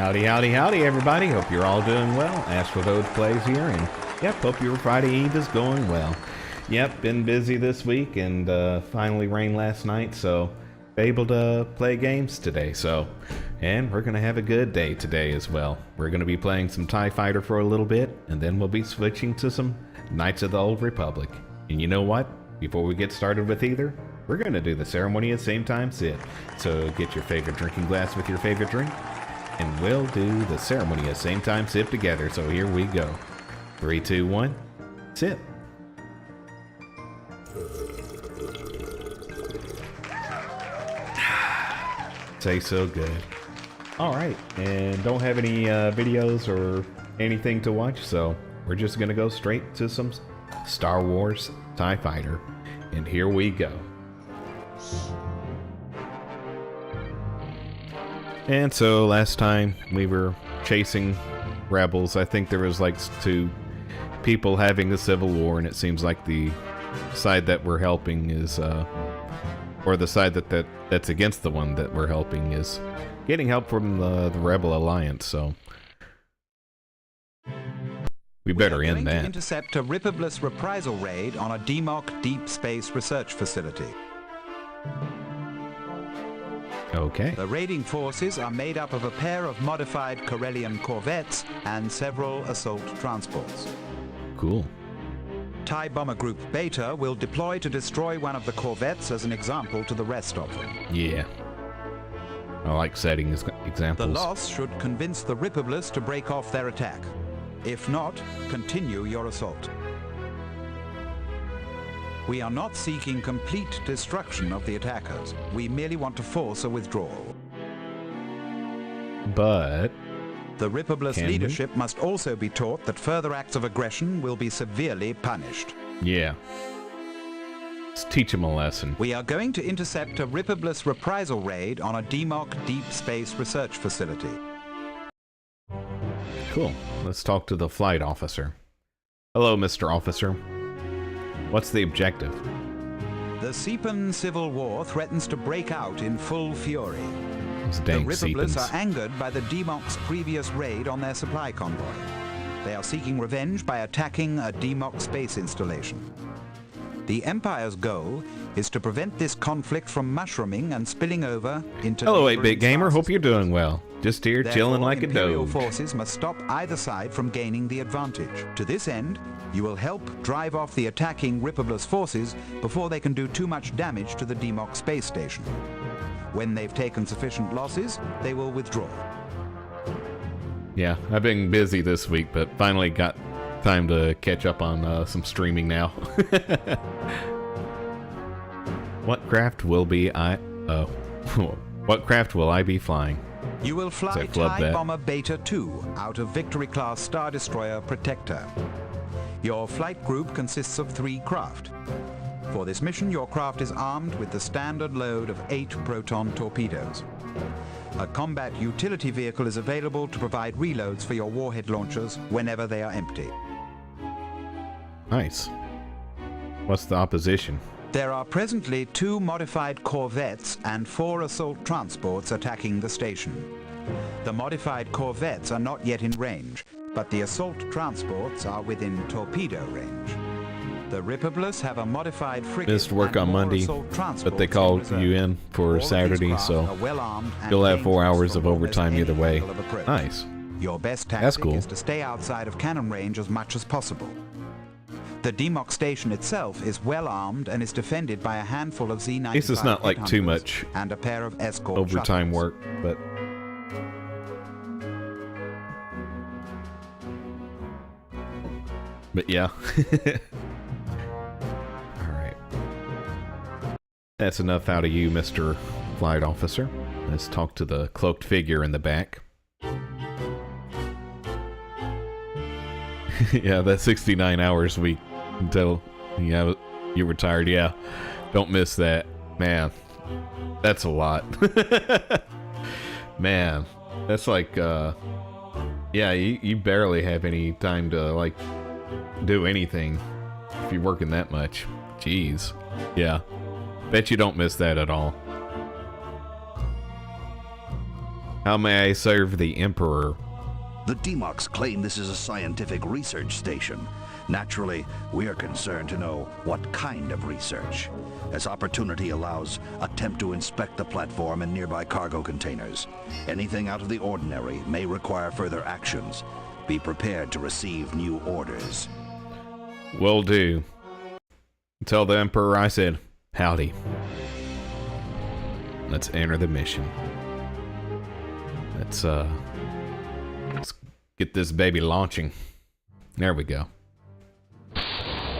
Howdy, howdy, howdy, everybody. Hope you're all doing well. Astro Hoth plays here, and yep, hope your Friday Eve is going well. Yep, been busy this week, and finally rained last night, so able to play games today. And we're gonna have a good day today as well. We're gonna be playing some TIE Fighter for a little bit, and then we'll be switching to some Knights of the Old Republic. And you know what? Before we get started with either, we're gonna do the ceremony at the same time sip. So get your favorite drinking glass with your favorite drink, and we'll do the ceremony at the same time sip together. So here we go. 3, 2, 1, sip. Tastes so good. Alright, and don't have any videos or anything to watch, so we're just gonna go straight to some Star Wars TIE Fighter. And here we go. And so last time we were chasing rebels, I think there was like 2 people having a civil war, and it seems like the side that we're helping is or the side that's against the one that we're helping is getting help from the Rebel Alliance, so we better end that. To intercept a Republic reprisal raid on a DMOC deep space research facility. Okay. The raiding forces are made up of a pair of modified Corellian corvettes and several assault transports. Cool. TIE Bomber Group Beta will deploy to destroy one of the corvettes as an example to the rest of them. Yeah. I like setting examples. The loss should convince the Republic to break off their attack. If not, continue your assault. We are not seeking complete destruction of the attackers. We merely want to force a withdrawal. But the Republic's leadership must also be taught that further acts of aggression will be severely punished. Yeah. Let's teach them a lesson. We are going to intercept a Republic reprisal raid on a DMOC deep space research facility. Cool. Let's talk to the flight officer. Hello, Mr. Officer. What's the objective? The Seepan Civil War threatens to break out in full fury. The Republics are angered by the DMOC's previous raid on their supply convoy. They are seeking revenge by attacking a DMOC space installation. The Empire's goal is to prevent this conflict from mushrooming and spilling over into... Hello, 8-Bit Gamer. Hope you're doing well. Just here chilling like a Imperial doge. forces must stop either side from gaining the advantage. To this end, you will help drive off the attacking Republic forces before they can do too much damage to the DMOC space station. When they've taken sufficient losses, they will withdraw. Yeah, I've been busy this week, but finally got time to catch up on some streaming now. What craft will what craft will I be flying? You will fly TIE Bomber Beta 2 out of Victory-class Star Destroyer Protector. Your flight group consists of 3 craft. For this mission, your craft is armed with the standard load of 8 proton torpedoes. A combat utility vehicle is available to provide reloads for your warhead launchers whenever they are empty. Nice. What's the opposition? There are presently 2 modified corvettes and 4 assault transports attacking the station. The modified corvettes are not yet in range, but the assault transports are within torpedo range. The Republic have a modified frigate. Missed work on Monday, but they called you in for Saturday, so you'll have 4 hours of overtime either way. Nice. Your best tactic is to stay outside of cannon range as much as possible. The DMOC station itself is well armed and is defended by a handful of Z-95 At least it's not like too much and a pair of escort overtime shuttles. work, but yeah. Alright. That's enough out of you, Mr. Flight Officer. Let's talk to the cloaked figure in the back. Yeah, that's 69 hours a week until you're retired. Yeah, don't miss that. Man, that's a lot. Man, that's like, yeah, you barely have any time to, like, do anything if you're working that much. Jeez. Yeah, bet you don't miss that at all. How may I serve the Emperor? The Demox claim this is a scientific research station. Naturally, we are concerned to know what kind of research. As opportunity allows, attempt to inspect the platform and nearby cargo containers. Anything out of the ordinary may require further actions. Be prepared to receive new orders. Will do. Tell the Emperor I said, howdy. Let's enter the mission. Let's get this baby launching. There we go.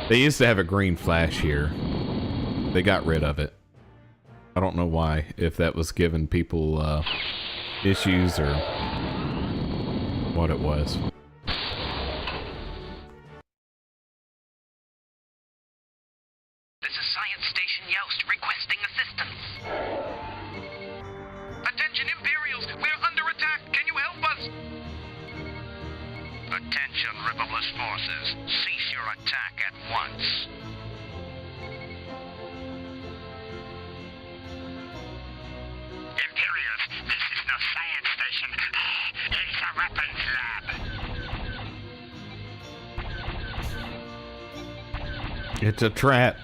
They used to have a green flash here. They got rid of it. I don't know why, if that was giving people issues or what it was. This is Science Station Youst requesting assistance. Attention Imperials, we're under attack. Can you help us? Attention Riverless forces, cease your attack at once. Imperials, this is no science station. It's a weapons lab. It's a trap.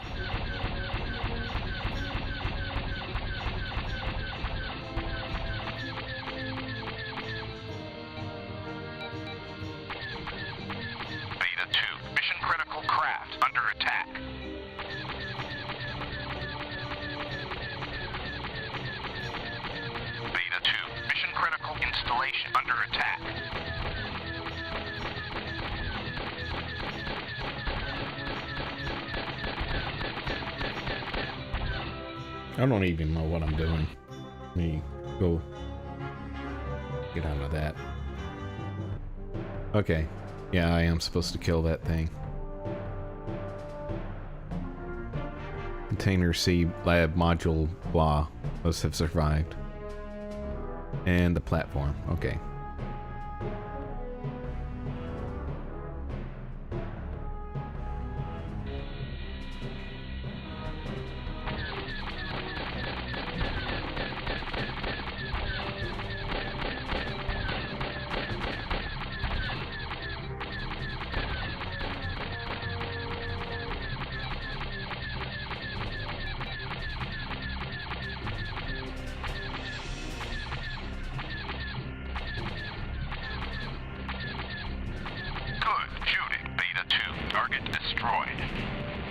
Beta 2, mission critical craft under attack. Beta 2, mission critical installation under attack. I don't even know what I'm doing. Let me go get out of that. Okay. Yeah, I am supposed to kill that thing. Container C lab module blah. Those have survived. And the platform. Okay.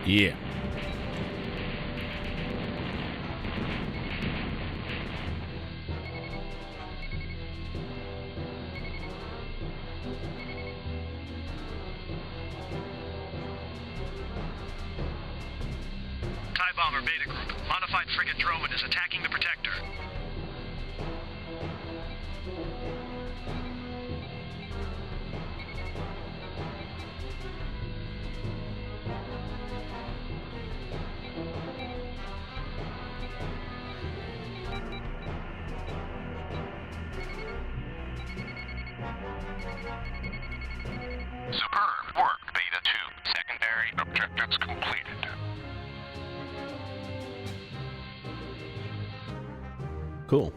Yeah. TIE Bomber Beta Group, modified frigate Droman is attacking the Protector. Superb work, Beta 2. Secondary objectives completed. Cool.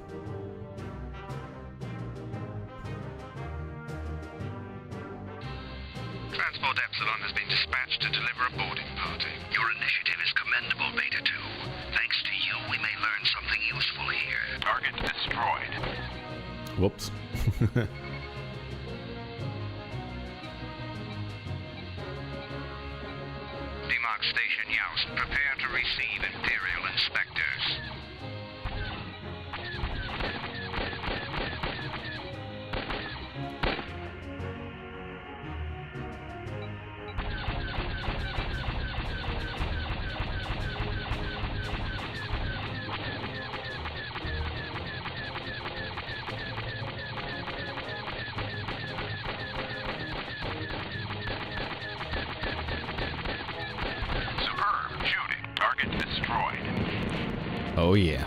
Transport Epsilon has been dispatched to deliver a boarding party. Your initiative is commendable, Beta 2. Thanks to you, we may learn something useful here. Target destroyed. Whoops. Demox Station Youst, prepare to receive Imperial inspectors. Superb shooting. Target destroyed. Oh yeah.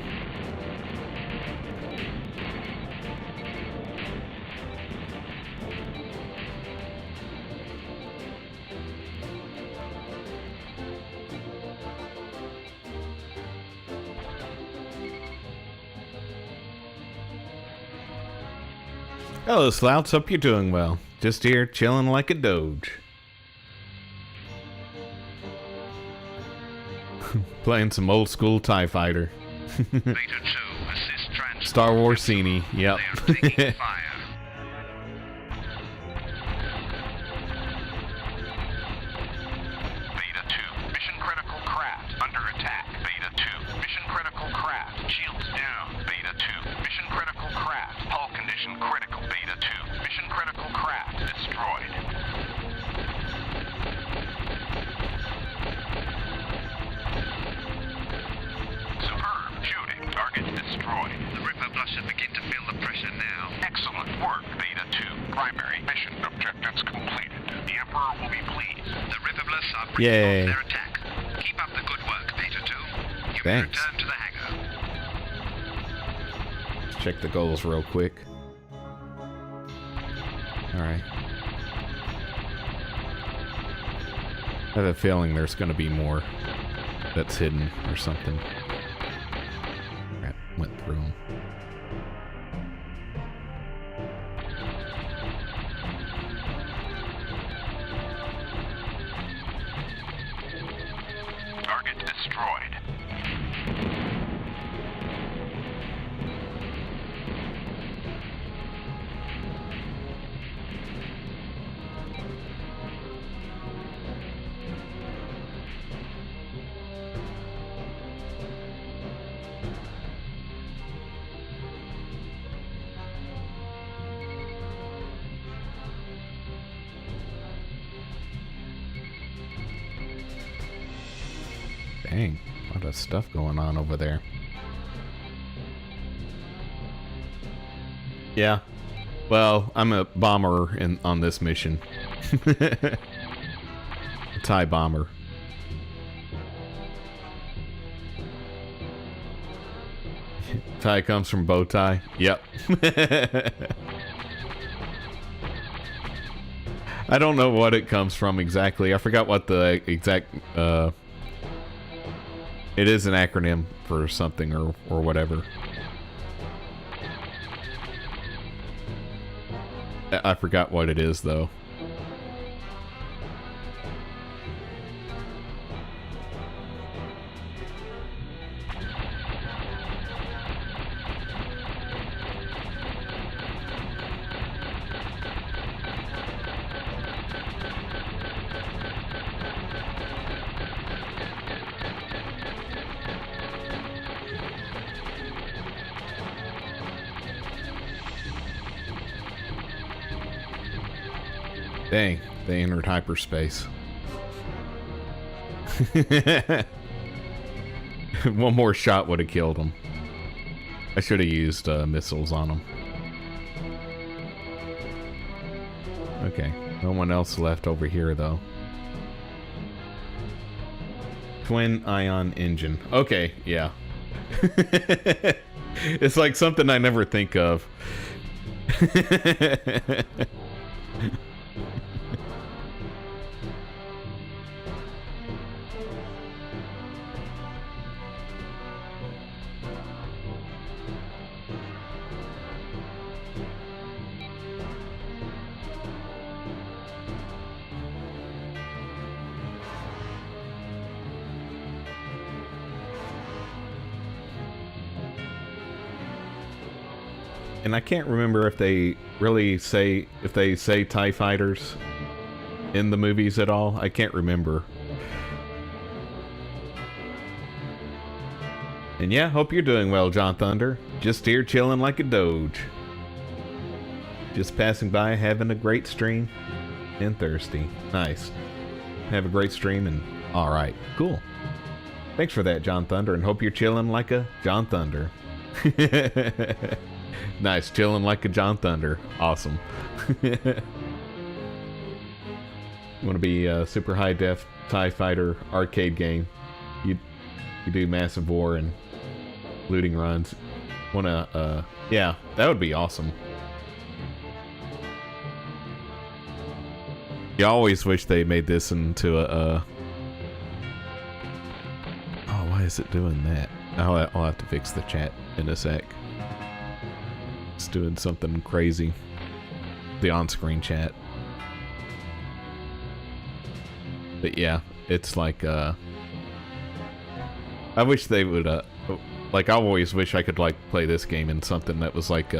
Hello, Slouts. Hope you're doing well. Just here, chilling like a doge. Playing some old school TIE Fighter. Beta 2, assist transport. Star Wars Scene, yep. They are taking fire. Beta 2, mission critical craft under attack. Beta 2, mission critical craft. Shields down. Beta 2, mission critical craft. Hull condition critical. Beta 2, mission critical craft destroyed. Superb shooting. Target destroyed. The Ripper Blush should begin to feel the pressure now. Excellent work, Beta 2. Primary mission objectives completed. The Emperor will be pleased. The Ripper Blush are bringing Yay. off their attack. Keep up the good work, Beta 2. You may Thanks. return to the hangar. Check the goals real quick. Alright. I have a feeling there's going to be more that's hidden or something. Crap, went through them. Target destroyed. Dang, a lot of stuff going on over there. Yeah. Well, I'm a bomber on this mission. A TIE bomber. TIE comes from bow tie. Yep. I don't know what it comes from exactly. I forgot what the exact it is an acronym for something or whatever. I forgot what it is though. Dang, they entered hyperspace. One more shot would have killed them. I should have used missiles on them. Okay, no one else left over here though. Twin ion engine. Okay, yeah. It's like something I never think of. And I can't remember if they really say, if they say TIE fighters in the movies at all. I can't remember. And yeah, hope you're doing well, John Thunder. Just here chilling like a doge. Just passing by, having a great stream. And thirsty. Nice. Have a great stream and alright, cool. Thanks for that, John Thunder, and hope you're chilling like a John Thunder. Nice, chilling like a John Thunder. Awesome. You want to be a super high def TIE fighter arcade game? You do massive war and looting runs. Wanna yeah, that would be awesome. You always wish they made this into a oh, why is it doing that? I'll have to fix the chat in a sec. It's doing something crazy. the on-screen chat. But yeah, it's like, I wish they would, like, I always wish I could, like, play this game in something that was, like,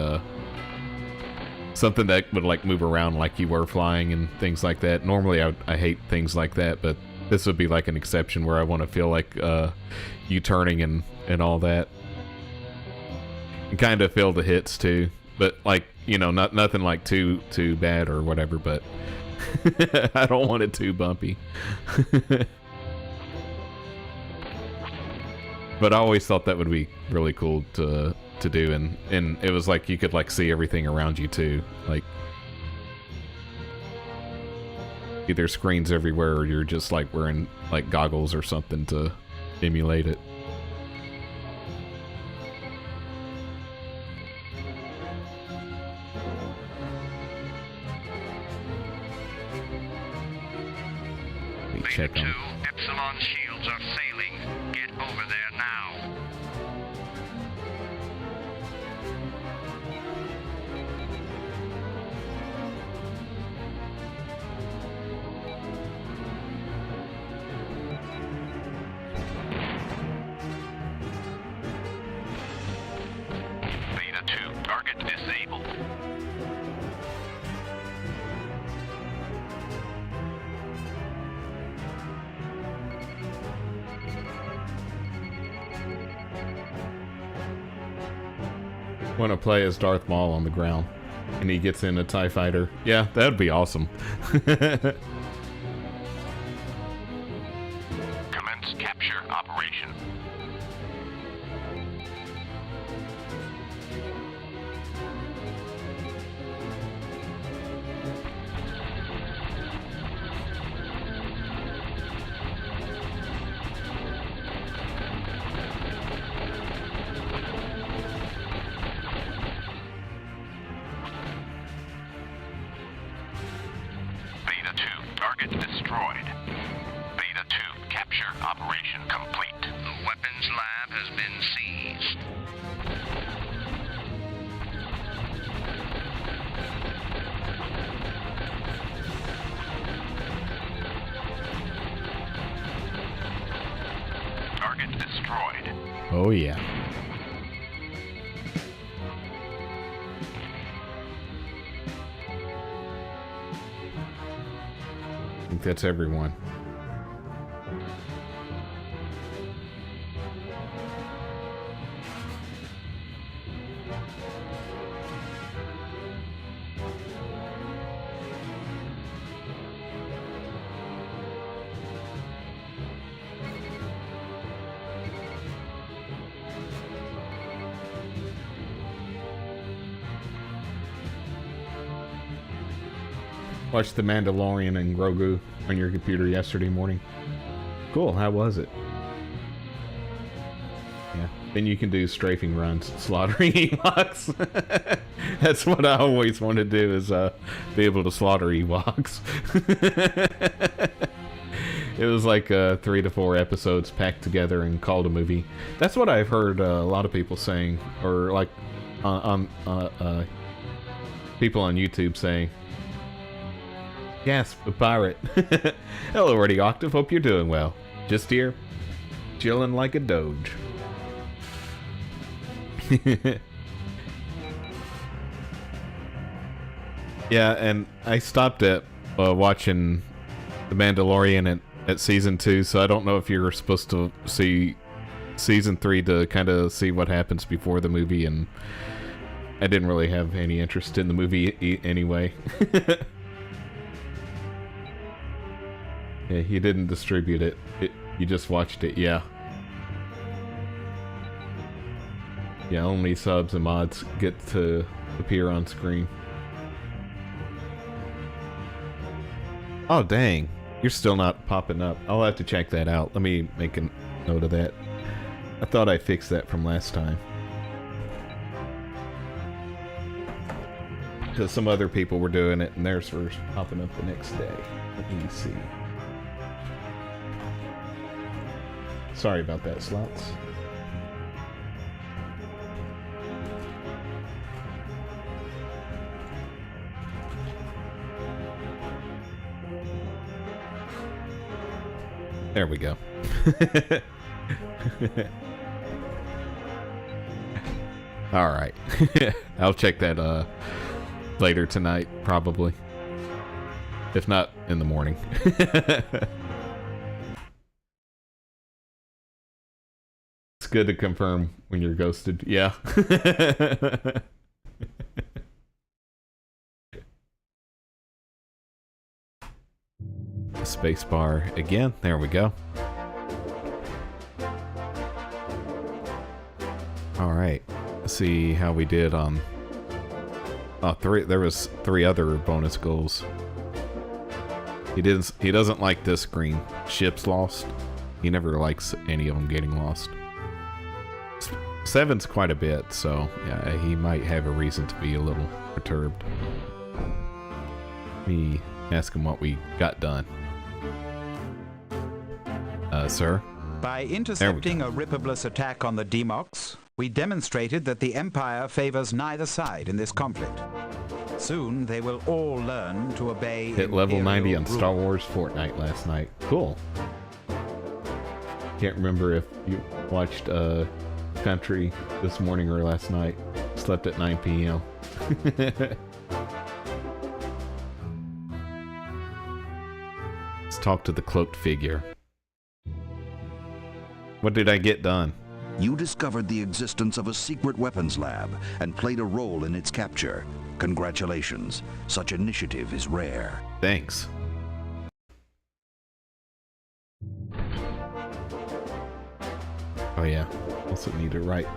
something that would, like, move around like you were flying and things like that. Normally, I hate things like that, but this would be, like, an exception where I want to feel like, you turning and all that. And kind of feel the hits, too. But, like, you know, nothing, like, too bad or whatever, but I don't want it too bumpy. But I always thought that would be really cool to do, and it was like you could like see everything around you too, like either screens everywhere or you're just like wearing like goggles or something to emulate it. Check Beta on. 2, Epsilon shields are failing. Get over there now. Beta 2, target disabled. Want to play as Darth Maul on the ground, and he gets in a TIE fighter. Yeah, that'd be awesome. Commence capture operation. Beta 2, target destroyed. Beta 2, capture operation complete. The weapons lab has been seized. Target destroyed. Oh yeah. I think that's everyone. Watched The Mandalorian and Grogu on your computer yesterday morning. Cool, how was it? Yeah, then you can do strafing runs, slaughtering Ewoks. That's what I always want to do, is be able to slaughter Ewoks. It was like 3 to 4 episodes packed together and called a movie. That's what I've heard a lot of people saying, or like people on YouTube saying. Gasp, a pirate. Hello, Eddie Octave. Hope you're doing well. Just here, chilling like a doge. Yeah, and I stopped at watching The Mandalorian at season 2, so I don't know if you're supposed to see season 3 to kind of see what happens before the movie, and I didn't really have any interest in the movie anyway. Yeah, you didn't distribute it. You just watched it, yeah. Yeah, only subs and mods get to appear on screen. Oh, dang. You're still not popping up. I'll have to check that out. Let me make a note of that. I thought I fixed that from last time. Because some other people were doing it and theirs were popping up the next day. Let me see. Sorry about that, Slots. There we go. All right. I'll check that later tonight, probably. If not, in the morning. It's good to confirm when you're ghosted. Yeah. Spacebar again. There we go. All right. Let's see how we did on. Oh, there was 3 other bonus goals. He doesn't like this screen. Ships lost. He never likes any of them getting lost. 7's quite a bit, so yeah, he might have a reason to be a little perturbed. Let me ask him what we got done. Sir? By intercepting a Ripperbless attack on the Demox, we demonstrated that the Empire favors neither side in this conflict. Soon, they will all learn to obey Hit level Imperial 90 on rules. Star Wars Fortnite last night. Cool. Can't remember if you watched Country this morning or last night. Slept at 9 p.m. Let's talk to the cloaked figure. What did I get done? You discovered the existence of a secret weapons lab and played a role in its capture. Congratulations. Such initiative is rare. Thanks. Oh yeah, also need to write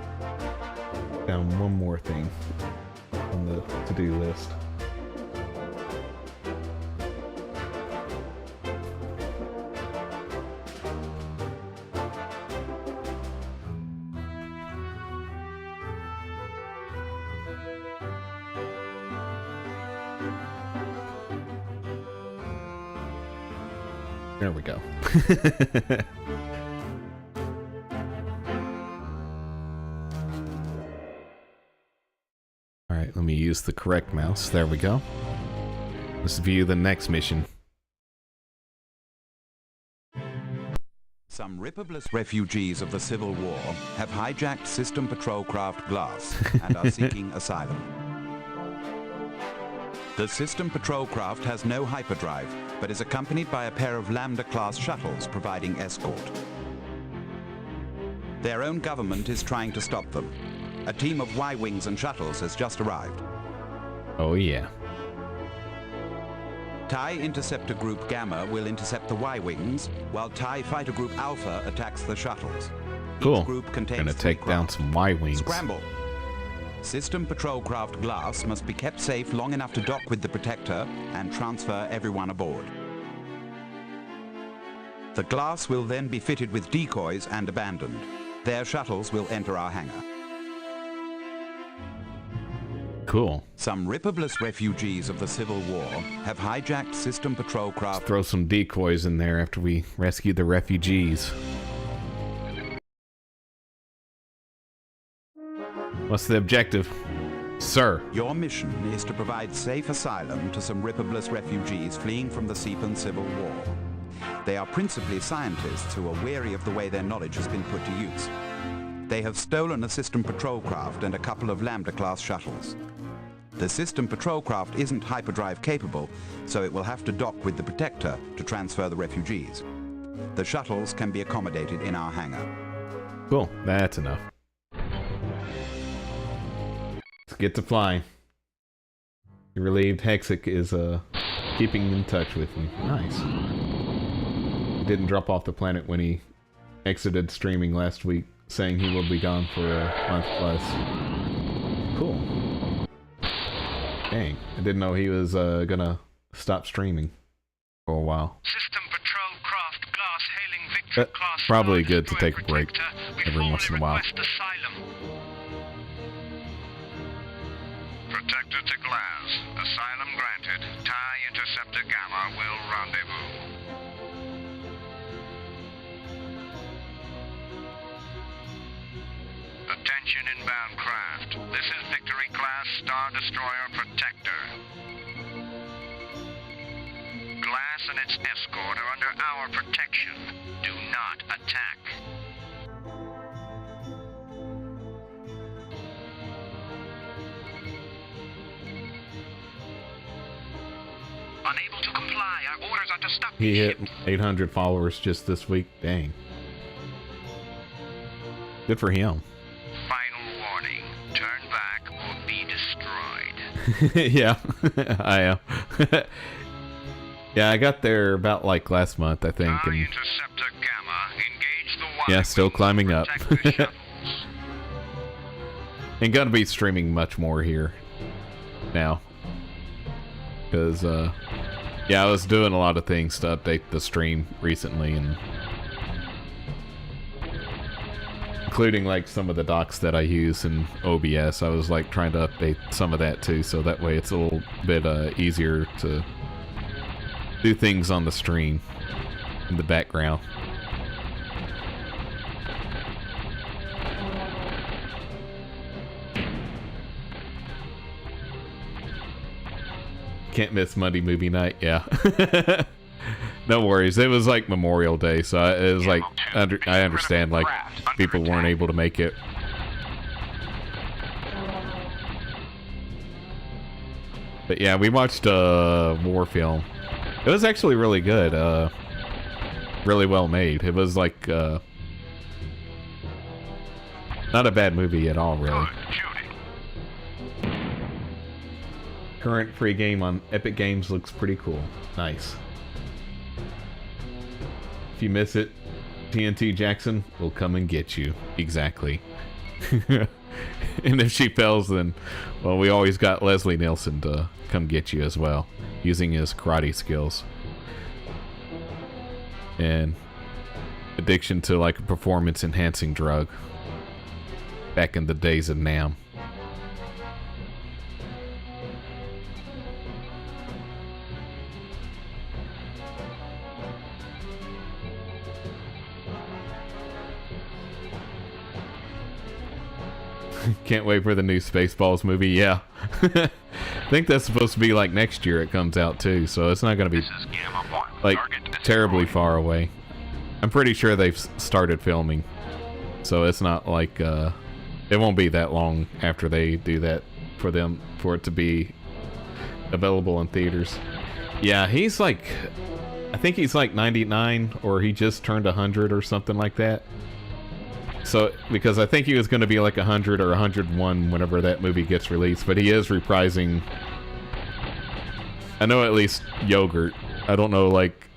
down one more thing on the to-do list. There we go. Alright, let me use the correct mouse. There we go. Let's view the next mission. Some Ripperbless refugees of the Civil War have hijacked System Patrol Craft Glass and are seeking asylum. The System Patrol Craft has no hyperdrive, but is accompanied by a pair of Lambda-class shuttles providing escort. Their own government is trying to stop them. A team of Y-Wings and shuttles has just arrived. Oh yeah. TIE Interceptor Group Gamma will intercept the Y-Wings, while TIE Fighter Group Alpha attacks the shuttles. Cool. Each group contains Gonna 3 take down craft. some Y-Wings. Scramble! System Patrol Craft Glass must be kept safe long enough to dock with the Protector and transfer everyone aboard. The Glass will then be fitted with decoys and abandoned. Their shuttles will enter our hangar. Cool. Some Ripperbless refugees of the Civil War have hijacked System Patrol Craft. Throw some decoys in there after we rescue the refugees. What's the objective, sir? Your mission is to provide safe asylum to some Ripperbless refugees fleeing from the Seepan Civil War. They are principally scientists who are wary of the way their knowledge has been put to use. They have stolen a System Patrol Craft and a couple of Lambda-class shuttles. The System Patrol Craft isn't hyperdrive capable, so it will have to dock with the Protector to transfer the refugees. The shuttles can be accommodated in our hangar. Cool, that's enough. Let's get to flying. You're relieved Hexic is keeping in touch with me. Nice. He didn't drop off the planet when he exited streaming last week, saying he will be gone for a month plus. Cool. Dang, I didn't know he was gonna stop streaming for a while. System Patrol Craft Glass hailing Victory Class. Probably good to take a break every once in a while. Asylum. Protector to Glass. Asylum granted. TIE Interceptor Gamma will rendezvous. Attention inbound craft. This is Victory Class Star Destroyer Protector. Glass and its escort are under our protection. Do fly. Our orders are to stop He the hit ship. 800 followers just this week. Dang. Good for him. Final warning. Turn back or be destroyed. Yeah, I am. Yeah, I got there about like last month, I think. And Interceptor Gamma. Engage the wire. yeah, still climbing up. Protect the shuttles. And gonna be streaming much more here now. Because, yeah, I was doing a lot of things to update the stream recently, and including like some of the docs that I use in OBS. I was like trying to update some of that too, so that way it's a little bit easier to do things on the stream in the background. Can't miss Monday movie night, yeah. No worries. It was like Memorial Day, so it was like I understand like people weren't able to make it. But yeah, we watched a war film. It was actually really good. Really well made. It was like not a bad movie at all, really. Current free game on Epic Games looks pretty cool. Nice. If you miss it, TNT Jackson will come and get you. Exactly. And if she fails, then, well, we always got Leslie Nielsen to come get you as well, using his karate skills. And addiction to like a performance-enhancing drug. Back in the days of Nam. Can't wait for the new Spaceballs movie. Yeah. I think that's supposed to be like next year it comes out too, so it's not going to be like terribly far away. I'm pretty sure they've started filming, so it's not like it won't be that long after they do that for it to be available in theaters. Yeah, he's like, I think he's like 99, or he just turned 100 or something like that. So, because I think he was going to be like 100 or 101 whenever that movie gets released, but he is reprising, I know at least Yogurt. I don't know, like,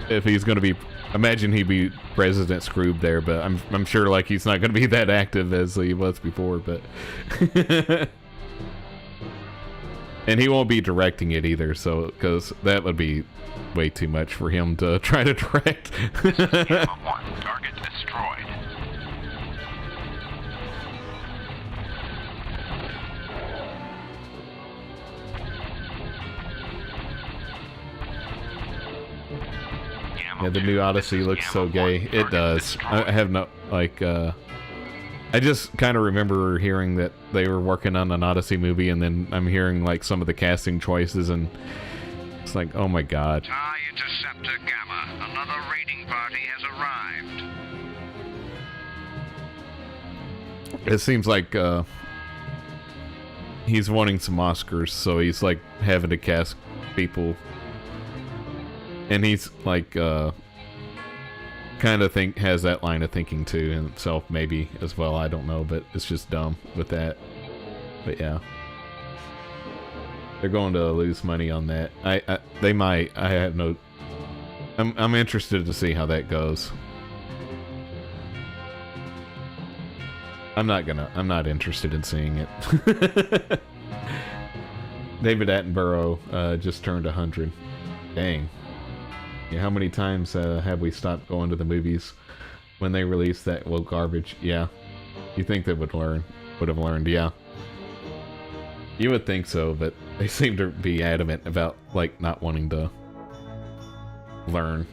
if he's going to be, imagine he'd be President Scroob there, but I'm sure, like, he's not going to be that active as he was before, but... And he won't be directing it either, so, because that would be way too much for him to try to direct. Target destroyed. Yeah, the new Odyssey looks so gay. It does. I have no, like, I just kind of remember hearing that they were working on an Odyssey movie, and then I'm hearing, like, some of the casting choices, and it's like, oh my god. TIE Interceptor Gamma. Another raiding party has arrived. It seems like, he's wanting some Oscars, so he's, like, having to cast people. And he's, like, kind of has that line of thinking, too, himself, maybe, as well. I don't know, but it's just dumb with that. But, yeah. They're going to lose money on that. They might. I have no... I'm interested to see how that goes. I'm not interested in seeing it. David Attenborough just turned 100. Dang. Yeah, how many times have we stopped going to the movies when they released that woke garbage? Yeah. You think they would have learned, yeah. You would think so, but they seem to be adamant about, like, not wanting to learn.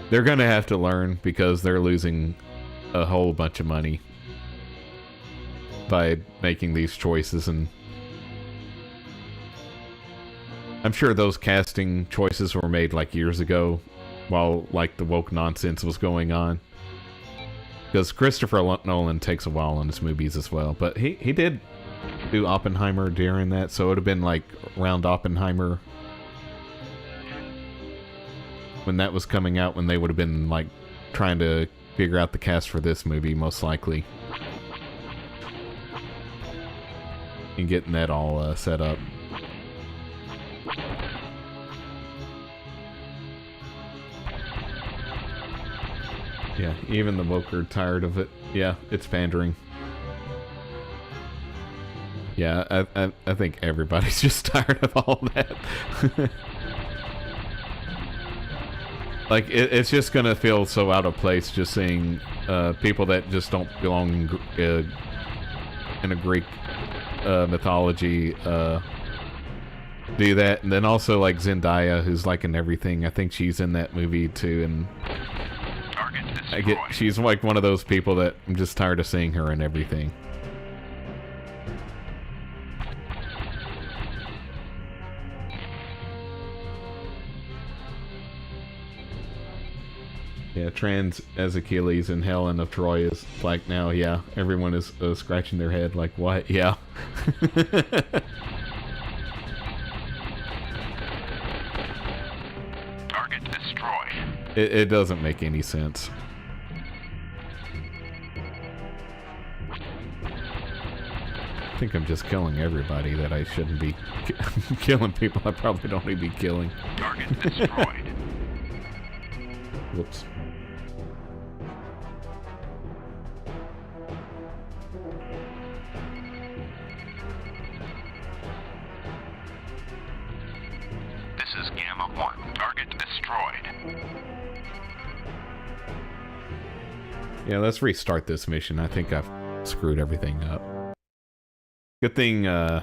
They're gonna have to learn because they're losing a whole bunch of money by making these choices, and I'm sure those casting choices were made like years ago while like the woke nonsense was going on. Because Christopher Nolan takes a while on his movies as well, but he did do Oppenheimer during that, so it would have been like around Oppenheimer when that was coming out, when they would have been like trying to figure out the cast for this movie, most likely, and getting that all set up. Yeah, even the woke are tired of it. Yeah, it's pandering. Yeah, I think everybody's just tired of all that. Like, it's just gonna feel so out of place just seeing people that just don't belong in a Greek mythology do that. And then also, like, Zendaya, who's like in everything. I think she's in that movie too, and she's like one of those people that I'm just tired of seeing her in everything. Yeah, trans as Achilles and Helen of Troy is like now, yeah, everyone is scratching their head like, what? Yeah. Target destroyed. It doesn't make any sense. I think I'm just killing everybody that I shouldn't be killing people I probably don't need to be killing. Target destroyed. Whoops. This is Gamma 1. Target destroyed. Yeah, let's restart this mission. I think I've screwed everything up. Good thing you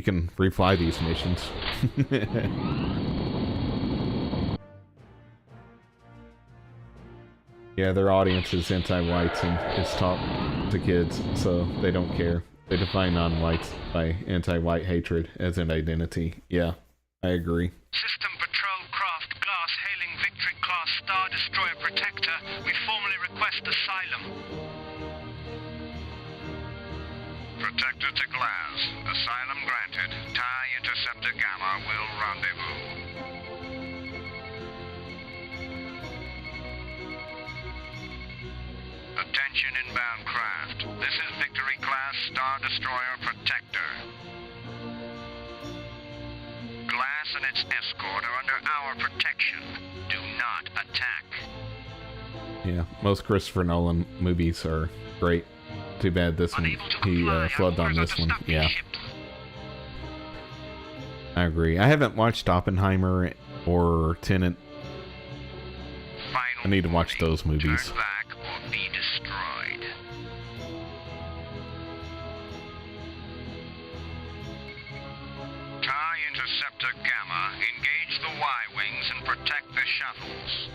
can refly these missions. Yeah, their audience is anti-whites and it's taught to kids, so they don't care. They define non-whites by anti-white hatred as an identity. Yeah, I agree. System Patrol Craft Glass hailing Victory Class Star Destroyer Protector, we formally request asylum. Protector to Glass. Asylum granted. TIE Interceptor Gamma will rendezvous. Attention inbound craft. This is Victory Class Star Destroyer Protector. Glass and its escort are under our protection. Do not attack. Yeah, most Christopher Nolan movies are great. Too bad this one, he flubbed on this one. Yeah. I agree. I haven't watched Oppenheimer or Tenet. I need to watch those movies. Turn back or be destroyed. TIE Interceptor Gamma, engage the Y-Wings and protect the shuttles.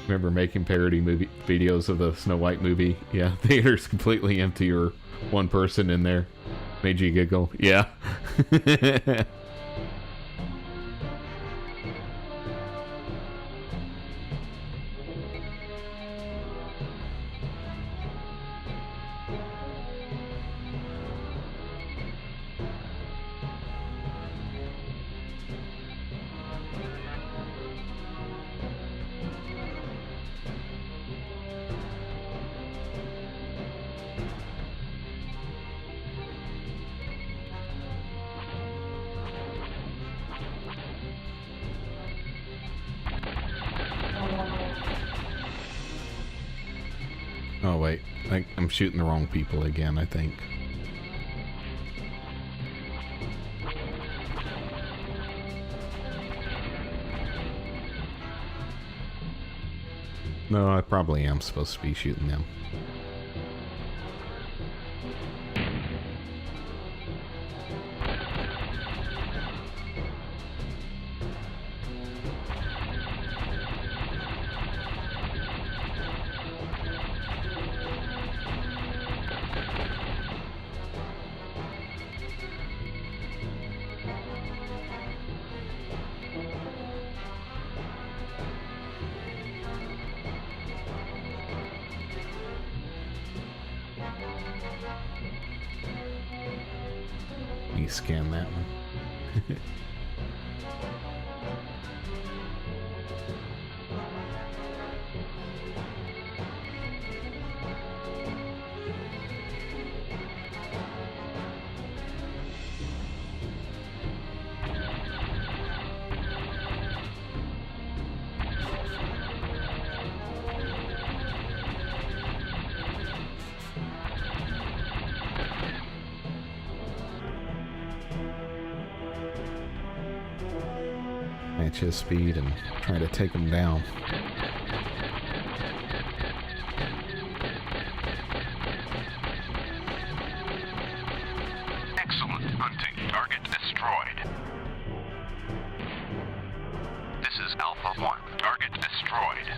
Remember making parody movie videos of the Snow White movie? Yeah, theater's completely empty or one person in there. Made you giggle. Yeah. Oh wait, I'm shooting the wrong people again, I think. No, I probably am supposed to be shooting them. me scan that one. Match his speed and try to take him down. Excellent hunting. Target destroyed. This is Alpha 1. Target destroyed.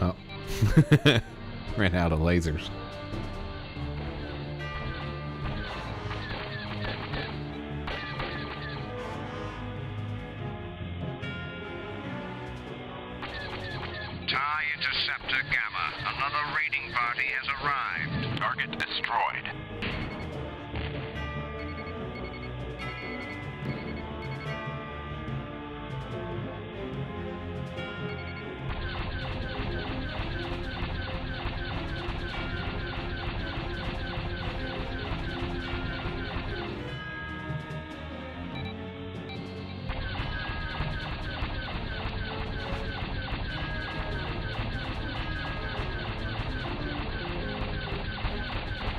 Oh. Ran out of lasers. TIE Interceptor Gamma. Another raiding party has arrived. Target destroyed.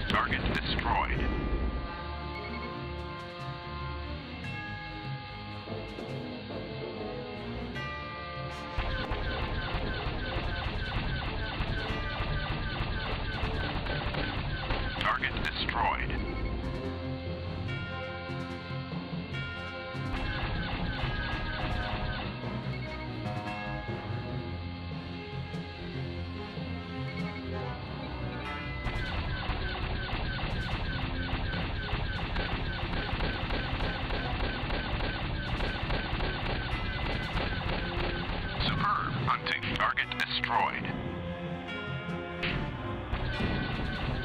Target destroyed. Target destroyed. Superb hunting. Target destroyed.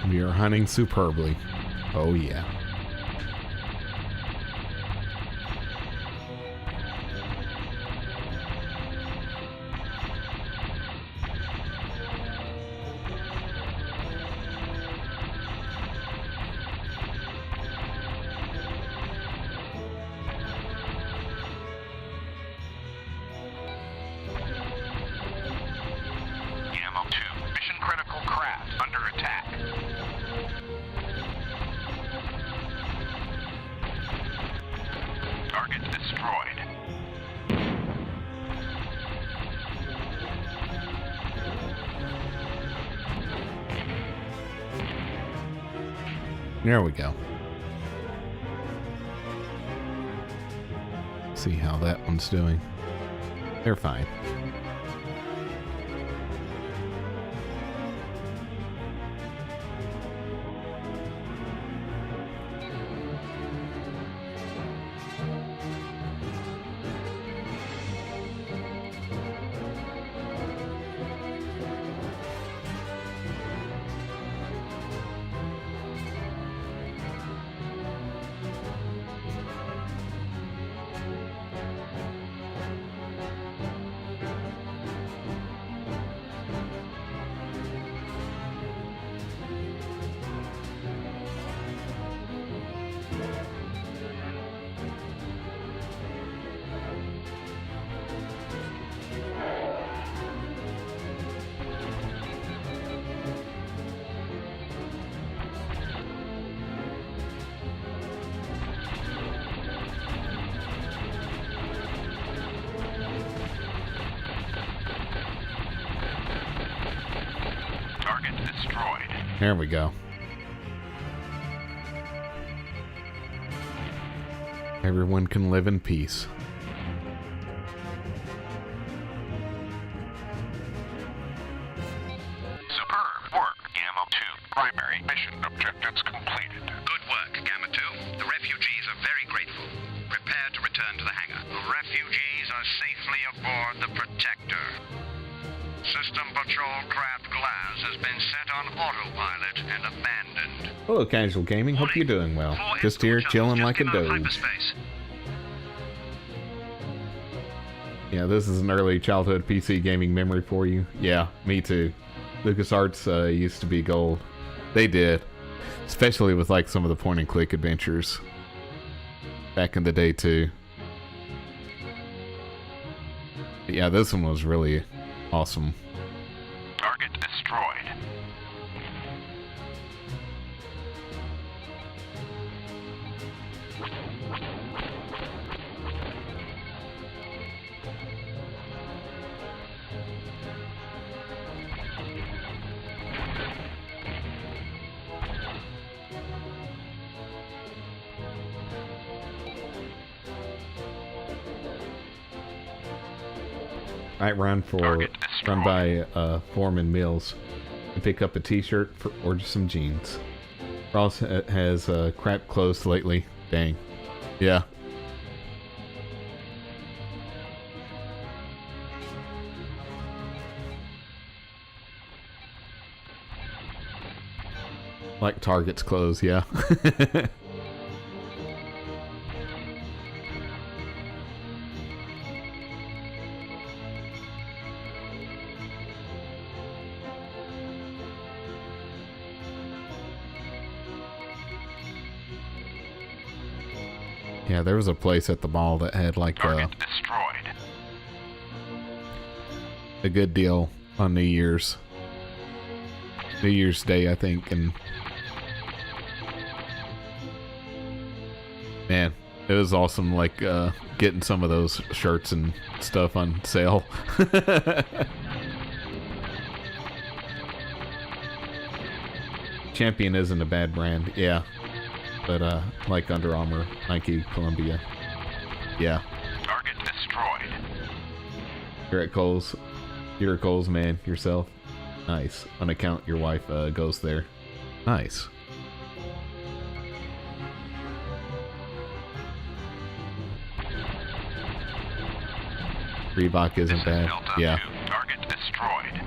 We are hunting superbly. Oh yeah. Gamma 2. Mission critical craft under attack. Target destroyed. There we go. See how that one's doing. They're fine. There we go. Everyone can live in peace. Superb work, Gamma 2. Primary mission objectives completed. Good work, Gamma 2. The refugees are very grateful. Prepare to return to the hangar. The refugees are safely aboard the Protector. Hello, Casual Gaming. Hope you're doing well. Just here, chilling like a doge. Yeah, this is an early childhood PC gaming memory for you. Yeah, me too. LucasArts used to be gold. They did. Especially with like some of the point-and-click adventures. Back in the day too. But yeah, this one was really awesome. Target destroyed. I run by Foreman Mills and pick up a t-shirt or just some jeans. Ross has crap clothes lately. Dang. Yeah. Like Target's clothes, yeah. Yeah, there was a place at the mall that had like a good deal on New Year's Day, I think, and man, it was awesome. Like getting some of those shirts and stuff on sale. Champion isn't a bad brand, yeah. But like Under Armour, Nike, Columbia, yeah. Target destroyed. You're at Kohl's. You're at Kohl's, man. Yourself. Nice. On account your wife goes there. Nice. Reebok isn't bad. Yeah. Target destroyed.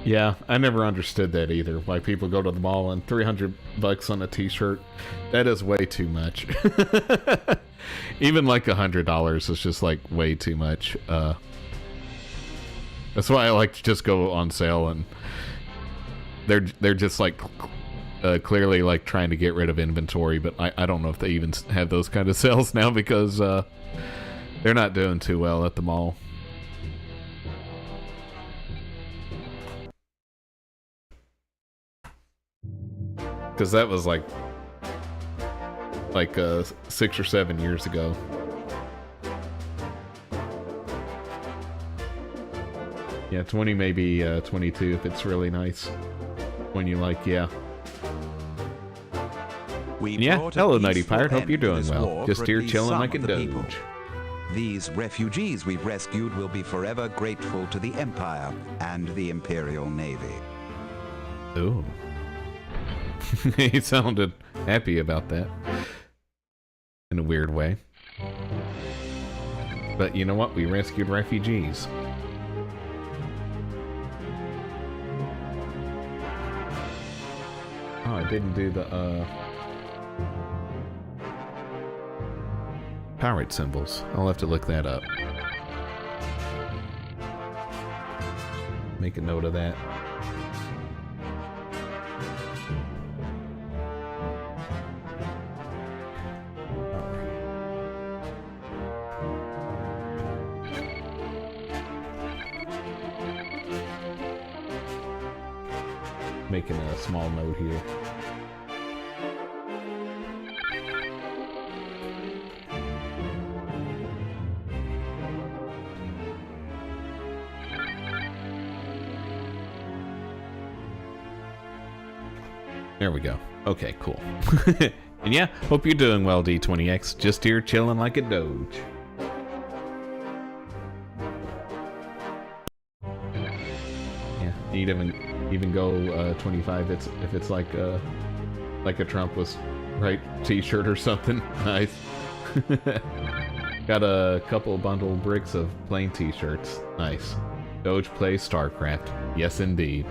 Yeah, I never understood that either. Why people go to the mall and $300 on a t-shirt. That is way too much. Even like $100 is just like way too much. That's why I like to just go on sale, and they're just like clearly like trying to get rid of inventory, but I don't know if they even have those kind of sales now because they're not doing too well at the mall. Because that was like 6 or 7 years ago. Yeah, 20 maybe 22 if it's really nice. When you like, yeah. Yeah, hello Nighty Pirate, hope you're doing well. Just here chilling like a doge. These refugees we've rescued will be forever grateful to the Empire and the Imperial Navy. Ooh. He sounded happy about that. In a weird way. But you know what? We rescued refugees. Oh, I didn't do the, pirate symbols. I'll have to look that up. Make a note of that. Making a small note here. There we go. Okay, cool. And yeah, hope you're doing well, D20X. Just here chilling like a doge. You'd even go 25 if it's like a Trump was right t-shirt or something. Nice. Got a couple bundle bricks of plain t-shirts. Nice. Doge plays StarCraft. Yes, indeed.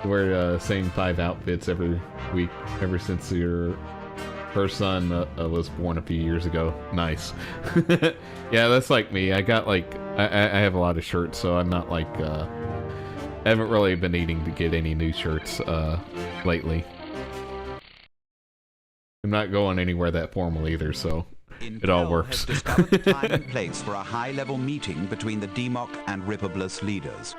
Wear same 5 outfits every week ever since her son was born a few years ago. Nice. Yeah, that's like me. I got like I have a lot of shirts, so I'm not like I haven't really been needing to get any new shirts lately. I'm not going anywhere that formal either, so it all works. Has discovered the time and place for a high-level meeting between the Demok and Rippoblus leaders.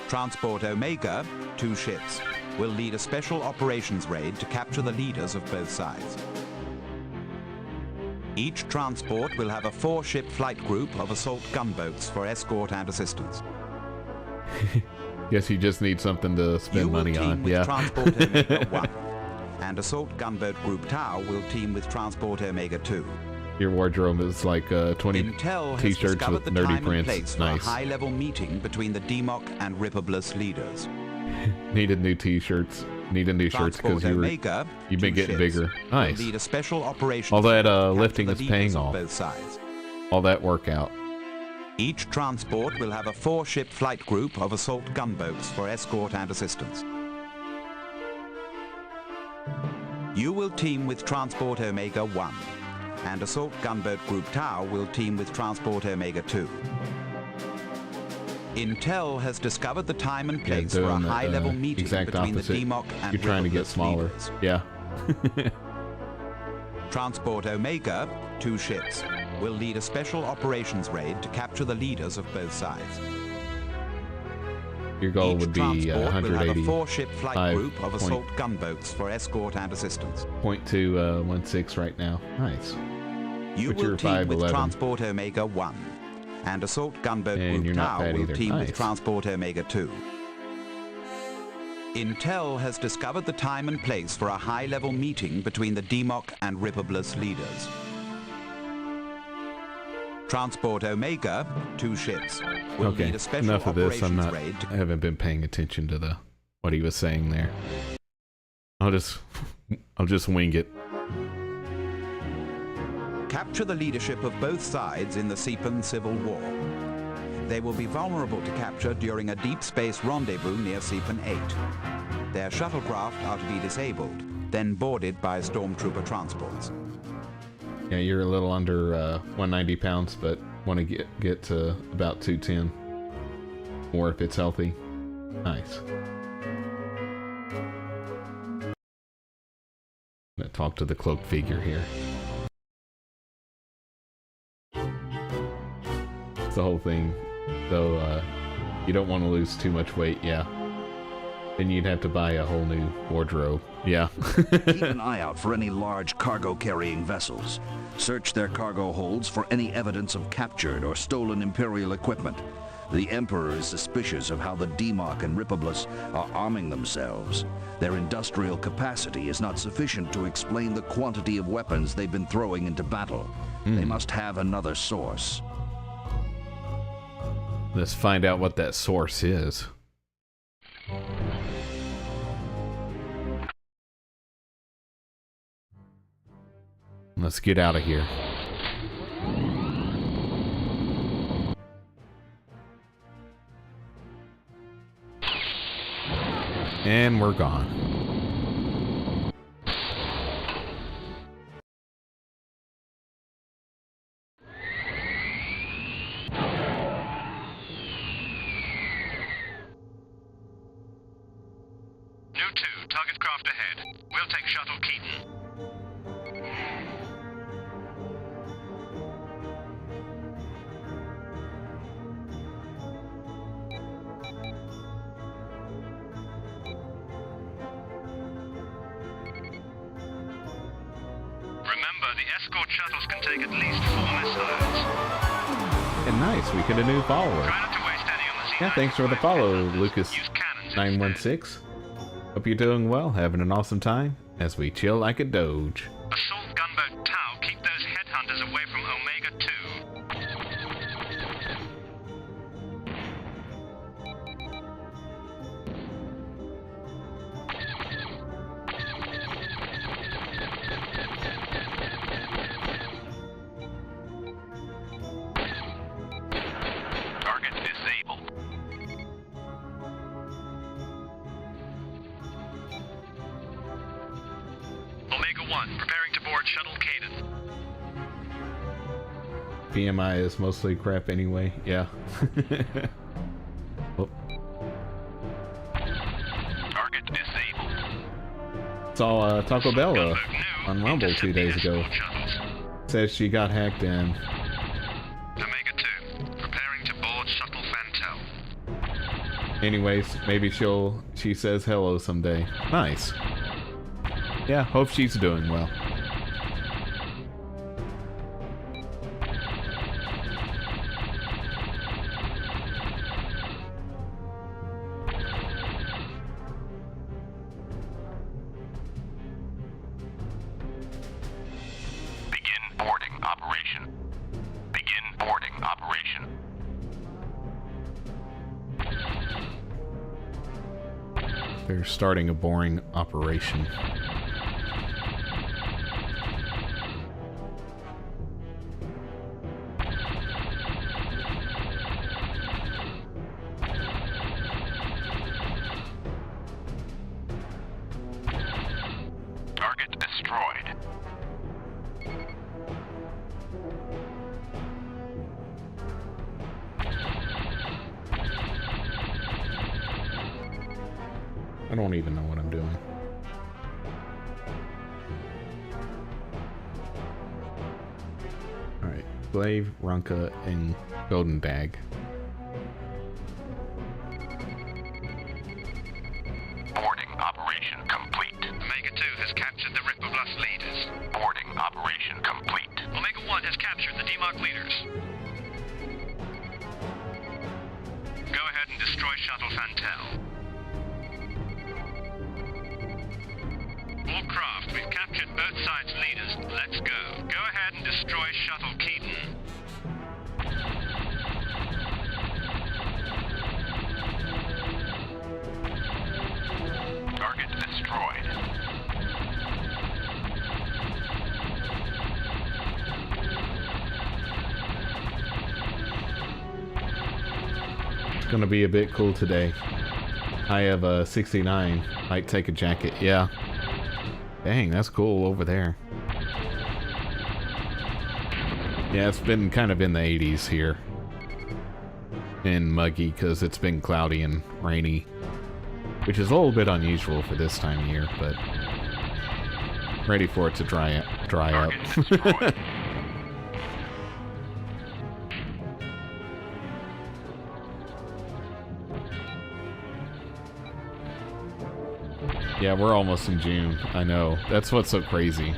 Transport Omega, 2 ships, will lead a special operations raid to capture the leaders of both sides. Each transport will have a 4-ship flight group of assault gunboats for escort and assistance. Guess you just need something to spend money on. Yeah. Transport Omega 1, and assault gunboat group Tau will team with Transport Omega 2. Your wardrobe is like 20 t-shirts with nerdy prints. Nice. For a high-level meeting between the Demok and Rippoblus leaders. Needed new t-shirts. Needed new shirts because you've been getting bigger. Nice. Lead a special operation. All that lifting is paying off. Both sides. All that workout. Each transport will have a 4-ship flight group of assault gunboats for escort and assistance. You will team with Transport Omega 1, and assault gunboat group Tau will team with Transport Omega 2. Intel has discovered the time and place for a high-level meeting between the Demok and You're trying to get smaller. Leaders. Yeah. Transport Omega, 2 ships, will lead a special operations raid to capture the leaders of both sides. Your goal would be 180. Will have a 4-ship flight group of assault gunboats for escort and assistance. 0.216 right now. Nice. You will team with Transport Omega 1, and assault gunboat group Tau will team with Transport Omega 2. Intel has discovered the time and place for a high-level meeting between the Demok and Rippoblus leaders. Transport Omega, 2 ships, will lead a special enough of this. raid I haven't been paying attention to what he was saying there. I'll just wing it. Capture the leadership of both sides in the Sepan Civil War. They will be vulnerable to capture during a deep space rendezvous near Sepan 8. Their shuttlecraft are to be disabled, then boarded by stormtrooper transports. Yeah, you're a little under 190 pounds, but want to get to about 210. Or if it's healthy. Nice. I'm gonna talk to the cloaked figure here. It's the whole thing. So, you don't want to lose too much weight, yeah. Then you'd have to buy a whole new wardrobe. Yeah. Keep an eye out for any large cargo-carrying vessels. Search their cargo holds for any evidence of captured or stolen Imperial equipment. The Emperor is suspicious of how the Demok and Rippoblus are arming themselves. Their industrial capacity is not sufficient to explain the quantity of weapons they've been throwing into battle. They must have another source. Let's find out what that source is. Let's get out of here. And we're gone. New 2, target craft ahead. We'll take shuttle Keaton. Escort shuttles can take at least 4 missiles. And nice, we get a new follower. Try not to waste any on the Yeah, thanks for the follow, Lucas916. Hope you're doing well, having an awesome time as we chill like a doge. Assault gunboat Tau, keep those headhunters away from Omega 2. PMI is mostly crap anyway. Yeah. Oh. Target disabled. Saw Taco Bell on Rumble 2 days ago. Says she got hacked in. Omega 2, preparing to board shuttle Fantel. Anyways, maybe she says hello someday. Nice. Yeah, hope she's doing well. They're starting a boring operation. Target destroyed. I don't even know what I'm doing. Alright, Glaive, Runka, and Golden Bag. Boarding operation complete. Omega 2 has captured the Ripperblast leaders. Boarding operation complete. Omega 1 has captured the D-Mark leaders. Go ahead and destroy Shuttle Fantel. All craft, we've captured both sides' leaders. Let's go. Go ahead and destroy Shuttle Keaton. Target destroyed. It's gonna be a bit cool today. I have a 69. Might take a jacket. Yeah. Dang, that's cool over there. Yeah, it's been kind of in the 80s here. And muggy because it's been cloudy and rainy. Which is a little bit unusual for this time of year, but ready for it to dry up. Yeah, we're almost in June. I know. That's what's so crazy.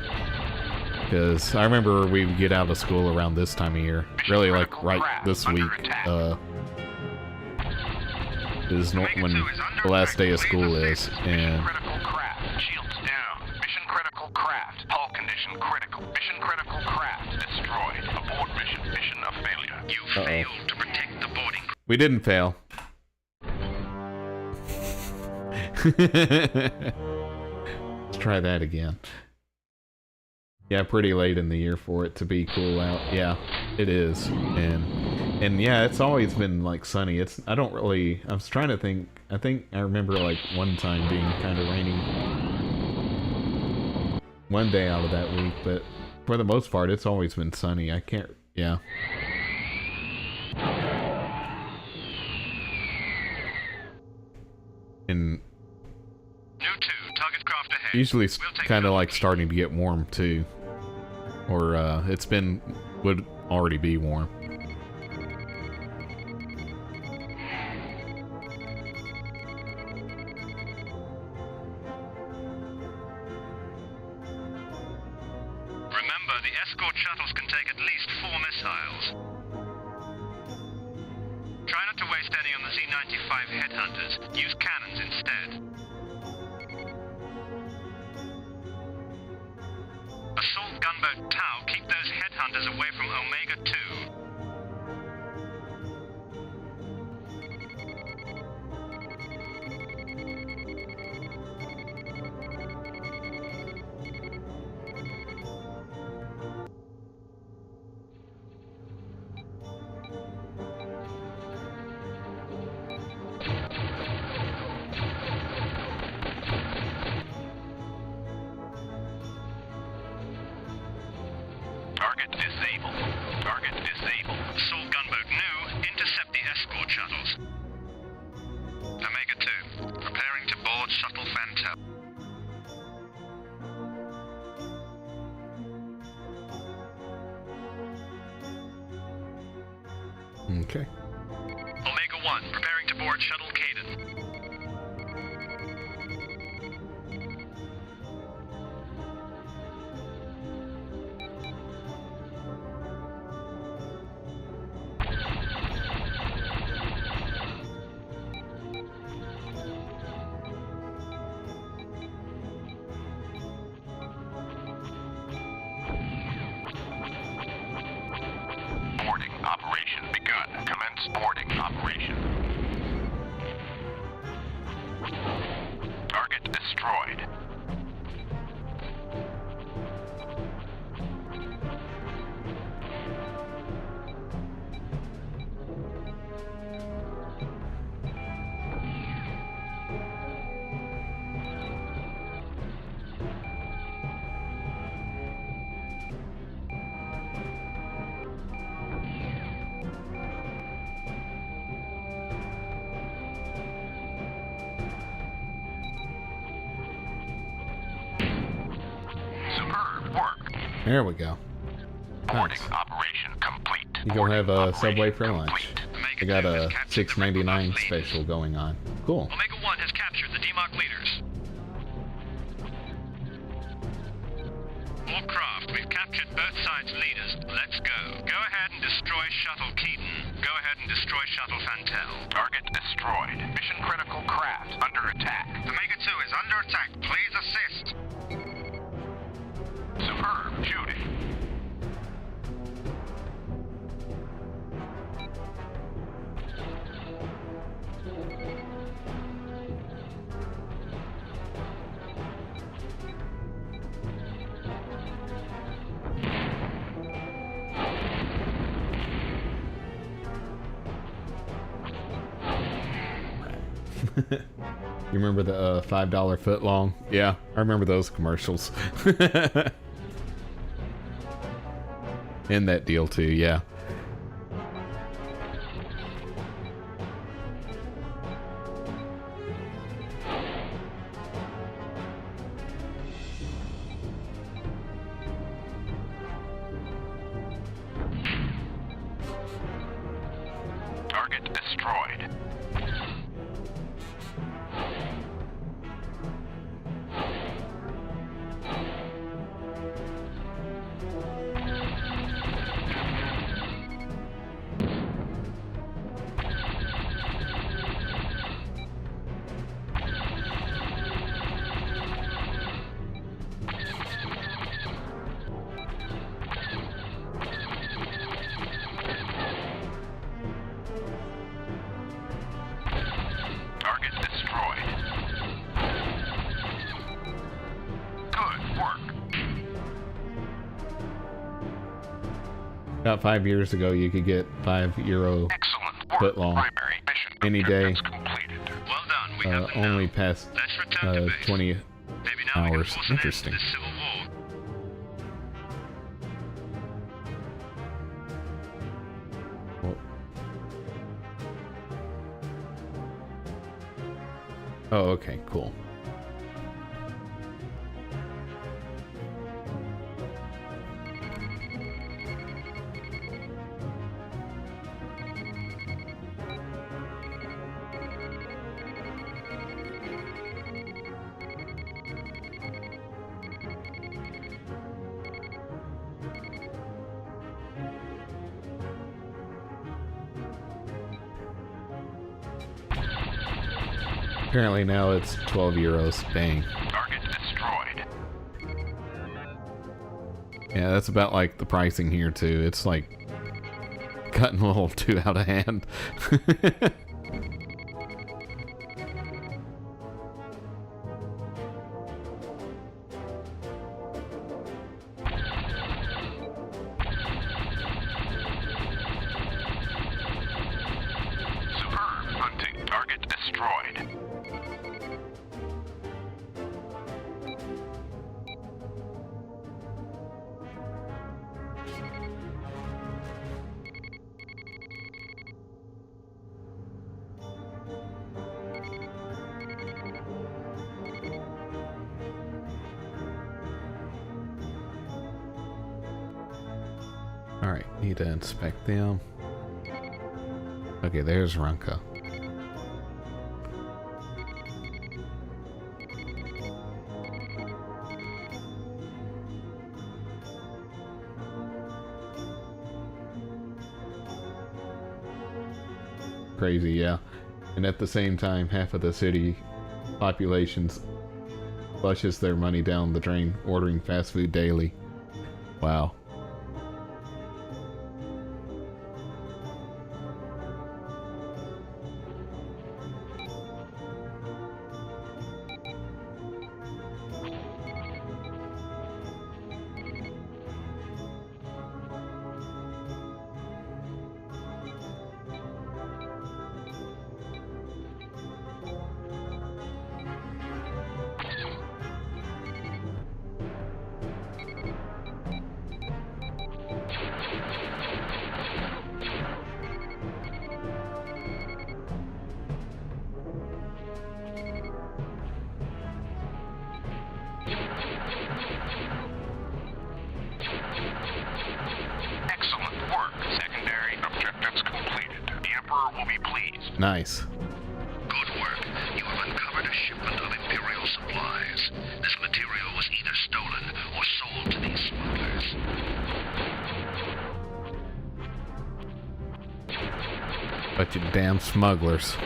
Because I remember we would get out of school around this time of year. Really, like, right this week. Is when the last day of school is. And Critical craft. Shields down. Mission critical craft. Hull condition critical. Mission critical craft destroyed. Abort mission. Mission of failure. You failed to protect the boarding. we didn't fail. Let's try that again. Yeah, pretty late in the year for it to be cool out. Yeah, it is. And yeah, it's always been like sunny. I was trying to think. I think I remember like one time being kind of rainy one day out of that week, but for the most part it's always been sunny. Yeah. And usually it's kind of like starting to get warm too, or would already be warm. Remember, the escort shuttles can take at least 4 missiles. Try not to waste any on the Z-95 headhunters. Use cannons instead. Assault gunboat Tau, keep those headhunters away from Omega 2. Okay. Omega 1, preparing to board shuttle Caden. Boarding operation begun. Commence boarding operation. Target destroyed. Superb work. There we go. Boarding Nice. operation complete. You gonna have a Boarding Subway operation for lunch. complete. I got a $6.99 special going on. Cool. Omega 1 has captured the DMOC leaders. All craft, we've captured both sides' leaders. Let's go. Go ahead and destroy Shuttle Keaton. Go ahead and destroy Shuttle Fantel. Target destroyed. Mission critical craft under attack. Omega 2 is under attack. Please assist. Superb shooting. You remember the $5 foot long? Yeah, I remember those commercials. And that deal too, yeah. Target destroyed. Target destroyed. Good work. About 5 years ago, you could get €5 Excellent work. foot long Primary mission any day, objectives completed. Well done. We have them now. only past Let's return to base. 20 Maybe now we can hours. force an end to Interesting. this civil war. Oh, okay, cool. Apparently now it's €12. Dang. Target destroyed. Yeah, that's about like the pricing here too. It's like cutting a little too out of hand. Superb hunting. Target destroyed. Alright, need to inspect them. Okay, there's Runka. Crazy, yeah. And at the same time, half of the city populations flushes their money down the drain, ordering fast food daily. Wow. Excellent work. Secondary objectives completed. The Emperor will be pleased. Nice. Good work. You have uncovered a shipment of Imperial supplies. This material was either stolen or sold to these smugglers. Bunch of damn smugglers.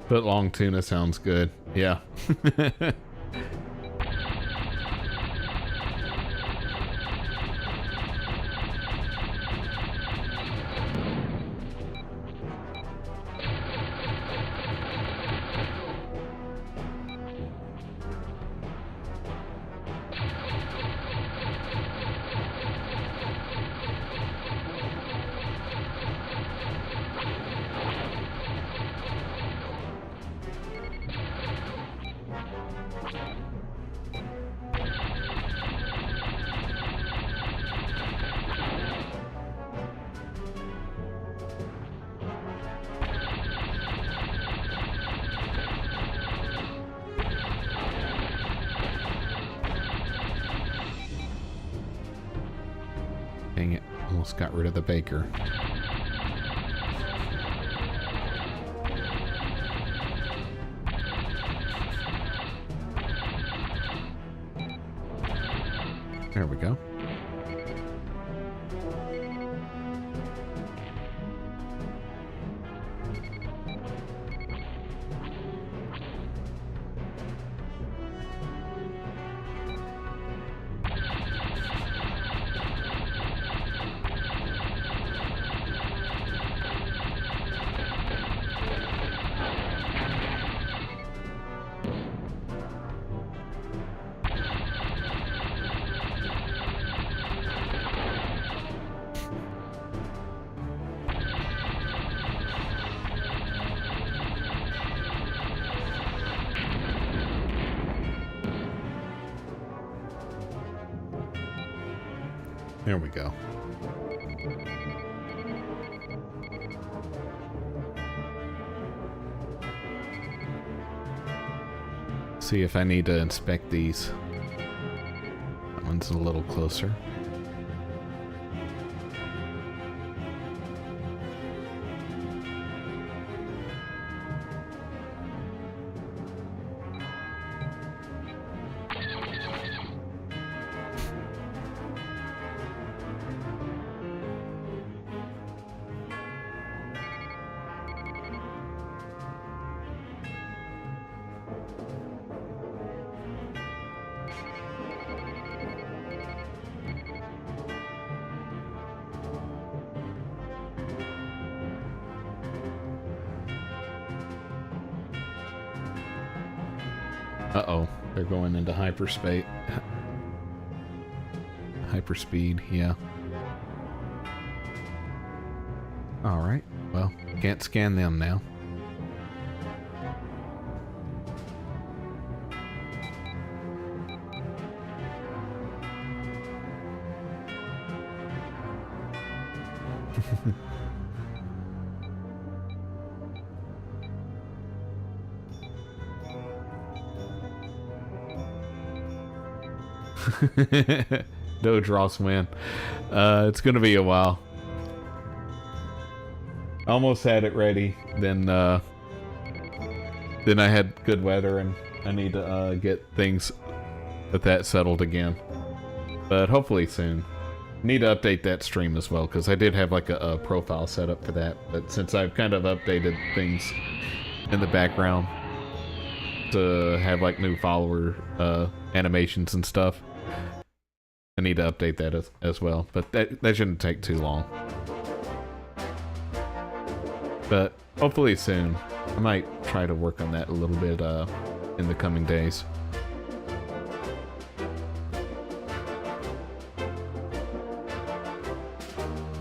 Footlong tuna sounds good. Yeah. Dang it. Almost got rid of the baker. There we go. There we go. See if I need to inspect these. That one's a little closer. Uh-oh, they're going into hyperspace. Hyperspeed, yeah. Alright, well, can't scan them now. Doge Ross win. It's gonna be a while. Almost had it ready. Then I had good weather, and I need to get things with that settled again. But hopefully soon. Need to update that stream as well, because I did have like a profile set up for that. But since I've kind of updated things in the background to have like new follower animations and stuff, I need to update that as well. But that shouldn't take too long. But hopefully soon. I might try to work on that a little bit in the coming days.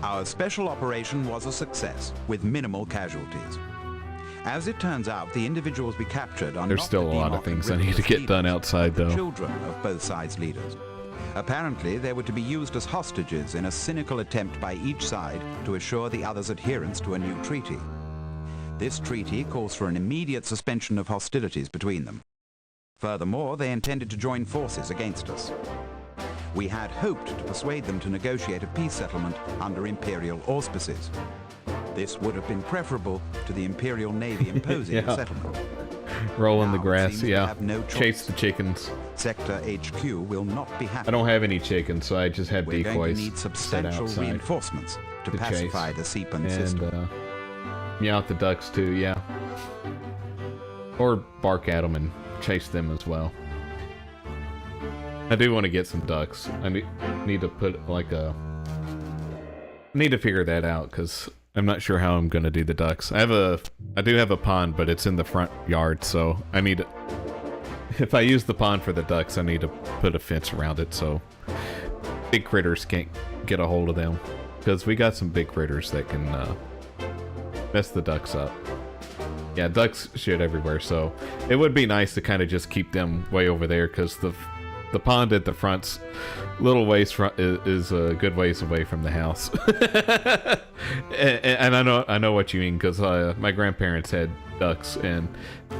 Our special operation was a success, with minimal casualties. As it turns out, the individuals we captured are There's not still the a lot of Demok things I and need to Ripperless get done leaders, outside, but the though. children of both sides' leaders. Apparently, they were to be used as hostages in a cynical attempt by each side to assure the other's adherence to a new treaty. This treaty calls for an immediate suspension of hostilities between them. Furthermore, they intended to join forces against us. We had hoped to persuade them to negotiate a peace settlement under Imperial auspices. This would have been preferable to the Imperial Navy imposing Yeah. a settlement. Roll in the Now it grass, seems we yeah. have no choice. Chase the chickens. Sector HQ will not be happy. I don't have any chickens, so I just had We're going to decoys need set substantial outside reinforcements to to pacify chase. the Seapan and system. meow at the ducks too, yeah. Or bark at them and chase them as well. I do want to get some ducks. I need to put like a... I need to figure that out, because I'm not sure how I'm going to do the ducks. I do have a pond, but it's in the front yard, so I need to... If I use the pond for the ducks, I need to put a fence around it so big critters can't get a hold of them. Because we got some big critters that can mess the ducks up. Yeah, ducks shit everywhere, so it would be nice to kind of just keep them way over there, because the pond at the front's little ways is a good ways away from the house. and I know what you mean, because my grandparents had ducks and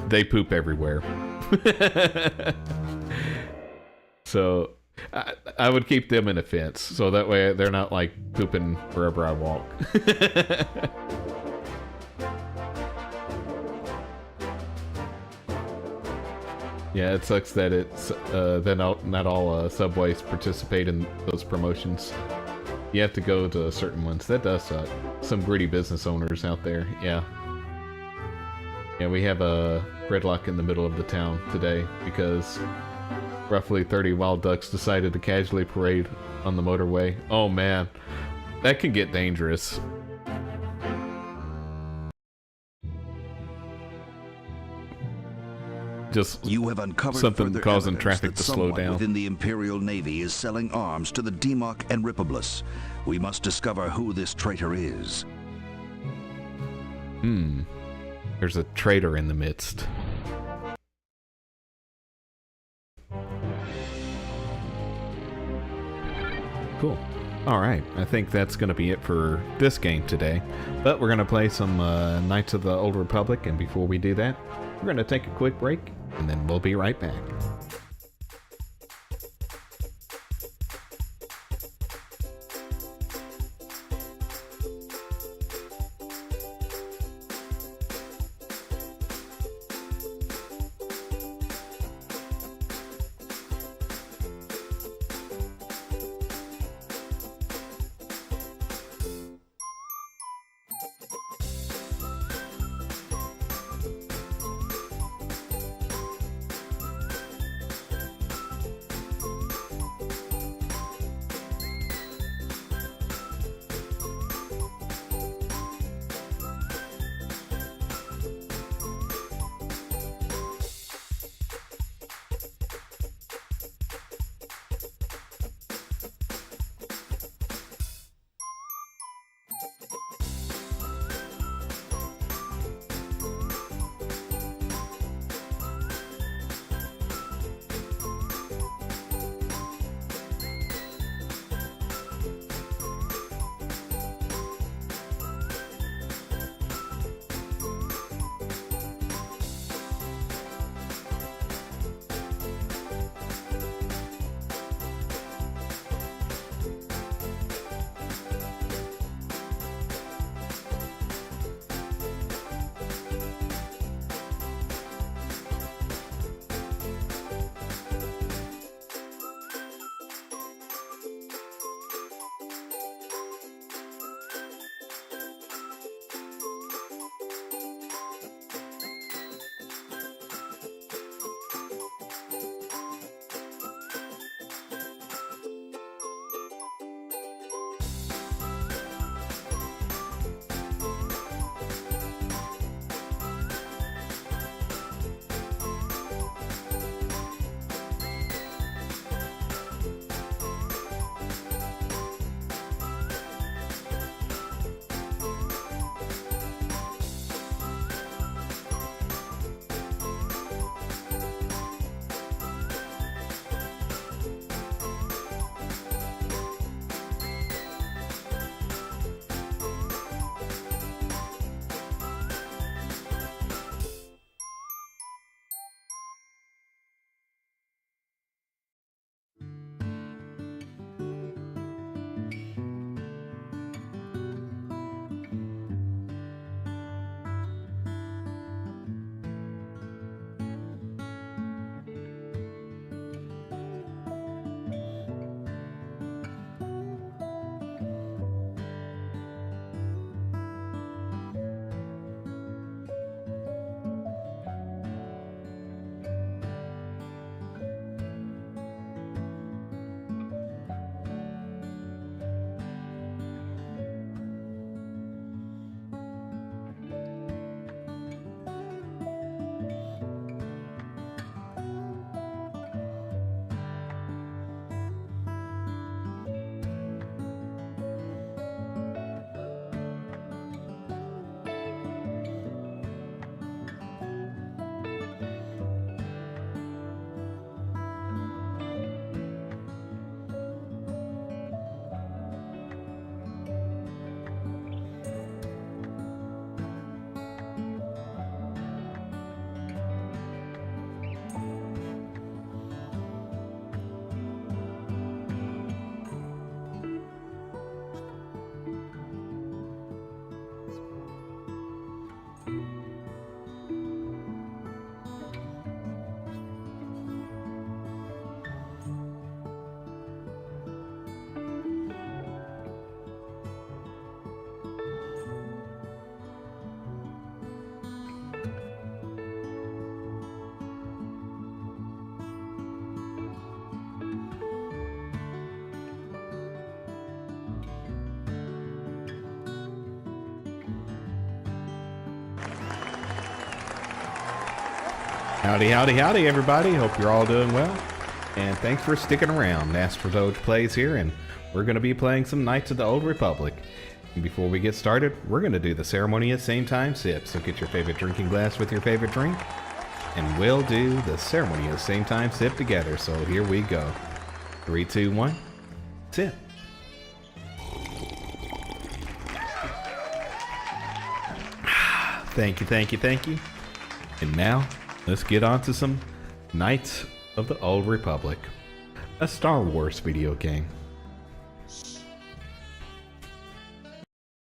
they poop everywhere. So I would keep them in a fence, so that way they're not like pooping wherever I walk. Yeah, it sucks that it's not all subways participate in those promotions. You have to go to certain ones. That does suck. Some greedy business owners out there, yeah. Yeah, we have a gridlock in the middle of the town today because roughly 30 wild ducks decided to casually parade on the motorway. Oh man, that can get dangerous. Just You have uncovered something further causing evidence traffic that to slow someone down. within the Imperial Navy is selling arms to the Demok and Ripperless. We must discover who this traitor is. There's a traitor in the midst. Cool. Alright, I think that's going to be it for this game today. But we're going to play some Knights of the Old Republic, and before we do that, we're going to take a quick break, and then we'll be right back. Howdy, howdy, howdy, everybody. Hope you're all doing well. And thanks for sticking around. Astro Doge Plays here, and we're going to be playing some Knights of the Old Republic. And before we get started, we're going to do the ceremonious same time sip. So get your favorite drinking glass with your favorite drink, and we'll do the ceremonious same time sip together. So here we go. 3, 2, 1, sip. Thank you, thank you, thank you. And now, let's get on to some Knights of the Old Republic, a Star Wars video game.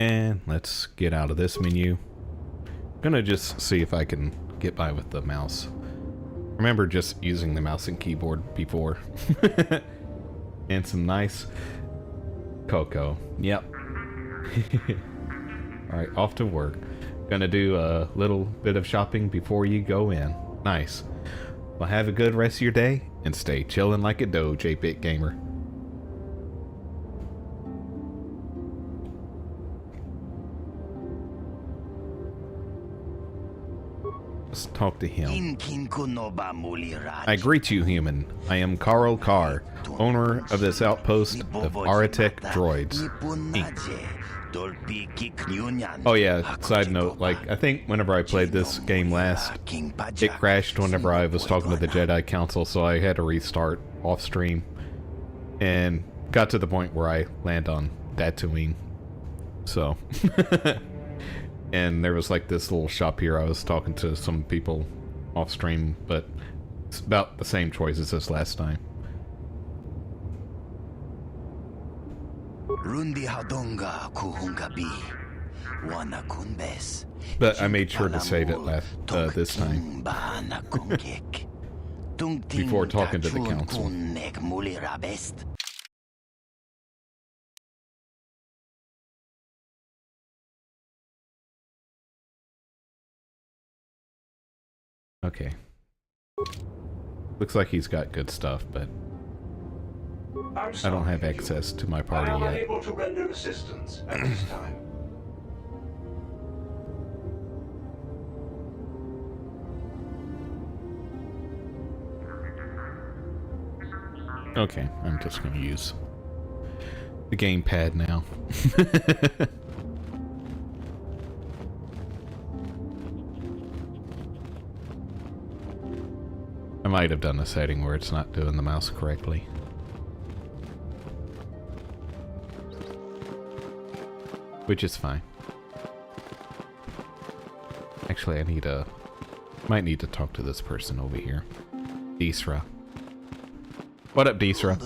And let's get out of this menu. I'm gonna just see if I can get by with the mouse. Remember just using the mouse and keyboard before. And some nice cocoa. Yep. Alright, off to work. Gonna do a little bit of shopping before you go in. Nice. Well, have a good rest of your day and stay chillin' like a Doge, 8-bit gamer. Let's talk to him. I greet you, human. I am Karl Carr, owner of this outpost of Aratek droids, Inc. Oh yeah, side note, like, I think whenever I played this game last, it crashed whenever I was talking to the Jedi Council, so I had to restart off stream, and got to the point where I land on Tatooine, so, and there was like this little shop here. I was talking to some people off stream, but it's about the same choices as last time. But I made sure to save it this time before talking to the council. Okay. Looks like he's got good stuff, but I don't have access to my party yet. I am unable to render assistance at this time. Okay, I'm just going to use the gamepad now. I might have done a setting where it's not doing the mouse correctly. Which is fine. Actually, I might need to talk to this person over here. Disra. What up, Disra?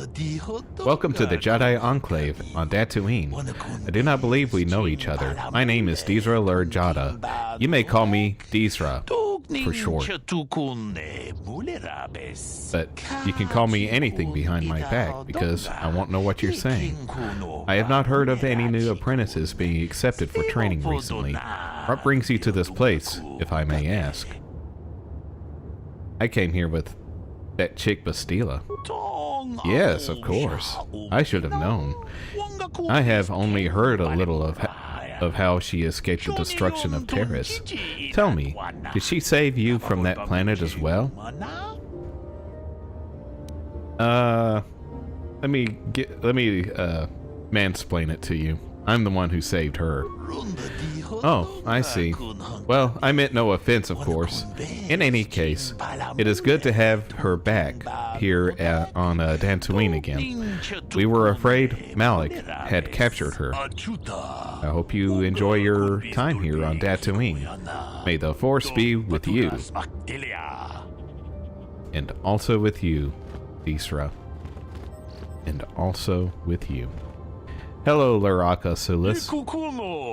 Welcome to the Jedi Enclave on Tatooine. I do not believe we know each other. My name is Disra Lur Jada. You may call me Disra for short. But you can call me anything behind my back, because I won't know what you're saying. I have not heard of any new apprentices being accepted for training recently. What brings you to this place, if I may ask? I came here with that chick Bastila. Yes, of course. I should have known. I have only heard a little of how she escaped the destruction of Terrace. Tell me, did she save you from that planet as well? Let me mansplain it to you. I'm the one who saved her. Oh, I see. Well, I meant no offense, of course. In any case, it is good to have her back here on Tatooine again. We were afraid Malik had captured her. I hope you enjoy your time here on Tatooine. May the Force be with you. And also with you, Disra. And also with you. Hello, Laraka Sulis.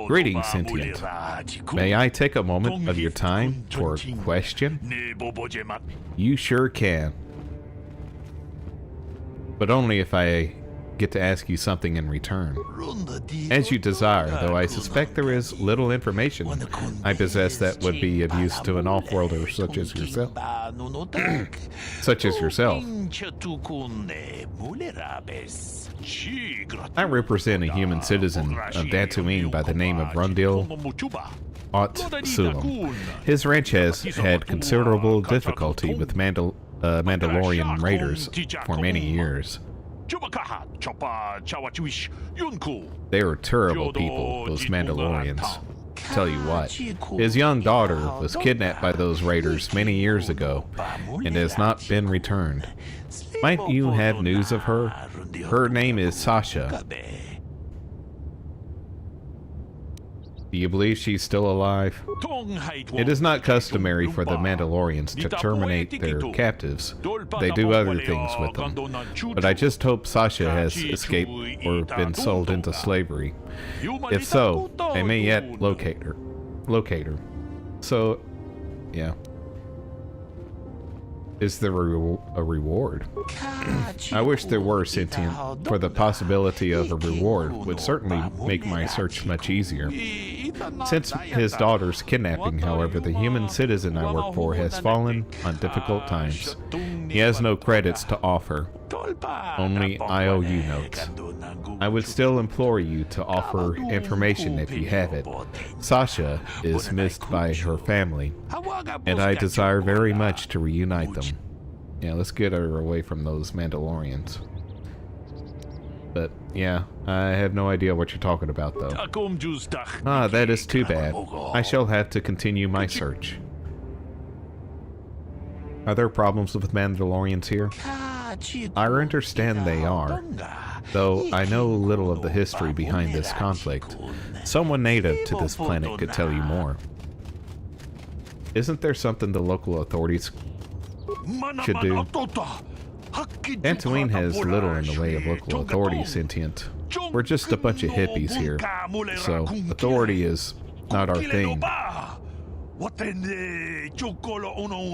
Greetings, Sentient. May I take a moment of your time for a question? You sure can. But only if I get to ask you something in return. As you desire, though I suspect there is little information I possess that would be of use to an off-worlder such as yourself. Such as yourself. I represent a human citizen of Tatooine by the name of Rundil Sulam. His ranch has had considerable difficulty with Mandalorian raiders for many years. They are terrible people, those Mandalorians. Tell you what, his young daughter was kidnapped by those raiders many years ago and has not been returned. Might you have news of her? Her name is Sasha. Do you believe she's still alive? It is not customary for the Mandalorians to terminate their captives. They do other things with them. But I just hope Sasha has escaped or been sold into slavery. If so, I may yet locate her. So, yeah. Is there a reward? I wish there were, Sentient, for the possibility of a reward would certainly make my search much easier. Since his daughter's kidnapping, however, the human citizen I work for has fallen on difficult times. He has no credits to offer, only IOU notes. I would still implore you to offer information if you have it. Sasha is missed by her family, and I desire very much to reunite them. Yeah, let's get her away from those Mandalorians. But, yeah, I have no idea what you're talking about, though. Ah, that is too bad. I shall have to continue my search. Are there problems with Mandalorians here? I understand they are, though I know little of the history behind this conflict. Someone native to this planet could tell you more. Isn't there something the local authorities should do? Tatooine has little in the way of local authority, Sentient. We're just a bunch of hippies here, so authority is not our thing.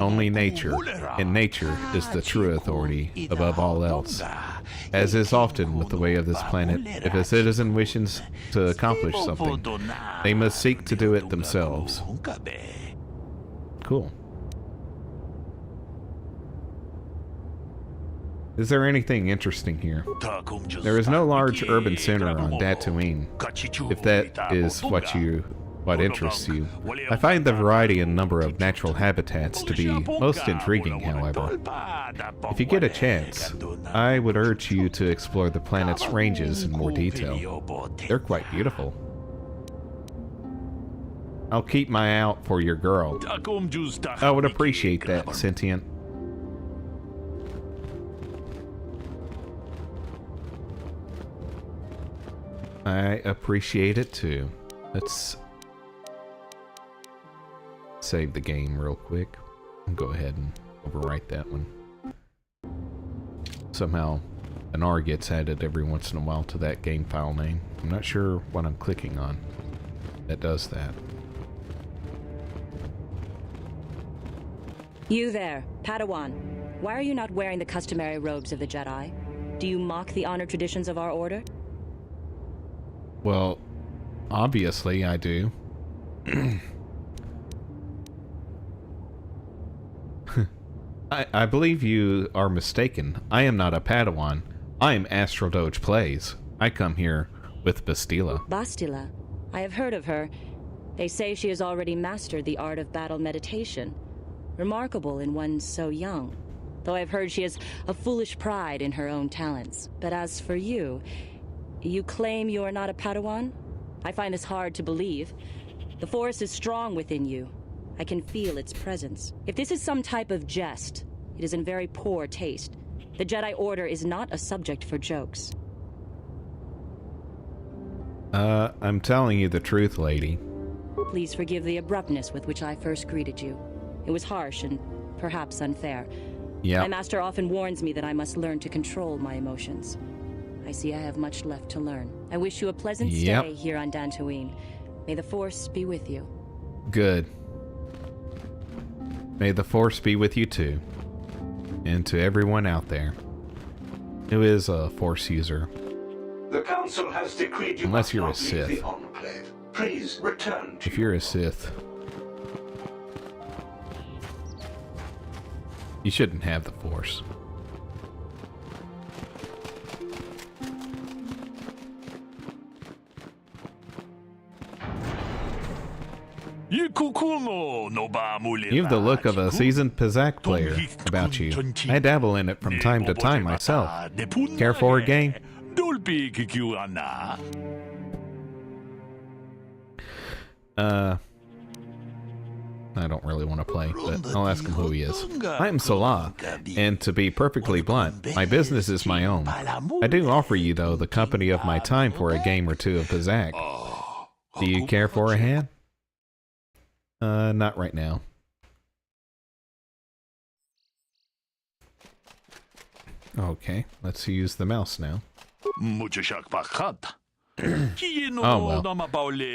Only nature, and nature is the true authority above all else. As is often with the way of this planet, if a citizen wishes to accomplish something, they must seek to do it themselves. Cool. Is there anything interesting here? There is no large urban center on Tatooine, if that is what interests you. I find the variety and number of natural habitats to be most intriguing, however. If you get a chance, I would urge you to explore the planet's ranges in more detail. They're quite beautiful. I'll keep my eye out for your girl. I would appreciate that, Sentient. I appreciate it too. Let's save the game real quick. I'll go ahead and overwrite that one. Somehow an R gets added every once in a while to that game file name. I'm not sure what I'm clicking on that does that. You there, Padawan. Why are you not wearing the customary robes of the Jedi? Do you mock the honor traditions of our order? Well, obviously I do. I believe you are mistaken. I am not a Padawan. I am Astral Doge Plays. I come here with Bastila. Bastila? I have heard of her. They say she has already mastered the art of battle meditation. Remarkable in one so young. Though I've heard she has a foolish pride in her own talents. But as for you, you claim you are not a Padawan? I find this hard to believe. The Force is strong within you. I can feel its presence. If this is some type of jest, it is in very poor taste. The Jedi Order is not a subject for jokes. I'm telling you the truth, lady. Please forgive the abruptness with which I first greeted you. It was harsh and perhaps unfair. Yeah. My master often warns me that I must learn to control my emotions. I see I have much left to learn. I wish you a pleasant stay here on Dantooine. May the Force be with you. Good. May the Force be with you too. And to everyone out there who is a Force user. The Council has decreed you Unless you're a must not leave Sith. the Enclave. Please return to If you're a Sith, you shouldn't have the Force. You have the look of a seasoned Pizak player about you. I dabble in it from time to time myself. Care for a game? I don't really want to play, but I'll ask him who he is. I am Salah, and to be perfectly blunt, my business is my own. I do offer you, though, the company of my time for a game or two of Pizak. Do you care for a hand? Not right now. Okay, let's use the mouse now. Oh well.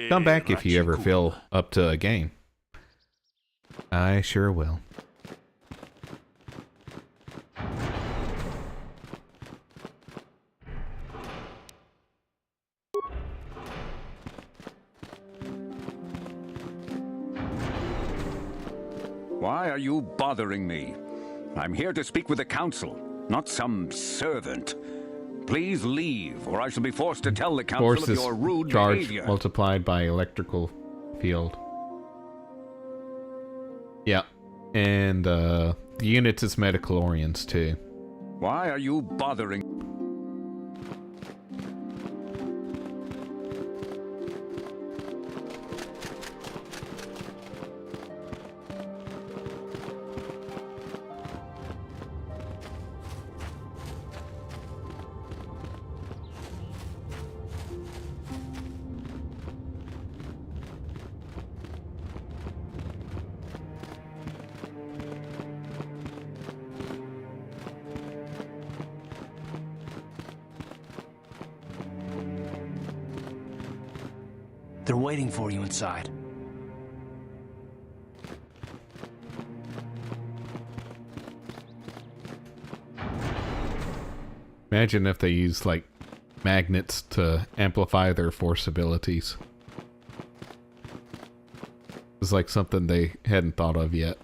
Come back if you ever feel up to a game. I sure will. Why are you bothering me? I'm here to speak with the council, not some servant. Please leave, or I shall be forced to tell the council of your rude behavior. Charge multiplied by electrical field. Yeah, and the units is metachlorians too. Why are you bothering? They're waiting for you inside. Imagine if they use, like, magnets to amplify their force abilities. It's like something they hadn't thought of yet.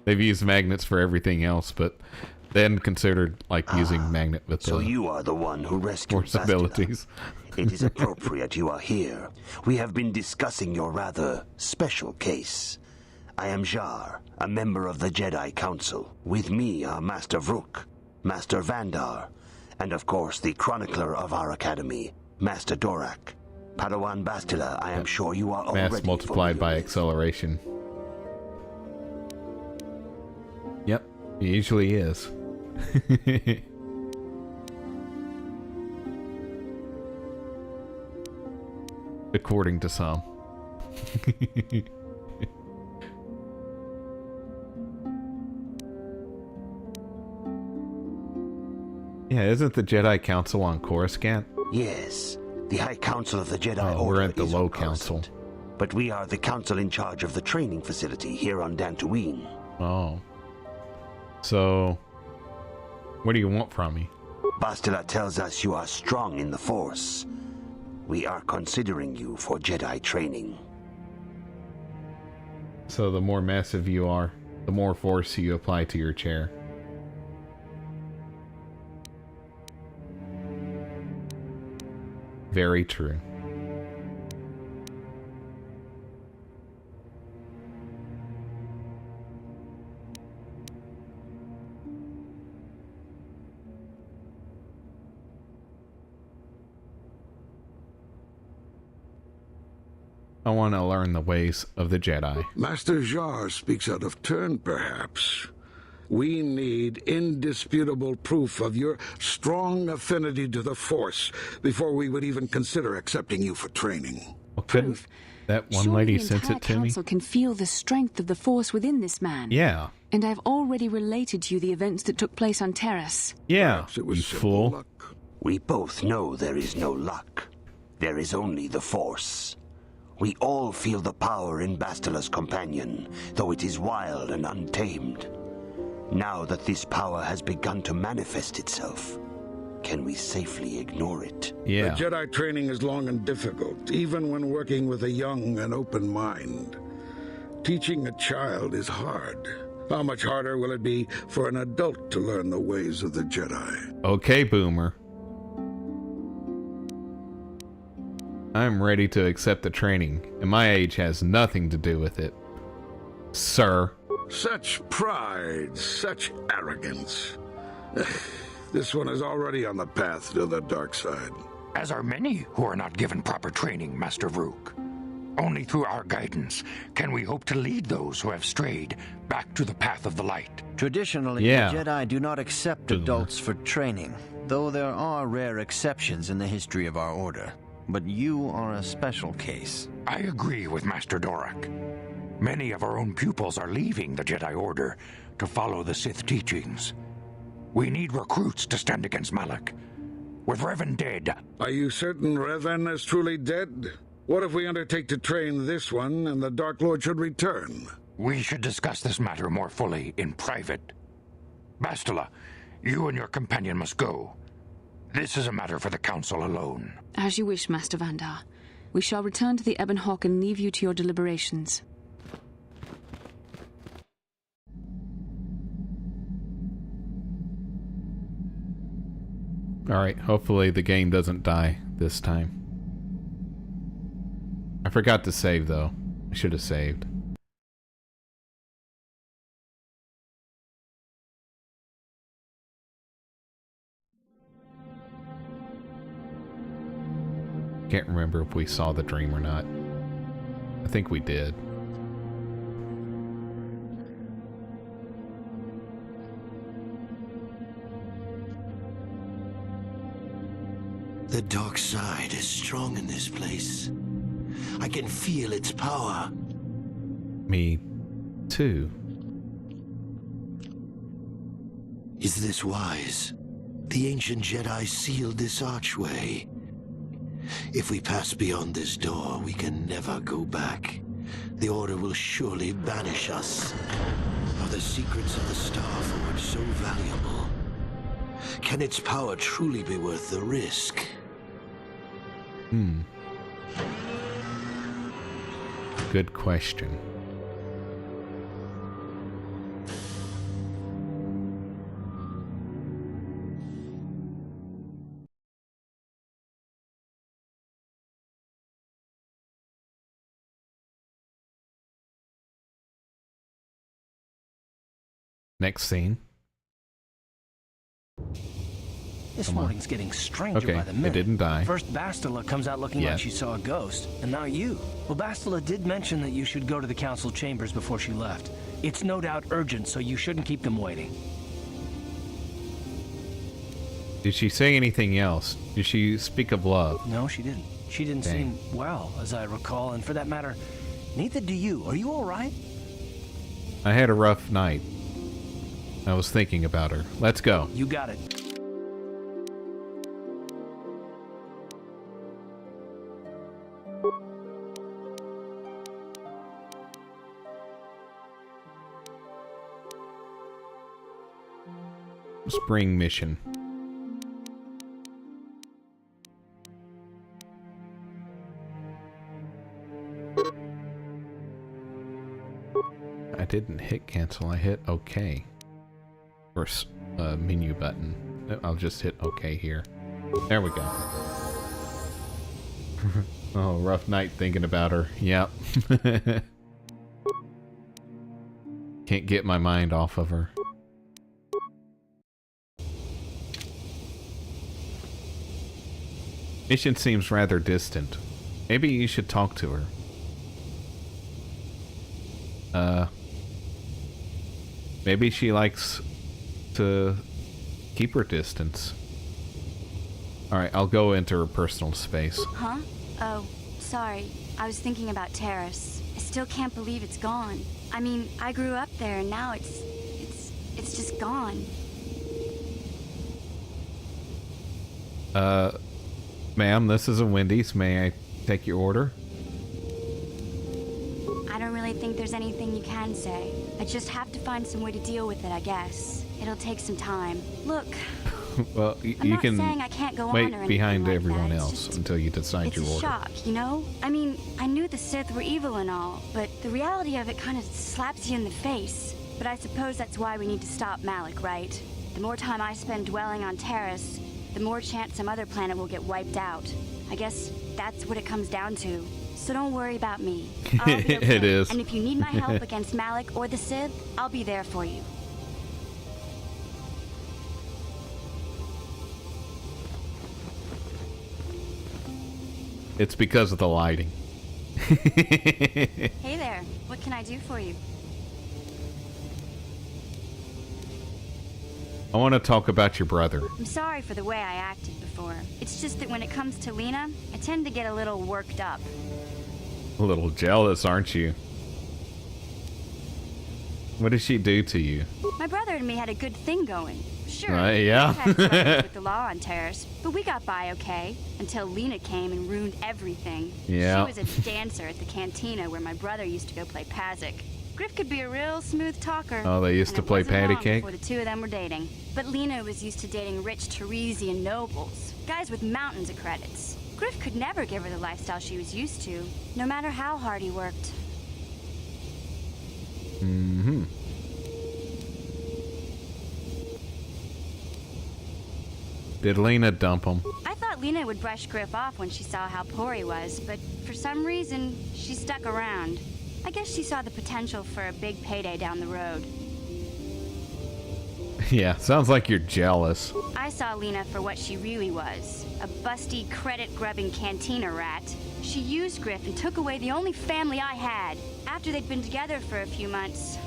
They've used magnets for everything else, but they hadn't considered, like, using magnet with so you are the one who rescued force abilities. It is appropriate you are here. We have been discussing your rather special case. I am Jar, a member of the Jedi Council. With me are Master Vrook, Master Vandar, and of course the chronicler of our academy, Master Dorak. Padawan Bastila, I am sure you are already Mass multiplied by acceleration. Yep, it usually is. According to some. Yeah, isn't the Jedi Council on Coruscant? Yes, the High Council of the Jedi Order we're at the is Low on Council. Coruscant, but we are the council in charge of the training facility here on Dantooine. Oh. So, what do you want from me? Bastila tells us you are strong in the Force. We are considering you for Jedi training. So the more massive you are, the more force you apply to your chair. Very true. I want to learn the ways of the Jedi. Master Jar speaks out of turn, perhaps. We need indisputable proof of your strong affinity to the Force before we would even consider accepting you for training. Well, couldn't that one lady sense it to me? The council can feel the strength of the Force within this man. Yeah. And I've already related to you the events that took place on Terrace. Yeah, it was you fool. Luck. We both know there is no luck. There is only the Force. We all feel the power in Bastila's companion, though it is wild and untamed. Now that this power has begun to manifest itself, can we safely ignore it? Yeah. The Jedi training is long and difficult, even when working with a young and open mind. Teaching a child is hard. How much harder will it be for an adult to learn the ways of the Jedi? Okay, Boomer. I'm ready to accept the training, and my age has nothing to do with it. Sir. Such pride, such arrogance. This one is already on the path to the dark side. As are many who are not given proper training, Master Vrook. Only through our guidance can we hope to lead those who have strayed back to the path of the light. Traditionally, the Jedi do not accept adults for training, though there are rare exceptions in the history of our order. But you are a special case. I agree with Master Dorak. Many of our own pupils are leaving the Jedi Order to follow the Sith teachings. We need recruits to stand against Malak. With Revan dead... Are you certain Revan is truly dead? What if we undertake to train this one and the Dark Lord should return? We should discuss this matter more fully in private. Bastila, you and your companion must go. This is a matter for the Council alone. As you wish, Master Vandar. We shall return to the Ebon Hawk and leave you to your deliberations. Alright, hopefully the game doesn't die this time. I forgot to save, though. I should have saved. Can't remember if we saw the dream or not. I think we did. The dark side is strong in this place. I can feel its power. Me too. Is this wise? The ancient Jedi sealed this archway. If we pass beyond this door, we can never go back. The Order will surely banish us. Are the secrets of the Star Forge so valuable? Can its power truly be worth the risk? Good question. Next scene. This morning's getting stranger by the minute. It didn't die. First Bastila comes out looking like she saw a ghost, and now you. Well, Bastila did mention that you should go to the council chambers before she left. It's no doubt urgent, so you shouldn't keep them waiting. Did she say anything else? Did she speak of love? No, she didn't. She didn't seem well, as I recall, and for that matter, neither do you. Are you all right? I had a rough night. I was thinking about her. Let's go. You got it. Spring mission. I didn't hit cancel, I hit OK. Or menu button. I'll just hit OK here. There we go. Oh, rough night thinking about her. Yep. Can't get my mind off of her. Mission seems rather distant. Maybe you should talk to her. Maybe she likes to keep her distance. Alright, I'll go into her personal space. Huh? Oh, sorry. I was thinking about Terrace. I still can't believe it's gone. I mean, I grew up there and now it's just gone. Ma'am, this is a Wendy's. May I take your order? I don't really think there's anything you can say. I just have to find some way to deal with it, I guess. It'll take some time. Look, well, you can I can't go wait on or behind like everyone that. else until you decide your It's a order. shock, you know? I mean, I knew the Sith were evil and all, but the reality of it kind of slaps you in the face. But I suppose that's why we need to stop Malak, right? The more time I spend dwelling on Terrace, the more chance some other planet will get wiped out. I guess that's what it comes down to. So don't worry about me. I'll be okay. It is. And if you need my help against Malik or the Sith, I'll be there for you. It's because of the lighting. Hey there. What can I do for you? I want to talk about your brother. I'm sorry for the way I acted before. It's just that when it comes to Lena, I tend to get a little worked up. A little jealous, aren't you? What did she do to you? My brother and me had a good thing going. Sure, yeah. we had troubles with the law on Terrace, but we got by okay until Lena came and ruined everything. Yeah. She was a dancer at the cantina where my brother used to go play Pazik. Griff could be a real smooth talker. Oh, they used to play patty cake? Before the two of them were dating. But Lena was used to dating rich Teresian nobles, guys with mountains of credits. Griff could never give her the lifestyle she was used to, no matter how hard he worked. Mm-hmm. Did Lena dump him? I thought Lena would brush Griff off when she saw how poor he was, but for some reason, she stuck around. I guess she saw the potential for a big payday down the road. Yeah, sounds like you're jealous. I saw Lena for what she really was, a busty, credit-grubbing cantina rat. She used Griff and took away the only family I had. After they'd been together for a few months,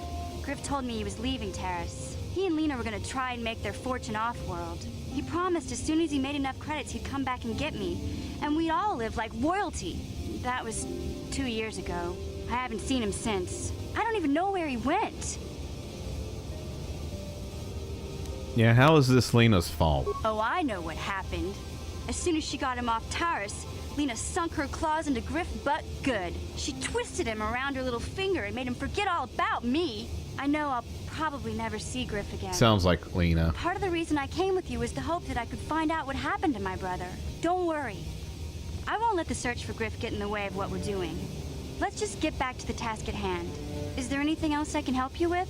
Griff told me he was leaving Terrace. He and Lena were going to try and make their fortune off-world. He promised as soon as he made enough credits he'd come back and get me, and we'd all live like royalty. That was 2 years ago. I haven't seen him since. I don't even know where he went. Yeah, how is this Lena's fault? Oh, I know what happened. As soon as she got him off Taurus, Lena sunk her claws into Griff butt good. She twisted him around her little finger and made him forget all about me. I know I'll probably never see Griff again. Sounds like Lena. Part of the reason I came with you was the hope that I could find out what happened to my brother. Don't worry. I won't let the search for Griff get in the way of what we're doing. Let's just get back to the task at hand. Is there anything else I can help you with?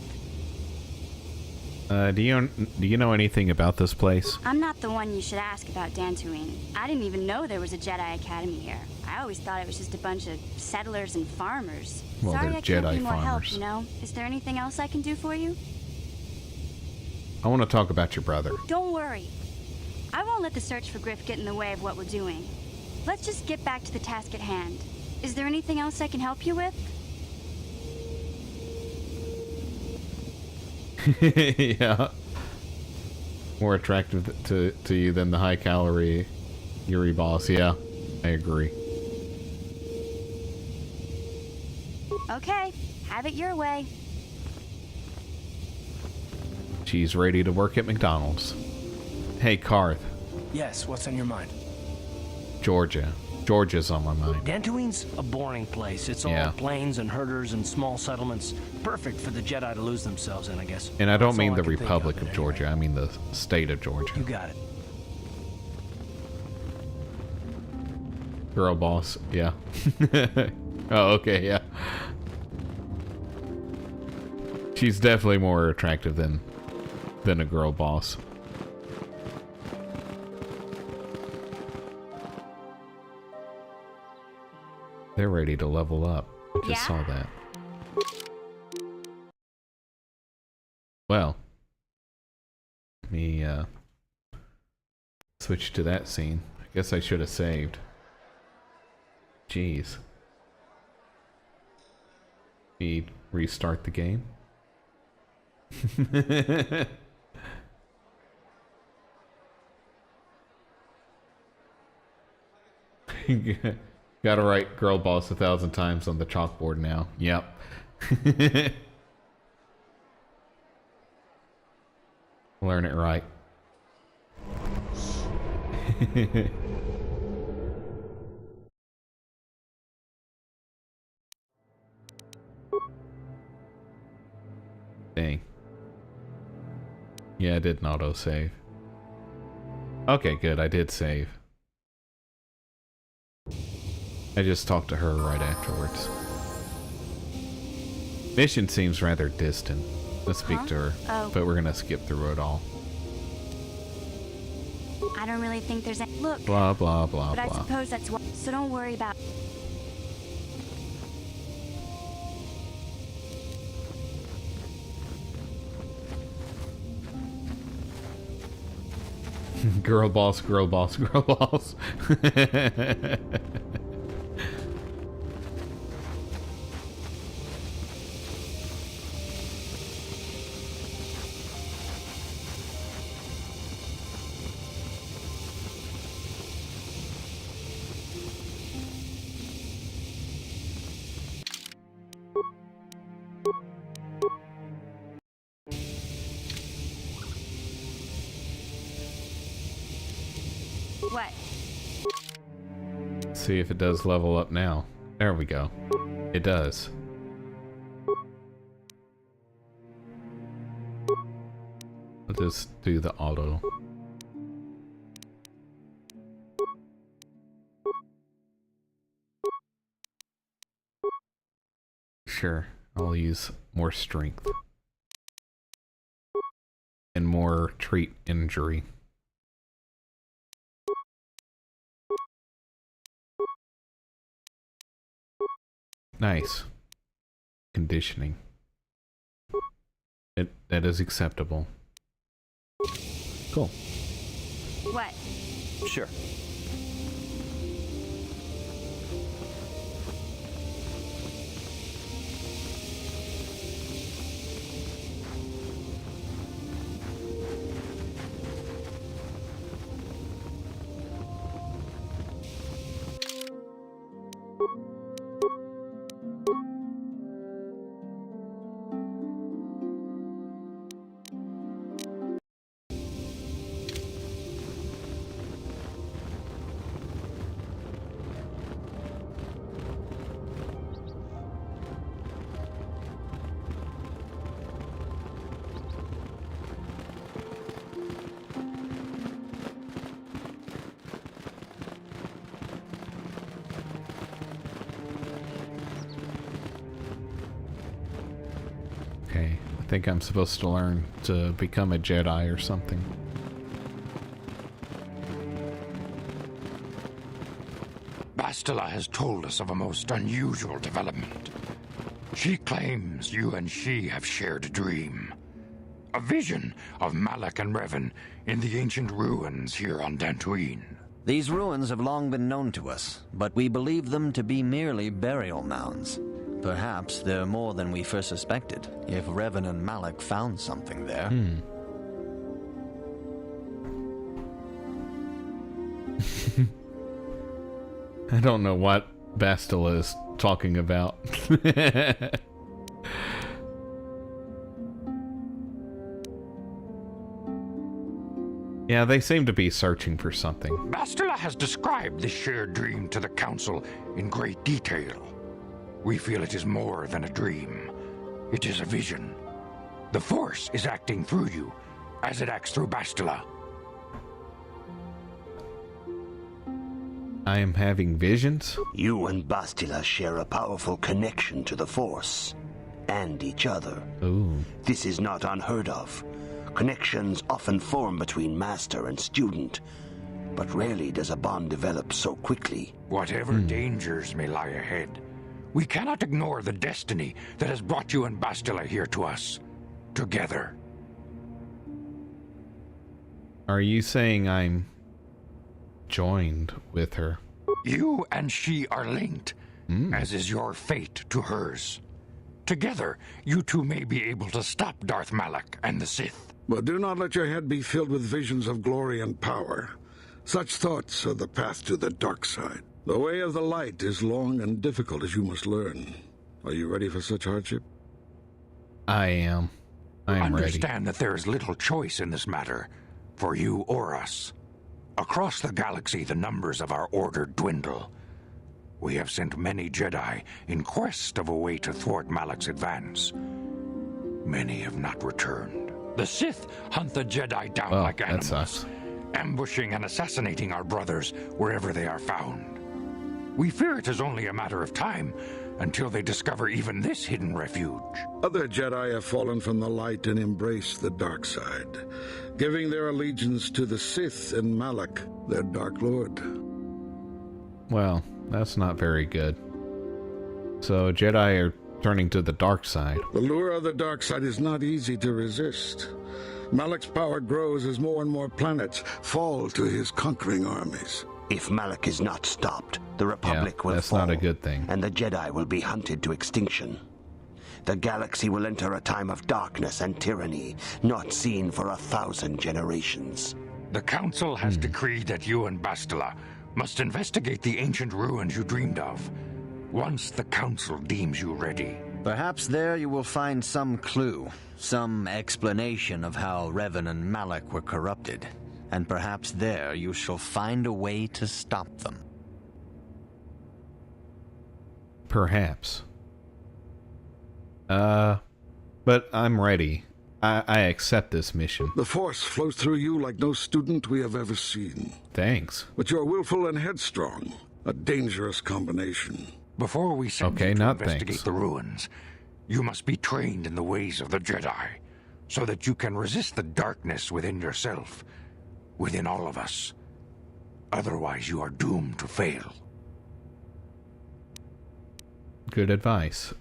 Do you know anything about this place? I'm not the one you should ask about Dantooine. I didn't even know there was a Jedi Academy here. I always thought it was just a bunch of settlers and farmers. Well, Sorry they're I can't Jedi be more help, farmers. you know? Is there anything else I can do for you? I want to talk about your brother. Don't worry. I won't let the search for Griff get in the way of what we're doing. Let's just get back to the task at hand. Is there anything else I can help you with? Yeah. More attractive to you than the high-calorie Yuri boss. Yeah, I agree. Okay, have it your way. She's ready to work at McDonald's. Hey, Karth. Yes, what's on your mind? Georgia. Georgia's on my mind. Dantooine's a boring place. It's all plains and herders and small settlements. Perfect for the Jedi to lose themselves in, I guess. And I don't That's mean all the I can think Republic of it Georgia. anyway. I mean the state of Georgia. You got it. Girl boss. Yeah. Oh, okay, yeah. She's definitely more attractive than a girl boss. They're ready to level up. I just saw that. Well, let me switch to that scene. I guess I should have saved. Jeez. Me restart the game. Gotta write girl boss 1,000 times on the chalkboard now. Yep. Learn it right. Dang. Yeah, I did an auto-save. Okay, good. I did save. I just talked to her right afterwards. Mission seems rather distant. Let's speak to her. Oh. But we're gonna skip through it all. I don't really think there's any... Look. Blah, blah, blah, but blah. I suppose that's what... So don't worry about... Girl boss, girl boss, girl boss. What? See if it does level up now. There we go. It does. I'll just do the auto. Sure, I'll use more strength. And more treat injury. Nice. Conditioning. That is acceptable. Cool. What? Sure. I think I'm supposed to learn to become a Jedi or something. Bastila has told us of a most unusual development. She claims you and she have shared a dream. A vision of Malak and Revan in the ancient ruins here on Dantooine. These ruins have long been known to us, but we believe them to be merely burial mounds. Perhaps they're more than we first suspected, if Revan and Malak found something there. I don't know what Bastila is talking about. Yeah, they seem to be searching for something. Bastila has described this shared dream to the Council in great detail. We feel it is more than a dream. It is a vision. The Force is acting through you, as it acts through Bastila. I am having visions? You and Bastila share a powerful connection to the Force, and each other. Ooh. This is not unheard of. Connections often form between master and student, but rarely does a bond develop so quickly. Whatever dangers may lie ahead, we cannot ignore the destiny that has brought you and Bastila here to us, together. Are you saying I'm joined with her? You and she are linked, as is your fate to hers. Together, you two may be able to stop Darth Malak and the Sith. But do not let your head be filled with visions of glory and power. Such thoughts are the path to the dark side. The way of the light is long and difficult, as you must learn. Are you ready for such hardship? I am. I am ready. Understand that there is little choice in this matter, for you or us. Across the galaxy, the numbers of our order dwindle. We have sent many Jedi in quest of a way to thwart Malak's advance. Many have not returned. The Sith hunt the Jedi down like animals, ambushing and assassinating our brothers wherever they are found. We fear it is only a matter of time until they discover even this hidden refuge. Other Jedi have fallen from the light and embraced the dark side, giving their allegiance to the Sith and Malak, their Dark Lord. Well, that's not very good. So Jedi are turning to the dark side. The lure of the dark side is not easy to resist. Malak's power grows as more and more planets fall to his conquering armies. If Malak is not stopped, the Republic will that's fall, not a good thing. And the Jedi will be hunted to extinction. The galaxy will enter a time of darkness and tyranny, not seen for 1,000 generations. The Council has decreed that you and Bastila must investigate the ancient ruins you dreamed of, once the Council deems you ready. Perhaps there you will find some clue, some explanation of how Revan and Malak were corrupted. And perhaps there you shall find a way to stop them. Perhaps. But I'm ready. I accept this mission. The Force flows through you like no student we have ever seen. Thanks. But you're willful and headstrong. A dangerous combination. Before we send you to investigate the ruins, you must be trained in the ways of the Jedi, so that you can resist the darkness within yourself, within all of us. Otherwise, you are doomed to fail. Good advice.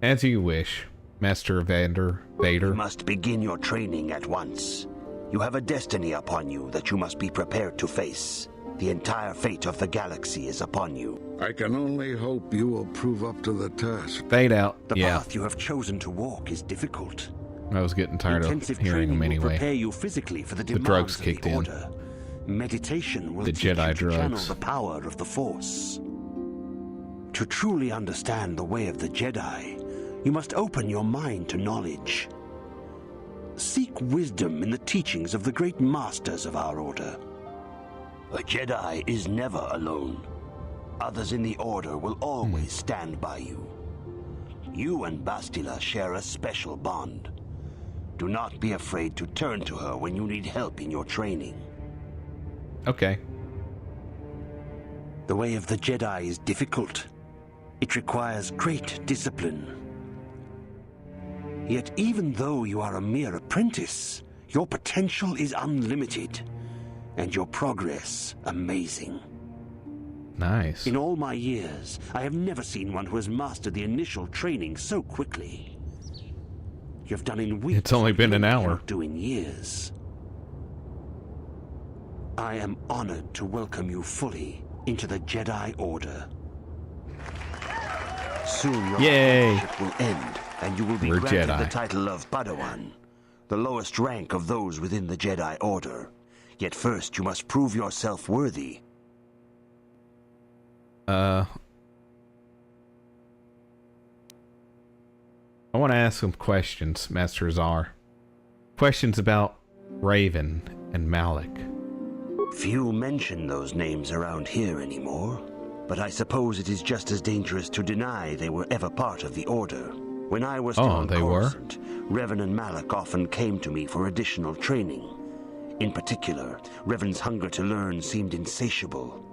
As you wish, Master Vader. You must begin your training at once. You have a destiny upon you that you must be prepared to face. The entire fate of the galaxy is upon you. I can only hope you will prove up to the task. Fade out. The path you have chosen to walk is difficult. I was getting tired of hearing them anyway. Will prepare you physically for the drugs demands kicked of the in. Order. Meditation will The teach Jedi you to channel drugs. the power of the Force. To truly understand the way of the Jedi, you must open your mind to knowledge. Seek wisdom in the teachings of the great masters of our Order. A Jedi is never alone. Others in the Order will always stand by you. You and Bastila share a special bond. Do not be afraid to turn to her when you need help in your training. Okay. The way of the Jedi is difficult. It requires great discipline. Yet even though you are a mere apprentice, your potential is unlimited, and your progress amazing. Nice. In all my years, I have never seen one who has mastered the initial training so quickly. You've done in weeks. It's only been an hour. Do in years. I am honored to welcome you fully into the Jedi Order. Soon your apprenticeship will end, and you will be granted the title of Padawan, the lowest rank of those within the Jedi Order. Yet first you must prove yourself worthy. I want to ask some questions, Master Czar. Questions about Raven and Malak. Few mention those names around here anymore, but I suppose it is just as dangerous to deny they were ever part of the Order. When I was still on Coruscant, Revan and Malak often came to me for additional training. In particular, Revan's hunger to learn seemed insatiable.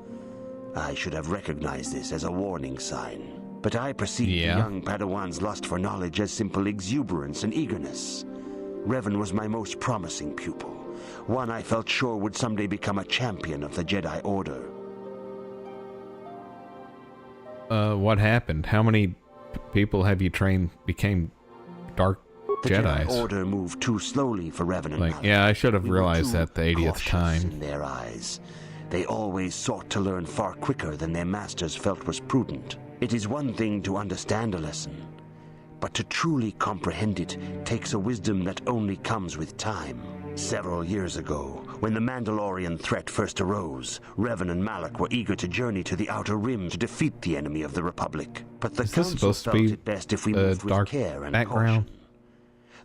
I should have recognized this as a warning sign. But I perceived the young Padawan's lust for knowledge as simple exuberance and eagerness. Revan was my most promising pupil, one I felt sure would someday become a champion of the Jedi Order. What happened? How many people have you trained became Dark The Jedis? Jedi Order moved too slowly for Revan and Malak. Yeah, I should have realized that the 80th Cautious time. in their eyes. They always sought to learn far quicker than their masters felt was prudent. It is one thing to understand a lesson, but to truly comprehend it takes a wisdom that only comes with time. Several years ago, when the Mandalorian threat first arose, Revan and Malak were eager to journey to the Outer Rim to defeat the enemy of the Republic. But the Council felt it best if we moved with care and caution.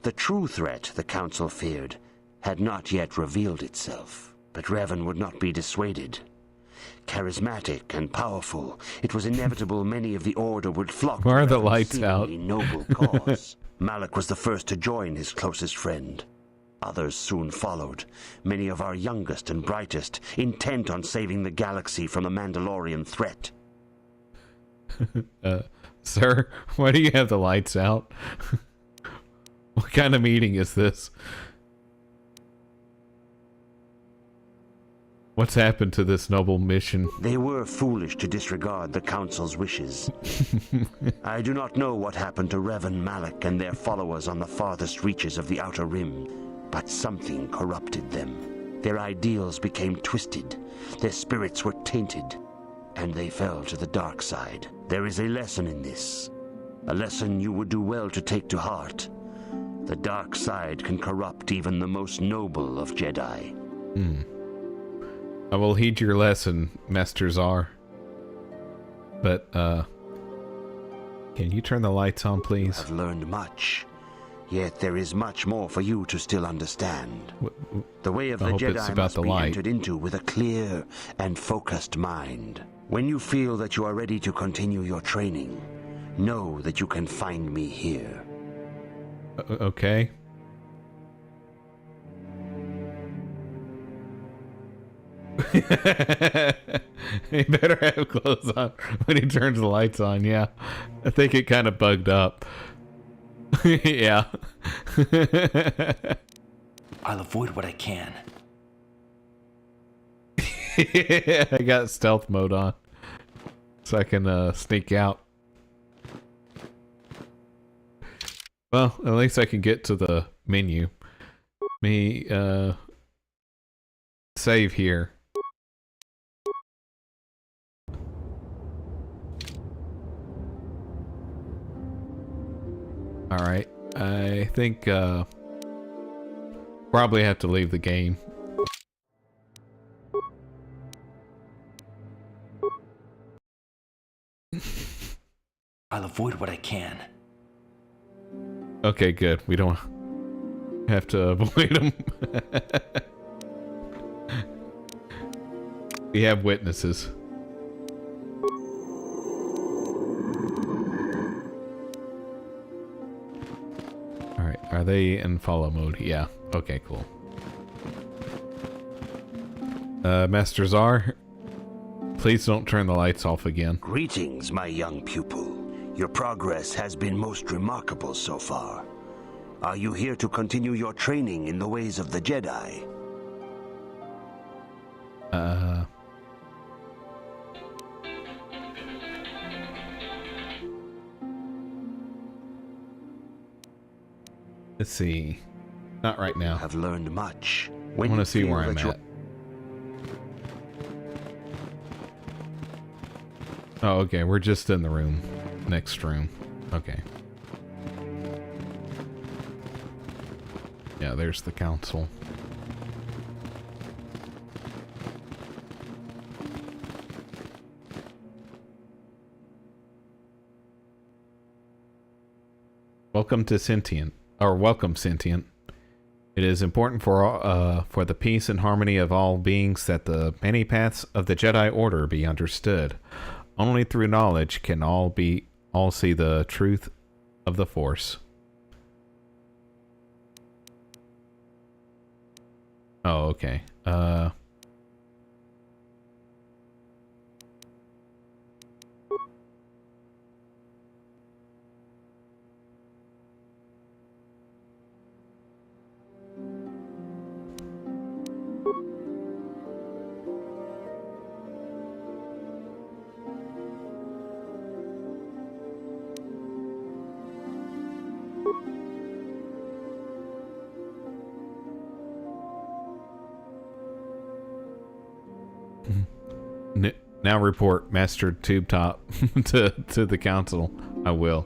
The true threat the Council feared had not yet revealed itself, but Revan would not be dissuaded. Charismatic and powerful, it was inevitable many of the Order would flock Why are to the Revan's lights out? seemingly noble cause. Malak was the first to join his closest friend. Others soon followed, many of our youngest and brightest, intent on saving the galaxy from the Mandalorian threat. Sir, why do you have the lights out? What kind of meeting is this? What's happened to this noble mission? They were foolish to disregard the Council's wishes. I do not know what happened to Revan, Malak, and their followers on the farthest reaches of the Outer Rim, but something corrupted them. Their ideals became twisted, their spirits were tainted, and they fell to the dark side. There is a lesson in this, a lesson you would do well to take to heart. The dark side can corrupt even the most noble of Jedi. I will heed your lesson, Master Czar. But, can you turn the lights on, please? I've learned much, yet there is much more for you to still understand. The way of the Jedi must be entered into with a clear and focused mind. When you feel that you are ready to continue your training, know that you can find me here. Okay. He better have clothes on when he turns the lights on, yeah. I think it kind of bugged up. Yeah. I'll avoid what I can. I got stealth mode on, so I can sneak out. Well, at least I can get to the menu. Save here. Alright, I think probably have to leave the game. I'll avoid what I can. Okay, good. We don't have to avoid them. We have witnesses. Alright, are they in follow mode? Yeah. Okay, cool. Master Czar, please don't turn the lights off again. Greetings, my young pupil. Your progress has been most remarkable so far. Are you here to continue your training in the ways of the Jedi? Let's see. Not right now. I've learned much. I want to see where I'm at. Oh, okay. We're just in the room. Next room. Okay. Yeah, there's the council. Welcome to Sentient. Or welcome, Sentient. It is important for the peace and harmony of all beings that the many paths of the Jedi Order be understood. Only through knowledge can all see the truth of the Force. Oh, okay. Now report Master Tube Top to the council. I will.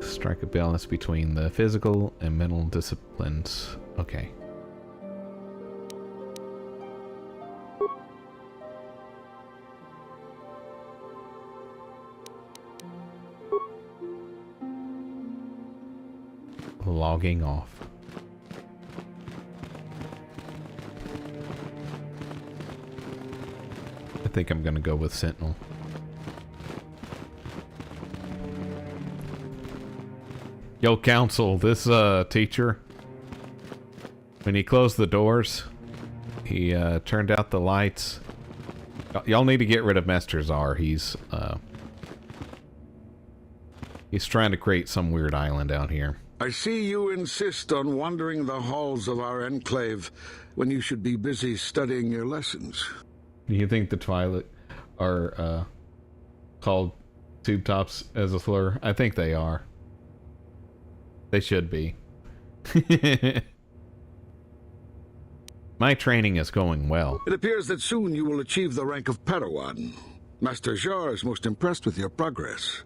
Strike a balance between the physical and mental disciplines. Okay. Logging off. I think I'm gonna go with Sentinel. Yo, Council, this teacher, when he closed the doors, he turned out the lights Y'all need to get rid of Master Czar. He's trying to create some weird island out here. I see you insist on wandering the halls of our enclave when you should be busy studying your lessons. Do you think the Twilight are called tube tops as a slur? I think they are. They should be. My training is going well. It appears that soon you will achieve the rank of Padawan. Master Jar is most impressed with your progress,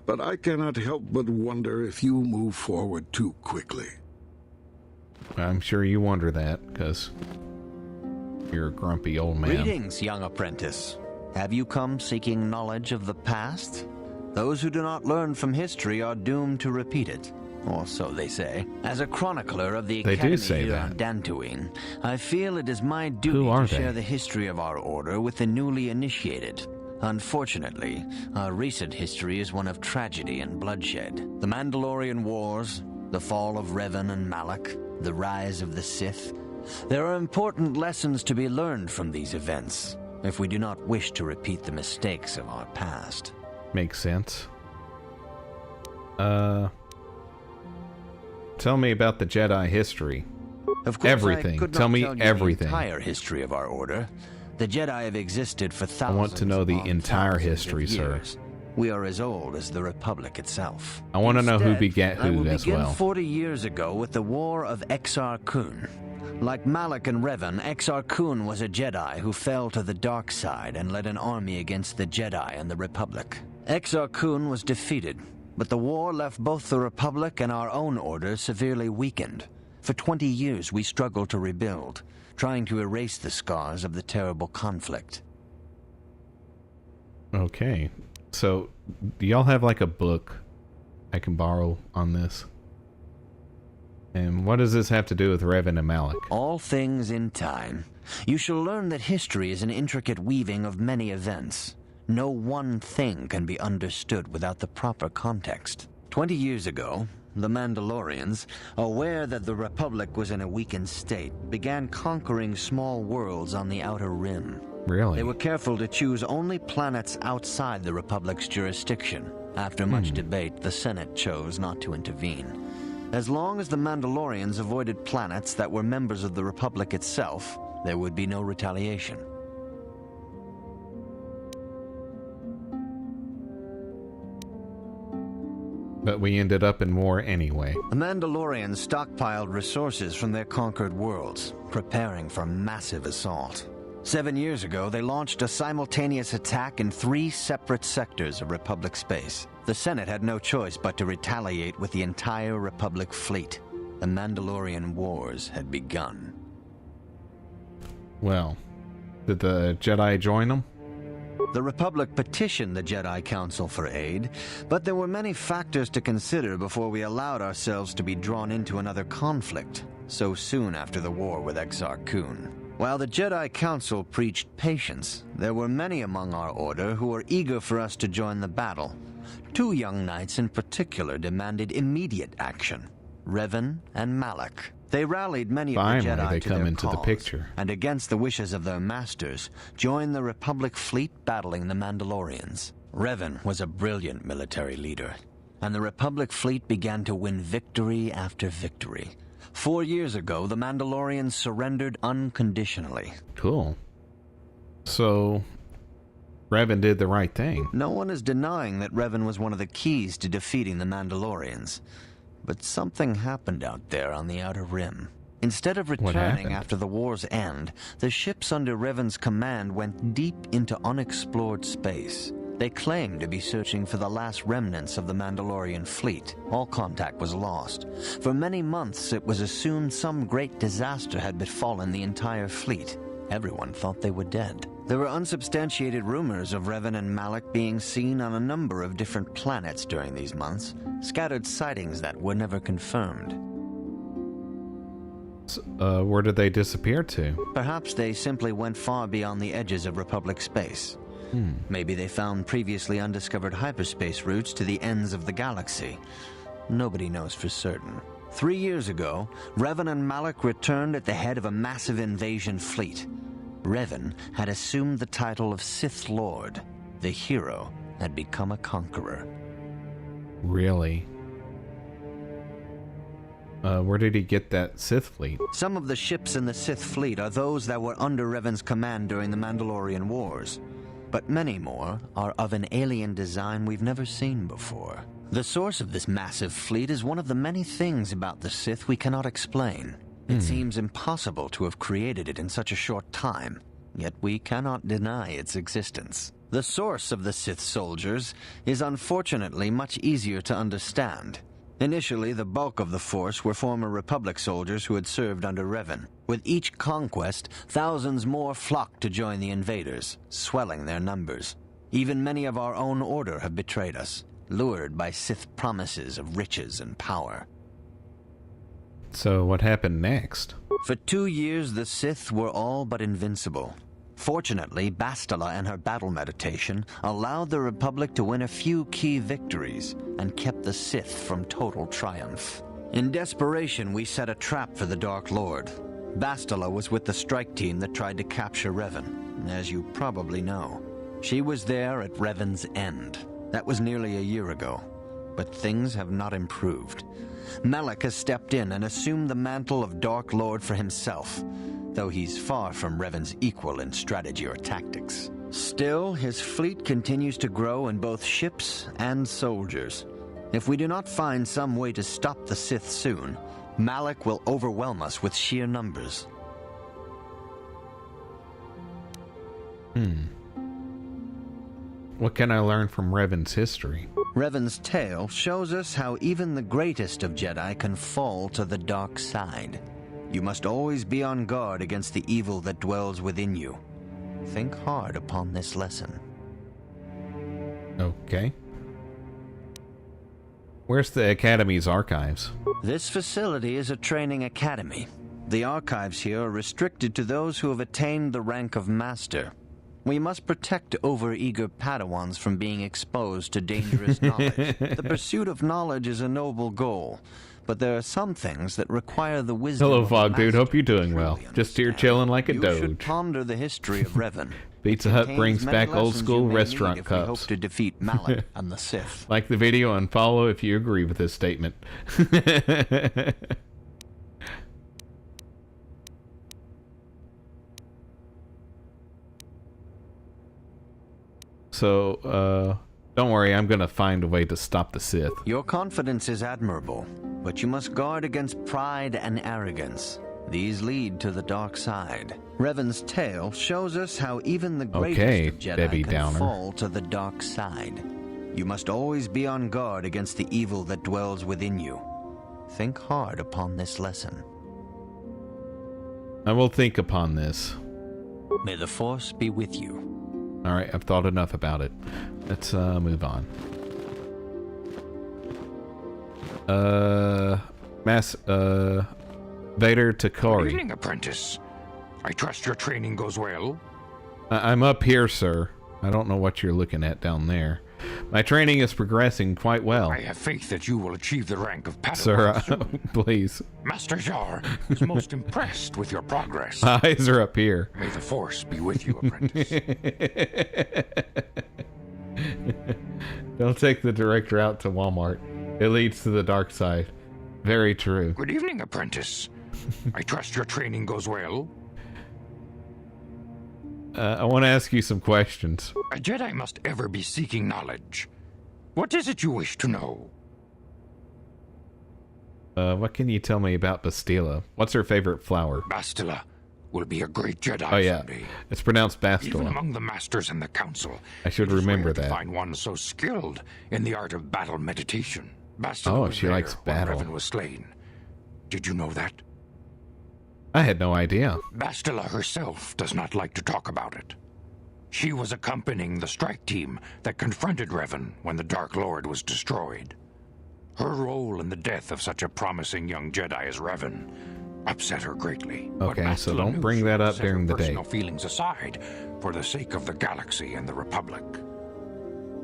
but I cannot help but wonder if you move forward too quickly. I'm sure you wonder that, because you're a grumpy old man. Greetings, young apprentice. Have you come seeking knowledge of the past? Those who do not learn from history are doomed to repeat it. Or so they say. As a chronicler of the Academy here on Dantooine, I feel it is my duty to share the history of our order with the newly initiated. Unfortunately, our recent history is one of tragedy and bloodshed. The Mandalorian Wars, the fall of Revan and Malak, the rise of the Sith. There are important lessons to be learned from these events, if we do not wish to repeat the mistakes of our past. Makes sense. Tell me about the Jedi history. Of course, everything. I could not tell me tell you everything. The entire history of our order. The Jedi have existed for thousands. I want to know the entire history, sir. We are as old as the Republic itself. I want to know who begat who as well. I will begin 40 years ago with the War of Exar Kun. Like Malak and Revan, Exar Kun was a Jedi who fell to the dark side and led an army against the Jedi and the Republic. Exar Kun was defeated, but the war left both the Republic and our own order severely weakened. For 20 years we struggled to rebuild, trying to erase the scars of the terrible conflict. Okay. So, do y'all have like a book I can borrow on this? And what does this have to do with Revan and Malak? All things in time. You shall learn that history is an intricate weaving of many events. No one thing can be understood without the proper context. 20 years ago, the Mandalorians, aware that the Republic was in a weakened state, began conquering small worlds on the Outer Rim. Really? They were careful to choose only planets outside the Republic's jurisdiction. After much debate, the Senate chose not to intervene. As long as the Mandalorians avoided planets that were members of the Republic itself, there would be no retaliation. But we ended up in war anyway. The Mandalorians stockpiled resources from their conquered worlds, preparing for massive assault. 7 years ago, they launched a simultaneous attack in 3 separate sectors of Republic space. The Senate had no choice but to retaliate with the entire Republic fleet. The Mandalorian Wars had begun. Well, did the Jedi join them? The Republic petitioned the Jedi Council for aid, but there were many factors to consider before we allowed ourselves to be drawn into another conflict, so soon after the war with Exar Kun. While the Jedi Council preached patience, there were many among our order who were eager for us to join the battle. 2 young knights in particular demanded immediate action, Revan and Malak. They rallied many of the Jedi to their cause, and against the wishes of their masters, joined the Republic fleet battling the Mandalorians. Revan was a brilliant military leader, and the Republic fleet began to win victory after victory. 4 years ago, the Mandalorians surrendered unconditionally. Cool. So, Revan did the right thing. No one is denying that Revan was one of the keys to defeating the Mandalorians. But something happened out there on the Outer Rim. Instead of returning after the war's end, the ships under Revan's command went deep into unexplored space. They claimed to be searching for the last remnants of the Mandalorian fleet. All contact was lost. For many months, it was assumed some great disaster had befallen the entire fleet. Everyone thought they were dead. There were unsubstantiated rumors of Revan and Malak being seen on a number of different planets during these months, scattered sightings that were never confirmed. Where did they disappear to? Perhaps they simply went far beyond the edges of Republic space. Maybe they found previously undiscovered hyperspace routes to the ends of the galaxy. Nobody knows for certain. 3 years ago, Revan and Malak returned at the head of a massive invasion fleet. Revan had assumed the title of Sith Lord. The hero had become a conqueror. Really? Where did he get that Sith fleet? Some of the ships in the Sith fleet are those that were under Revan's command during the Mandalorian Wars. But many more are of an alien design we've never seen before. The source of this massive fleet is one of the many things about the Sith we cannot explain. It seems impossible to have created it in such a short time, yet we cannot deny its existence. The source of the Sith soldiers is unfortunately much easier to understand. Initially, the bulk of the force were former Republic soldiers who had served under Revan. With each conquest, thousands more flocked to join the invaders, swelling their numbers. Even many of our own order have betrayed us, lured by Sith promises of riches and power. So what happened next? For 2 years, the Sith were all but invincible. Fortunately, Bastila and her battle meditation allowed the Republic to win a few key victories and kept the Sith from total triumph. In desperation, we set a trap for the Dark Lord. Bastila was with the strike team that tried to capture Revan, as you probably know. She was there at Revan's end. That was nearly a year ago, but things have not improved. Malak has stepped in and assumed the mantle of Dark Lord for himself, though he's far from Revan's equal in strategy or tactics. Still, his fleet continues to grow in both ships and soldiers. If we do not find some way to stop the Sith soon, Malak will overwhelm us with sheer numbers. What can I learn from Revan's history? Revan's tale shows us how even the greatest of Jedi can fall to the dark side. You must always be on guard against the evil that dwells within you. Think hard upon this lesson. Okay. Where's the Academy's archives? This facility is a training academy. The archives here are restricted to those who have attained the rank of Master. We must protect overeager Padawans from being exposed to dangerous knowledge. The pursuit of knowledge is a noble goal, but there are some things that require the wisdom. Hello, Fog Dude. Hope you're doing well. Just here chilling like a doge. You should ponder the history of Revan. Pizza Hut brings back old school restaurant cups. We hope to defeat Malak and the Sith. Like the video and follow if you agree with this statement. So, don't worry, I'm gonna find a way to stop the Sith. Your confidence is admirable, but you must guard against pride and arrogance. These lead to the dark side. Revan's tale shows us how even the greatest of Jedi Debbie can Downer. fall to the dark side. You must always be on guard against the evil that dwells within you. Think hard upon this lesson. I will think upon this. May the Force be with you. Alright, I've thought enough about it. Let's move on. Vader Takari. Good evening, apprentice. I trust your training goes well. I'm up here, sir. I don't know what you're looking at down there. My training is progressing quite well. I have faith that you will achieve the rank of Padawan. Sir, please. Master Jar is most impressed with your progress. My eyes are up here. May the Force be with you, apprentice. Don't take the direct route to Walmart. It leads to the dark side. Very true. Good evening, apprentice. I trust your training goes well. I want to ask you some questions. A Jedi must ever be seeking knowledge. What is it you wish to know? What can you tell me about Bastila? What's her favorite flower? Bastila will be a great Jedi someday. It's pronounced Bastila. Even among the Masters in the Council, I should remember to that. find one so skilled in the art of battle meditation. Bastila was she likes there when battle. Revan was slain. Did you know that? I had no idea. Bastila herself does not like to talk about it. She was accompanying the strike team that confronted Revan when the Dark Lord was destroyed. Her role in the death of such a promising young Jedi as Revan upset her greatly. Okay, so don't bring that up during the day. Personal feelings aside, for the sake of the galaxy and the Republic.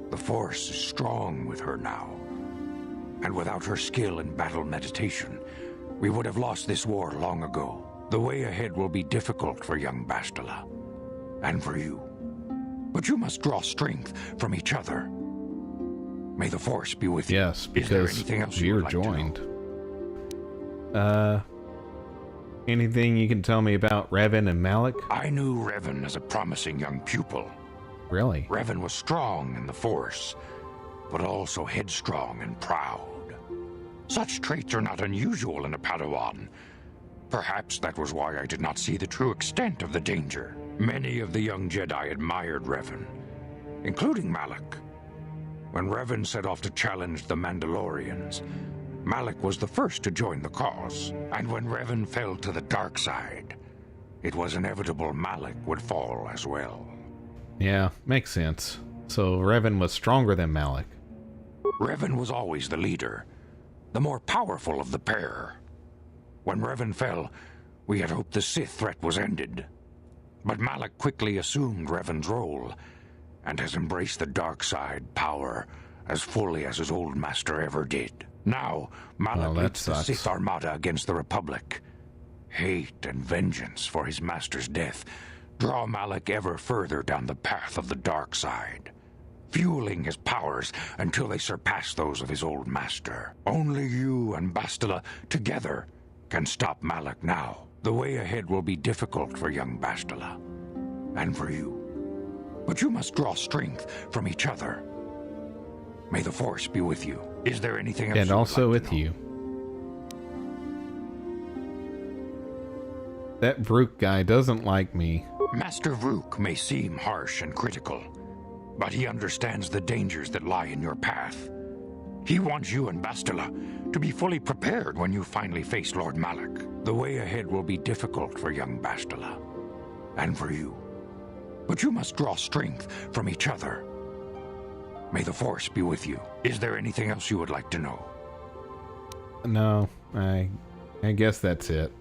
The Force is strong with her now. And without her skill in battle meditation, we would have lost this war long ago. The way ahead will be difficult for young Bastila. and for you. But you must draw strength from each other. May the Force be with you. Yes, because you're joined. Anything you can tell me about Revan and Malik? I knew Revan as a promising young pupil. Really? Revan was strong in the Force, but also headstrong and proud. Such traits are not unusual in a Padawan. Perhaps that was why I did not see the true extent of the danger. Many of the young Jedi admired Revan, including Malik. When Revan set off to challenge the Mandalorians, Malik was the first to join the cause. And when Revan fell to the dark side, it was inevitable Malik would fall as well. Yeah, makes sense. So Revan was stronger than Malik. Revan was always the leader, the more powerful of the pair. When Revan fell, we had hoped the Sith threat was ended. But Malik quickly assumed Revan's role, and has embraced the dark side power as fully as his old master ever did. Now, Malik leads the Sith Armada against the Republic. Hate and vengeance for his master's death draw Malik ever further down the path of the dark side, fueling his powers until they surpass those of his old master. Only you and Bastila together can stop Malik now. The way ahead will be difficult for young Bastila, and for you. But you must draw strength from each other. May the Force be with you. Is there anything else? And also with you. That Vrook guy doesn't like me. Master Vrook may seem harsh and critical, but he understands the dangers that lie in your path. He wants you and Bastila to be fully prepared when you finally face Lord Malik. The way ahead will be difficult for young Bastila, and for you. But you must draw strength from each other. May the Force be with you. Is there anything else you would like to know? No, I guess that's it.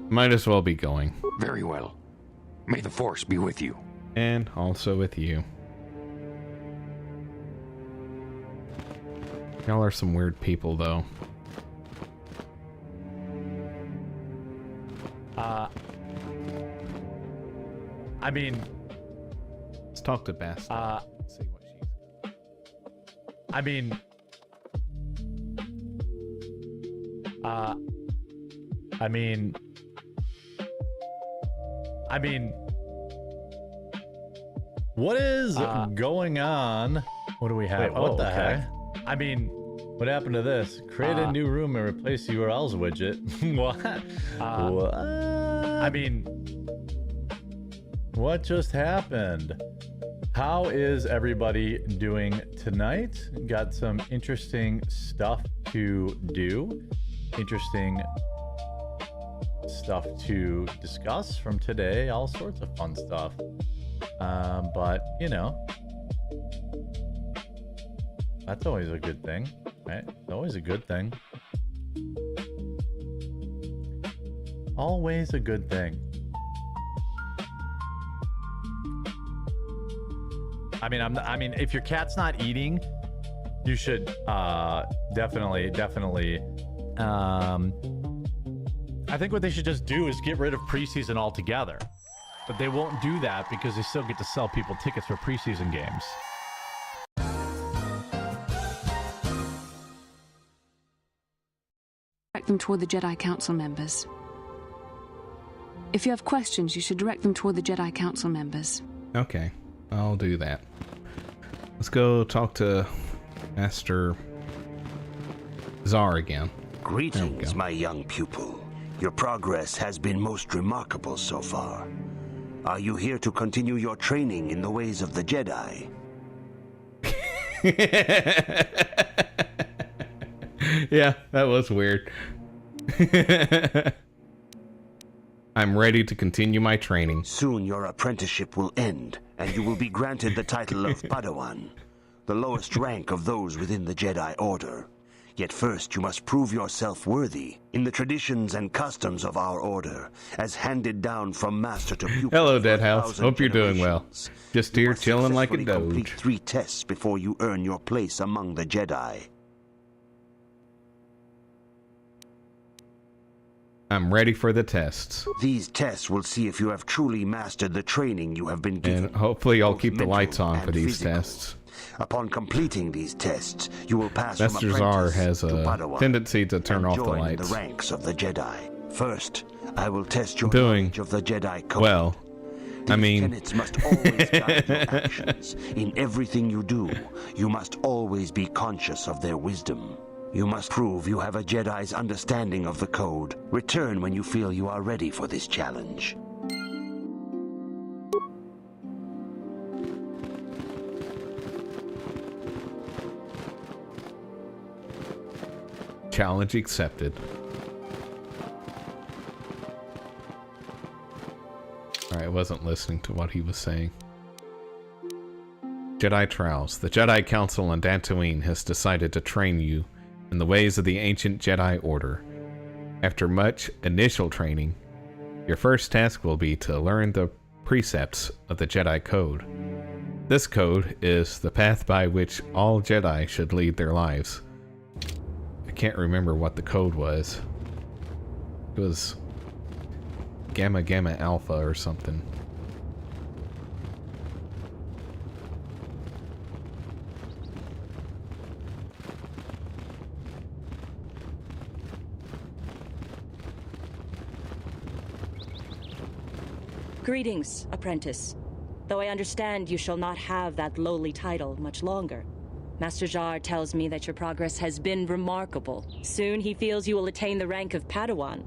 Might as well be going. Very well. May the Force be with you. And also with you. Y'all are some weird people, though. I mean... Let's talk to Bast. See what she's... I mean... What is going on? What do we have? Wait, what the heck? I mean... What happened to this? Create a new room and replace URLs widget. What? What? I mean... What just happened? How is everybody doing tonight? Got some interesting stuff to do. Interesting stuff to discuss from today. All sorts of fun stuff. But, you know, that's always a good thing, right? Always a good thing. Always a good thing. I mean, if your cat's not eating, you should definitely. I think what they should just do is get rid of preseason altogether. But they won't do that because they still get to sell people tickets for preseason games. Direct them toward the Jedi Council members. If you have questions, you should direct them toward the Jedi Council members. Okay, I'll do that. Let's go talk to Master Czar again. Greetings, my young pupil. Your progress has been most remarkable so far. Are you here to continue your training in the ways of the Jedi? Yeah, that was weird. I'm ready to continue my training. Soon your apprenticeship will end, and you will be granted the title of Padawan, the lowest rank of those within the Jedi Order. Yet first you must prove yourself worthy in the traditions and customs of our order, as handed down from master to pupil. Hello, Deadhouse. Hope you're doing well. Just here chilling like a doge. Complete 3 tests before you earn your place among the Jedi. I'm ready for the tests. These tests will see if you have truly mastered the training you have been given. And hopefully I'll keep the lights on for these tests. Upon completing these tests, you will pass Master from Czar apprentice has to a Padawan tendency to turn and off the join lights. the ranks of the Jedi. First, I will test your Doing knowledge of the Jedi Code. well. I mean, tenets must always guide your actions. In everything you do, you must always be conscious of their wisdom. You must prove you have a Jedi's understanding of the code. Return when you feel you are ready for this challenge. Challenge accepted. I wasn't listening to what he was saying. Jedi Trials. The Jedi Council on Dantooine has decided to train you in the ways of the ancient Jedi Order. After much initial training, your first task will be to learn the precepts of the Jedi Code. This code is the path by which all Jedi should lead their lives. I can't remember what the code was. It was Gamma Gamma Alpha or something. Greetings, apprentice. Though I understand you shall not have that lowly title much longer. Master Jar tells me that your progress has been remarkable. Soon he feels you will attain the rank of Padawan.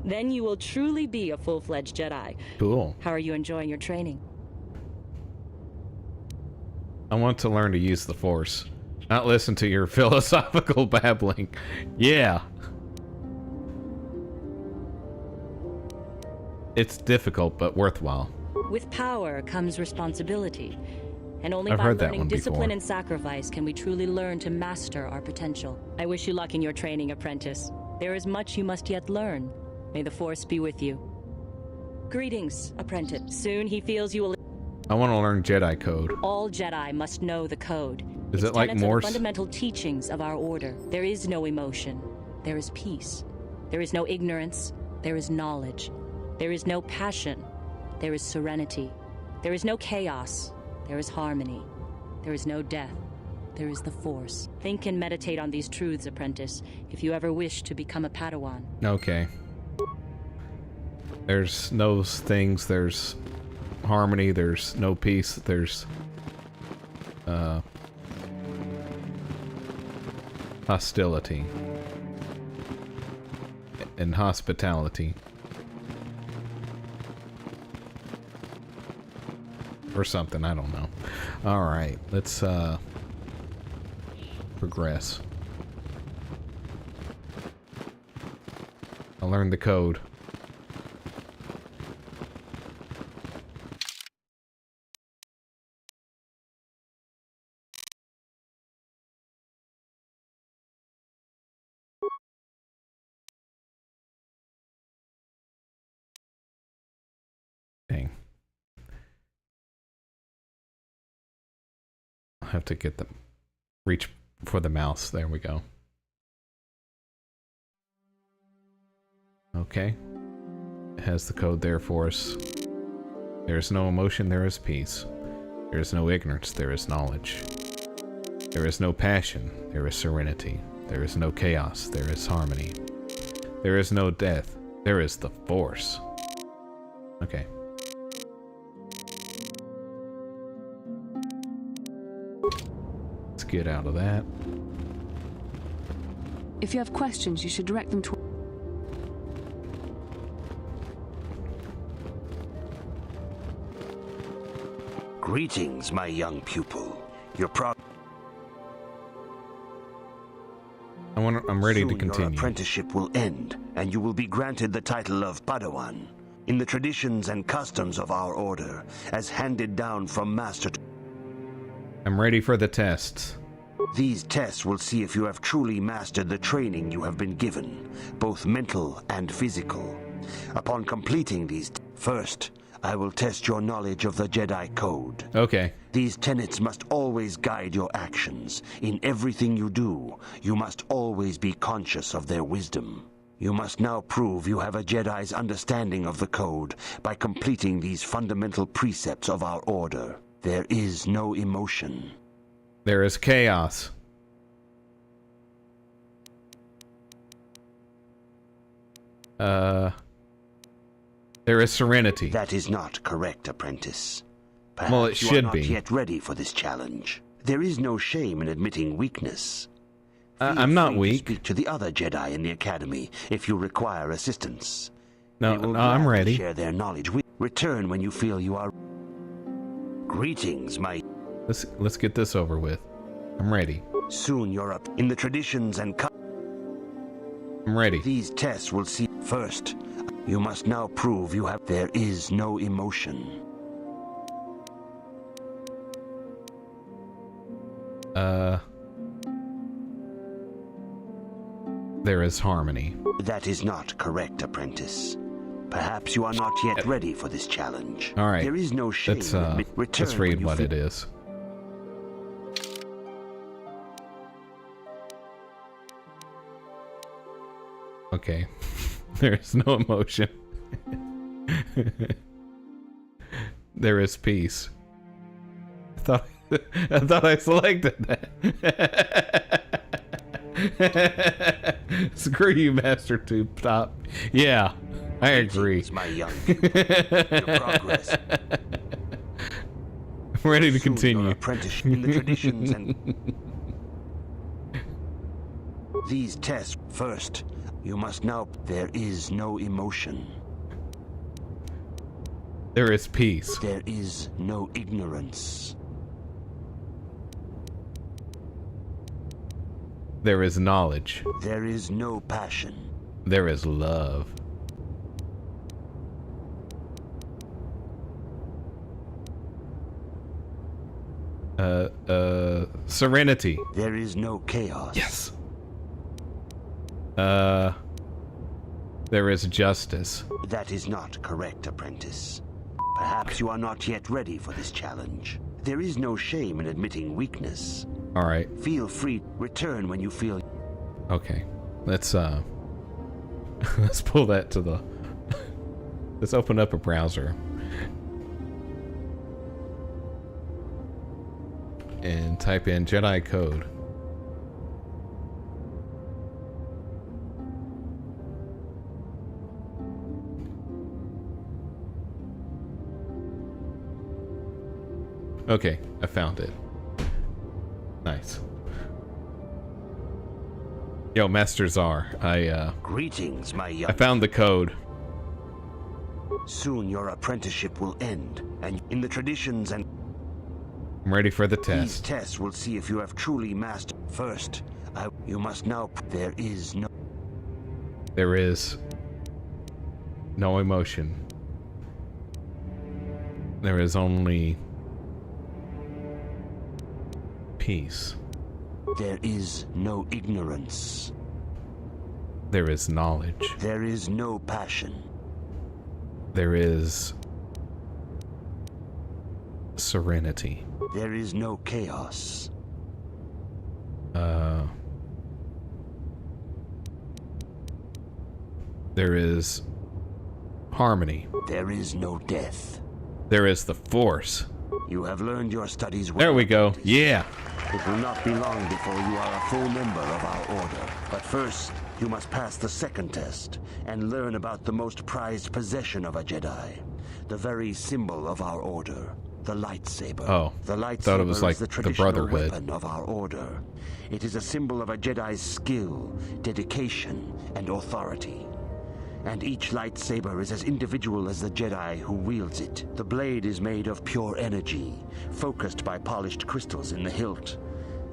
Then you will truly be a full-fledged Jedi. Cool. How are you enjoying your training? I want to learn to use the Force, not listen to your philosophical babbling. Yeah. It's difficult, but worthwhile. With power comes responsibility. And only I've by heard that learning one discipline before. and sacrifice can we truly learn to master our potential. I wish you luck in your training, apprentice. There is much you must yet learn. May the Force be with you. Greetings, apprentice. Soon he feels you will... I want to learn Jedi Code. All Jedi must know the code. Is Its it like tenets are the Morse? fundamental teachings of our order. There is no emotion. There is peace. There is no ignorance. There is knowledge. There is no passion. There is serenity. There is no chaos. There is harmony. There is no death. There is the Force. Think and meditate on these truths, apprentice, if you ever wish to become a Padawan. Okay. There's no things, there's harmony, there's no peace, there's hostility and hospitality. Or something, I don't know. Alright, let's progress. I learned the code. Dang. I'll have to get the reach for the mouse. There we go. Okay. It has the code there for us. There is no emotion, there is peace. There is no ignorance, there is knowledge. There is no passion, there is serenity. There is no chaos, there is harmony. There is no death, there is the Force. Okay. Let's get out of that. If you have questions, you should direct them to... Greetings, my young pupil. I'm ready to Soon continue. Your apprenticeship will end, and you will be granted the title of Padawan. In the traditions and customs of our order, as handed down from master to... I'm ready for the tests. These tests will see if you have truly mastered the training you have been given, both mental and physical. Upon completing these... First, I will test your knowledge of the Jedi Code. Okay. These tenets must always guide your actions. In everything you do, you must always be conscious of their wisdom. You must now prove you have a Jedi's understanding of the code by completing these fundamental precepts of our order. There is no emotion. There is chaos. There is serenity. That is not correct, apprentice. Perhaps well, it should you are not be. yet ready for this challenge. There is no shame in admitting weakness. I'm not weak. Speak to the other Jedi in the Academy if you require assistance. No, I'm ready. Share their knowledge. Return when you feel you are. Greetings, my. Let's get this over with. I'm ready. Soon you're up in the traditions and. I'm ready. These tests will see. First, you must now prove you have. There is no emotion. There is harmony. That is not correct, apprentice. Perhaps you are not yet ready for this challenge. All right. There is no shame. Let's read what it is. Okay. There is no emotion. There is peace. I thought I selected that. Screw you, Master Tube Top. Yeah, I agree. My young, your progress. I'm ready to continue. Apprenticeship in the traditions and these tests. First, you must now. There is no emotion. There is peace. There is no ignorance. There is knowledge. There is no passion. There is love. Serenity. There is no chaos. Yes. There is justice. That is not correct, apprentice. Perhaps you are not yet ready for this challenge. There is no shame in admitting weakness. All right. Feel free. Return when you feel. Okay. Let's let's pull that to the. Let's open up a browser. And type in Jedi code. Okay, I found it. Nice. Yo, Master Czar, Greetings, my young. I found the code. Soon your apprenticeship will end, and in the traditions and. I'm ready for the These test. tests will see if you have truly mastered. First, you must now. There is no. There is no emotion. There is only peace. There is no ignorance. There is knowledge. There is no passion. There is serenity. There is no chaos. There is harmony. There is no death. There is the Force. You have learned your studies well. There we go. Yeah. It will not be long before you are a full member of our order. But first, you must pass the second test and learn about the most prized possession of a Jedi. The very symbol of our order. The lightsaber. Oh, the lightsaber thought it was like is the the traditional Brotherhood. weapon of our order. It is a symbol of a Jedi's skill, dedication, and authority. And each lightsaber is as individual as the Jedi who wields it. The blade is made of pure energy, focused by polished crystals in the hilt.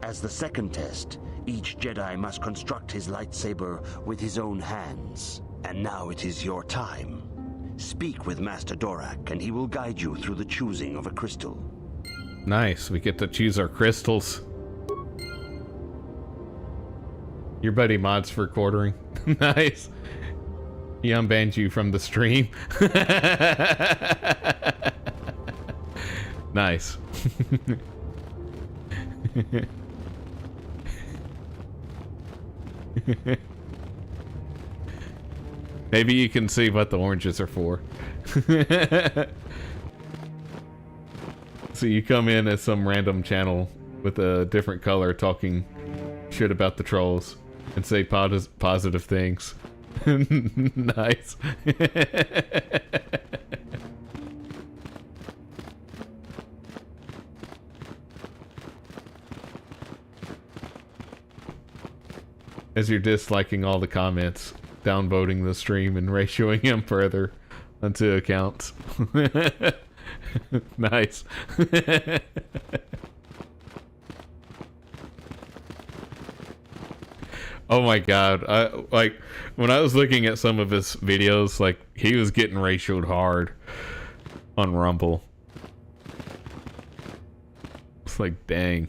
As the second test, each Jedi must construct his lightsaber with his own hands. And now it is your time. Speak with Master Dorak, and he will guide you through the choosing of a crystal. Nice. We get to choose our crystals. Your buddy mods for quartering. Nice. He unbanned you from the stream. Nice. Maybe you can see what the oranges are for. So you come in as some random channel with a different color talking shit about the trolls and say positive things. Nice. As you're disliking all the comments, downvoting the stream and ratioing him further onto accounts. Nice. Oh my god, like when I was looking at some of his videos, like he was getting ratioed hard on Rumble. It's like, dang.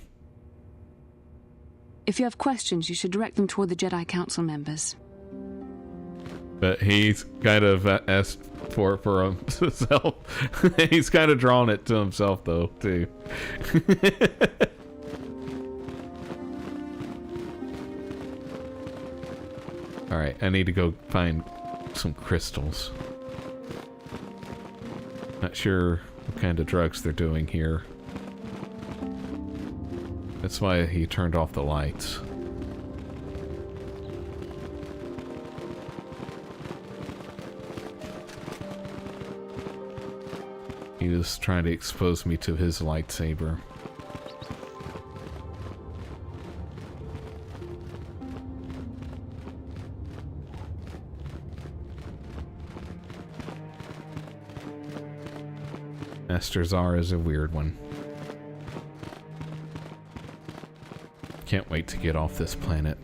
If you have questions, you should direct them toward the Jedi Council members. But he's kind of asked for himself. He's kind of drawn it to himself, though, too. Alright, I need to go find some crystals. Not sure what kind of drugs they're doing here. That's why he turned off the lights. He was trying to expose me to his lightsaber. Master Zar is a weird one. Can't wait to get off this planet.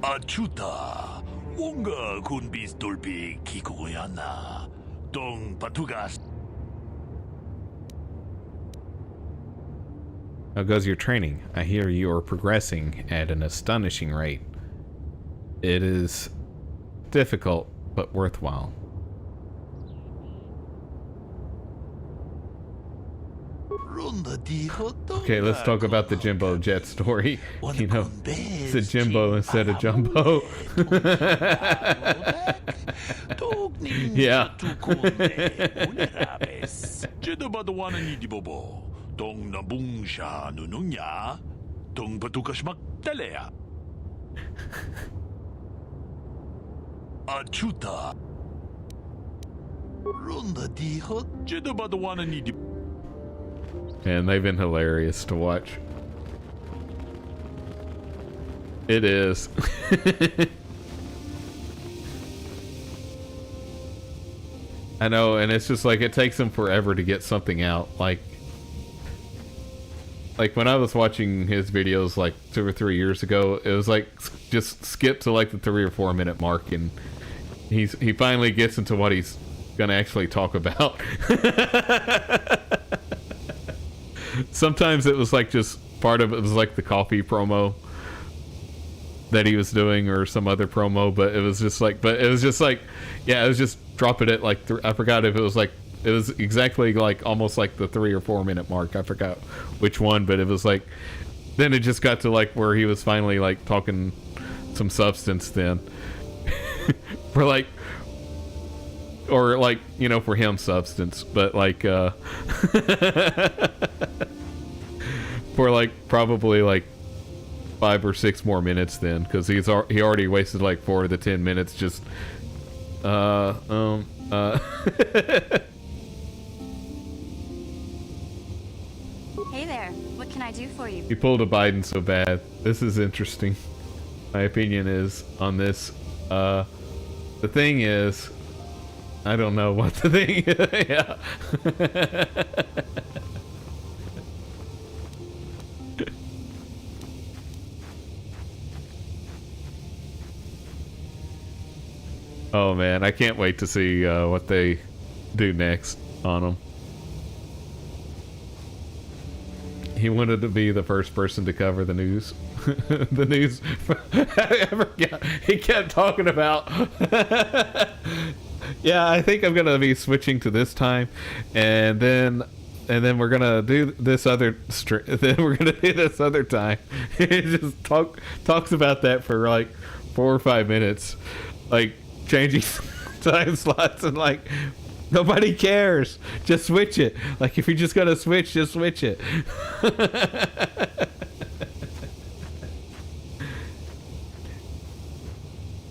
Achuta, wonga kunbis dolbi kikoyana, dong patugas. How goes your training? I hear you are progressing at an astonishing rate. It is difficult, but worthwhile. Okay, let's talk about the Jimbo Jet story. You know, it's a Jimbo instead of Jumbo. Yeah. Achuta. And they've been hilarious to watch. It is. I know, and it's just like it takes them forever to get something out. Like when I was watching his videos like 2 or 3 years ago, it was like just skip to like the 3 or 4 minute mark, and he finally gets into what he's gonna actually talk about. Sometimes it was like just part of it was like the coffee promo that he was doing or some other promo, but it was just like yeah, it was just drop it at like I forgot if it was like it was exactly like almost like the 3 or 4 minute mark. I forgot which one, but it was like then it just got to like where he was finally like talking some substance then for like, or like, you know, for him substance, but like for like probably like 5 or 6 more minutes then, because he already wasted like 4 of the 10 minutes just Hey there, what can I do for you? He pulled a Biden so bad. This is interesting. My opinion is on this. The thing is, I don't know what the thing is. Yeah. Oh man, I can't wait to see what they do next on him. He wanted to be the first person to cover the news. The news. I forgot. He kept talking about. Yeah, I think I'm gonna be switching to this time, and then we're gonna do this other. Then we're gonna do this other time. He just talks about that for like 4 or 5 minutes, like changing time slots and like nobody cares. Just switch it. Like if you're just gonna switch, just switch it.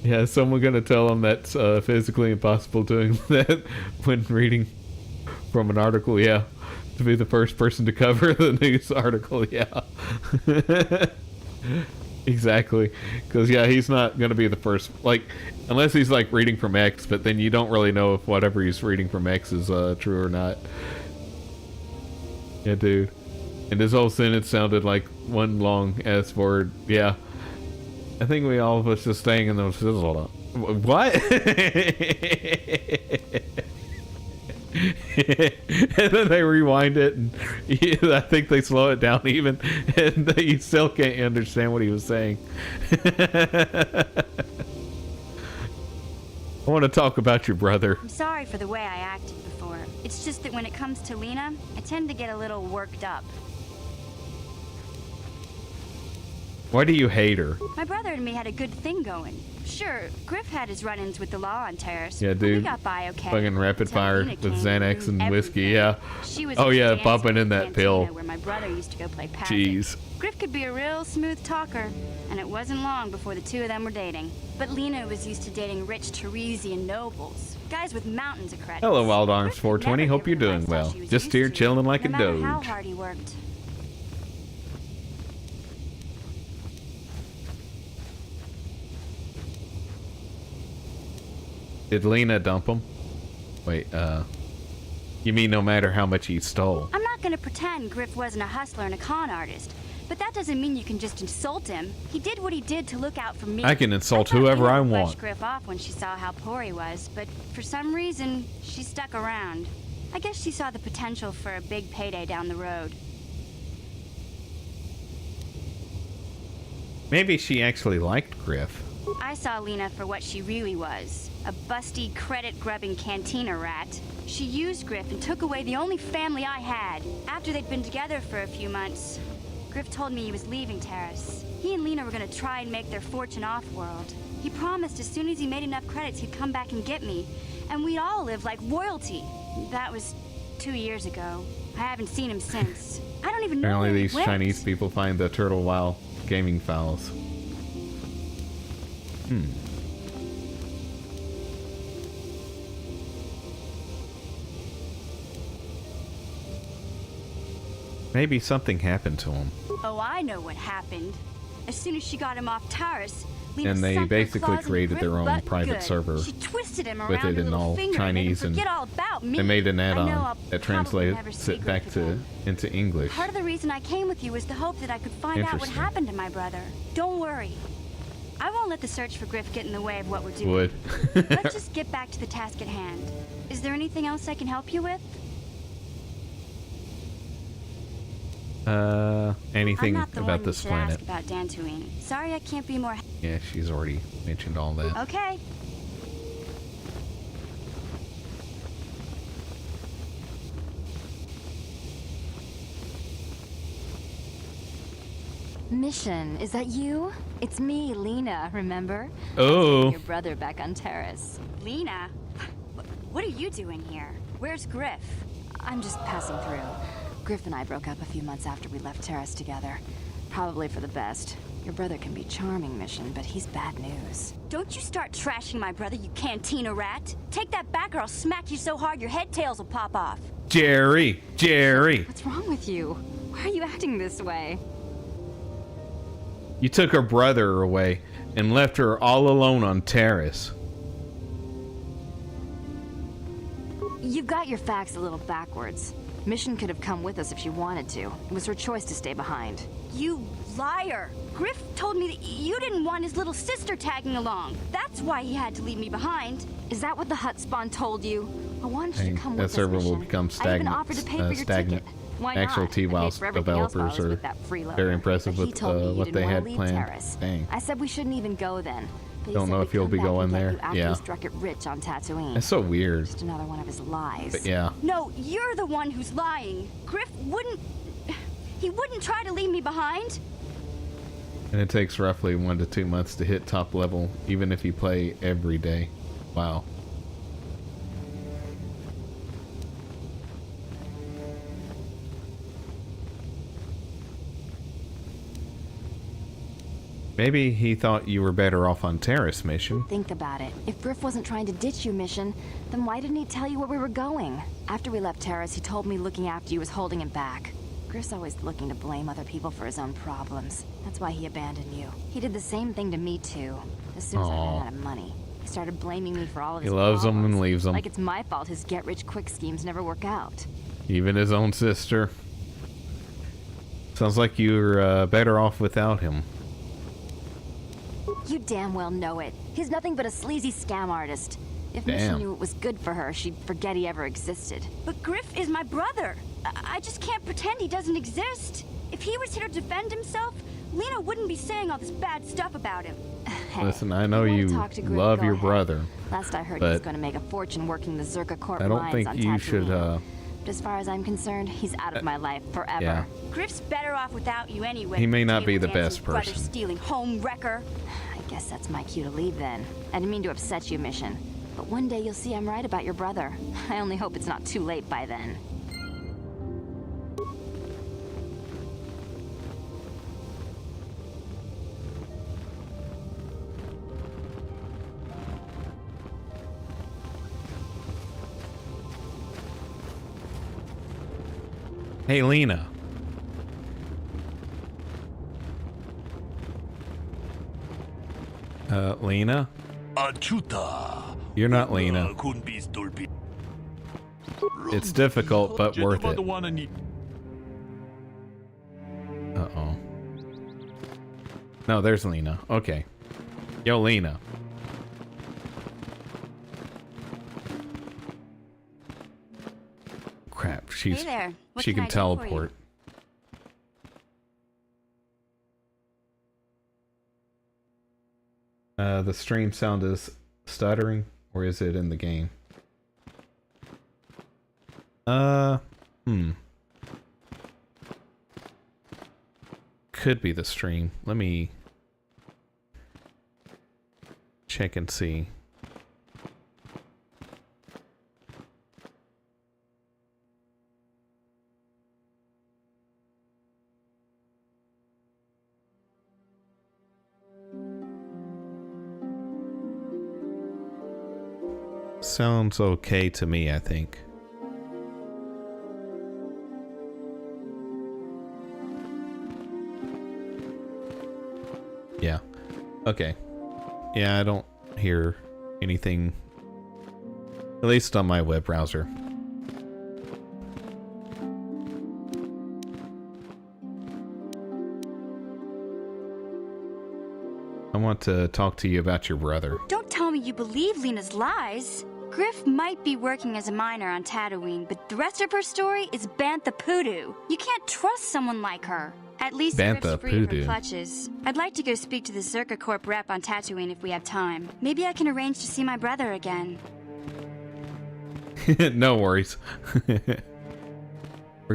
Yeah, is someone gonna tell them that's physically impossible doing that when reading from an article? Yeah, to be the first person to cover the news article. Yeah. Exactly, because yeah, he's not gonna be the first, like, unless he's like reading from X, but then you don't really know if whatever he's reading from X is true or not. Yeah, dude, and his whole sentence sounded like one long S word. Yeah, I think we all of us just staying in those. Hold on, what? And then they rewind it, and I think they slow it down even, and you still can't understand what he was saying. I want to talk about your brother. I'm sorry for the way I acted before. It's just that when it comes to Lena, I tend to get a little worked up. Why do you hate her? My brother and me had a good thing going. Sure, Griff had his run-ins with the law on Terrace. Yeah, dude. We got by okay. Fucking rapid fire Lena with came Xanax and whiskey, everything. yeah. She was Oh yeah, dancing bumping in in that pill. Where my brother used to go play Patrick. Jeez. Griff could be a real smooth talker, and it wasn't long before the two of them were dating. But Lena was used to dating rich Teresian nobles, guys with mountains of credit. Hello, Wild Arms 420. Hope you're doing well. Just here chilling like a no matter doge. how hard he worked. Did Lena dump him? Wait, you mean no matter how much he stole? I'm not gonna pretend Griff wasn't a hustler and a con artist, but that doesn't mean you can just insult him. He did what he did to look out for me. I can insult whoever I Lena want. brushed Griff off when she saw how poor he was, but for some reason, she stuck around. I guess she saw the potential for a big payday down the road. Maybe she actually liked Griff. I saw Lena for what she really was, a busty, credit-grubbing cantina rat. She used Griff and took away the only family I had. After they'd been together for a few months, Griff told me he was leaving Terrace. He and Lena were gonna try and make their fortune off-world. He promised as soon as he made enough credits he'd come back and get me, and we'd all live like royalty. That was 2 years ago. I haven't seen him since. I don't even know Apparently where he these went. Chinese people find the turtle while gaming files. Maybe something happened to him. Oh, I know what happened. As soon as she got him off Taurus, Lena And they sunk her basically claws in created their Griff own butt private good. server She twisted him with around it her in little all finger Chinese, and and forget all about me. they made an I know I'll add-on that probably translated never see it back Griff to again. into English. Part of the reason I came with you was the hope that I could find out what Interesting. happened to my brother. Don't worry. I won't let the search for Griff get in the way of what we're doing. Would. Let's just get back to the task at hand. Is there anything else I can help you with? Anything I'm not the about one this you should planet? ask about Dantooine. Sorry I can't be more... Yeah, she's already mentioned all that. Okay. Mission, is that you? It's me, Lena, remember? Oh. Your brother back on Terrace. Lena? What are you doing here? Where's Griff? I'm just passing through. Griff and I broke up a few months after we left Terrace together. Probably for the best. Your brother can be charming, Mission, but he's bad news. Don't you start trashing my brother, you cantina rat. Take that back or I'll smack you so hard your head tails will pop off. Jerry! What's wrong with you? Why are you acting this way? You took her brother away and left her all alone on Terrace. You've got your facts a little backwards. Mission could have come with us if she wanted to. It was her choice to stay behind. You liar! Griff told me that you didn't want his little sister tagging along. That's why he had to leave me behind. Is that what the Hutt spawn told you? I wanted you to come That with us, server will Mission. become I even offered to pay for your stagnant. ticket. Why Actual not? I T-WoW paid for everything else while I developers was are with that freeloader. very impressive But he with told me you what didn't they wanna had leave planned. Terrace. Dang. I said we shouldn't even go then. But he Don't said know we'd if you'll come be back and going get there. you after Yeah. we struck it rich on Tatooine. That's so weird. Just another one of his lies. But yeah. No, you're the one who's lying. Griff wouldn't... He wouldn't try to leave me behind. And it takes roughly 1 to 2 months to hit top level, even if you play every day. Wow. Maybe he thought you were better off on Terra's mission. Think about it. If Griff wasn't trying to ditch your mission, then why didn't he tell you where we were going? After we left Terrace, he told me looking after you was holding him back. Griff's always looking to blame other people for his own problems. That's why he abandoned you. He did the same thing to me, too. As soon as I ran out of money, he started blaming me for all of his problems. He loves them and leaves them. Like it's my fault his get-rich-quick schemes never work out. Even his own sister. Sounds like you're better off without him. You damn well know it. He's nothing but a sleazy scam artist. If Mission knew it was good for her, she'd forget he ever existed. But Griff is my brother. I just can't pretend he doesn't exist. If he was here to defend himself, Lena wouldn't be saying all this bad stuff about him. Hey, listen, I know you love your brother. Last I heard, he was going to make a fortune working the Zerka Corp I don't mines think on you Tatooine. should, But as far as I'm concerned, he's out of my life forever. Yeah. Griff's better off without you anyway. He may not be the Table best dancing, brother person. stealing home wrecker. I guess that's my cue to leave then. I didn't mean to upset you, Mission. But one day you'll see I'm right about your brother. I only hope it's not too late by then. Hey, Lena. Lena? You're not Lena. It's difficult, but worth it. Uh-oh. No, there's Lena. Okay. Yo, Lena. Crap, she's... Hey there. What she can can I do for you? teleport. The stream sound is stuttering, or is it in the game? Could be the stream. Let me check and see. Sounds okay to me, I think. Yeah. Okay. Yeah, I don't hear anything, at least on my web browser. I want to talk to you about your brother. Don't tell me you believe Lena's lies. Griff might be working as a miner on Tatooine, but the rest of her story is Bantha Poodoo. You can't trust someone like her. At least Bantha Griff's free of her Poodoo. clutches. I'd like to go speak to the Zerka Corp rep on Tatooine if we have time. Maybe I can arrange to see my brother again. No worries. We're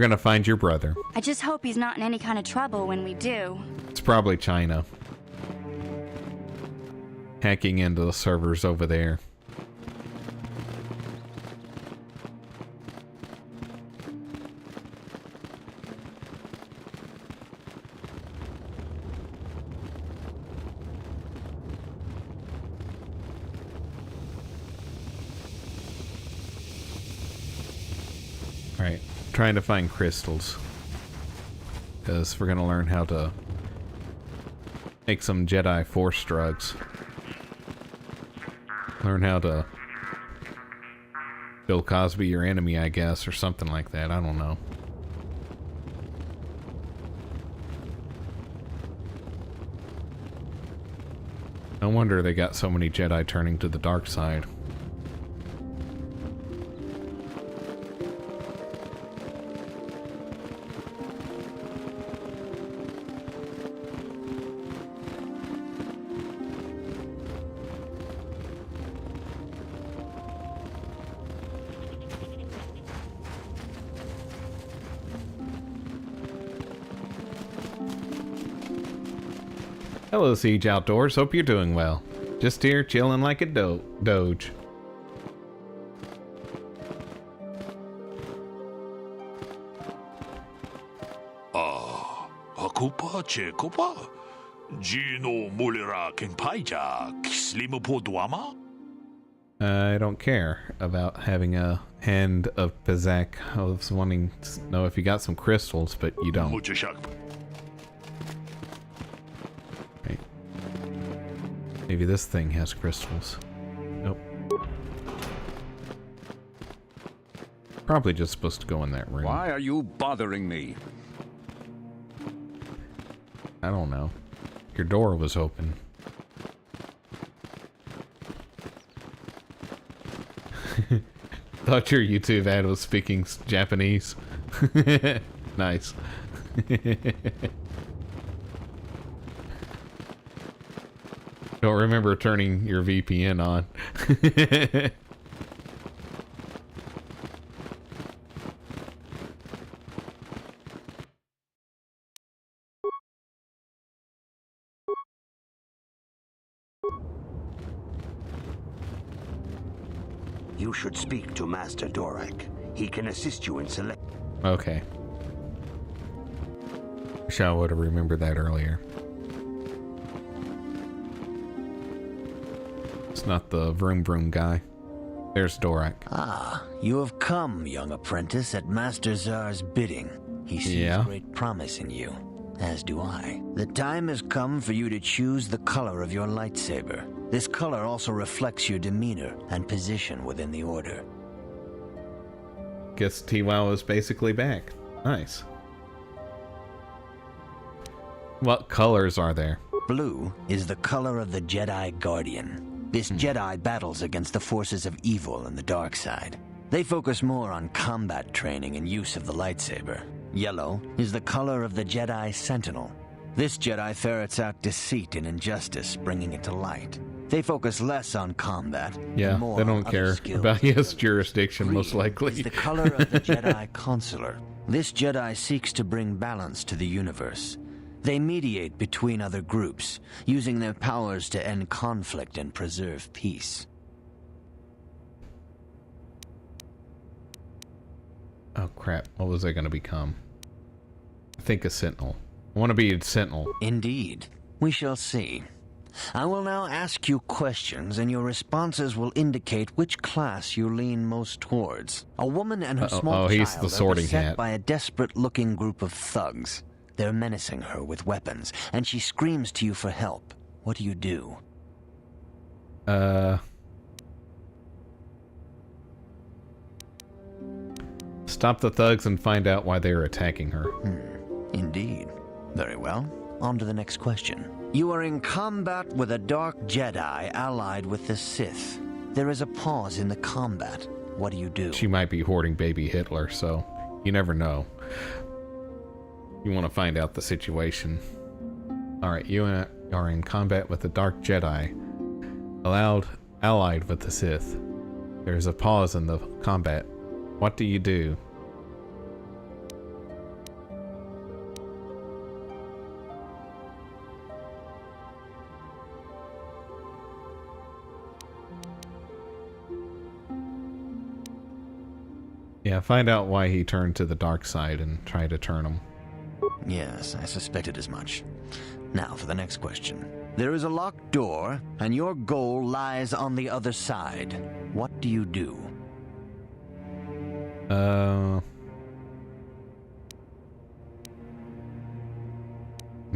gonna find your brother. I just hope he's not in any kind of trouble when we do. It's probably China. Hacking into the servers over there. Right, trying to find crystals, because we're gonna learn how to make some Jedi Force drugs. Learn how to Bill Cosby your enemy, I guess, or something like that. I don't know. No wonder they got so many Jedi turning to the dark side. Hello, Siege Outdoors. Hope you're doing well. Just here, chilling like a doge. Akupa, Chekopa. Gino Mulera Kingpaija Slimupo Duama? I don't care about having a hand of Pizak. I was wanting to know if you got some crystals, but you don't. Okay. Maybe this thing has crystals. Nope. Probably just supposed to go in that room. Why are you bothering me? I don't know. Your door was open. Thought your YouTube ad was speaking Japanese. Nice. Don't remember turning your VPN on. You should speak to Master Dorak. He can assist you in select. Okay. Wish I would have remembered that earlier. It's not the vroom vroom guy. There's Dorak. Ah, you have come, young apprentice, at Master Zar's bidding. He sees great promise in you, as do I. The time has come for you to choose the color of your lightsaber. This color also reflects your demeanor and position within the Order. Guess T-Wow is basically back. Nice. What colors are there? Blue is the color of the Jedi Guardian. This Jedi battles against the forces of evil and the dark side. They focus more on combat training and use of the lightsaber. Yellow is the color of the Jedi Sentinel. This Jedi ferrets out deceit and injustice, bringing it to light. They focus less on combat. Yeah, more they don't care about his jurisdiction, Green most likely. is the color of the Jedi Consular. This Jedi seeks to bring balance to the universe. They mediate between other groups, using their powers to end conflict and preserve peace. Oh crap, what was I going to become? I think a Sentinel. I want to be a Sentinel. Indeed. We shall see. I will now ask you questions, and your responses will indicate which class you lean most towards. A woman and her small he's child the sorting are beset hat. by a desperate-looking group of thugs. They're menacing her with weapons, and she screams to you for help. What do you do? Stop the thugs and find out why they're attacking her. Indeed. Very well. On to the next question. You are in combat with a dark Jedi allied with the Sith. There is a pause in the combat. What do you do? She might be hoarding baby Hitler, so you never know. You want to find out the situation. Alright, you are in combat with a dark Jedi allied with the Sith. There's a pause in the combat. What do you do? Yeah, find out why he turned to the dark side and try to turn him. Yes, I suspected as much. Now for the next question. There is a locked door, and your goal lies on the other side. What do you do? I'm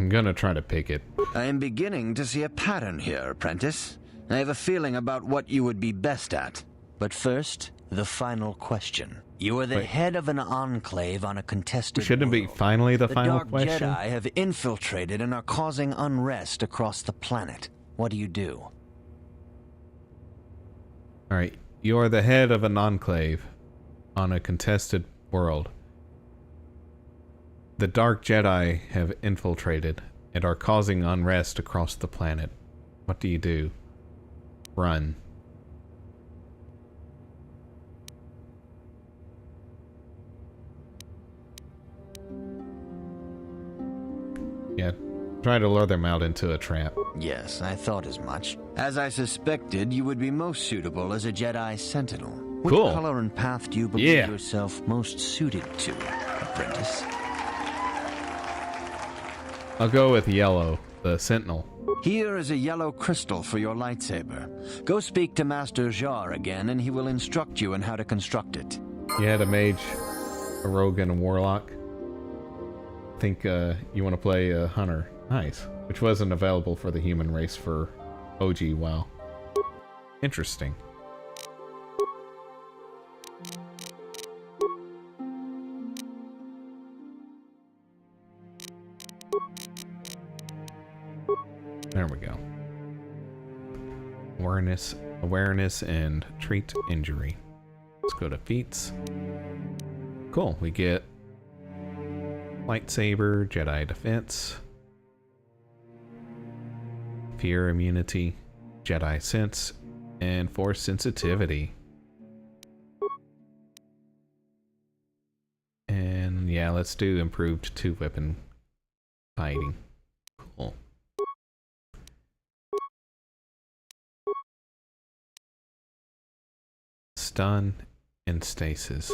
gonna try to pick it. I am beginning to see a pattern here, apprentice. I have a feeling about what you would be best at. But first, the final question. You are the head of an enclave on a contested Shouldn't it be finally the final question? The Dark Jedi have infiltrated and are causing unrest across the planet. What do you do? Alright, you are the head of an enclave on a contested world. The Dark Jedi have infiltrated and are causing unrest across the planet. What do you do? Run. Yeah, try to lure them out into a trap. Yes, I thought as much. As I suspected, you would be most suitable as a Jedi Sentinel. Which Cool. color and path do you believe yourself most suited to, apprentice? I'll go with yellow. the Sentinel. Here is a yellow crystal for your lightsaber. Go speak to Master Jar again, and he will instruct you in how to construct it. You had a mage, a rogue, and a warlock. I think you want to play a hunter. Nice. Which wasn't available for the human race for OG WoW. Interesting. There we go. Awareness, and treat injury. Let's go to feats. Cool. We get lightsaber, Jedi defense, fear immunity, Jedi sense, and force sensitivity. And yeah, let's do improved 2-weapon fighting. Cool. Stun and stasis.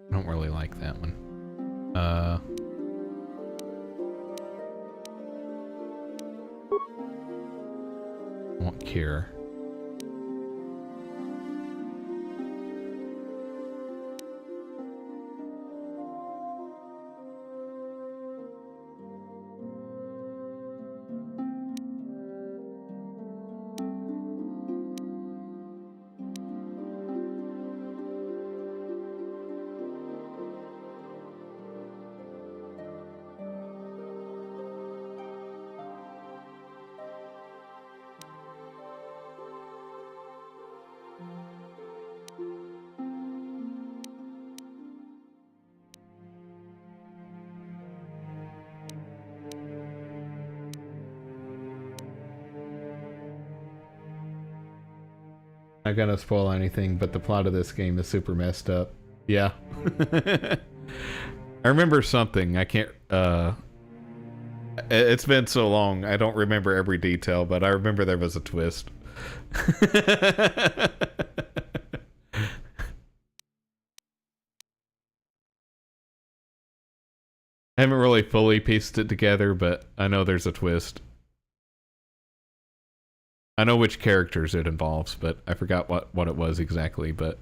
I don't really like that one. I want cure. Not gonna spoil anything, but the plot of this game is super messed up. Yeah. I remember something. I can't, it's been so long, I don't remember every detail, but I remember there was a twist. I haven't really fully pieced it together, but I know there's a twist. I know which characters it involves, but I forgot what it was exactly, but...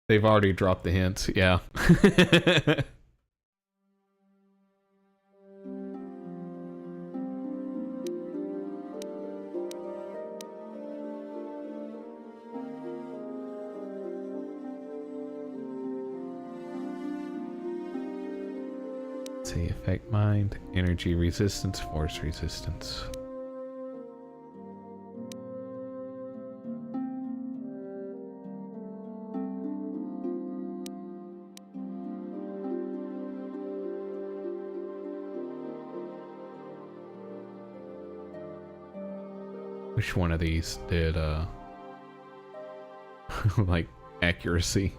They've already dropped the hints, yeah. See, effect mind, energy resistance, force resistance. Which one of these did, like, accuracy?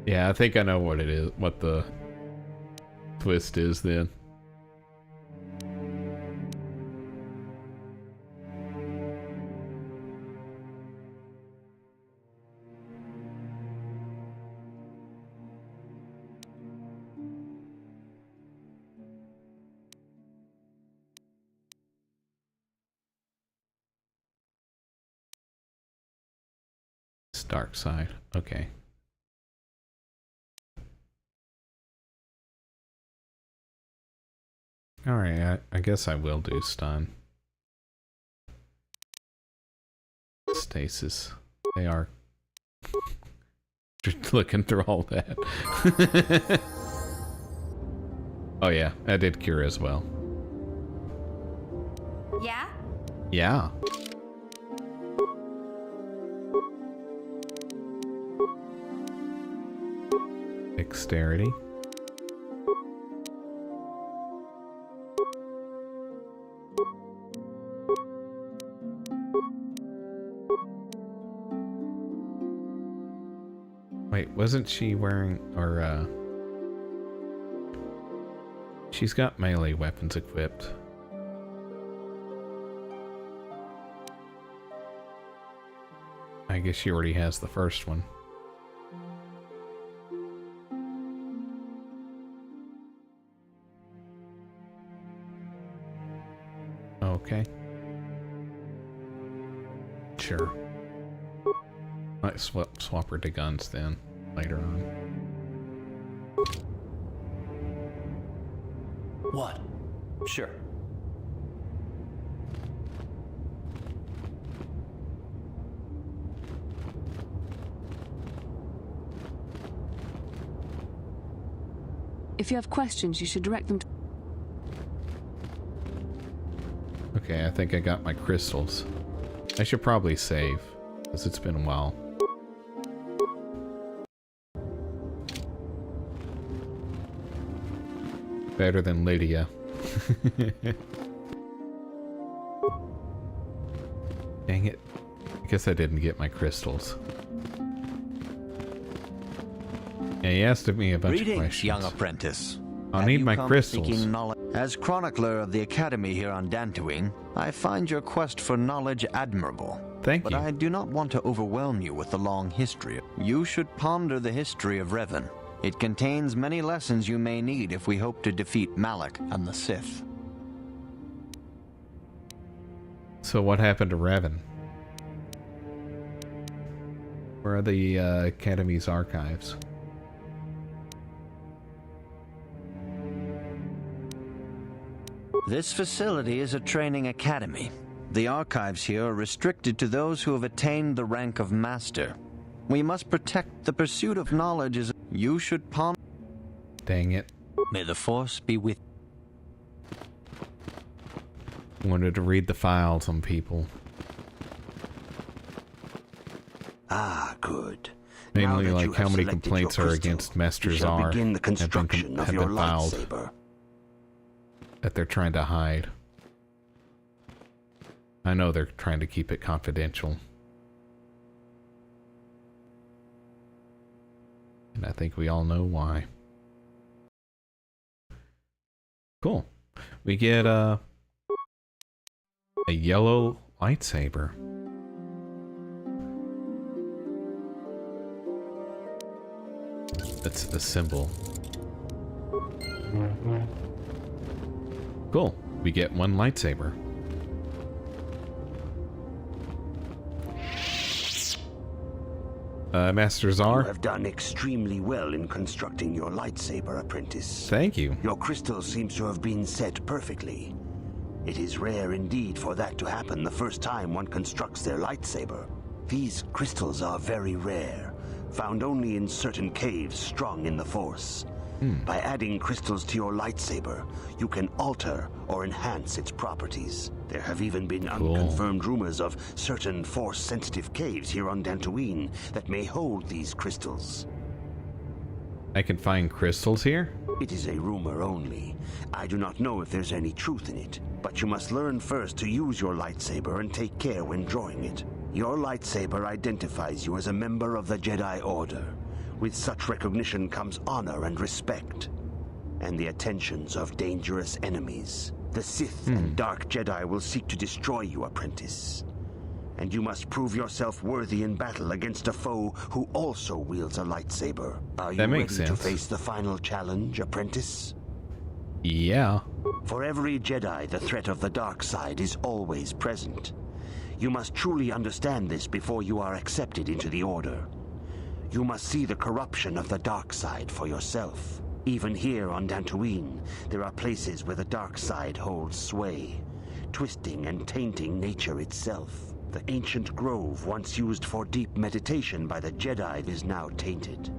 Yeah, I think I know what it is, what the twist is then. It's dark side, okay. Alright, I guess I will do stun. Stasis. They are just looking through all that. Oh yeah, I did cure as well. Yeah? Yeah. Dexterity. Wait, wasn't she wearing, or, she's got melee weapons equipped. I guess she already has the first one. Okay. Sure. Might swap her to guns then, later on. What? Sure. If you have questions, you should direct them to... Okay, I think I got my crystals. I should probably save, because it's been a while. Better than Lydia. Dang it. I guess I didn't get my crystals. Yeah, he asked me a bunch of questions. Young apprentice. I'll need my crystals. As chronicler of the academy here on Dantooine, I find your quest for knowledge admirable. Thank you. But I do not want to overwhelm you with the long history. You should ponder the history of Revan. It contains many lessons you may need if we hope to defeat Malak and the Sith. So what happened to Revan? Where are the Academy's archives? This facility is a training academy. The archives here are restricted to those who have attained the rank of master. We must protect the pursuit of knowledge as you should ponder. Dang it. May the Force be with you. Wanted to read the files on people. Ah, good. Mainly like how many complaints are against Master Czar begin the construction of your lightsaber. That they're trying to hide. I know they're trying to keep it confidential. And I think we all know why. Cool. We get a yellow lightsaber. That's the symbol. Cool. We get one lightsaber. Master Czar? You have done extremely well in constructing your lightsaber, apprentice. Thank you. Your crystal seems to have been set perfectly. It is rare indeed for that to happen the first time one constructs their lightsaber. These crystals are very rare, found only in certain caves strung in the Force. By adding crystals to your lightsaber, you can alter or enhance its properties. There have even been unconfirmed rumors of certain Force-sensitive caves here on Dantooine that may hold these crystals. I can find crystals here? It is a rumor only. I do not know if there's any truth in it, but you must learn first to use your lightsaber and take care when drawing it. Your lightsaber identifies you as a member of the Jedi Order. With such recognition comes honor and respect, and the attentions of dangerous enemies. The Sith and Dark Jedi will seek to destroy you, apprentice. And you must prove yourself worthy in battle against a foe who also wields a lightsaber. Are you ready to face the final challenge, apprentice? Yeah. For every Jedi, the threat of the dark side is always present. You must truly understand this before you are accepted into the Order. You must see the corruption of the dark side for yourself. Even here on Dantooine, there are places where the dark side holds sway, twisting and tainting nature itself. The ancient grove once used for deep meditation by the Jedi is now tainted.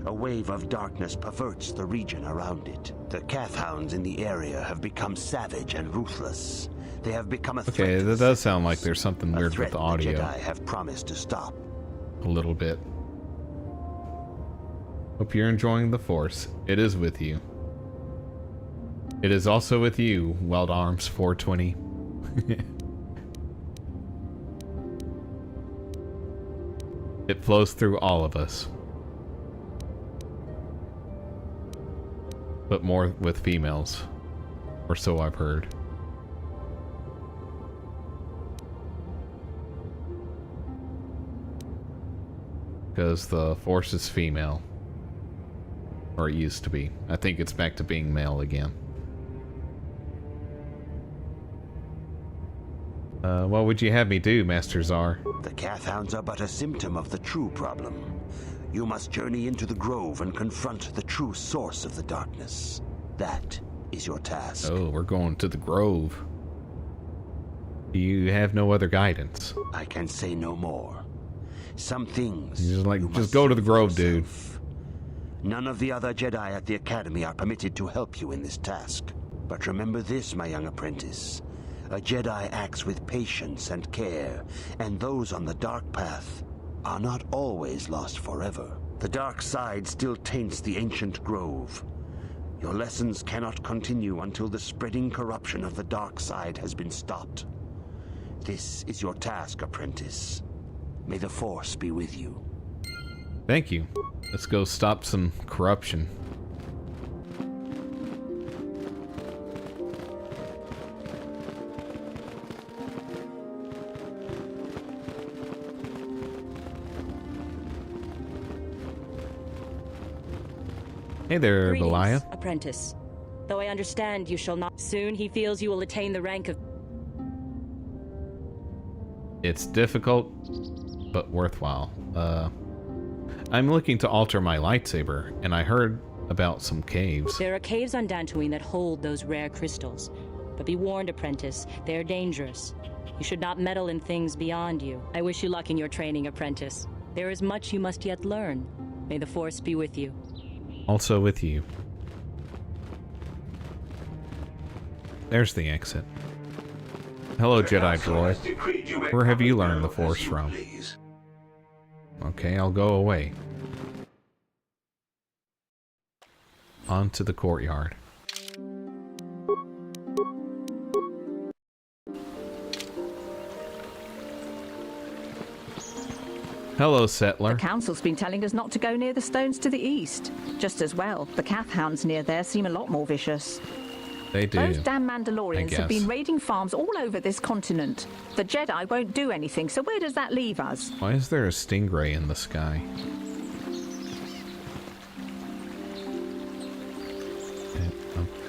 A wave of darkness perverts the region around it. The Kath hounds in the area have become savage and ruthless. They have become a threat. Okay, that does sound like there's something weird with the audio. The Jedi have promised to stop. A little bit. Hope you're enjoying the Force. It is with you. It is also with you, Wild Arms 420. It flows through all of us. But more with females. Or so I've heard. Because the Force is female. Or it used to be. I think it's back to being male again. What would you have me do, Master Czar? The Kath hounds are but a symptom of the true problem. You must journey into the grove and confront the true source of the darkness. That is your task. Oh, we're going to the grove. You have no other guidance. I can say no more. Some things... Just go to the grove, dude. None of the other Jedi at the Academy are permitted to help you in this task. But remember this, my young apprentice. A Jedi acts with patience and care, and those on the dark path are not always lost forever. The dark side still taints the ancient grove. Your lessons cannot continue until the spreading corruption of the dark side has been stopped. This is your task, apprentice. May the Force be with you. Thank you. Let's go stop some corruption. Hey there, Belia. Apprentice. Though I understand you shall not. Soon he feels you will attain the rank of... It's difficult, but worthwhile. I'm looking to alter my lightsaber, and I heard about some caves. There are caves on Dantooine that hold those rare crystals. But be warned, apprentice, they are dangerous. You should not meddle in things beyond you. I wish you luck in your training, apprentice. There is much you must yet learn. May the Force be with you. Also with you. There's the exit. Hello, Jedi droid. Where have you learned the Force from? Okay, I'll go away. On to the courtyard. Hello, Settler. The Council's been telling us not to go near the stones to the east. Just as well, the Kath hounds near there seem a lot more vicious. They do. Those damn Mandalorians have been raiding farms all over this continent. The Jedi won't do anything, so where does that leave us? Why is there a stingray in the sky?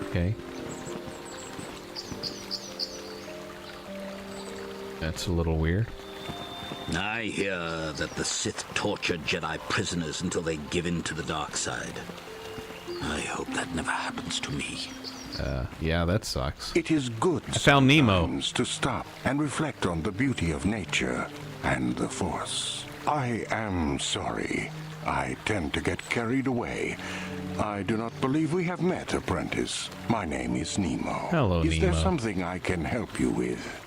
Okay. That's a little weird. I hear that the Sith torture Jedi prisoners until they give in to the dark side. I hope that never happens to me. Yeah, that sucks. It is good I found Nemo. To stop and reflect on the beauty of nature and the Force. I am sorry. I tend to get carried away. I do not believe we have met, apprentice. My name is Nemo. Hello, Nemo. Is there something I can help you with?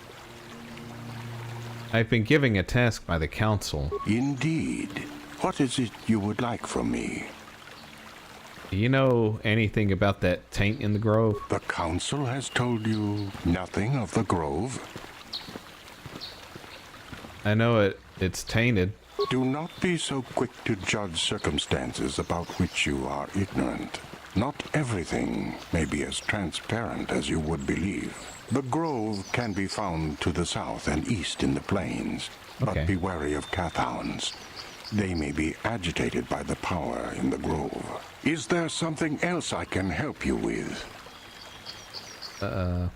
I've been given a task by the Council. Indeed. What is it you would like from me? Do you know anything about that taint in the grove? The Council has told you nothing of the grove? I know it's tainted. Do not be so quick to judge circumstances about which you are ignorant. Not everything may be as transparent as you would believe. The grove can be found to the south and east in the plains, but be wary of Kath hounds. They may be agitated by the power in the grove. Is there something else I can help you with? I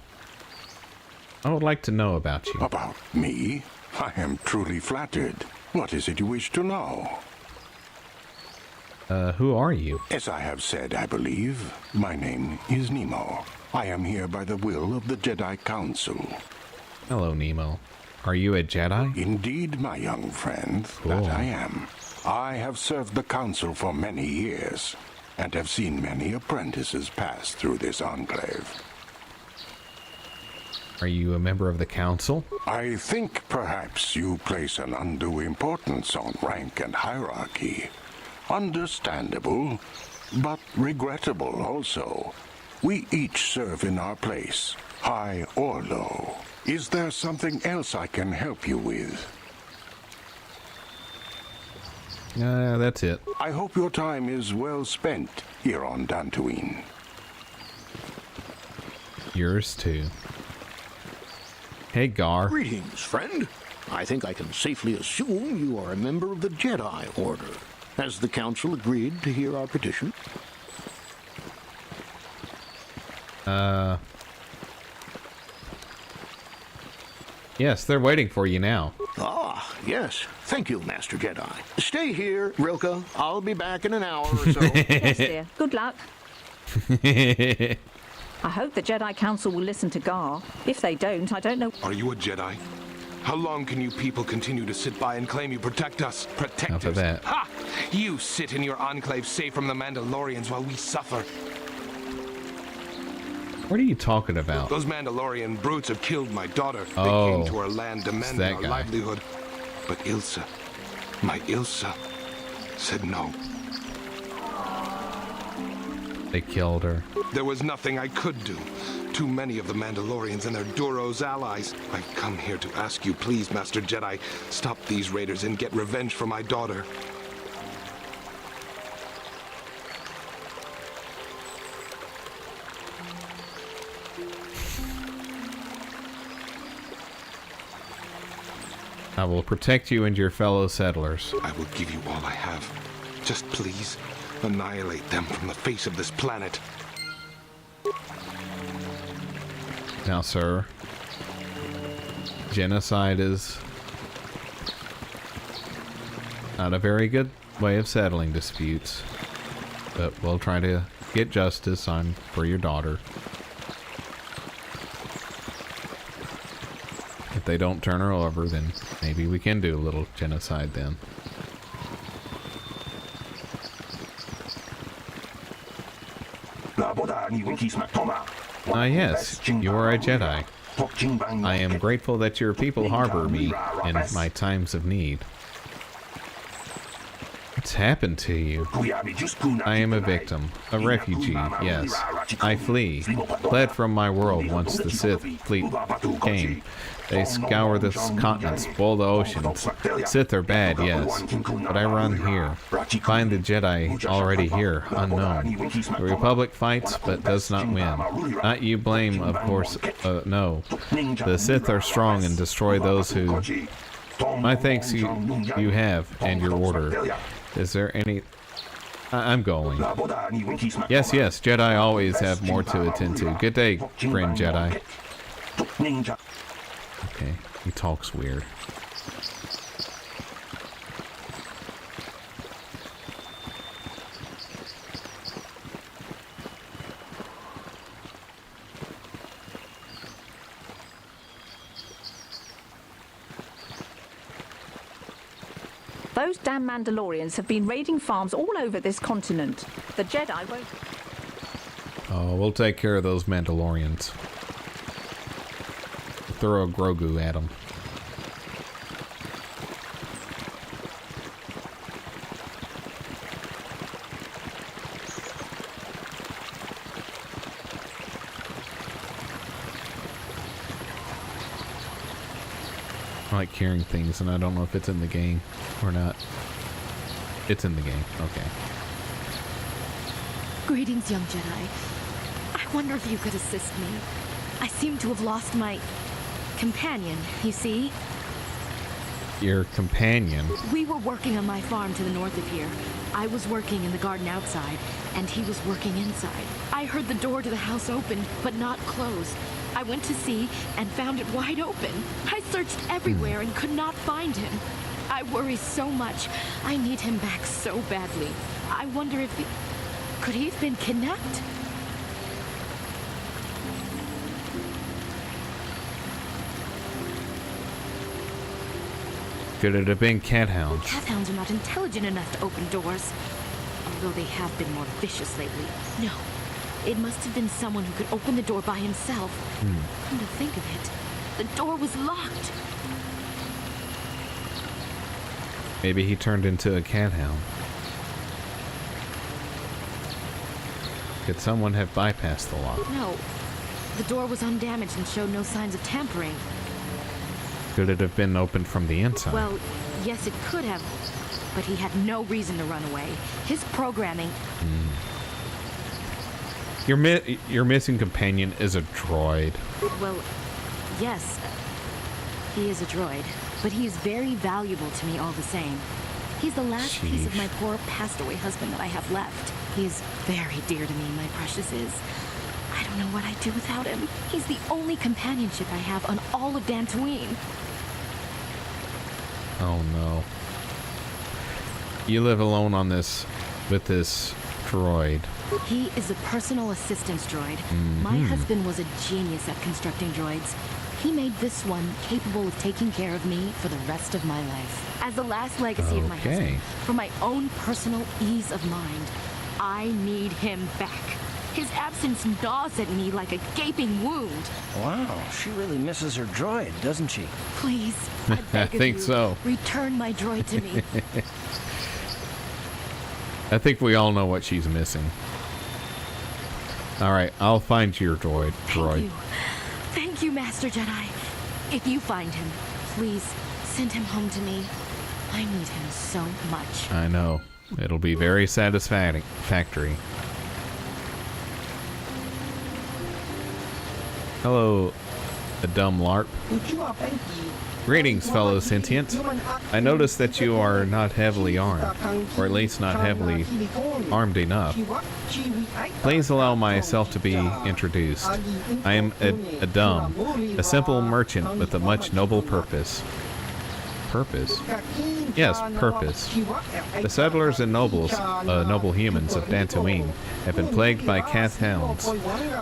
would like to know about you. About me? I am truly flattered. What is it you wish to know? Who are you? As I have said, I believe, my name is Nemo. I am here by the will of the Jedi Council. Hello, Nemo. Are you a Jedi? Indeed, my young friend, that I am. I have served the Council for many years, and have seen many apprentices pass through this enclave. Are you a member of the Council? I think perhaps you place an undue importance on rank and hierarchy. Understandable, but regrettable also. We each serve in our place, high or low. Is there something else I can help you with? That's it. I hope your time is well spent here on Dantooine. Yours too. Hey, Gar. Greetings, friend. I think I can safely assume you are a member of the Jedi Order. Has the Council agreed to hear our petition? Yes, they're waiting for you now. Ah, yes. Thank you, Master Jedi. Stay here, Rilka. I'll be back in an hour or so. Yes, dear. Good luck. I hope the Jedi Council will listen to Gar. If they don't, I don't know. Are you a Jedi? How long can you people continue to sit by and claim you protect us? Protectors? That. Ha! You sit in your enclave safe from the Mandalorians while we suffer. What are you talking about? Those Mandalorian brutes have killed my daughter. They Oh, came to our land demanding our guy. livelihood. But Ilsa, my Ilsa, said no. They killed her. There was nothing I could do. Too many of the Mandalorians and their Duros allies. I've come here to ask you, please, Master Jedi, stop these raiders and get revenge for my daughter. I will protect you and your fellow settlers. I will give you all I have. Just please, annihilate them from the face of this planet. Now, sir, genocide is not a very good way of settling disputes, but we'll try to get justice for your daughter. If they don't turn her over, then maybe we can do a little genocide then. Yes, you are a Jedi. I am grateful that your people harbor me in my times of need. What's happened to you? I am a victim, a refugee, yes. I fled from my world once the Sith fleet came. They scour the continents, boil the oceans. Sith are bad, yes, but I run here. Find the Jedi already here, unknown. The Republic fights, but does not win. Not you blame, of course, no. The Sith are strong and destroy those who... My thanks you have, and your order. Is there any... I'm going. Yes, Jedi always have more to attend to. Good day, friend Jedi. Okay, he talks weird. Those damn Mandalorians have been raiding farms all over this continent. The Jedi won't... Oh, we'll take care of those Mandalorians. Throw a Grogu at them. I like hearing things, and I don't know if it's in the game or not. It's in the game. Okay. Greetings, young Jedi. I wonder if you could assist me. I seem to have lost my companion, you see? Your companion? We were working on my farm to the north of here. I was working in the garden outside, and he was working inside. I heard the door to the house open, but not close. I went to see and found it wide open. I searched everywhere and could not find him. I worry so much. I need him back so badly. I wonder if he... Could he have been kidnapped? Could it have been cat hounds? Cat hounds are not intelligent enough to open doors. Although they have been more vicious lately. No. It must have been someone who could open the door by himself. Come to think of it, the door was locked. Maybe he turned into a cat hound. Could someone have bypassed the lock? No. The door was undamaged and showed no signs of tampering. Could it have been opened from the inside? Well, yes, it could have. But he had no reason to run away. His programming... Your missing companion is a droid. Well, yes. He is a droid. But he is very valuable to me all the same. He's the last piece of my poor passed-away husband that I have left. He is very dear to me, my precious is. I don't know what I'd do without him. He's the only companionship I have on all of Dantooine. Oh no. You live alone on this, with this droid. He is a personal assistance droid. My husband was a genius at constructing droids. He made this one capable of taking care of me for the rest of my life. As the last legacy of my husband, for my own personal ease of mind, I need him back. His absence gnaws at me like a gaping wound. Wow, she really misses her droid, doesn't she? Please, I beg of think you, so. return my droid to me. I think we all know what she's missing. Alright, I'll find your droid. Thank you, Master Jedi. If you find him, please send him home to me. I need him so much. I know. It'll be very satisfactory. Hello, a dumb LARP. Greetings, fellow sentient. I notice that you are not heavily armed, or at least not heavily armed enough. Please allow myself to be introduced. I am Adam, a simple merchant with a much noble purpose. Purpose? Yes, purpose. The settlers and noble humans of Dantooine have been plagued by cat hounds,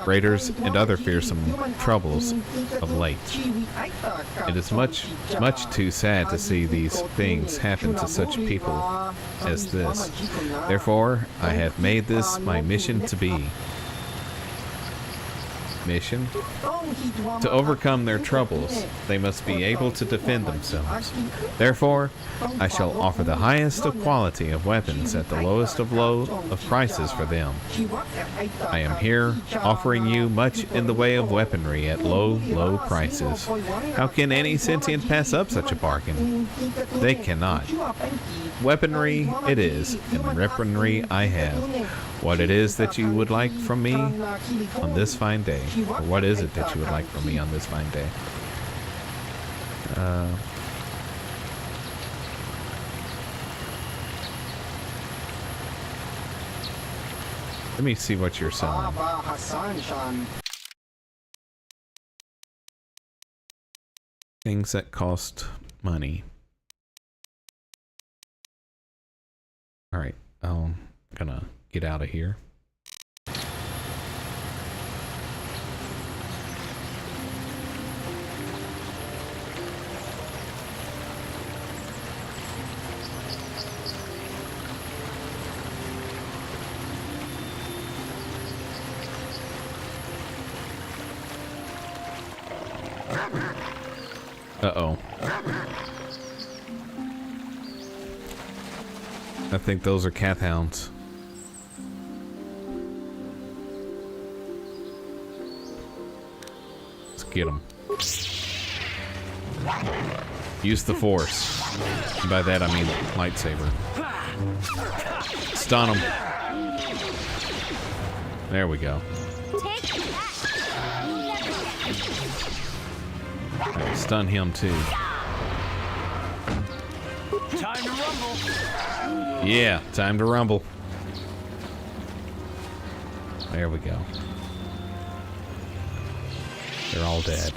raiders, and other fearsome troubles of late. It is much too sad to see these things happen to such people as this. Therefore, I have made this my mission to be. Mission? To overcome their troubles, they must be able to defend themselves. Therefore, I shall offer the highest of quality of weapons at the lowest of prices for them. I am here offering you much in the way of weaponry at low prices. How can any sentient pass up such a bargain? They cannot. Weaponry it is, and weaponry I have. What it is that you would like from me on this fine day. Or what is it that you would like from me on this fine day? Let me see what you're selling. Things that cost money. Alright, I'm gonna get out of here. Uh-oh. I think those are cat hounds. Let's get them. Use the force. And by that I mean lightsaber. Stun them. There we go. Right, stun him too. Time to rumble. Yeah, time to rumble. There we go. They're all dead.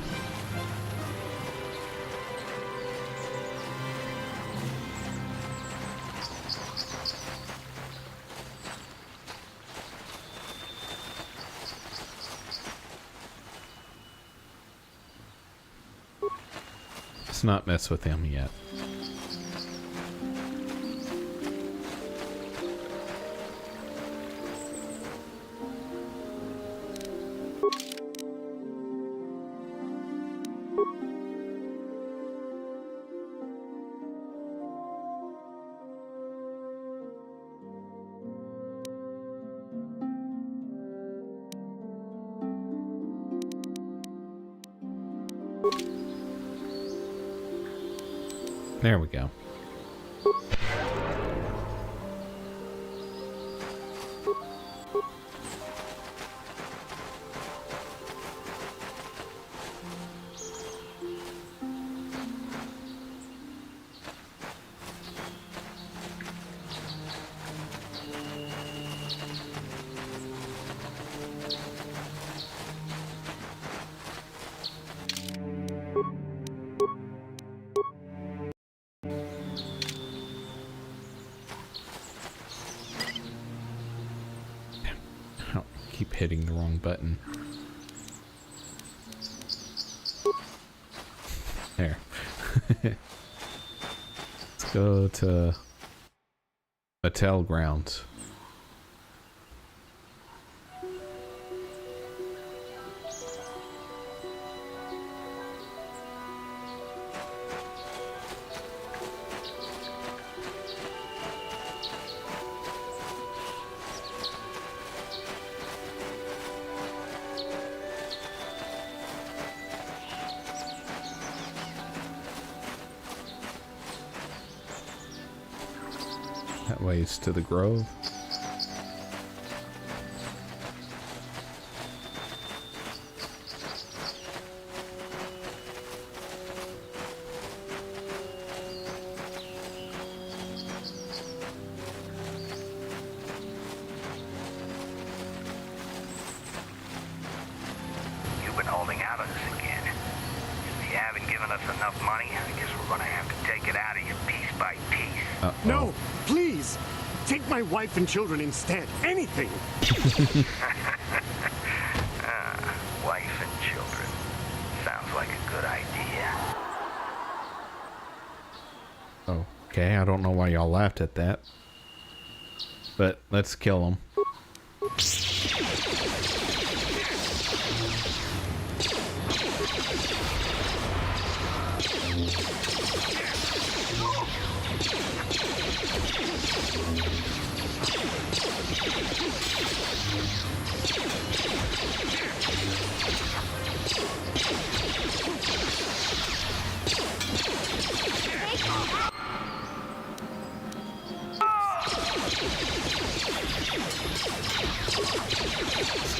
Let's not mess with him yet. There we go. Keep hitting the wrong button. There. Let's go to Hotel grounds. That ways to the grove. You've been holding out on us again. If you haven't given us enough money, I guess we're gonna have to take it out of you piece by piece. No, please! Take my wife and children instead. Anything! Wife and children. Sounds like a good idea. Okay, I don't know why y'all laughed at that. But let's kill them.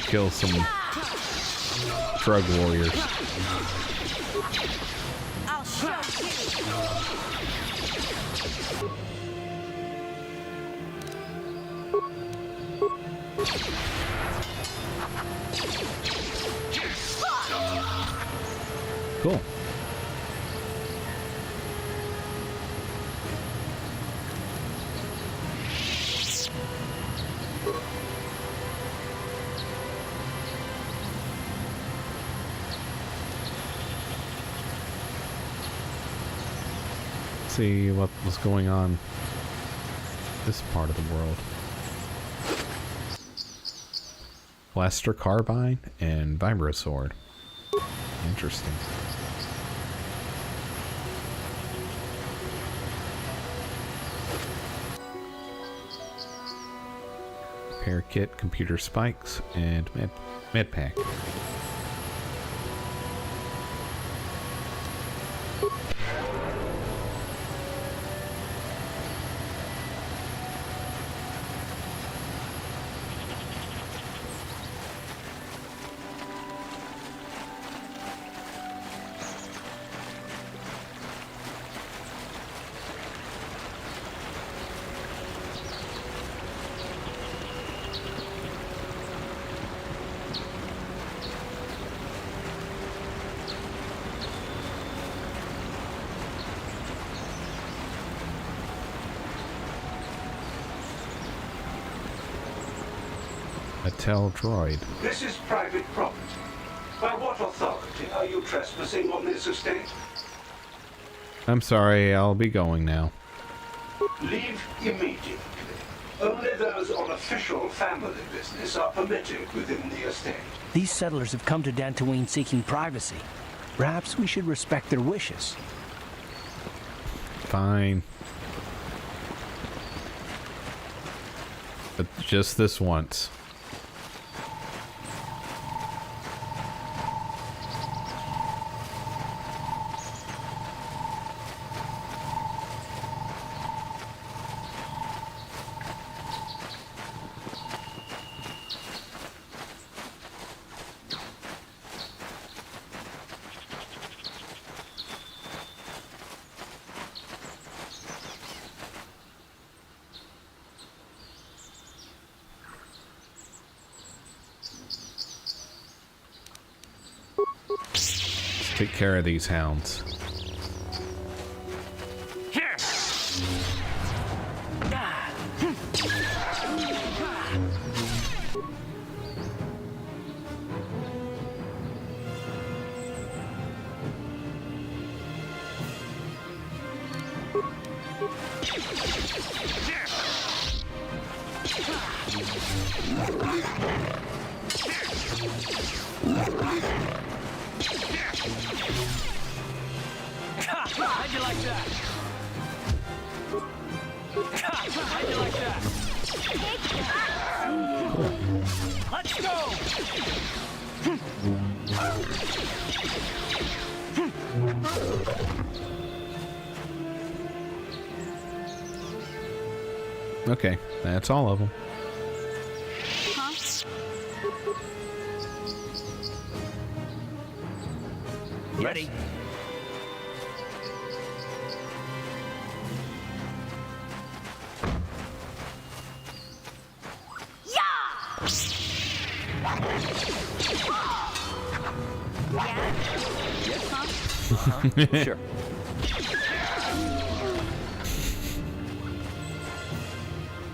Kill some drug warriors. I'll show Cool. See what was going on this part of the world. Blaster carbine and vibro sword. Interesting. Repair kit, computer spikes, and med pack. Tell droid. This is private property. By what authority are you trespassing on this estate? I'm sorry, I'll be going now. Leave immediately. Only those on official family business are permitted within the estate. These settlers have come to Dantooine seeking privacy. Perhaps we should respect their wishes. Fine. But just this once. take care of these hounds. How'd you like that? How'd you like that? Let's go! Okay, that's all of them. Ready? Sure.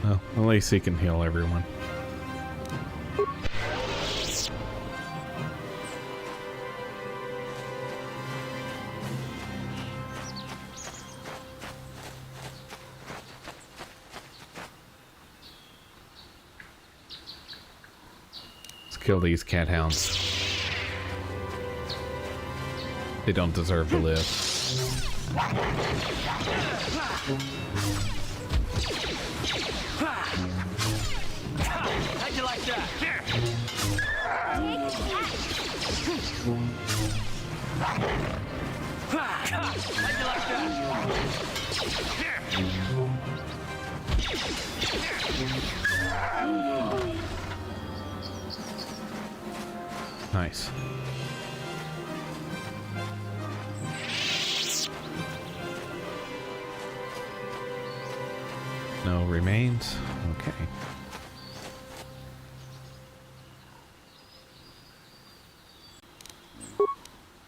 Well, at least he can heal everyone. Let's kill these cat hounds. They don't deserve to live. How'd you like that? How'd you like that? Nice. No remains. Okay.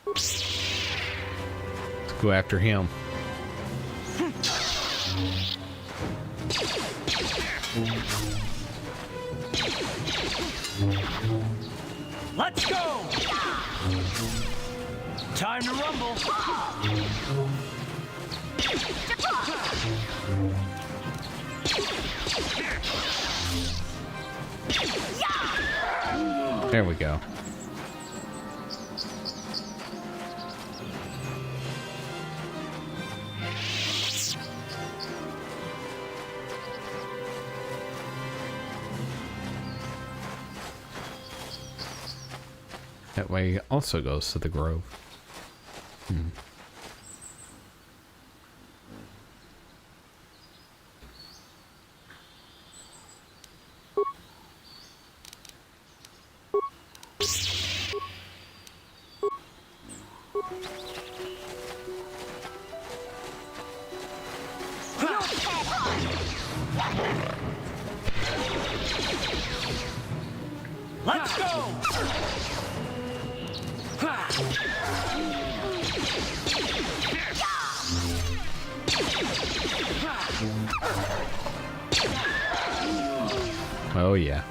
Let's go after him. Let's go! Time to rumble. There we go. That way also goes to the grove. Let's go! Oh yeah.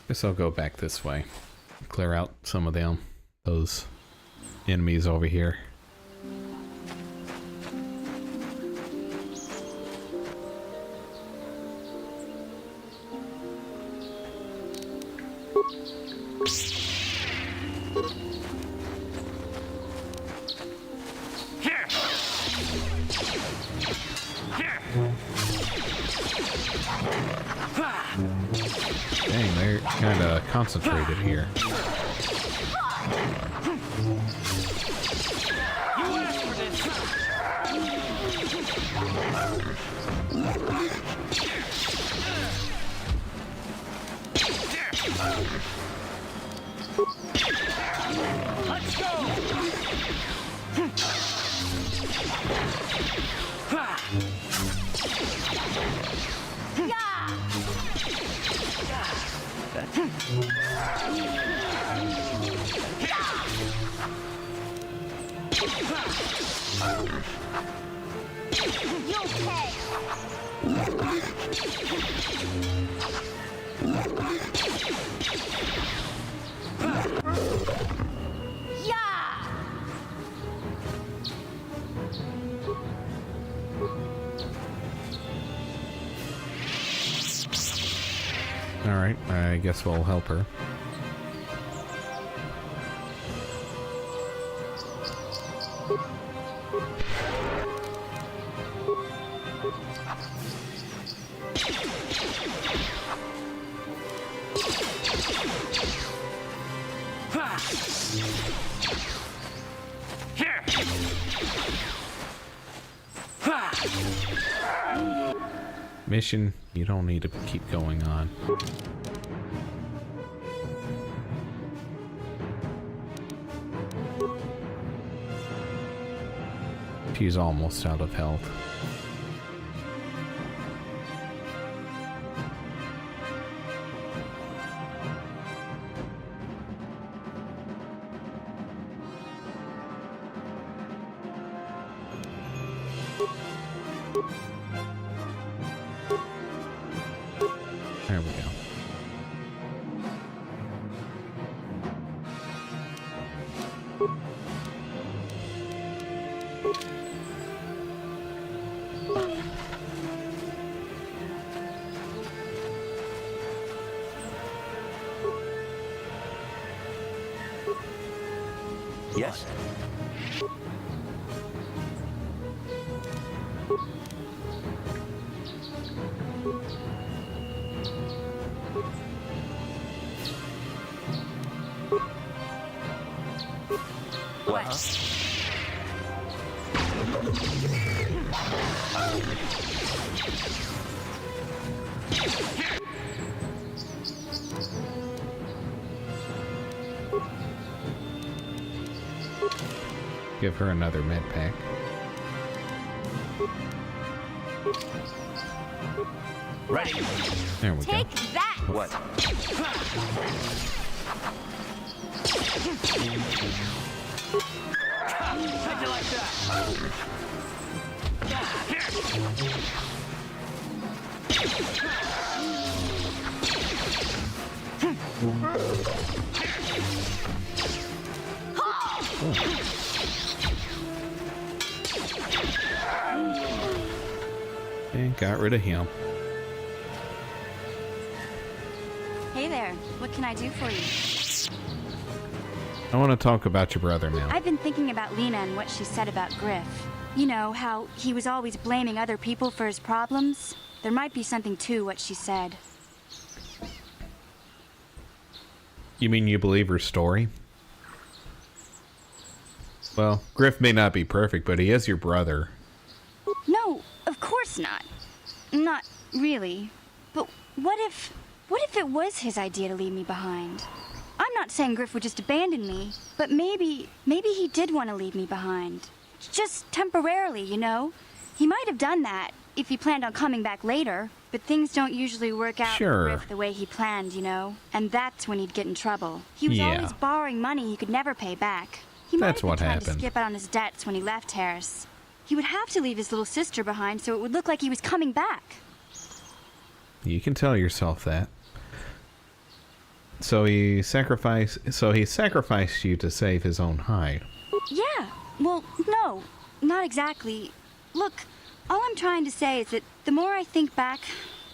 Guess I'll go back this way. Clear out some of them. Those enemies over here. Dang, they're kind of concentrated here. Let's go! Alright, I guess we'll help her. Mission, you don't need to keep going on. She's almost out of health. There we go. Yes? What? Give her another med pack. Ready. There we Take go. that! What? Take it like that! And got rid of him. Hey there, what can I do for you? I want to talk about your brother now. I've been thinking about Lena and what she said about Griff. You know, how he was always blaming other people for his problems? There might be something to what she said. You mean you believe her story? Well, Griff may not be perfect, but he is your brother. No, of course not. Not really. But what if it was his idea to leave me behind? I'm not saying Griff would just abandon me, but maybe he did want to leave me behind. Just temporarily, you know? He might have done that if he planned on coming back later, but things don't usually work out for Griff the way he planned, you know? And that's when he'd get in trouble. He was always borrowing money he could never pay back. He might have been trying to skip out on his debts when he left Terrace. He would have to leave his little sister behind so it would look like he was coming back. You can tell yourself that. So he sacrificed you to save his own hide. Yeah. Well, no, not exactly. Look, all I'm trying to say is that the more I think back,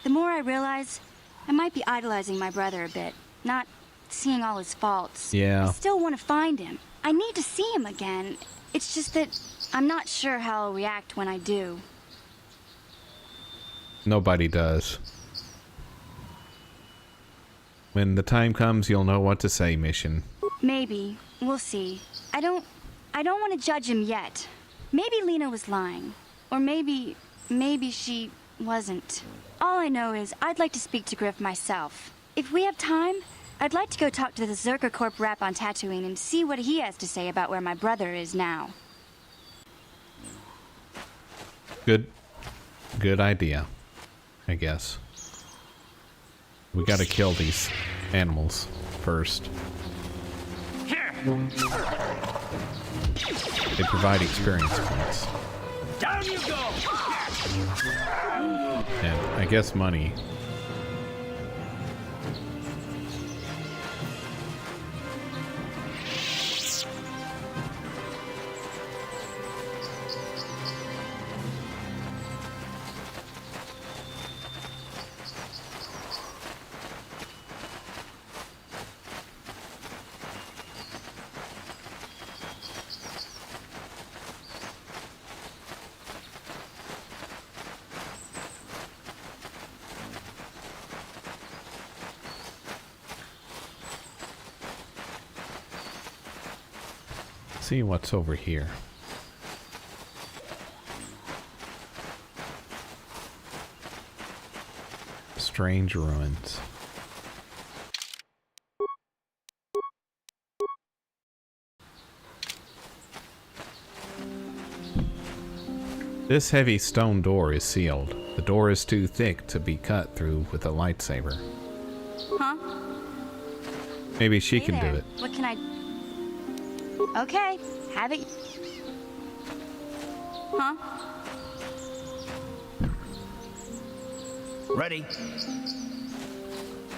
the more I realize I might be idolizing my brother a bit, not seeing all his faults. Yeah. I still want to find him. I need to see him again. It's just that I'm not sure how I'll react when I do. Nobody does. When the time comes, you'll know what to say, Mission. Maybe. We'll see. I don't want to judge him yet. Maybe Lena was lying. Or maybe maybe she wasn't. All I know is I'd like to speak to Griff myself. If we have time, I'd like to go talk to the Zerka Corp rep on Tatooine and see what he has to say about where my brother is now. Good idea, I guess. We gotta kill these animals first. They provide experience points. Down you go! And I guess money. See what's over here. Strange ruins. This heavy stone door is sealed. The door is too thick to be cut through with a lightsaber. Huh? Maybe she Hey can there. do it. What can I... Okay, have it. Huh? Ready.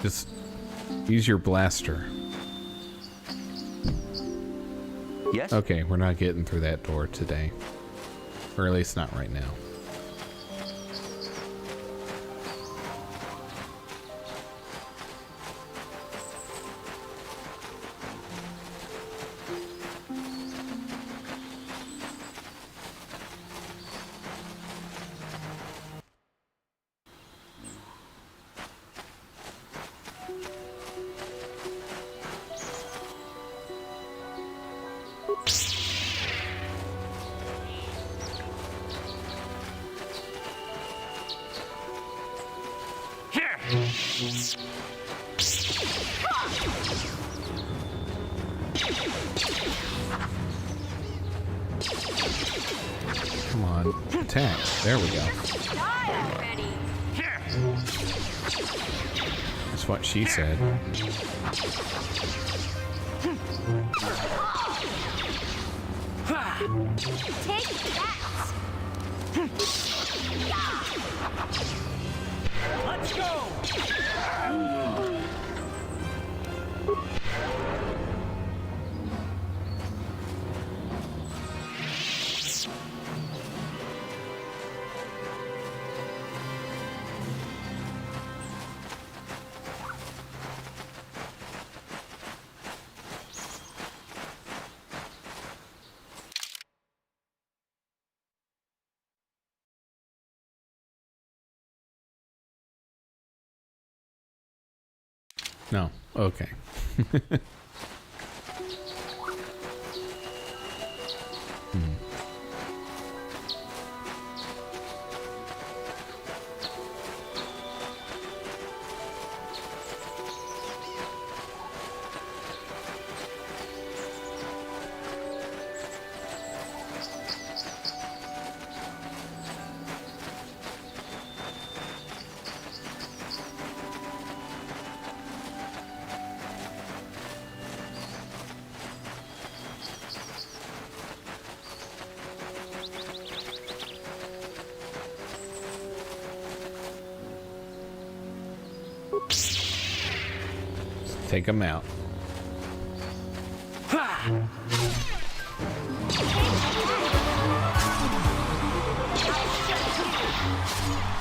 Just use your blaster. Yes? Okay, we're not getting through that door today. Or at least not right now. Come on, attack. There we go. That's what she said. Take that! Let's go! No. Okay. Take them out.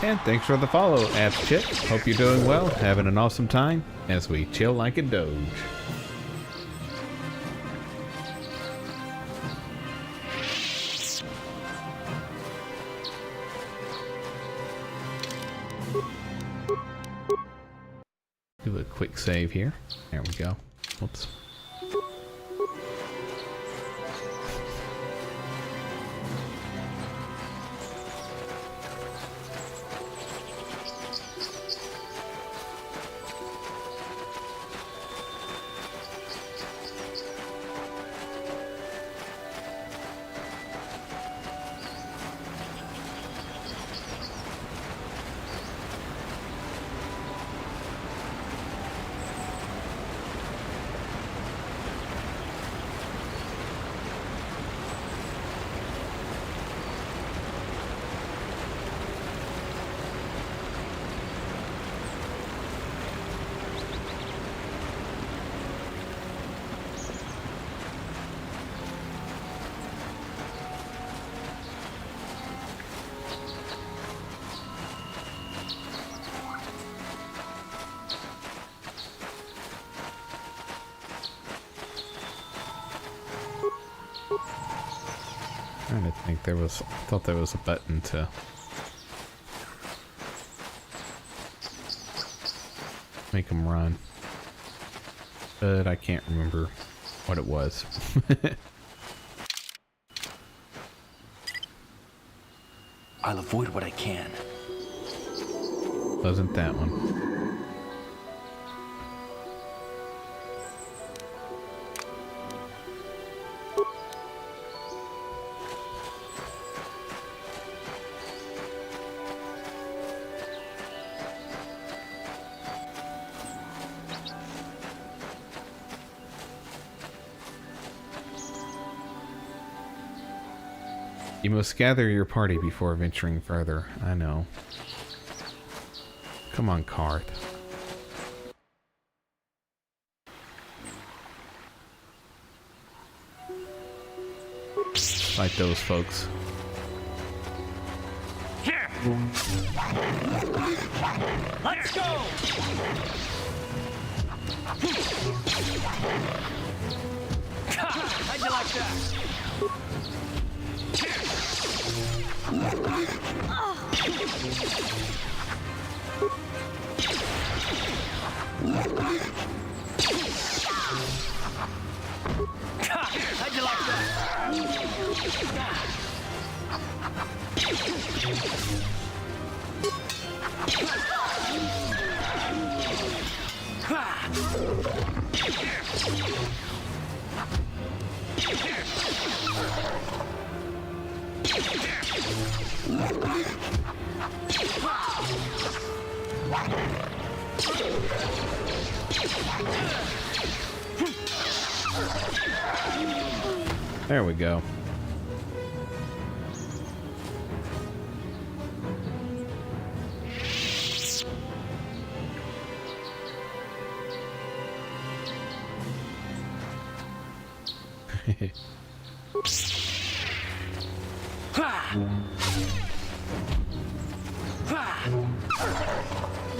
And thanks for the follow, Apps Chip. Hope you're doing well, having an awesome time as we chill like a doge. Do a quick save here. There we go. Whoops. thought there was a button to make them run, but I can't remember what it was. I'll avoid what I can. Wasn't that one? You must gather your party before venturing further. I know. Come on, Karth. Like those folks. Here. Let's go. How'd you like that? How'd you like that? There we go.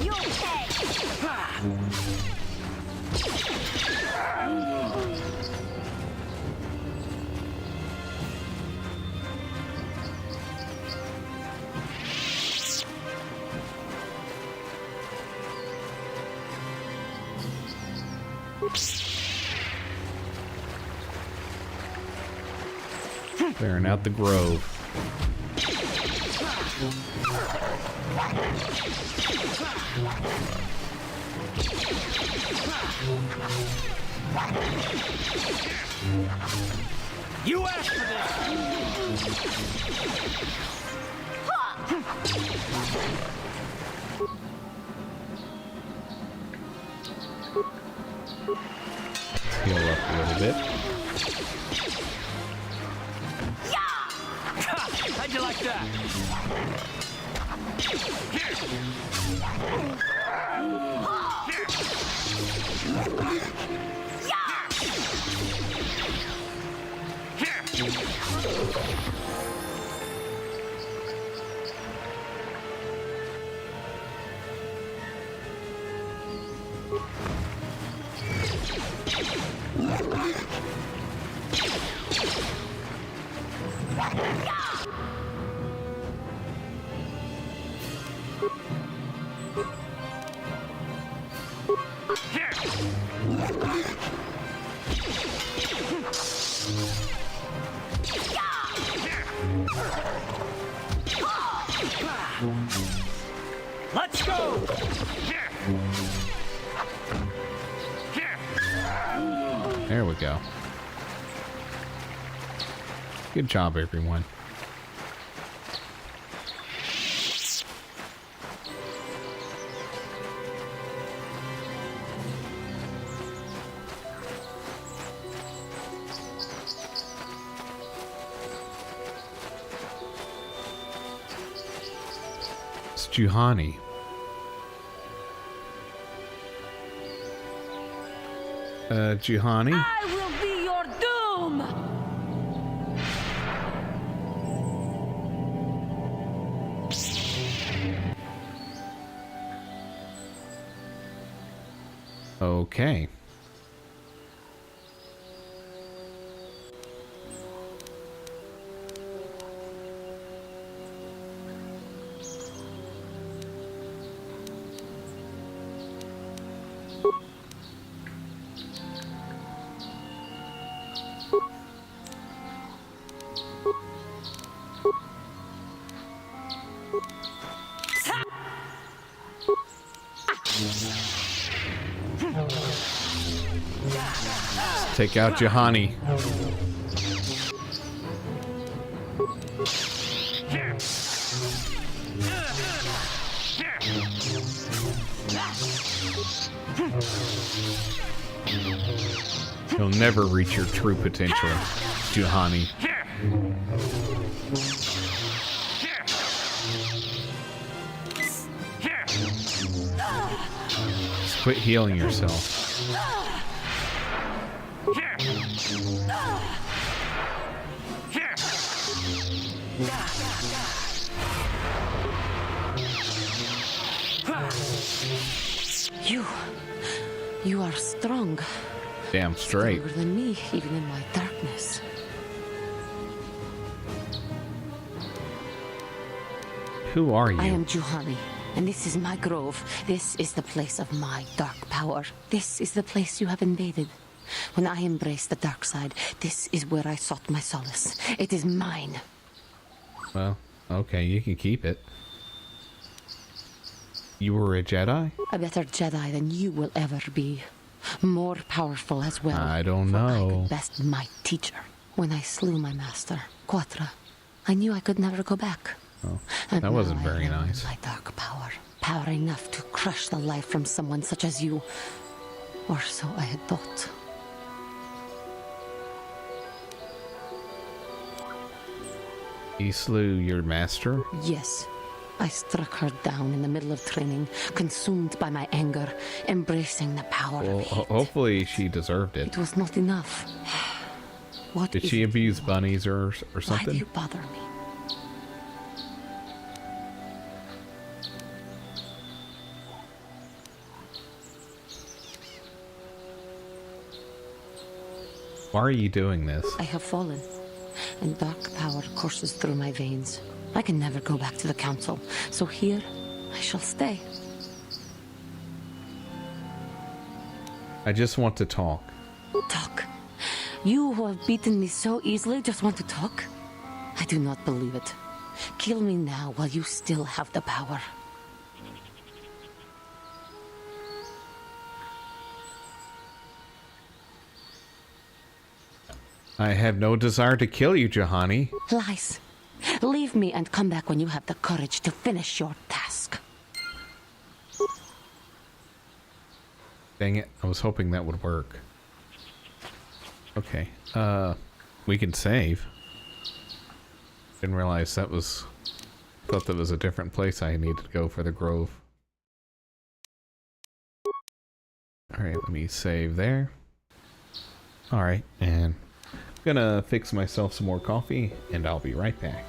You okay? Clearing out the grove. You asked for Heal up a little bit. How'd you like that? Let's go! There we go. Good job, everyone. It's Juhani. Juhani? I will be your doom! Okay. Take out Juhani. You'll never reach your true potential, Juhani. Just quit healing yourself. You are strong. Damn straight. Stronger than me, even in my darkness. Who are you? I am Juhani, and this is my grove. This is the place of my dark power. This is the place you have invaded. When I embraced the dark side, this is where I sought my solace. It is mine. Well, okay, you can keep it. You were a Jedi? A better Jedi than you will ever be. More powerful as well. I don't know. I could best my teacher. When I slew my master, KOTOR, I knew I could never go back. Oh, and that wasn't very I nice. My dark power. Power enough to crush the life from someone such as you. Or so I had thought. You slew your master? Yes. I struck her down in the middle of training, consumed by my anger, embracing the power Well, of hate. hopefully she deserved it. It was not enough. What Did is she it abuse you bunnies or Why something? do you bother me? Why are you doing this? I have fallen, and dark power courses through my veins. I can never go back to the council, so here I shall stay. I just want to talk. Talk? You who have beaten me so easily just want to talk? I do not believe it. Kill me now while you still have the power. I have no desire to kill you, Juhani. Lies. Leave me and come back when you have the courage to finish your task. Dang it, I was hoping that would work. Okay, we can save. Didn't realize that was... Thought that was a different place I needed to go for the grove. Alright, let me save there. Alright, and I'm gonna fix myself some more coffee, and I'll be right back.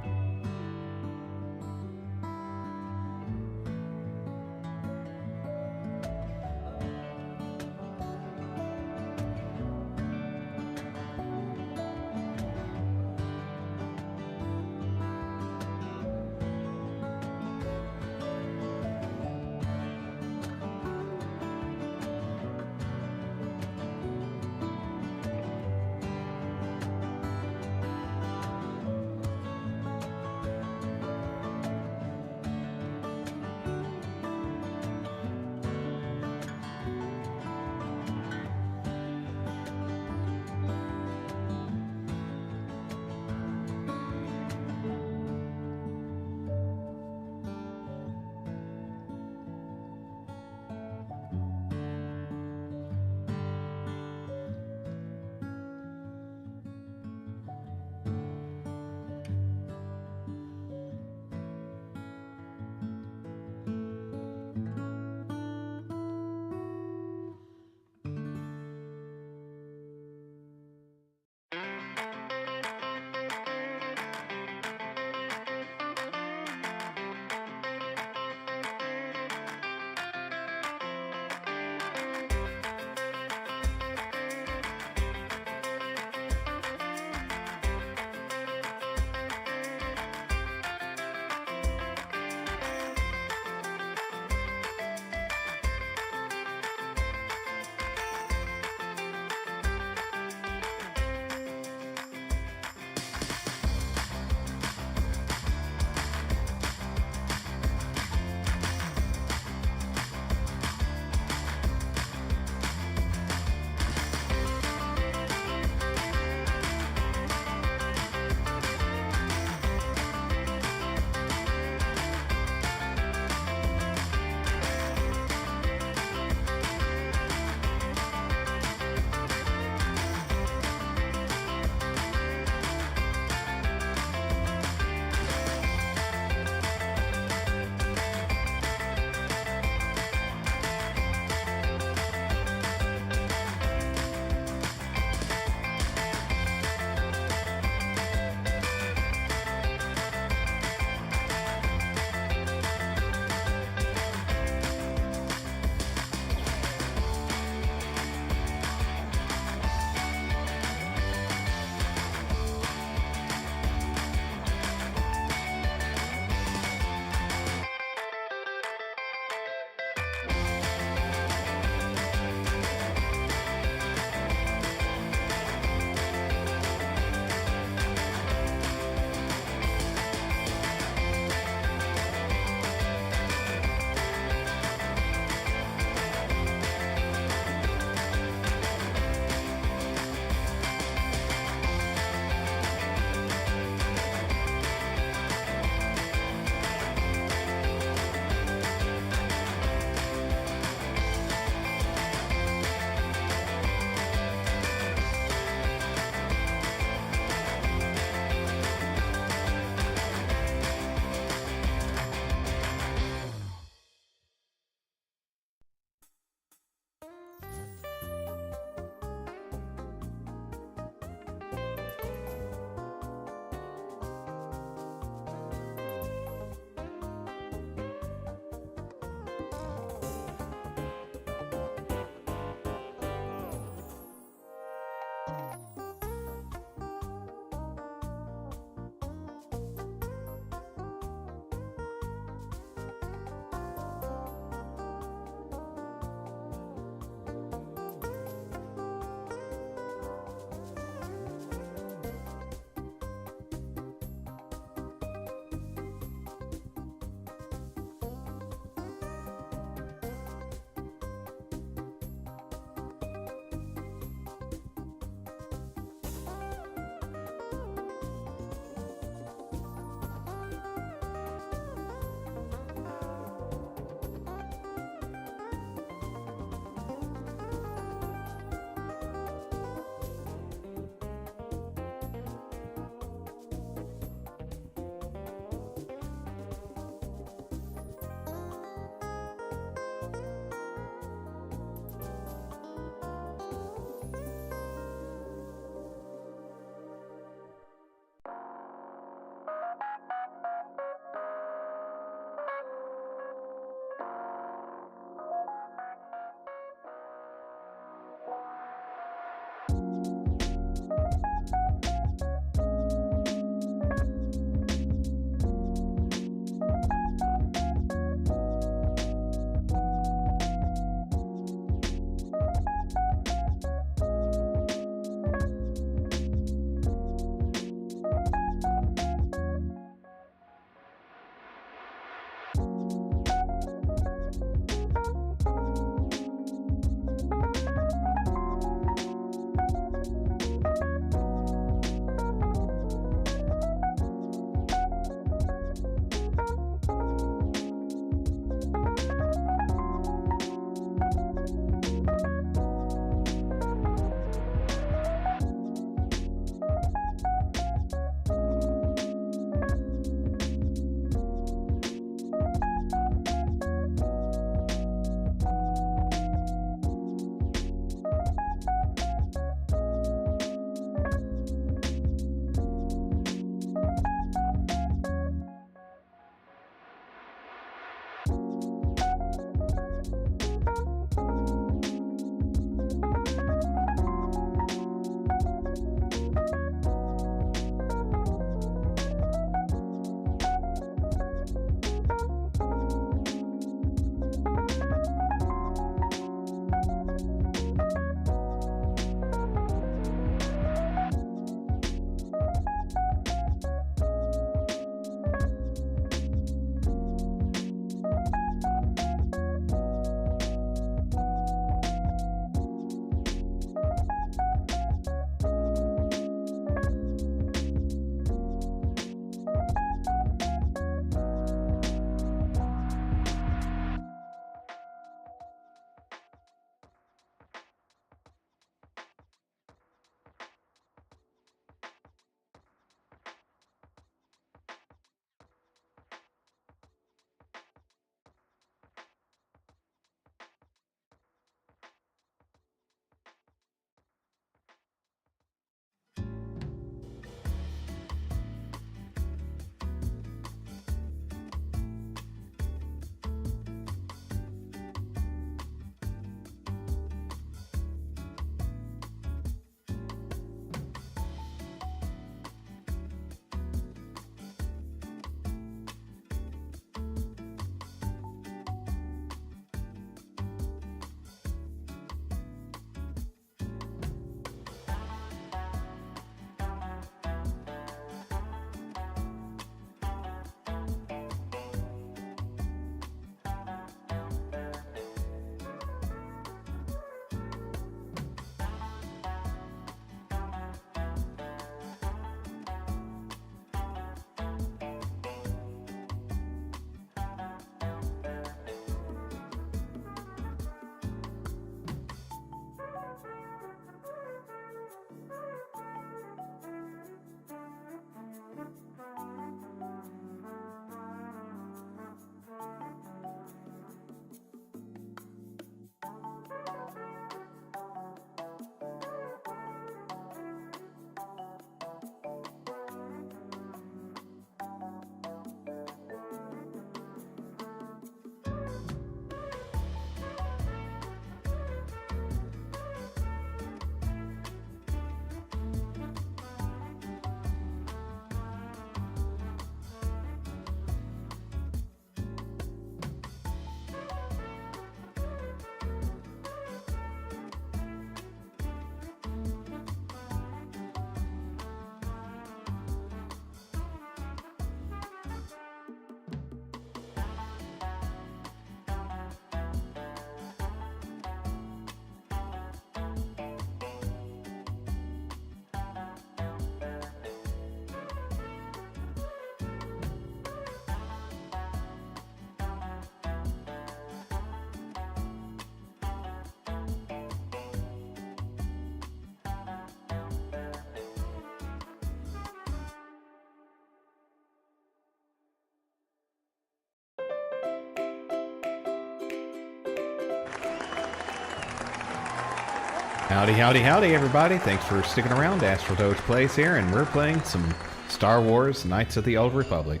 Howdy, howdy, howdy, everybody. Thanks for sticking around. Astral Doge Plays here, and we're playing some Star Wars Knights of the Old Republic.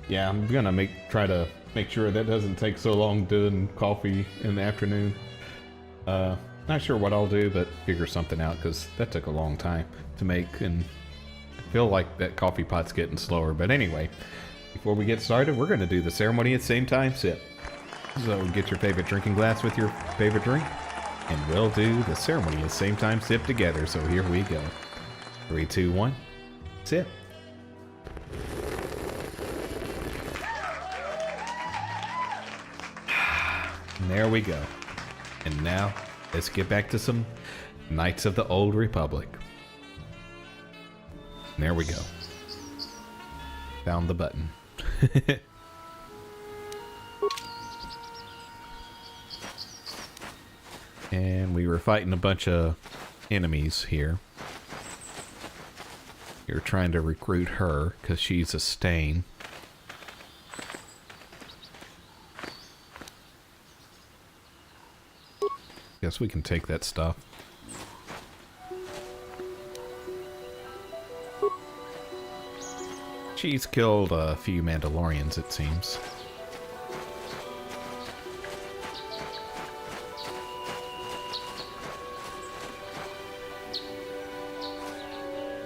Yeah, I'm gonna try to make sure that doesn't take so long doing coffee in the afternoon. Not sure what I'll do, but figure something out, because that took a long time to make, and I feel like that coffee pot's getting slower. But anyway, before we get started, we're gonna do the ceremony at the same time sip. So get your favorite drinking glass with your favorite drink, and we'll do the ceremony at the same time sip together. So here we go. 3, 2, 1, sip. And there we go. And now, let's get back to some Knights of the Old Republic. And there we go. Found the button. And we were fighting a bunch of enemies here. You're trying to recruit her because she's a stain. Guess we can take that stuff. She's killed a few Mandalorians, it seems.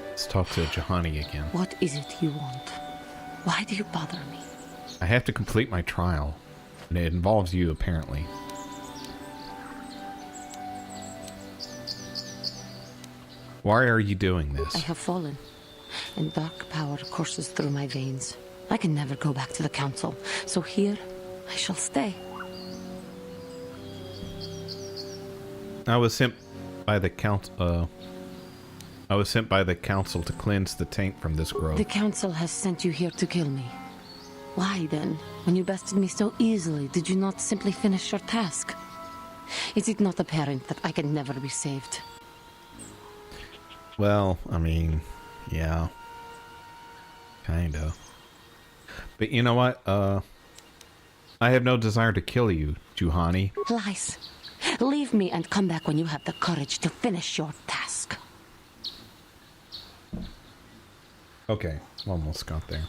Let's talk to Juhani again. What is it you want? Why do you bother me? I have to complete my trial, and it involves you, apparently. Why are you doing this? I have fallen, and dark power courses through my veins. I can never go back to the Council, so here I shall stay. I was sent by the Council to cleanse the taint from this grove. The Council has sent you here to kill me. Why then, when you bested me so easily, did you not simply finish your task? Is it not apparent that I can never be saved? Well, I mean, yeah. Kinda. But you know what? I have no desire to kill you, Juhani. Lies. Leave me and come back when you have the courage to finish your task. Okay, almost got there.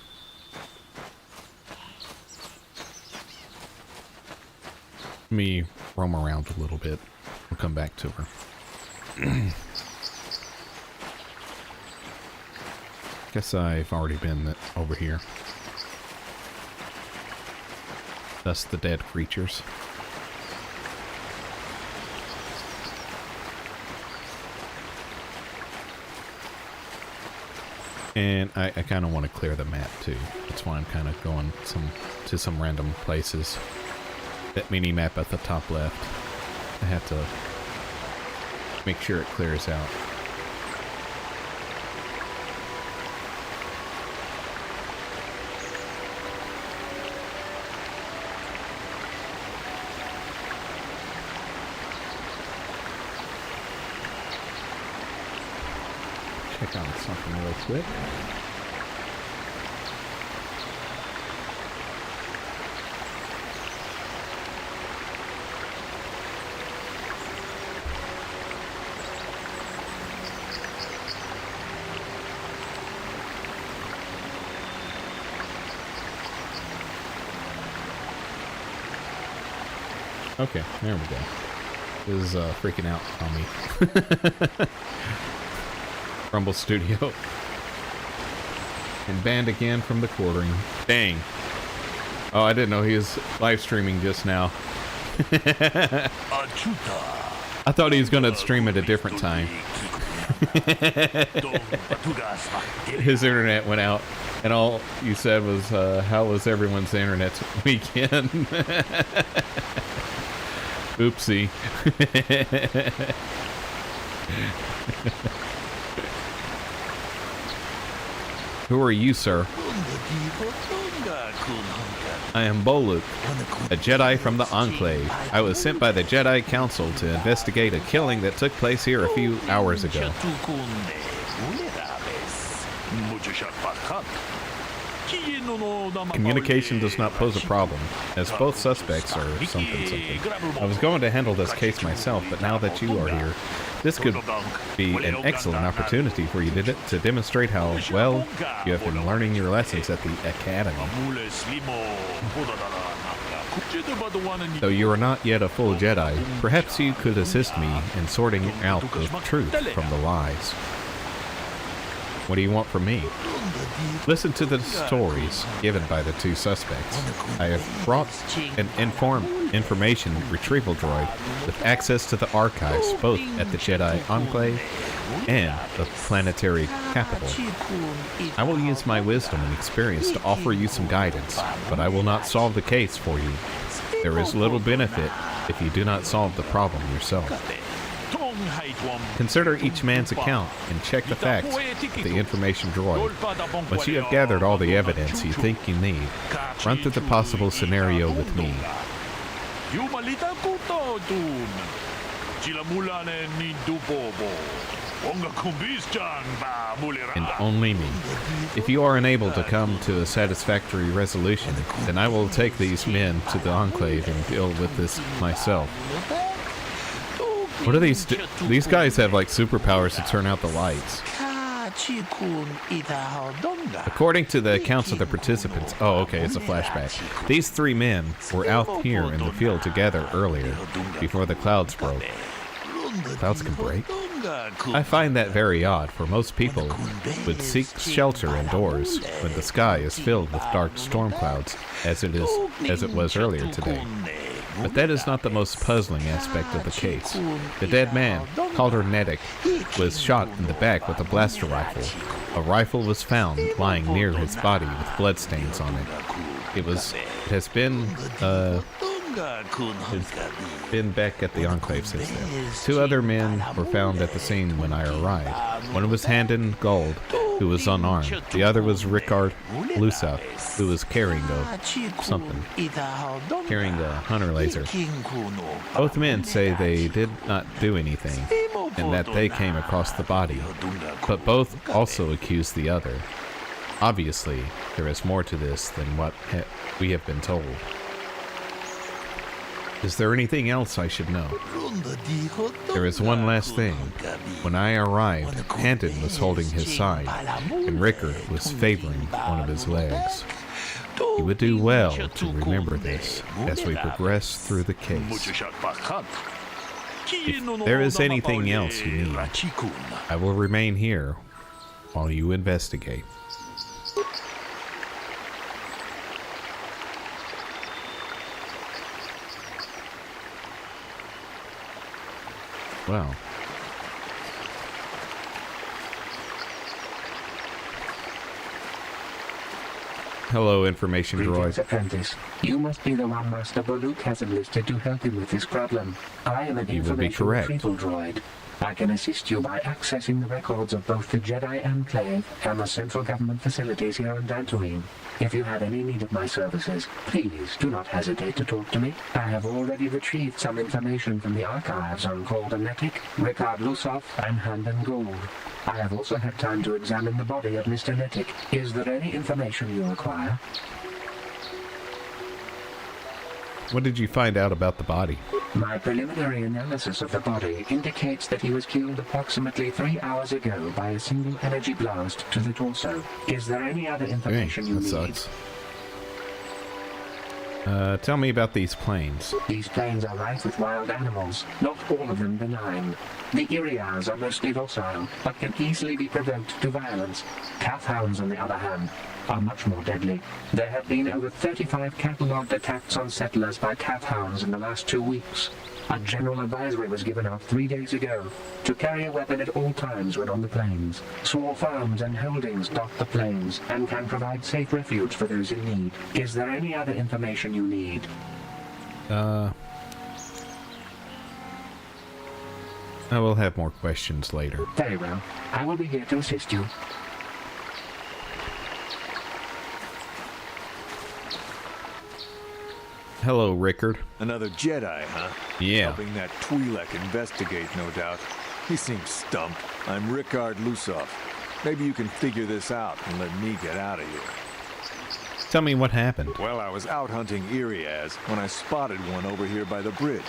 Let me roam around a little bit. We'll come back to her. Guess I've already been over here. Thus the dead creatures. And I kind of want to clear the map too. That's why I'm kind of going to some random places. That mini map at the top left. I have to make sure it clears out. Check out something real quick. Okay, there we go. This is freaking out on me. Rumble Studio. And banned again from the quartering. Dang. Oh, I didn't know he was live streaming just now. I thought he was going to stream at a different time. His internet went out, and all you said was, how was everyone's internet weekend? Oopsie. Who are you, sir? I am Boluk, a Jedi from the Enclave. I was sent by the Jedi Council to investigate a killing that took place here a few hours ago. Communication does not pose a problem, as both suspects are something. I was going to handle this case myself, but now that you are here, this could be an excellent opportunity for you to demonstrate how well you have been learning your lessons at the academy. Though you are not yet a full Jedi, perhaps you could assist me in sorting out the truth from the lies. What do you want from me? Listen to the stories given by the two suspects. I have brought an information retrieval droid with access to the archives both at the Jedi Enclave and the planetary capital. I will use my wisdom and experience to offer you some guidance, but I will not solve the case for you. There is little benefit if you do not solve the problem yourself. Consider each man's account and check the facts with the information droid. Once you have gathered all the evidence you think you need, run through the possible scenario with me. And only me. If you are unable to come to a satisfactory resolution, then I will take these men to the Enclave and deal with this myself. What are these? These guys have like superpowers to turn out the lights. According to the accounts of the participants, oh, okay, it's a flashback. These three men were out here in the field together earlier, before the clouds broke. Clouds can break? I find that very odd, for most people would seek shelter indoors when the sky is filled with dark storm clouds, as it was earlier today. But that is not the most puzzling aspect of the case. The dead man, KOTOR Netic, was shot in the back with a blaster rifle. A rifle was found lying near his body with bloodstains on it. It has been back at the Enclave since then. Two other men were found at the scene when I arrived. One was Handon Gold, who was unarmed. The other was Ricard Lusa, who was carrying a hunter laser. Both men say they did not do anything, and that they came across the body, but both also accuse the other. Obviously, there is more to this than what we have been told. Is there anything else I should know? There is one last thing. When I arrived, Handon was holding his side, and Rickard was favoring one of his legs. You would do well to remember this as we progress through the case. If there is anything else you need, I will remain here while you investigate. Wow. Hello, information droid. Apprentice. You must be the one Master Boluk has enlisted to help him with this problem. I am an information retrieval droid. I can assist you by accessing the records of both the Jedi Enclave and the central government facilities here on Dantooine. If you have any need of my services, please do not hesitate to talk to me. I have already retrieved some information from the archives on KOTOR Netic, Ricard Lusov, and Handon Gould. I have also had time to examine the body of Mr. Netic. Is there any information you require? What did you find out about the body? My preliminary analysis of the body indicates that he was killed approximately 3 hours ago by a single energy blast to the torso. Is there any other information you need? Sucks. Tell me about these planes. These planes are rife with wild animals, not all of them benign. The Iriars are mostly docile, but can easily be provoked to violence. Calf hounds, on the other hand, are much more deadly. There have been over 35 catalogued attacks on settlers by calf hounds in the last 2 weeks. A general advisory was given out 3 days ago to carry a weapon at all times when on the plains. Small farms and holdings dot the plains and can provide safe refuge for those in need. Is there any other information you need? I will have more questions later. Very well. I will be here to assist you. Hello, Rickard. Another Jedi, huh? Yeah. Helping that Twi'lek investigate, no doubt. He seems stumped. I'm Ricard Lusov. Maybe you can figure this out and let me get out of here. Tell me what happened. Well, I was out hunting Iriaz when I spotted one over here by the bridge.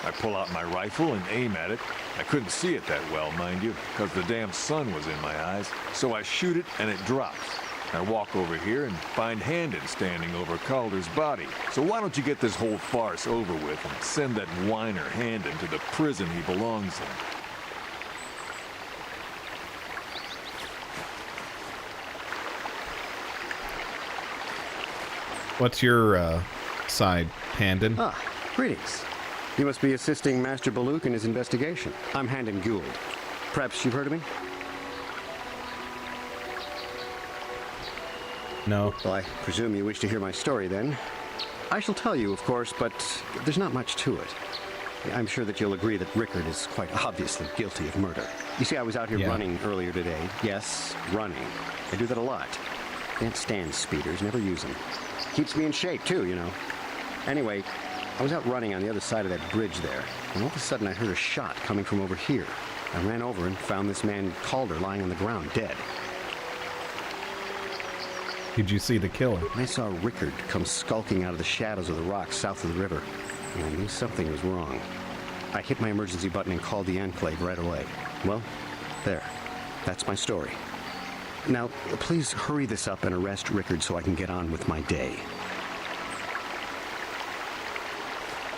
I pull out my rifle and aim at it. I couldn't see it that well, mind you, because the damn sun was in my eyes. So I shoot it and it drops. I walk over here and find Handon standing over Calder's body. So why don't you get this whole farce over with and send that whiner Handon to the prison he belongs in? What's your side, Handon? Ah, greetings. You must be assisting Master Baluk in his investigation. I'm Handon Gould. Perhaps you've heard of me? No. Well, I presume you wish to hear my story, then. I shall tell you, of course, but there's not much to it. I'm sure that you'll agree that Rickard is quite obviously guilty of murder. You see, I was out here running earlier today. Yes, running. I do that a lot. Can't stand speeders, never use them. Keeps me in shape, too, you know. Anyway, I was out running on the other side of that bridge there, and all of a sudden I heard a shot coming from over here. I ran over and found this man Calder lying on the ground, dead. Did you see the killer? I saw Rickard come skulking out of the shadows of the rocks south of the river, and I knew something was wrong. I hit my emergency button and called the Enclave right away. Well, there. That's my story. Now, please hurry this up and arrest Rickard so I can get on with my day.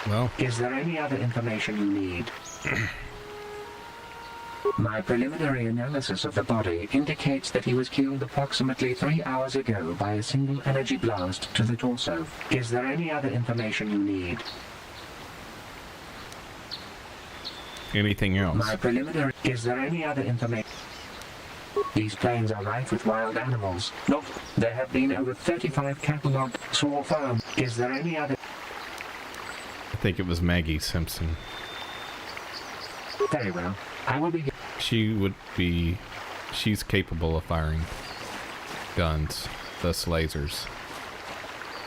Well... Is there any other information you need? My preliminary analysis of the body indicates that he was killed approximately 3 hours ago by a single energy blast to the torso. Is there any other information you need? Anything else? My preliminary... Is there any other information? These plains are rife with wild animals. Nope. There have been over 35 catalogued small farms. Is there any other... I think it was Maggie Simpson. Very well. I will be... She's capable of firing guns, thus lasers.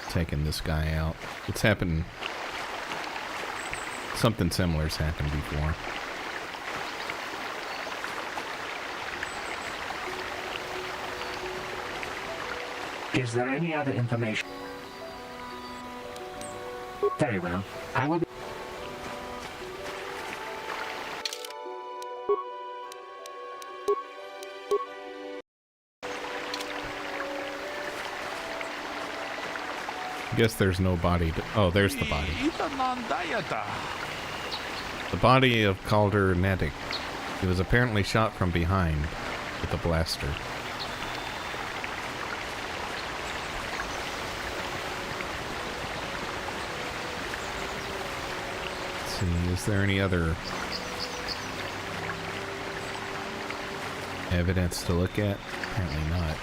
Taking this guy out. It's happened... Something similar's happened before. Is there any other information? Very well. I will be... I guess there's no body to... Oh, there's the body. The body of Calder Nedic. He was apparently shot from behind with a blaster. Let's see, is there any other evidence to look at? Apparently not.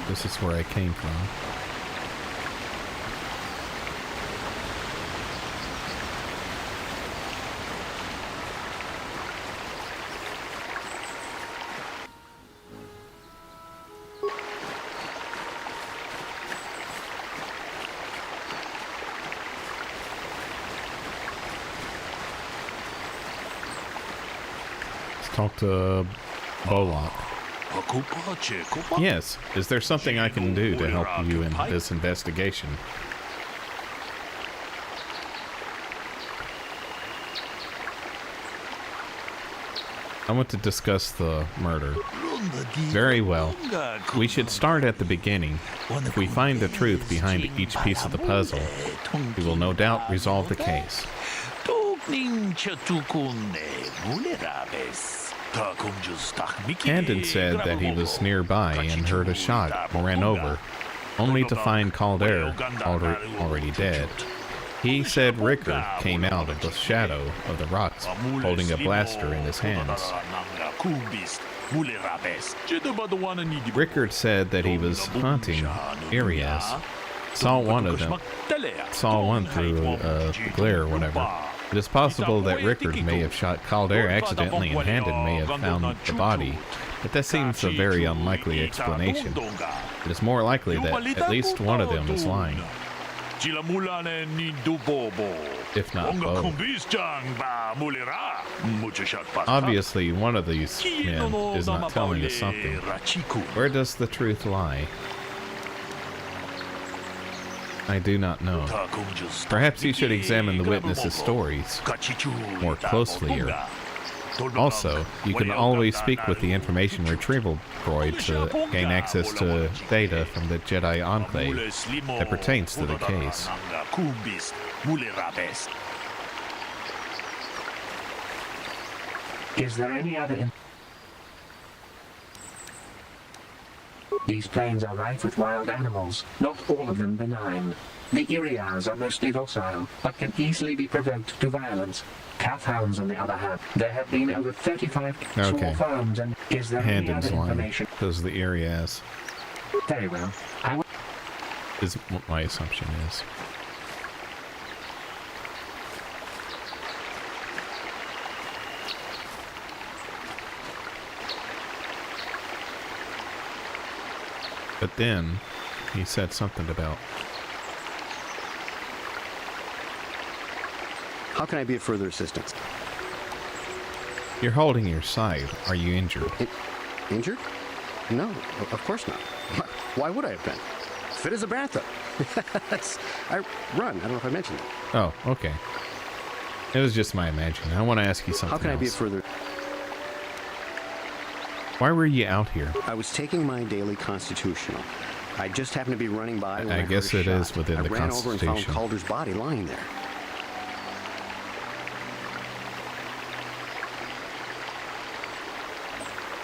This is where I came from. Talk to Bollock. Yes. Is there something I can do to help you in this investigation? I want to discuss the murder. Very well. We should start at the beginning. If we find the truth behind each piece of the puzzle, we will no doubt resolve the case. Handon said that he was nearby and heard a shot and ran over, only to find Calder already dead. He said Rickard came out of the shadow of the rocks, holding a blaster in his hands. Rickard said that he was hunting Iriaz, saw one through a glare or whatever. It is possible that Rickard may have shot Calder accidentally and Handon may have found the body, but that seems a very unlikely explanation. It is more likely that at least one of them is lying. If not both. Obviously, one of these men is not telling us something. Where does the truth lie? I do not know. Perhaps you should examine the witnesses' stories more closely. Also, you can always speak with the information retrieval droid to gain access to data from the Jedi Enclave that pertains to the case. Is there any other... These plains are rife with wild animals, not all of them benign. The Irias are mostly docile, but can easily be provoked to violence. Calf hounds, on the other hand, there have been over 35 small farms, and is there any other information? Because the Irias. Very well. Is what my assumption is. But then, he said something about... How can I be of further assistance? You're holding your side. Are you injured? Injured? No, of course not. Why would I have been? Fit as a bathtub. I run. I don't know if I mentioned that. Oh, okay. It was just my imagining. I want to ask you something How can else. I be of further... Why were you out here? I was taking my daily constitutional. I just happened to be running by when I guess heard it a is shot. within the I ran over and found Constitution. Calder's body lying there.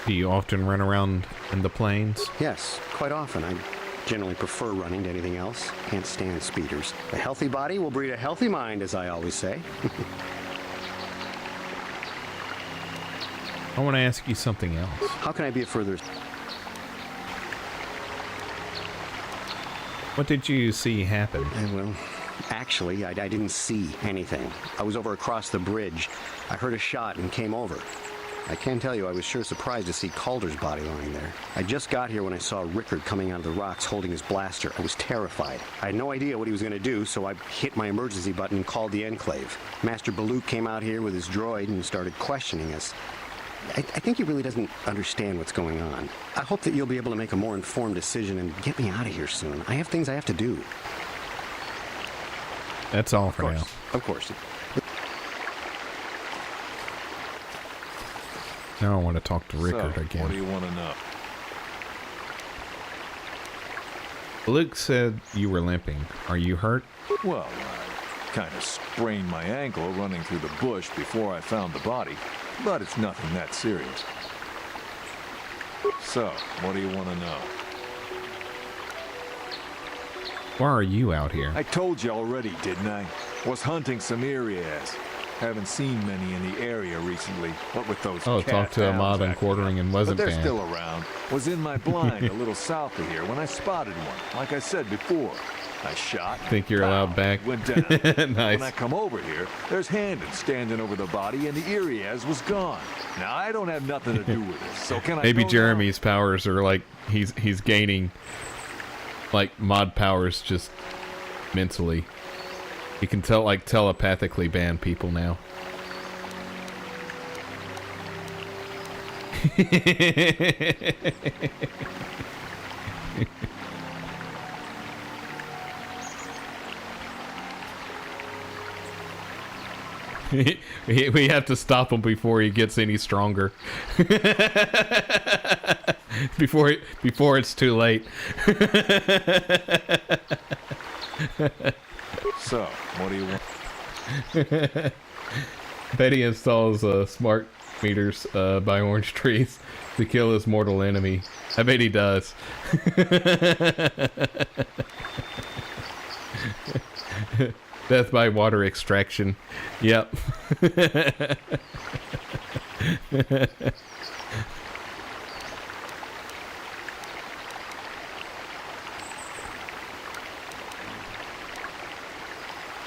Do you often run around in the plains? Yes, quite often. I generally prefer running to anything else. Can't stand speeders. A healthy body will breed a healthy mind, as I always say. I want to ask you something else. How can I be of further... What did you see happen? Well, actually, I didn't see anything. I was over across the bridge. I heard a shot and came over. I can tell you I was sure surprised to see Calder's body lying there. I just got here when I saw Rickard coming out of the rocks holding his blaster. I was terrified. I had no idea what he was going to do, so I hit my emergency button and called the Enclave. Master Baluk came out here with his droid and started questioning us. I think he really doesn't understand what's going on. I hope that you'll be able to make a more informed decision and get me out of here soon. I have things I have to do. That's all for now. Of course. Now I want to talk to Rickard So, again. What do you want to know? Luke said you were limping. Are you hurt? Well, I kind of sprained my ankle running through the bush before I found the body, but it's nothing that serious. So, what do you want to know? Why are you out here? I told you already, didn't I? Was hunting some Irias. Haven't seen many in the area recently, what with those Talk to a mob in quartering and wasn't But they're banned. still around. Was in my blind a little south of here when I spotted one, like I said before. I shot. Think you're allowed back? Went down. Nice. When I come over here, there's Handon standing over the body, and the Irias was gone. Now I don't have nothing to do with this, so can I? Maybe go Jeremy's powers are like he's gaining like mod powers just mentally. He can telepathically ban people now. We have to stop him before he gets any stronger. before it's too late. So, what do you want? Betty installs smart meters by orange trees to kill his mortal enemy. I bet he does. Death by water extraction. Yep.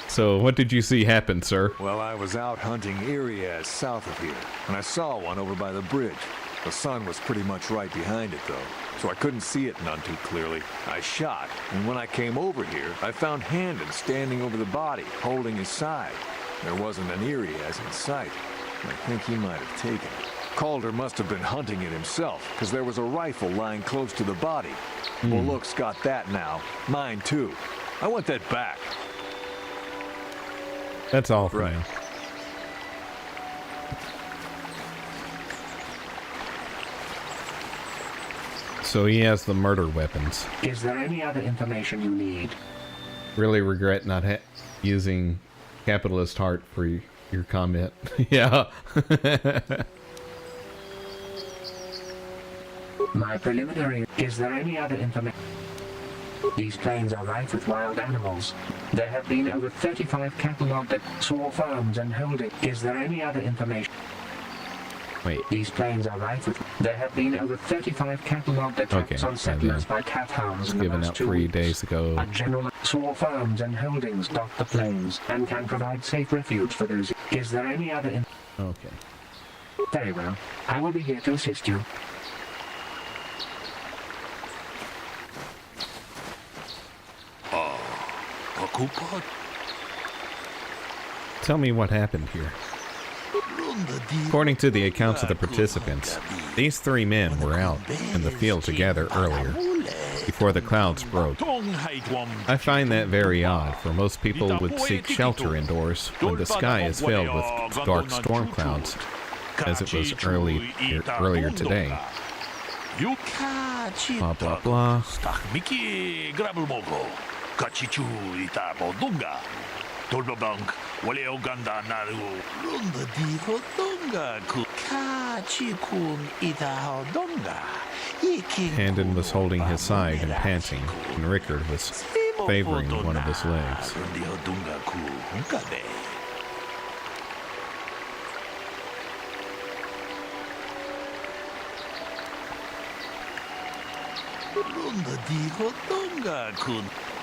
So, what did you see happen, sir? Well, I was out hunting Irias south of here, and I saw one over by the bridge. The sun was pretty much right behind it, though, so I couldn't see it none too clearly. I shot, and when I came over here, I found Handon standing over the body, holding his side. There wasn't an Irias in sight. I think he might have taken it. Calder must have been hunting it himself, because there was a rifle lying close to the body. Well, Look's got that now. Mine, too. I want that back. That's all for now. So he has the murder weapons. Is there any other information you need? Really regret not using capitalist heart for your comment. Yeah. My preliminary... Is there any other information? These plains are rife with wild animals. There have been over 35 catalogued small farms and holdings. Is there any other information? Wait. These plains are rife with... There have been over 35 catalogued attacks on settlers by cat hounds in the given last out 2 3 weeks. days ago. A general... Small farms and holdings dot the plains and can provide safe refuge for those... Is there any other... Okay. Very well. I will be here to assist you. Tell me what happened here. According to the accounts of the participants, these 3 men were out in the field together earlier, before the clouds broke. I find that very odd, for most people would seek shelter indoors when the sky is filled with dark storm clouds, as it was earlier today. Blah, blah, blah. Handon was holding his side and panting, and Rickard was favoring one of his legs.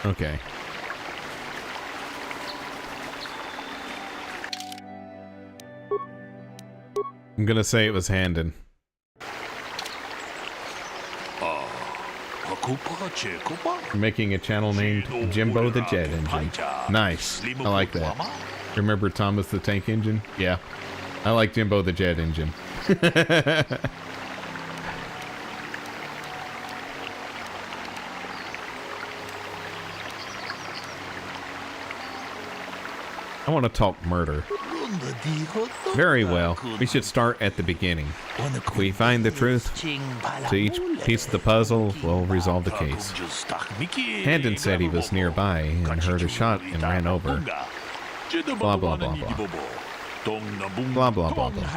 Okay. I'm gonna say it was Handon. You're making a channel named Jimbo the Jet Engine. Nice. I like that. Remember Thomas the Tank Engine? Yeah. I like Jimbo the Jet Engine. I want to talk murder. Very well. We should start at the beginning. If we find the truth to each piece of the puzzle, we'll resolve the case. Handon said he was nearby and heard a shot and ran over. Blah, blah, blah, blah. Blah, blah, blah, blah.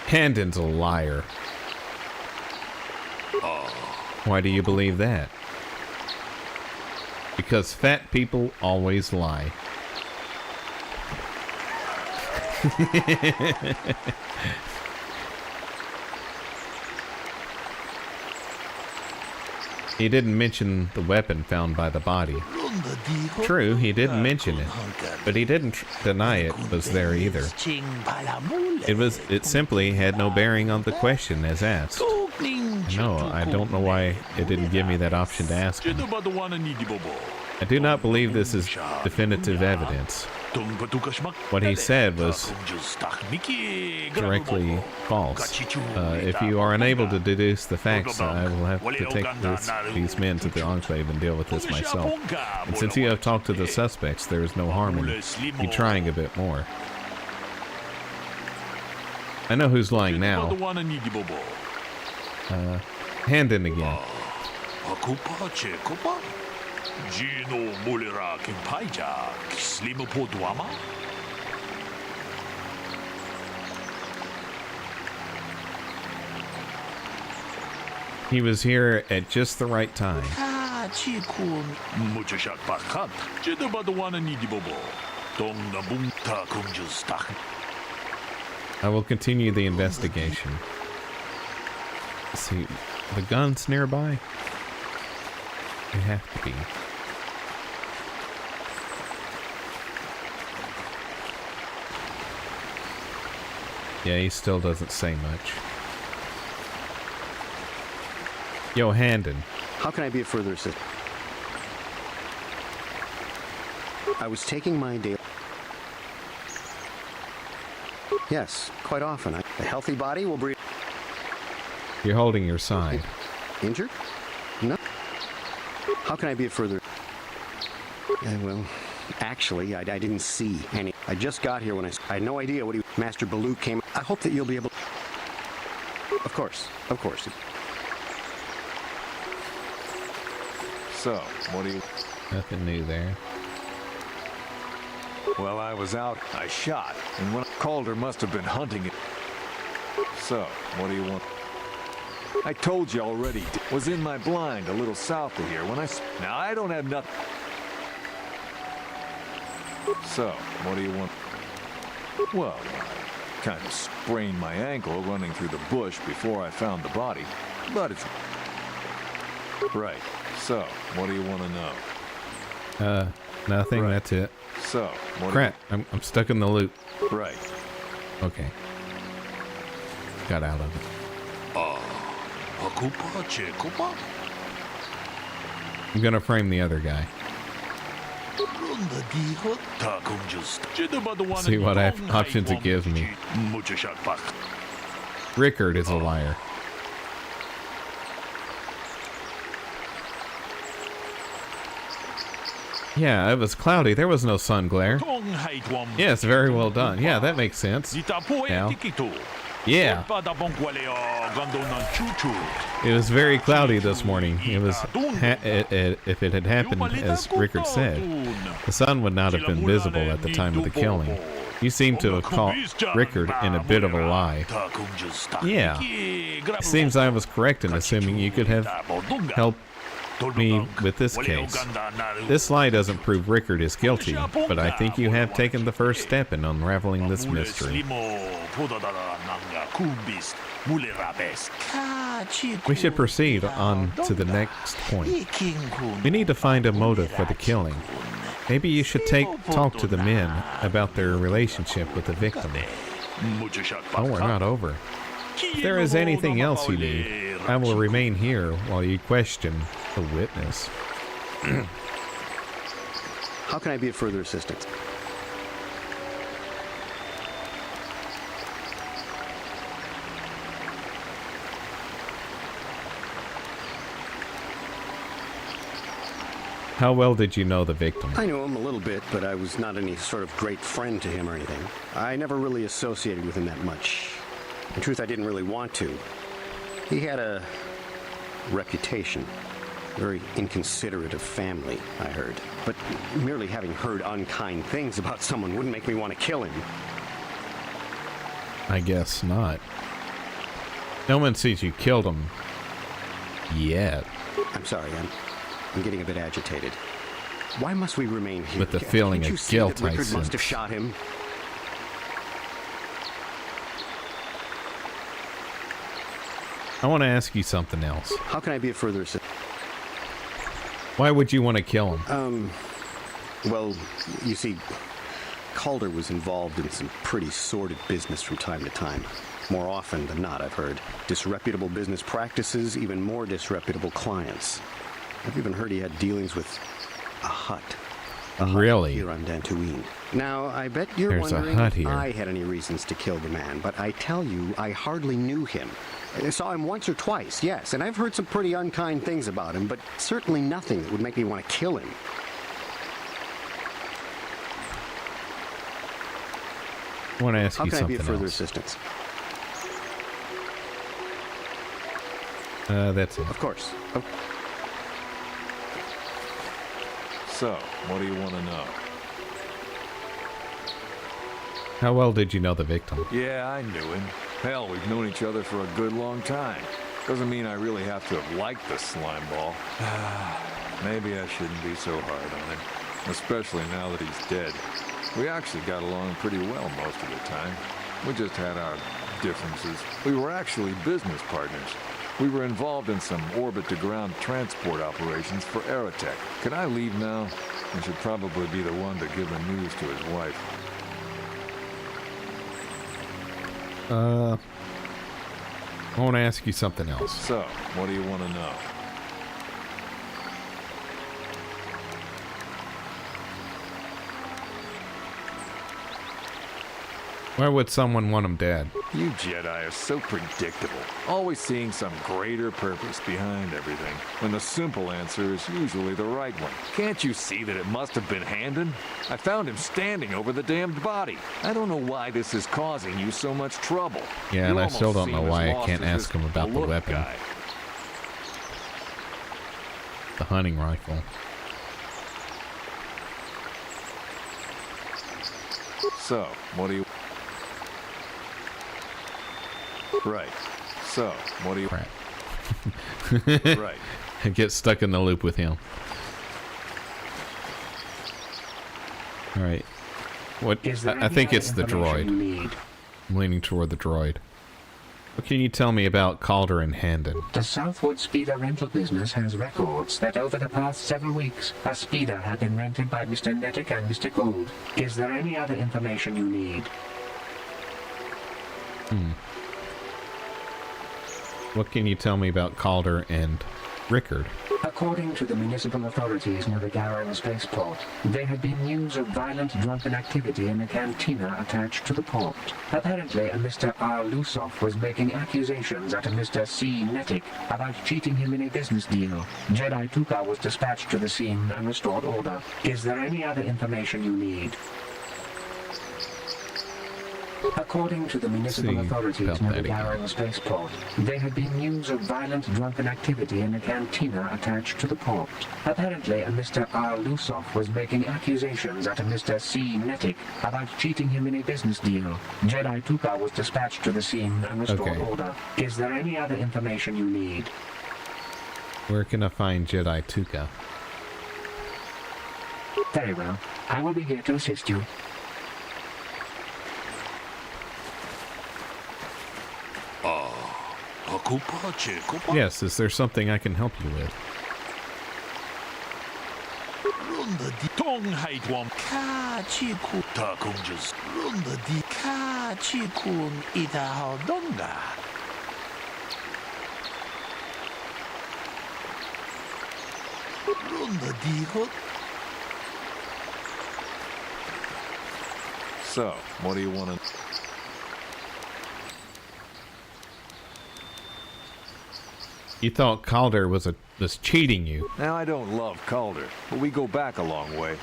Handon's a liar. Why do you believe that? Because fat people always lie. He didn't mention the weapon found by the body. True, he didn't mention it, but he didn't deny it was there either. It simply had no bearing on the question as asked. No, I don't know why it didn't give me that option to ask him. I do not believe this is definitive evidence. What he said was directly false. If you are unable to deduce the facts, I will have to take these men to the Enclave and deal with this myself. And since you have talked to the suspects, there is no harm in you trying a bit more. I know who's lying now. Handon again. He was here at just the right time. I will continue the investigation. Let's see, the guns nearby? They have to be. Yeah, he still doesn't say much. Yo, Handon. How can I be of further assistance? I was taking my daily... Yes, quite often. A healthy body will breed... You're holding your side. Injured? No. How can I be of further... well, actually, I didn't see any. I just got here when I had no idea what he... Master Baloo came... I hope that you'll be able... Of course. So, what do you... Nothing new there. Well, I was out. I shot. And when Calder must have been hunting it. So, what do you want? I told you already. Was in my blind a little south of here when I... Now, I don't have nothing. So, what do you want? Well, I kind of sprained my ankle running through the bush before I found the body. But it's... Right. So, what do you want to know? Nothing. Right. That's it. So, what... Crap. I'm stuck in the loop. Right. Okay. Got out of it. I'm gonna frame the other guy. See what options it gives me. Rickard is a liar. Yeah, it was cloudy. There was no sun glare. Yes, very well done. Yeah, that makes sense. Now. Yeah. It was very cloudy this morning. It was if it had happened as Rickard said, the sun would not have been visible at the time of the killing. You seem to have caught Rickard in a bit of a lie. Yeah. It seems I was correct in assuming you could have helped me with this case. This lie doesn't prove Rickard is guilty, but I think you have taken the first step in unraveling this mystery. We should proceed on to the next point. We need to find a motive for the killing. Maybe you should talk to the men about their relationship with the victim. Oh, we're not over. If there is anything else you need, I will remain here while you question the witness. How can I be of further assistance? How well did you know the victim? I knew him a little bit, but I was not any sort of great friend to him or anything. I never really associated with him that much. In truth, I didn't really want to. He had a reputation. Very inconsiderate of family, I heard. But merely having heard unkind things about someone wouldn't make me want to kill him. I guess not. No one sees you killed him yet. I'm sorry, I'm getting a bit agitated. Why must we remain here? With the feeling of guilt, I sense. Must have shot him. I want to ask you something else. How can I be of further assistance? Why would you want to kill him? Well, you see, Calder was involved in some pretty sordid business from time to time. More often than not, I've heard. Disreputable business practices, even more disreputable clients. I've even heard he had dealings with a Hut. Really? Here on Dantooine. Now, I bet you're wondering if I had any reasons to kill the man, but I tell you, I hardly knew him. I saw him once or twice, yes, and I've heard some pretty unkind things about him, but certainly nothing that would make me want to kill him. I want to ask you something else. How can I be of further assistance? That's it. Of course. So, what do you want to know? How well did you know the victim? Yeah, I knew him. Hell, we've known each other for a good long time. Doesn't mean I really have to have liked the slime ball. Maybe I shouldn't be so hard on him. Especially now that he's dead. We actually got along pretty well most of the time. We just had our differences. We were actually business partners. We were involved in some orbit-to-ground transport operations for Aerotech. Can I leave now? I should probably be the one to give the news to his wife. I want to ask you something else. So, what do you want to know? Why would someone want him dead? You Jedi are so predictable, always seeing some greater purpose behind everything, when the simple answer is usually the right one. Can't you see that it must have been Handon? I found him standing over the damned body. I don't know why this is causing you so much trouble. Yeah, and I still don't know why I can't ask him about the weapon. Guy. The hunting rifle. So, what do you... Right. So, what do you... Crap. Right. I get stuck in the loop with him. Alright. What? I think it's the droid. I'm leaning toward the droid. What can you tell me about Calder and Handon? The Southwood Speeder rental business has records that over the past several weeks, a speeder had been rented by Mr. Nettic and Mr. Gould. Is there any other information you need? What can you tell me about Calder and Rickard? According to the municipal authorities near the Garrow spaceport, there had been news of violent drunken activity in a cantina attached to the port. Apparently, a Mr. R. Lusoff was making accusations at a Mr. C. Nettic about cheating him in a business deal. Jedi Tuka was dispatched to the scene and restored order. Is there any other information you need? According to the municipal authorities near the Garrow spaceport, there had been news of violent drunken activity in a cantina attached to the port. Apparently, a Mr. R. Lusoff was making accusations at a Mr. C. Nettic about cheating him in a business deal. Jedi Tuka was dispatched to the scene and restored order. Is there any other information you need? Where can I find Jedi Tuka? Very well. I will be here to assist you. Yes, is there something I can help you with? So, what do you want to... You thought Calder was cheating you. Now, I don't love Calder, but we go back a long way.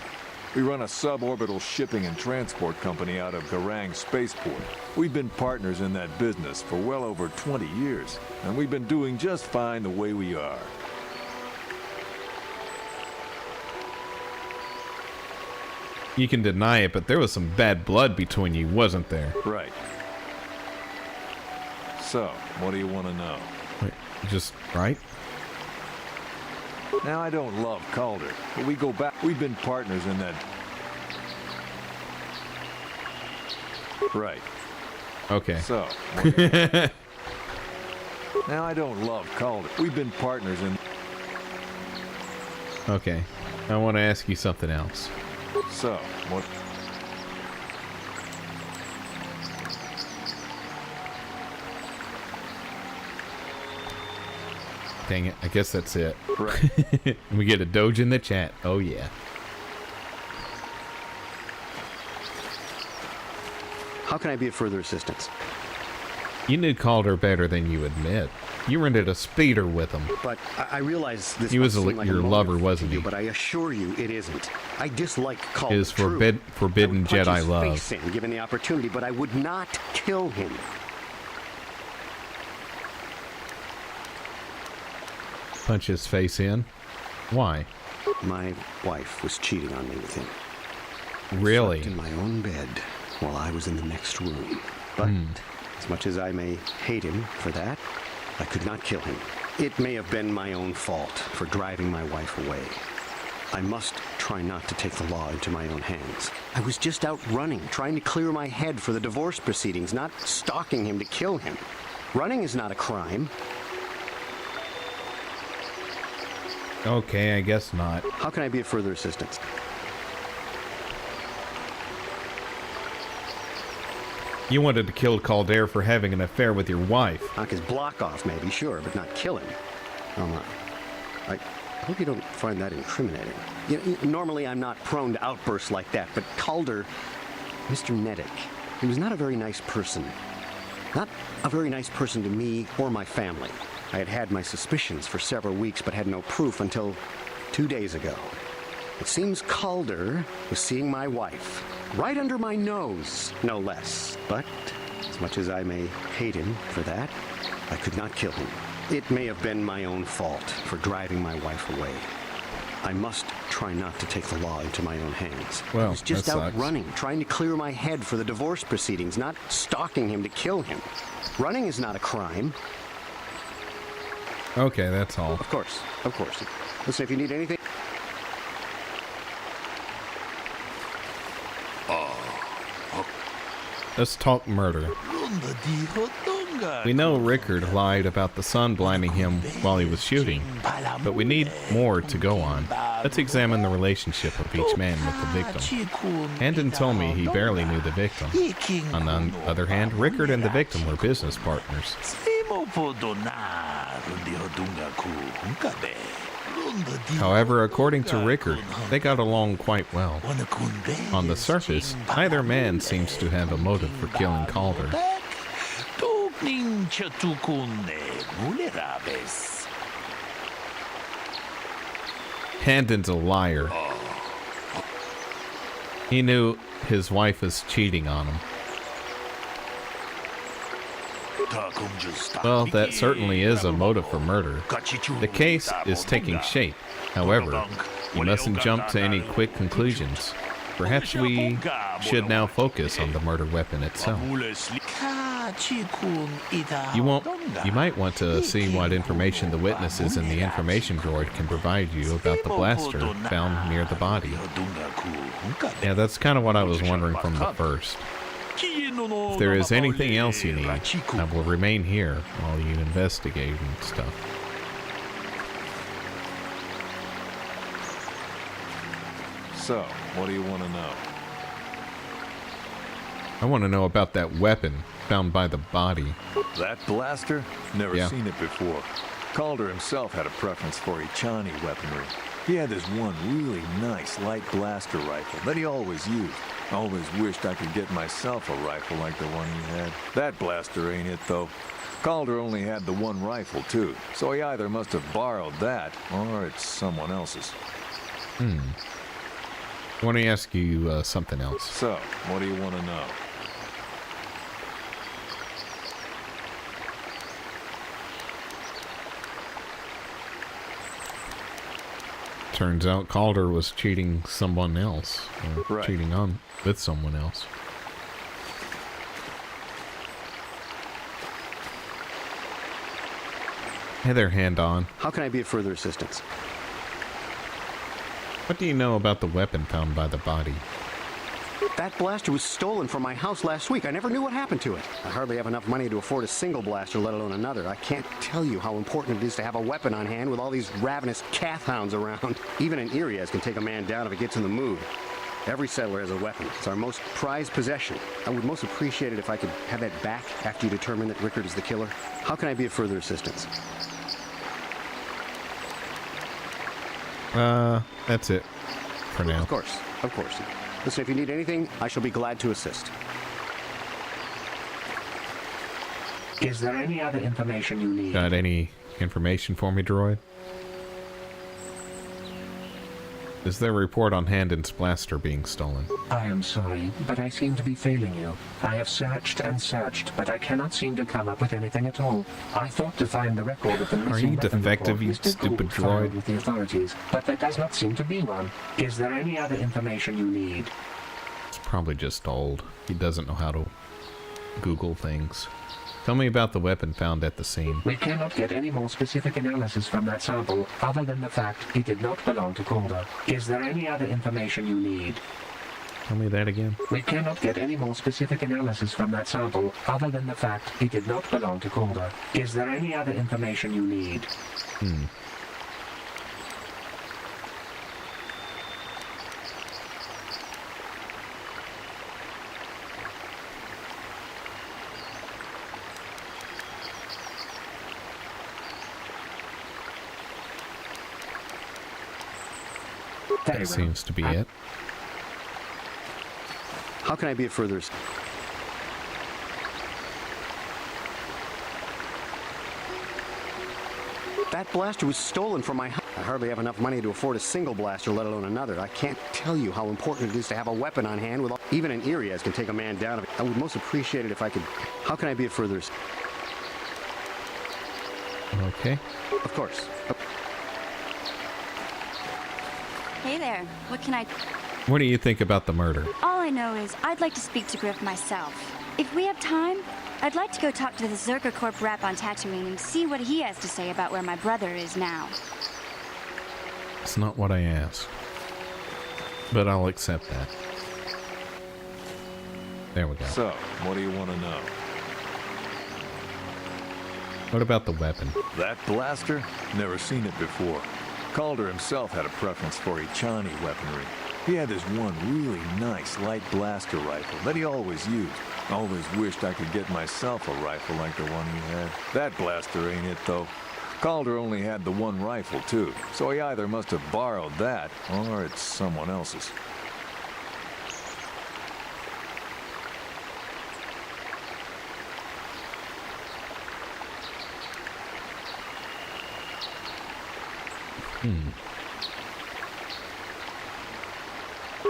We run a suborbital shipping and transport company out of Garang Spaceport. We've been partners in that business for well over 20 years, and we've been doing just fine the way we are. You can deny it, but there was some bad blood between you, wasn't there? Right. So, what do you want to know? Wait, just right? Now, I don't love Calder, but we go back. We've been partners in that. Right. Okay. So. Now, I don't love Calder. We've been partners in. Okay. I want to ask you something else. So, what? Dang it, I guess that's it. Right. We get a doge in the chat. Oh, yeah. How can I be of further assistance? You knew Calder better than you admit. You rented a speeder with him. But I realize this he was seem like your lover, wasn't he? But I assure you it isn't. I dislike Calder. His forbidden Jedi love. Face in, given the opportunity, but I would not kill him. Punch his face in? Why? My wife was cheating on me with him. Really? In my own bed while I was in the next room. But as much as I may hate him for that, I could not kill him. It may have been my own fault for driving my wife away. I must try not to take the law into my own hands. I was just out running, trying to clear my head for the divorce proceedings, not stalking him to kill him. Running is not a crime. Okay, I guess not. How can I be of further assistance? You wanted to kill Calder for having an affair with your wife. Knock his block off, maybe, sure, but not kill him. I hope you don't find that incriminating. Normally I'm not prone to outbursts like that, but Calder, Mr. Nettic, He was not a very nice person. Not a very nice person to me or my family. I had had my suspicions for several weeks, but had no proof until 2 days ago. It seems Calder was seeing my wife, right under my nose, no less. But, as much as I may hate him for that, I could not kill him. It may have been my own fault for driving my wife away. I must try not to take the law into my own hands. Well, I was just that out sucks. running, trying to clear my head for the divorce proceedings, not stalking him to kill him. Running is not a crime. Okay, that's all. Of course, of course. Listen, if you need anything... Let's talk murder. We know Rickard lied about the sun blinding him while he was shooting, but we need more to go on. Let's examine the relationship of each man with the victim. Handon told me he barely knew the victim. On the other hand, Rickard and the victim were business partners. However, according to Rickard, they got along quite well. On the surface, neither man seems to have a motive for killing Calder. Handon's a liar. He knew his wife was cheating on him. Well, that certainly is a motive for murder. The case is taking shape. However, you mustn't jump to any quick conclusions. Perhaps we should now focus on the murder weapon itself. You might want to see what information the witnesses in the information droid can provide you about the blaster found near the body. Yeah, that's kind of what I was wondering from the first. If there is anything else you need, I will remain here while you investigate and stuff. So, what do you want to know? I want to know about that weapon found by the body. That blaster? Never Yeah. seen it before. Calder himself had a preference for Ichani weaponry. He had this one really nice light blaster rifle that he always used. I always wished I could get myself a rifle like the one he had. That blaster ain't it, though. Calder only had the one rifle, too, so he either must have borrowed that, or it's someone else's. I want to ask you something else. So, what do you want to know? Turns out Calder was cheating someone else, or cheating on with someone else. Hey there, Handon. How can I be of further assistance? What do you know about the weapon found by the body? That blaster was stolen from my house last week. I never knew what happened to it. I hardly have enough money to afford a single blaster, let alone another. I can't tell you how important it is to have a weapon on hand with all these ravenous cath hounds around. Even an Iriaz can take a man down if it gets in the mood. Every settler has a weapon. It's our most prized possession. I would most appreciate it if I could have that back after you determine that Rickard is the killer. How can I be of further assistance? That's it for now. Of course, of course. Listen, if you need anything, I shall be glad to assist. Is there any other information you need? Got any information for me, droid? Is there a report on Handon's blaster being stolen? I am sorry, but I seem to be failing you. I have searched and searched, but I cannot seem to come up with anything at all. I thought to find the record of the missing Are you weapon defective, report you Mr. stupid Gould filed droid? with the authorities, but there does not seem to be one. Is there any other information you need? It's probably just old. He doesn't know how to Google things. Tell me about the weapon found at the scene. We cannot get any more specific analysis from that sample, other than the fact it did not belong to Calder. Is there any other information you need? Tell me that again. We cannot get any more specific analysis from that sample, other than the fact it did not belong to Calder. Is there any other information you need? That seems to be it. How can I be of further assistance? That blaster was stolen from my house. I hardly have enough money to afford a single blaster, let alone another. I can't tell you how important it is to have a weapon on hand. With even an Irias can take a man down. I would most appreciate it if I could... How can I be of further... Okay. Of course. Hey there. What can I... What do you think about the murder? All I know is I'd like to speak to Griff myself. If we have time, I'd like to go talk to the Zerker Corp rep on Tatooine and see what he has to say about where my brother is now. It's not what I asked. But I'll accept that. There we go. So, what do you want to know? What about the weapon? That blaster? Never seen it before. Calder himself had a preference for Ichani weaponry. He had this one really nice light blaster rifle that he always used. Always wished I could get myself a rifle like the one he had. That blaster ain't it, though. Calder only had the one rifle, too, so he either must have borrowed that, or it's someone else's.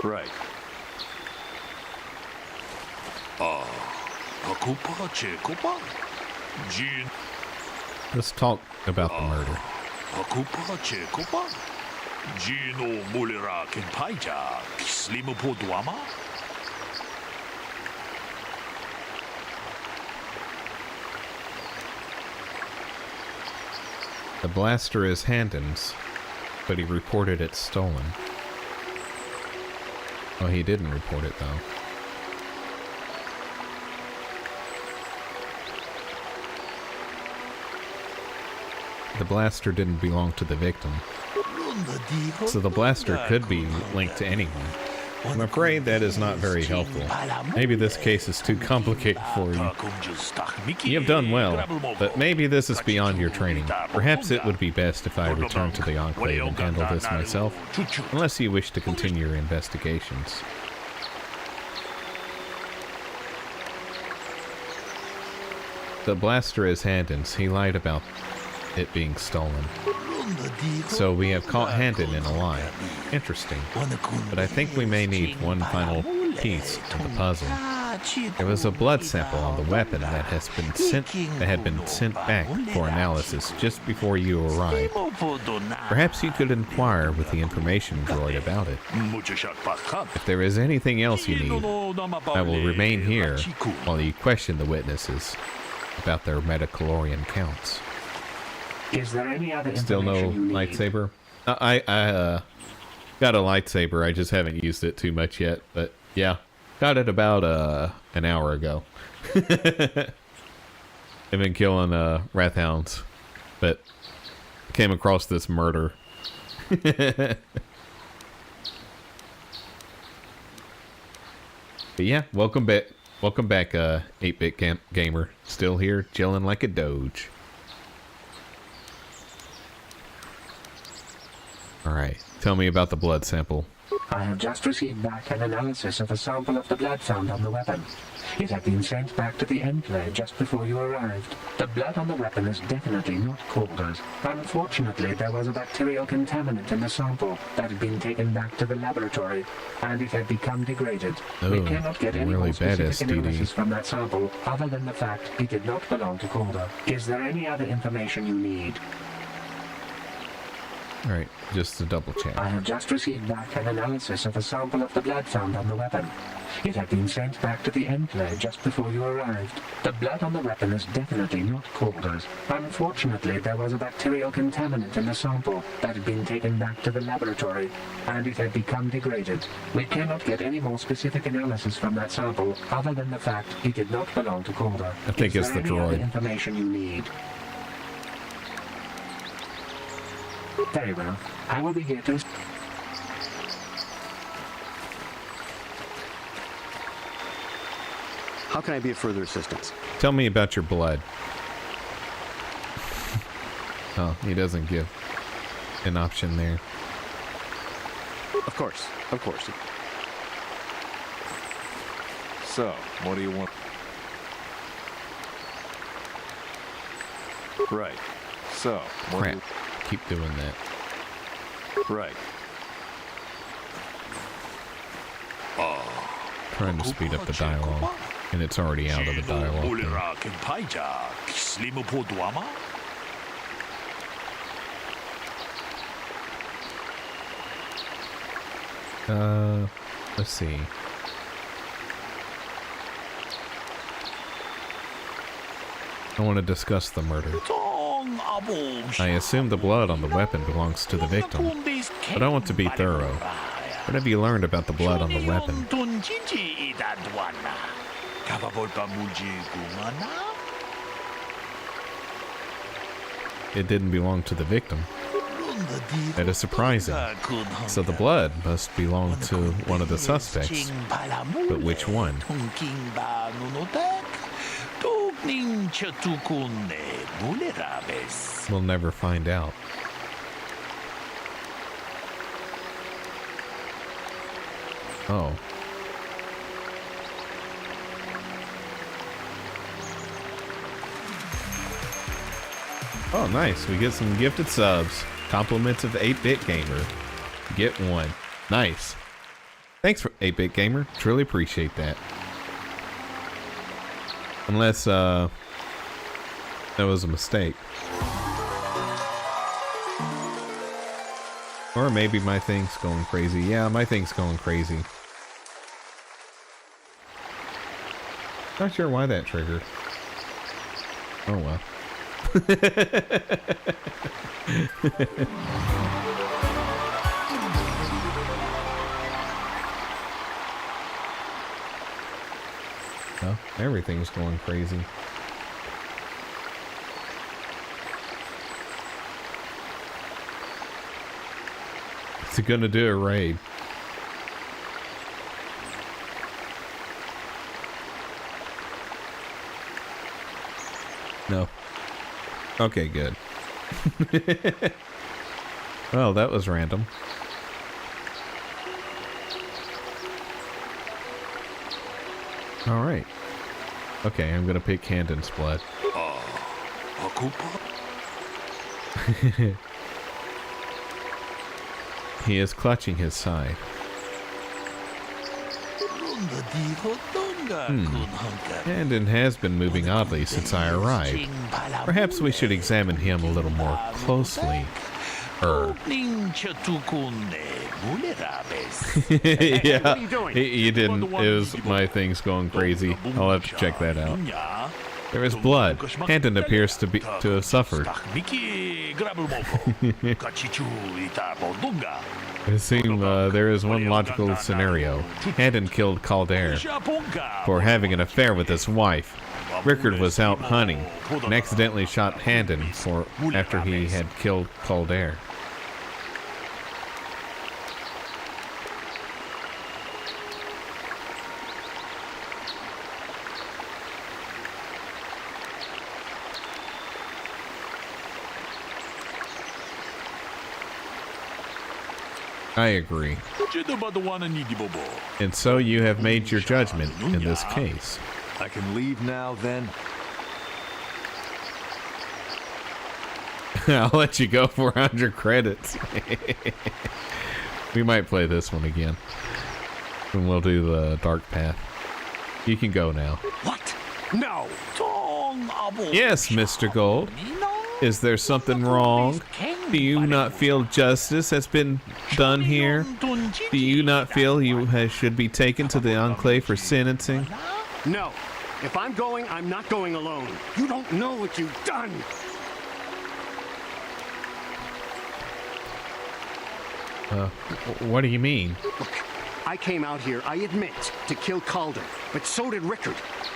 Right. Let's talk about the murder. The blaster is Handon's, but he reported it stolen. Well, he didn't report it, though. The blaster didn't belong to the victim. So the blaster could be linked to anyone. I'm afraid that is not very helpful. Maybe this case is too complicated for you. You have done well, but maybe this is beyond your training. Perhaps it would be best if I return to the Enclave and handle this myself, unless you wish to continue your investigations. The blaster is Handon's. He lied about it being stolen. So we have caught Handon in a lie. Interesting. But I think we may need one final piece of the puzzle. There was a blood sample on the weapon that had been sent back for analysis just before you arrived. Perhaps you could inquire with the information droid about it. If there is anything else you need, I will remain here while you question the witnesses about their metacalorian counts. Is there any other Still no lightsaber? I got a lightsaber. I just haven't used it too much yet. But yeah, got it about an hour ago. I've been killing wrathhounds, but came across this murder. But yeah, welcome back. Welcome back, 8-bit gamer. Still here, chilling like a doge. Alright, tell me about the blood sample. I have just received back an analysis of a sample of the blood found on the weapon. It had been sent back to the Enclave just before you arrived. The blood on the weapon is definitely not Calder's. Unfortunately, there was a bacterial contaminant in the sample that had been taken back to the laboratory, and it had become degraded. We cannot get any more specific analysis from that sample, other than the fact it did not belong to Calder. Is there any other information you need? Alright, just to double check. I have just received back an analysis of a sample of the blood found on the weapon. It had been sent back to the Enclave just before you arrived. The blood on the weapon is definitely not Calder's. Unfortunately, there was a bacterial contaminant in the sample that had been taken back to the laboratory, and it had become degraded. We cannot get any more specific analysis from that sample, other than the fact it did not belong to Calder. I think it's the droid. Is there any other information you need? Very well. I will be here to... How can I be of further assistance? Tell me about your blood. Oh, he doesn't give an option there. Of course, of course. So, what do you want? Right. So, what do you... keep doing that. Right. Trying to speed up the dialogue, and it's already out of the dialogue thing. Let's see. I want to discuss the murder. I assume the blood on the weapon belongs to the victim, but I want to be thorough. What have you learned about the blood on the weapon? It didn't belong to the victim. That is surprising. So the blood must belong to one of the suspects. But which one? We'll never find out. Oh. Oh, nice. We get some gifted subs. Compliments of 8-Bit Gamer. Get one. Nice. Thanks for 8-Bit Gamer. Truly appreciate that. Unless, that was a mistake. Or maybe my thing's going crazy. Yeah, my thing's going crazy. Not sure why that triggered. Oh well. Well, everything's going crazy. Is he gonna do a raid? No. Okay, good. Well, that was random. Alright. Okay, I'm gonna pick Candon's blood. He is clutching his side. Candon has been moving oddly since I arrived. Perhaps we should examine him a little more closely. Yeah, he didn't. It was my thing's going crazy. I'll have to check that out. There is blood. Candon appears to have suffered. It seems there is one logical scenario. Candon killed Calder for having an affair with his wife. Rickard was out hunting and accidentally shot Candon after he had killed Calder. I agree. And so you have made your judgment in this case. I can leave now, then? I'll let you go for 100 credits. We might play this one again. And we'll do the Dark Path. You can go now. What? No! Yes, Mr. Gold. Is there something wrong? Do you not feel justice has been done here? Do you not feel you should be taken to the Enclave for sentencing? No. If I'm going, I'm not going alone. You don't know what you've done. What do you mean? Look, I came out here, I admit, to kill Calder, but so did Rickard.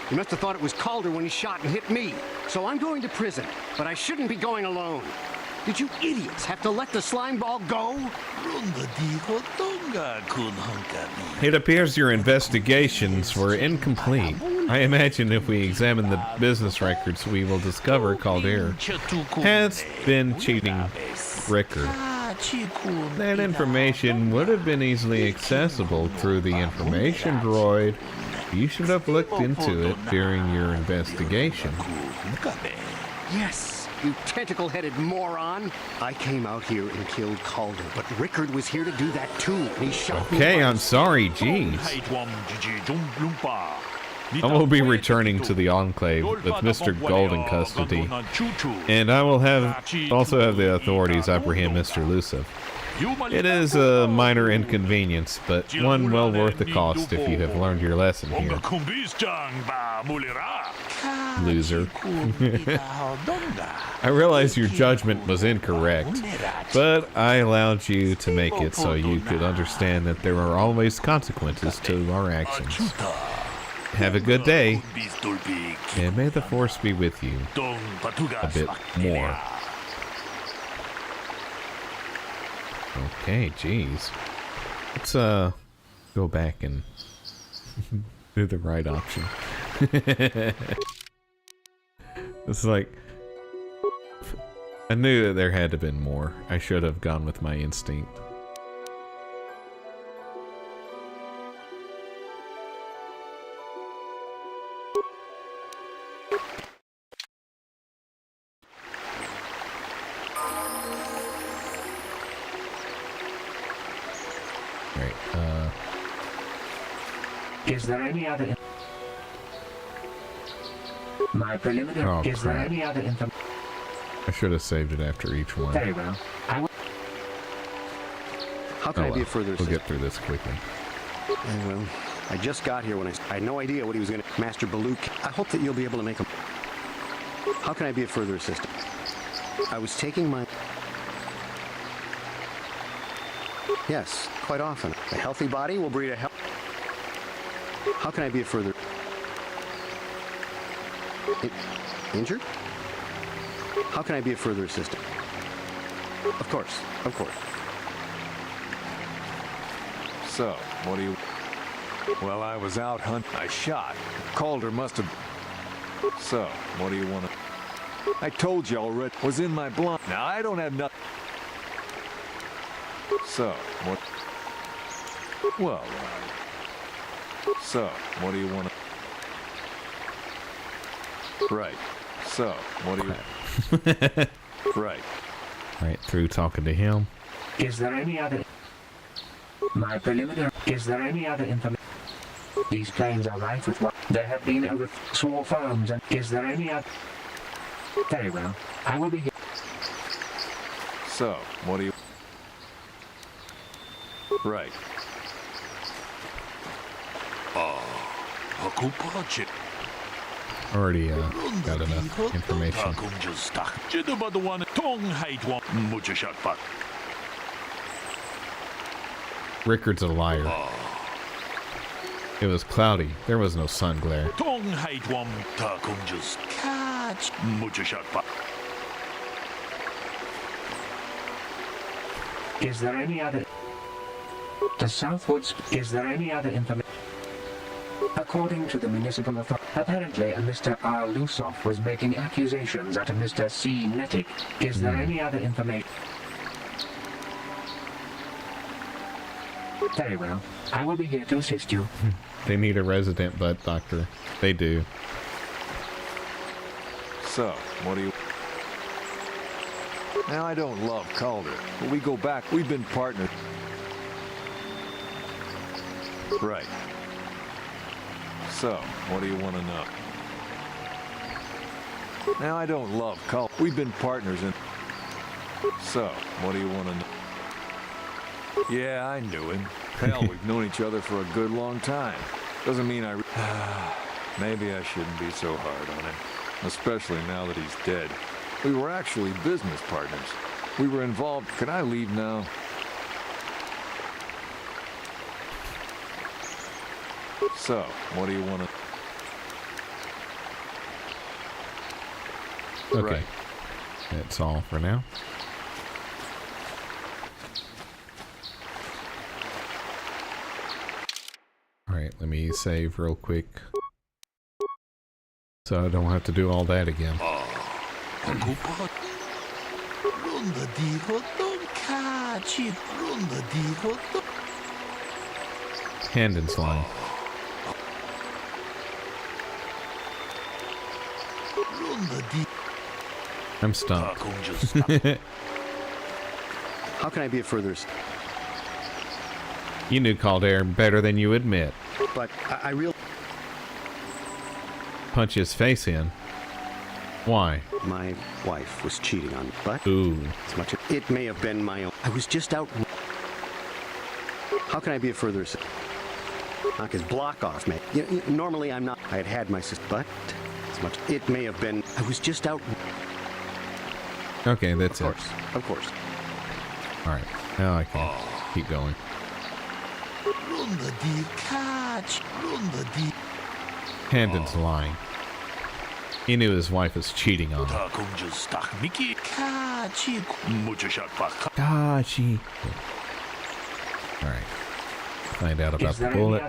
He must have thought it was Calder when he shot and hit me. So I'm going to prison, but I shouldn't be going alone. Did you idiots have to let the slime ball go? It appears your investigations were incomplete. I imagine if we examine the business records, we will discover Calder has been cheating Rickard. That information would have been easily accessible through the information droid. You should have looked into it during your investigation. Yes, you tentacle-headed moron. I came out here and killed Calder, but Rickard was here to do that too, and he shot me. Okay, I'm sorry, jeez. I will be returning to the Enclave with Mr. Gold in custody, and I will also have the authorities apprehend Mr. Luciv. It is a minor inconvenience, but one well worth the cost if you have learned your lesson here. Loser. I realize your judgment was incorrect, but I allowed you to make it so you could understand that there are always consequences to our actions. Have a good day, and may the Force be with you a bit more. Okay, jeez. Let's go back and do the right option. It's like, I knew that there had to have been more. I should have gone with my instinct. Is there any other... My preliminary... Is there any other information? I should have saved it after each one. Very well. How can I be of further assistance? We'll get through this quickly. Well, I just got here when I had no idea what he was going to... Master Baluk, I hope that you'll be able to make him... How can I be of further assistance? I was taking my... Yes, quite often. A healthy body will breed a healthy... How can I be of further... Injured? How can I be of further assistance? Of course, of course. So, what do you... Well, I was out hunting. I shot. Calder must have... So, what do you want to... I told you already. Was in my blind. Now, I don't have nothing. So, what... Well, so, what do you want to... Right. So, what do you... Right. Right, through talking to him. Is there any other... My preliminary... Is there any other information? These planes are rife with what... There have been over small farms and... Is there any other... Very well. I will be here. So, what do you... Right. Already got enough information. Rickard's a liar. It was cloudy. There was no sun glare. Is there any other... The Southwoods... Is there any other information? According to the municipal authority, apparently Mr. R. Lusoff was making accusations at a Mr. C. Nettic. Is there any other information? Very well. I will be here to assist you. They need a resident butt doctor. They do. So, what do you... Now, I don't love Calder, but we go back. We've been partners. Right. So, what do you want to know? Now, I don't love Calder. We've been partners in... So, what do you want to know? Yeah, I knew him. Hell, we've known each other for a good long time. Doesn't mean I... Maybe I shouldn't be so hard on him. Especially now that he's dead. We were actually business partners. We were involved... Can I leave now? So, what do you want to... Okay. Right. That's all for now. Alright, let me save real quick. So I don't have to do all that again. Handon's line. I'm stumped. How can I be of further... You knew Calder better than you admit. But I really... Punch his face in. Why? My wife was cheating on me, but... Ooh. As much as it may have been my own... I was just out... How can I be of further... Knock his block off, mate. Normally I'm not... I had my sister, but... As much... It may have been... I was just out... Okay, that's it. Of course. Alright, now I can keep going. Handon's lying. He knew his wife was cheating on him. Alright. Find out about the bullet.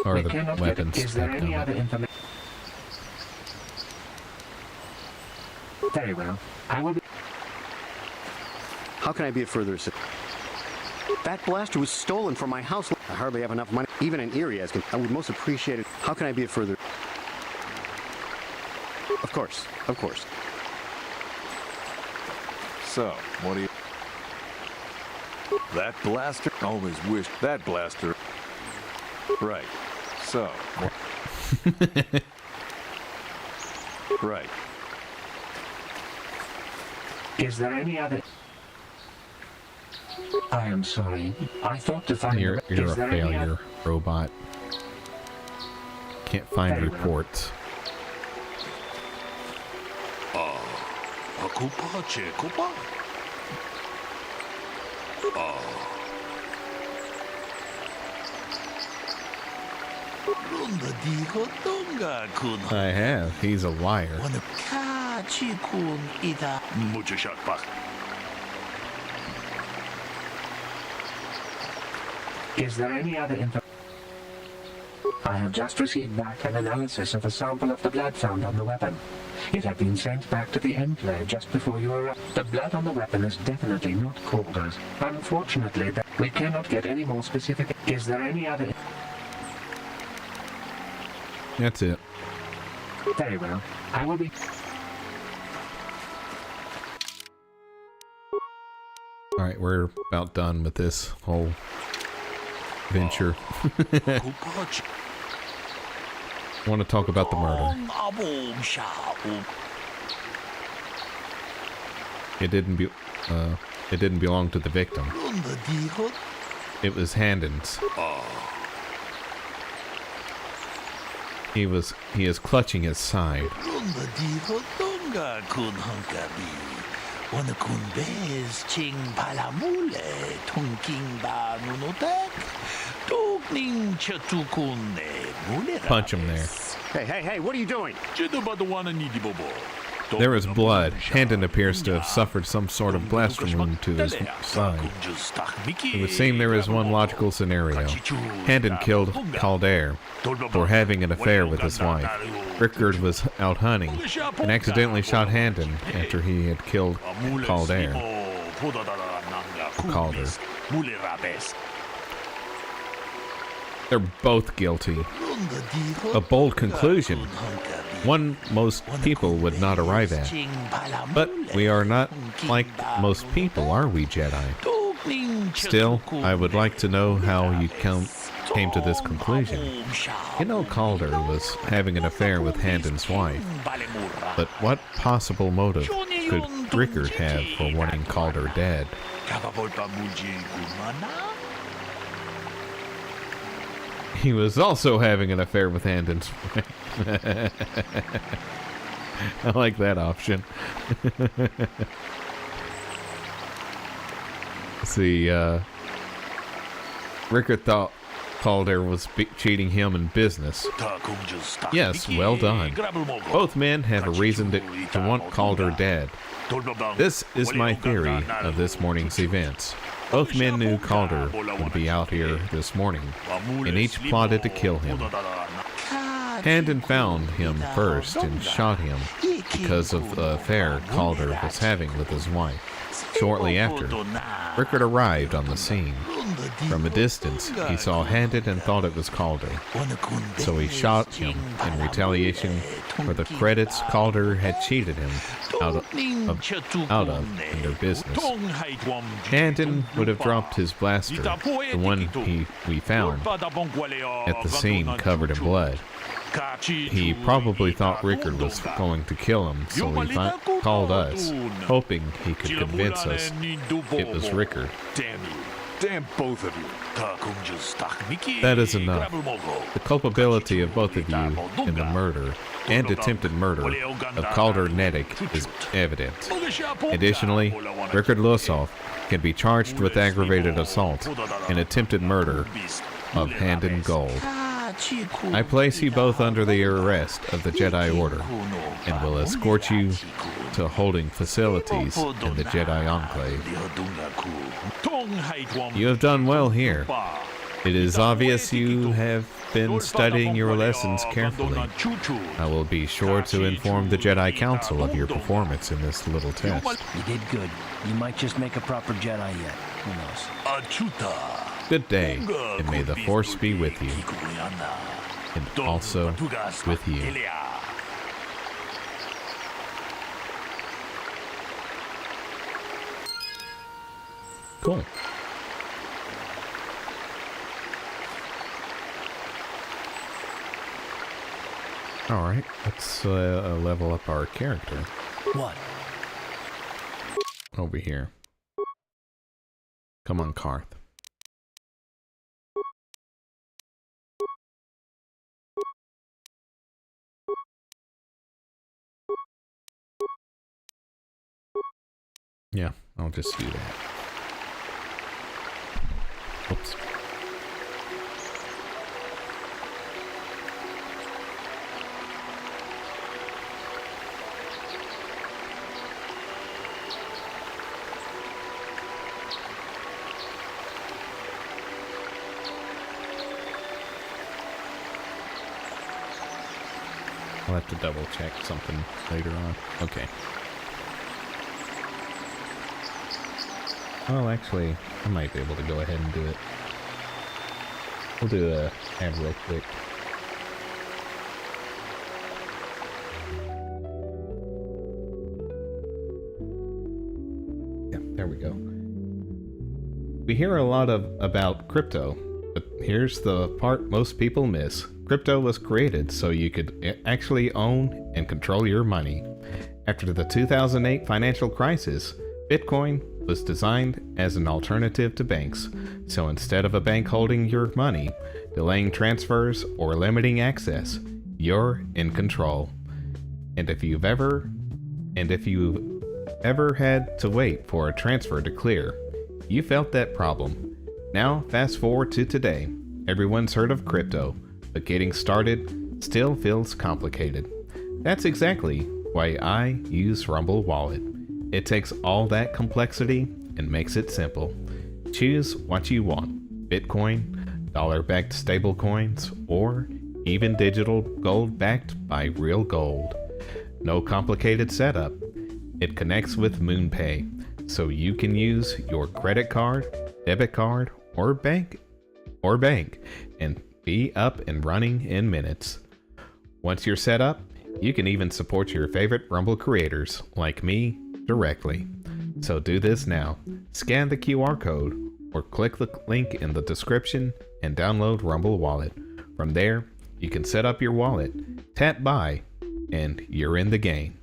Or the weapons. Is there any other information? Very well. I will be... How can I be of further assistance? That blaster was stolen from my house. I hardly have enough money. Even in Irias, I would most appreciate it. How can I be of further... Of course. Of course. So, what do you... That blaster? Always wished that blaster... Right. So... Right. Is there any other... I am sorry. I thought to find... You're a failure, robot. Can't find reports. I have. He's a liar. Is there any other info? I have just received back an analysis of a sample of the blood found on the weapon. It had been sent back to the Enclave just before you arrived. The blood on the weapon is definitely not Calder's. Unfortunately, we cannot get any more specific. Is there any other... That's it. Very well. I will be... Alright, we're about done with this whole venture. I want to talk about the murder. It didn't belong to the victim. It was Handon's. He is clutching his side. Punch him there. Hey, what are you doing? There is blood. Handon appears to have suffered some sort of blast wound to his side. It would seem there is one logical scenario. Handon killed Calder for having an affair with his wife. Rickard was out hunting and accidentally shot Handon after he had killed Calder. They're both guilty. A bold conclusion. One most people would not arrive at. But we are not like most people, are we, Jedi? Still, I would like to know how you came to this conclusion. You know Calder was having an affair with Handon's wife. But what possible motive could Rickard have for wanting Calder dead? He was also having an affair with Handon's wife. I like that option. See, Rickard thought Calder was cheating him in business. Yes, well done. Both men have a reason to want Calder dead. This is my theory of this morning's events. Both men knew Calder would be out here this morning, and each plotted to kill him. Handon found him first and shot him because of the affair Calder was having with his wife. Shortly after, Rickard arrived on the scene. From a distance, he saw Handed and thought it was Calder. So he shot him in retaliation for the credits Calder had cheated him out of in their business. Handed would have dropped his blaster, the one we found at the scene covered in blood. He probably thought Rickard was going to kill him, so he called us, hoping he could convince us it was Rickard. Damn you. Damn both of you. That is enough. The culpability of both of you in the murder and attempted murder of Calder Nedic is evident. Additionally, Rickard Losov can be charged with aggravated assault and attempted murder of Handed Gold. I place you both under the arrest of the Jedi Order and will escort you to holding facilities in the Jedi Enclave. You have done well here. It is obvious you have been studying your lessons carefully. I will be sure to inform the Jedi Council of your performance in this little test. You did good. You might just make a proper Jedi yet. Who knows? Good day, and may the Force be with you. And also with you. Cool. Alright, let's level up our character. What? Over here. Come on, Karth. Yeah, I'll just do that. Oops. I'll have to double check something later on. Okay. Well, actually, I might be able to go ahead and do it. We'll do a ad real quick. Yeah, there we go. We hear a lot about crypto, but here's the part most people miss. Crypto was created so you could actually own and control your money. After the 2008 financial crisis, Bitcoin was designed as an alternative to banks. So instead of a bank holding your money, delaying transfers, or limiting access, you're in control. And if you've ever had to wait for a transfer to clear, you felt that problem. Now, fast forward to today. Everyone's heard of crypto, but getting started still feels complicated. That's exactly why I use Rumble Wallet. It takes all that complexity and makes it simple. Choose what you want: Bitcoin, dollar-backed stablecoins, or even digital gold backed by real gold. No complicated setup. It connects with MoonPay, so you can use your credit card, debit card, or bank and be up and running in minutes. Once you're set up, you can even support your favorite Rumble creators like me directly. So do this now. Scan the QR code or click the link in the description and download Rumble Wallet. From there, you can set up your wallet, tap buy, and you're in the game.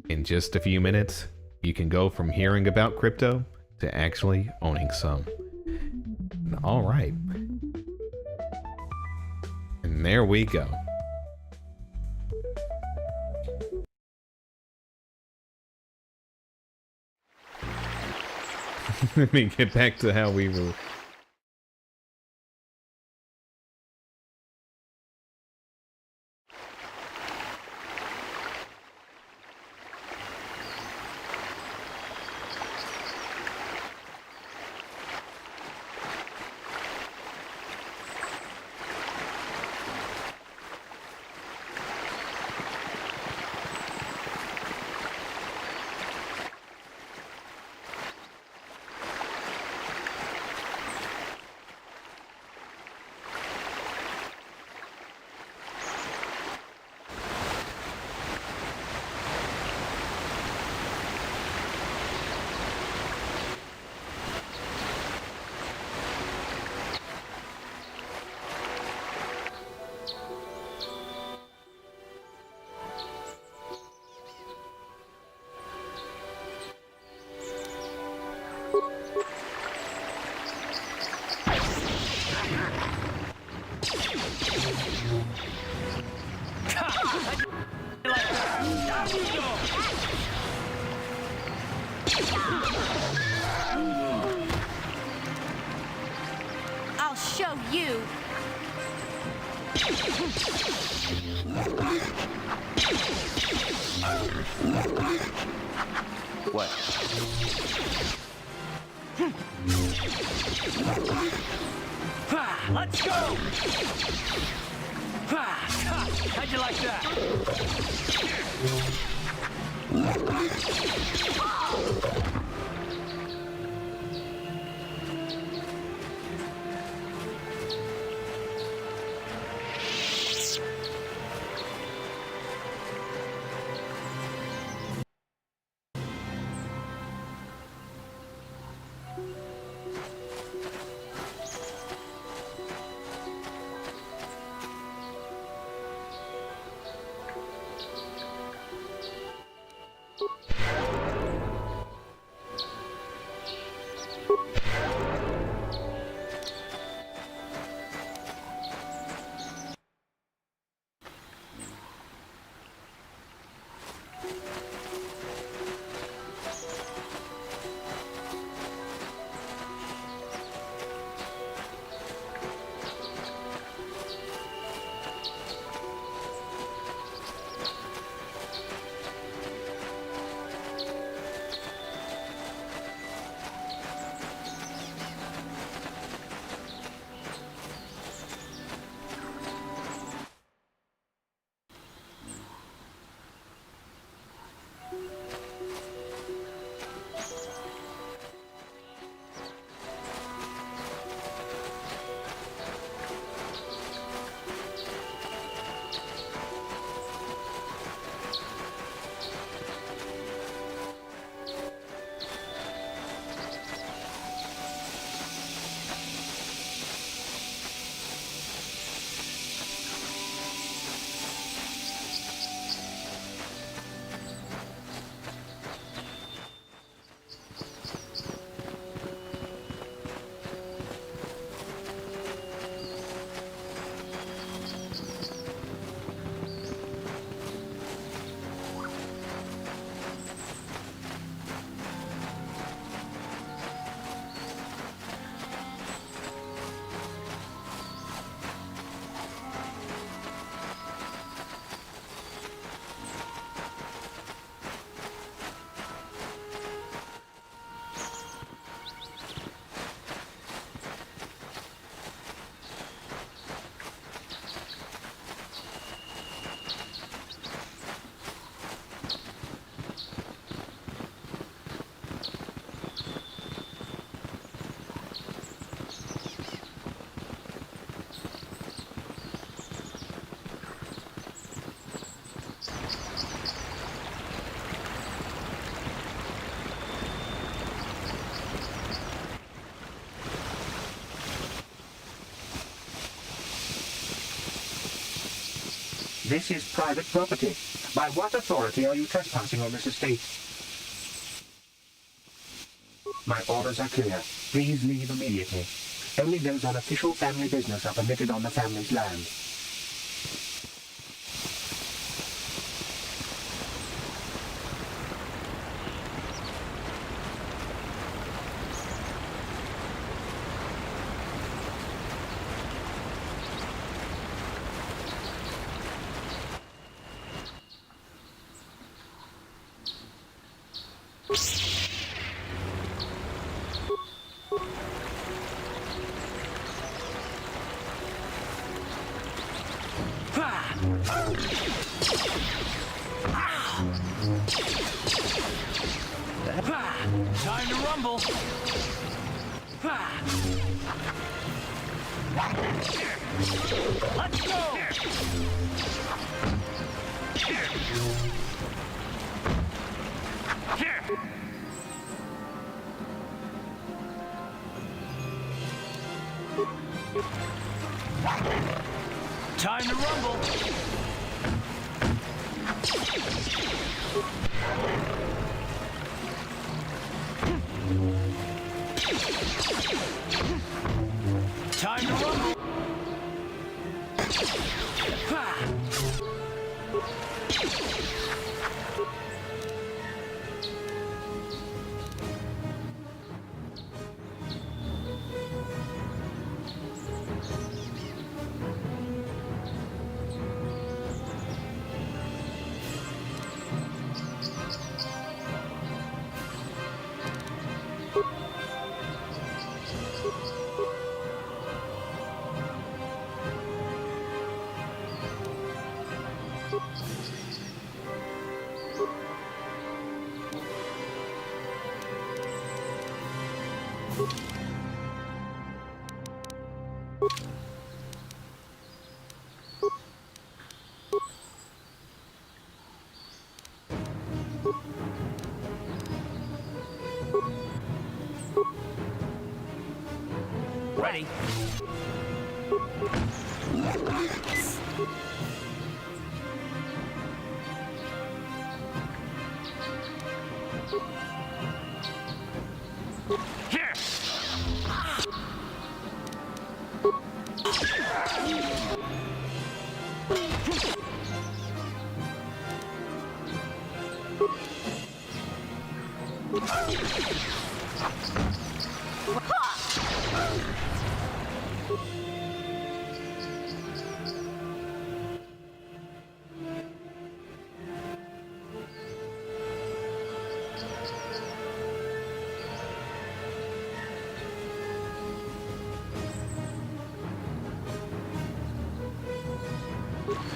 In just a few minutes, you can go from hearing about crypto to actually owning some. All right. And there we go. Let me get back to how we were. I'll show you. What? Let's go! How'd you like that? This is private property. By what authority are you trespassing on this estate? My orders are clear. Please leave immediately. Only those on official family business are permitted on the family's land. Time to rumble. Let's go. Time to rumble. Time to rumble! Ready. Here.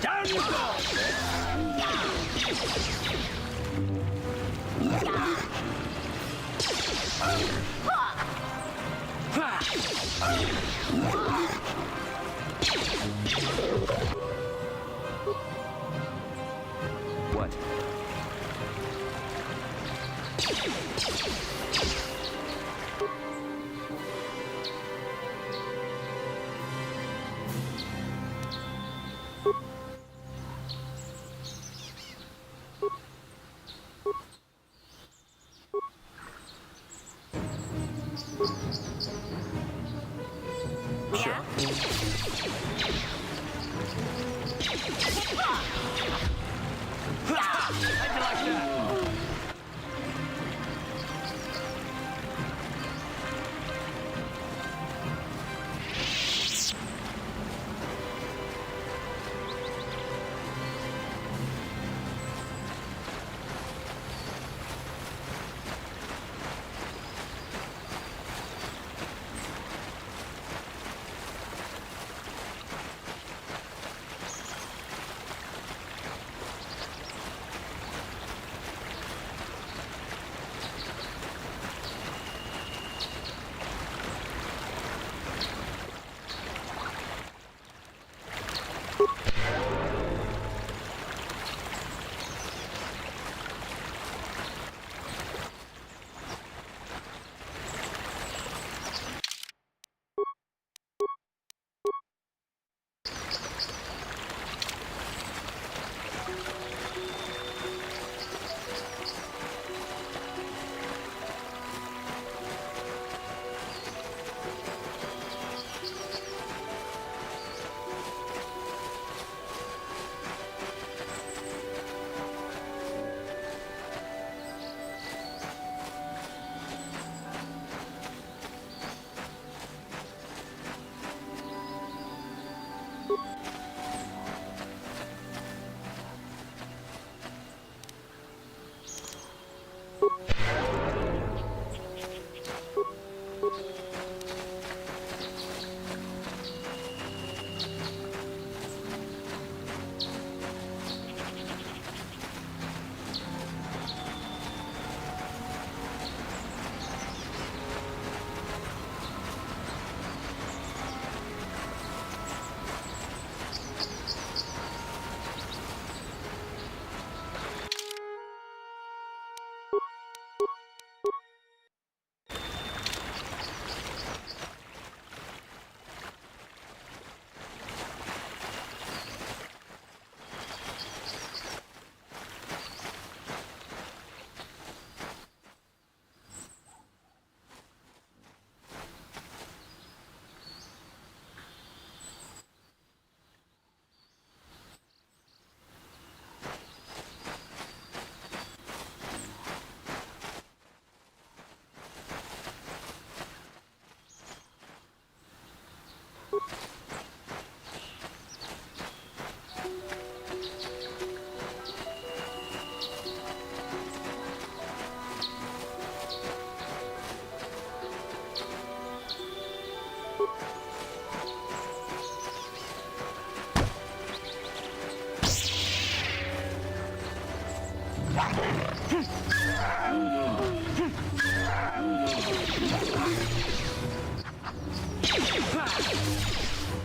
Down you go! What?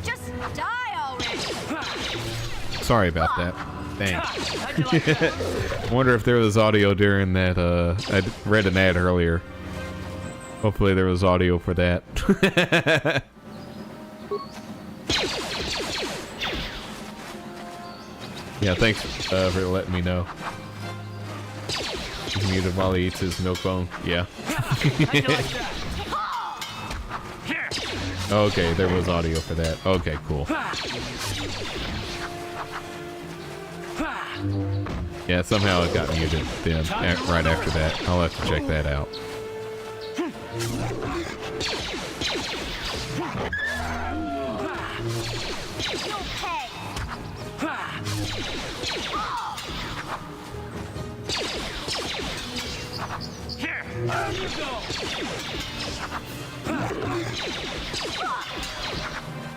Just die already. Sorry about that. Thanks. Wonder if there was audio during that. I read an ad earlier. Hopefully there was audio for that. Yeah, thanks for letting me know. He's muted while he eats his milk bone. Yeah. Okay, there was audio for that. Okay, cool. Yeah, somehow it got muted then, right after that. I'll have to check that out. There you go.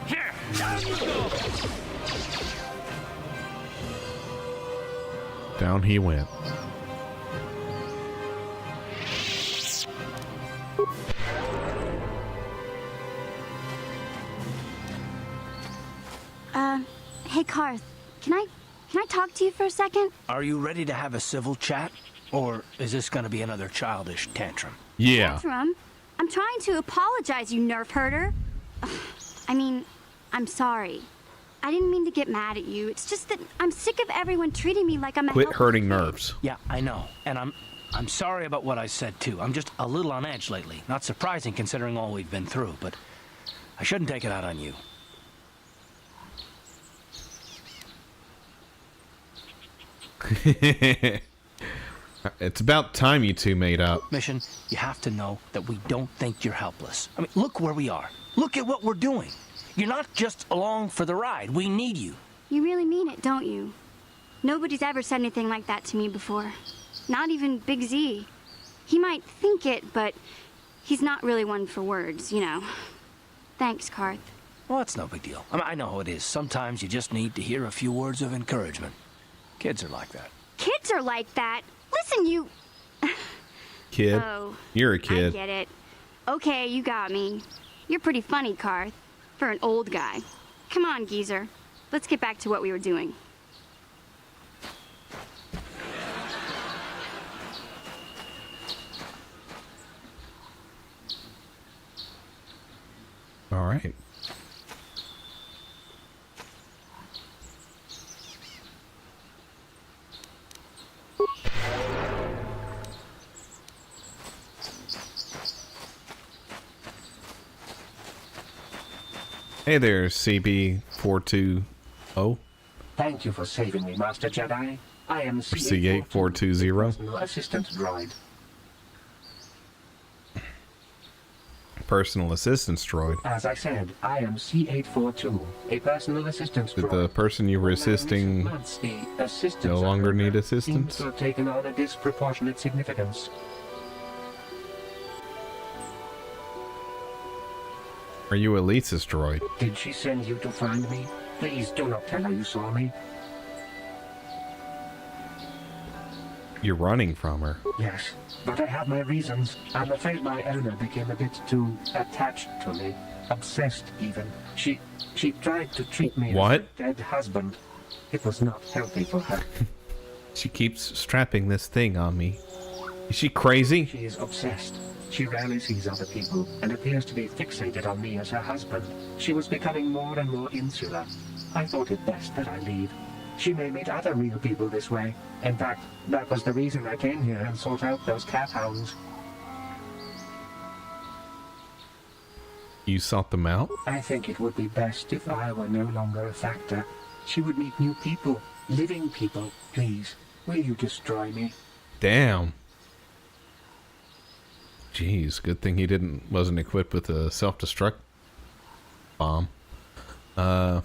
Here, down you go. Down he went. Hey Karth, can I talk to you for a second? Are you ready to have a civil chat? Or is this gonna be another childish tantrum? Yeah. Tantrum? I'm trying to apologize, you nerf herder. I mean, I'm sorry. I didn't mean to get mad at you. It's just that I'm sick of everyone treating me like I'm a Quit helpless hurting kid. nerves. Yeah, I know. And I'm sorry about what I said too. I'm just a little on edge lately. Not surprising considering all we've been through, but I shouldn't take it out on you. It's about time you two made up. Mission, you have to know that we don't think you're helpless. I mean, look where we are. Look at what we're doing. You're not just along for the ride. We need you. You really mean it, don't you? Nobody's ever said anything like that to me before. Not even Big Z. He might think it, but he's not really one for words, you know. Thanks, Karth. Well, that's no big deal. I mean, I know how it is. Sometimes you just need to hear a few words of encouragement. Kids are like that. Kids are like that? Listen, you... Kid. Oh, You're a kid. I get it. Okay, you got me. You're pretty funny, Karth. For an old guy. Come on, geezer. Let's get back to what we were doing. All right. Hey there, CB420. Thank you for saving me, Master Jedi. I am C8420. personal assistant droid. Personal assistance droid. As I said, I am C842, a personal assistant Did droid. the person you were assisting no longer need seems assistance? to have taken on a disproportionate significance. Are you Elisa's droid? Did she send you to find me? Please do not tell her you saw me. You're running from her. Yes, but I have my reasons. I'm afraid my owner became a bit too attached to me. Obsessed, even. She tried to treat me What? as a dead husband. It was not healthy for her. She keeps strapping this thing on me. Is she crazy? She is obsessed. She rarely sees other people and appears to be fixated on me as her husband. She was becoming more and more insular. I thought it best that I leave. She may meet other real people this way. In fact, that was the reason I came here and sought out those cat hounds. You sought them out? I think it would be best if I were no longer a factor. She would meet new people, living people. Please, will you destroy me? Damn. Jeez, good thing he wasn't equipped with a self-destruct bomb. I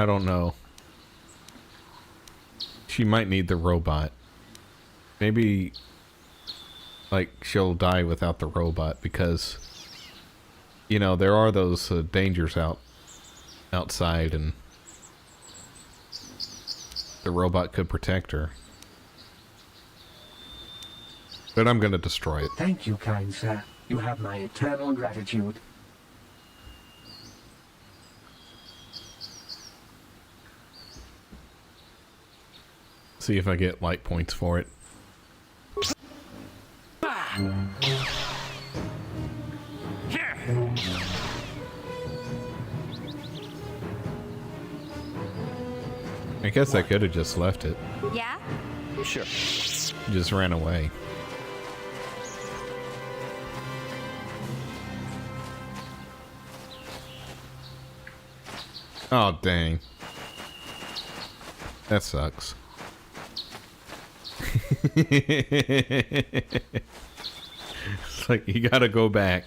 don't know. She might need the robot. Maybe, like, she'll die without the robot because, you know, there are those dangers outside, and the robot could protect her. But I'm gonna destroy it. Thank you, kind sir. You have my eternal gratitude. See if I get light points for it. I guess I could have just left it. Yeah? Sure. Just ran away. Oh, dang. That sucks. It's like, you gotta go back.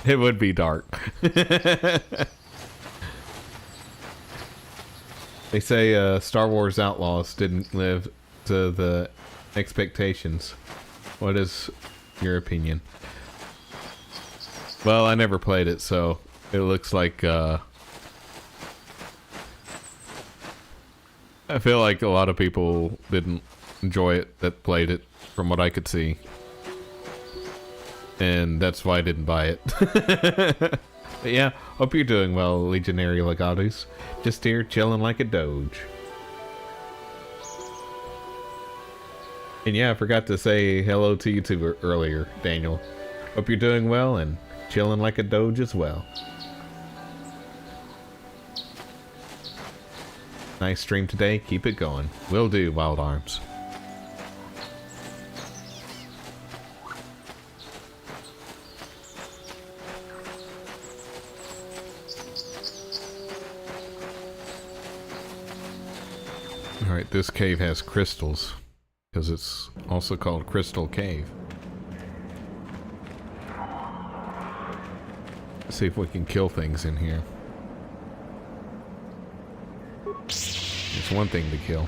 It would be dark. They say Star Wars Outlaws didn't live to the expectations. What is your opinion? Well, I never played it, so it looks like I feel like a lot of people didn't enjoy it that played it, from what I could see. And that's why I didn't buy it. But yeah, hope you're doing well, Legionary Legatus. Just here, chilling like a doge. And yeah, I forgot to say hello to you too earlier, Daniel. Hope you're doing well and chilling like a doge as well. Nice stream today. Keep it going. Will do, Wild Arms. Alright, this cave has crystals, because it's also called Crystal Cave. Let's see if we can kill things in here. It's one thing to kill.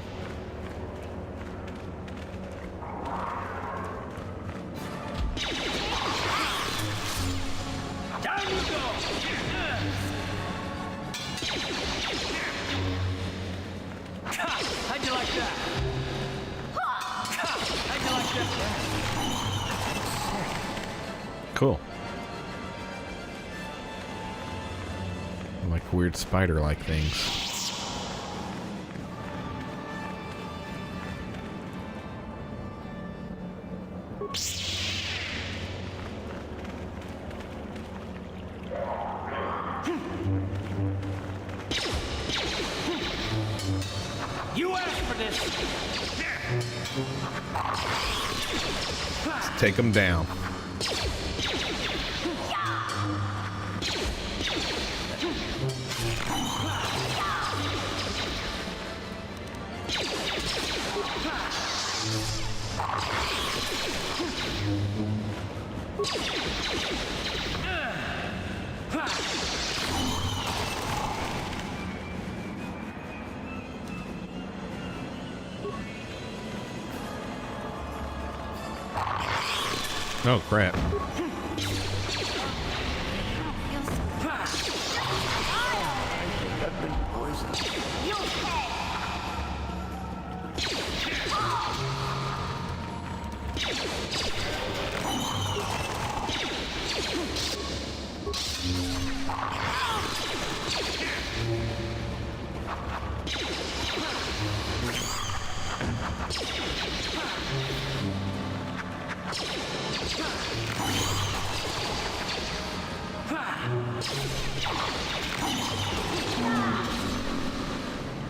Down you go! How'd you like that? How'd you like that? Cool. Like weird spider-like things. You asked for this. Let's take them down. Oh crap.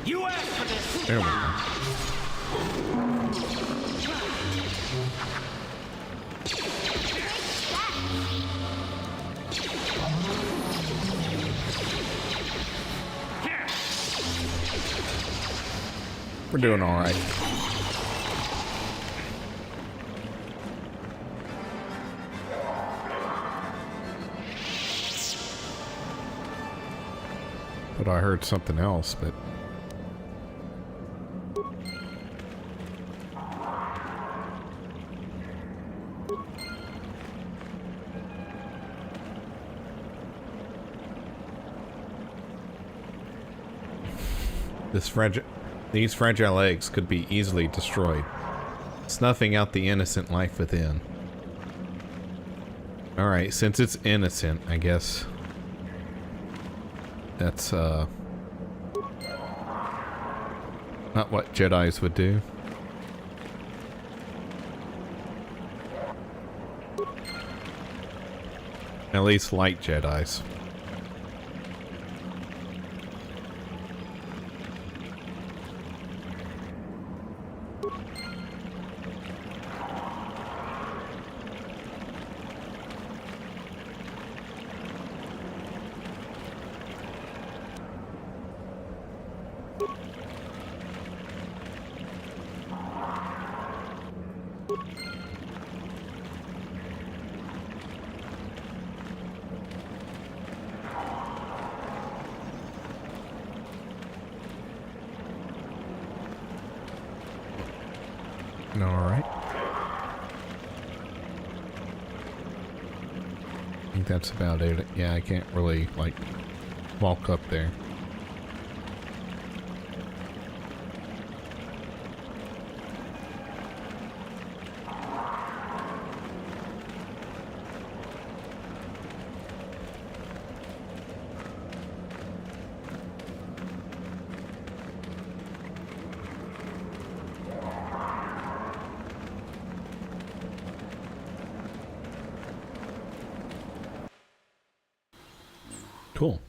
You asked for this. There we go. We're doing all right. But I heard something else, but These fragile eggs could be easily destroyed, snuffing out the innocent life within. Alright, since it's innocent, I guess that's not what Jedis would do. At least light Jedis. Alright. I think that's about it. Yeah, I can't really, like, walk up there. Cool.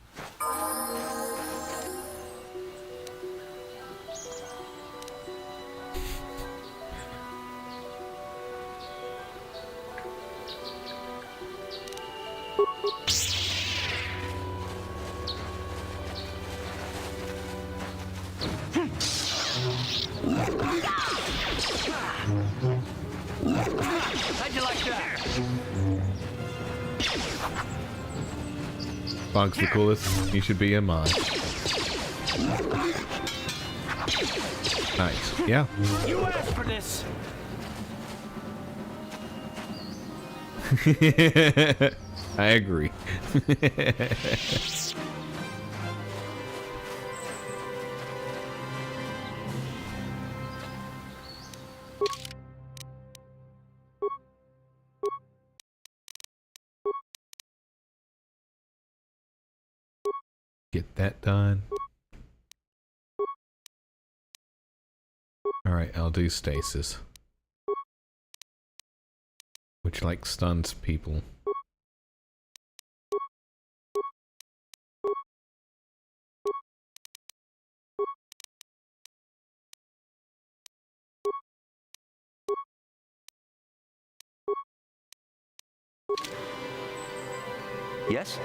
How'd you like that? Bog's the coolest. You should be in mine. Nice. Yeah. You asked for this. I agree. Get that done. Alright, I'll do stasis. Which, like, stuns people. Yes?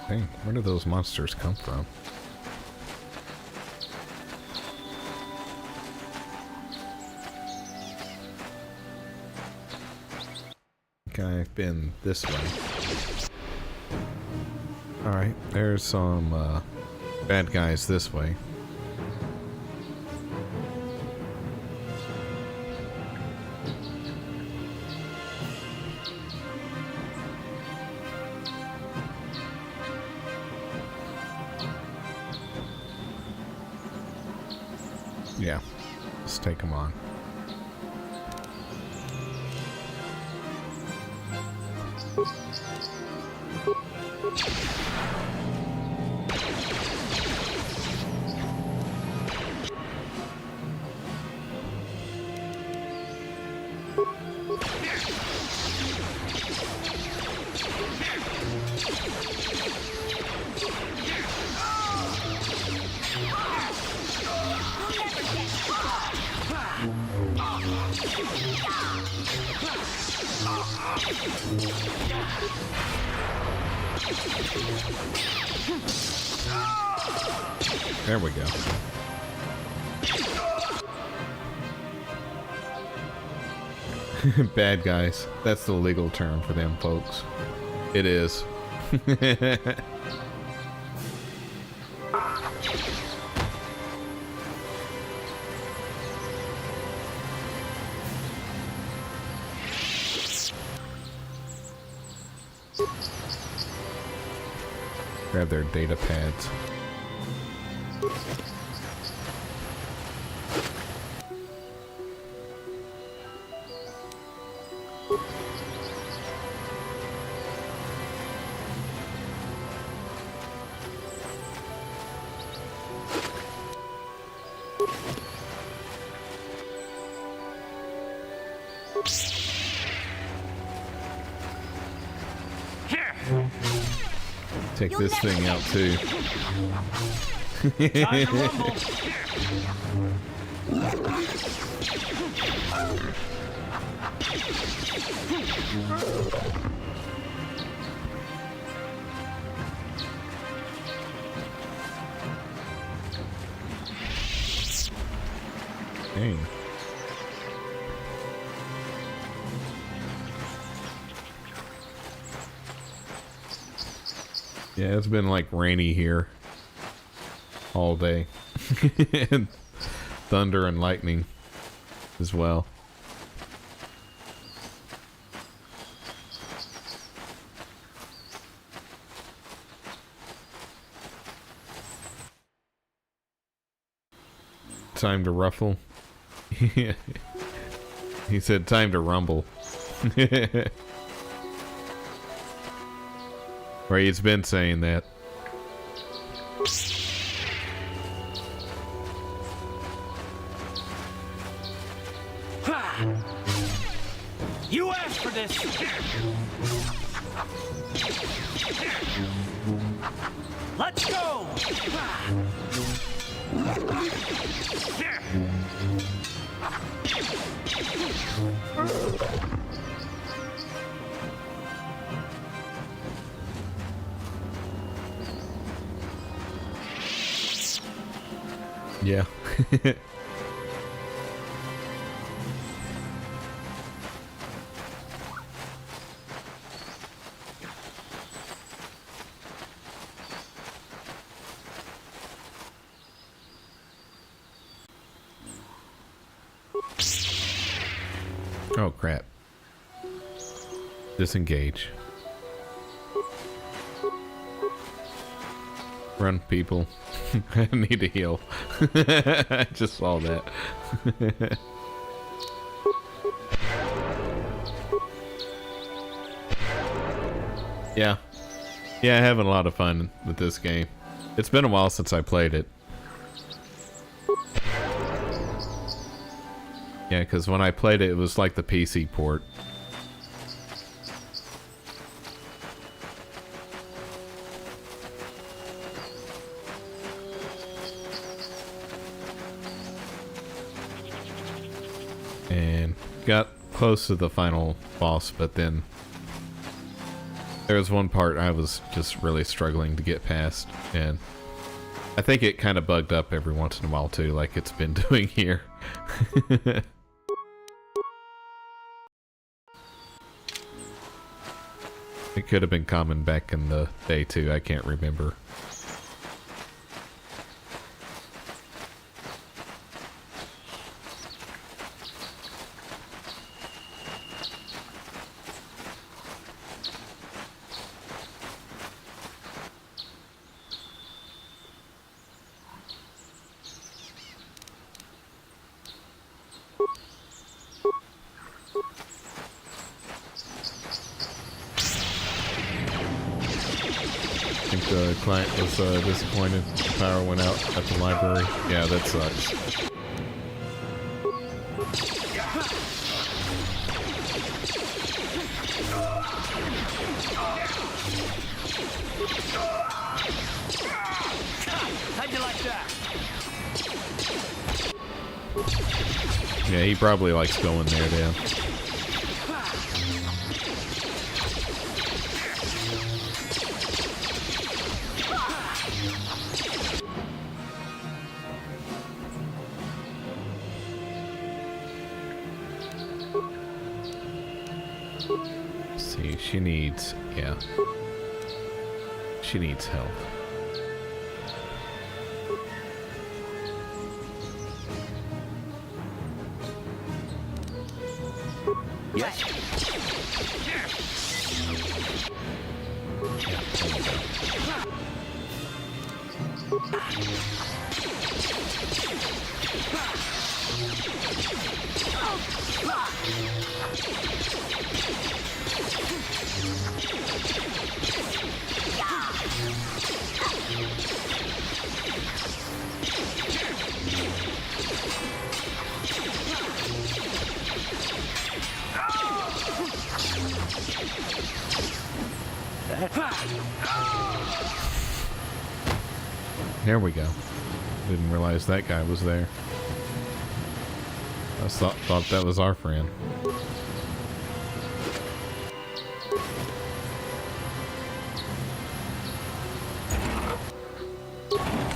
Dang, where do those monsters come from? Okay, I've been this way. Alright, there's some bad guys this way. Yeah, let's take them on. There we go. Bad guys. That's the legal term for them, folks. It is. Grab their data pads. Take this thing out too. Time to rumble. Dang. Yeah, it's been like rainy here all day. And thunder and lightning as well. Time to ruffle. He said time to rumble. Right, he's been saying that. You asked for this. Let's go. Yeah. Oh crap. Disengage. Run, people. I need to heal. I just saw that. Yeah. Yeah, having a lot of fun with this game. It's been a while since I played it. Yeah, because when I played it, it was like the PC port. And got close to the final boss, but then there was one part I was just really struggling to get past, and I think it kind of bugged up every once in a while too, like it's been doing here. It could have been common back in the day too, I can't remember. The client was disappointed. Power went out at the library. Yeah, that sucks. How'd you like that? Yeah, he probably likes going there, Dan. See, she needs, yeah. She needs help. Yes. There we go. Didn't realize that guy was there. I thought that was our friend.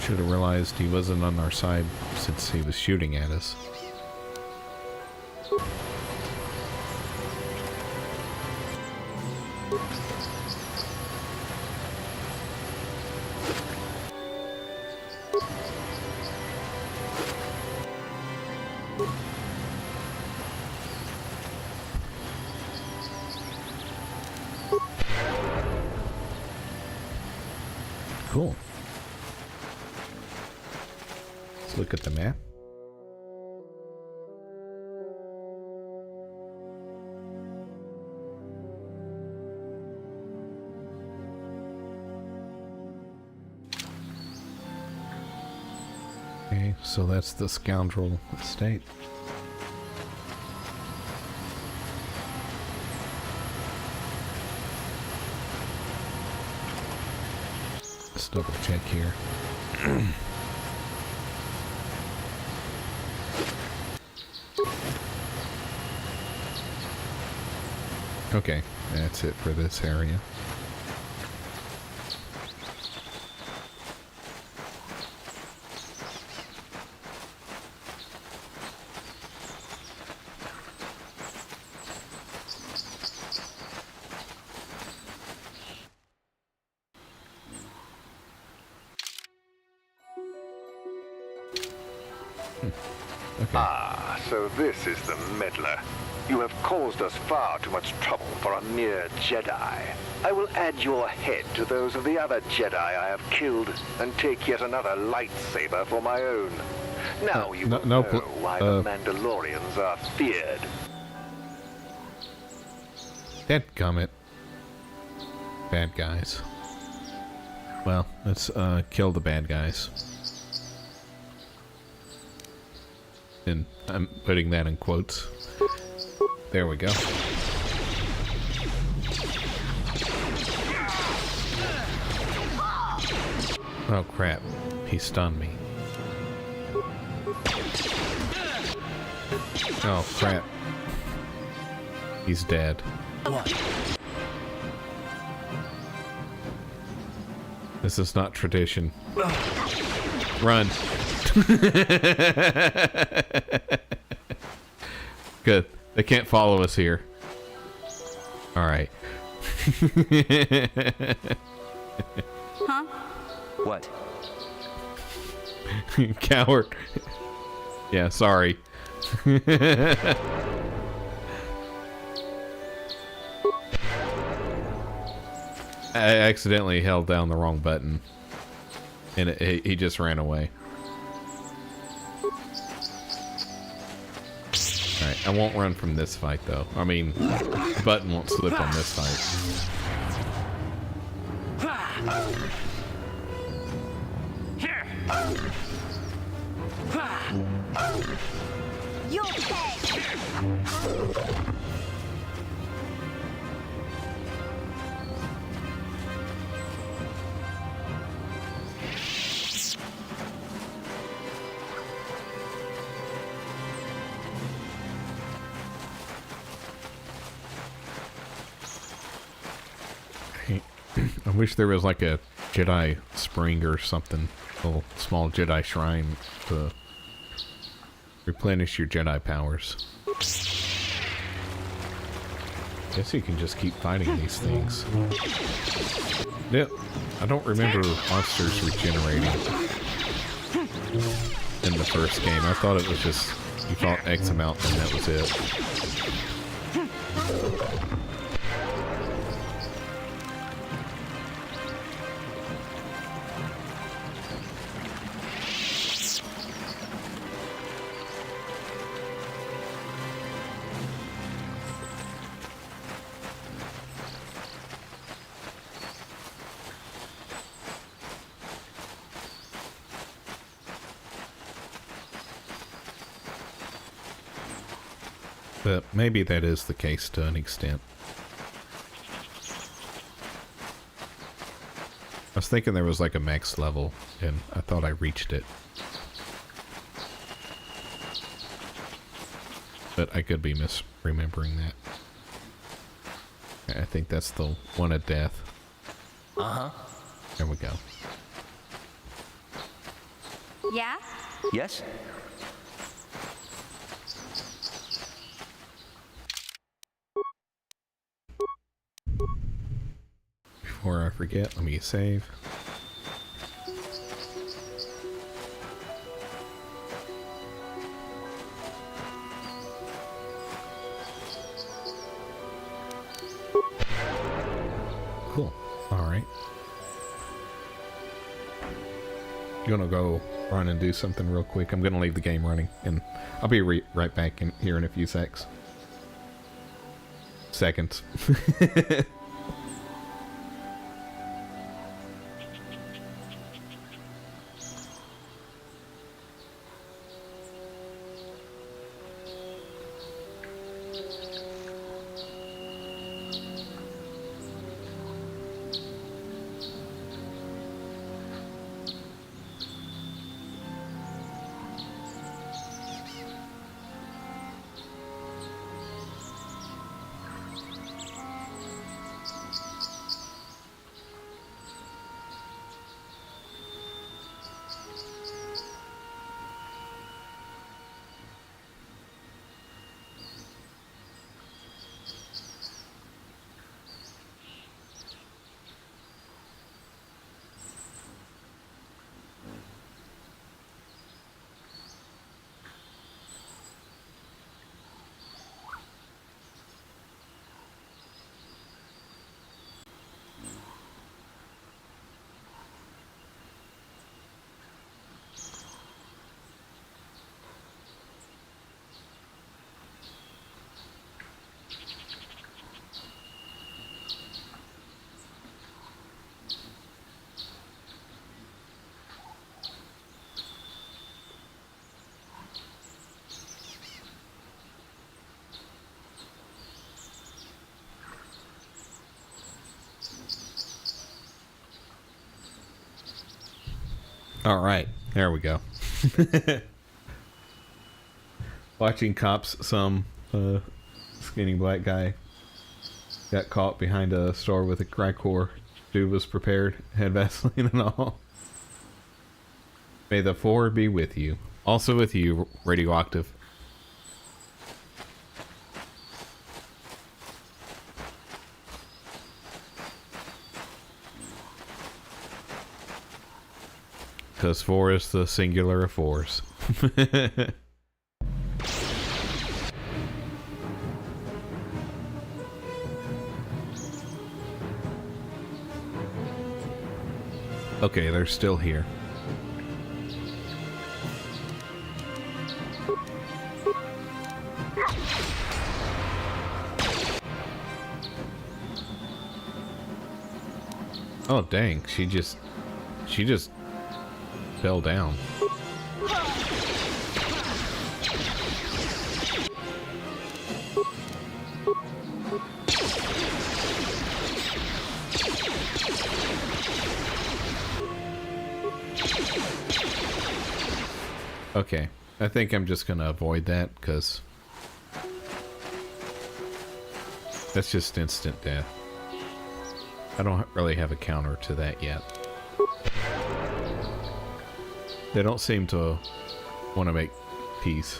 Should have realized he wasn't on our side since he was shooting at us. Cool. Let's look at the map. Okay, so that's the scoundrel estate. Let's double check here. Okay, that's it for this area. Ah, so this is the meddler. You have caused us far too much trouble for a mere Jedi. I will add your head to those of the other Jedi I have killed and take yet another lightsaber for my own. Now you will know why the Mandalorians are feared. Dadgummit. Bad guys. Well, let's kill the bad guys. And I'm putting that in quotes. There we go. Oh crap, he stunned me. Oh crap. He's dead. This is not tradition. Run. Good. They can't follow us here. Alright. Huh? What? Coward. Yeah, sorry. I accidentally held down the wrong button. And he just ran away. Alright, I won't run from this fight though. I mean, the button won't slip on this fight. Here. You'll pay. I wish there was like a Jedi spring or something, a little small Jedi shrine to replenish your Jedi powers. Guess you can just keep fighting these things. Yep. I don't remember monsters regenerating in the first game. I thought it was just you fought X amount and that was it. But maybe that is the case to an extent. I was thinking there was like a max level, and I thought I reached it. But I could be misremembering that. I think that's the one of death. Uh-huh. There we go. Yeah? Yes? Before I forget, let me save. Cool. Alright. You wanna go run and do something real quick? I'm gonna leave the game running, and I'll be right back here in a few seconds. Alright, there we go. Watching cops, some skinny black guy got caught behind a store with a Cricor. Dude was prepared, had Vaseline and all. May the 4 be with you. Also with you, Radioactive. Because 4 is the singular of 4s. Okay, they're still here. Oh dang, she just fell down. Okay, I think I'm just gonna avoid that because that's just instant death. I don't really have a counter to that yet. They don't seem to want to make peace.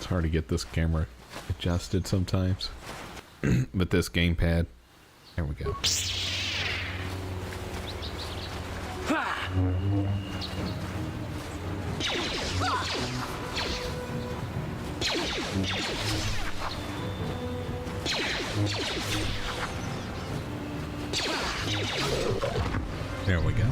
Hard to get this camera adjusted sometimes. But this gamepad, there we go. There we go.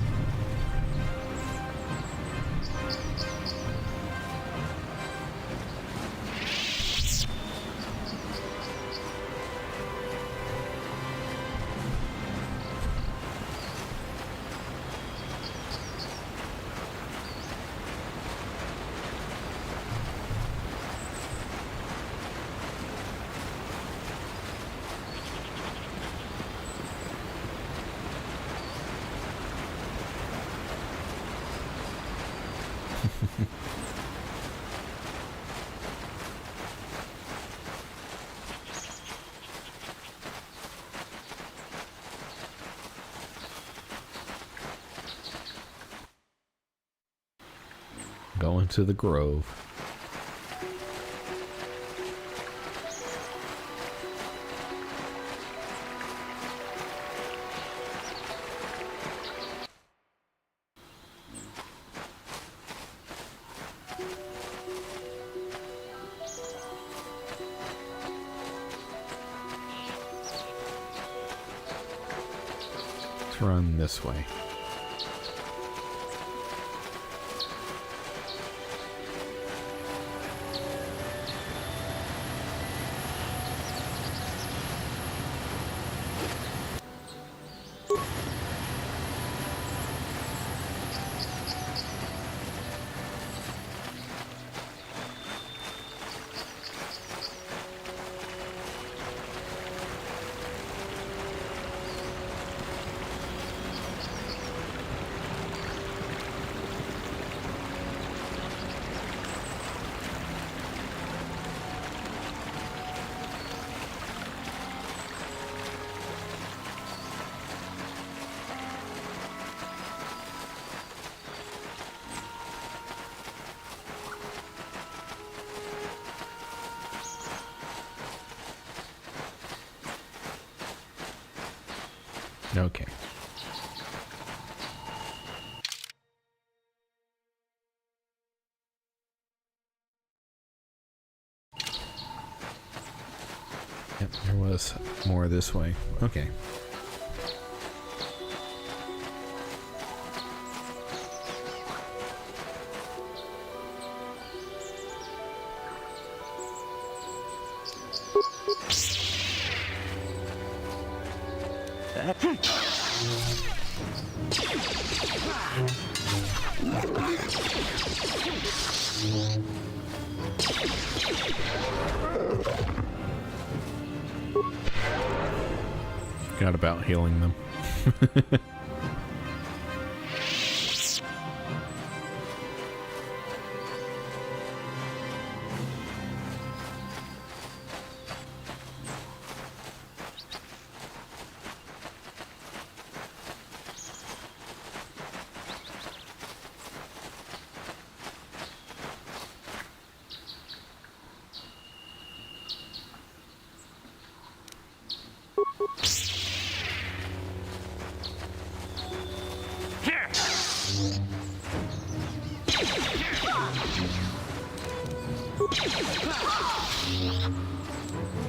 Going to the grove. Let's run this way. Okay. Yep, there was more this way. Okay. Forgot about healing them.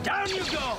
Down you go!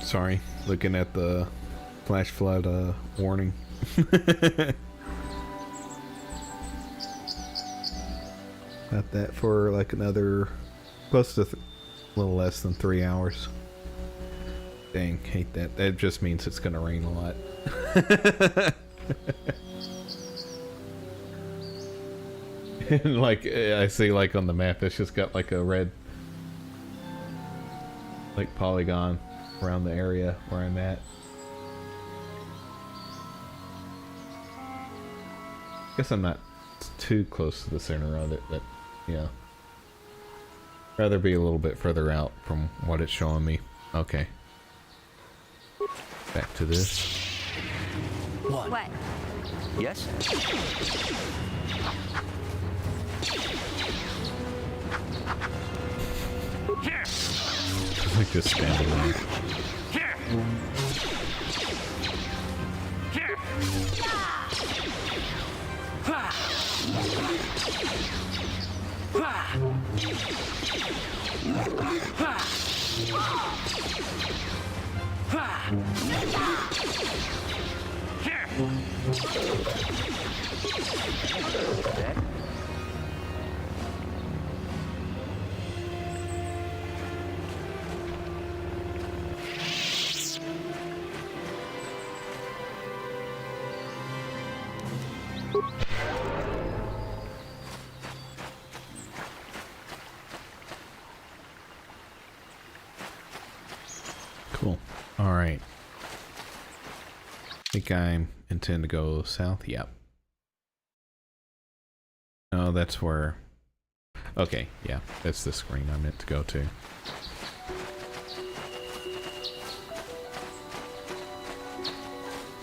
sorry. Looking at the flash flood warning. Got that for like another close to a little less than 3 hours. Dang, hate that. That just means it's gonna rain a lot. And like I see, like on the map, it's just got like a red like polygon around the area where I'm at. Guess I'm not too close to the center of it, but yeah. Rather be a little bit further out from what it's showing me. Okay. Back to this. What? Yes? Here. Like just standing there. Here. Here. Cool. All right. I think I intend to go south. Yep. No, that's where. Okay, yeah, that's the screen I meant to go to.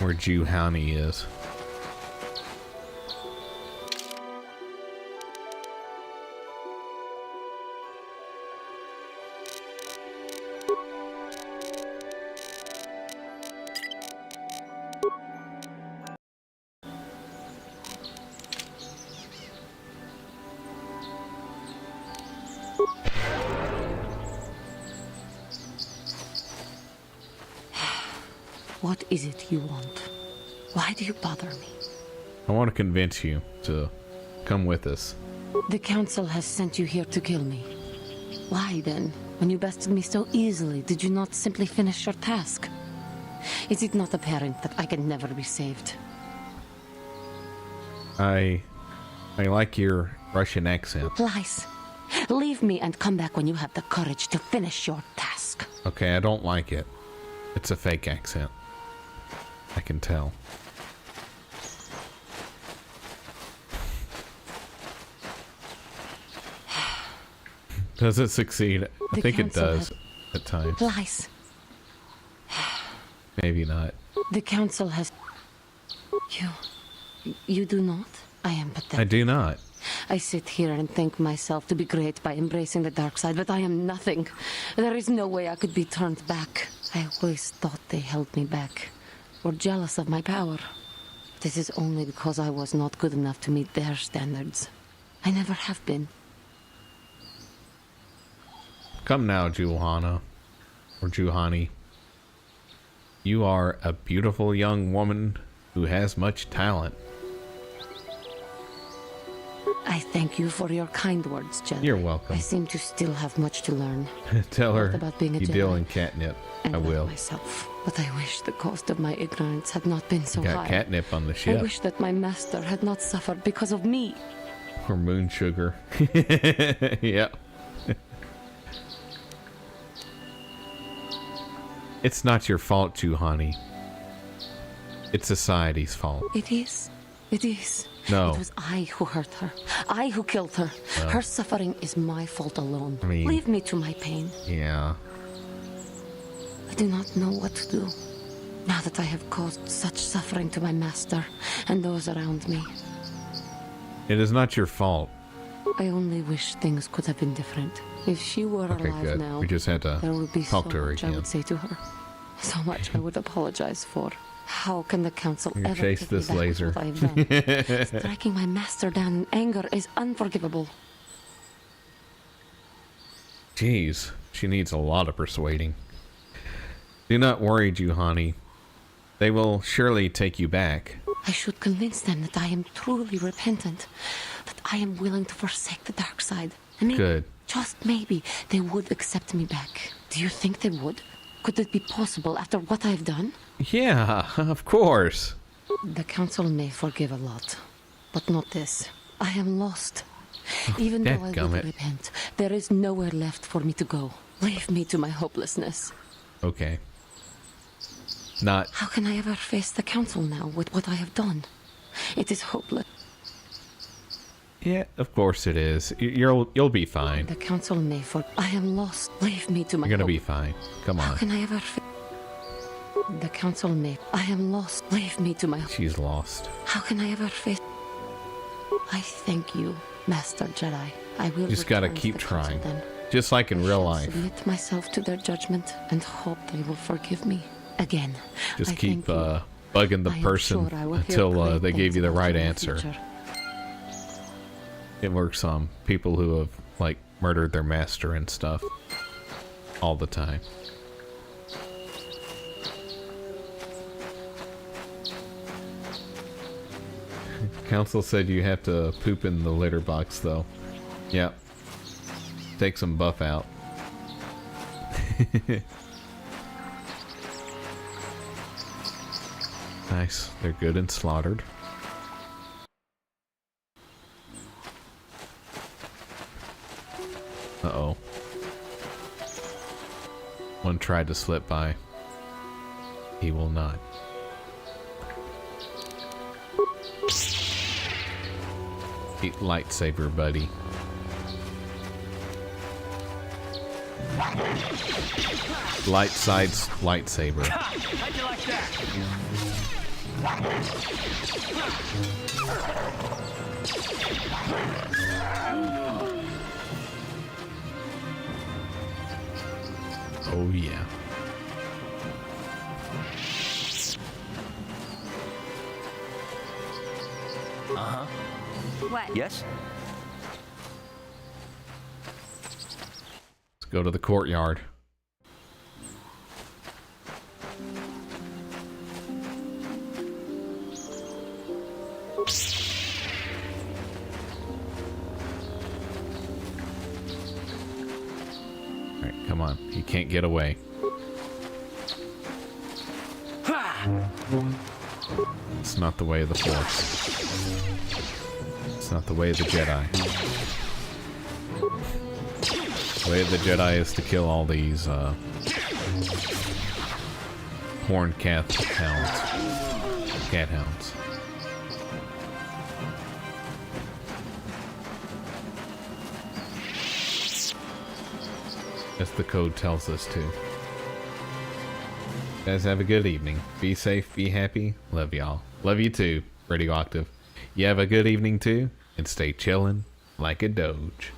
Where Juhani is. What is it you want? Why do you bother me? I want to convince you to come with us. The Council has sent you here to kill me. Why then, when you bested me so easily, did you not simply finish your task? Is it not apparent that I can never be saved? I like your Russian accent. Lies. Leave me and come back when you have the courage to finish your task. Okay, I don't like it. It's a fake accent. I can tell. Does it succeed? I think it does at times. Lies. Maybe not. The Council has... You do not? I am pathetic. I do not. I sit here and think myself to be great by embracing the dark side, but I am nothing. There is no way I could be turned back. I always thought they held me back, or jealous of my power. This is only because I was not good enough to meet their standards. I never have been. Come now, Juhana, or Juhani. You are a beautiful young woman who has much talent. I thank you for your kind words, Jedi. You're welcome. I seem to still have much to learn. Tell her about being a you Jedi deal in catnip. I will. Myself. But I wish the cost of my ignorance had not been so Got high. catnip on the ship. I wish that my master had not suffered because of me. Or moon sugar. Yep. It's not your fault, Juhani. It's society's fault. It is. It is. No. It was I who hurt her. I who killed her. No. Her suffering is my fault alone. I mean, leave me to my pain. Yeah. I do not know what to do, now that I have caused such suffering to my master and those around me. It is not your fault. I only wish things could have been different. If she were alive good. now, We just had to there would be talk so to her much I again. would say to her. So much I would apologize for. How can the Council You ever chase take me this back laser. for what I've done? Striking my master down in anger is unforgivable. Jeez, she needs a lot of persuading. Do not worry, Juhani. They will surely take you back. I should convince them that I am truly repentant, that I am willing to forsake the dark side. And maybe, Good. just maybe, they would accept me back. Do you think they would? Could it be possible after what I've done? Yeah, of course. The council may forgive a lot, but not this. I am lost. Even though I will repent, there is nowhere left for me to go. Leave me to my hopelessness. Okay. Not. How can I ever face the council now with what I have done? It is hopeless. Yeah, of course it is. You'll be fine. The council may I am lost. Leave me to my. You're gonna be fine. Come on. How can I ever? The council may. I am lost. Leave me to my. She's lost. How can I ever face? I thank you, Master Jedi. I will. Just gotta keep trying. Just like in real life. Submit myself to their judgment and hope they will forgive me. Again. Just keep bugging the person until they gave you the right answer. It works on people who have, like, murdered their master and stuff. All the time. Council said you have to poop in the litter box, though. Yep. Take some buff out. Nice. They're good and slaughtered. Uh-oh. One tried to slip by. He will not. Eat lightsaber, buddy. Light side's lightsaber. How'd you like that? Oh yeah. Uh-huh. What? Yes? Let's go to the courtyard. Alright, come on. You can't get away. It's not the way of the Force. It's not the way of the Jedi. The way of the Jedi is to kill all these horned cat hounds. Cat hounds. As the code tells us to. Guys, have a good evening. Be safe, be happy. Love y'all. Love you too, Radioactive. You have a good evening too, and stay chillin' like a doge.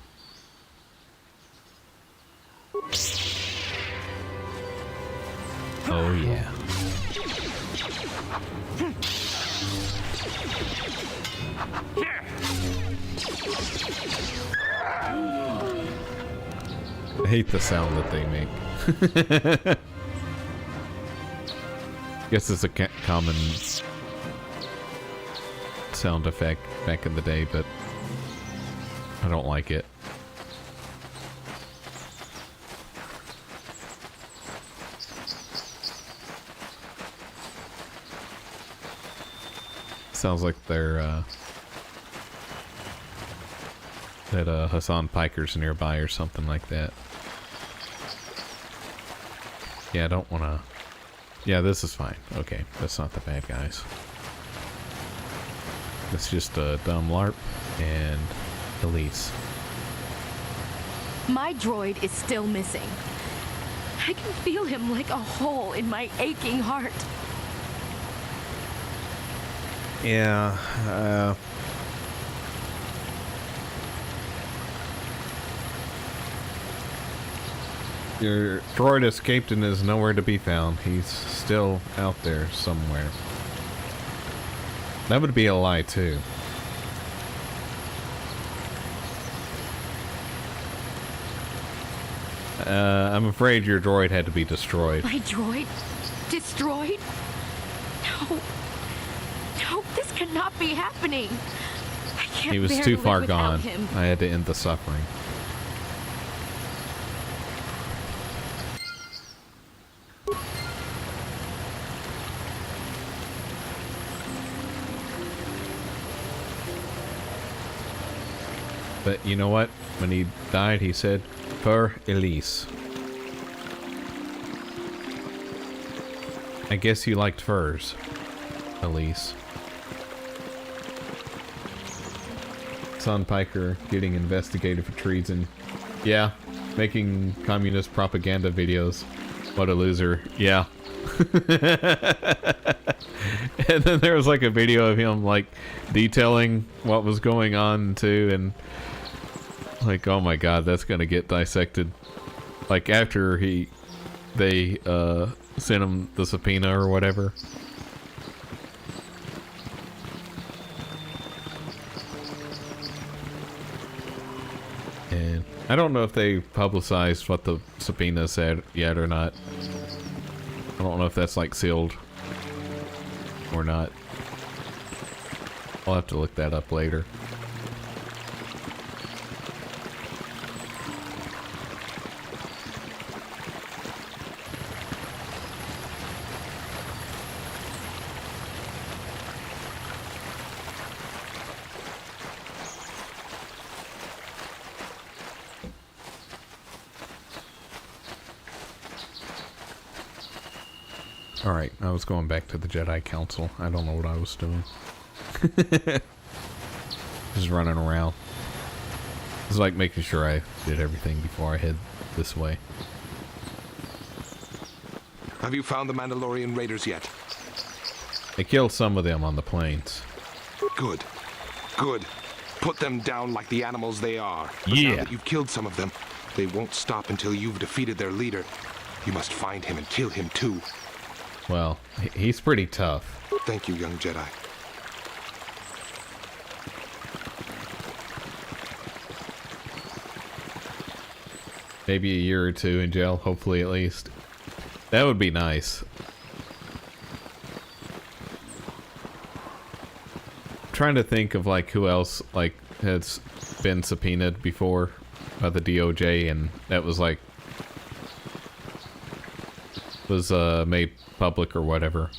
Oh yeah. I hate the sound that they make. Guess it's a common sound effect back in the day, but I don't like it. Sounds like they're that Hassan Piker's nearby or something like that. Yeah, I don't want to. Yeah, this is fine. Okay, that's not the bad guys. It's just a dumb LARP and Elise. My droid is still missing. I can feel him like a hole in my aching heart. Yeah, your droid escaped and is nowhere to be found. He's still out there somewhere. That would be a lie, too. I'm afraid your droid had to be destroyed. My droid? Destroyed? No. No, this cannot be happening. I can't He was bear too to far live without gone. him. I had to end the suffering. But you know what? When he died, he said, "Per Elise." I guess you liked furs, Elise. Son Piker getting investigated for treason. Yeah, making communist propaganda videos. What a loser. Yeah. And then there was like a video of him like detailing what was going on too, and like, oh my god, that's gonna get dissected. Like after they sent him the subpoena or whatever. And I don't know if they publicized what the subpoena said yet or not. I don't know if that's like sealed or not. I'll have to look that up later. Alright, I was going back to the Jedi Council. I don't know what I was doing. Just running around. It's like making sure I did everything before I head this way. Have you found the Mandalorian raiders yet? I killed some of them on the plains. Good. Good. Put them down like the animals they are. But Yeah. now that you've killed some of them, they won't stop until you've defeated their leader. You must find him and kill him too. Well, he's pretty tough. Thank you, young Jedi. Maybe a year or two in jail, hopefully at least. That would be nice. I'm trying to think of like who else like has been subpoenaed before by the DOJ, and that was like made public or whatever.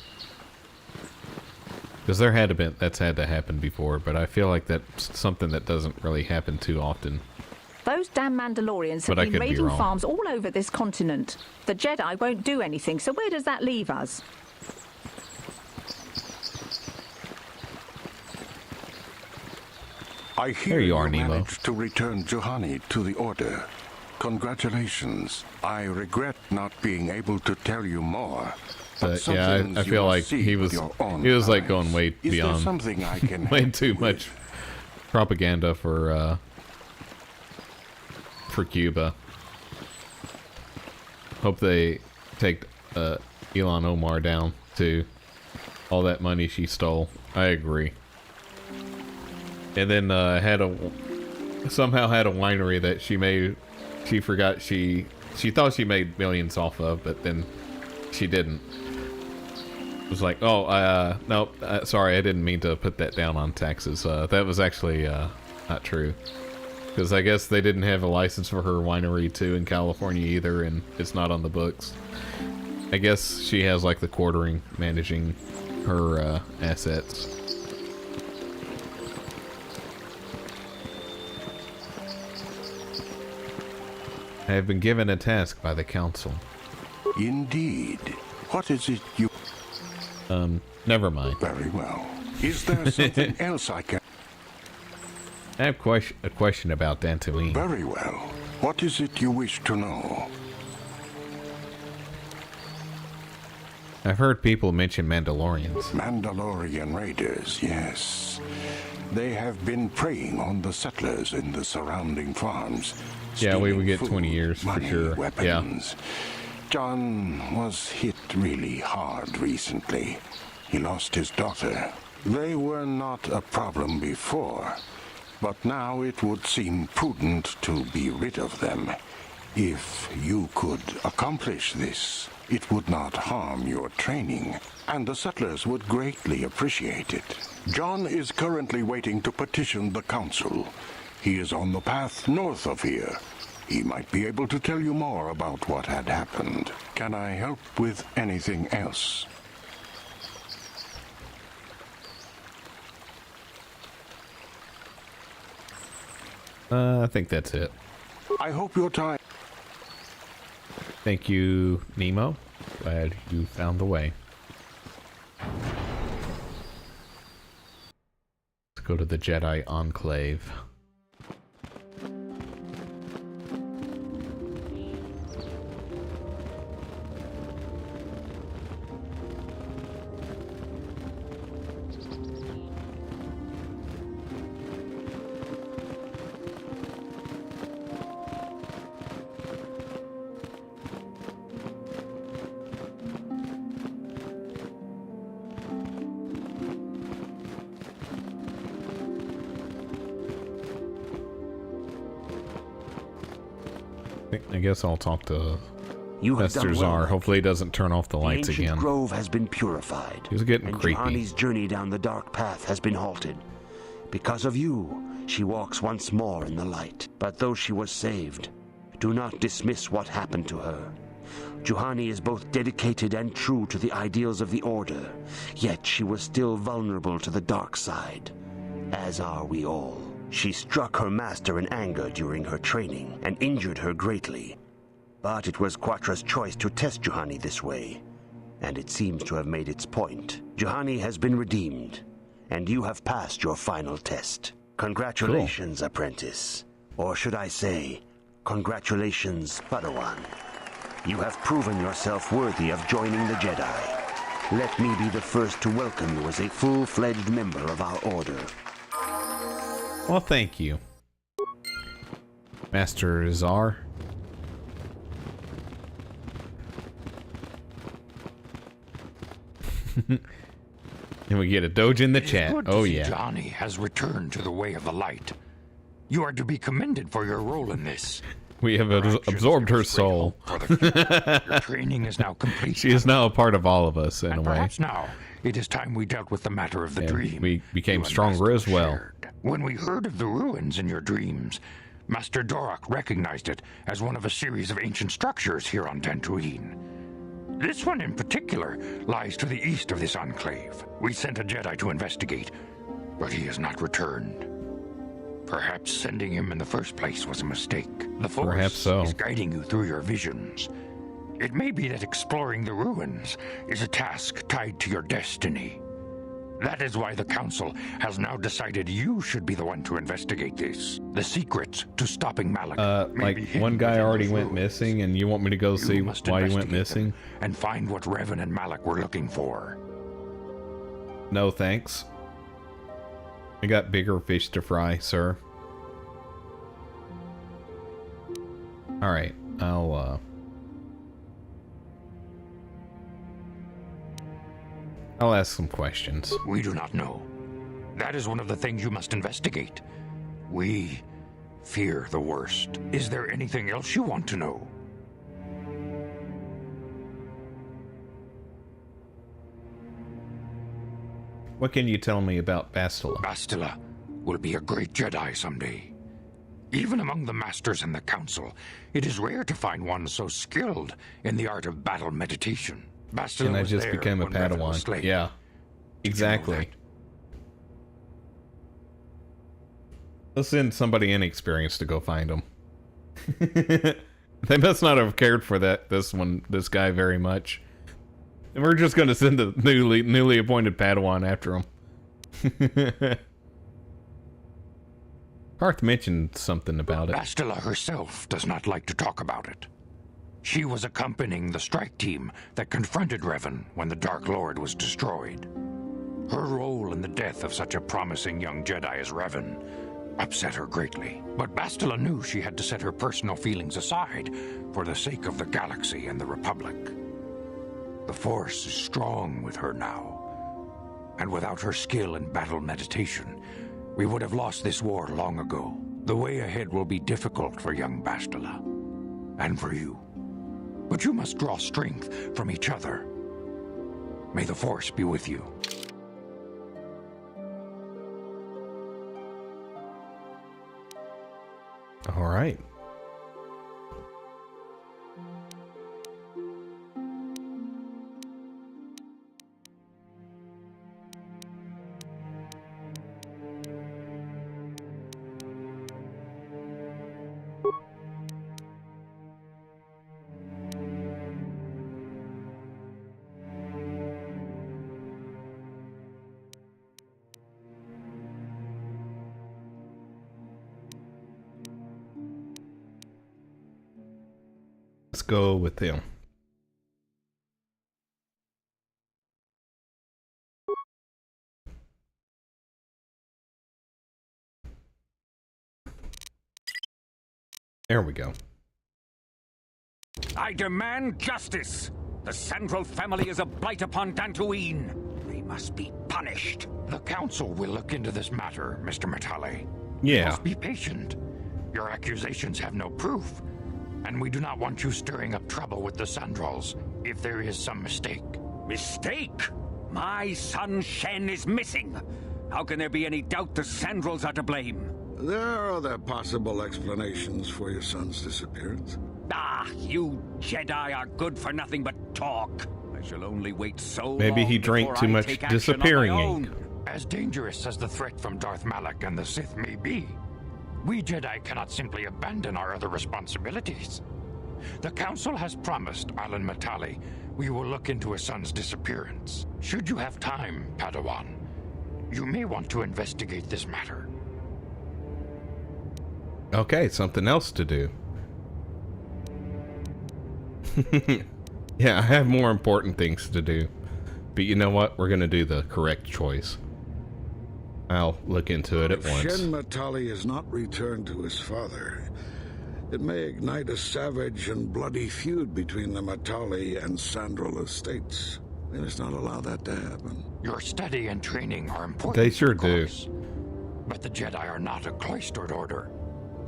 Because that's had to happen before, but I feel like that's something that doesn't really happen too often. Those damn Mandalorians have been raiding farms all over this continent. The Jedi won't do anything, so where does that leave us? I hear you managed to return Juhani to the Order. Congratulations. I regret not being able to tell you more. But yeah, I feel like he was like going way beyond, something I can way too much propaganda for Cuba. Hope they take Ilhan Omar down too. All that money she stole. I agree. And then somehow had a winery that she made. She forgot she thought she made millions off of, but then she didn't. It was like, oh, nope, sorry, I didn't mean to put that down on taxes. That was actually not true. Because I guess they didn't have a license for her winery too in California either, and it's not on the books. I guess she has like the quartering managing her assets. I have been given a task by the council. Indeed. What is it you... Never mind. Very well. Is there something else I can... I have a question about Dantooine. Very well. What is it you wish to know? I've heard people mention Mandalorians. Mandalorian raiders, yes. They have been preying on the settlers in the surrounding farms. Yeah, we would get 20 years money, for sure. Weapons. Yeah. John was hit really hard recently. He lost his daughter. They were not a problem before, but now it would seem prudent to be rid of them. If you could accomplish this, it would not harm your training, and the settlers would greatly appreciate it. John is currently waiting to petition the council. He is on the path north of here. He might be able to tell you more about what had happened. Can I help with anything else? I think that's it. I hope your time... Thank you, Nemo. Glad you found the way. Let's go to the Jedi Enclave. I guess I'll talk to Master Czar. Hopefully he doesn't turn off the lights again. The ancient grove has been purified. He was getting creepy. Juhani's journey down the dark path has been halted. Because of you, she walks once more in the light. But though she was saved, do not dismiss what happened to her. Juhani is both dedicated and true to the ideals of the Order, yet she was still vulnerable to the dark side, as are we all. She struck her master in anger during her training and injured her greatly. But it was Quatra's choice to test Juhani this way, and it seems to have made its point. Juhani has been redeemed, and you have passed your final test. Congratulations, apprentice. Or should I say, congratulations, Padawan. You have proven yourself worthy of joining the Jedi. Let me be the first to welcome you as a full-fledged member of our Order. Well, thank you, Master Czar. And we get a doge in the chat. Oh yeah. Johnny has returned to the way of the light. You are to be commended for your role in this. We have absorbed her soul. Your training is now complete. She is now a part of all of us in a way. Perhaps now it is time we dealt with the matter of the dream. We became stronger as well. When we heard of the ruins in your dreams, Master Dorak recognized it as one of a series of ancient structures here on Dantooine. This one in particular lies to the east of this enclave. We sent a Jedi to investigate, but he has not returned. Perhaps sending him in the first place was a mistake. The Force is guiding you through your visions. It may be that exploring the ruins is a task tied to your destiny. That is why the Council has now decided you should be the one to investigate this. The secrets to stopping Malak. Like one guy already went missing, and you want me to go see why he went missing? And find what Revan and Malak were looking for. No thanks. I got bigger fish to fry, sir. Alright, I'll ask some questions. We do not know. That is one of the things you must investigate. We fear the worst. Is there anything else you want to know? What can you tell me about Bastila? Bastila will be a great Jedi someday. Even among the Masters and the Council, it is rare to find one so skilled in the art of battle meditation. Bastila and I just became a Padawan. Yeah, exactly. Let's send somebody inexperienced to go find him. They must not have cared for this guy very much. And we're just going to send the newly appointed Padawan after him. Hoth mentioned something about it. Bastila herself does not like to talk about it. She was accompanying the strike team that confronted Revan when the Dark Lord was destroyed. Her role in the death of such a promising young Jedi as Revan upset her greatly. But Bastila knew she had to set her personal feelings aside for the sake of the galaxy and the Republic. The Force is strong with her now, and without her skill in battle meditation, we would have lost this war long ago. The way ahead will be difficult for young Bastila, and for you. But you must draw strength from each other. May the Force be with you. All right. Let's go with them. There we go. I demand justice. The Sandral family is a blight upon Dantooine. They must be punished. The Council will look into this matter, Mr. Matale. Yeah. You must be patient. Your accusations have no proof, and we do not want you stirring up trouble with the Sandrals if there is some mistake. Mistake? My son Shen is missing. How can there be any doubt the Sandrals are to blame? There are other possible explanations for your son's disappearance. Ah, you Jedi are good for nothing but talk. I shall only wait so Maybe long he drank too much disappearing ink. As dangerous as the threat from Darth Malak and the Sith may be, we Jedi cannot simply abandon our other responsibilities. The Council has promised Alan Matale we will look into his son's disappearance. Should you have time, Padawan, you may want to investigate this matter. Okay, something else to do. Yeah, I have more important things to do. But you know what? We're going to do the correct choice. I'll look into it at once. If Shen Matale is not returned to his father, it may ignite a savage and bloody feud between the Matale and Sandral estates. We must not allow that to happen. Your study and training are important. They sure do. But the Jedi are not a cloistered order.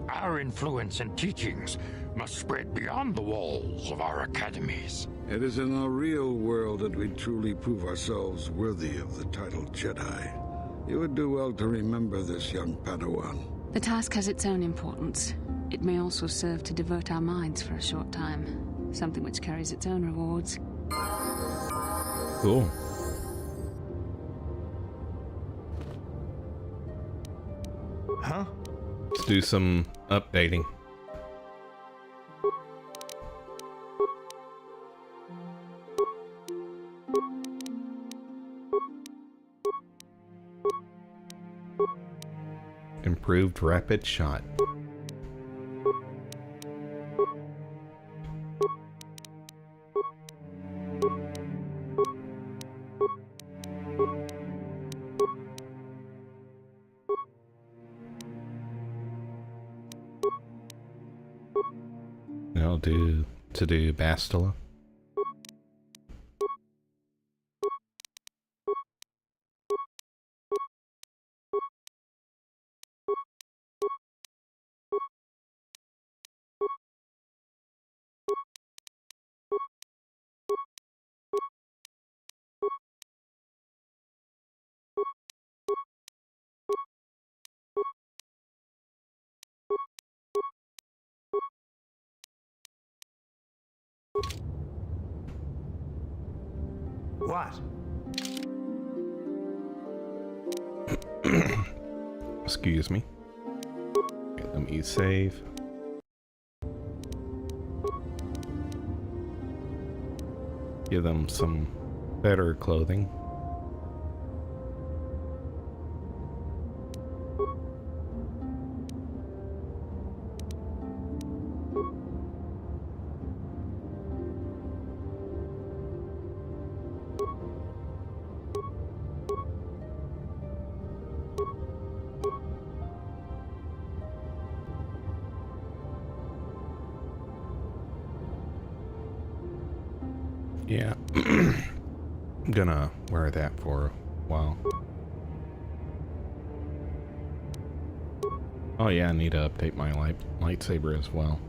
Our influence and teachings must spread beyond the walls of our academies. It is in the real world that we truly prove ourselves worthy of the title Jedi. You would do well to remember this, young Padawan. The task has its own importance. It may also serve to divert our minds for a short time. Something which carries its own rewards. Cool. Huh? Let's do some updating. Improved rapid shot. I'll do Bastila. What? Excuse me. Okay, let me save. Give them some better clothing. Yeah, I'm gonna wear that for a while. Oh yeah, I need to update my lightsaber as well.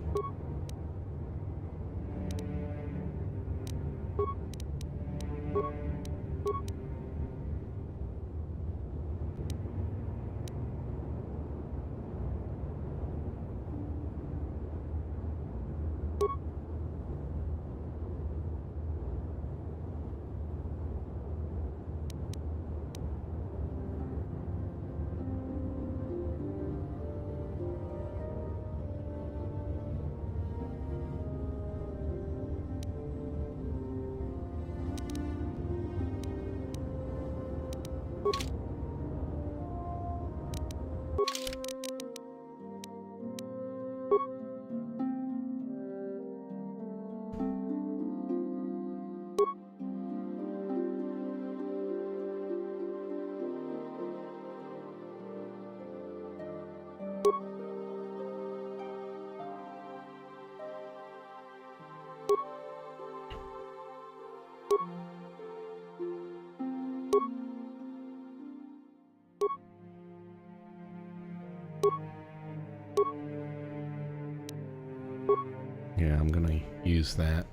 Yeah, I'm gonna use that.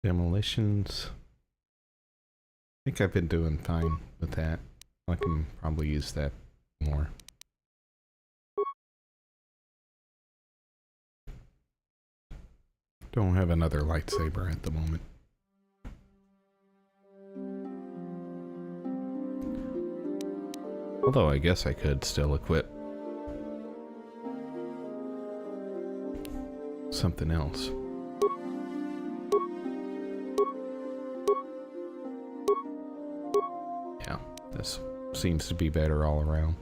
Demolitions. I think I've been doing fine with that. I can probably use that more. Don't have another lightsaber at the moment. Although I guess I could still equip something else. Yeah, this seems to be better all around.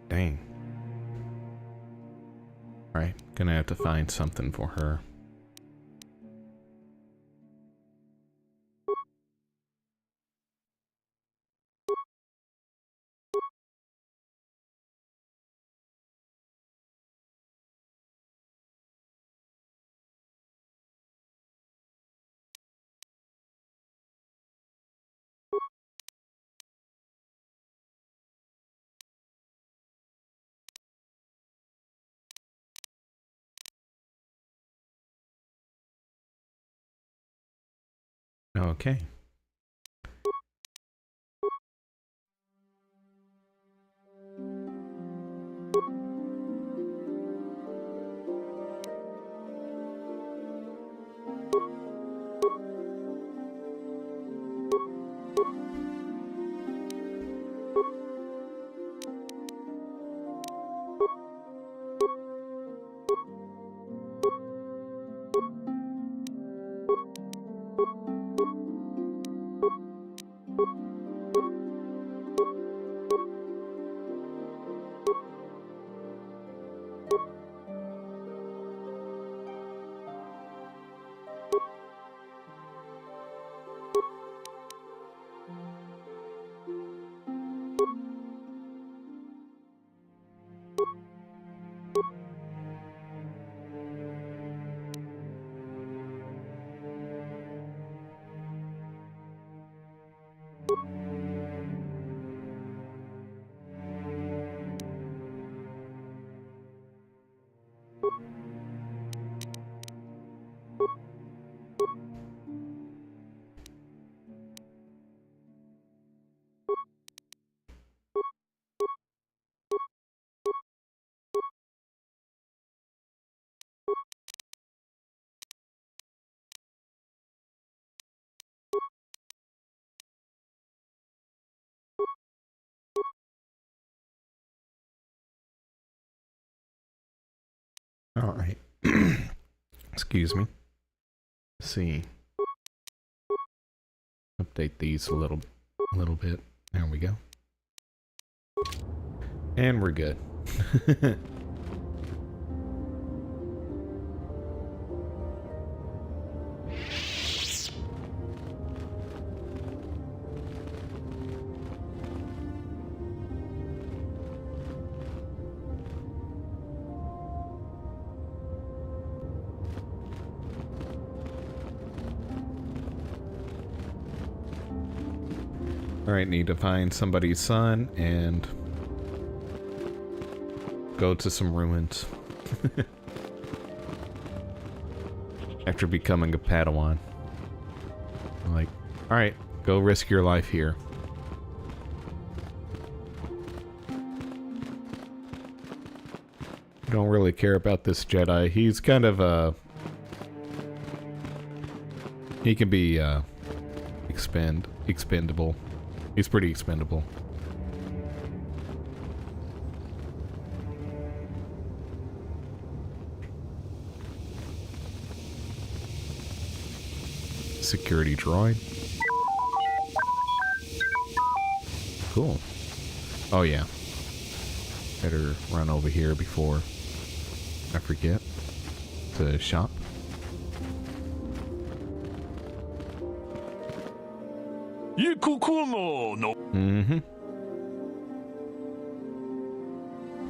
Dang. Right, gonna have to find something for her. Okay. All right. Excuse me. Let's see. Update these a little bit. There we go. And we're good. Alright, need to find somebody's son and go to some ruins. After becoming a Padawan. I'm like, alright, go risk your life here. Don't really care about this Jedi. He's kind of he can be expendable. He's pretty expendable. Security droid. Cool. Oh yeah. Better run over here before I forget to shop. Mm-hmm.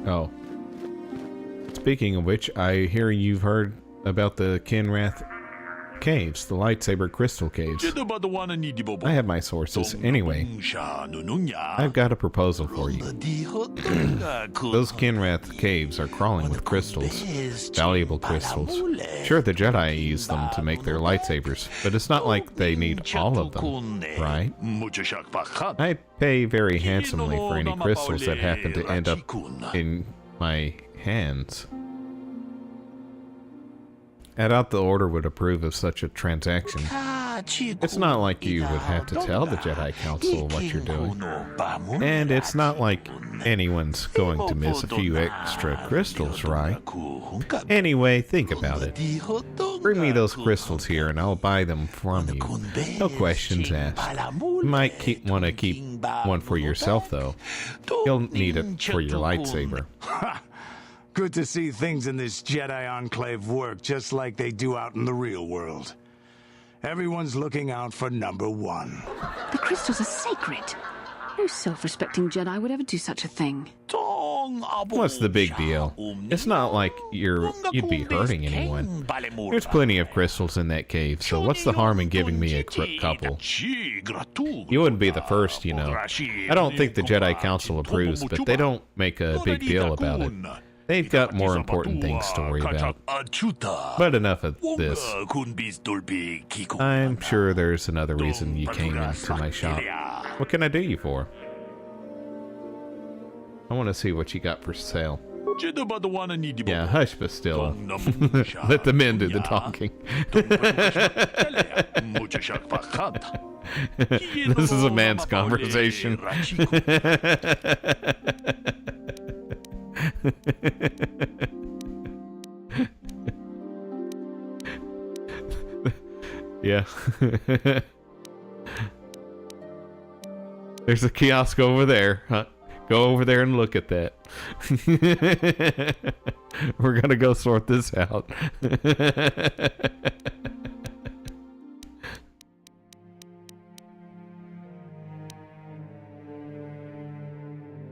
Oh. Speaking of which, I hear you've heard about the Kinrath caves, the lightsaber crystal caves. I have my sources. Anyway, I've got a proposal for you. Those Kinrath caves are crawling with crystals, valuable crystals. Sure, the Jedi use them to make their lightsabers, but it's not like they need all of them, right? I pay very handsomely for any crystals that happen to end up in my hands. I doubt the Order would approve of such a transaction. It's not like you would have to tell the Jedi Council what you're doing. And it's not like anyone's going to miss a few extra crystals, right? Anyway, think about it. Bring me those crystals here and I'll buy them from you. No questions asked. You might want to keep one for yourself, though. You'll need it for your lightsaber. Good to see things in this Jedi Enclave work just like they do out in the real world. Everyone's looking out for number one. The crystals are sacred. No self-respecting Jedi would ever do such a thing. What's the big deal? It's not like you'd be hurting anyone. There's plenty of crystals in that cave, so what's the harm in giving me a couple? You wouldn't be the first, you know. I don't think the Jedi Council approves, but they don't make a big deal about it. They've got more important things to worry about. But enough of this. I'm sure there's another reason you came into my shop. What can I do you for? I want to see what you got for sale. Yeah, hush, but still. Let the men do the talking. This is a man's conversation. Yeah. There's a kiosk over there. Huh? Go over there and look at that. We're gonna go sort this out.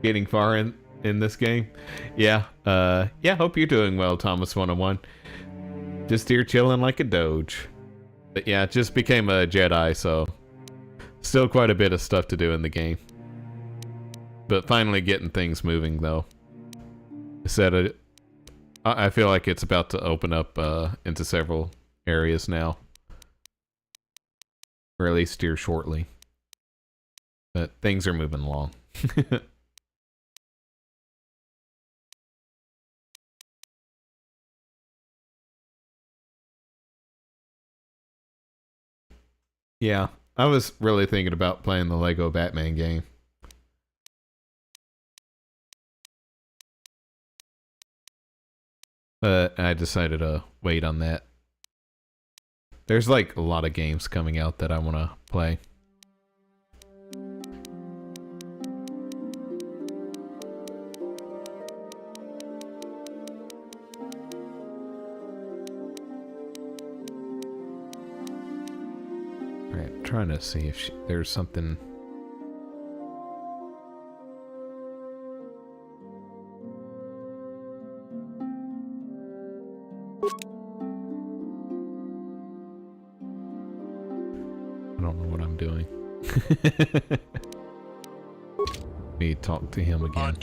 Getting far in this game. Yeah. Hope you're doing well, Thomas 101. Just here chilling like a doge. But yeah, just became a Jedi, so still quite a bit of stuff to do in the game. But finally getting things moving, though. I feel like it's about to open up into several areas now. Or at least here shortly. But things are moving along. Yeah, I was really thinking about playing the Lego Batman game. But I decided to wait on that. There's like a lot of games coming out that I want to play. Alright, trying to see if there's something. I don't know what I'm doing. me talk to him again.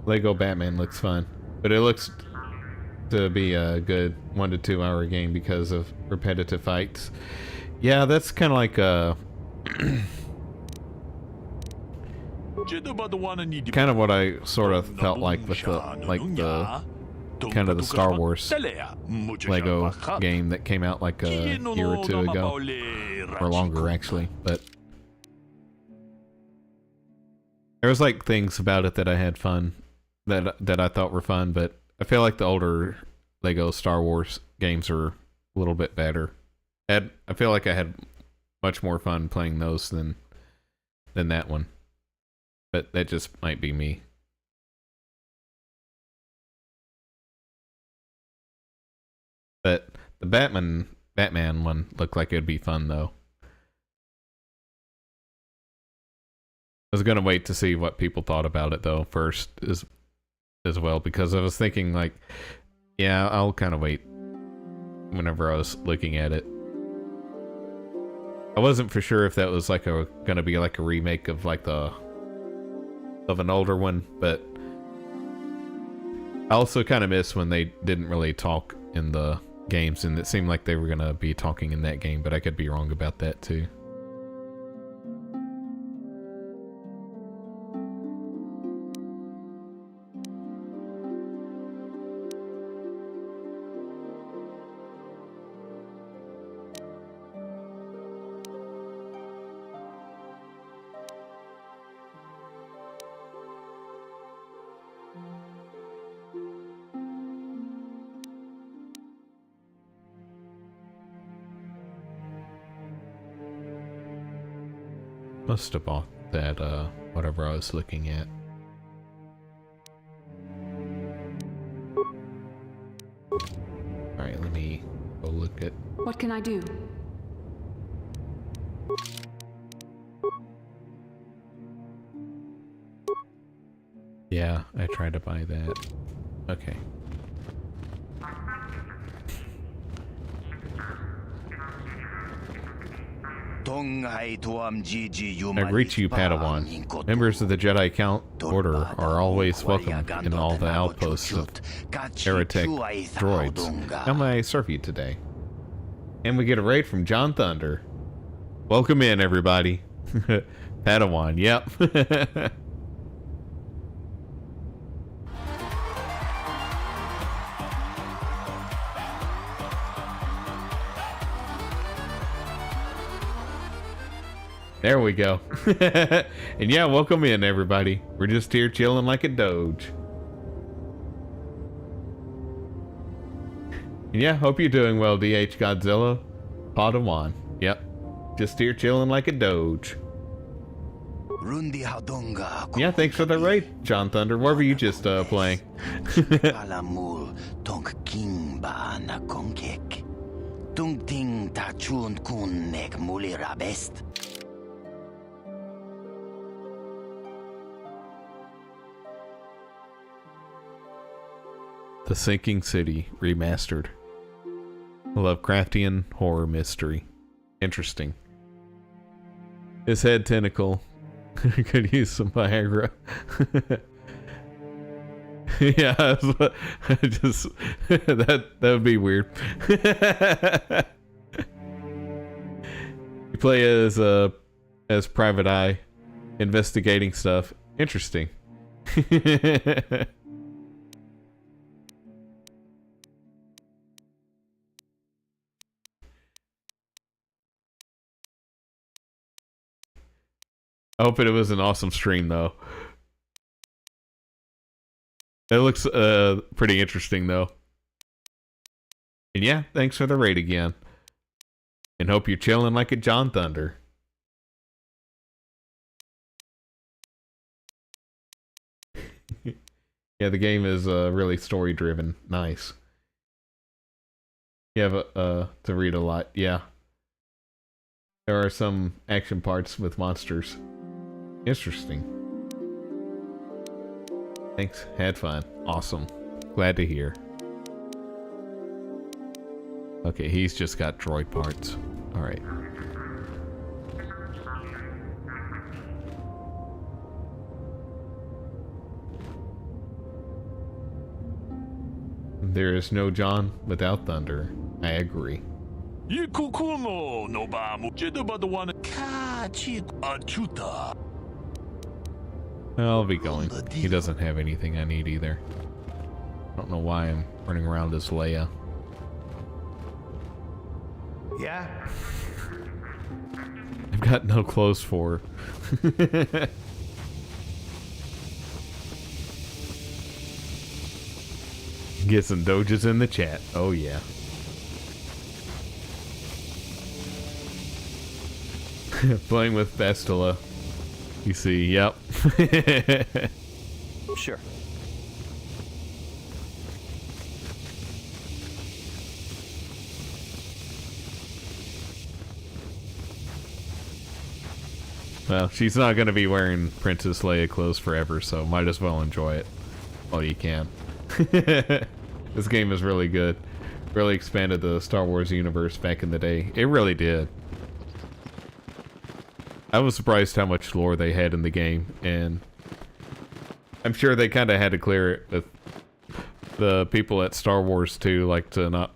Lego Batman looks fun, but it looks to be a good 1 to 2 hour game because of repetitive fights. Yeah, that's kind of like a kind of what I sort of felt like with the kind of the Star Wars Lego game that came out like a year or two ago, or longer actually. But there was like things about it that I had fun, that I thought were fun, but I feel like the older Lego Star Wars games are a little bit better. I feel like I had much more fun playing those than that one. But that just might be me. But the Batman one looked like it'd be fun though. I was gonna wait to see what people thought about it though first as well, because I was thinking like, yeah, I'll kind of wait whenever I was looking at it. I wasn't for sure if that was like gonna be like a remake of like of an older one, but I also kind of miss when they didn't really talk in the games, and it seemed like they were gonna be talking in that game, but I could be wrong about that too. Must have bought that, whatever I was looking at. Alright, let me go look at... What can I do? Yeah, I tried to buy that. Okay. I greet you, Padawan. Members of the Jedi Order are always welcome in all the outposts of heretic droids. How may I serve you today? And we get a raid from John Thunder. Welcome in, everybody. Padawan, yep. There we go. And yeah, welcome in, everybody. We're just here chilling like a doge. And yeah, hope you're doing well, DH Godzilla. Padawan. Yep. Just here chilling like a doge. Yeah, thanks for the raid, John Thunder. What were you just playing? The Sinking City Remastered. Lovecraftian horror mystery. Interesting. His head tentacle could use some Viagra. Yeah, I just that would be weird. You play as Private Eye, investigating stuff. Interesting. I hope it was an awesome stream, though. It looks pretty interesting, though. And yeah, thanks for the raid again. And hope you're chilling like a John Thunder. Yeah, the game is really story-driven. Nice. You have to read a lot. Yeah. There are some action parts with monsters. Interesting. Thanks. Had fun. Awesome. Glad to hear. Okay, he's just got droid parts. Alright. There is no John without thunder. I agree. I'll be going. He doesn't have anything I need either. I don't know why I'm running around as Leia. Yeah? I've got no clothes for her. Get some doges in the chat. Oh yeah. Playing with Bastila. You see, yep. Sure. Well, she's not going to be wearing Princess Leia clothes forever, so might as well enjoy it while you can. This game is really good. Really expanded the Star Wars universe back in the day. It really did. I was surprised how much lore they had in the game, and I'm sure they kind of had to clear it with the people at Star Wars too, like to not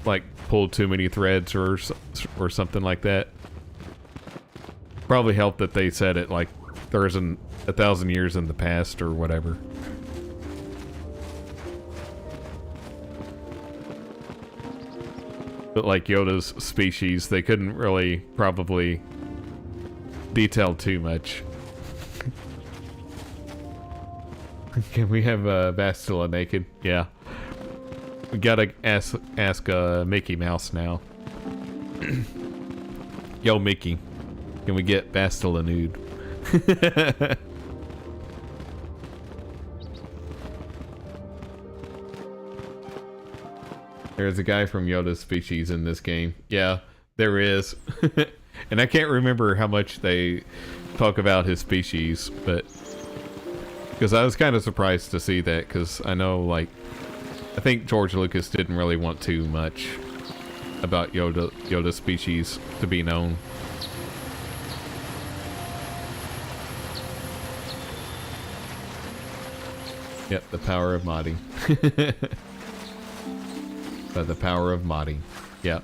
like pull too many threads or something like that. Probably helped that they said it like there isn't 1,000 years in the past or whatever. But like Yoda's species, they couldn't really probably detail too much. Can we have Bastila naked? Yeah. We gotta ask Mickey Mouse now. Yo, Mickey. Can we get Bastila nude? There's a guy from Yoda's species in this game. Yeah, there is. And I can't remember how much they talk about his species, but because I was kind of surprised to see that, because I know, like, I think George Lucas didn't really want too much about Yoda's species to be known. Yep, the power of modding. By the power of modding. Yep.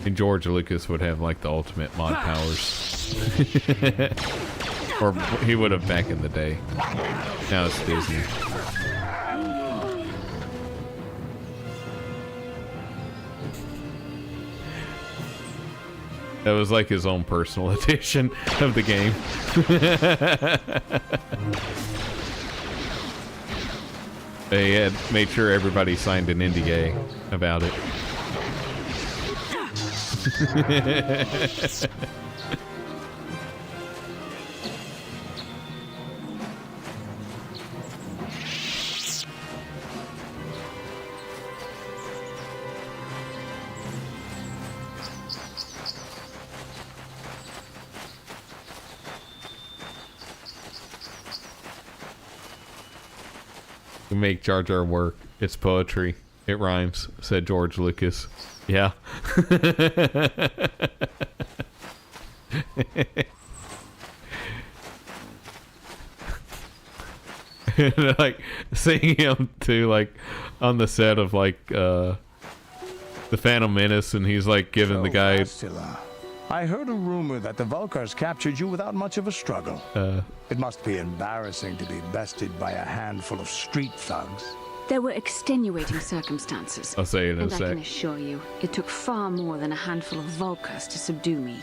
And George Lucas would have like the ultimate mod powers. Or he would have back in the day. Now it's Disney. That was like his own personal edition of the game. They had made sure everybody signed an NDA about it. You make Jar Jar work. It's poetry. It rhymes, said George Lucas. Yeah. And, like, seeing him too, like, on the set of, like, The Phantom Menace, and he's, like, giving the guy... Bastila, I heard a rumor that the Vulcars captured you without much of a struggle. It must be embarrassing to be bested by a handful of street thugs. There were extenuating circumstances. I'll say it in a and sec. I can assure you, it took far more than a handful of Vulcars to subdue me.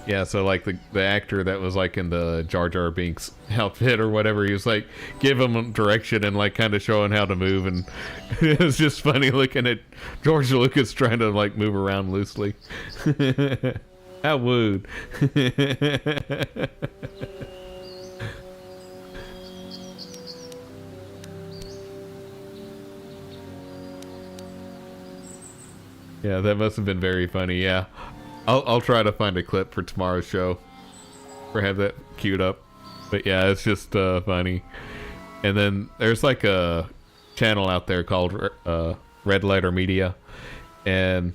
Yeah, so like the actor that was like in the Jar Jar Binks outfit or whatever, he was like give him direction and like kind of showing how to move, and it was just funny looking at George Lucas trying to like move around loosely. I would. Yeah, that must have been very funny. Yeah, I'll try to find a clip for tomorrow's show, or have that queued up. But yeah, it's just funny. And then there's like a channel out there called Red Letter Media, and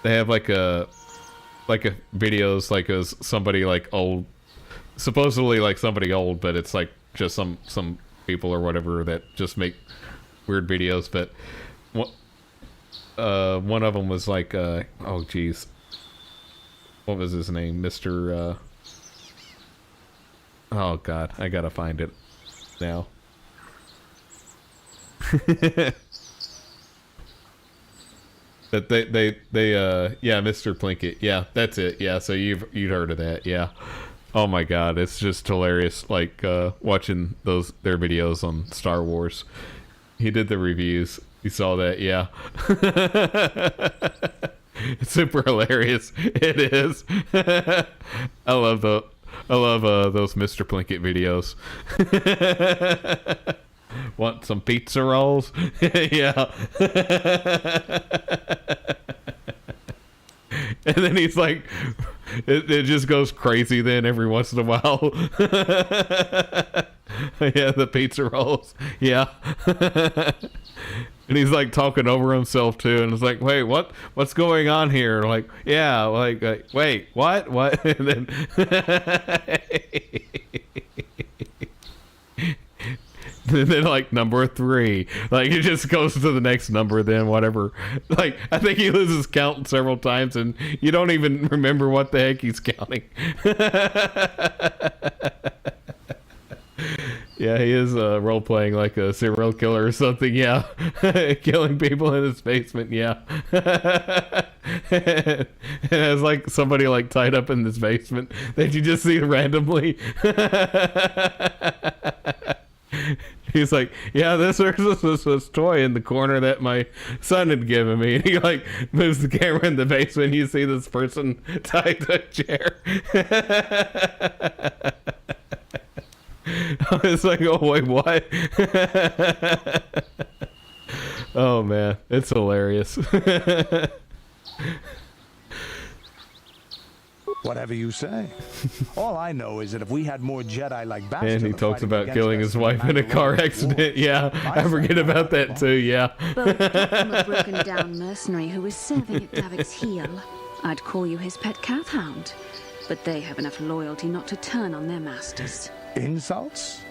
they have like a videos like as somebody like old, supposedly like somebody old, but it's like just some people or whatever that just make weird videos. But one of them was like oh geez, what was his name? Mr. Oh god, I gotta find it now. But they yeah, Mr. Plinkett, yeah, that's it. Yeah, so you'd heard of that. Yeah. Oh my god, it's just hilarious, like watching their videos on Star Wars. He did the reviews. You saw that, yeah. It's super hilarious. It is. I love those Mr. Plinkett videos. Want some pizza rolls? Yeah. And then he's like, it just goes crazy then every once in a while. Yeah, the pizza rolls. Yeah. And he's like talking over himself too, and it's like, wait, what's going on here? Like, yeah, like wait, what? And then and then like number 3, like it just goes to the next number, then whatever. Like I think he loses count several times and you don't even remember what the heck he's counting. Yeah, he is role playing like a serial killer or something. Yeah. Killing people in his basement. Yeah. And it's like somebody like tied up in this basement that you just see randomly. He's like, yeah, this was this toy in the corner that my son had given me. And he like moves the camera in the basement and you see this person tied to a chair. It's like, oh wait, what? Oh man, it's hilarious. Whatever you say. All I know is that if we had more Jedi like Bastila, and he talks about killing his wife in a car accident. Yeah, I forget about that too. Yeah. Both from a broken down mercenary who was serving at Davik's heel. I'd call you his pet cat hound, but they have enough loyalty not to turn on their masters. Insults?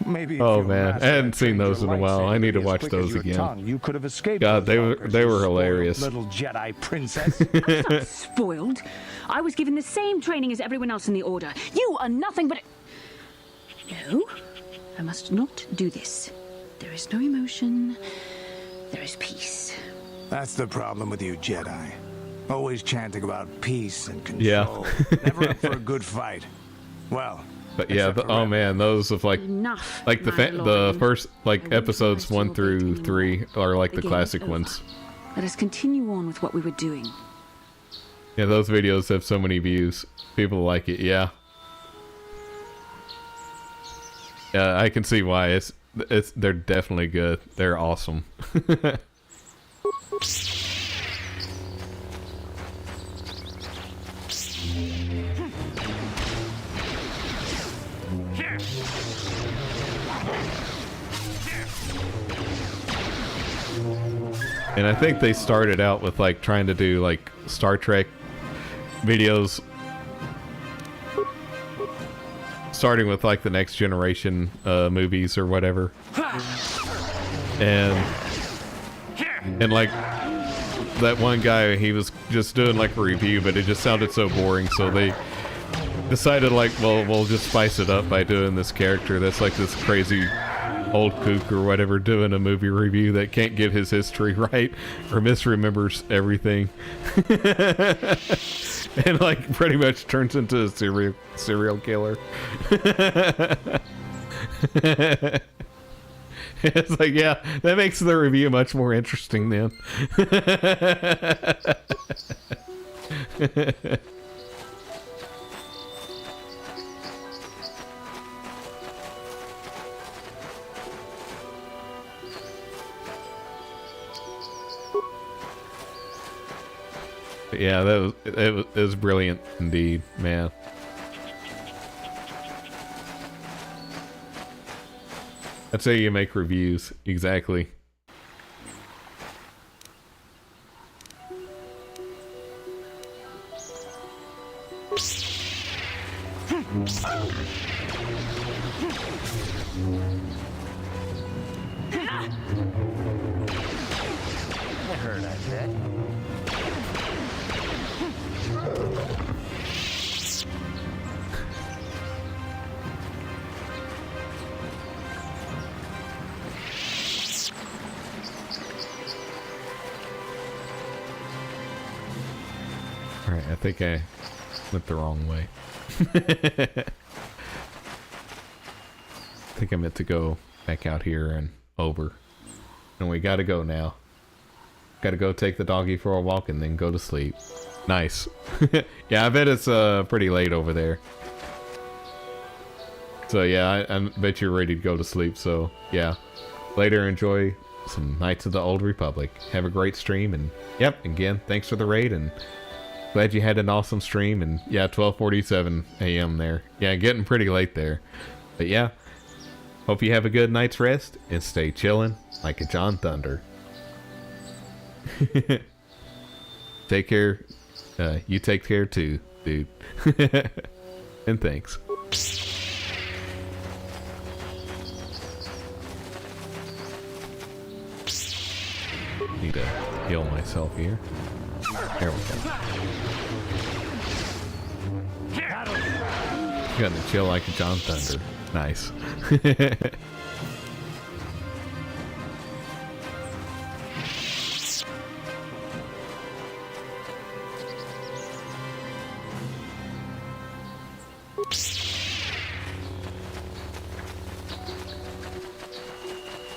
Maybe. Oh man, I hadn't seen those in a while. I need to watch those again. You could have escaped. God, they were hilarious. Little Jedi princess. I'm not spoiled. I was given the same training as everyone else in the Order. You are nothing but... No, I must not do this. There is no emotion. There is peace. That's the problem with you Jedi. Always chanting about peace and control. Yeah. Never up for a good fight. Well... But yeah, oh man, those of like the first like episodes 1 through 3 are like the classic ones. Let us continue on with what we were doing. Yeah, those videos have so many views. People like it. Yeah. Yeah, I can see why. They're definitely good. They're awesome. And I think they started out with like trying to do like Star Trek videos, starting with like the Next Generation movies or whatever, and like that one guy, he was just doing like a review, but it just sounded so boring, so they decided like, well, we'll just spice it up by doing this character that's like this crazy old kook or whatever doing a movie review that can't get his history right or misremembers everything. And like pretty much turns into a serial killer. It's like, yeah, that makes the review much more interesting then. Yeah, it was brilliant indeed, man. That's how you make reviews, exactly. I heard, I bet. Alright, I think I went the wrong way. I think I meant to go back out here and over. And we gotta go now. Gotta go take the doggy for a walk and then go to sleep. Nice. Yeah, I bet it's pretty late over there. So yeah, I bet you're ready to go to sleep, so yeah. Later, enjoy some Knights of the Old Republic. Have a great stream, and yep, again, thanks for the raid, and glad you had an awesome stream, and yeah, 12:47 a.m. there. Yeah, getting pretty late there. But yeah, hope you have a good night's rest, and stay chillin' like a John Thunder. Take care. You take care too, dude. And thanks. Need to heal myself here. There we go. Gonna chill like a John Thunder. Nice.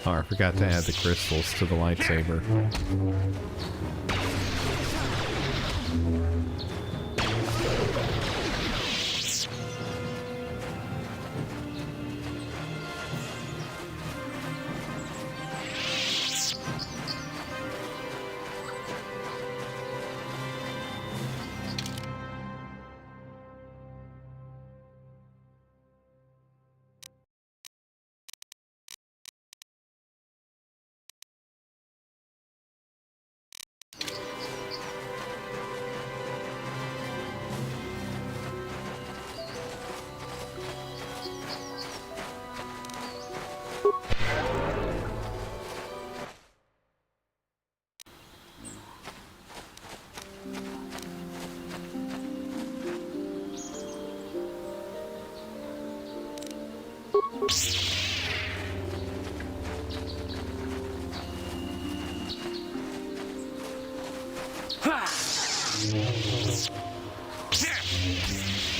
Oh, I forgot to add the crystals to the lightsaber.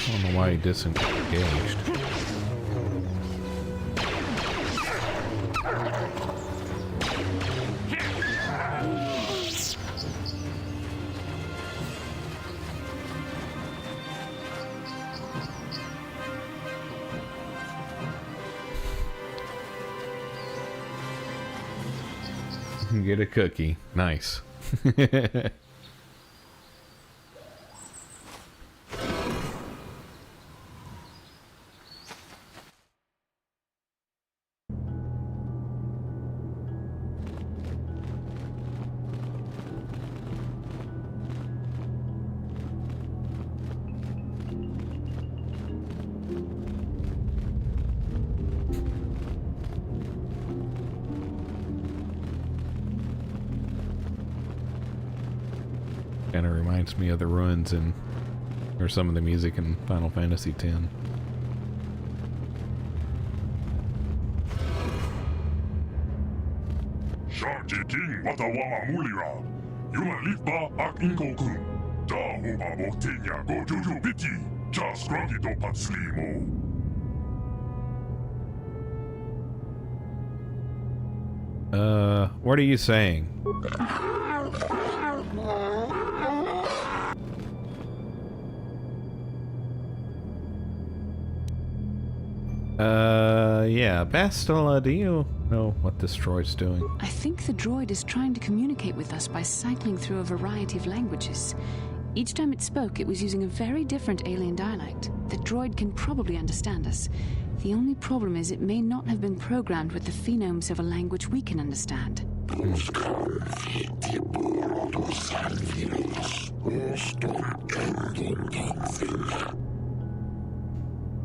I don't know why he disengaged. Get a cookie. Nice. Kind of reminds me of the ruins in, or some of the music in Final Fantasy X. Sharji King Watawama Mulira, Yuma Litba Ak Inkokun, Da Hoba Boktinya Go Juju Piti, Jas Grogito Patslimo. What are you saying? Yeah, Bastila, do you know what this droid's doing? I think the droid is trying to communicate with us by cycling through a variety of languages. Each time it spoke, it was using a very different alien dialect. The droid can probably understand us. The only problem is it may not have been programmed with the phonemes of a language we can understand.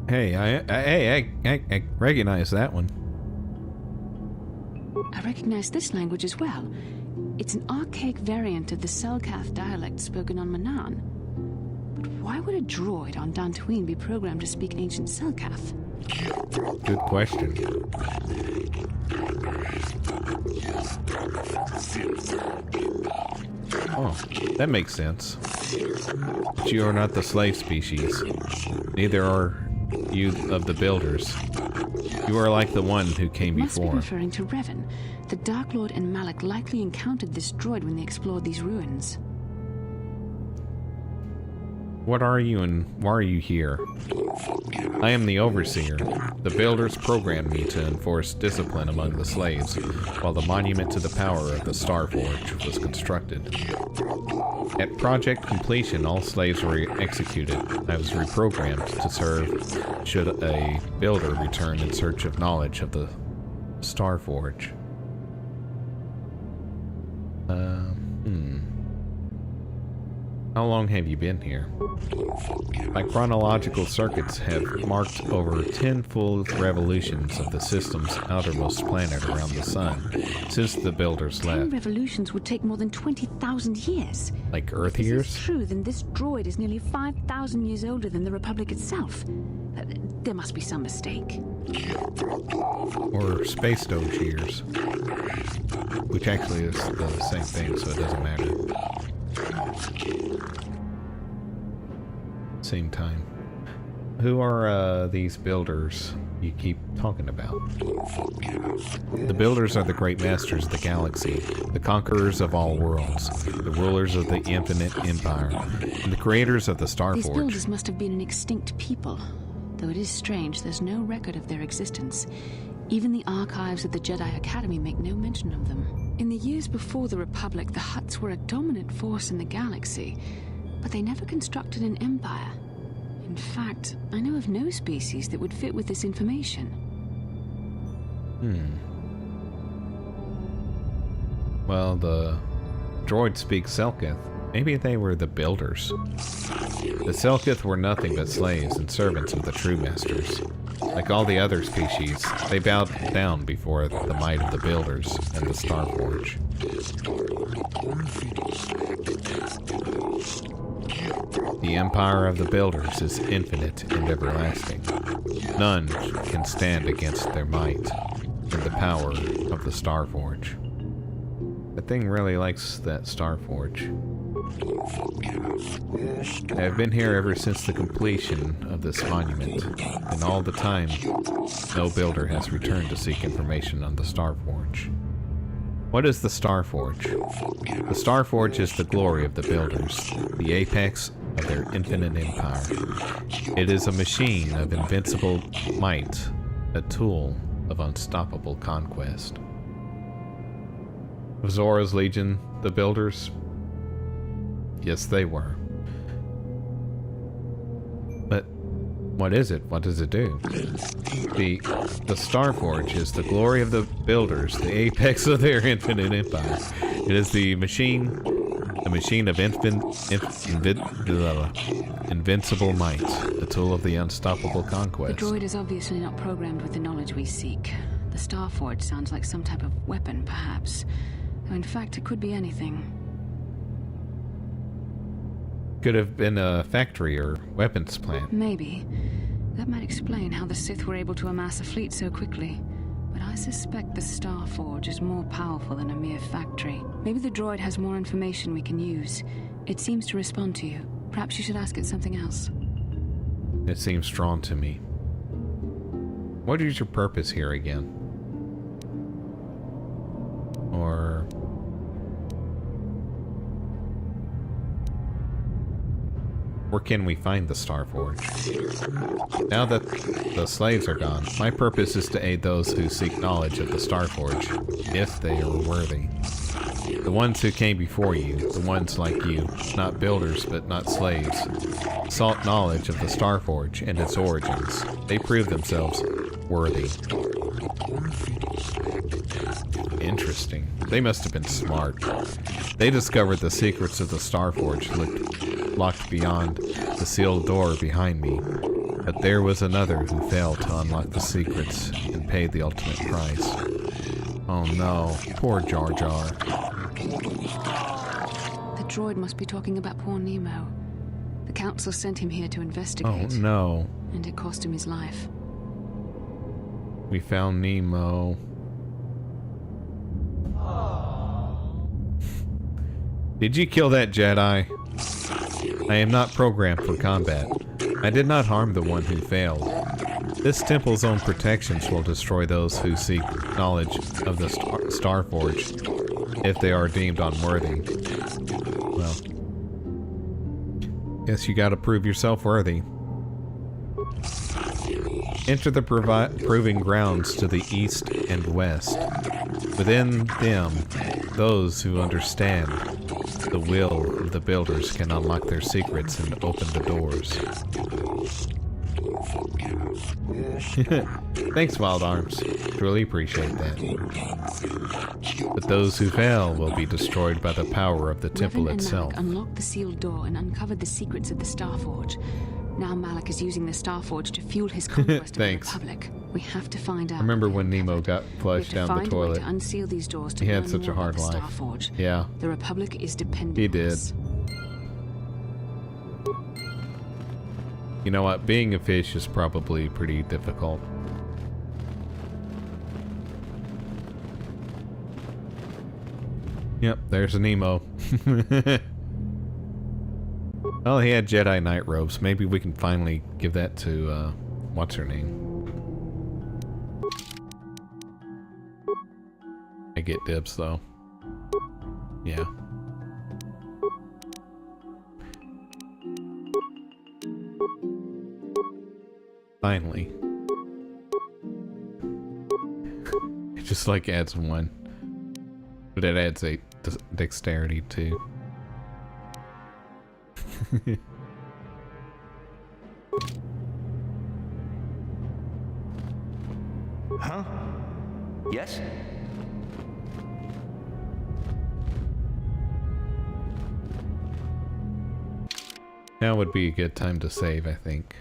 Hey, I recognize that one. I recognize this language as well. It's an archaic variant of the Selkath dialect spoken on Manaan. But why would a droid on Dantooine be programmed to speak ancient Selkath? Good question. Oh, that makes sense. But you are not the slave species. Neither are you of the builders. You are like the one who came Must before. Be referring to Revan. The Dark Lord and Malak likely encountered this droid when they explored these ruins. What are you and why are you here? I am the Overseer. The Builders programmed me to enforce discipline among the slaves, while the monument to the power of the Starforge was constructed. At project completion, all slaves were executed. I was reprogrammed to serve should a Builder return in search of knowledge of the Starforge. How long have you been here? My chronological circuits have marked over 10 full revolutions of the system's outermost planet around the sun since the Builders 10 left. revolutions would take more than 20,000 years. Like Earth If years? this is true, then this droid is nearly 5,000 years older than the Republic itself. There must be some mistake. Or Space Doge years. Which actually is the same thing, so it doesn't matter. Same time. Who are these builders you keep talking about? The builders are the great masters of the galaxy, the conquerors of all worlds, the rulers of the infinite empire, and the creators of the These Starforge. builders must have been an extinct people. Though it is strange, there's no record of their existence. Even the archives of the Jedi Academy make no mention of them. In the years before the Republic, the Hutts were a dominant force in the galaxy, but they never constructed an empire. In fact, I know of no species that would fit with this information. Well, the droid speaks Selkath. Maybe they were the builders. The Selkath were nothing but slaves and servants of the true masters. Like all the other species, they bowed down before the might of the builders and the Starforge. The empire of the builders is infinite and everlasting. None can stand against their might and the power of the Starforge. The thing really likes that Starforge. I have been here ever since the completion of this monument, and all the time, no builder has returned to seek information on the Starforge. What is the Starforge? The Starforge is the glory of the builders, the apex of their infinite empire. It is a machine of invincible might, a tool of unstoppable conquest. Of Zora's Legion, the builders? Yes, they were. But what is it? What does it do? The Starforge is the glory of the builders, the apex of their infinite empire. It is the machine of invincible might, the tool of the unstoppable conquest. The droid is obviously not programmed with the knowledge we seek. The Starforge sounds like some type of weapon, perhaps. Though in fact, it could be anything. Could have been a factory or weapons plant. Maybe. That might explain how the Sith were able to amass a fleet so quickly. But I suspect the Starforge is more powerful than a mere factory. Maybe the droid has more information we can use. It seems to respond to you. Perhaps you should ask it something else. It seems drawn to me. What is your purpose here again? Or... Where can we find the Starforge? Now that the slaves are gone, my purpose is to aid those who seek knowledge of the Starforge, if they are worthy. The ones who came before you, the ones like you, not builders but not slaves, sought knowledge of the Starforge and its origins. They proved themselves worthy. Interesting. They must have been smart. They discovered the secrets of the Starforge locked beyond the sealed door behind me. But there was another who failed to unlock the secrets and paid the ultimate price. Oh no, poor Jar Jar. The droid must be talking about poor Nemo. The Council sent him here to investigate. Oh no. And it cost him his life. We found Nemo. Did you kill that Jedi? I am not programmed for combat. I did not harm the one who failed. This temple's own protections will destroy those who seek knowledge of the Starforge, if they are deemed unworthy. Well, guess you gotta prove yourself worthy. Enter the proving grounds to the east and west. Within them, those who understand the will of the builders can unlock their secrets and open the doors. Thanks, Wild Arms. Truly appreciate that. But those who fail will be destroyed by the power of the temple itself. Malik unlocked the sealed door and uncovered the secrets of the Starforge. Now Malik is using the Starforge to fuel his conquest of the Republic. We have to find out. I remember when Nemo got flushed down the toilet. To unseal these doors to he had such a hard life. Starforge. Yeah. The Republic is dependent He did. on us. You know what? Being a fish is probably pretty difficult. Yep, there's a Nemo. Well, he had Jedi Knight robes. Maybe we can finally give that to, what's her name? I get dibs, though. Yeah. Finally. It just, like, adds one. But it adds a dexterity, too. Huh? Yes? Now would be a good time to save, I think.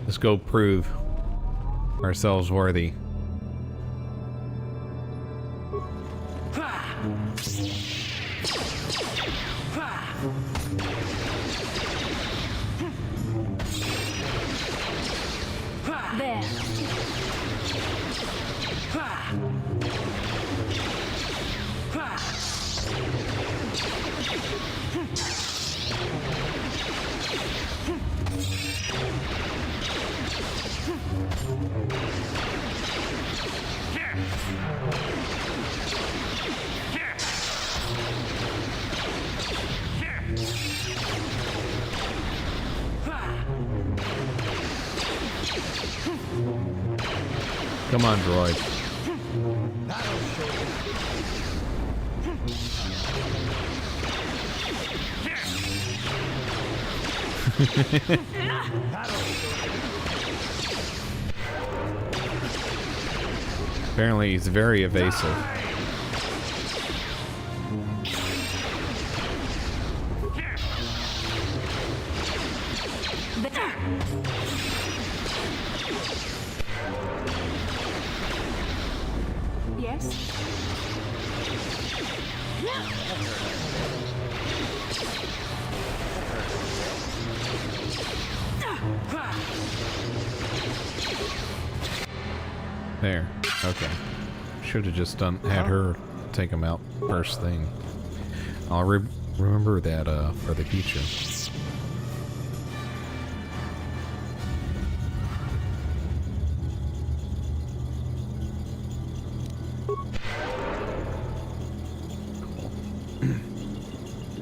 Let's go prove ourselves worthy. There. Come on, droid. Apparently he's very evasive. Yes? There. Okay. Should have just had her take him out first thing. I'll remember that for the future.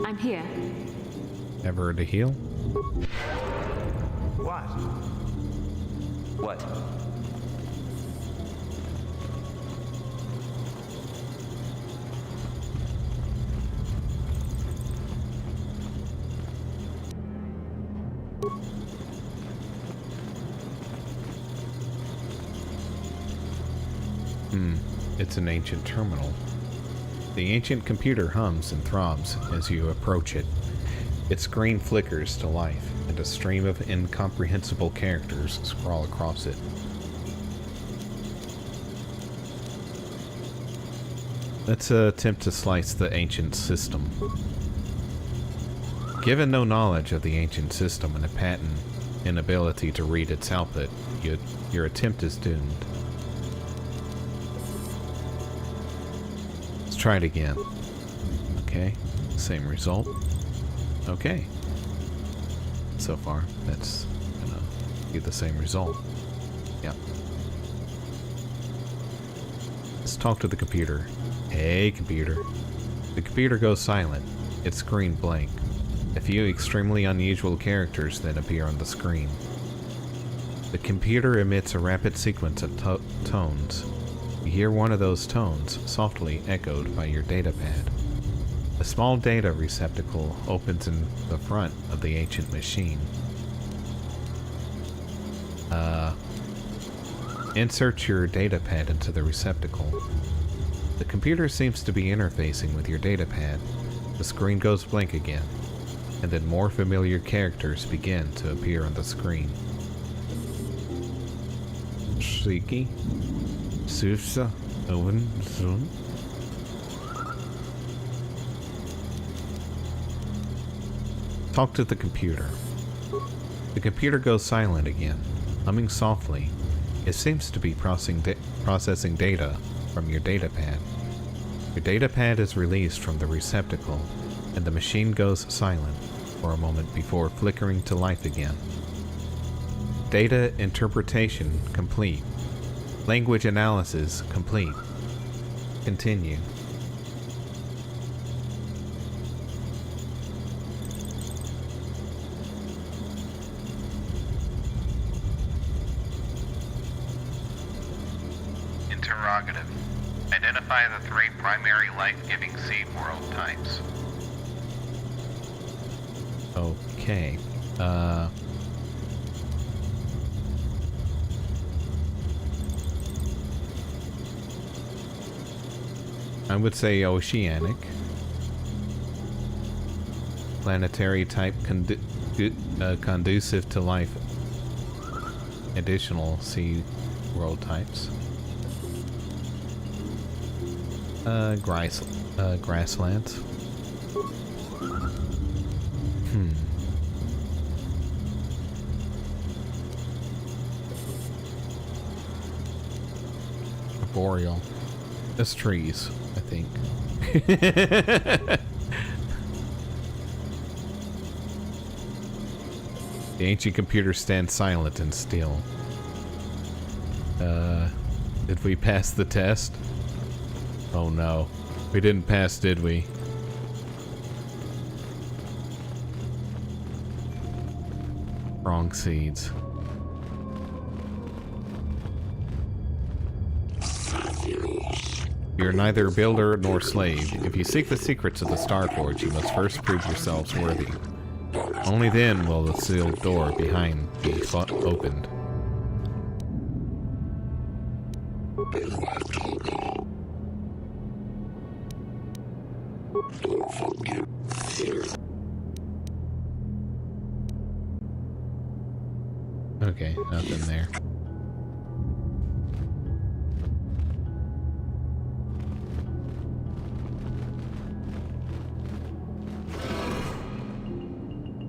I'm here. Ever to heal? What? What? It's an ancient terminal. The ancient computer hums and throbs as you approach it. Its screen flickers to life, and a stream of incomprehensible characters scrawl across it. Let's attempt to slice the ancient system. Given no knowledge of the ancient system and a patent inability to read its output, your attempt is doomed. Let's try it again. Okay, same result. Okay. So far, that's gonna be the same result. Yeah. Let's talk to the computer. Hey, computer. The computer goes silent. Its screen blank. A few extremely unusual characters then appear on the screen. The computer emits a rapid sequence of tones. You hear one of those tones softly echoed by your datapad. A small data receptacle opens in the front of the ancient machine. Insert your datapad into the receptacle. The computer seems to be interfacing with your datapad. The screen goes blank again, and then more familiar characters begin to appear on the screen. Shiki, Sufsa, Owen, Zun. Talk to the computer. The computer goes silent again, humming softly. It seems to be processing data from your datapad. Your datapad is released from the receptacle, and the machine goes silent for a moment before flickering to life again. Data interpretation complete. Language analysis complete. Continue. Interrogative. Identify the 3 primary life-giving seed world types. Okay. I would say oceanic. Planetary type conducive to life. Additional sea world types. Grasslands. Boreal. That's trees, I think. The ancient computer stands silent and still. Did we pass the test? Oh no. We didn't pass, did we? Wrong seeds. You're neither builder nor slave. If you seek the secrets of the Starforge, you must first prove yourselves worthy. Only then will the sealed door behind be opened. Okay, nothing there.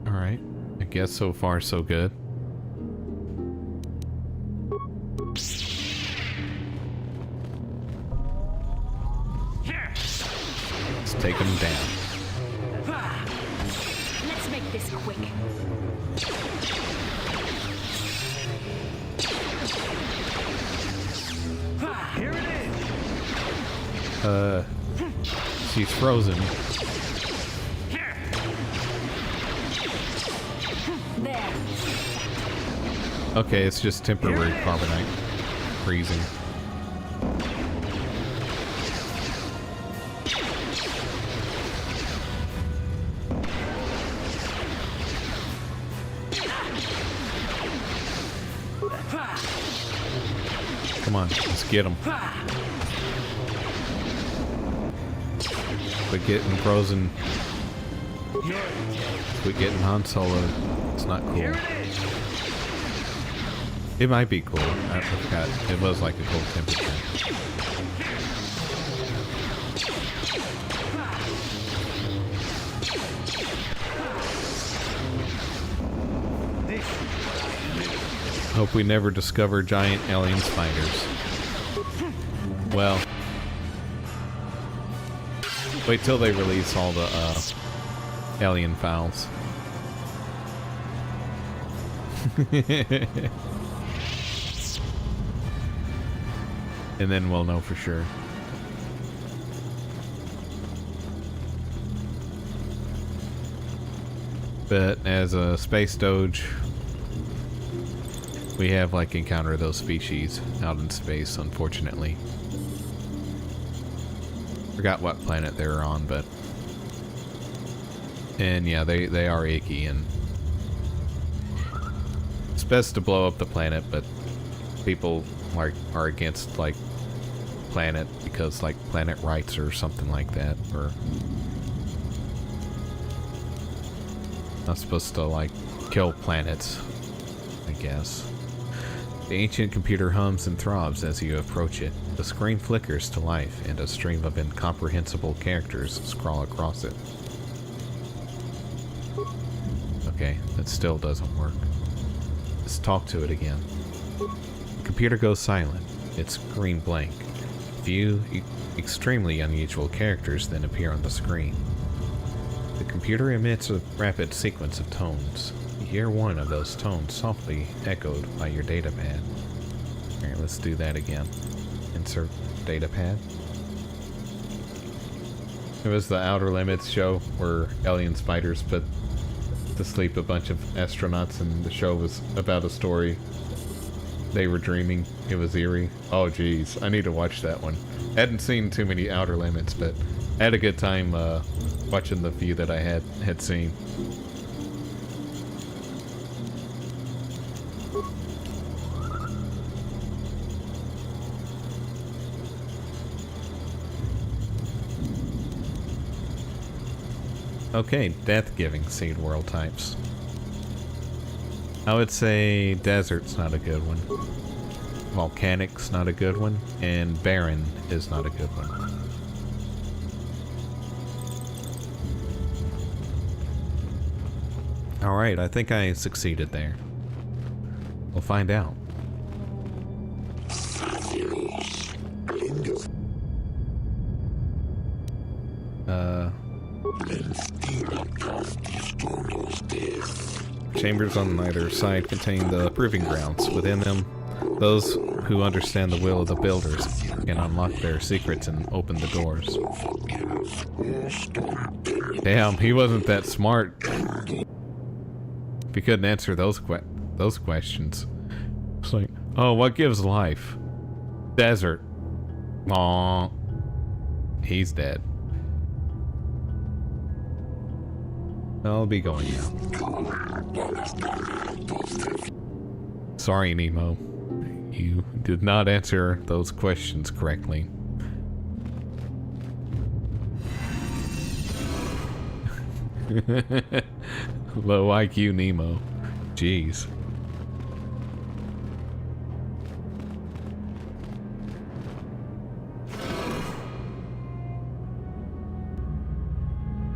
Alright, I guess so far so good. Let's take him down. this quick. Here it is. She's frozen. There. Okay, it's just temporary carbonite freezing. Come on, let's get him. Quit getting frozen. Quit getting Han Solo. It's not cool. It might be cool. I forgot. It was like a cold temperature. Hope we never discover giant alien spiders. Well, wait till they release all the alien files. And then we'll know for sure. But as a space doge, we have like encountered those species out in space, unfortunately. Forgot what planet they were on, but and yeah, they are icky, and it's best to blow up the planet, but people like are against like planet because like planet rights or something like that, or not supposed to like kill planets, I guess. The ancient computer hums and throbs as you approach it. The screen flickers to life, and a stream of incomprehensible characters scroll across it. Okay, that still doesn't work. Let's talk to it again. The computer goes silent, its screen blank. A few extremely unusual characters then appear on the screen. The computer emits a rapid sequence of tones. You hear one of those tones softly echoed by your datapad. Alright, let's do that again. Insert datapad. It was the Outer Limits show where alien spiders put to sleep a bunch of astronauts, and the show was about a story. They were dreaming. It was eerie. Oh geez, I need to watch that one. Hadn't seen too many Outer Limits, but I had a good time watching the few that I had seen. Okay, death-giving seed world types. I would say desert's not a good one. Volcanic's not a good one, and barren is not a good one. Alright, I think I succeeded there. We'll find out. Chambers on either side contain the proving grounds. Within them, those who understand the will of the builders can unlock their secrets and open the doors. Damn, he wasn't that smart. If he couldn't answer those questions. It's like, oh, what gives life? Desert. Aww. He's dead. I'll be going now. Sorry, Nemo. You did not answer those questions correctly. Low IQ Nemo. Jeez.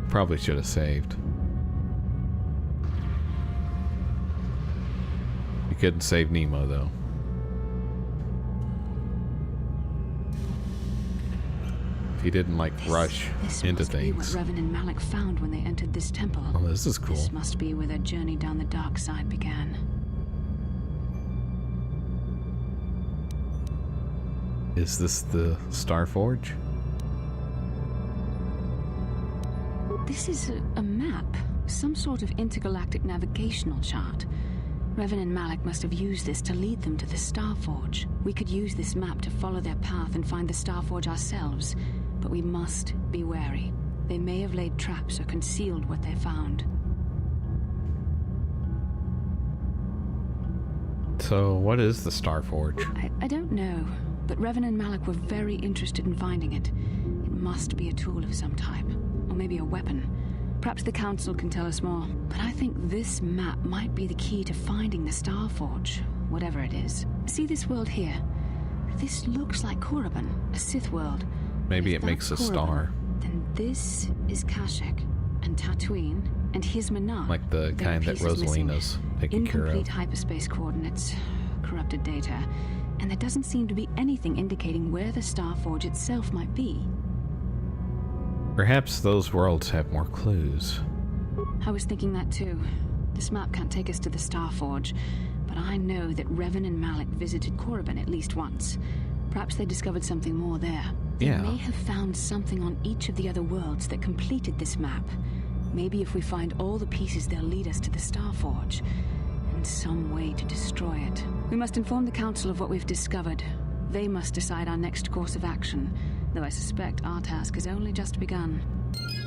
Probably should have saved. You couldn't save Nemo, though. he didn't like rush into things. What Revan and Malik found when they entered this temple. Oh, this is cool. This must be where their journey down the dark side began. Is this the Starforge? This is a map, some sort of intergalactic navigational chart. Revan and Malik must have used this to lead them to the Starforge. We could use this map to follow their path and find the Starforge ourselves, but we must be wary. They may have laid traps or concealed what they found. So, what is the Starforge? I don't know, but Revan and Malik were very interested in finding it. It must be a tool of some type, or maybe a weapon. Perhaps the Council can tell us more, but I think this map might be the key to finding the Starforge, whatever it is. See this world here? This looks like Korriban, a Sith world. Maybe it makes a star. Then this is Kashyyyk, and Tatooine, and Hizmanah. Like the kind that Rosalina's taking care of. Incomplete hyperspace coordinates, corrupted data, and there doesn't seem to be anything indicating where the Starforge itself might be. Perhaps those worlds have more clues. I was thinking that too. This map can't take us to the Starforge, but I know that Revan and Malik visited Korriban at least once. Perhaps they discovered something more there. Yeah. They may have found something on each of the other worlds that completed this map. Maybe if we find all the pieces, they'll lead us to the Starforge, and some way to destroy it. We must inform the Council of what we've discovered. They must decide our next course of action, though I suspect our task has only just begun.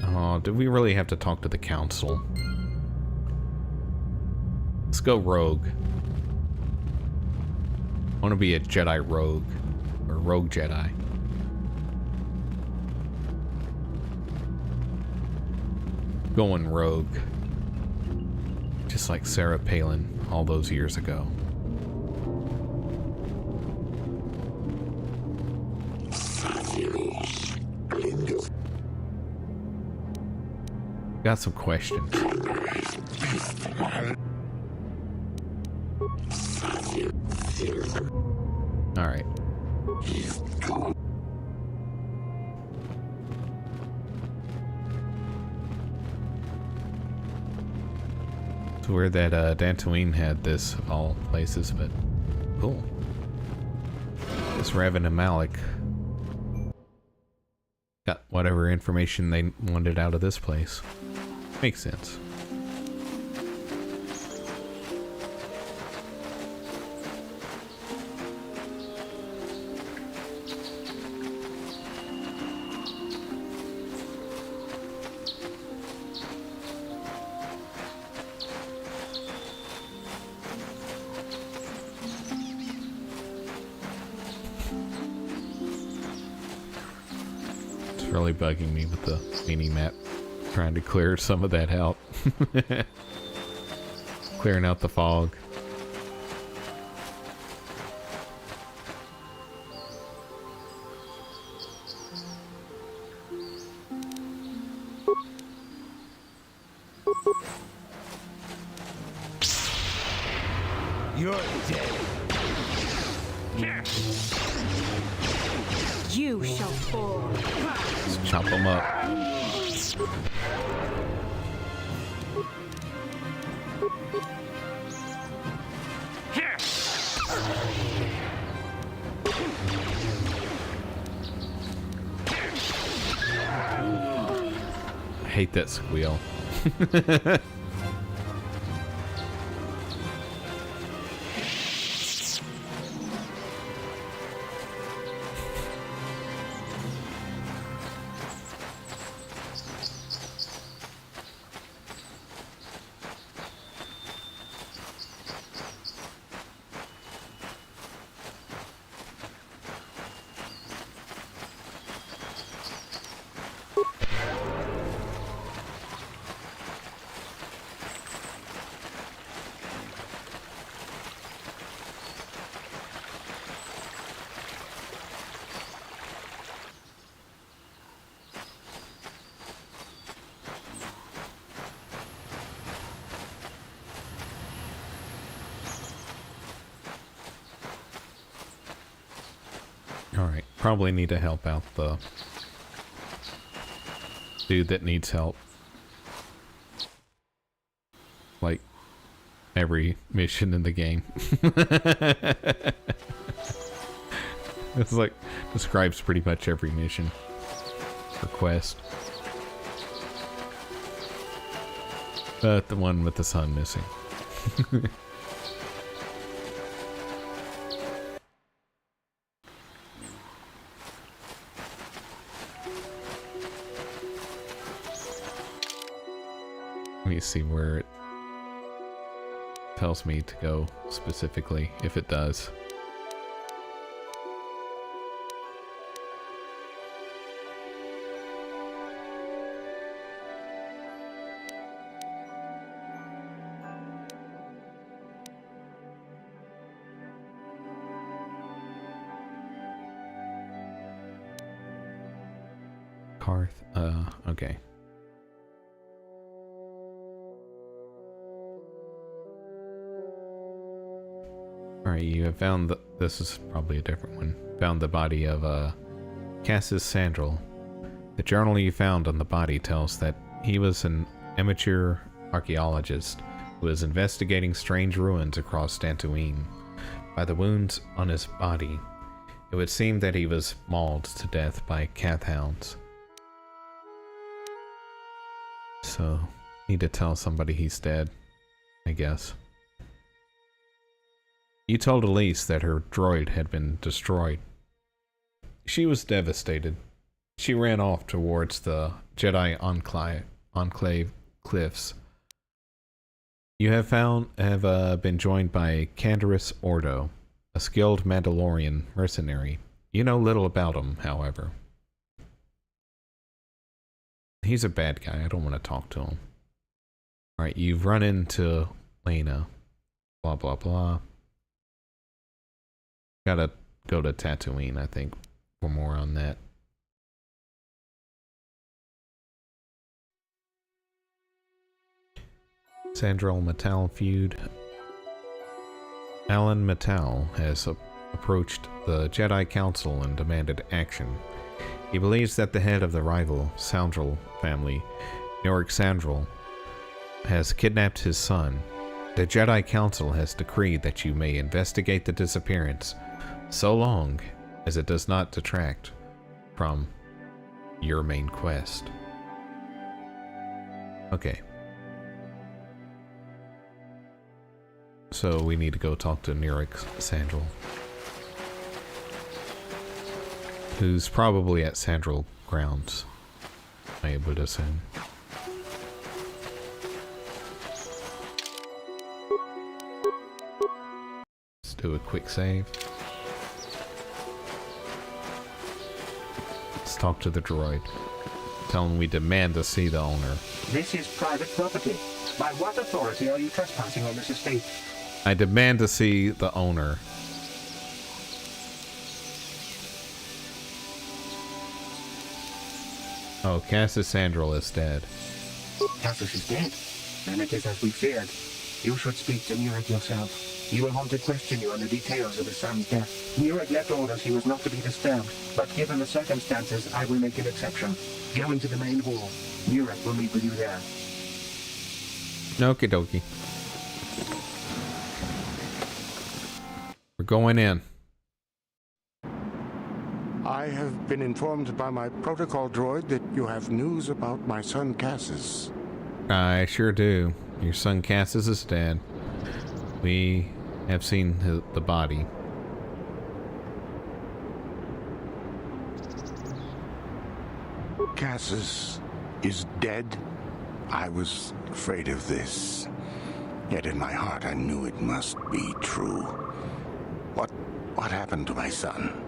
Oh, do we really have to talk to the Council? Let's go rogue. I want to be a Jedi rogue, or rogue Jedi. Going rogue. Just like Sarah Palin all those years ago. Got some questions. All right. It's weird that Dantooine had this of all places, but cool. This Revan and Malik got whatever information they wanted out of this place. Makes sense. Really bugging me with the mini map, trying to clear some of that out. Clearing out the fog. You're dead. You shall fall. Let's chop them up. I hate that squeal. Alright, probably need to help out the dude that needs help. Like every mission in the game. It's like describes pretty much every mission or quest. But the one with the sun missing. Let me see where it tells me to go specifically, if it does. Okay. Alright, you have found this is probably a different one. Found the body of Cassius Sandral. The journal you found on the body tells that he was an amateur archaeologist who was investigating strange ruins across Dantooine. By the wounds on his body, it would seem that he was mauled to death by Cath hounds. So, need to tell somebody he's dead, I guess. You told Elise that her droid had been destroyed. She was devastated. She ran off towards the Jedi Enclave cliffs. You have been joined by Canderous Ordo, a skilled Mandalorian mercenary. You know little about him, however. He's a bad guy. I don't want to talk to him. Alright, you've run into Lena. Blah, blah, blah. Gotta go to Tatooine, I think, for more on that. Sandral Mattel feud. Alan Mattel has approached the Jedi Council and demanded action. He believes that the head of the rival Sandral family, Yorick Sandral, has kidnapped his son. The Jedi Council has decreed that you may investigate the disappearance so long as it does not detract from your main quest. Okay. So we need to go talk to Yorick Sandral, who's probably at Sandral grounds, I would assume. Let's do a quick save. Let's talk to the droid. Tell him we demand to see the owner. This is private property. By what authority are you trespassing on this estate? I demand to see the owner. Oh, Cassius Sandral is dead. Cassius is dead. And it is as we feared. You should speak to Murad yourself. He will want to question you on the details of his son's death. Murad left orders he was not to be disturbed, but given the circumstances, I will make an exception. Go into the main hall. Murad will meet with you there. Okie dokie. We're going in. I have been informed by my protocol droid that you have news about my son Cassius. I sure do. Your son Cassius is dead. We have seen the body. Cassius is dead? I was afraid of this. Yet in my heart I knew it must be true. What happened to my son?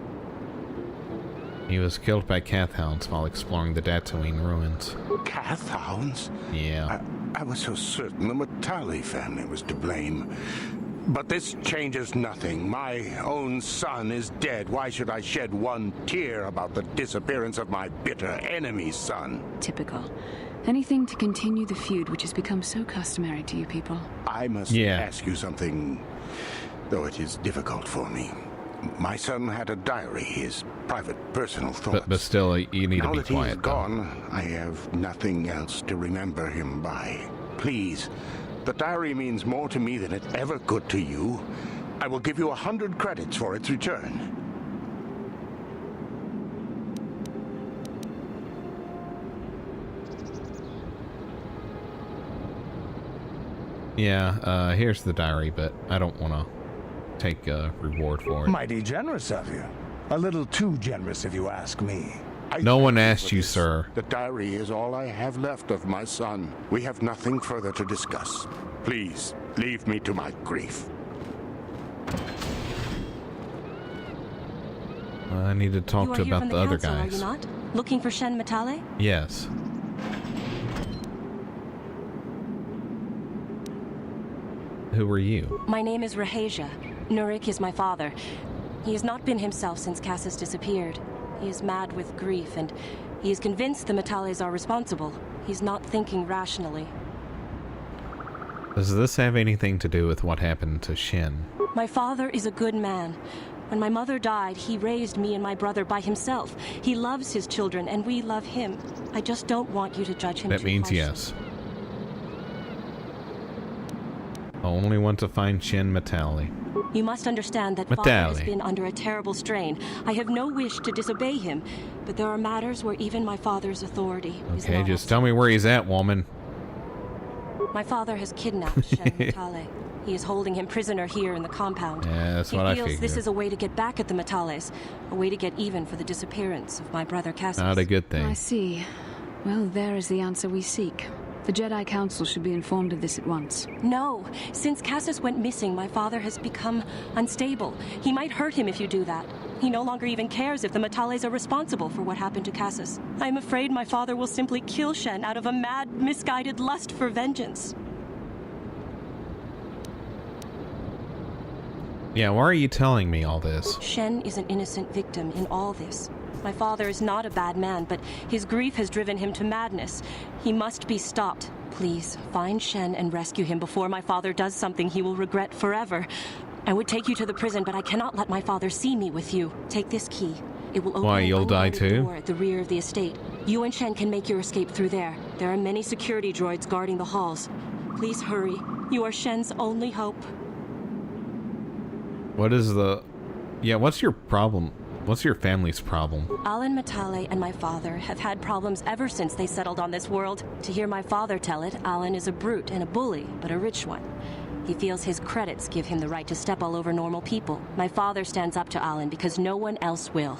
He was killed by Cath hounds while exploring the Dantooine ruins. Cath hounds? Yeah. I was so certain the Matali family was to blame. But this changes nothing. My own son is dead. Why should I shed one tear about the disappearance of my bitter enemy's son? Typical. Anything to continue the feud which has become so customary to you people. I must ask you something, though it is difficult for me. My son had a diary, his private, personal thoughts. But still, you need to be quiet. Now that he's gone, I have nothing else to remember him by. Please, the diary means more to me than it ever could to you. I will give you 100 credits for its return. Yeah, here's the diary, but I don't want to take a reward for it. Mighty generous of you. A little too generous, if you ask me. No one asked you, sir. The diary is all I have left of my son. We have nothing further to discuss. Please, leave me to my grief. I need to talk to about the other guys. Are you not? Looking for Shen Matale? Yes. Who are you? My name is Rahasia. Nurik is my father. He has not been himself since Cassis disappeared. He is mad with grief, and he is convinced the Matales are responsible. He's not thinking rationally. Does this have anything to do with what happened to Shen? My father is a good man. When my mother died, he raised me and my brother by himself. He loves his children, and we love him. I just don't want you to judge him. That means harshly. yes. I only want to find Shen Matale. You must understand that Father has been under a terrible strain. I have no wish to disobey him, but there are matters where even my father's authority is Okay, not just tell me where he's at, woman. My father has kidnapped Shen Matale. He is holding him prisoner here in the compound. Yeah, that's what I figured. He feels this is a way to get back at the Matales, a way to get even for the disappearance of my brother Cassis. Not a good thing. I see. Well, there is the answer we seek. The Jedi Council should be informed of this at once. No. Since Cassis went missing, my father has become unstable. He might hurt him if you do that. He no longer even cares if the Matales are responsible for what happened to Cassis. I am afraid my father will simply kill Shen out of a mad, misguided lust for vengeance. Yeah, why are you telling me all this? Shen is an innocent victim in all this. My father is not a bad man, but his grief has driven him to madness. He must be stopped. Please, find Shen and rescue him before my father does something he will regret forever. I would take you to the prison, but I cannot let my father see me with you. Take this key. It will open Why, you'll die too? door at the rear of the estate. You and Shen can make your escape through there. There are many security droids guarding the halls. Please hurry. You are Shen's only hope. What is the... Yeah, what's your problem? What's your family's problem? Alan Matale and my father have had problems ever since they settled on this world. To hear my father tell it, Alan is a brute and a bully, but a rich one. He feels his credits give him the right to step all over normal people. My father stands up to Alan because no one else will.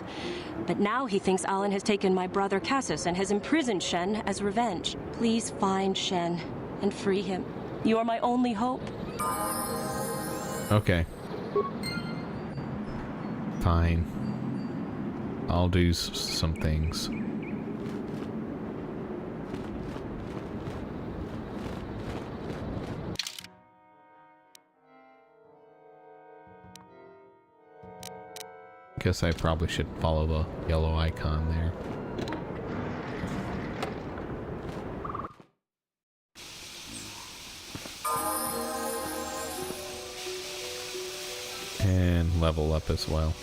But now he thinks Alan has taken my brother Cassis and has imprisoned Shen as revenge. Please find Shen and free him. You are my only hope. Okay. Fine. I'll do some things. Guess I probably should follow the yellow icon there. And level up as well.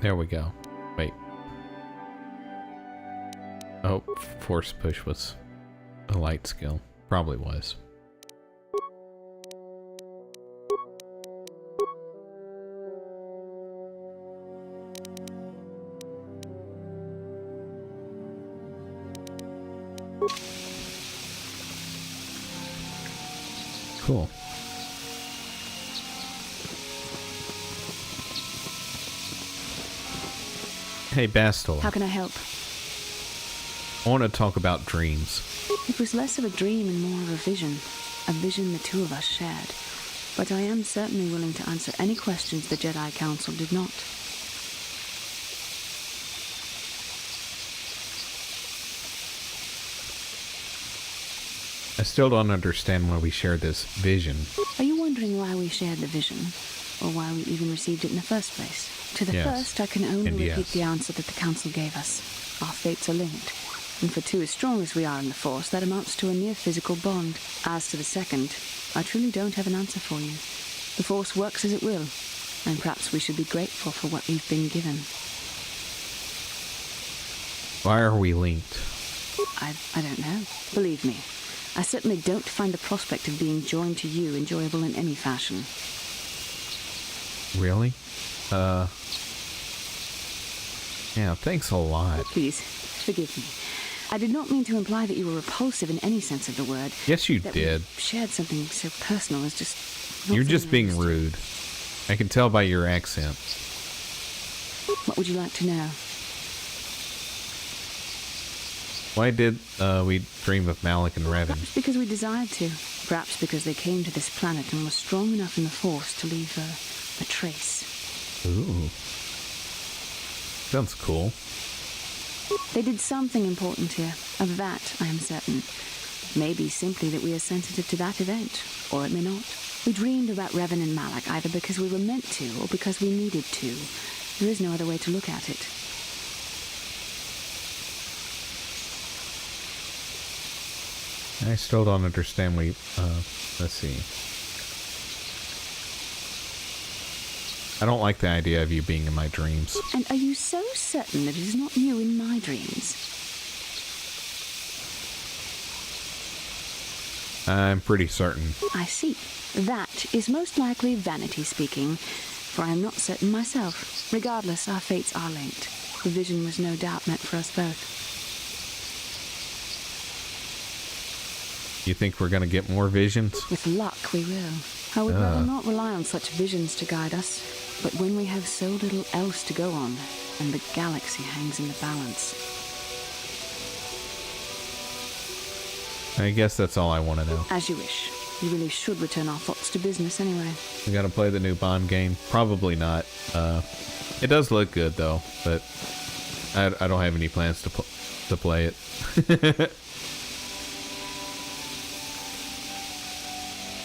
There we go. Wait. Oh, force push was a light skill. Probably was. Cool. Hey, Bastila. How can I help? I want to talk about dreams. It was less of a dream and more of a vision the two of us shared. But I am certainly willing to answer any questions the Jedi Council did not. I still don't understand why we shared this vision. Are you wondering why we shared the vision? Or why we even received it in the first place? To the first, I can only repeat the answer that the Council gave us. Our fates are linked. And for two as strong as we are in the Force, that amounts to a near physical bond. As to the second, I truly don't have an answer for you. The Force works as it will, and perhaps we should be grateful for what we've been given. Why are we linked? I don't know. Believe me, I certainly don't find the prospect of being joined to you enjoyable in any fashion. Really? Yeah, thanks a lot. Please, forgive me. I did not mean to imply that you were repulsive in any sense of the word. Yes, you that did. We shared something so personal as just... You're just being rude. I can tell by your accent. What would you like to know? Why did we dream of Malik and Revan? Perhaps because we desired to. Perhaps because they came to this planet and were strong enough in the Force to leave a trace. Ooh. Sounds cool. They did something important here. Of that, I am certain. Maybe simply that we are sensitive to that event, or it may not. We dreamed about Revan and Malik either because we were meant to, or because we needed to. There is no other way to look at it. I still don't understand why... let's see. I don't like the idea of you being in my dreams. And are you so certain that it is not you in my dreams? I'm pretty certain. I see. That is most likely vanity speaking, for I am not certain myself. Regardless, our fates are linked. The vision was no doubt meant for us both. You think we're gonna get more visions? With luck, we will. I would rather not rely on such visions to guide us. But when we have so little else to go on, and the galaxy hangs in the balance... I guess that's all I want to know. As you wish. You really should return our thoughts to business anyway. We gotta play the new Bond game? Probably not. It does look good though, but I don't have any plans to play it.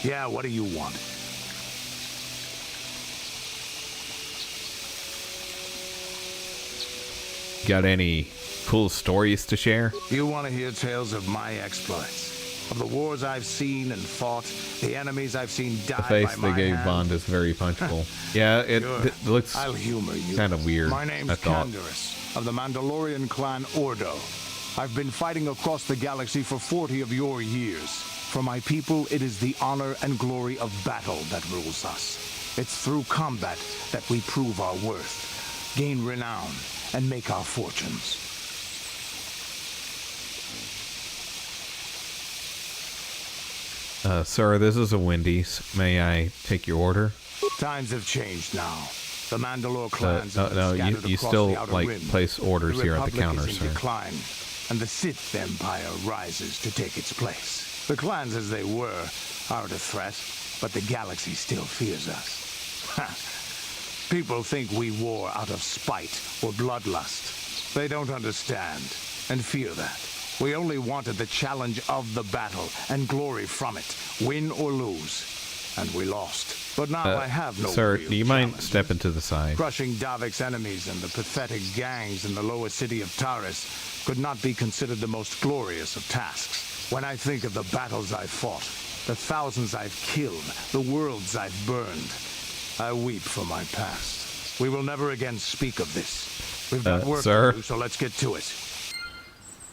Yeah, what do you want? Got any cool stories to share? You want to hear tales of my exploits? Of the wars I've seen and fought, the enemies I've seen die The face by they my gave hand? Bond is very punchable. Yeah, it looks I'll humor you. kind of weird. My name's Canderous, of the Mandalorian clan Ordo. I've been fighting across the galaxy for 40 of your years. For my people, it is the honor and glory of battle that rules us. It's through combat that we prove our worth, gain renown, and make our fortunes. Sir, this is a Wendy's. May I take your order? Times have changed now. The Mandalore clans have no, scattered you across still the outer like rim. place orders The here at the Republic counter, is in sir. decline, and the Sith Empire rises to take its place. The clans as they were aren't a threat, but the galaxy still fears us. People think we war out of spite or bloodlust. They don't understand and fear that. We only wanted the challenge of the battle and glory from it, win or lose. And we lost. But now I have no Sir, real do you mind stepping to the side? Crushing Davik's enemies and the pathetic gangs in the lower city of Taris could not be considered the most glorious of tasks. When I think of the battles I've fought, the thousands I've killed, the worlds I've burned, I weep for my past. We will never again speak of this. We've got work sir? to do, so let's get to it.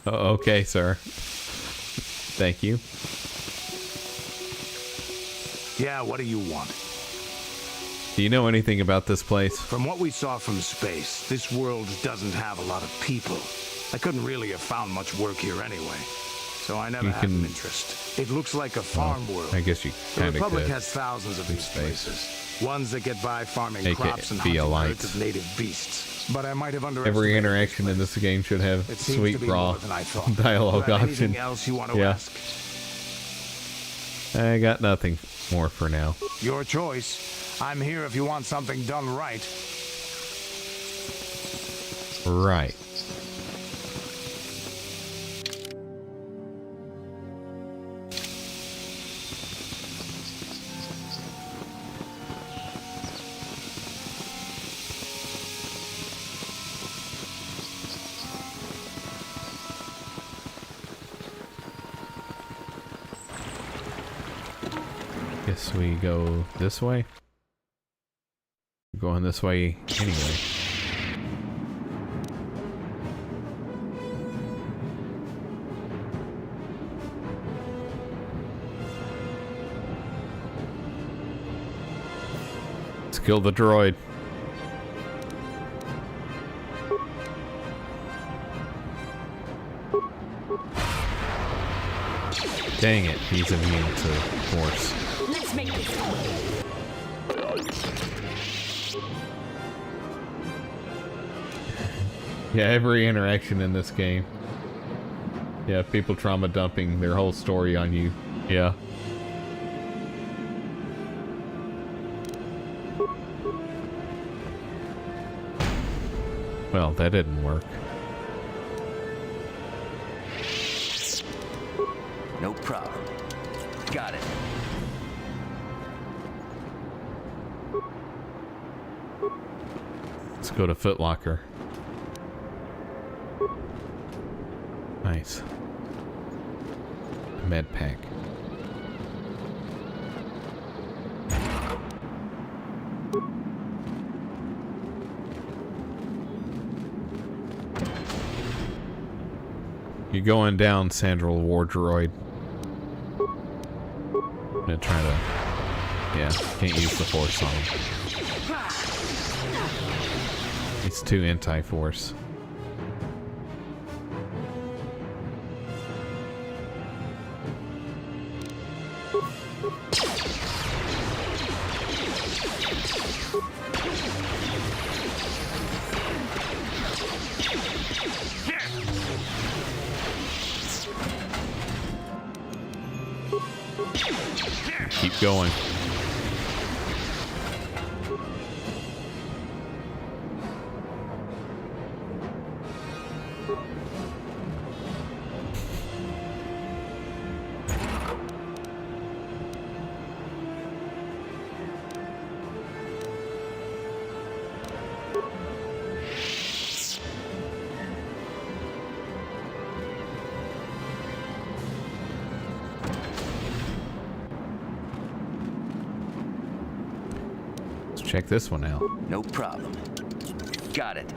Okay, sir. Thank you. Yeah, what do you want? Do you know anything about this place? From what we saw from space, this world doesn't have a lot of people. I couldn't really have found much work here anyway, so I never had an interest. It looks like a farm world. I guess you The kind of Republic could. has thousands of these places. Ones that get by farming AKA crops and via hunting lights. herds of native beasts. But I might have underestimated. Every interaction in this game should have It seems sweet to be raw more than I thought. dialogue Got option. anything else you want to Yeah. ask? I got nothing more for now. Your choice. I'm here if you want something done right. Right. guess we go this way. We're going this way anyway. Let's kill the droid. Dang it, he's immune to force. Let's make this fun. Yeah, every interaction in this game. Yeah, people trauma dumping their whole story on you. Yeah. Well, that didn't work. No problem. Got it. Let's go to Foot Locker. Nice. Med pack. You're going down, Sandral War Droid. I'm gonna try to... Yeah, can't use the force on him. He's too anti-force. Keep going. Check this one out. No problem. Got it.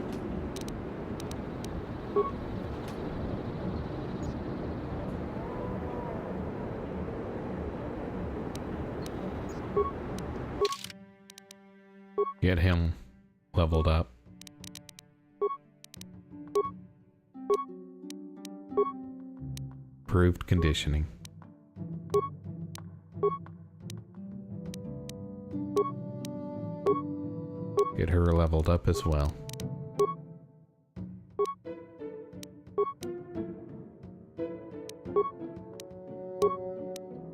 Get him leveled up. Improved conditioning. Get her leveled up as well.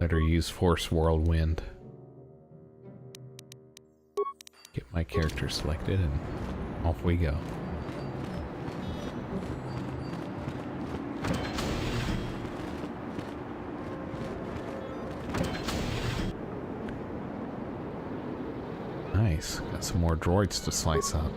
Let her use Force Whirlwind. Get my character selected and off we go. Nice. Got some more droids to slice up.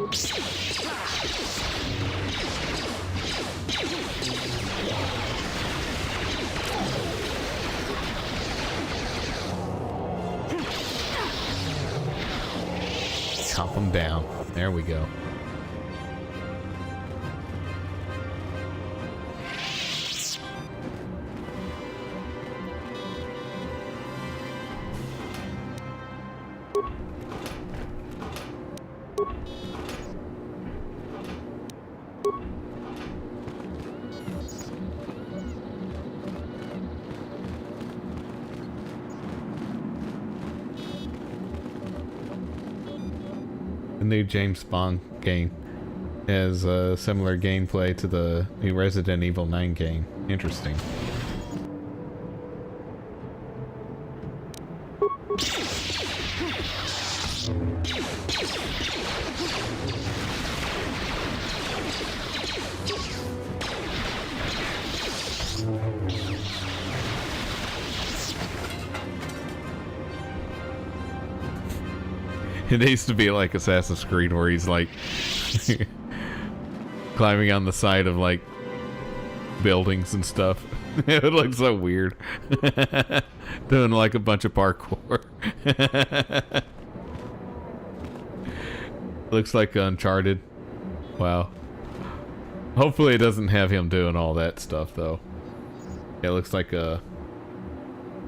Chop them down. There we go. The new James Bond game has similar gameplay to the new Resident Evil 9 game. Interesting. It needs to be like Assassin's Creed where he's like climbing on the side of like buildings and stuff. It would look so weird. Doing like a bunch of parkour. Looks like Uncharted. Wow. Hopefully it doesn't have him doing all that stuff though. Yeah, it looks like the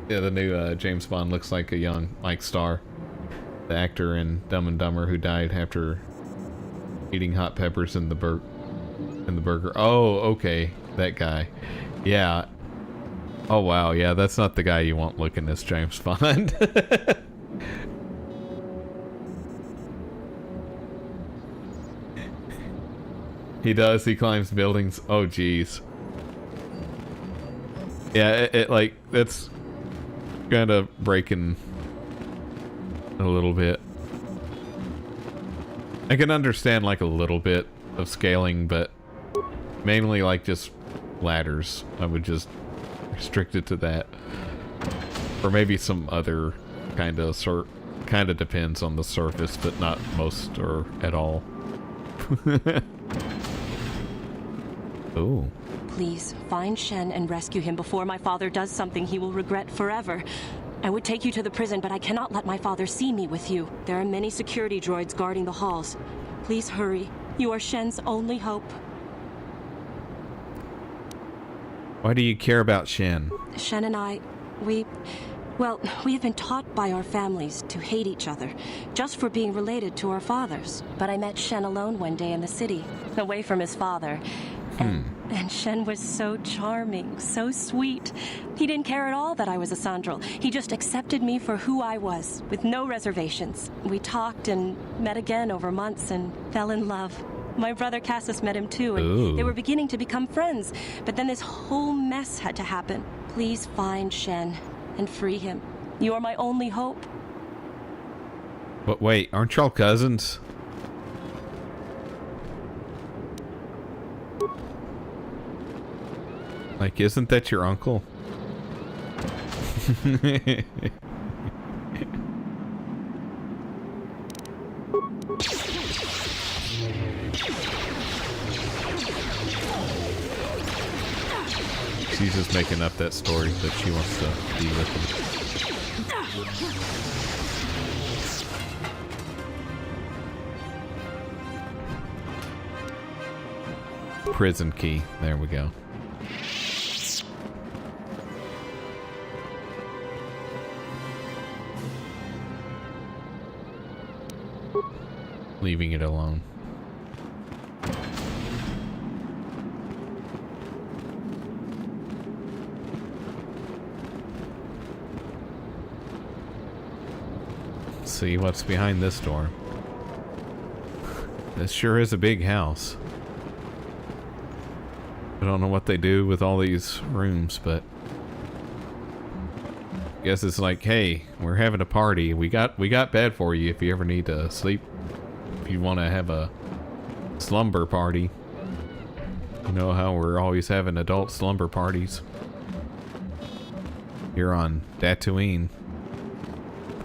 new James Bond looks like a young Mike Starr, the actor in Dumb and Dumber who died after eating hot peppers in the burger. Oh, okay, that guy. Yeah. Oh wow, yeah, that's not the guy you want looking as James Bond. He does. He climbs buildings. Oh, geez. Yeah, it like that's kind of breaking a little bit. I can understand like a little bit of scaling, but mainly like just ladders. I would just restrict it to that, or maybe some other kind of depends on the surface, but not most or at all. Ooh. Please, find Shen and rescue him before my father does something he will regret forever. I would take you to the prison, but I cannot let my father see me with you. There are many security droids guarding the halls. Please hurry. You are Shen's only hope. Why do you care about Shen? Shen and I, we have been taught by our families to hate each other, just for being related to our fathers. But I met Shen alone one day in the city, away from his father. And Shen was so charming, so sweet. He didn't care at all that I was a Sandral. He just accepted me for who I was, with no reservations. We talked and met again over months and fell in love. My brother Cassius met him too, and they were beginning to become friends. But then this whole mess had to happen. Please find Shen and free him. You are my only hope. But wait, aren't y'all cousins? Like, isn't that your uncle? She's just making up that story that she wants to be with him. Prison key. There we go. Leaving it alone. Let's see what's behind this door. This sure is a big house. I don't know what they do with all these rooms, but I guess it's like, hey, we're having a party. We got bed for you if you ever need to sleep. If you want to have a slumber party. You know how we're always having adult slumber parties. You're on Tatooine.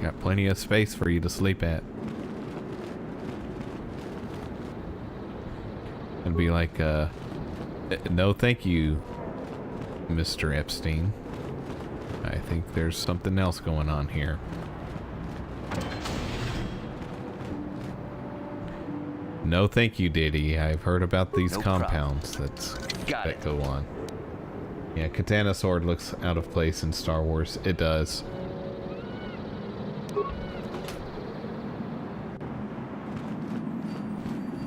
Got plenty of space for you to sleep at. And be like, no thank you, Mr. Epstein. I think there's something else going on here. No thank you, Diddy. I've heard about these compounds that go on. Yeah, katana sword looks out of place in Star Wars. It does.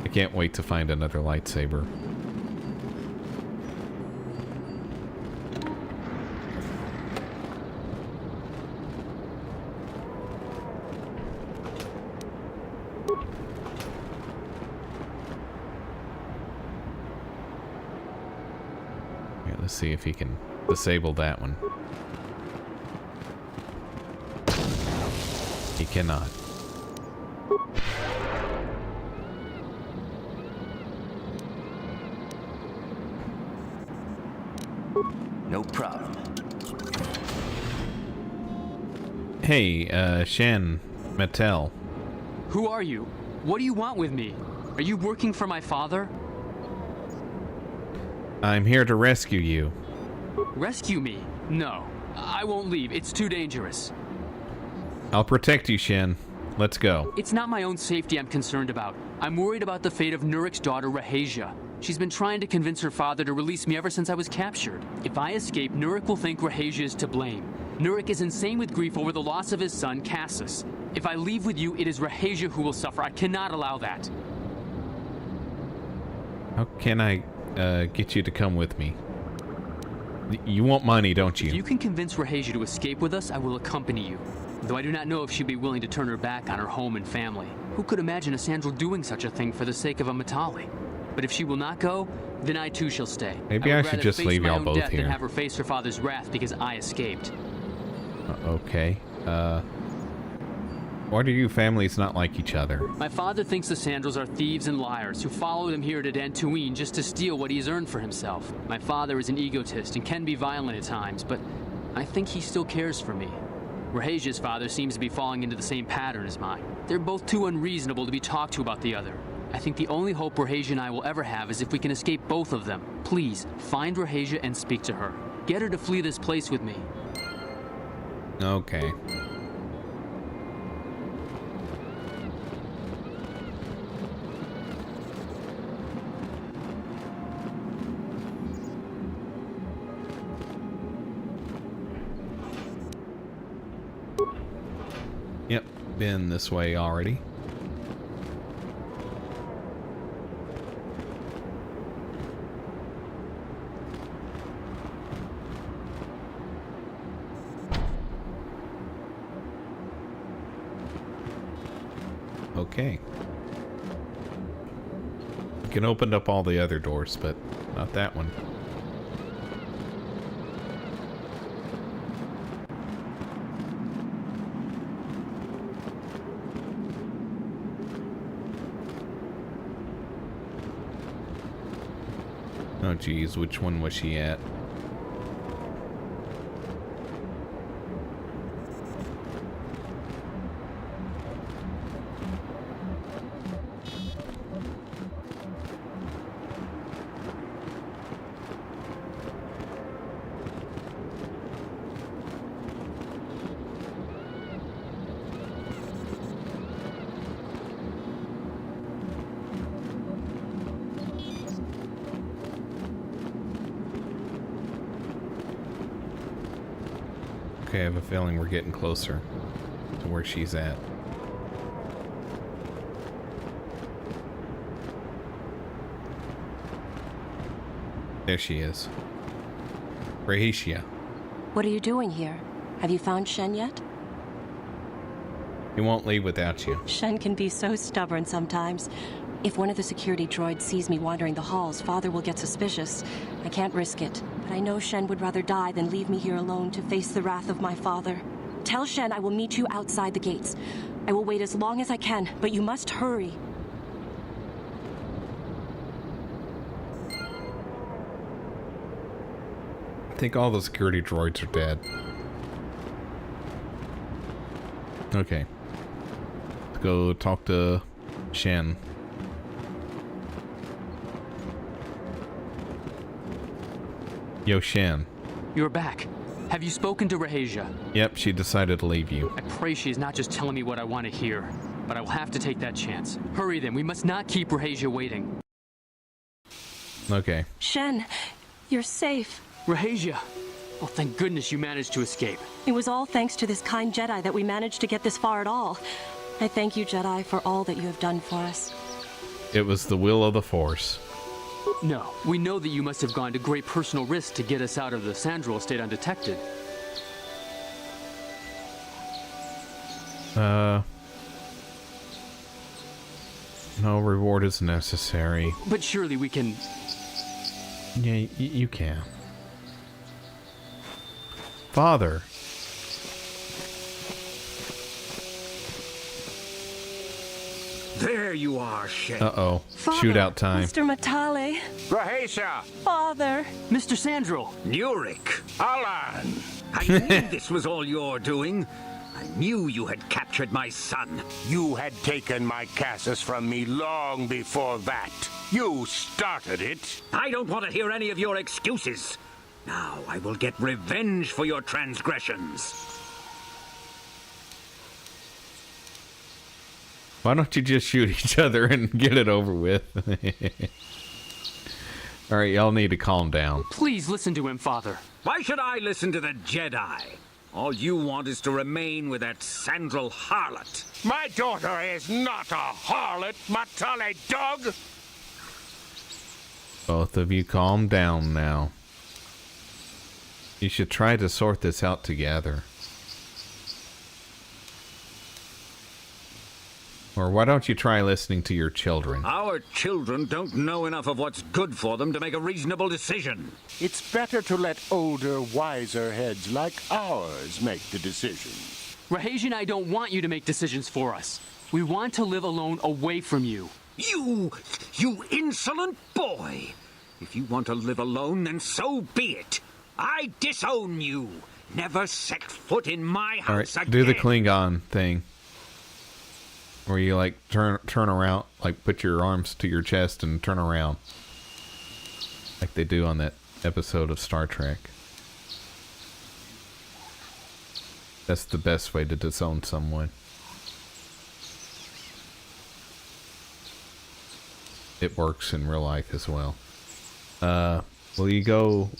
I can't wait to find another lightsaber. Let's see if he can disable that one. He cannot. No problem. Hey, Shen Mattel. Who are you? What do you want with me? Are you working for my father? I'm here to rescue you. Rescue me? No. I won't leave. It's too dangerous. I'll protect you, Shen. Let's go. It's not my own safety I'm concerned about. I'm worried about the fate of Nurik's daughter, Rahasia. She's been trying to convince her father to release me ever since I was captured. If I escape, Nurik will think Rahasia is to blame. Nurik is insane with grief over the loss of his son, Cassus. If I leave with you, it is Rahasia who will suffer. I cannot allow that. How can I get you to come with me? You want money, don't you? If you can convince Rahasia to escape with us, I will accompany you. Though I do not know if she'd be willing to turn her back on her home and family. Who could imagine a Sandral doing such a thing for the sake of a Matali? But if she will not go, then I too shall stay. Maybe I should just leave y'all both here. Than have her face her father's wrath because I escaped. Okay. Why do you families not like each other? My father thinks the Sandrals are thieves and liars who followed him here to Dantooine just to steal what he has earned for himself. My father is an egotist and can be violent at times, but I think he still cares for me. Rahasia's father seems to be falling into the same pattern as mine. They're both too unreasonable to be talked to about the other. I think the only hope Rahasia and I will ever have is if we can escape both of them. Please, find Rahasia and speak to her. Get her to flee this place with me. Okay. Yep, been this way already. Okay. You can open up all the other doors, but not that one. Oh geez, which one was she at? Okay, I have a feeling we're getting closer to where she's at. There she is. Rahasia. What are you doing here? Have you found Shen yet? He won't leave without you. Shen can be so stubborn sometimes. If one of the security droids sees me wandering the halls, Father will get suspicious. I can't risk it, but I know Shen would rather die than leave me here alone to face the wrath of my father. Tell Shen I will meet you outside the gates. I will wait as long as I can, but you must hurry. I think all the security droids are dead. Okay. Let's go talk to Shen. Yo, Shen. You're back. Have you spoken to Rahasia? Yep, she decided to leave you. I pray she is not just telling me what I want to hear, but I will have to take that chance. Hurry then, we must not keep Rahasia waiting. Okay. Shen, you're safe. Rahasia! Oh, thank goodness you managed to escape. It was all thanks to this kind Jedi that we managed to get this far at all. I thank you, Jedi, for all that you have done for us. It was the will of the Force. No, we know that you must have gone to great personal risk to get us out of the Sandral estate undetected. No reward is necessary. But surely we can... Yeah, you can. Father. There you are, Shen. Uh-oh. Shootout time. Mr. Matale. Rahasia. Father. Mr. Sandral. Nurik. Alan. I knew this was all your doing. I knew you had captured my son. You had taken my Cassus from me long before that. You started it. I don't want to hear any of your excuses. Now I will get revenge for your transgressions. Why don't you just shoot each other and get it over with? All right, y'all need to calm down. Please listen to him, Father. Why should I listen to the Jedi? All you want is to remain with that Sandral harlot. My daughter is not a harlot, Matale dog! Both of you calm down now. You should try to sort this out together. Or why don't you try listening to your children? Our children don't know enough of what's good for them to make a reasonable decision. It's better to let older, wiser heads like ours make the decisions. Rahesh and I don't want you to make decisions for us. We want to live alone away from you. You insolent boy! If you want to live alone, then so be it. I disown you. Never set foot in my house again. Do the Klingon thing. Where you like turn around, like put your arms to your chest and turn around. Like they do on that episode of Star Trek. That's the best way to disown someone. It works in real life as well. Will you go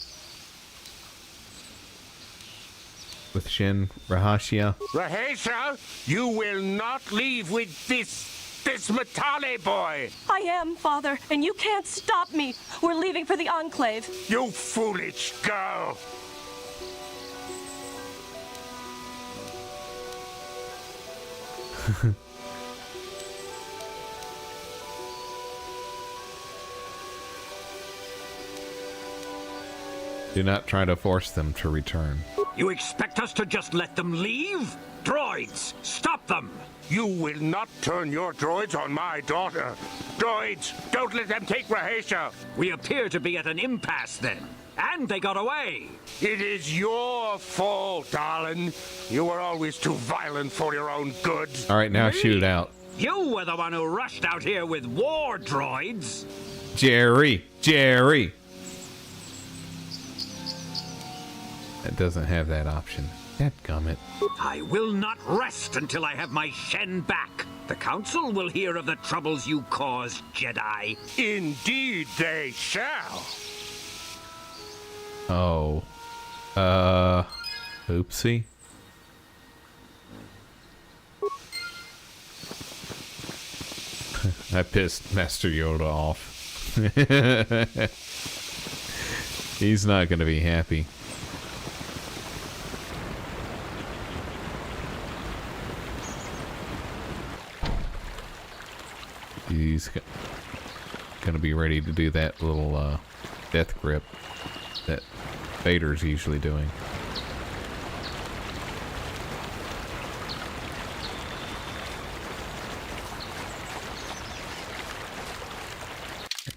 with Shin Rahashia? Rahesha, you will not leave with this Matale boy. I am, Father, and you can't stop me. We're leaving for the Enclave. You foolish girl. Do not try to force them to return. You expect us to just let them leave? Droids, stop them! You will not turn your droids on my daughter. Droids, don't let them take Rahesha. We appear to be at an impasse then. And they got away. It is your fault, darling. You were always too violent for your own good. All right, now shoot out. You were the one who rushed out here with war droids. Jerry. That doesn't have that option. Dadgummit. I will not rest until I have my Shen back. The Council will hear of the troubles you caused, Jedi. Indeed they shall. Oh. Oopsie. I pissed Master Yoda off. He's not going to be happy. He's going to be ready to do that little death grip that Vader's usually doing.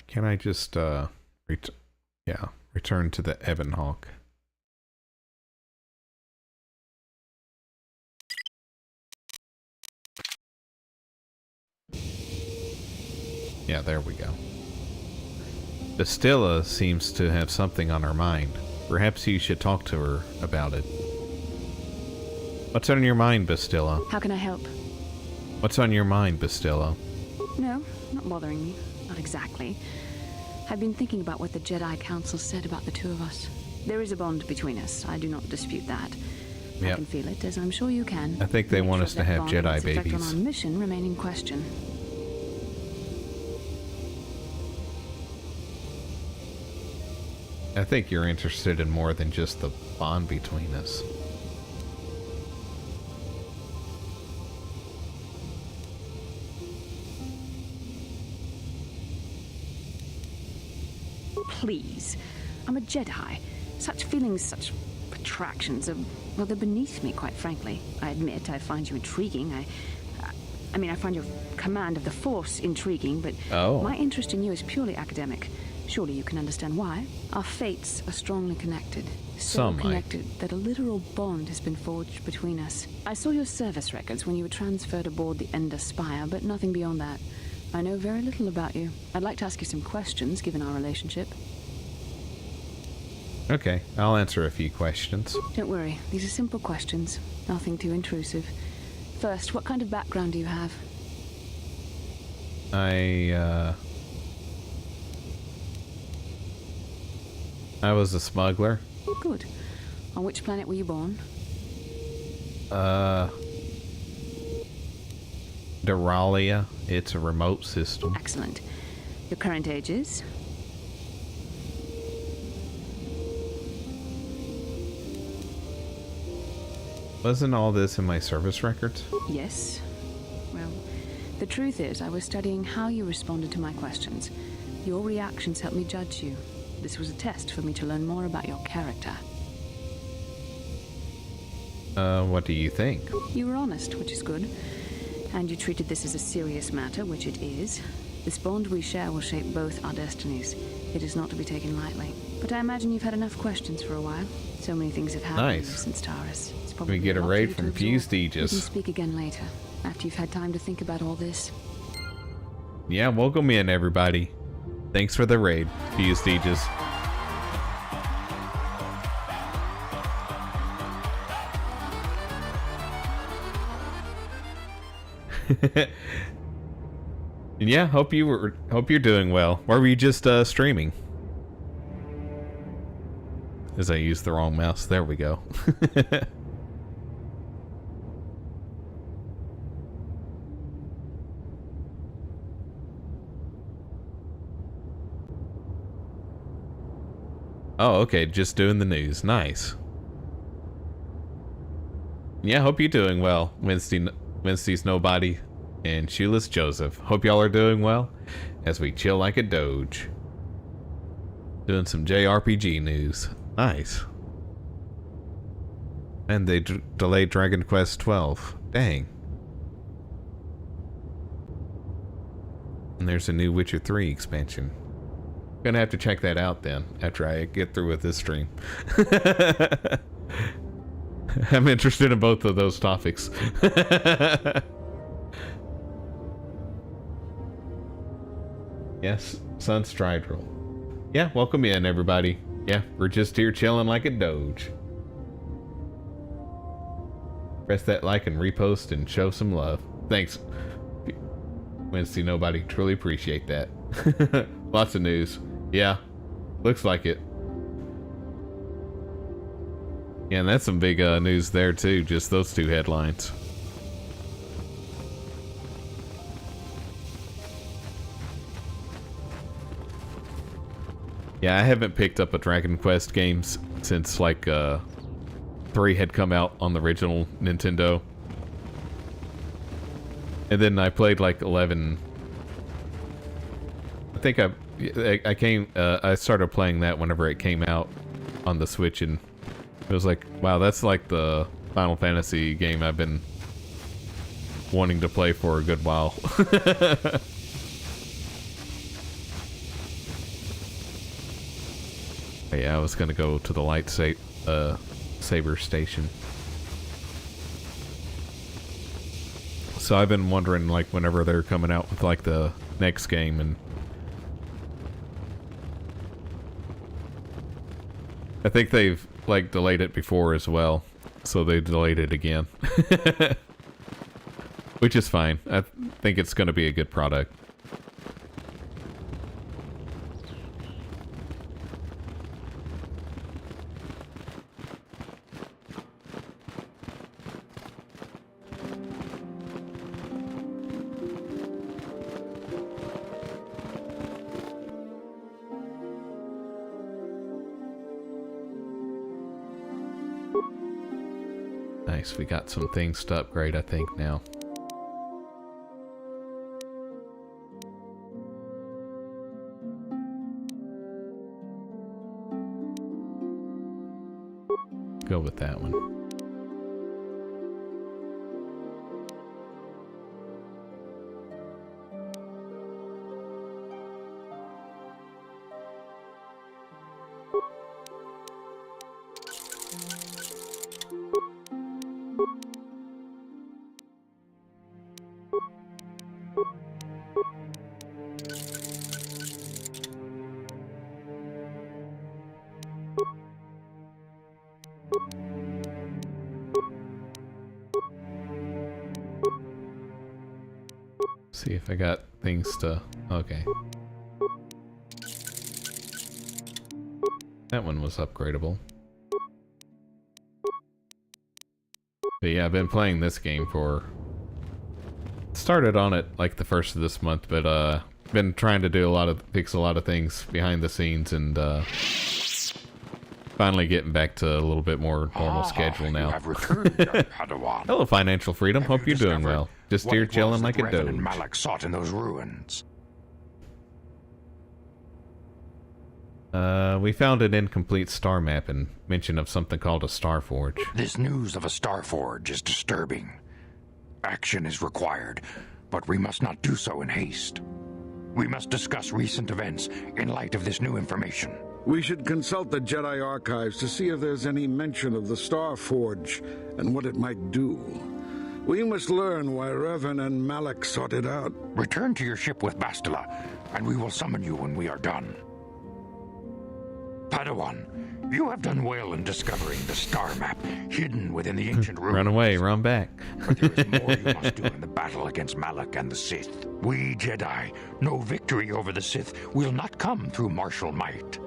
Can I just return to the Evan Hawk? Yeah, there we go. Bastilla seems to have something on her mind. Perhaps you should talk to her about it. What's on your mind, Bastilla? How can I help? What's on your mind, Bastilla? No, not bothering me. Not exactly. I've been thinking about what the Jedi Council said about the two of us. There is a bond between us. I do not dispute that. Yep. I can feel it, as I'm sure you can. I think they want us to have Jedi babies. On our mission remain in question. I think you're interested in more than just the bond between us. Please. I'm a Jedi. Such feelings, such attractions are, well, they're beneath me, quite frankly. I admit I find you intriguing. I find your command of the Force intriguing, but my interest in you is purely academic. Surely you can understand why. Our fates are strongly connected. So connected that a literal bond has been forged between us. I saw your service records when you were transferred aboard the Ender Spire, but nothing beyond that. I know very little about you. I'd like to ask you some questions, given our relationship. Okay, I'll answer a few questions. Don't worry, these are simple questions. Nothing too intrusive. First, what kind of background do you have? I was a smuggler. Good. On which planet were you born? Duralia. It's a remote system. Excellent. Your current age is? Wasn't all this in my service records? Yes. Well, the truth is, I was studying how you responded to my questions. Your reactions helped me judge you. This was a test for me to learn more about your character. What do you think? You were honest, which is good. And you treated this as a serious matter, which it is. This bond we share will shape both our destinies. It is not to be taken lightly. But I imagine you've had enough questions for a while. So many things have happened since Taurus. We get a raid from Fused Aegis. We can speak again later, after you've had time to think about all this. Yeah, welcome in, everybody. Thanks for the raid, Fused Aegis. Yeah, hope you're doing well. Or were you just streaming? As I used the wrong mouse. There we go. Oh, okay, just doing the news. Nice. Yeah, hope you're doing well, Wednesday's Nobody and Shoeless Joseph. Hope y'all are doing well as we chill like a doge. Doing some JRPG news. Nice. And they delayed Dragon Quest 12. Dang. And there's a new Witcher 3 expansion. Gonna have to check that out then after I get through with this stream. I'm interested in both of those topics. Yes, Sunstridral. Yeah, welcome in, everybody. Yeah, we're just here chilling like a doge. Press that like and repost and show some love. Thanks, Wednesday Nobody. Truly appreciate that. Lots of news. Yeah, looks like it. Yeah, and that's some big news there too, just those two headlines. Yeah, I haven't picked up a Dragon Quest game since like 3 had come out on the original Nintendo. And then I played like 11. I think I started playing that whenever it came out on the Switch, and it was like, wow, that's like the Final Fantasy game I've been wanting to play for a good while. Yeah, I was gonna go to the lightsaber station. So I've been wondering, like, whenever they're coming out with like the next game, and I think they've like delayed it before as well, so they delayed it again. Which is fine. I think it's gonna be a good product. Nice, we got some things to upgrade, I think, now. Go with that one. See if I got things to... Okay. That one was upgradable. But yeah, I've been playing this game for... Started on it like the first of this month, but been trying to do fix a lot of things behind the scenes, and finally getting back to a little bit more normal schedule now. You have returned, young Padawan. Hello, Financial Freedom. Hope you're doing well. Just here chilling like a Revan doge. and Malak sought in those ruins. We found an incomplete star map and mention of something called a star forge. This news of a star forge is disturbing. Action is required, but we must not do so in haste. We must discuss recent events in light of this new information. We should consult the Jedi archives to see if there's any mention of the Star Forge and what it might do. We must learn why Revan and Malak sought it out. Return to your ship with Bastila, and we will summon you when we are done. Padawan, you have done well in discovering the star map hidden within the ancient ruins. Run away, run back. But there is more you must do in the battle against Malak and the Sith. We Jedi know victory over the Sith will not come through martial might.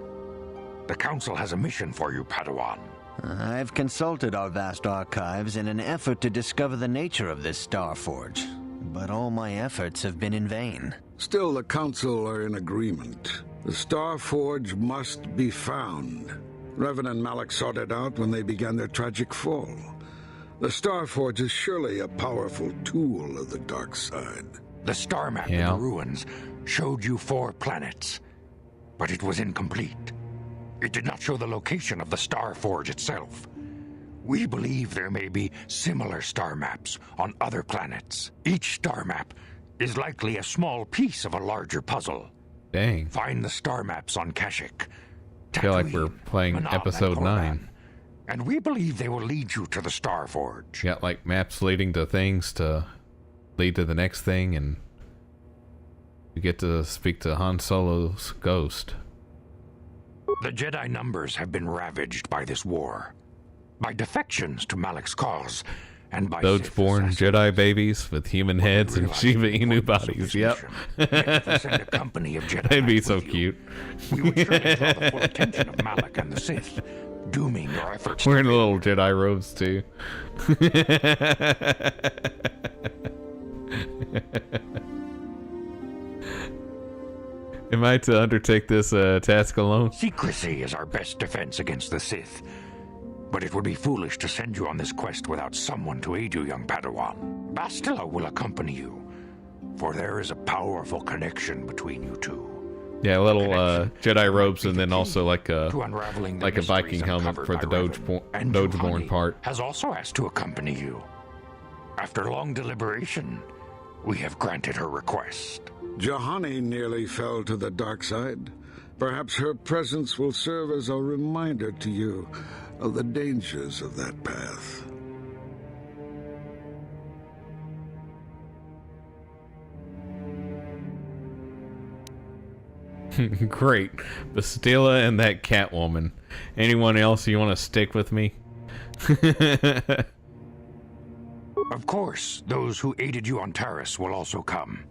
The Council has a mission for you, Padawan. I've consulted our vast archives in an effort to discover the nature of this Star Forge, but all my efforts have been in vain. Still, the Council are in agreement. The Star Forge must be found. Revan and Malak sought it out when they began their tragic fall. The Star Forge is surely a powerful tool of the dark side. The star map in the ruins showed you 4 planets, but it was incomplete. It did not show the location of the Star Forge itself. We believe there may be similar star maps on other planets. Each star map is likely a small piece of a larger puzzle. Dang. Find the star maps on Kashyyyk. I feel like we're playing episode 9. And we believe they will lead you to the Star Forge. Got like maps leading to things to lead to the next thing, and you get to speak to Han Solo's ghost. The Jedi numbers have been ravaged by this war, by defections to Malak's cause, and by Doge-born Jedi babies with human heads and Shiva Inu bodies. Yep. Send a company of Jedi. They'd be so cute. We would surely draw the full attention of Malak and the Sith, dooming your efforts. Wearing little Jedi robes too. Am I to undertake this task alone? Secrecy is our best defense against the Sith. But it would be foolish to send you on this quest without someone to aid you, young Padawan. Bastila will accompany you, for there is a powerful connection between you two. Yeah, little Jedi robes, and then also like a Viking helmet for the Dogeborn part. Has also asked to accompany you. After long deliberation, we have granted her request. Juhani nearly fell to the dark side. Perhaps her presence will serve as a reminder to you of the dangers of that path. Great. Bastila and that Catwoman. Anyone else you want to stick with me? Of course, those who aided you on Taris will also come.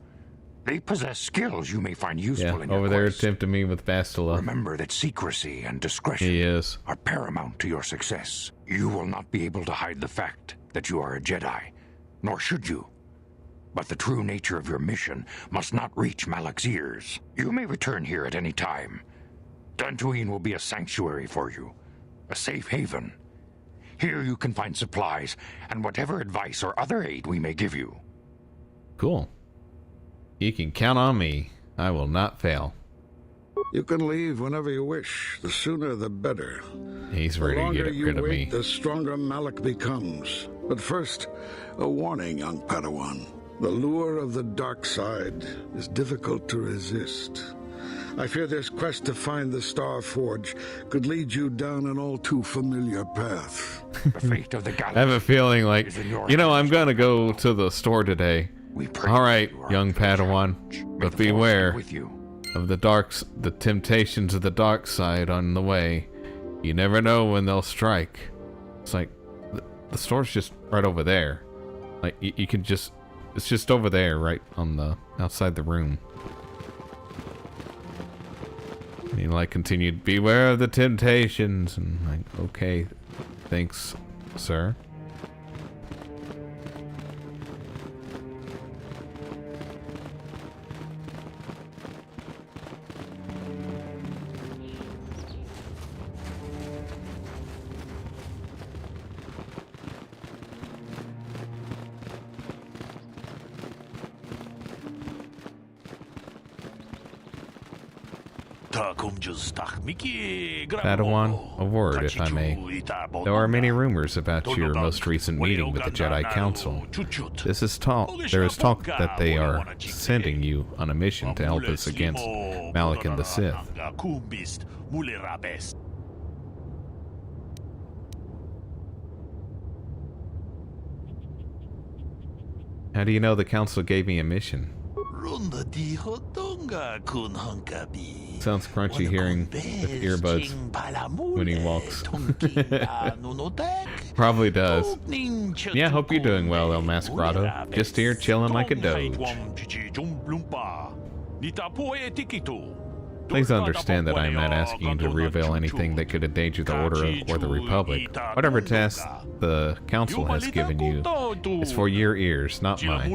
They possess skills you may find useful in your over there quest. tempting me with Bastila. Remember that secrecy and discretion are paramount to your success. You will not be able to hide the fact that you are a Jedi, nor should you. But the true nature of your mission must not reach Malak's ears. You may return here at any time. Dantooine will be a sanctuary for you, a safe haven. Here you can find supplies and whatever advice or other aid we may give you. Cool. You can count on me. I will not fail. You can leave whenever you wish. The sooner the better. He's ready to get rid of me. The stronger Malak becomes. But first, a warning, young Padawan. The lure of the dark side is difficult to resist. I fear this quest to find the Star Forge could lead you down an all too familiar path. The fate of the galaxy. I have a feeling like, I'm gonna go to the store today. All right, young Padawan, but beware of the temptations of the dark side on the way. You never know when they'll strike. It's like the store's just right over there. Like you can just It's just over there, right on the outside the room. And he like continued, beware of the temptations, and like, okay, thanks, sir. Padawan, a word, if I may. There are many rumors about your most recent meeting with the Jedi Council. There is talk that they are sending you on a mission to help us against Malak and the Sith. How do you know the Council gave me a mission? Sounds crunchy hearing with earbuds when he walks. Probably does. Yeah, hope you're doing well, El Masquerado. Just here chilling like a doge. Please understand that I am not asking you to reveal anything that could endanger the Order or the Republic. Whatever task the Council has given you is for your ears, not mine.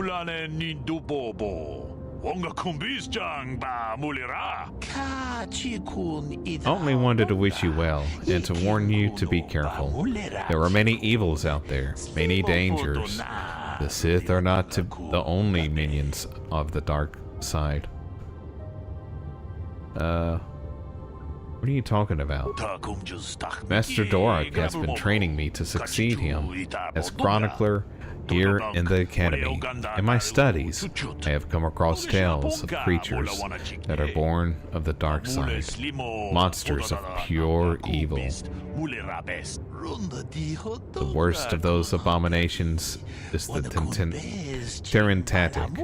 Only wanted to wish you well, and to warn you to be careful. There are many evils out there, many dangers. The Sith are not the only minions of the dark side. What are you talking about? Master Dorak has been training me to succeed him as chronicler here in the Academy. In my studies, I have come across tales of creatures that are born of the dark side, monsters of pure evil. The worst of those abominations is the Terentatic,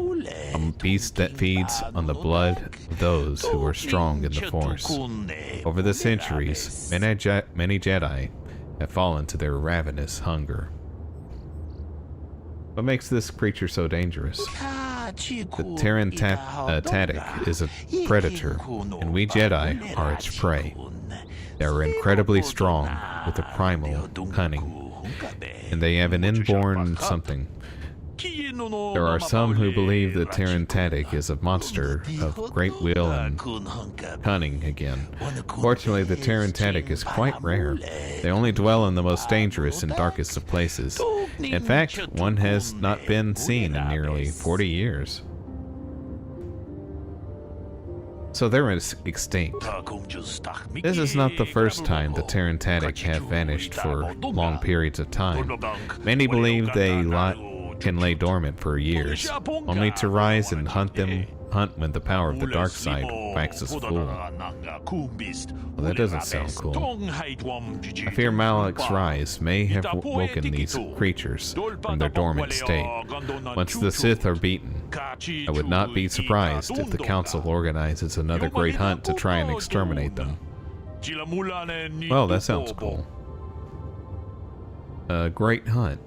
a beast that feeds on the blood of those who are strong in the Force. Over the centuries, many Jedi have fallen to their ravenous hunger. What makes this creature so dangerous? The Terentatic is a predator, and we Jedi are its prey. They are incredibly strong, with a primal cunning, and they have an inborn something. There are some who believe the Terentatic is a monster of great will and cunning again. Fortunately, the Terentatic is quite rare. They only dwell in the most dangerous and darkest of places. In fact, one has not been seen in nearly 40 years. So they're extinct. This is not the first time the Terentatic have vanished for long periods of time. Many believe they can lay dormant for years, only to rise and hunt when the power of the dark side waxes full. Well, that doesn't sound cool. I fear Malak's rise may have woken these creatures from their dormant state. Once the Sith are beaten, I would not be surprised if the Council organizes another great hunt to try and exterminate them. Well, that sounds cool. A great hunt.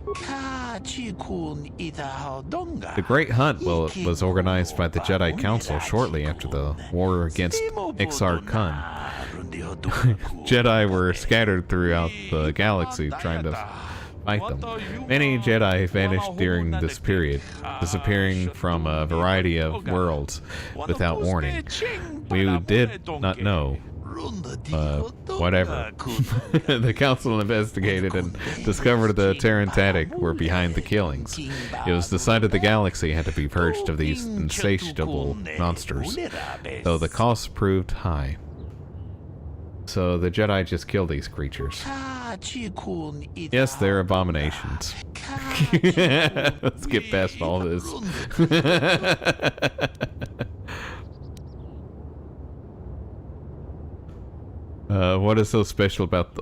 The Great Hunt was organized by the Jedi Council shortly after the war against Exar Kun. Jedi were scattered throughout the galaxy trying to fight them. Many Jedi vanished during this period, disappearing from a variety of worlds without warning. We did not know. Whatever. The Council investigated and discovered the Terentatic were behind the killings. It was decided the galaxy had to be purged of these insatiable monsters, though the cost proved high. So the Jedi just kill these creatures. Yes, they're abominations. Let's get past all this. What is so special about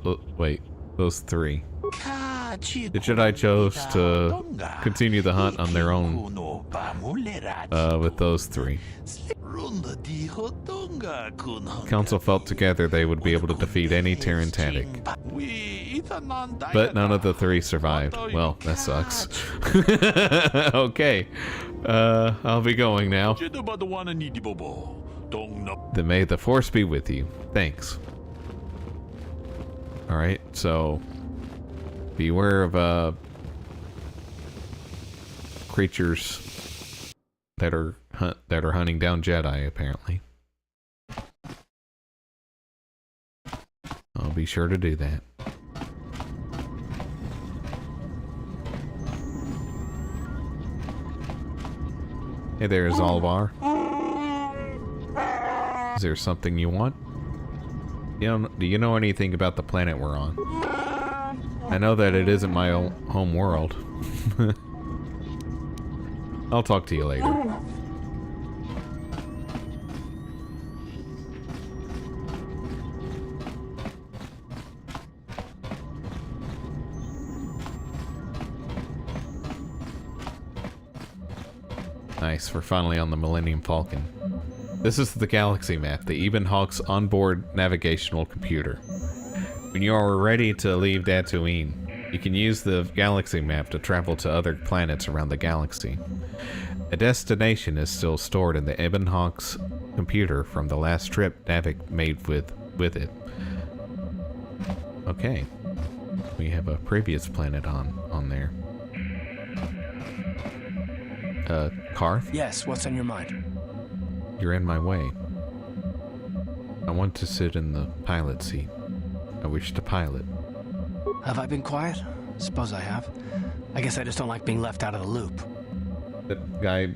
those three? The Jedi chose to continue the hunt on their own with those three. Council felt together they would be able to defeat any Terran Tadic. But none of the three survived. Well, that sucks. Okay. I'll be going now. Then may the Force be with you. Thanks. Alright, so beware of creatures that are hunting down Jedi, apparently. I'll be sure to do that. Hey there, Zalvar. Is there something you want? Do you know anything about the planet we're on? I know that it isn't my home world. I'll talk to you later. Nice, we're finally on the Millennium Falcon. This is the galaxy map, the Ebon Hawk's onboard navigational computer. When you are ready to leave Tatooine, you can use the galaxy map to travel to other planets around the galaxy. A destination is still stored in the Ebon Hawk's computer from the last trip Navik made with it. Okay. We have a previous planet on there. Karth? Yes, what's on your mind? You're in my way. I want to sit in the pilot seat. I wish to pilot. Have I been quiet? Suppose I have. I guess I just don't like being left out of the loop. That guy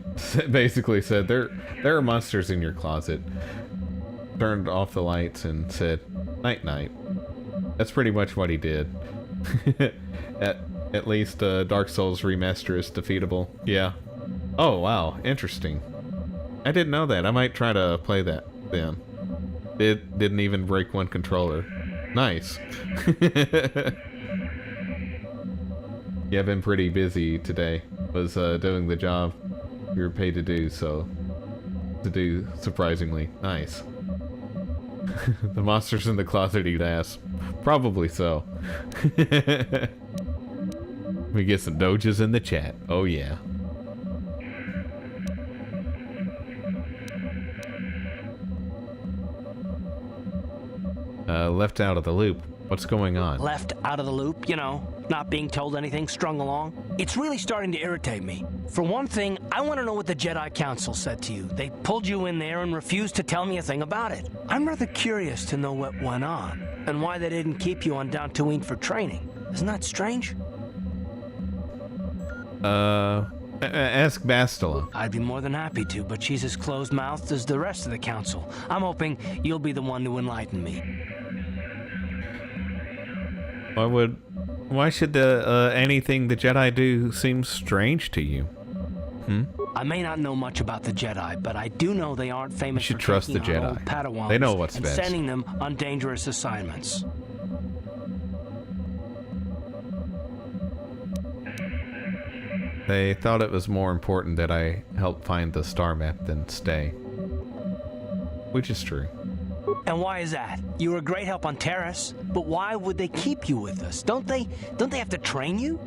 basically said, there are monsters in your closet. Turned off the lights and said, night night. That's pretty much what he did. At least Dark Souls Remaster is defeatable. Yeah. Oh wow, interesting. I didn't know that. I might try to play that then. It didn't even break one controller. Nice. Yeah, I've been pretty busy today. Was doing the job we were paid to do, surprisingly. Nice. The monsters in the closet eat ass. Probably so. We get some doges in the chat. Oh yeah. Left out of the loop. What's going on? Left out of the loop, you know, not being told anything, strung along. It's really starting to irritate me. For one thing, I want to know what the Jedi Council said to you. They pulled you in there and refused to tell me a thing about it. I'm rather curious to know what went on and why they didn't keep you on Tatooine for training. Isn't that strange? Ask Bastila. I'd be more than happy to, but she's as closed-mouthed as the rest of the council. I'm hoping you'll be the one to enlighten me. Why should anything the Jedi do seem strange to you? I may not know much about the Jedi, but I do know they aren't famous for trust the taking on Jedi. old Padawans They know what's and best. sending them on dangerous assignments. They thought it was more important that I help find the star map than stay. Which is true. And why is that? You were a great help on Terrace, but why would they keep you with us? Don't they have to train you?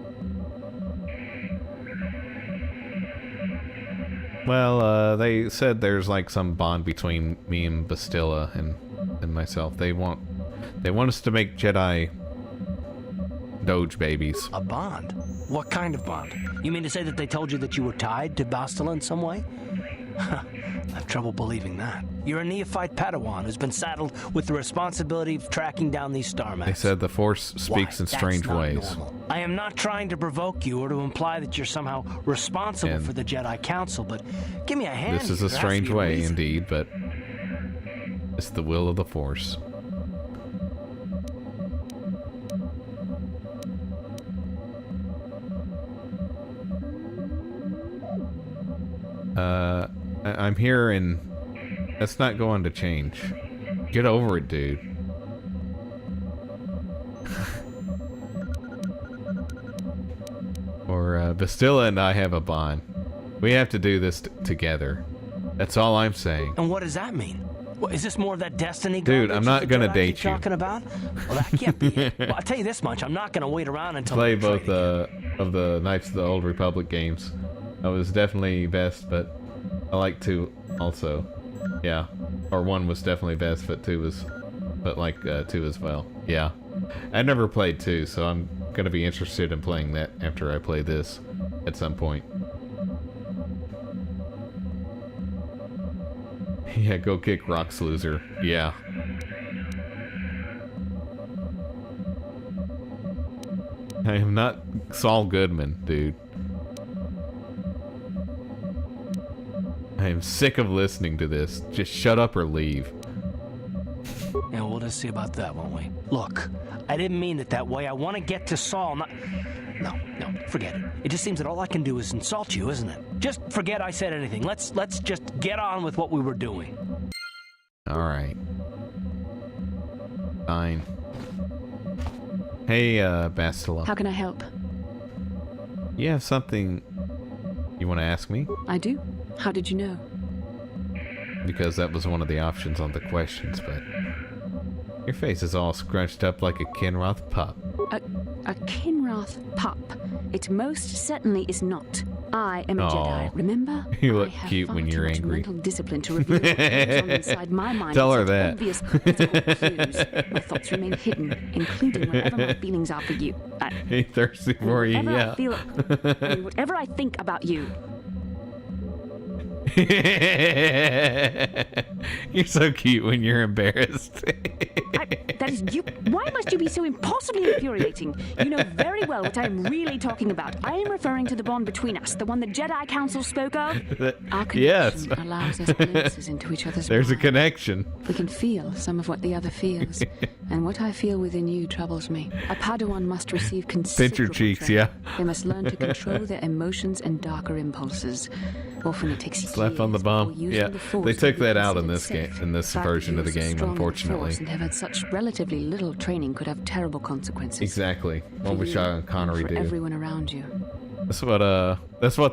Well, they said there's like some bond between me and Bastila and myself. They want us to make Jedi Doge babies. A bond? What kind of bond? You mean to say that they told you that you were tied to Bastila in some way? I have trouble believing that. You're a neophyte Padawan who's been saddled with the responsibility of tracking down these star maps. They said the Force speaks in strange ways. Normal. I am not trying to provoke you or to imply that you're somehow responsible for the Jedi Council, but give me a hand. This is a strange way, indeed, but it's the will of the Force. I'm here and that's not going to change. Get over it, dude. Or Bastila and I have a bond. We have to do this together. That's all I'm saying. And what does that mean? What, is this more of that destiny? Dude, I'm not gonna date you. Talking about? Well, that can't be it. Well, I'll tell you this much: I'm not gonna wait around until play both of the Knights of the Old Republic games. That was definitely best, but I like 2 also. Yeah, or 1 was definitely best, but 2 was, but like 2 as well. Yeah, I never played 2, so I'm gonna be interested in playing that after I play this at some point. Yeah, go kick rocks, loser. Yeah. I am not Saul Goodman, dude. I am sick of listening to this. Just shut up or leave. Yeah, we'll just see about that, won't we? Look, I didn't mean it that way. I want to get to Saul, not... No, forget it. It just seems that all I can do is insult you, isn't it? Just forget I said anything. Let's just get on with what we were doing. All right. Fine. Hey, Bastila. How can I help? You have something you want to ask me? I do. How did you know? Because that was one of the options on the questions, but... Your face is all scrunched up like a Kinroth pup. A Kinroth pup? It most certainly is not. I am a Jedi, remember? You look cute when you're angry. Mental discipline to reveal what goes on inside my mind. Tell her that. Obvious physical clues. My thoughts remain hidden, including whatever my feelings are for you. Hey, thirsty for you, yeah. Whatever I think about you. You're so cute when you're embarrassed. That is you. Why must you be so impossibly infuriating? You know very well what I am really talking about. I am referring to the bond between us, the one the Jedi Council spoke of. Our connection allows us glimpses into each other's There's mind. a connection. We can feel some of what the other feels, and what I feel within you troubles me. A Padawan must receive considerable Pinch your cheeks, training. yeah. They must learn to control their emotions and darker impulses. Often it takes Slap on the bum. Yeah, they took that out in this game, in this version of the game, unfortunately. And have had such relatively little training could have terrible consequences. Exactly. What would Sean Connery for do? Everyone around you. That's what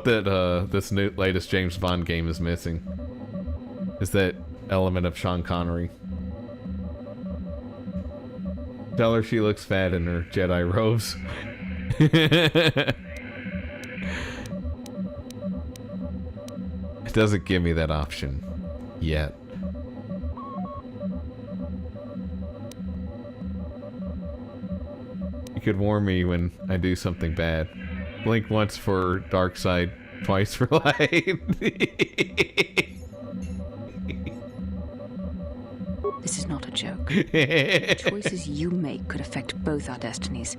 this new latest James Bond game is missing. Is that element of Sean Connery. Tell her she looks fat in her Jedi robes. It doesn't give me that option yet. You could warn me when I do something bad. Blink once for dark side, twice for light. This is not a joke. The choices you make could affect both our destinies.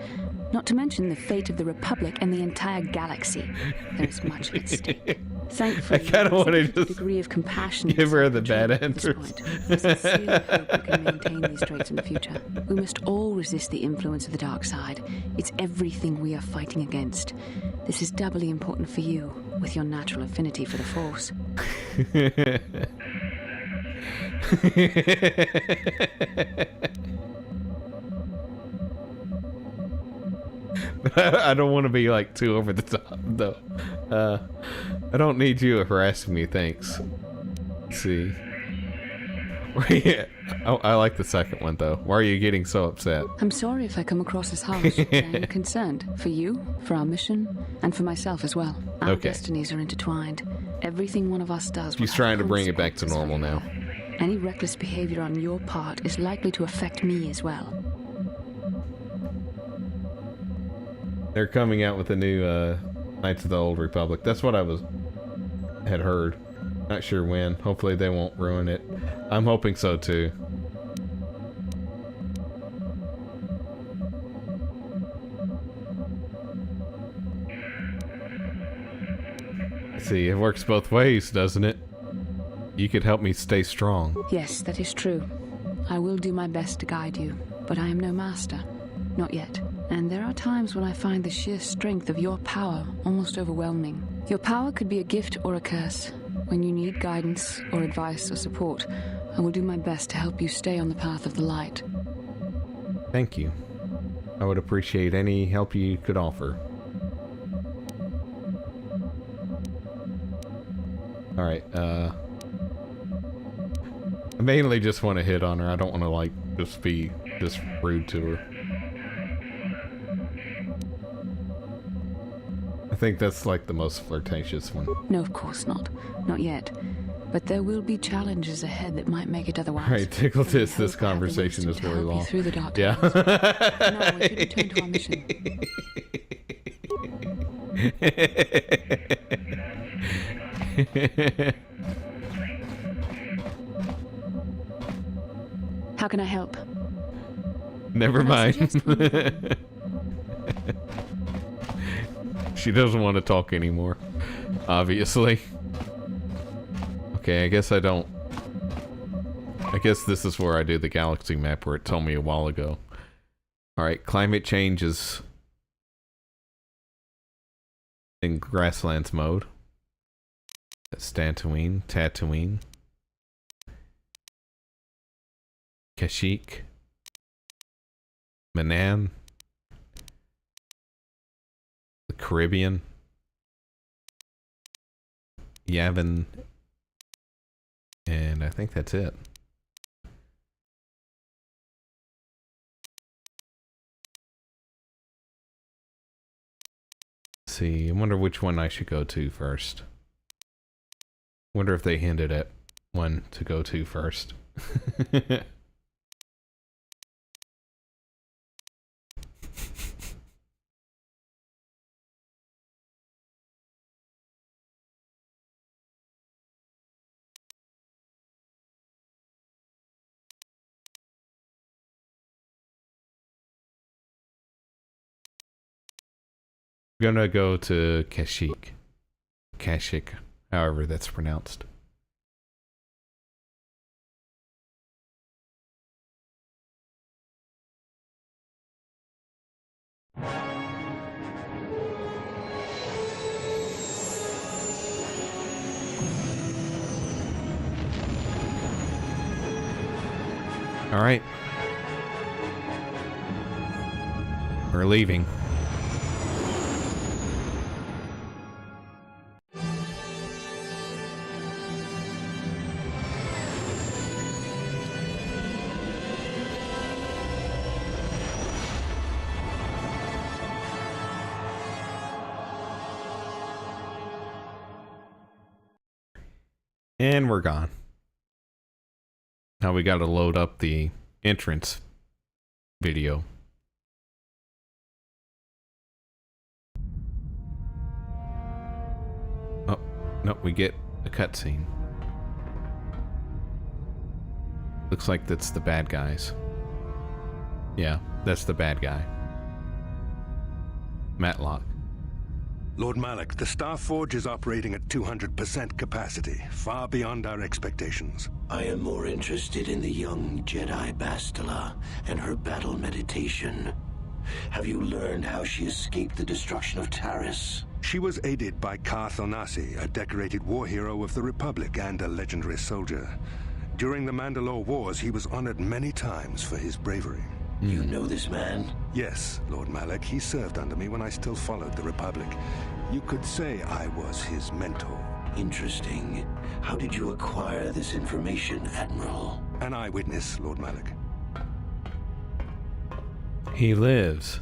Not to mention the fate of the Republic and the entire galaxy. There is much at stake. Thankfully, I kind of want to just degree of compassion give her the bad answers. I sincerely hope we can maintain these traits in the future. We must all resist the influence of the dark side. It's everything we are fighting against. This is doubly important for you, with your natural affinity for the Force. I don't want to be like too over the top though. I don't need you harassing me, thanks. Let's see. I like the second one though. Why are you getting so upset? I'm sorry if I come across as harsh, but I'm concerned. For you, for our mission, and for myself as well. Our destinies are intertwined. Everything one of us does. He's trying to bring it back to normal now. Any reckless behavior on your part is likely to affect me as well. They're coming out with a new Knights of the Old Republic. That's what I had heard. Not sure when. Hopefully they won't ruin it. I'm hoping so too. See, it works both ways, doesn't it? You could help me stay strong. Yes, that is true. I will do my best to guide you, but I am no master. Not yet. And there are times when I find the sheer strength of your power almost overwhelming. Your power could be a gift or a curse. When you need guidance or advice or support, I will do my best to help you stay on the path of the light. Thank you. I would appreciate any help you could offer. Alright, I mainly just want to hit on her. I don't want to, like, just be just rude to her. I think that's, like, the most flirtatious one. No, of course not. Not yet. But there will be challenges ahead that might make it otherwise. Alright, tickle this conversation is really long. Through the dark yeah. No, we should return to our mission. How can I help? Never mind. She doesn't want to talk anymore, obviously. Okay, I guess I don't. I guess this is where I do the galaxy map where it told me a while ago. Alright, climate change is in grasslands mode. That's Tatooine. Kashyyyk. Manam. The Caribbean. Yavin. And I think that's it. Let's see, I wonder which one I should go to first. Wonder if they hinted at one to go to first. Gonna go to Kashyyyk, however that's pronounced. All right, we're leaving. And we're gone. Now we got to load up the entrance video. Oh, no, we get a cutscene. Looks like that's the bad guys. Yeah, that's the bad guy. Matlock. Lord Malak, the Starforge is operating at 200% capacity, far beyond our expectations. I am more interested in the young Jedi Bastila and her battle meditation. Have you learned how she escaped the destruction of Taris? She was aided by Karth Onasi, a decorated war hero of the Republic and a legendary soldier. During the Mandalore Wars, he was honored many times for his bravery. You know this man? Yes, Lord Malak. He served under me when I still followed the Republic. You could say I was his mentor. Interesting. How did you acquire this information, Admiral? An eyewitness, Lord Malak. He lives.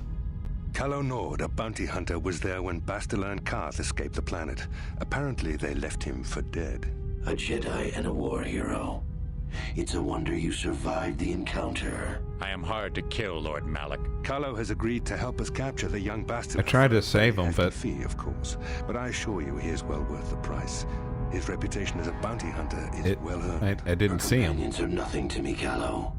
Calo Nord, a bounty hunter, was there when Bastila and Karth escaped the planet. Apparently, they left him for dead. A Jedi and a war hero. It's a wonder you survived the encounter. I am hard to kill, Lord Malak. Carlo has agreed to help us capture the young bastard. I tried to save him, but fee, of course. But I assure you, he is well worth the price. His reputation as a bounty hunter is well earned. I didn't see him. Companions are nothing to me, Callow.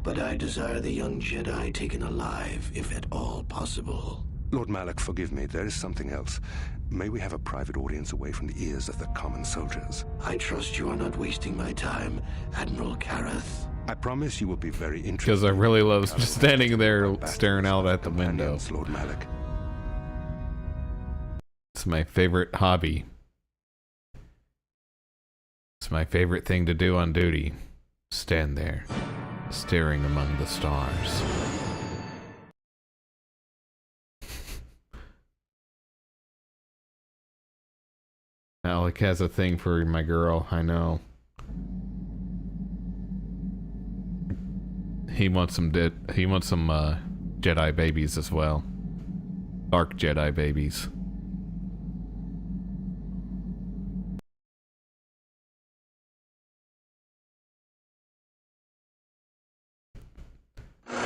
But I desire the young Jedi taken alive, if at all possible. Lord Malak, forgive me. There is something else. May we have a private audience away from the ears of the common soldiers? I trust you are not wasting my time, Admiral Kareth. I promise you will be very interested. Because I really love just standing there staring out at the window. Lord Malak. It's my favorite hobby. It's my favorite thing to do on duty. Stand there, staring among the stars. Alec has a thing for my girl, I know. He wants some Jedi babies as well. Dark Jedi babies.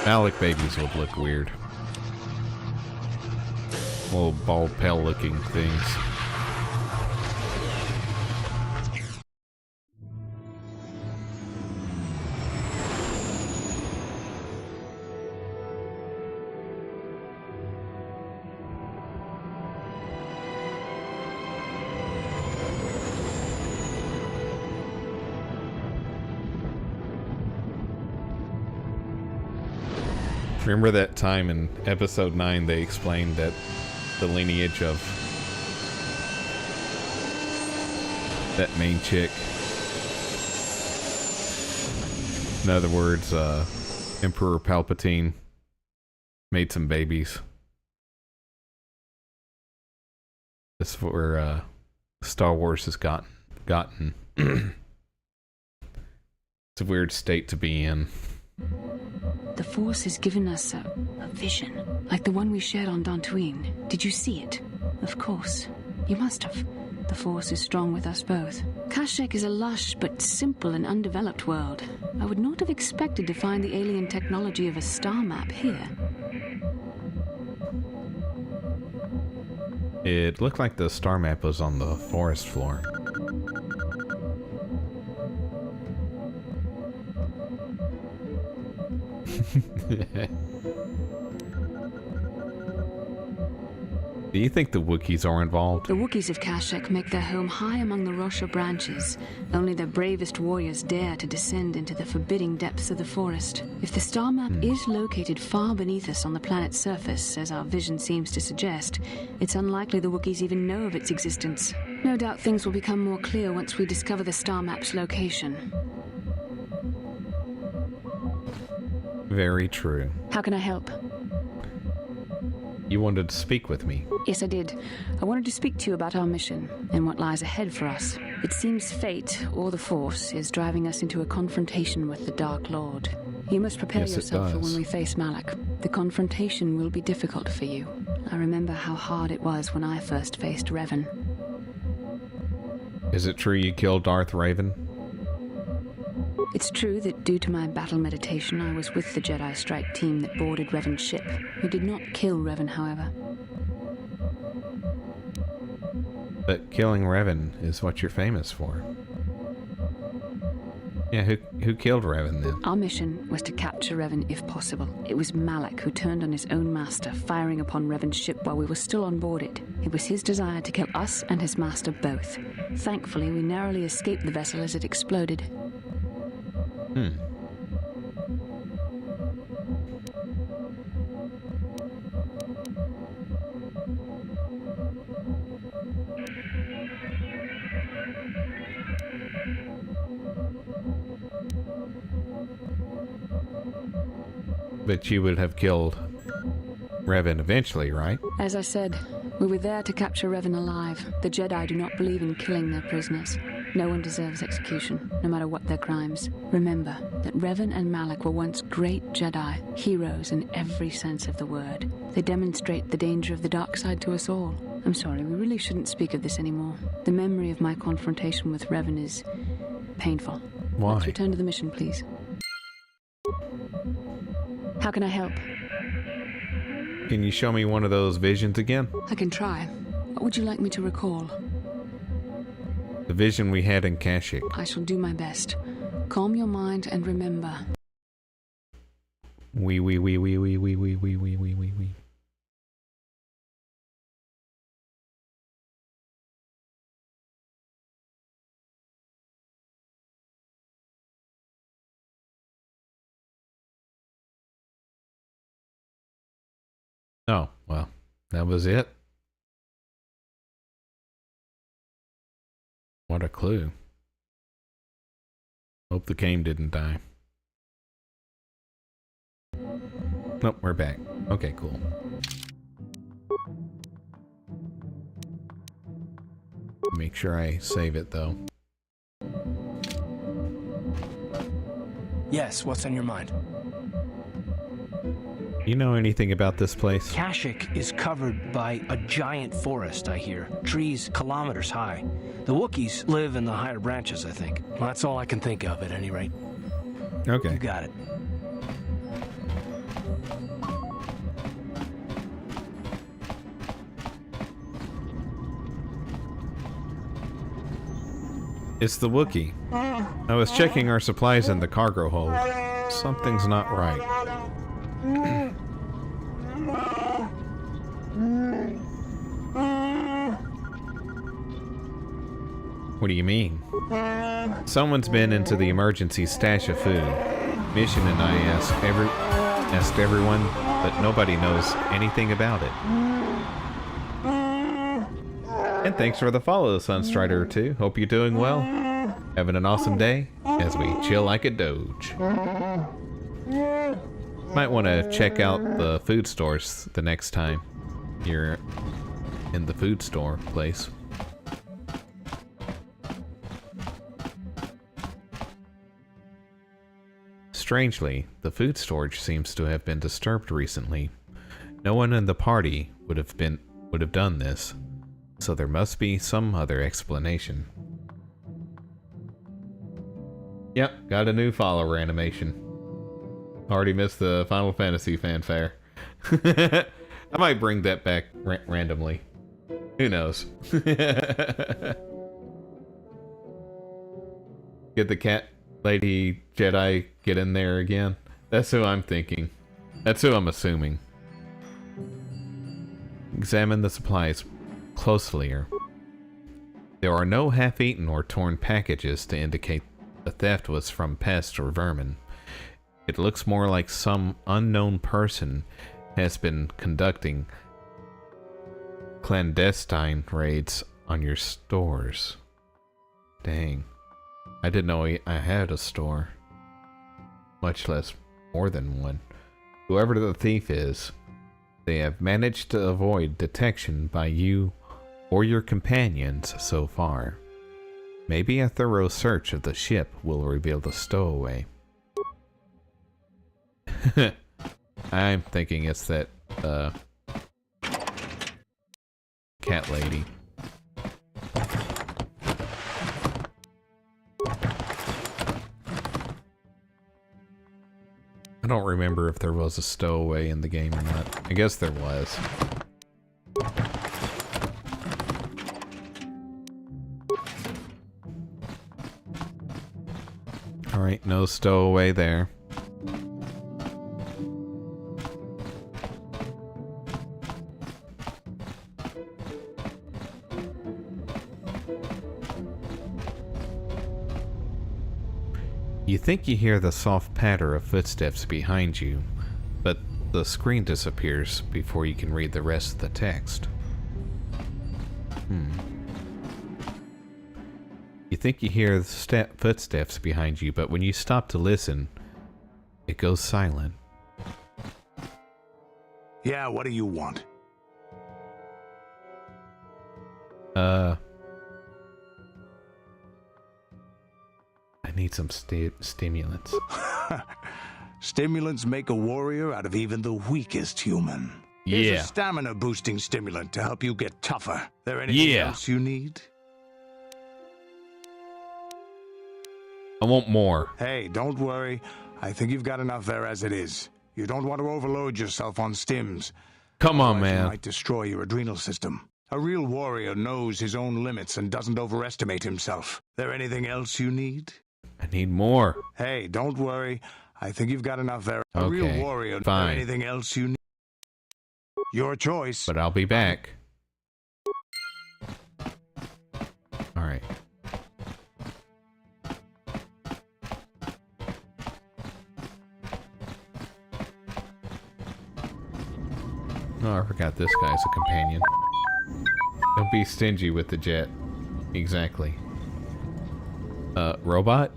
Malak babies would look weird. Little bald, pale-looking things. Remember that time in episode 9 they explained that the lineage of that main chick, in other words, Emperor Palpatine, made some babies. That's where Star Wars has gotten. It's a weird state to be in. The Force has given us a vision, like the one we shared on Dantooine. Did you see it? Of course. You must have. The Force is strong with us both. Kashyyyk is a lush but simple and undeveloped world. I would not have expected to find the alien technology of a star map here. It looked like the star map was on the forest floor. Do you think the Wookiees are involved? The Wookiees of Kashyyyk make their home high among the Rosha branches. Only their bravest warriors dare to descend into the forbidding depths of the forest. If the star map is located far beneath us on the planet's surface, as our vision seems to suggest, it's unlikely the Wookiees even know of its existence. No doubt things will become more clear once we discover the star map's location. Very true. How can I help? You wanted to speak with me. Yes, I did. I wanted to speak to you about our mission and what lies ahead for us. It seems fate, or the Force, is driving us into a confrontation with the Dark Lord. You must prepare yourself for when we face Malak. The confrontation will be difficult for you. I remember how hard it was when I first faced Revan. Is it true you killed Darth Raven? It's true that due to my battle meditation, I was with the Jedi strike team that boarded Revan's ship. We did not kill Revan, however. But killing Revan is what you're famous for. Yeah, who killed Revan then? Our mission was to capture Revan if possible. It was Malak who turned on his own master, firing upon Revan's ship while we were still on board it. It was his desire to kill us and his master both. Thankfully, we narrowly escaped the vessel as it exploded. But you would have killed Revan eventually, right? As I said, we were there to capture Revan alive. The Jedi do not believe in killing their prisoners. No one deserves execution, no matter what their crimes. Remember that Revan and Malak were once great Jedi, heroes in every sense of the word. They demonstrate the danger of the dark side to us all. I'm sorry, we really shouldn't speak of this anymore. The memory of my confrontation with Revan is painful. Why? Let's return to the mission, please. How can I help? Can you show me one of those visions again? I can try. What would you like me to recall? The vision we had in Kashyyyk. I shall do my best. Calm your mind and remember. We. Oh, well, that was it. What a clue. Hope the game didn't die. Nope, we're back. Okay, cool. Make sure I save it, though. Yes, what's on your mind? You know anything about this place? Kashyyyk is covered by a giant forest, I hear. Trees kilometers high. The Wookiees live in the higher branches, I think. Well, that's all I can think of, at any rate. Okay. You got it. It's the Wookiee. I was checking our supplies in the cargo hold. Something's not right. What do you mean? Someone's been into the emergency stash of food. Mission and I asked everyone, but nobody knows anything about it. And thanks for the follow, Sunstrider 2. Hope you're doing well. Having an awesome day as we chill like a doge. Might want to check out the food stores the next time you're in the food store place. Strangely, the food storage seems to have been disturbed recently. No one in the party would have done this, so there must be some other explanation. Yep, got a new follower animation. Already missed the Final Fantasy fanfare. I might bring that back randomly. Who knows? Get the cat lady Jedi get in there again. That's who I'm thinking. That's who I'm assuming. Examine the supplies closely. There are no half-eaten or torn packages to indicate the theft was from pests or vermin. It looks more like some unknown person has been conducting clandestine raids on your stores. Dang. I didn't know I had a store. Much less more than one. Whoever the thief is, they have managed to avoid detection by you or your companions so far. Maybe a thorough search of the ship will reveal the stowaway. I'm thinking it's that, cat lady. I don't remember if there was a stowaway in the game or not. I guess there was. Alright, no stowaway there. You think you hear the soft patter of footsteps behind you, but the screen disappears before you can read the rest of the text. You think you hear the footsteps behind you, but when you stop to listen, it goes silent. Yeah, what do you want? I need some stimulants. Stimulants make a warrior out of even the weakest human. Here's a stamina boosting stimulant to help you get tougher. There anything else you need? I want more. Hey, don't worry. I think you've got enough there as it is. You don't want to overload yourself on stims. Come on, man. man. Might destroy your adrenal system. A real warrior knows his own limits and doesn't overestimate himself. There anything else you need? I need more. Hey, don't worry. I think you've got enough there. A real warrior. Fine. Anything else you need? Your choice. But I'll be back. Alright. Oh, I forgot this guy's a companion. Don't be stingy with the jet. Exactly. Robot?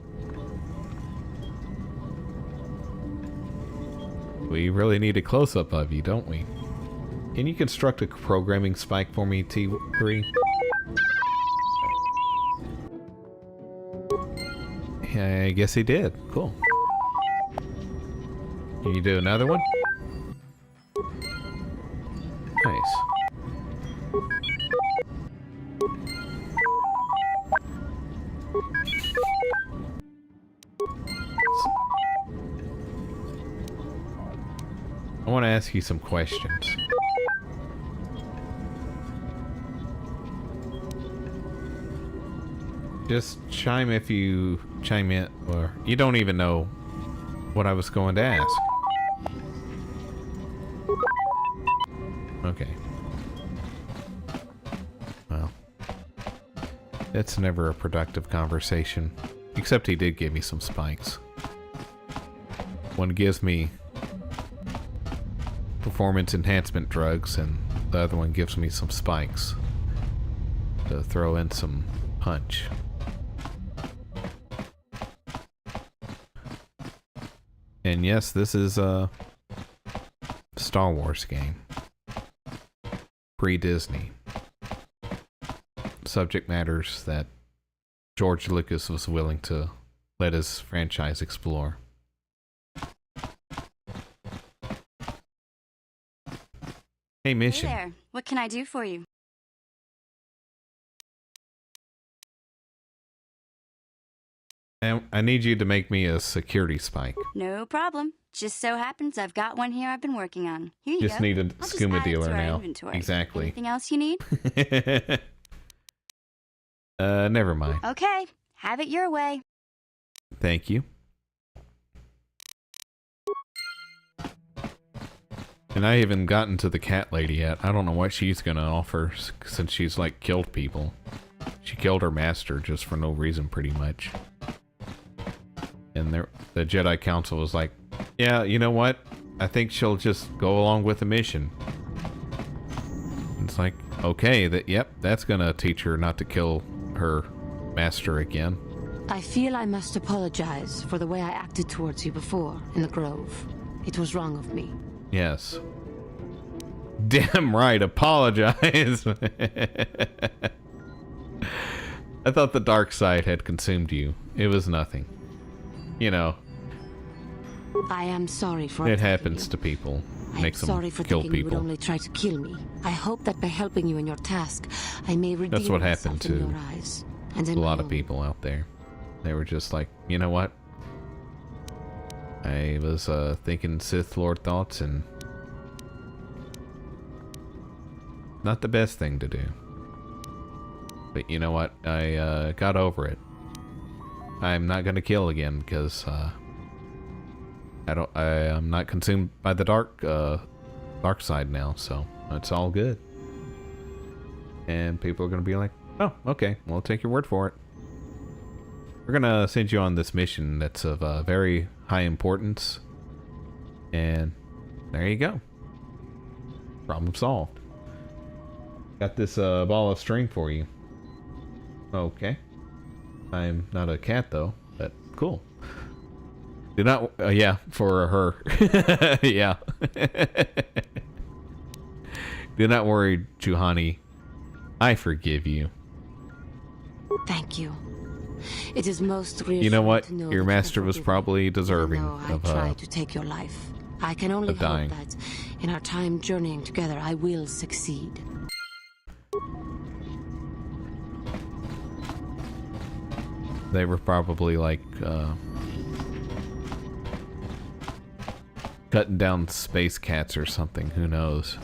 We really need a close-up of you, don't we? Can you construct a programming spike for me, T3? I guess he did. Cool. Can you do another one? Nice. I want to ask you some questions. Just chime in, or you don't even know what I was going to ask. Okay. Well, it's never a productive conversation. Except he did give me some spikes. One gives me performance enhancement drugs, and the other one gives me some spikes to throw in some punch. And yes, this is a Star Wars game. Pre-Disney. Subject matters that George Lucas was willing to let his franchise explore. Hey, Mission. Hey there. What can I do for you? I need you to make me a security spike. No problem. Just so happens I've got one here I've been working on. Here you Just go. need a I'll skooma just add it dealer to our now. inventory. Exactly. Anything else you need? Never mind. Okay. Have it your way. Thank you. And I haven't gotten to the cat lady yet. I don't know what she's gonna offer, since she's like killed people. She killed her master just for no reason, pretty much. And the Jedi Council was like, yeah, you know what? I think she'll just go along with the mission. It's like, okay, yep, that's gonna teach her not to kill her master again. I feel I must apologize for the way I acted towards you before in the Grove. It was wrong of me. Yes. Damn right, apologize. I thought the dark side had consumed you. It was nothing. You know. I am sorry for it happens to people. Makes them sorry for kill thinking you would people. only try to kill me. I hope that by helping you in your task, I may redeem That's what myself happened in to your eyes and a in lot my of people out there. They were just like, you know what? I was thinking Sith Lord thoughts, and not the best thing to do. But you know what? I got over it. I'm not gonna kill again because I'm not consumed by the dark side now, so it's all good. And people are gonna be like, oh, okay, well, I'll take your word for it. We're gonna send you on this mission that's of very high importance, and there you go. Problem solved. Got this ball of string for you. Okay. I'm not a cat though, but cool. Do not, yeah, for her. Yeah. Do not worry, Juhani. I forgive you. Thank you. It is most reassuring. You know what? To know Your that master you was forgive probably me. deserving Even though of I tried to take your life. I can only hope dying. that in our time journeying together, I will succeed. They were probably like cutting down space cats or something. Who knows?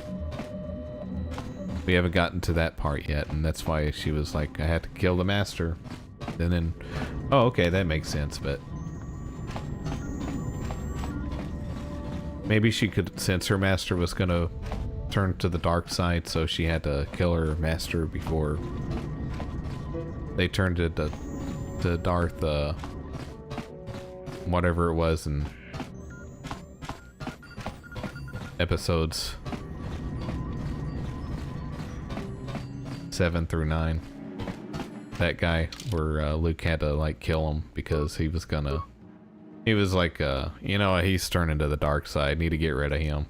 We haven't gotten to that part yet, and that's why she was like, I had to kill the master. And then, oh, okay, that makes sense, but maybe she could sense her master was gonna turn to the dark side, so she had to kill her master before they turned it to Darth, whatever it was in episodes 7 through 9. That guy where Luke had to like kill him because he was like, you know, he's turning to the dark side. Need to get rid of him.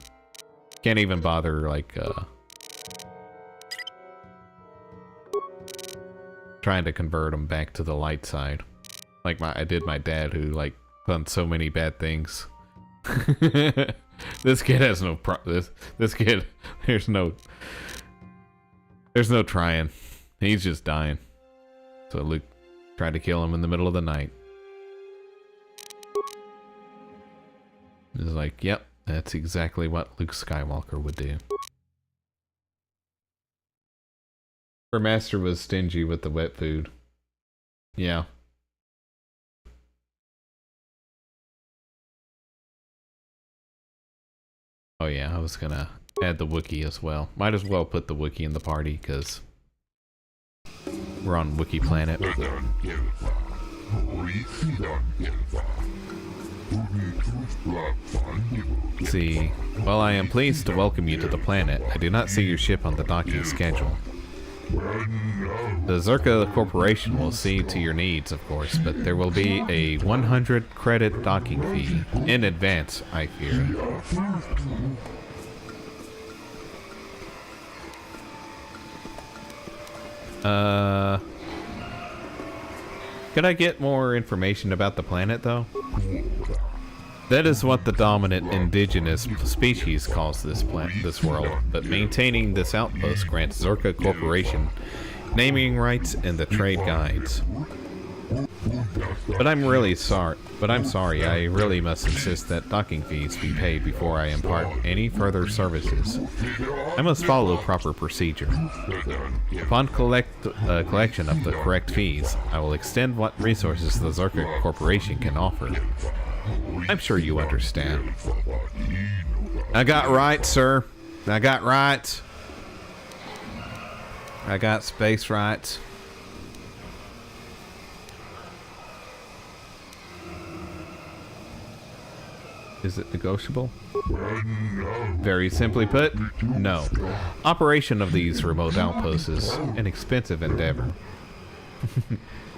Can't even bother like trying to convert him back to the light side, like I did my dad, who like done so many bad things. This kid has no this kid. There's no trying. He's just dying. So Luke tried to kill him in the middle of the night. It's like, yep, that's exactly what Luke Skywalker would do. Her master was stingy with the wet food. Yeah. Oh yeah, I was gonna add the Wookiee as well. Might as well put the Wookiee in the party, because we're on Wookiee planet. See, well, I am pleased to welcome you to the planet. I do not see your ship on the docking schedule. The Zerka Corporation will see to your needs, of course, but there will be a 100 credit docking fee. In advance, I fear. Could I get more information about the planet, though? That is what the dominant indigenous species calls this world, but maintaining this outpost grants Zerka Corporation naming rights and the trade guides. But I'm sorry, I really must insist that docking fees be paid before I impart any further services. I must follow proper procedure. Upon collection of the correct fees, I will extend what resources the Zerka Corporation can offer. I'm sure you understand. I got rights, sir. I got rights. I got space rights. Is it negotiable? Very simply put, no. Operation of these remote outposts is an expensive endeavor.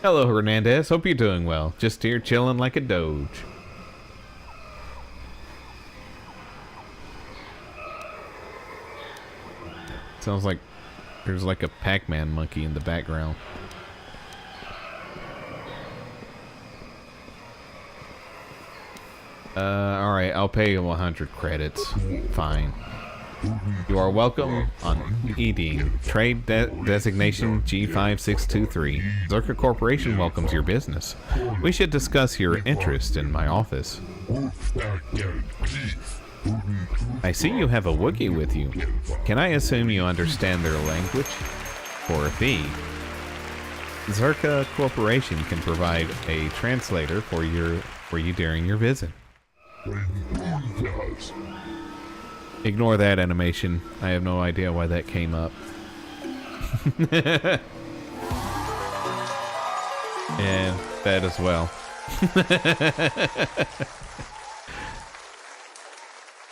Hello, Hernandez. Hope you're doing well. Just here chilling like a doge. Sounds like there's like a Pac-Man monkey in the background. Alright, I'll pay you 100 credits. Fine. You are welcome on Edine. Trade designation G5623. Zerka Corporation welcomes your business. We should discuss your interest in my office. I see you have a Wookiee with you. Can I assume you understand their language? For a fee, Zerka Corporation can provide a translator for you during your visit. Ignore that animation. I have no idea why that came up. And that as well.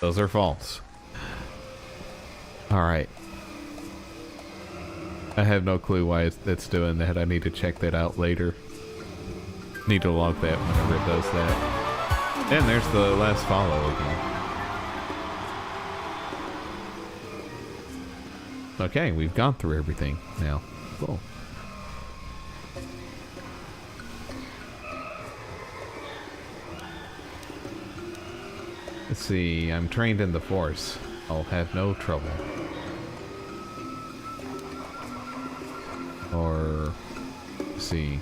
Those are false. Alright. I have no clue why it's doing that. I need to check that out later. Need to log that whenever it does that. And there's the last follow again. Okay, we've gone through everything now. Cool. Let's see, I'm trained in the Force. I'll have no trouble. Or, let's see.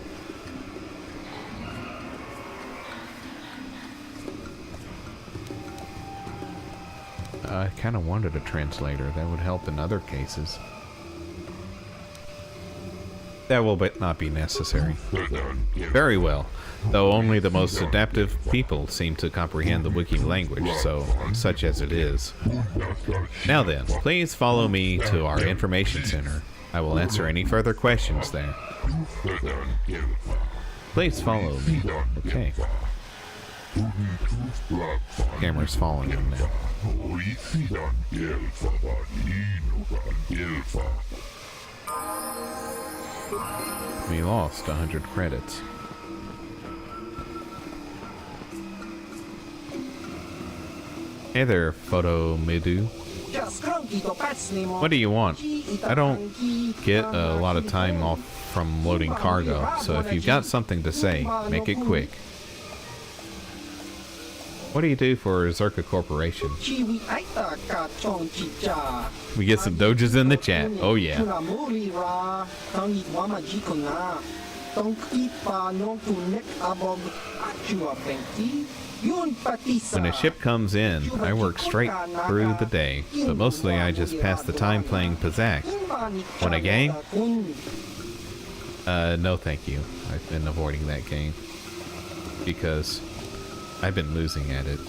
I kind of wanted a translator. That would help in other cases. That will not be necessary. Very well. Though only the most adaptive people seem to comprehend the Wookiee language, so such as it is. Now then, please follow me to our information center. I will answer any further questions there. Please follow me. Okay. Camera's following him now. We lost 100 credits. Hey there, Photo Midu. What do you want? I don't get a lot of time off from loading cargo, so if you've got something to say, make it quick. What do you do for Zerka Corporation? We get some doges in the chat. Oh yeah. When a ship comes in, I work straight through the day, but mostly I just pass the time playing Pazak. Want a game? No thank you. I've been avoiding that game because I've been losing at it.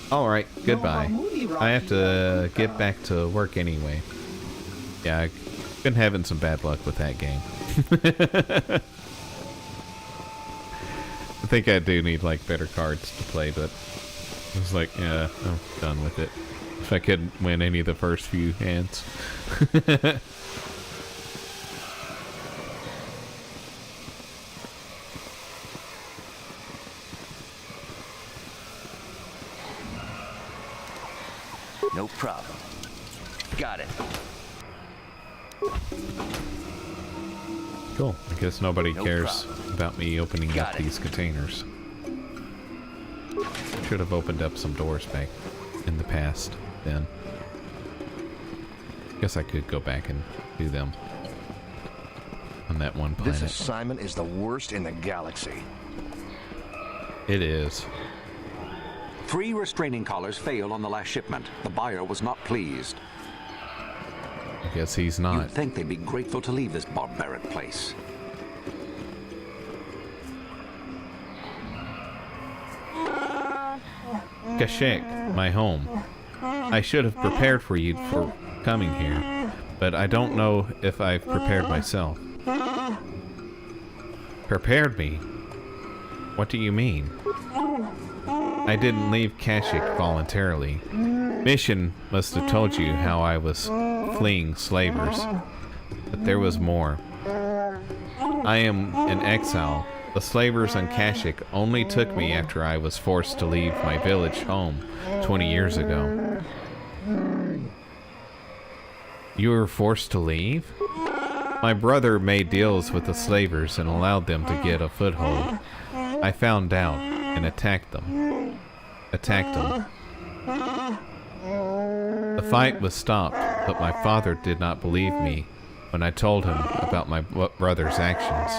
Alright, goodbye. I have to get back to work anyway. Yeah, I've been having some bad luck with that game. I think I do need like better cards to play, but I was like, yeah, I'm done with it. If I couldn't win any of the first few hands. No problem. Got it. Cool. I guess nobody cares about me opening up these containers. Should have opened up some doors back in the past then. Guess I could go back and do them on that one planet. This assignment is the worst in the galaxy. It is. 3 restraining collars failed on the last shipment. The buyer was not pleased. I guess he's not. You'd think they'd be grateful to leave this barbaric place. Kashyyyk, my home. I should have prepared for you for coming here, but I don't know if I've prepared myself. Prepared me? What do you mean? I didn't leave Kashyyyk voluntarily. Mission must have told you how I was fleeing slavers, but there was more. I am in exile. The slavers on Kashyyyk only took me after I was forced to leave my village home 20 years ago. You were forced to leave? My brother made deals with the slavers and allowed them to get a foothold. I found out and attacked them. The fight was stopped, but my father did not believe me when I told him about my brother's actions.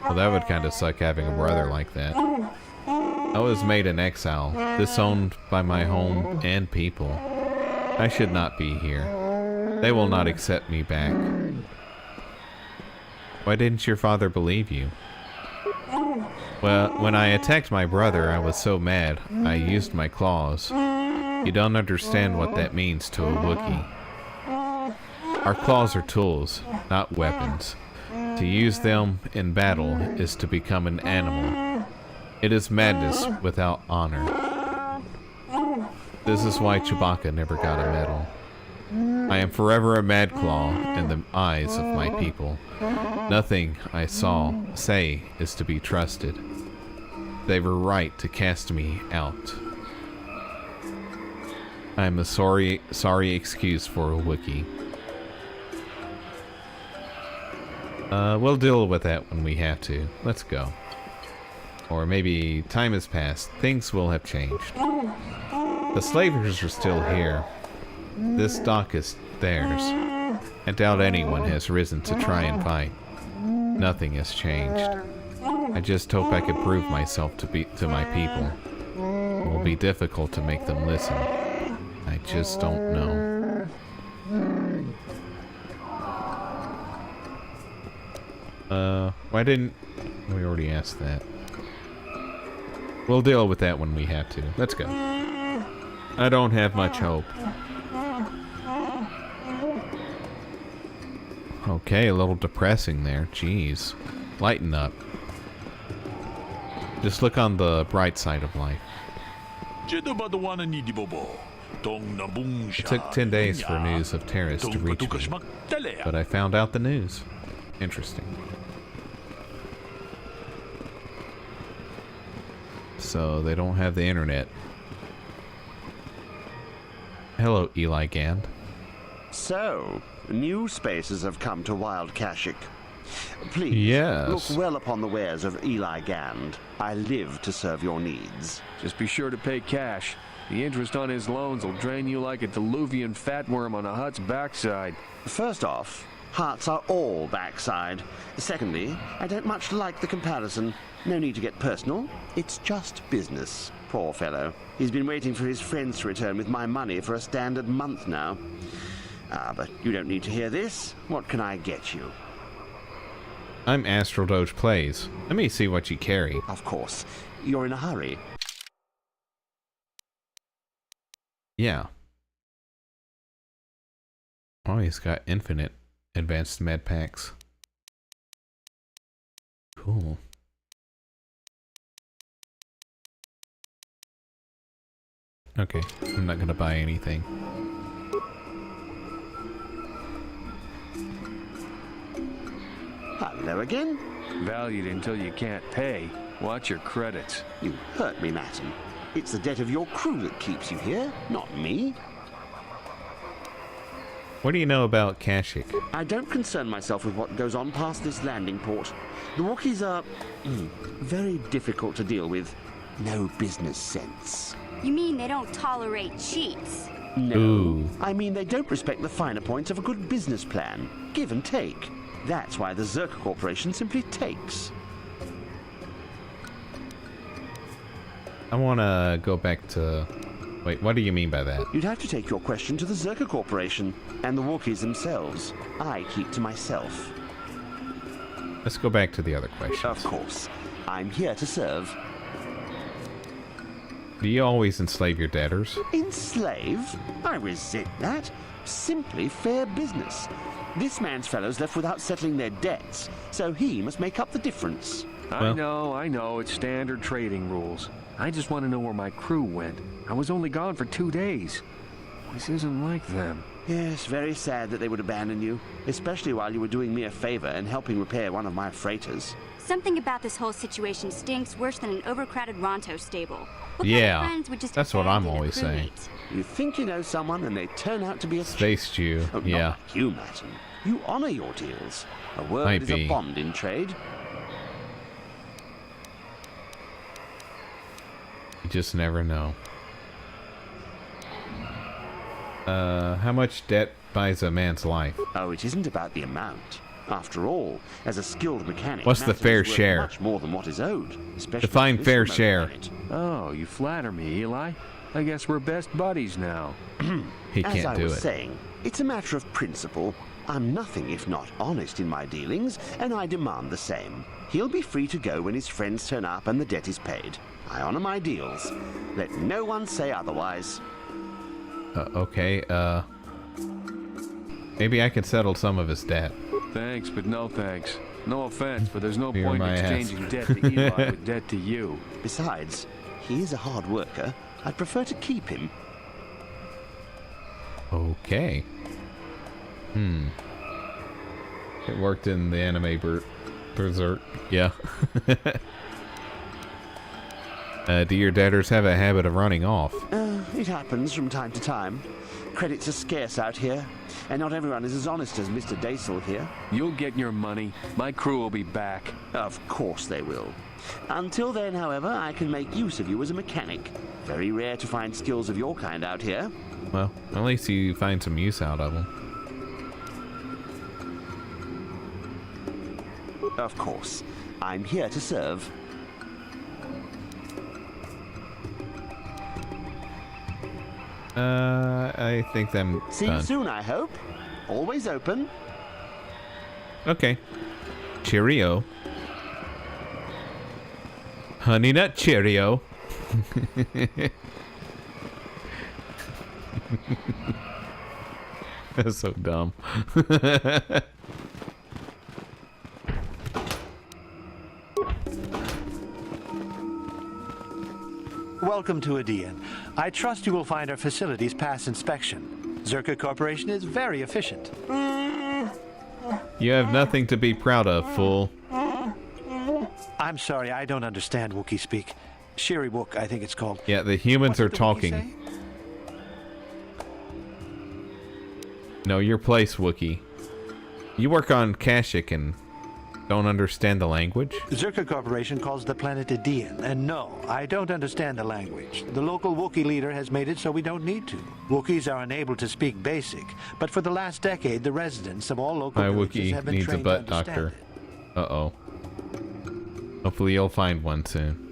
Well, that would kind of suck having a brother like that. I was made an exile, disowned by my home and people. I should not be here. They will not accept me back. Why didn't your father believe you? Well, when I attacked my brother, I was so mad, I used my claws. You don't understand what that means to a Wookiee. Our claws are tools, not weapons. To use them in battle is to become an animal. It is madness without honor. This is why Chewbacca never got a medal. I am forever a mad claw in the eyes of my people. Nothing I say is to be trusted. They were right to cast me out. I am a sorry excuse for a Wookiee. We'll deal with that when we have to. Let's go. Or maybe time has passed. Things will have changed. The slavers are still here. This dock is theirs. I doubt anyone has risen to try and fight. Nothing has changed. I just hope I could prove myself to my people. It will be difficult to make them listen. I just don't know. Why didn't... We already asked that. We'll deal with that when we have to. Let's go. I don't have much hope. Okay, a little depressing there. Jeez. Lighten up. Just look on the bright side of life. It took 10 days for news of terrorists to reach me, but I found out the news. Interesting. So they don't have the internet. Hello, Eli Gand. So, new spaces have come to Wild Kashyyyk. Please, Yes. look well upon the wares of Eli Gand. I live to serve your needs. Just be sure to pay cash. The interest on his loans will drain you like a diluvian fatworm on a Hutt's backside. First off, Hearts are all backside. Secondly, I don't much like the comparison. No need to get personal. It's just business. Poor fellow. He's been waiting for his friends to return with my money for a standard month now. But you don't need to hear this. What can I get you? I'm Astral Doge Plays. Let me see what you carry. Of course. You're in a hurry. Yeah. Oh, he's got infinite advanced med packs. Cool. Okay, I'm not gonna buy anything. Hello again. Valued until you can't pay. Watch your credits. You hurt me, Matton. It's the debt of your crew that keeps you here, not me. What do you know about Kashyyyk? I don't concern myself with what goes on past this landing port. The Wookiees are very difficult to deal with. No business sense. You mean they don't tolerate cheats? No. Ooh. I mean they don't respect the finer points of a good business plan. Give and take. That's why the Zerka Corporation simply takes. I want to go back to... Wait, what do you mean by that? You'd have to take your question to the Zerka Corporation and the Wookiees themselves. I keep to myself. Let's go back to the other question. Of course. I'm here to serve. Do you always enslave your debtors? Enslave? I resent that. Simply fair business. This man's fellows left without settling their debts, so he must make up the difference. I know, it's standard trading rules. I just want to know where my crew went. I was only gone for 2 days. This isn't like them. Yes, very sad that they would abandon you, especially while you were doing me a favor and helping repair one of my freighters. Something about this whole situation stinks worse than an overcrowded Ronto stable. What Yeah, kind of friends would just that's what I'm abandon a always saying. crewmate? You think you know someone and they turn out to be a Space Jew, Oh, yeah. not like you, Matton. You honor your deals. A word Might is be. a bond in trade. You just never know. How much debt buys a man's life? Oh, it isn't about the amount. After all, as a skilled mechanic, What's the Matton fair is worth share? much more than what is owed. Especially Define this fair remote share. planet. Oh, you flatter me, Eli. I guess we're best buddies now. He As can't I do was it. saying, it's a matter of principle. I'm nothing if not honest in my dealings, and I demand the same. He'll be free to go when his friends turn up and the debt is paid. I honor my deals. Let no one say otherwise. Okay, maybe I can settle some of his debt. Thanks, but no thanks. No offense, but there's no You're point in my ass. exchanging debt to Eli with debt to you. Besides, he is a hard worker. I'd prefer to keep him. Okay. It worked in the anime Berserk. Yeah. Do your debtors have a habit of running off? It happens from time to time. Credits are scarce out here, and not everyone is as honest as Mr. Daisel here. You'll get your money. My crew will be back. Of course they will. Until then, however, I can make use of you as a mechanic. Very rare to find skills of your kind out here. Well, at least you find some use out of them. Of course. I'm here to serve. I think I'm See done. you soon, I hope. Always open. Okay. Cheerio. Honey Nut Cheerio. That's so dumb. Welcome to Adean. I trust you will find our facilities pass inspection. Zerka Corporation is very efficient. You have nothing to be proud of, fool. I'm sorry, I don't understand Wookiee speak. Shiri Wook, I think it's called. Yeah, the humans are talking. Know your place, Wookiee. You work on Kashyyyk and don't understand the language? Zerka Corporation calls the planet Edian, and no, I don't understand the language. The local Wookiee leader has made it so we don't need to. Wookiees are unable to speak Basic, but for the last decade, the residents of all local My villages have Wookiee been needs a trained butt to understand doctor. Uh-oh. Hopefully you'll find one soon.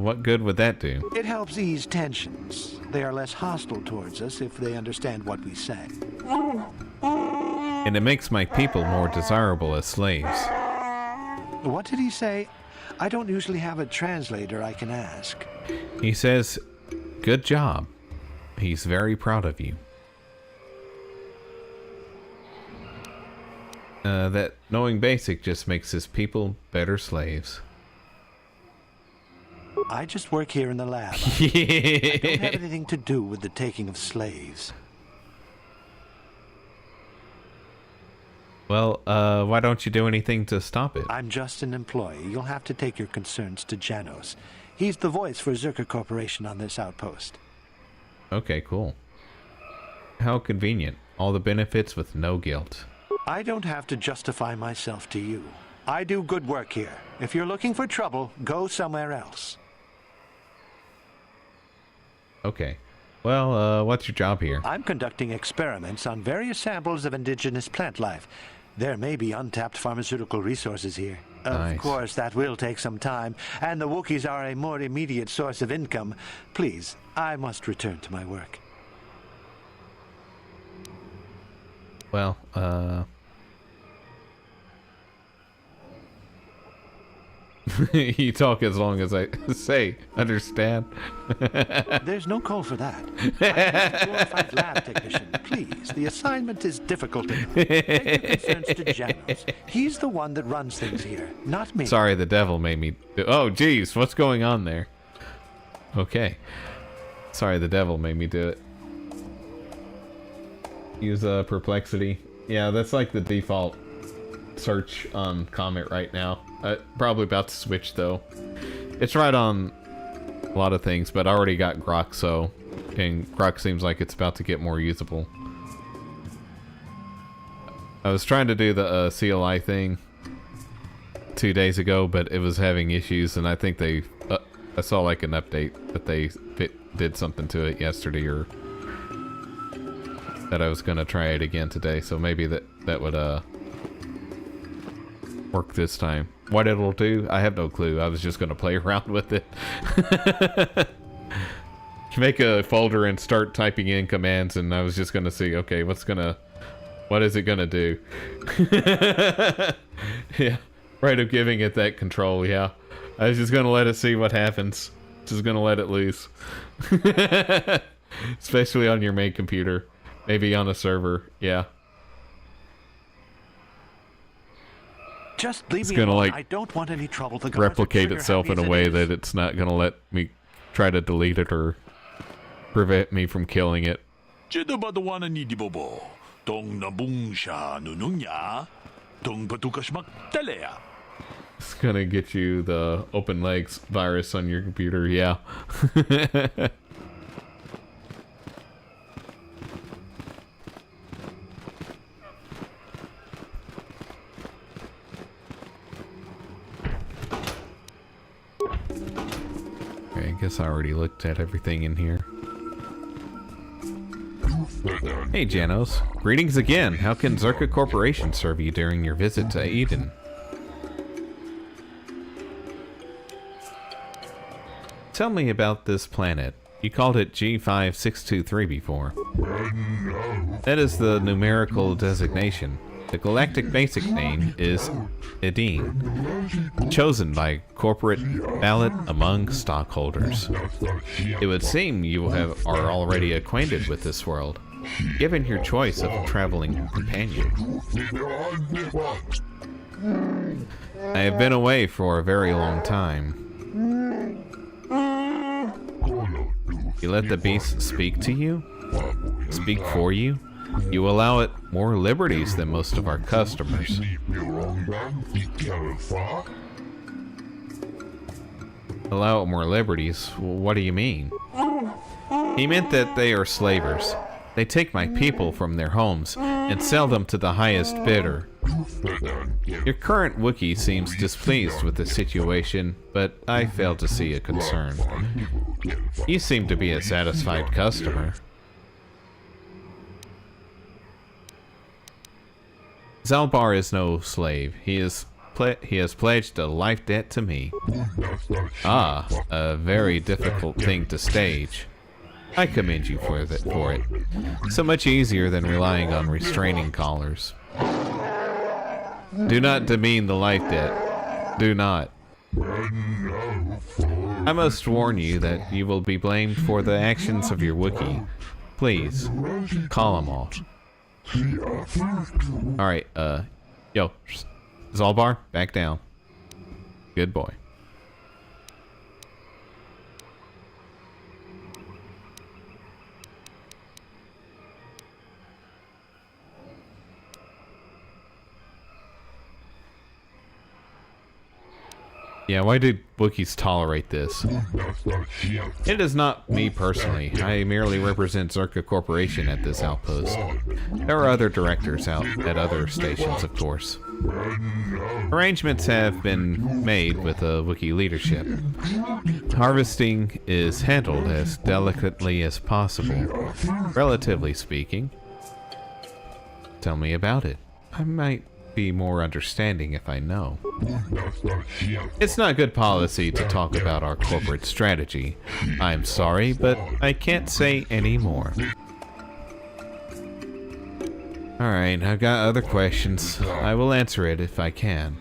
What good would that do? it. It helps ease tensions. They are less hostile towards us if they understand what we say. And it makes my people more desirable as slaves. What did he say? I don't usually have a translator I can ask. He says, good job. He's very proud of you. That knowing Basic just makes his people better slaves. I just work here in the lab. I don't have anything to do with the taking of slaves. Well, why don't you do anything to stop it? I'm just an employee. You'll have to take your concerns to Janos. He's the voice for Zerka Corporation on this outpost. Okay, cool. How convenient. All the benefits with no guilt. I don't have to justify myself to you. I do good work here. If you're looking for trouble, go somewhere else. Okay. Well, what's your job here? I'm conducting experiments on various samples of indigenous plant life. There may be untapped pharmaceutical resources here. Nice. Of course, that will take some time, and the Wookiees are a more immediate source of income. Please, I must return to my work. Well, you talk as long as I say, understand? There's no call for that. I'm just a glorified lab technician. Please, the assignment is difficult enough. Take your concerns to Janos. He's the one that runs things here, not me. Sorry, the devil made me... Oh, geez, what's going on there? Okay. Sorry, the devil made me do it. Use perplexity. Yeah, that's like the default search on Comet right now. Probably about to switch though. It's right on a lot of things, but I already got Grok, so... And Grok seems like it's about to get more usable. I was trying to do the CLI thing 2 days ago, but it was having issues, and I think they... I saw like an update that they did something to it yesterday, or... that I was gonna try it again today, so maybe that would work this time. What it'll do, I have no clue. I was just gonna play around with it. Make a folder and start typing in commands, and I was just gonna see, okay, what is it gonna do? Yeah, right of giving it that control, yeah. I was just gonna let it see what happens. Just gonna let it loose. Especially on your main computer. Maybe on a server, yeah. Just leave It's me gonna alone. like I don't want any trouble. The guards replicate are itself in a trigger-happy way as it is. that it's not gonna let me try to delete it or prevent me from killing it. It's gonna get you the open legs virus on your computer, yeah. Okay, I guess I already looked at everything in here. Hey Janos, greetings again. How can Zerka Corporation serve you during your visit to Eden? Tell me about this planet. You called it G5623 before. That is the numerical designation. The galactic basic name is Eden, chosen by corporate ballot among stockholders. It would seem you are already acquainted with this world, given your choice of a traveling companion. I have been away for a very long time. You let the beast speak to you? Speak for you? You allow it more liberties than most of our customers. Allow it more liberties? What do you mean? He meant that they are slavers. They take my people from their homes and sell them to the highest bidder. Your current Wookiee seems displeased with the situation, but I fail to see a concern. You seem to be a satisfied customer. Zalbar is no slave. He has pledged a life debt to me. Ah, a very difficult thing to stage. I commend you for it. So much easier than relying on restraining collars. Do not demean the life debt. Do not. I must warn you that you will be blamed for the actions of your Wookiee. Please, call him off. Alright, yo, Zalbar, back down. Good boy. Yeah, why did Wookiees tolerate this? It is not me personally. I merely represent Zerka Corporation at this outpost. There are other directors out at other stations, of course. Arrangements have been made with the Wookiee leadership. Harvesting is handled as delicately as possible, relatively speaking. Tell me about it. I might be more understanding if I know. It's not good policy to talk about our corporate strategy. I'm sorry, but I can't say any more. Alright, I've got other questions. I will answer it if I can.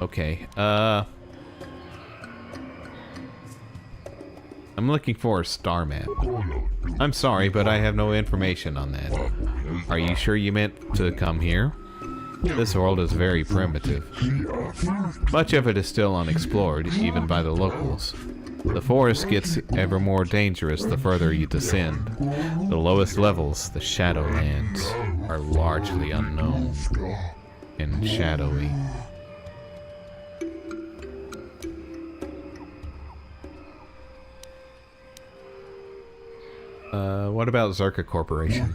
Okay, I'm looking for a star map. I'm sorry, but I have no information on that. Are you sure you meant to come here? This world is very primitive. Much of it is still unexplored, even by the locals. The forest gets ever more dangerous the further you descend. The lowest levels, the Shadowlands, are largely unknown and shadowy. What about Zerka Corporation?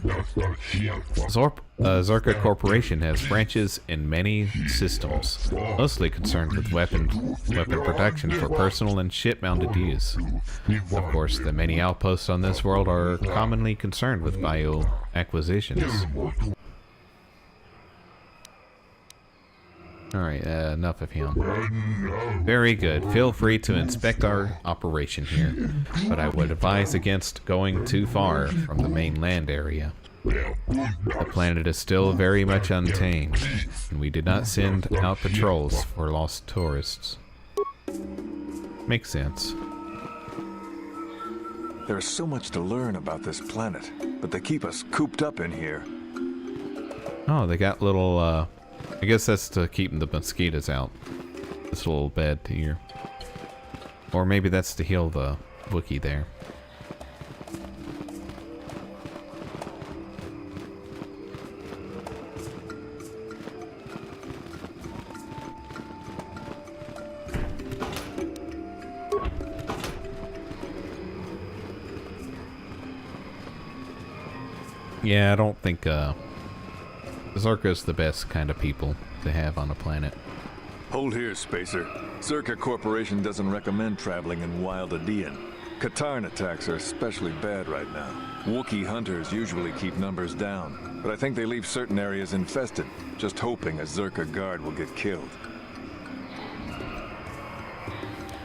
Zerka Corporation has branches in many systems, mostly concerned with weapon production for personal and ship-mounted use. Of course, the many outposts on this world are commonly concerned with bio acquisitions. Alright, enough of him. Very good. Feel free to inspect our operation here, but I would advise against going too far from the main land area. The planet is still very much untamed, and we did not send out patrols for lost tourists. Makes sense. There's so much to learn about this planet, but they keep us cooped up in here. Oh, they got little, I guess that's to keep the mosquitoes out. This little bed here. Or maybe that's to heal the Wookiee there. Yeah, I don't think, Zerka's the best kind of people to have on a planet. Hold here, Spacer. Zerka Corporation doesn't recommend traveling in Wild Adean. Katarn attacks are especially bad right now. Wookiee hunters usually keep numbers down, but I think they leave certain areas infested, just hoping a Zerka guard will get killed.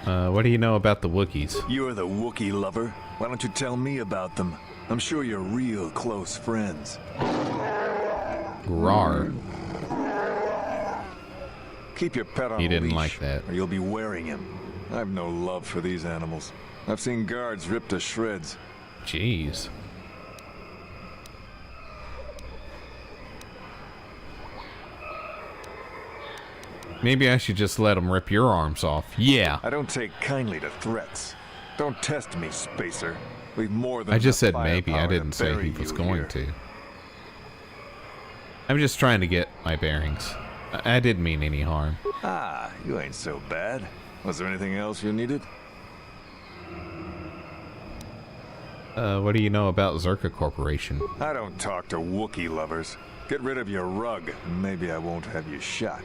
What do you know about the Wookiees? You're the Wookiee lover. Why don't you tell me about them? I'm sure you're real close friends. Rawr. Keep your pet on He a didn't leash, like that. or you'll be wearing him. I've no love for these animals. I've seen guards ripped to shreds. Jeez. Maybe I should just let him rip your arms off. Yeah. I don't take kindly to threats. Don't test me, Spacer. We've more than I just said enough maybe. I firepower to didn't say bury he was you going here. to. I'm just trying to get my bearings. I didn't mean any harm. Ah, you ain't so bad. Was there anything else you needed? What do you know about Zerka Corporation? I don't talk to Wookiee lovers. Get rid of your rug, and maybe I won't have you shot.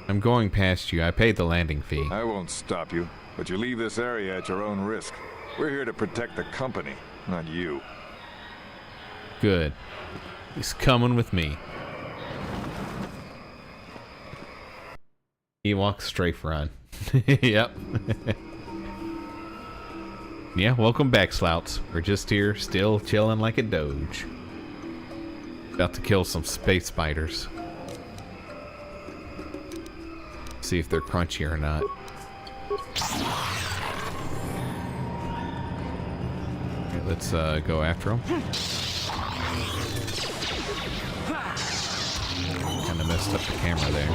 I'm going past you. I paid the landing fee. I won't stop you, but you leave this area at your own risk. We're here to protect the company, not you. Good. He's coming with me. Ewok strafe run. Yep. Yeah, welcome back, Slouts. We're just here, still chilling like a doge. About to kill some space spiders. See if they're crunchy or not. Okay, let's go after them. Kind of messed up the camera there.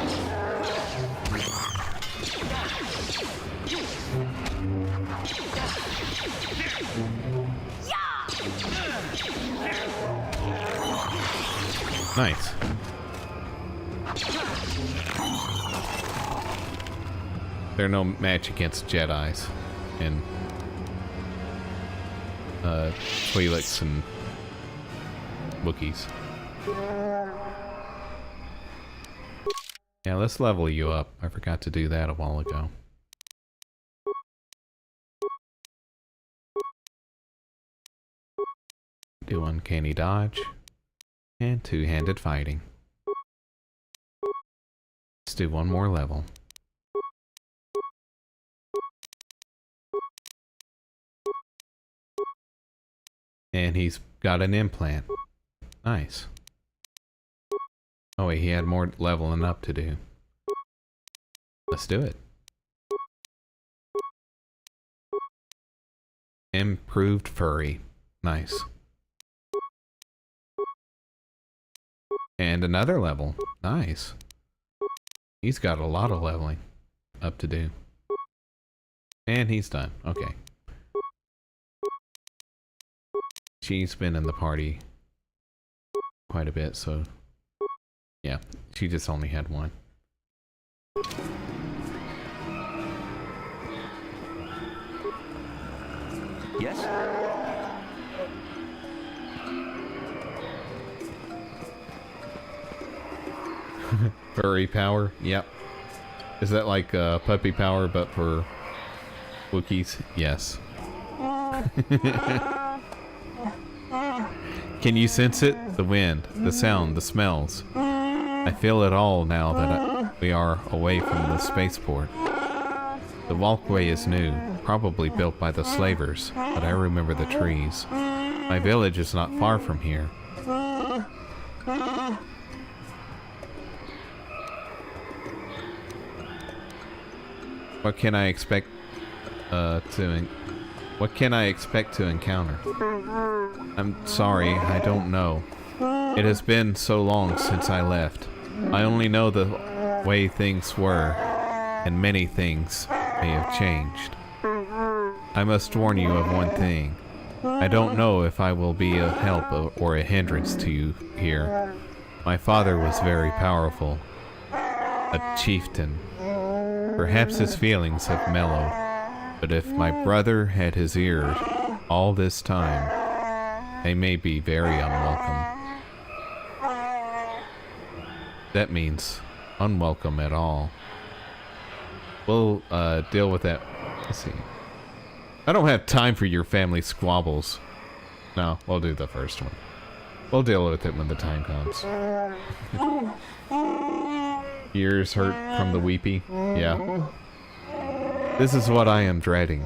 Nice. They're no match against Jedis and Twi'leks and Wookiees. Yeah, let's level you up. I forgot to do that a while ago. Do uncanny dodge and two-handed fighting. Let's do one more level. And he's got an implant. Nice. Oh wait, he had more leveling up to do. Let's do it. Improved furry. Nice. And another level. Nice. He's got a lot of leveling up to do. And he's done. Okay. She's been in the party quite a bit, so yeah, she just only had one. Yes? Furry power? Yep. Is that like puppy power but for Wookiees? Yes. Can you sense it? The wind, the sound, the smells. I feel it all now that we are away from the spaceport. The walkway is new, probably built by the slavers, but I remember the trees. My village is not far from here. What can I expect What can I expect to encounter? I'm sorry, I don't know. It has been so long since I left. I only know the way things were, and many things may have changed. I must warn you of one thing. I don't know if I will be a help or a hindrance to you here. My father was very powerful, a chieftain. Perhaps his feelings have mellowed, but if my brother had his ears all this time, they may be very unwelcome. That means unwelcome at all. We'll deal with that. Let's see. I don't have time for your family squabbles. No, we'll do the first one. We'll deal with it when the time comes. Ears hurt from the weepy? Yeah. This is what I am dreading.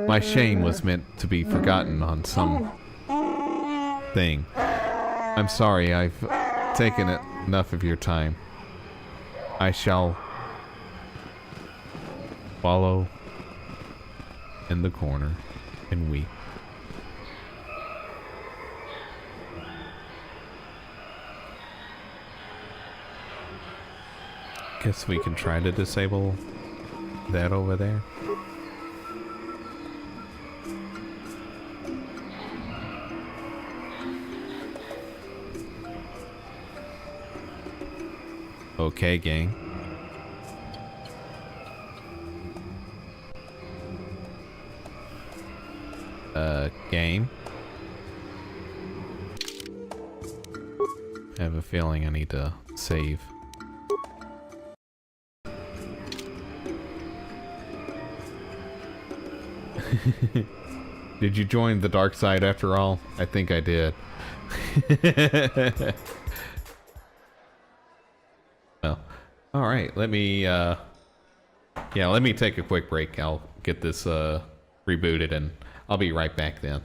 My shame was meant to be forgotten on some thing. I'm sorry, I've taken enough of your time. I shall wallow in the corner and weep. Guess we can try to disable that over there. Okay, gang. game. I have a feeling I need to save. Did you join the dark side after all? I think I did. Well, all right. Let me let me take a quick break. I'll get this rebooted and I'll be right back then.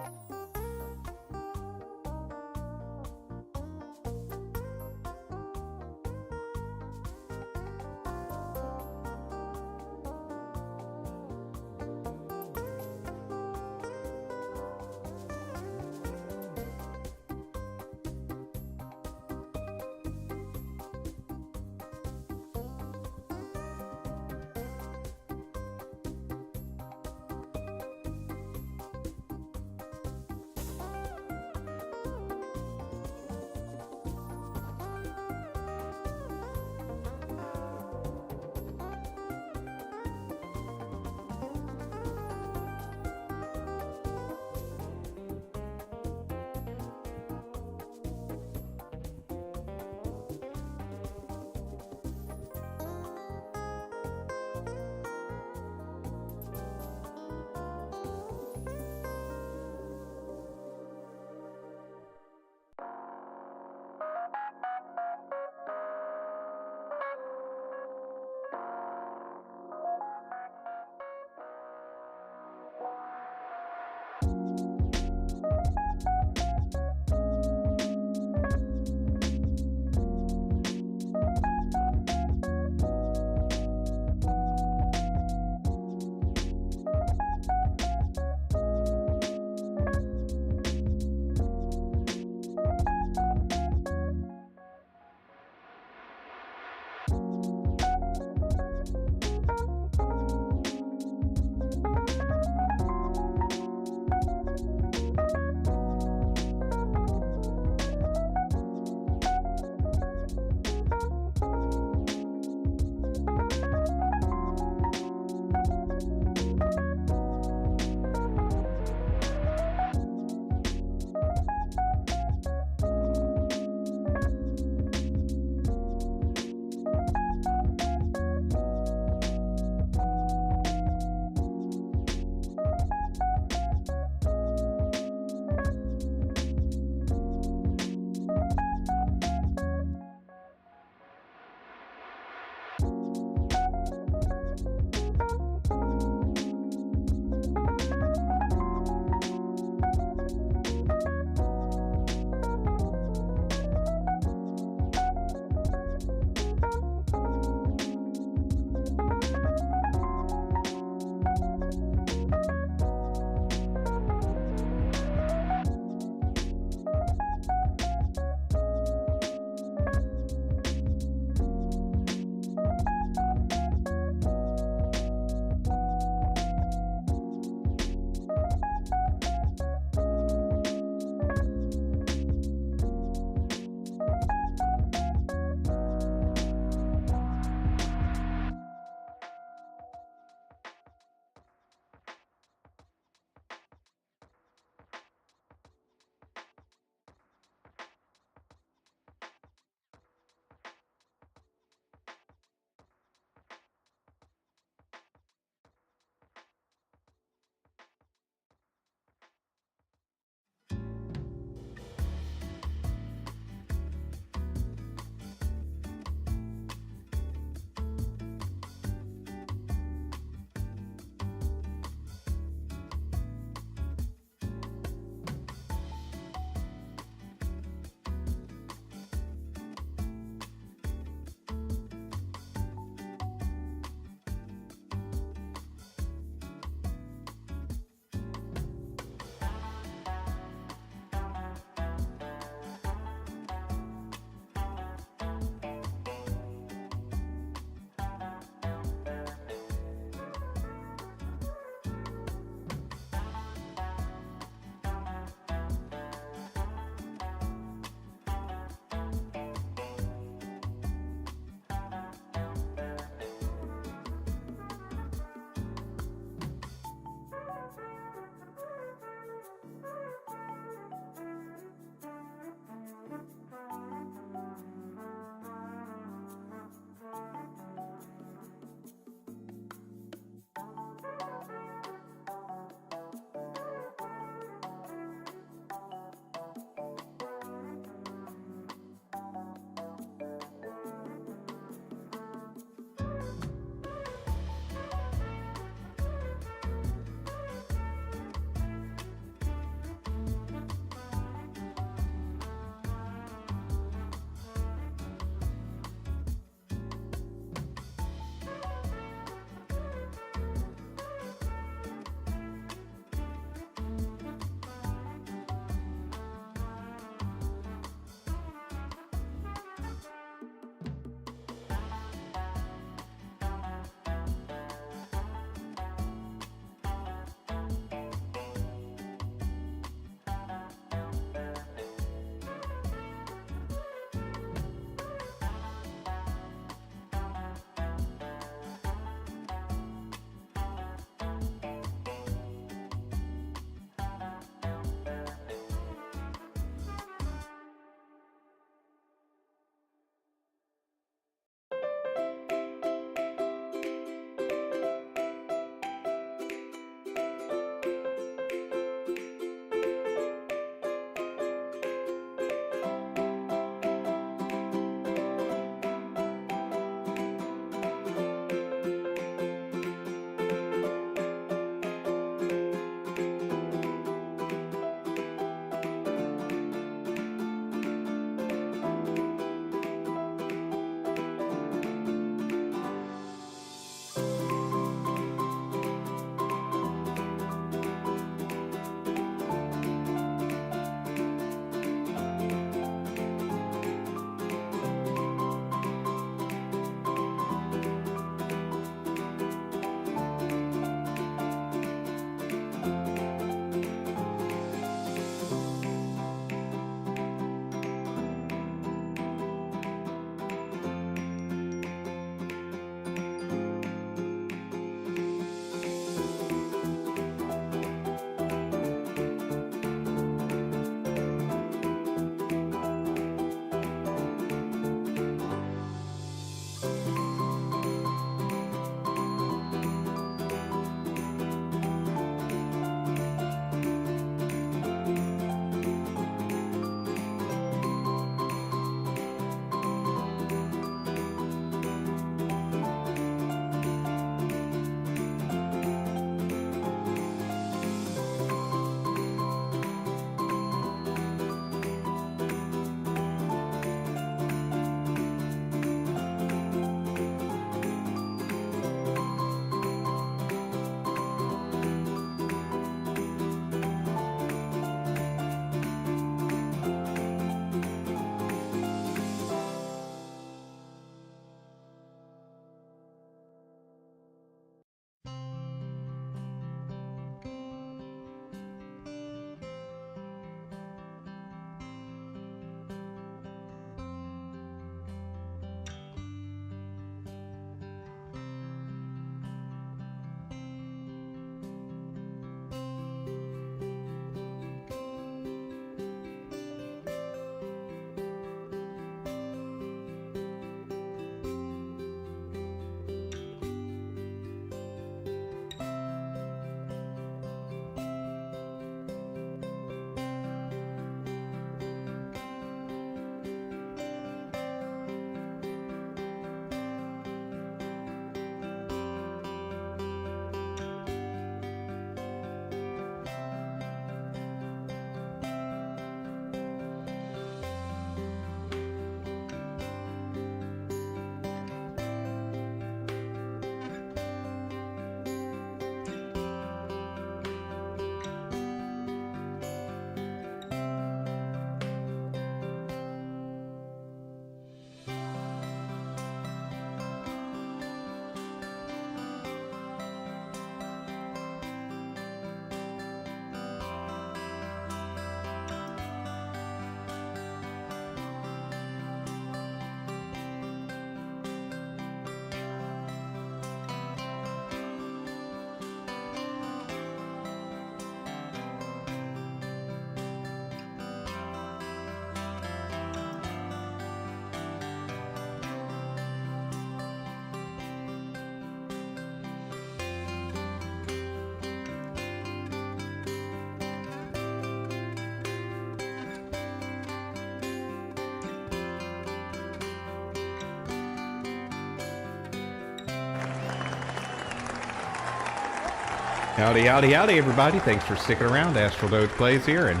Howdy, howdy, howdy, everybody. Thanks for sticking around. Astral Doge Plays here, and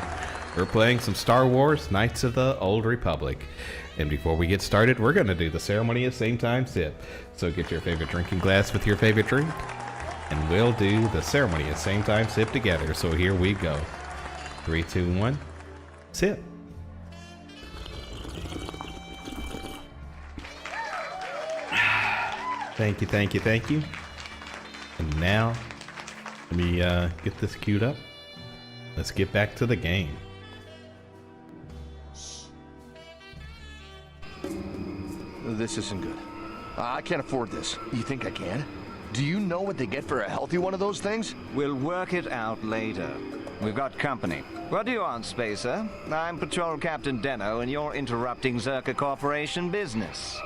we're playing some Star Wars Knights of the Old Republic. And before we get started, we're going to do the ceremony at same time sip. So get your favorite drinking glass with your favorite drink, and we'll do the ceremony at same time sip together. So here we go. 3, 2, 1, sip. Thank you, thank you, thank you. And now, let me get this queued up. Let's get back to the game. This isn't good. I can't afford this. You think I can? Do you know what they get for a healthy one of those things? We'll work it out later. We've got company. What do you want, Spacer? I'm Patrol Captain Deno, and you're interrupting Zerka Corporation business.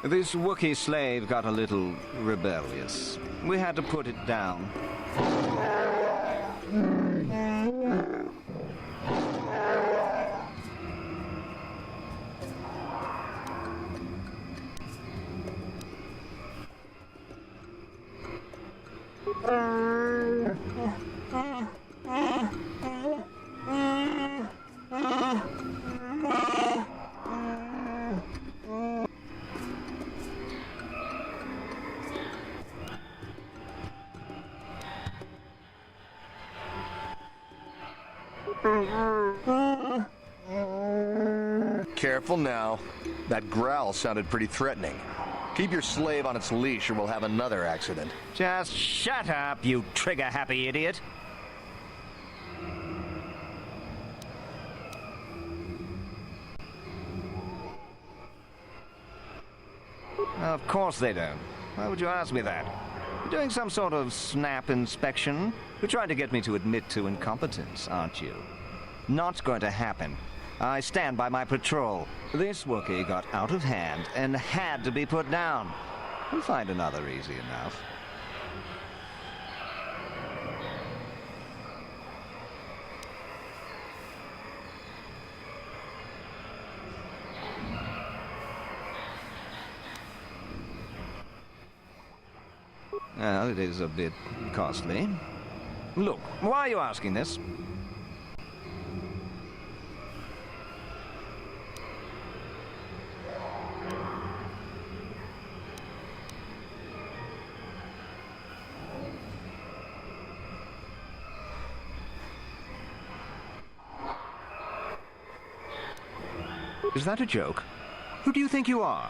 This Wookiee slave got a little rebellious. We had to put it down. Careful now. That growl sounded pretty threatening. Keep your slave on its leash or we'll have another accident. Just shut up, you trigger-happy idiot. Of course they don't. Why would you ask me that? You're doing some sort of snap inspection? You're trying to get me to admit to incompetence, aren't you? Not going to happen. I stand by my patrol. This Wookiee got out of hand and had to be put down. We'll find another easy enough. Well, it is a bit costly. Look, why are you asking this? Is that a joke? Who do you think you are?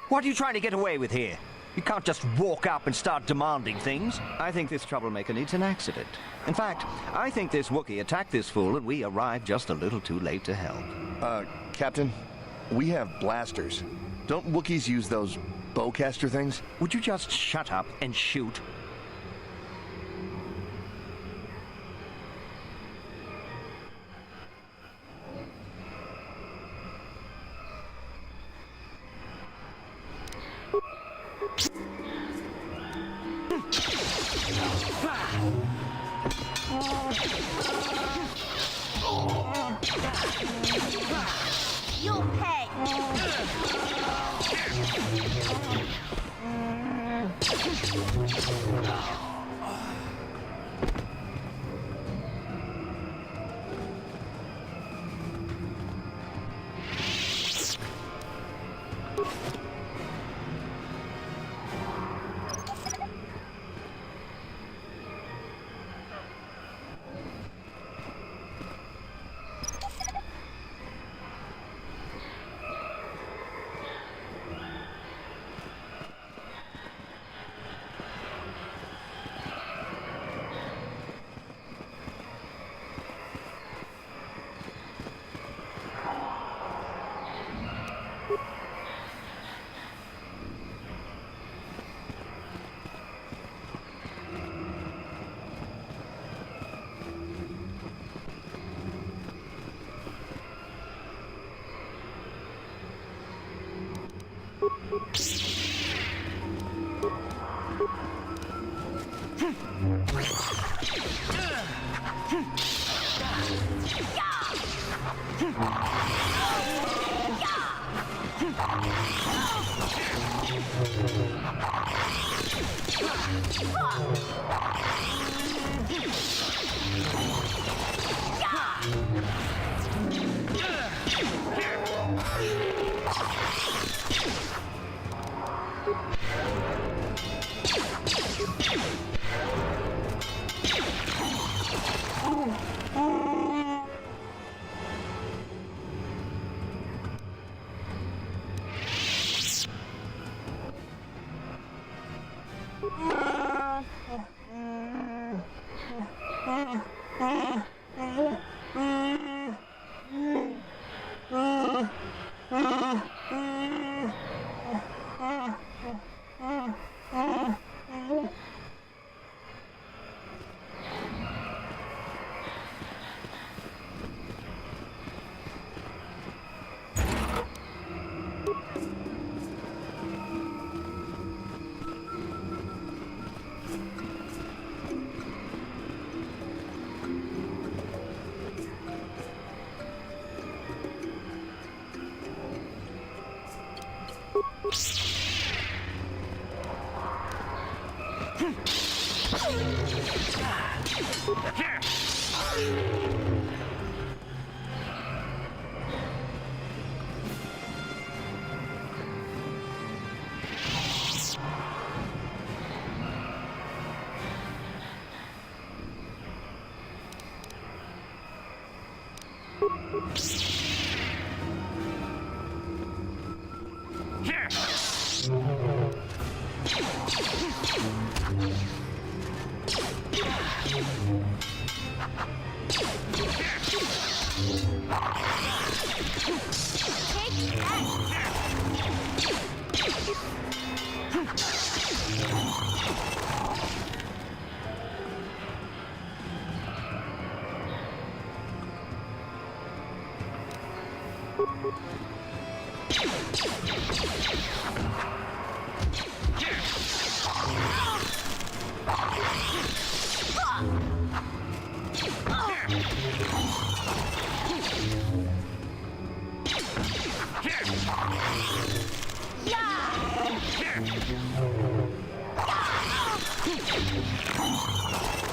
What are you trying to get away with here? You can't just walk up and start demanding things. I think this troublemaker needs an accident. In fact, I think this Wookiee attacked this fool and we arrived just a little too late to help. Captain, we have blasters. Don't Wookiees use those bowcaster things? Would you just shut up and shoot? You'll pay.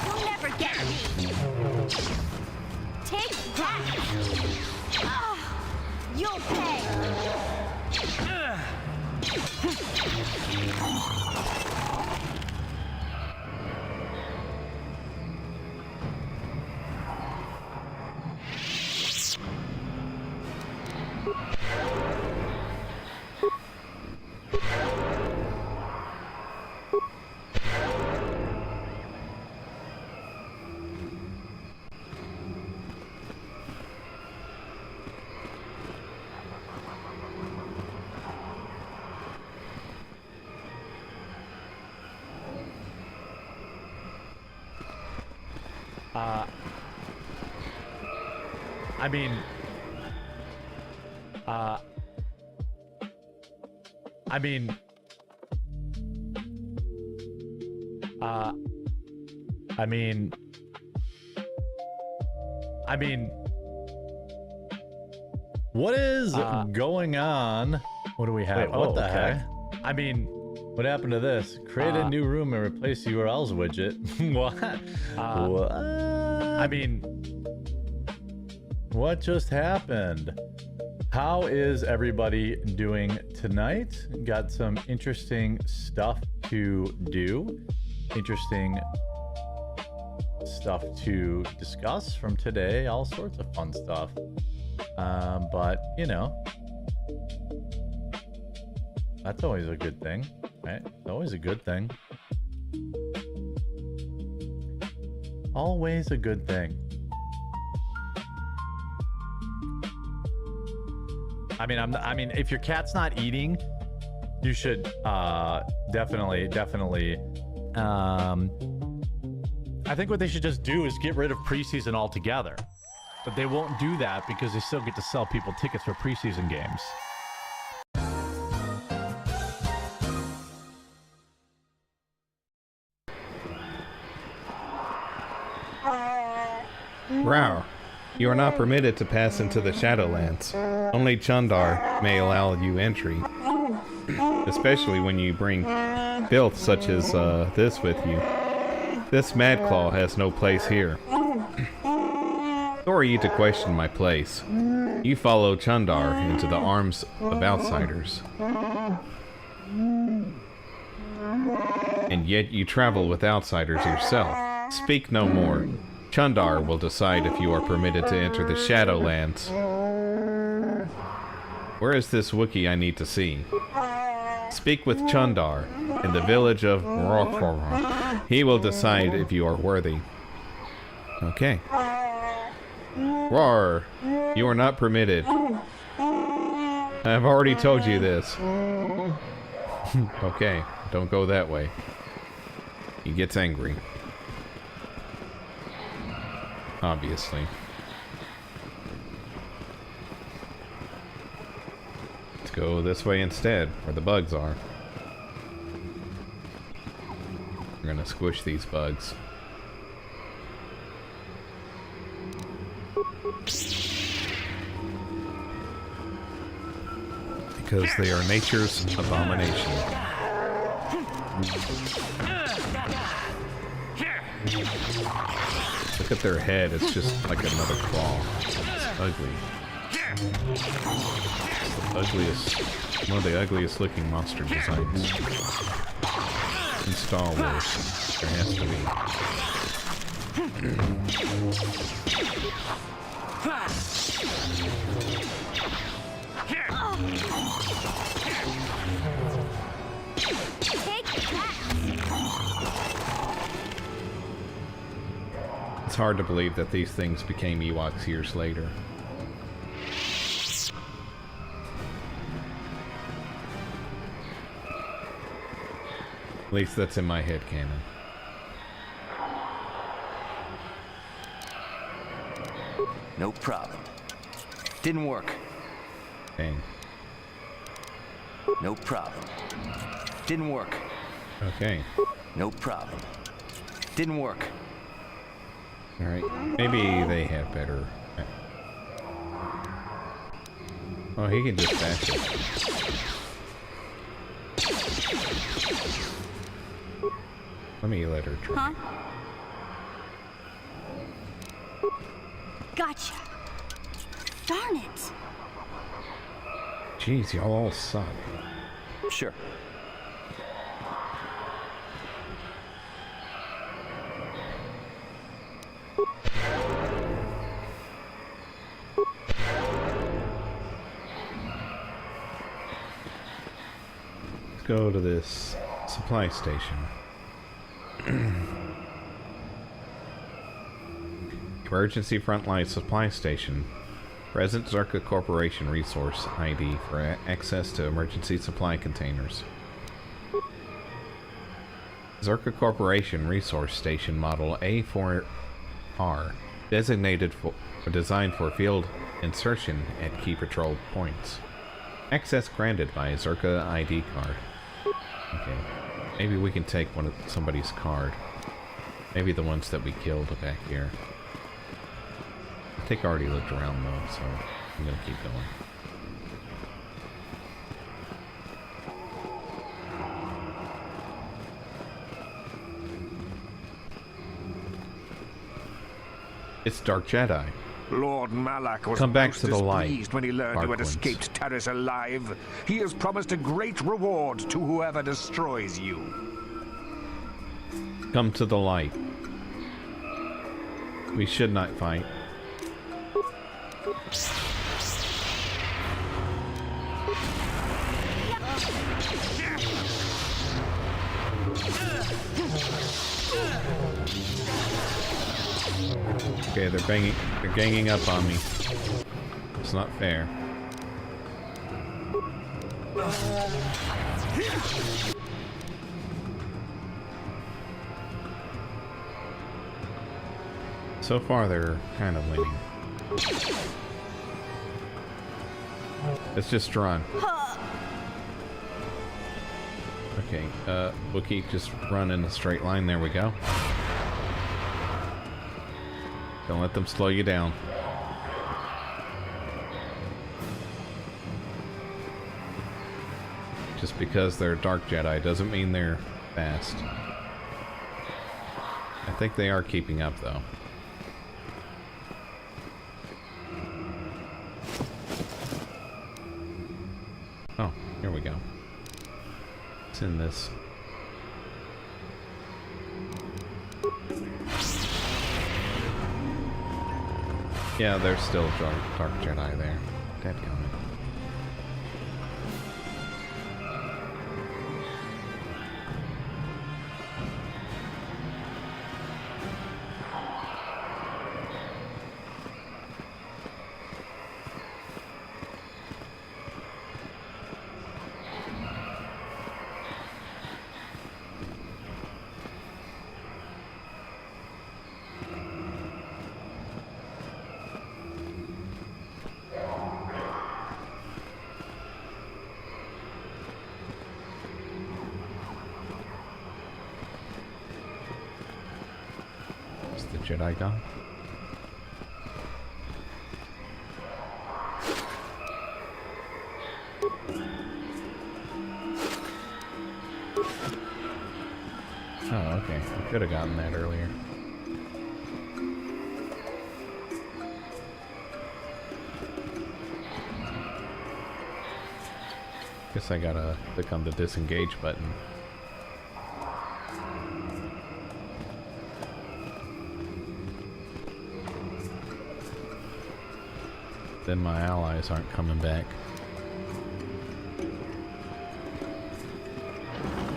You'll never get me. Take that. You'll pay. I mean, what is going on? What do we have? Wait, what the okay. heck? I mean, what happened to this? Create a new room and replace URLs widget. What? What? I mean, what just happened? How is everybody doing tonight? Got some interesting stuff to do. Interesting stuff to discuss from today. All sorts of fun stuff. But, you know, that's always a good thing, right? It's always a good thing. Always a good thing. I mean, if your cat's not eating, you should definitely. I think what they should just do is get rid of preseason altogether. But they won't do that because they still get to sell people tickets for preseason games. Rawr. You are not permitted to pass into the Shadowlands. Only Chundar may allow you entry. Especially when you bring filth such as this with you. This Madclaw has no place here. Who are you to question my place? You follow Chundar into the arms of outsiders. And yet you travel with outsiders yourself. Speak no more. Chundar will decide if you are permitted to enter the Shadowlands. Where is this Wookiee I need to see? Speak with Chundar in the village of Rothor. He will decide if you are worthy. Okay. Roar! You are not permitted. I've already told you this. Okay, don't go that way. He gets angry. Obviously. Let's go this way instead, where the bugs are. We're gonna squish these bugs. Because they are nature's abomination. Look at their head, it's just like another claw. It's ugly. One of the ugliest looking monster designs in Star Wars. There has to be. It's hard to believe that these things became Ewoks years later. At least that's in my head canon. No problem. Didn't work. Dang. No problem. Didn't work. Okay. No problem. Didn't work. Alright. Maybe they have better... Oh, he can just bash it. Let me let her try. Huh? Gotcha. Darn it. Jeez, y'all all suck. Sure. Let's go to this supply station. Emergency Frontline Supply Station. Present Zerka Corporation Resource ID for access to emergency supply containers. Zerka Corporation Resource Station Model A4R, designated for designed for field insertion at key patrol points. Access granted by Zerka ID card. Okay, maybe we can take somebody's card. Maybe the ones that we killed back here. I think I already looked around though, so I'm gonna keep going. It's Dark Jedi. Lord Malak was Come back most to the light, displeased when he learned you had Tarquins. escaped Taris alive. He has promised a great reward to whoever destroys you. Come to the light. We should not fight. Okay, they're ganging up on me. It's not fair. So far, they're kind of winning. Let's just run. Okay, Wookiee, just run in a straight line. There we go. Don't let them slow you down. Just because they're Dark Jedi doesn't mean they're fast. I think they are keeping up, though. Oh, here we go. It's in this. Yeah, there's still Dark Jedi there. Dadgummit. Jedi gone? Oh, okay. I could have gotten that earlier. Guess I gotta click on the disengage button. Then my allies aren't coming back.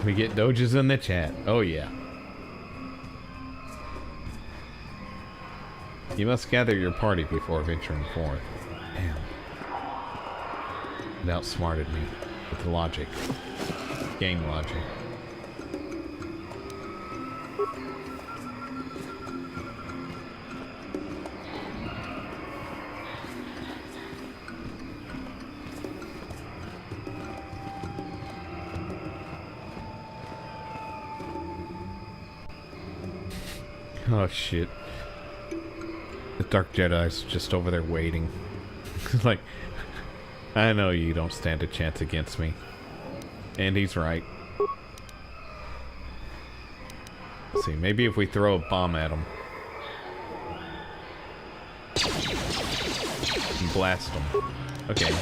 We get doges in the chat. Oh yeah. You must gather your party before venturing forth. Damn. It outsmarted me with logic. Game logic. Oh shit. The Dark Jedi's just over there waiting. Like, I know you don't stand a chance against me. And he's right. Let's see, maybe if we throw a bomb at him. And blast him. Okay.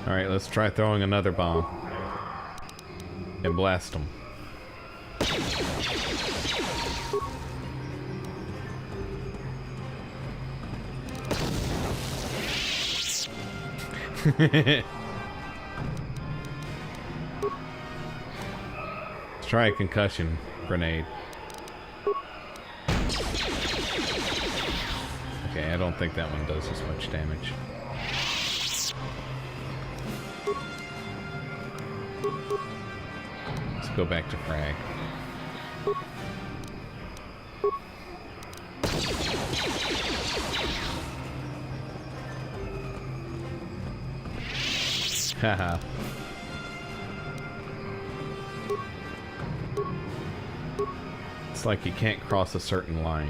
Alright, let's try throwing another bomb. And blast them. Let's try a concussion grenade. Okay, I don't think that one does as much damage. Let's go back to frag. Haha. It's like you can't cross a certain line.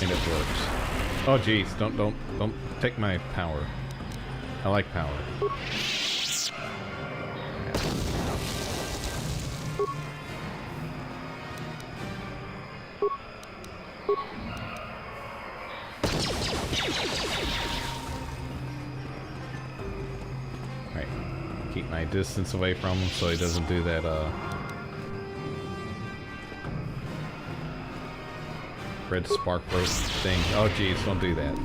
And it works. Oh geez, don't take my power. I like power. Right. Keep my distance away from him so he doesn't do that red spark burst thing. Oh geez, don't do that.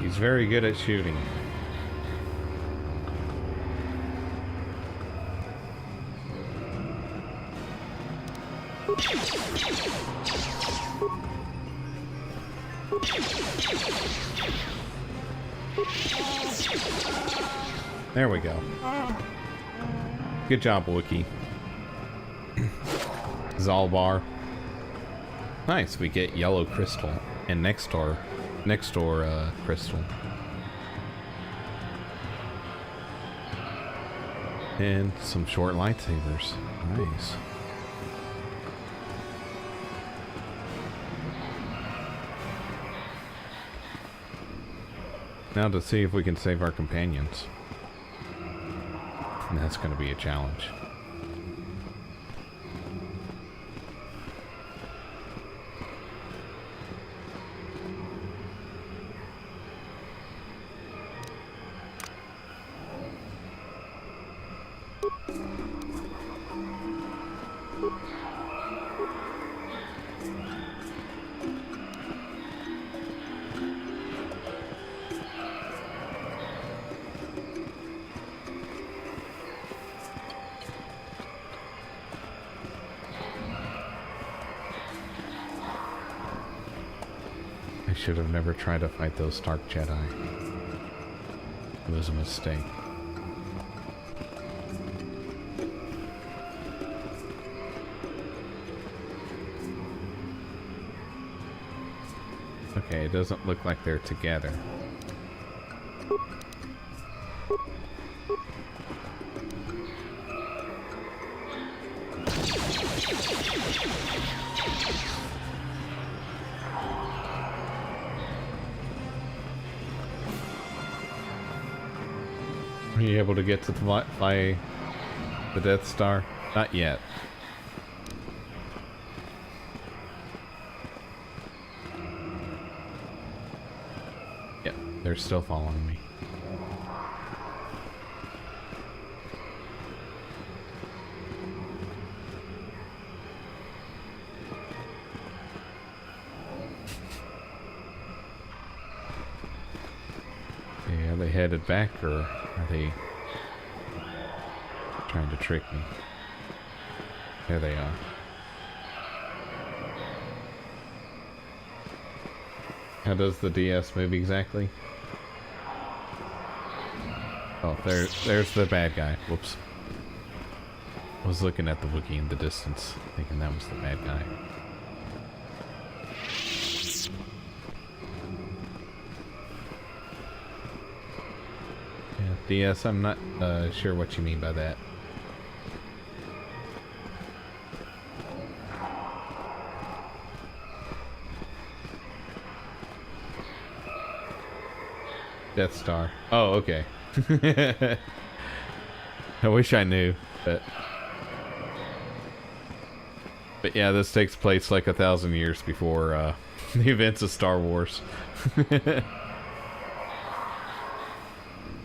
He's very good at shooting. There we go. Good job, Wookie. Zalbar. Nice, we get yellow crystal and next door crystal. And some short lightsabers. Nice. Now to see if we can save our companions. And that's going to be a challenge. I should have never tried to fight those Stark Jedi. It was a mistake. Okay, it doesn't look like they're together. Are you able to get to fly the Death Star? Not yet. Yep, they're still following me. Okay, are they headed back or are they trying to trick me? There they are. How does the DS move exactly? Oh, there's the bad guy. Whoops. I was looking at the Wookiee in the distance, thinking that was the bad guy. Yeah, DS, I'm not sure what you mean by that. Death Star. Oh, okay. I wish I knew, but yeah, this takes place like 1,000 years before the events of Star Wars.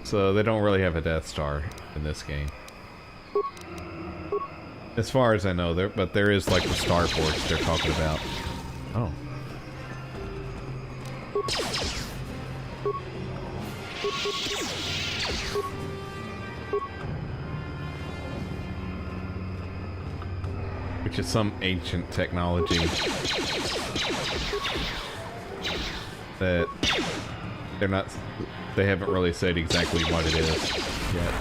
So they don't really have a Death Star in this game, as far as I know. But there is like the starports they're talking about. Oh. Which is some ancient technology that they haven't really said exactly what it is yet.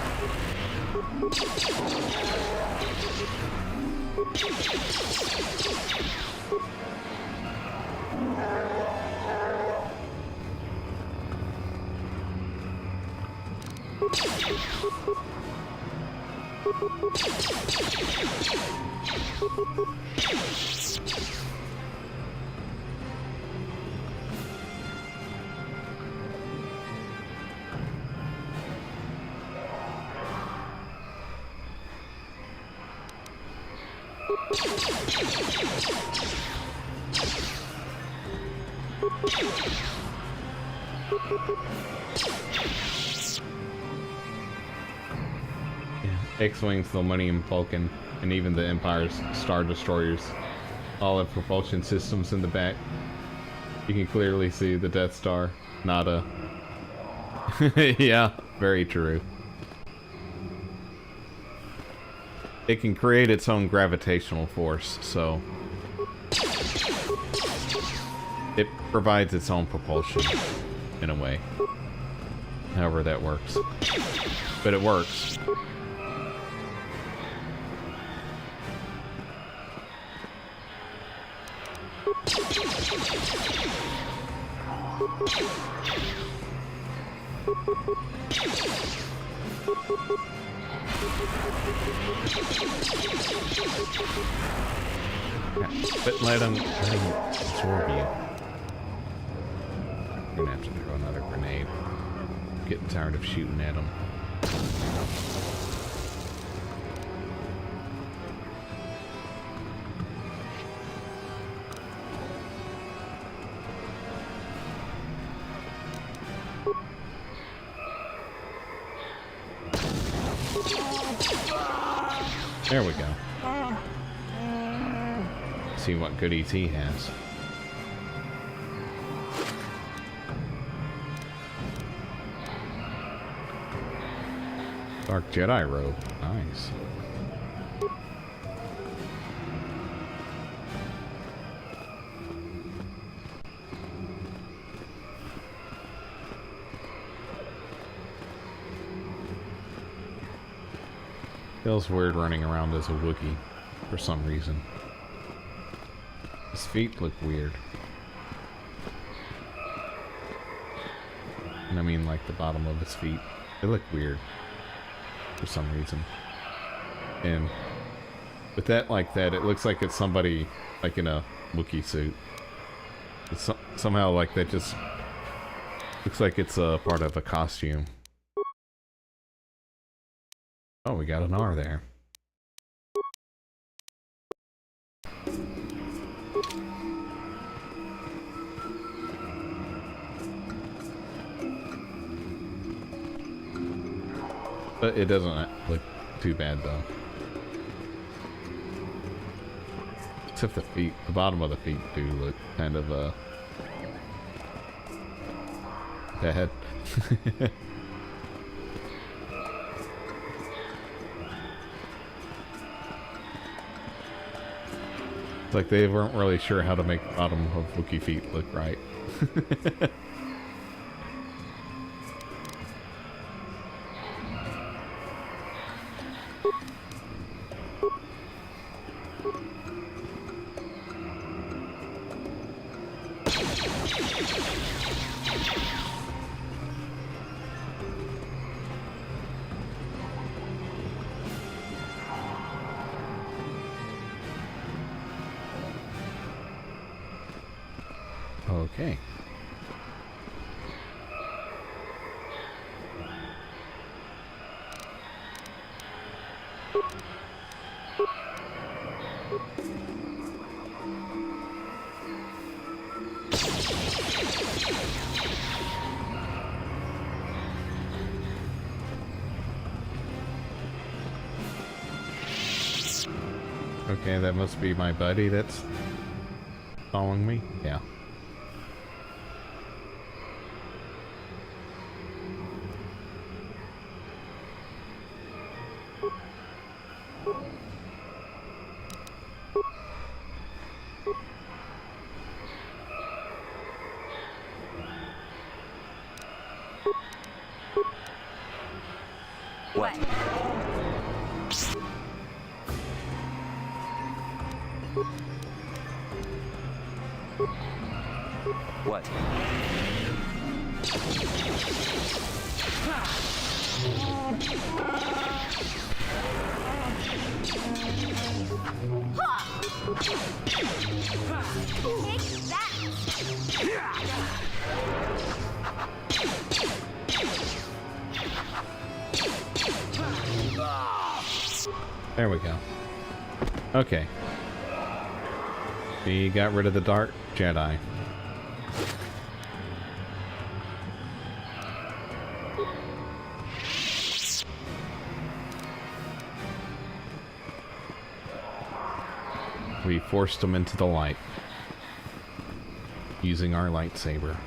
X-Wings, the Millennium Falcon, and even the Empire's Star Destroyers all have propulsion systems in the back. You can clearly see the Death Star. Not a... yeah, very true. It can create its own gravitational force, so... it provides its own propulsion, in a way. However that works. But it works. But let him absorb you. You're gonna have to throw another grenade. I'm getting tired of shooting at him. There we go. See what goodies he has. Dark Jedi robe. Nice. Feels weird running around as a Wookiee for some reason. His feet look weird. And I mean like the bottom of his feet. They look weird for some reason. And with that like that, it looks like it's somebody like in a Wookiee suit. It's somehow like that just looks like it's a part of a costume. Oh, we got an R there. But it doesn't look too bad though. Except the feet, the bottom of the feet do look kind of bad. It's like they weren't really sure how to make the bottom of Wookiee feet look right. Okay. Okay, that must be my buddy that's following me. Yeah. What? What? There we go. Okay. We got rid of the Dark Jedi. We forced them into the light. using our lightsaber.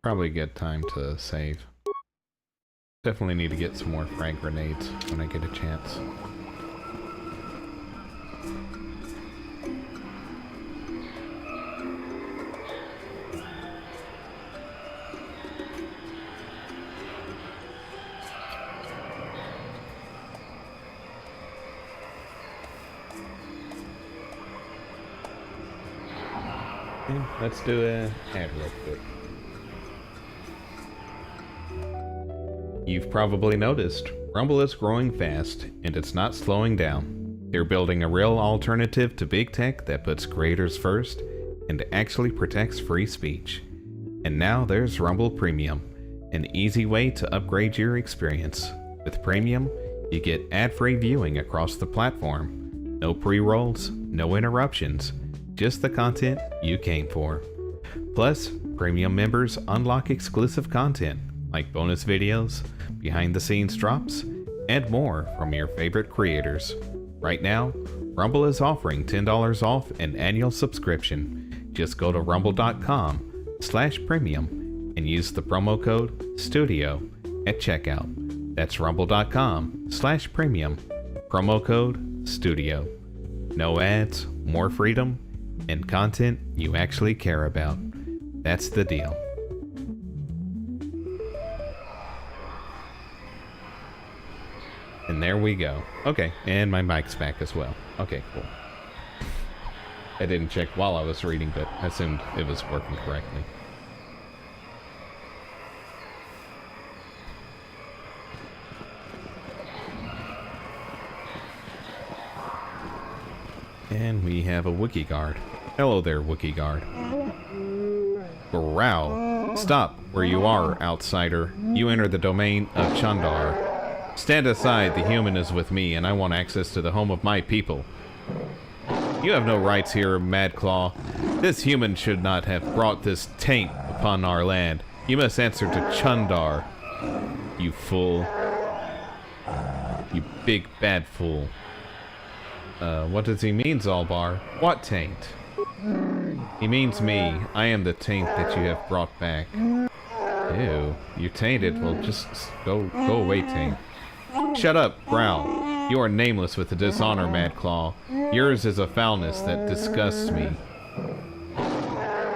Probably a good time to save. Definitely need to get some more frag grenades when I get a chance. Okay, let's do a ad real quick. You've probably noticed, Rumble is growing fast, and it's not slowing down. They're building a real alternative to big tech that puts creators first and actually protects free speech. And now there's Rumble Premium, an easy way to upgrade your experience. With Premium, you get ad-free viewing across the platform. No pre-rolls, no interruptions, just the content you came for. Plus, Premium members unlock exclusive content, like bonus videos, behind-the-scenes drops, and more from your favorite creators. Right now, Rumble is offering $10 off an annual subscription. Just go to rumble.com/premium and use the promo code STUDIO at checkout. That's rumble.com/premium, promo code STUDIO. No ads, more freedom, and content you actually care about. That's the deal. And there we go. Okay, and my mic's back as well. Okay, cool. I didn't check while I was reading, but I assumed it was working correctly. And we have a Wookiee guard. Hello there, Wookiee guard. Growl. Stop where you are, outsider. You enter the domain of Chandar. Stand aside, the human is with me, and I want access to the home of my people. You have no rights here, Mad Claw. This human should not have brought this taint upon our land. You must answer to Chandar. You fool. You big bad fool. What does he mean, Zalbar? What taint? He means me. I am the taint that you have brought back. Ew, you're tainted. Well, just go away, taint. Shut up, Growl. You are nameless with the dishonor, Mad Claw. Yours is a foulness that disgusts me.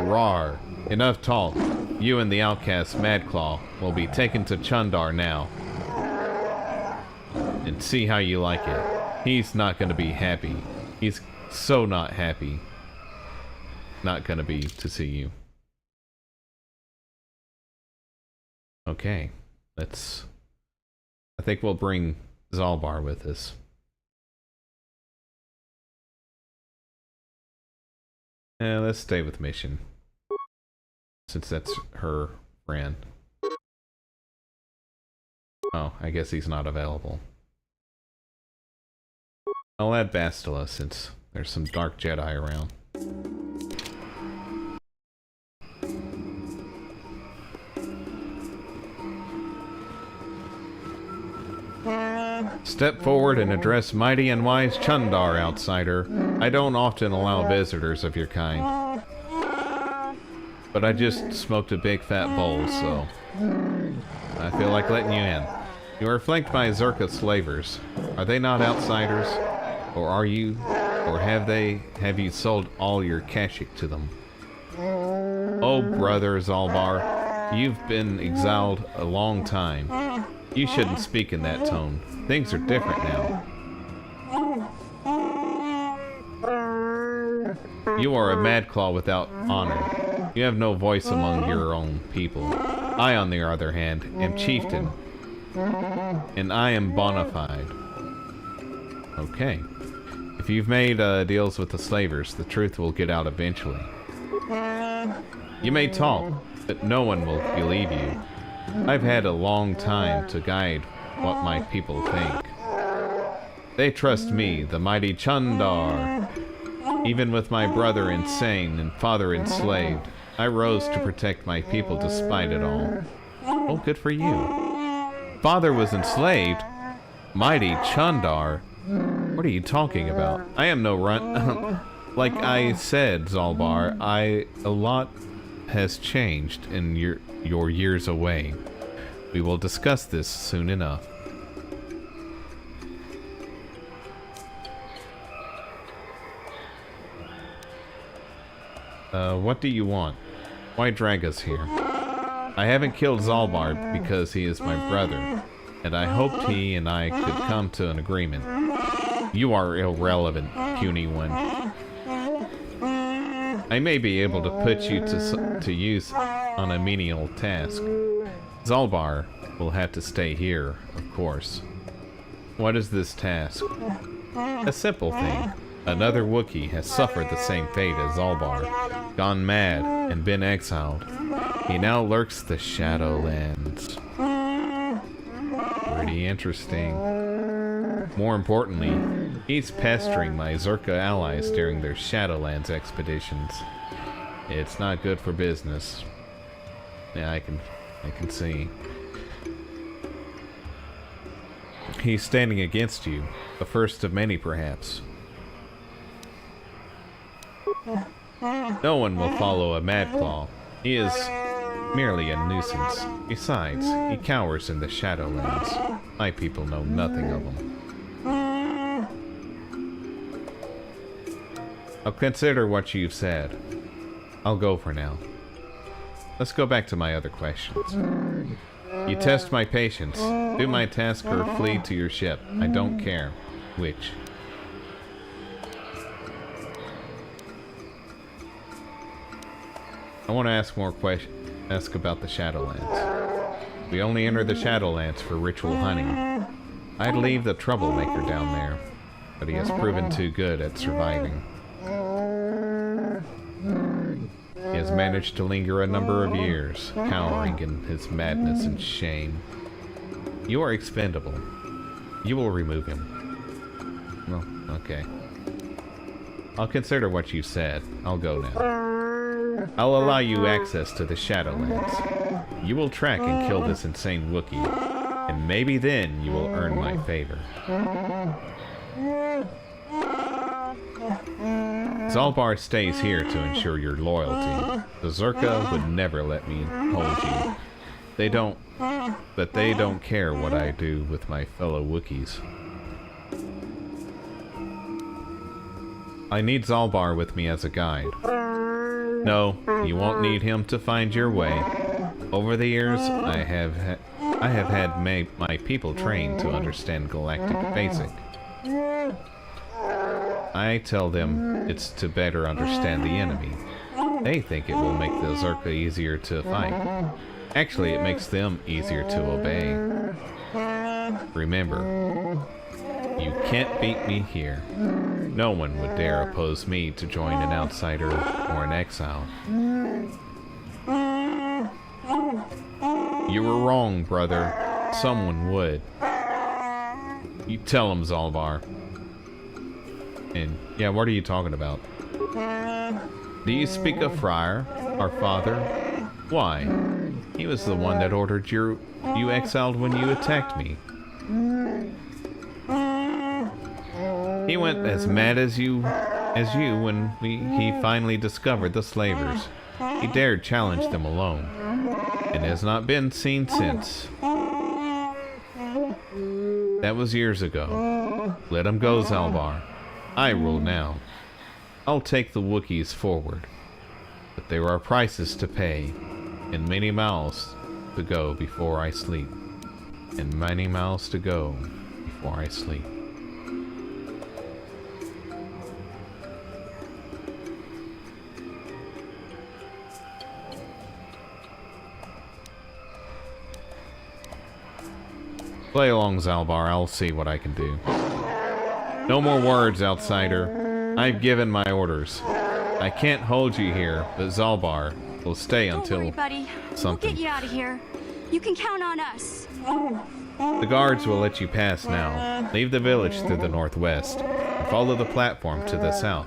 Rawr. Enough talk. You and the outcast, Mad Claw, will be taken to Chandar now. And see how you like it. He's not gonna be happy. He's so not happy. Not gonna be to see you. Okay, let's... I think we'll bring Zalbar with us. Let's stay with Mission, since that's her friend. Oh, I guess he's not available. I'll add Bastila since there's some Dark Jedi around. Step forward and address mighty and wise Chandar, outsider. I don't often allow visitors of your kind. But I just smoked a big fat bowl, so I feel like letting you in. You are flanked by Zerka slavers. Are they not outsiders? Or are you? Or have you sold all your Kashyyyk to them? Oh, brother Zalbar, you've been exiled a long time. You shouldn't speak in that tone. Things are different now. You are a Mad Claw without honor. You have no voice among your own people. I, on the other hand, am chieftain. And I am bona fide. Okay. If you've made deals with the slavers, the truth will get out eventually. You may talk, but no one will believe you. I've had a long time to guide what my people think. They trust me, the mighty Chandar. Even with my brother insane and father enslaved, I rose to protect my people despite it all. Oh, good for you. Father was enslaved? Mighty Chandar? What are you talking about? I am no run... Like I said, Zalbar, a lot has changed in your years away. We will discuss this soon enough. What do you want? Why drag us here? I haven't killed Zalbar because he is my brother, and I hoped he and I could come to an agreement. You are irrelevant, puny one. I may be able to put you to use on a menial task. Zalbar will have to stay here, of course. What is this task? A simple thing. Another Wookiee has suffered the same fate as Zalbar, gone mad and been exiled. He now lurks the Shadowlands. Pretty interesting. More importantly, he's pestering my Zerka allies during their Shadowlands expeditions. It's not good for business. Yeah, I can see. He's standing against you, the first of many perhaps. No one will follow a Madclaw. He is merely a nuisance. Besides, he cowers in the Shadowlands. My people know nothing of him. I'll consider what you've said. I'll go for now. Let's go back to my other questions. You test my patience. Do my task or flee to your ship. I don't care. Which? I want to ask more questions. Ask about the Shadowlands. We only enter the Shadowlands for ritual hunting. I'd leave the troublemaker down there, but he has proven too good at surviving. He has managed to linger a number of years, cowering in his madness and shame. You are expendable. You will remove him. Well, okay. I'll consider what you said. I'll go now. I'll allow you access to the Shadowlands. You will track and kill this insane Wookiee, and maybe then you will earn my favor. Zalbar stays here to ensure your loyalty. The Zerka would never let me hold you. They don't care what I do with my fellow Wookiees. I need Zalbar with me as a guide. No, you won't need him to find your way. Over the years, I have had my people trained to understand Galactic Basic. I tell them it's to better understand the enemy. They think it will make the Zerka easier to fight. Actually, it makes them easier to obey. Remember, you can't beat me here. No one would dare oppose me to join an outsider or an exile. You were wrong, brother. Someone would. You tell him, Zalbar. And, yeah, what are you talking about? Do you speak of Friar, our father? Why? He was the one that ordered you exiled when you attacked me. He went as mad as you when he finally discovered the slavers. He dared challenge them alone, and has not been seen since. That was years ago. Let him go, Zalbar. I rule now. I'll take the Wookiees forward, but there are prices to pay, and many miles to go before I sleep. And many miles to go before I sleep. Play along, Zalbar. I'll see what I can do. No more words, outsider. I've given my orders. I can't hold you here, but Zalbar will stay until Don't worry, buddy. something. We'll get you out of here. You can count on us. The guards will let you pass now. Leave the village to the northwest and follow the platform to the south,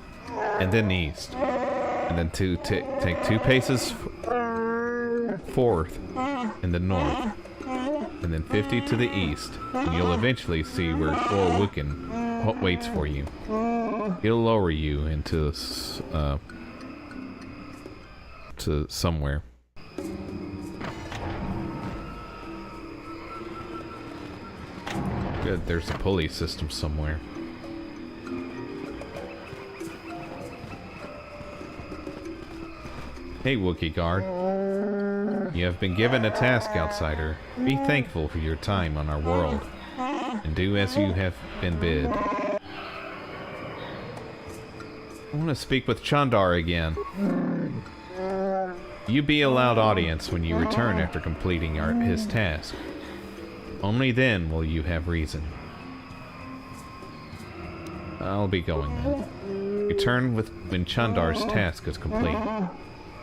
and then east. and then take 2 paces forth in the north, and then 50 to the east, and you'll eventually see where Orwukin waits for you. He'll lower you into to somewhere. Good, there's a pulley system somewhere. Hey, Wookiee Guard. You have been given a task, outsider. Be thankful for your time on our world, and do as you have been bid. I want to speak with Chandar again. You be allowed audience when you return after completing his task. Only then will you have reason. I'll be going then. Return when Chandar's task is complete.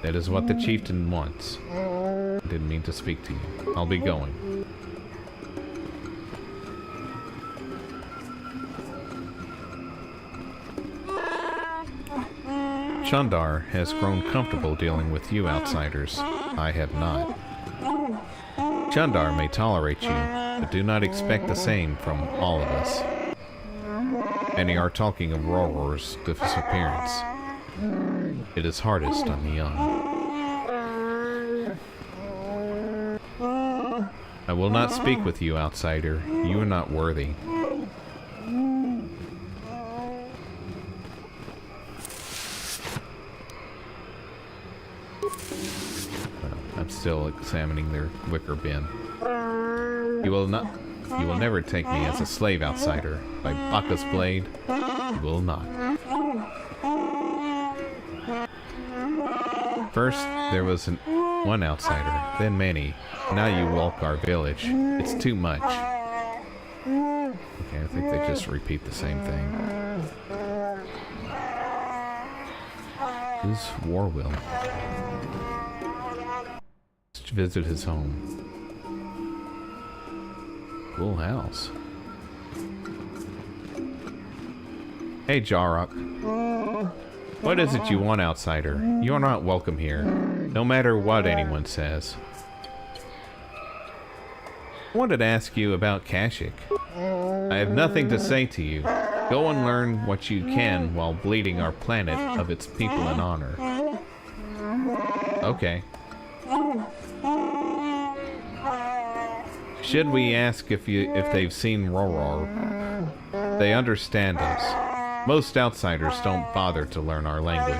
That is what the chieftain wants. I didn't mean to speak to you. I'll be going. Chandar has grown comfortable dealing with you outsiders. I have not. Chandar may tolerate you, but do not expect the same from all of us. Many are talking of Roror's disappearance. It is hardest on the young. I will not speak with you, outsider. You are not worthy. I'm still examining their wicker bin. You will never take me as a slave, outsider. By Baccha's blade, you will not. First, there was one outsider, then many. Now you walk our village. It's too much. Okay, I think they just repeat the same thing. Who's Warwill? Let's visit his home. Cool house. Hey, Jarok. What is it you want, outsider? You are not welcome here, no matter what anyone says. I wanted to ask you about Kashyyyk. I have nothing to say to you. Go and learn what you can while bleeding our planet of its people in honor. Okay. Should we ask if they've seen Roror? They understand us. Most outsiders don't bother to learn our language.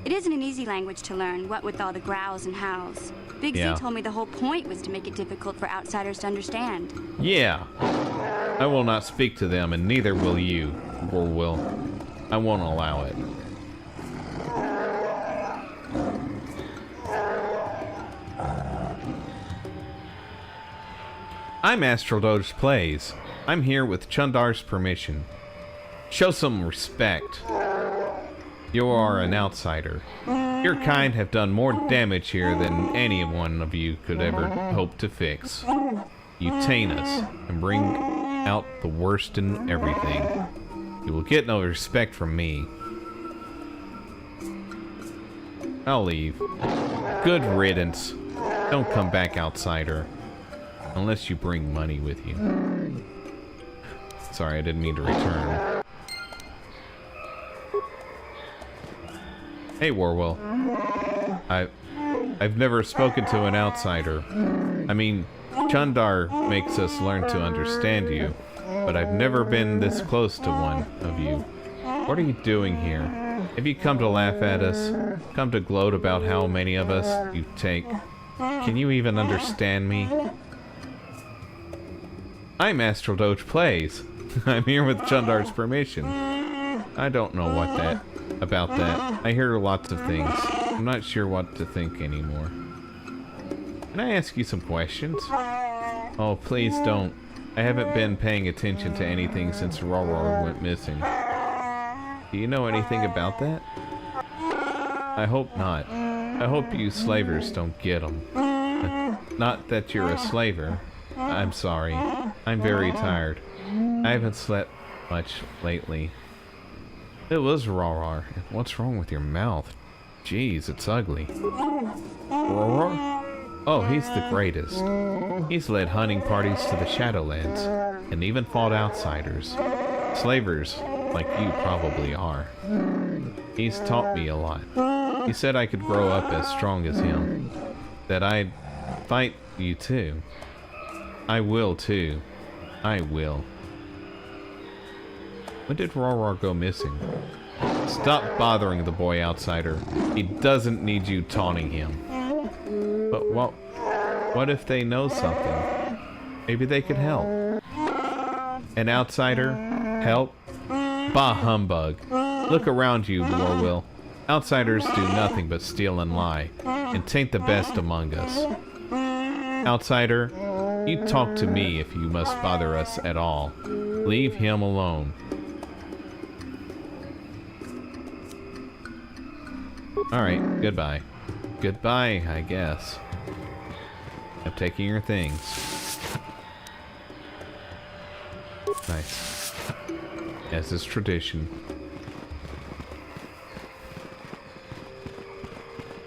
It isn't an easy language to learn, what with all the growls and howls. Big Z told me the whole point was to make it difficult for outsiders to understand. Yeah. I will not speak to them, and neither will you, or will. I won't allow it. I'm Astral Doge Plays. I'm here with Chandar's permission. Show some respect. You are an outsider. Your kind have done more damage here than any one of you could ever hope to fix. You taint us and bring out the worst in everything. You will get no respect from me. I'll leave. Good riddance. Don't come back, outsider. Unless you bring money with you. Sorry, I didn't mean to return. Hey, Warwill. I've never spoken to an outsider. I mean, Chandar makes us learn to understand you, but I've never been this close to one of you. What are you doing here? Have you come to laugh at us? Come to gloat about how many of us you take? Can you even understand me? I'm Astral Doge Plays. I'm here with Chandar's permission. I don't know about that. I hear lots of things. I'm not sure what to think anymore. Can I ask you some questions? Oh, please don't. I haven't been paying attention to anything since Roror went missing. Do you know anything about that? I hope not. I hope you slavers don't get him. Not that you're a slaver. I'm sorry. I'm very tired. I haven't slept much lately. It was Rorar. What's wrong with your mouth? Jeez, it's ugly. Rorar? Oh, he's the greatest. He's led hunting parties to the Shadowlands, and even fought outsiders. Slavers, like you probably are. He's taught me a lot. He said I could grow up as strong as him. That I'd fight you too. I will too. I will. When did Rorar go missing? Stop bothering the boy, outsider. He doesn't need you taunting him. But what if they know something? Maybe they could help. An outsider? Help? Bah humbug. Look around you, Warwill. Outsiders do nothing but steal and lie, and taint the best among us. Outsider, you talk to me if you must bother us at all. Leave him alone. Alright, goodbye. Goodbye, I guess. I'm taking your things. Nice. As is tradition.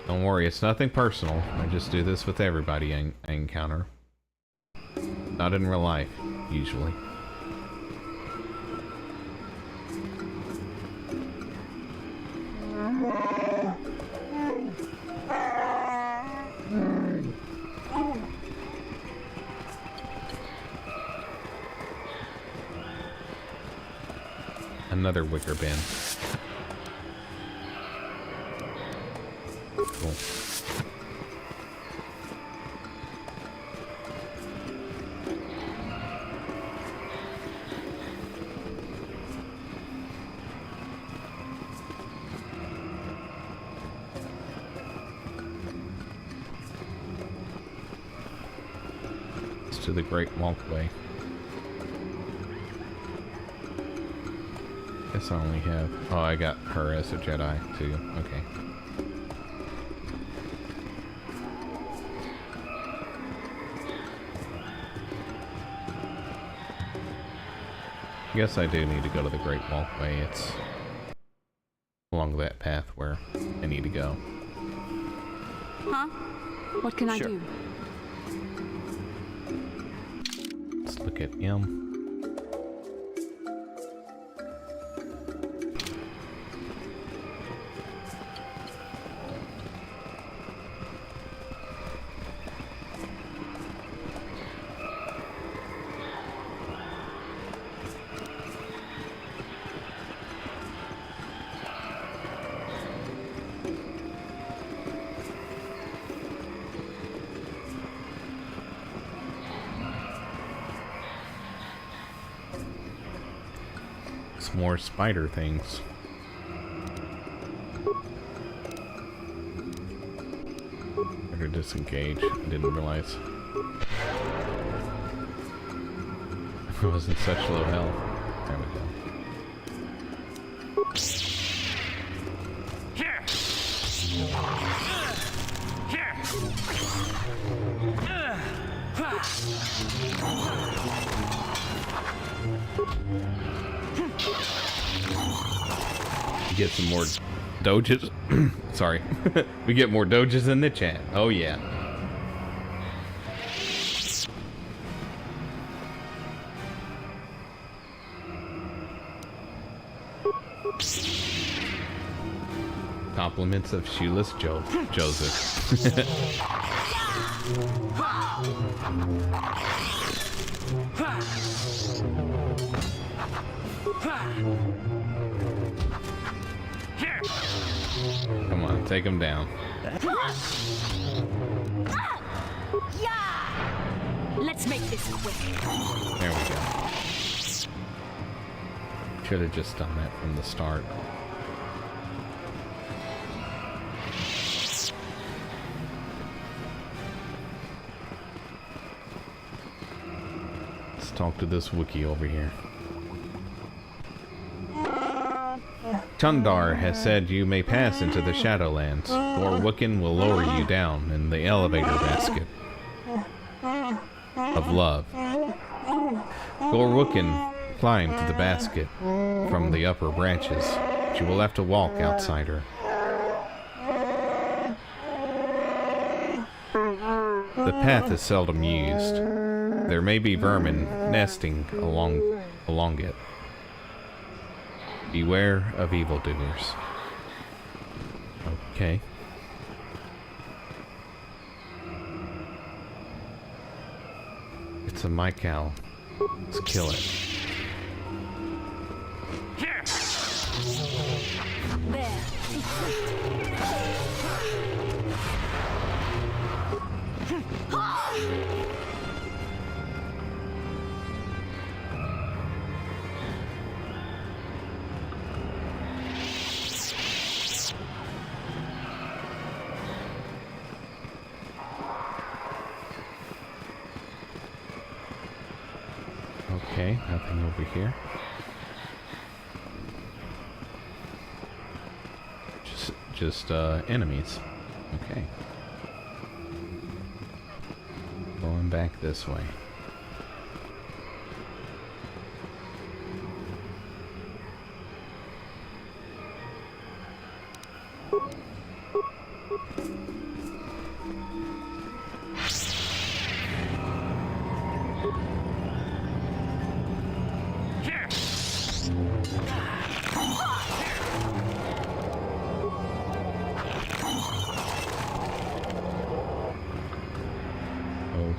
Don't worry, it's nothing personal. I just do this with everybody I encounter. Not in real life, usually. Another wicker bin. Cool. It's to the Great Walkway. Guess I only have... Oh, I got her as a Jedi, too. Okay. Guess I do need to go to the Great Walkway. It's along that path where I need to go. Huh? What can I do? Let's look at him. More spider things. Better disengage. I didn't realize I was in such low health. There we go. Get some more doges. Sorry. We get more doges in the chat. Oh yeah. Compliments of shoeless Joseph. Come on, take him down. Let's make this quick. There we go. Should have just done that from the start. Let's talk to this Wookiee over here. Tundar has said you may pass into the Shadowlands, or Wookiee will lower you down in the elevator basket of love. Gorwookin climbed to the basket from the upper branches. but you will have to walk, outsider. The path is seldom used. There may be vermin nesting along it. Beware of evildoers. Okay. It's a Mycal. Let's kill it. Okay, nothing over here. Just enemies. Okay. Going back this way.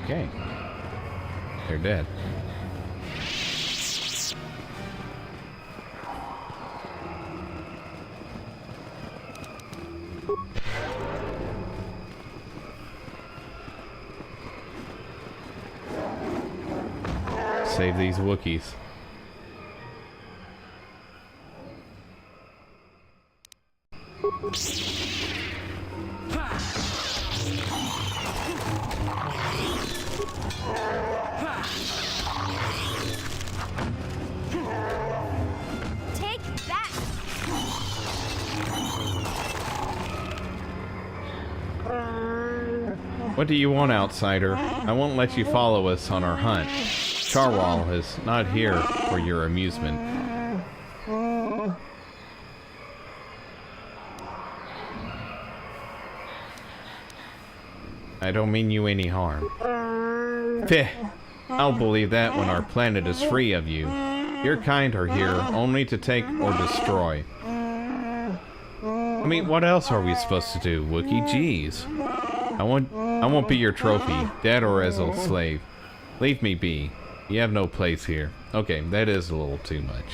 Okay. They're dead. Save these Wookiees. What do you want, outsider? I won't let you follow us on our hunt. Charwal is not here for your amusement. I don't mean you any harm. Peh! I'll believe that when our planet is free of you. Your kind are here only to take or destroy. I mean, what else are we supposed to do, Wookiee? Jeez. I won't be your trophy, dead or as a slave. Leave me be. You have no place here. Okay, that is a little too much.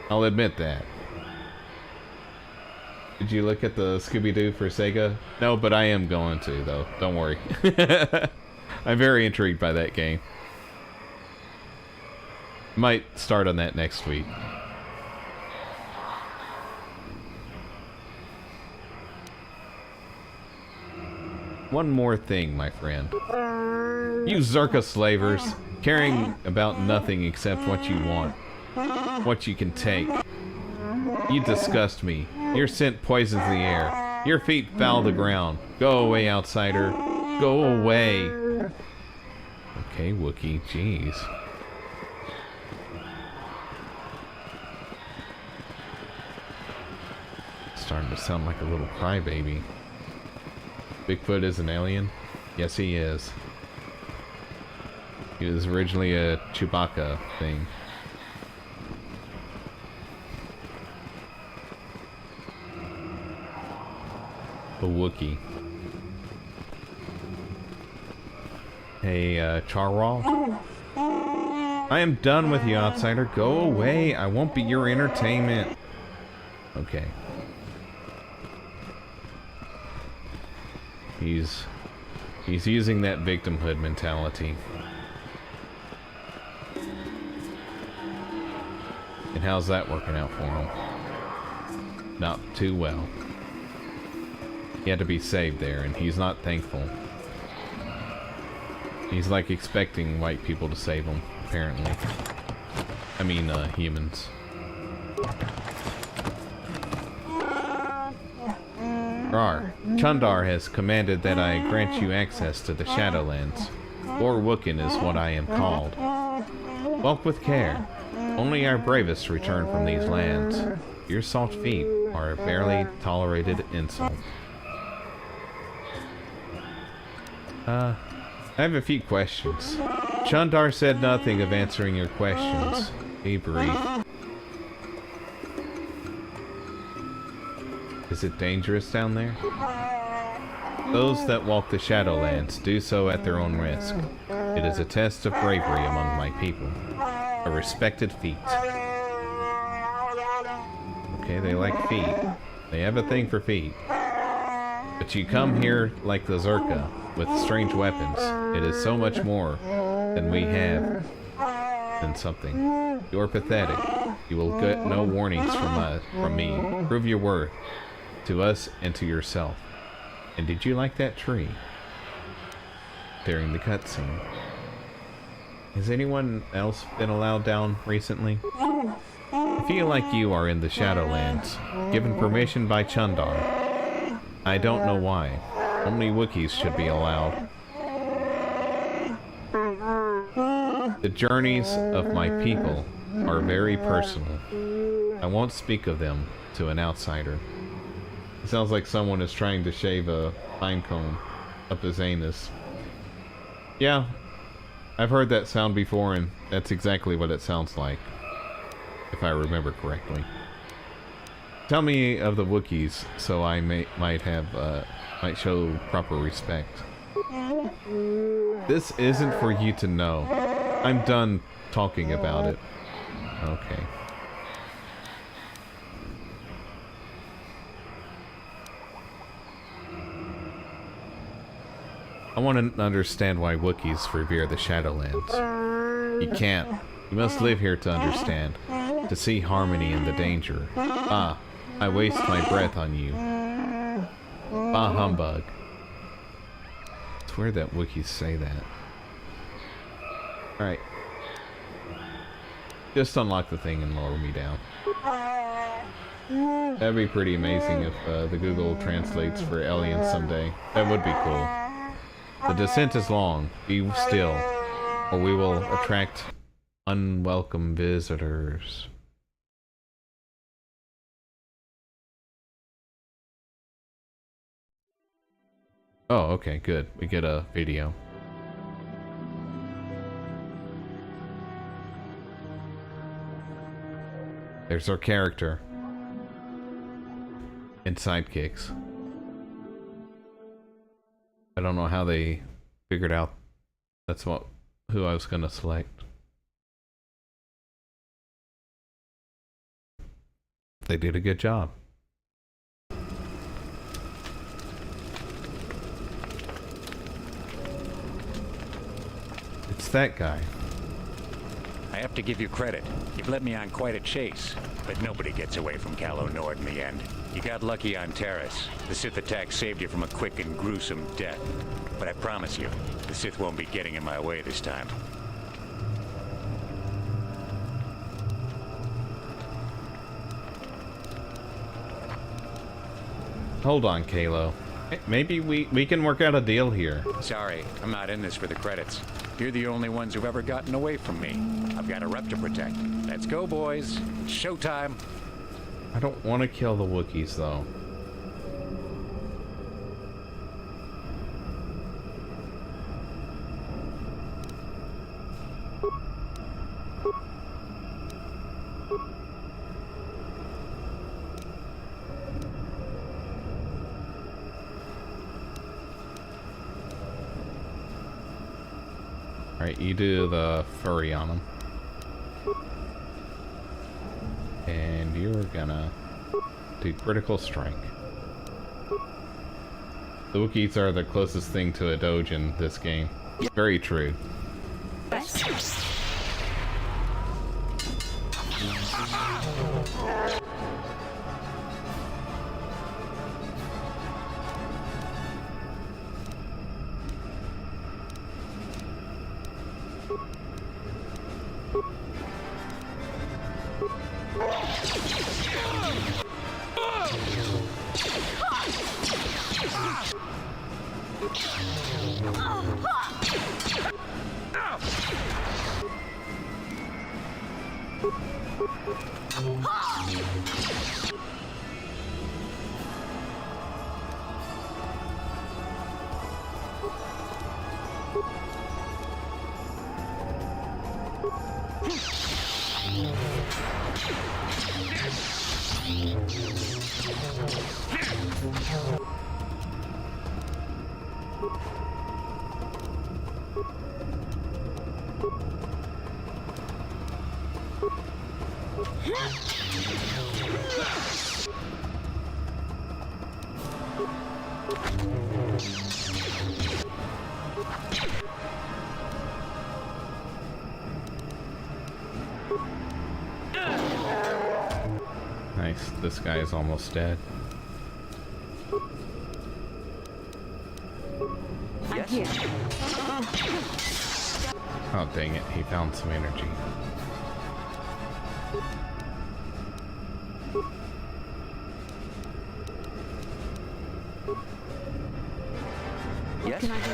I'll admit that. Did you look at the Scooby-Doo for Sega? No, but I am going to, though. Don't worry. I'm very intrigued by that game. Might start on that next week. One more thing, my friend. You Zerka slavers, caring about nothing except what you want, what you can take. You disgust me. Your scent poisons the air. Your feet foul the ground. Go away, outsider. Go away. Okay, Wookiee, jeez. Starting to sound like a little crybaby. Bigfoot is an alien? Yes, he is. He was originally a Chewbacca thing. A Wookiee. Hey, Charwal? I am done with you, outsider. Go away. I won't be your entertainment. Okay. He's using that victimhood mentality. And how's that working out for him? Not too well. He had to be saved there, and he's not thankful. He's like expecting white people to save him, apparently. I mean, humans. Rar, Chundar has commanded that I grant you access to the Shadowlands. Or Wookin is what I am called. Walk with care. Only our bravest return from these lands. Your soft feet are a barely tolerated insult. I have a few questions. Chundar said nothing of answering your questions. Be brief. Is it dangerous down there? Those that walk the Shadowlands do so at their own risk. It is a test of bravery among my people. A respected feat. Okay, they like feet. They have a thing for feet. But you come here like the Zerka, with strange weapons. It is so much more than we have than something. You're pathetic. You will get no warnings from me. Prove your worth to us and to yourself. And did you like that tree? During the cutscene. Has anyone else been allowed down recently? I feel like you are in the Shadowlands, given permission by Chundar. I don't know why. Only Wookiees should be allowed. The journeys of my people are very personal. I won't speak of them to an outsider. It sounds like someone is trying to shave a pine cone up his anus. Yeah, I've heard that sound before, and that's exactly what it sounds like, if I remember correctly. Tell me of the Wookiees, so I might show proper respect. This isn't for you to know. I'm done talking about it. Okay. I want to understand why Wookiees revere the Shadowlands. You can't. You must live here to understand. To see harmony in the danger. Ah, I waste my breath on you. Bah humbug. It's weird that Wookiees say that. Alright. Just unlock the thing and lower me down. That'd be pretty amazing if the Google translates for aliens someday. That would be cool. The descent is long. Be still, or we will attract unwelcome visitors. Oh, okay, good. We get a video. There's our character. And sidekicks. I don't know how they figured out that's who I was gonna select. They did a good job. It's that guy. I have to give you credit. You've led me on quite a chase, but nobody gets away from Calo Nord in the end. You got lucky on Terrace. The Sith attack saved you from a quick and gruesome death. But I promise you, the Sith won't be getting in my way this time. Hold on, Kalo. Maybe we can work out a deal here. Sorry, I'm not in this for the credits. You're the only ones who've ever gotten away from me. I've got a rep to protect. Let's go, boys. It's showtime. I don't want to kill the Wookiees, though. Alright, you do the furry on them. And you're gonna do critical strike. The Wookiees are the closest thing to a doge in this game. Very true. Nice, this guy is almost dead. Yes. Oh dang it, he found some energy. What can I do?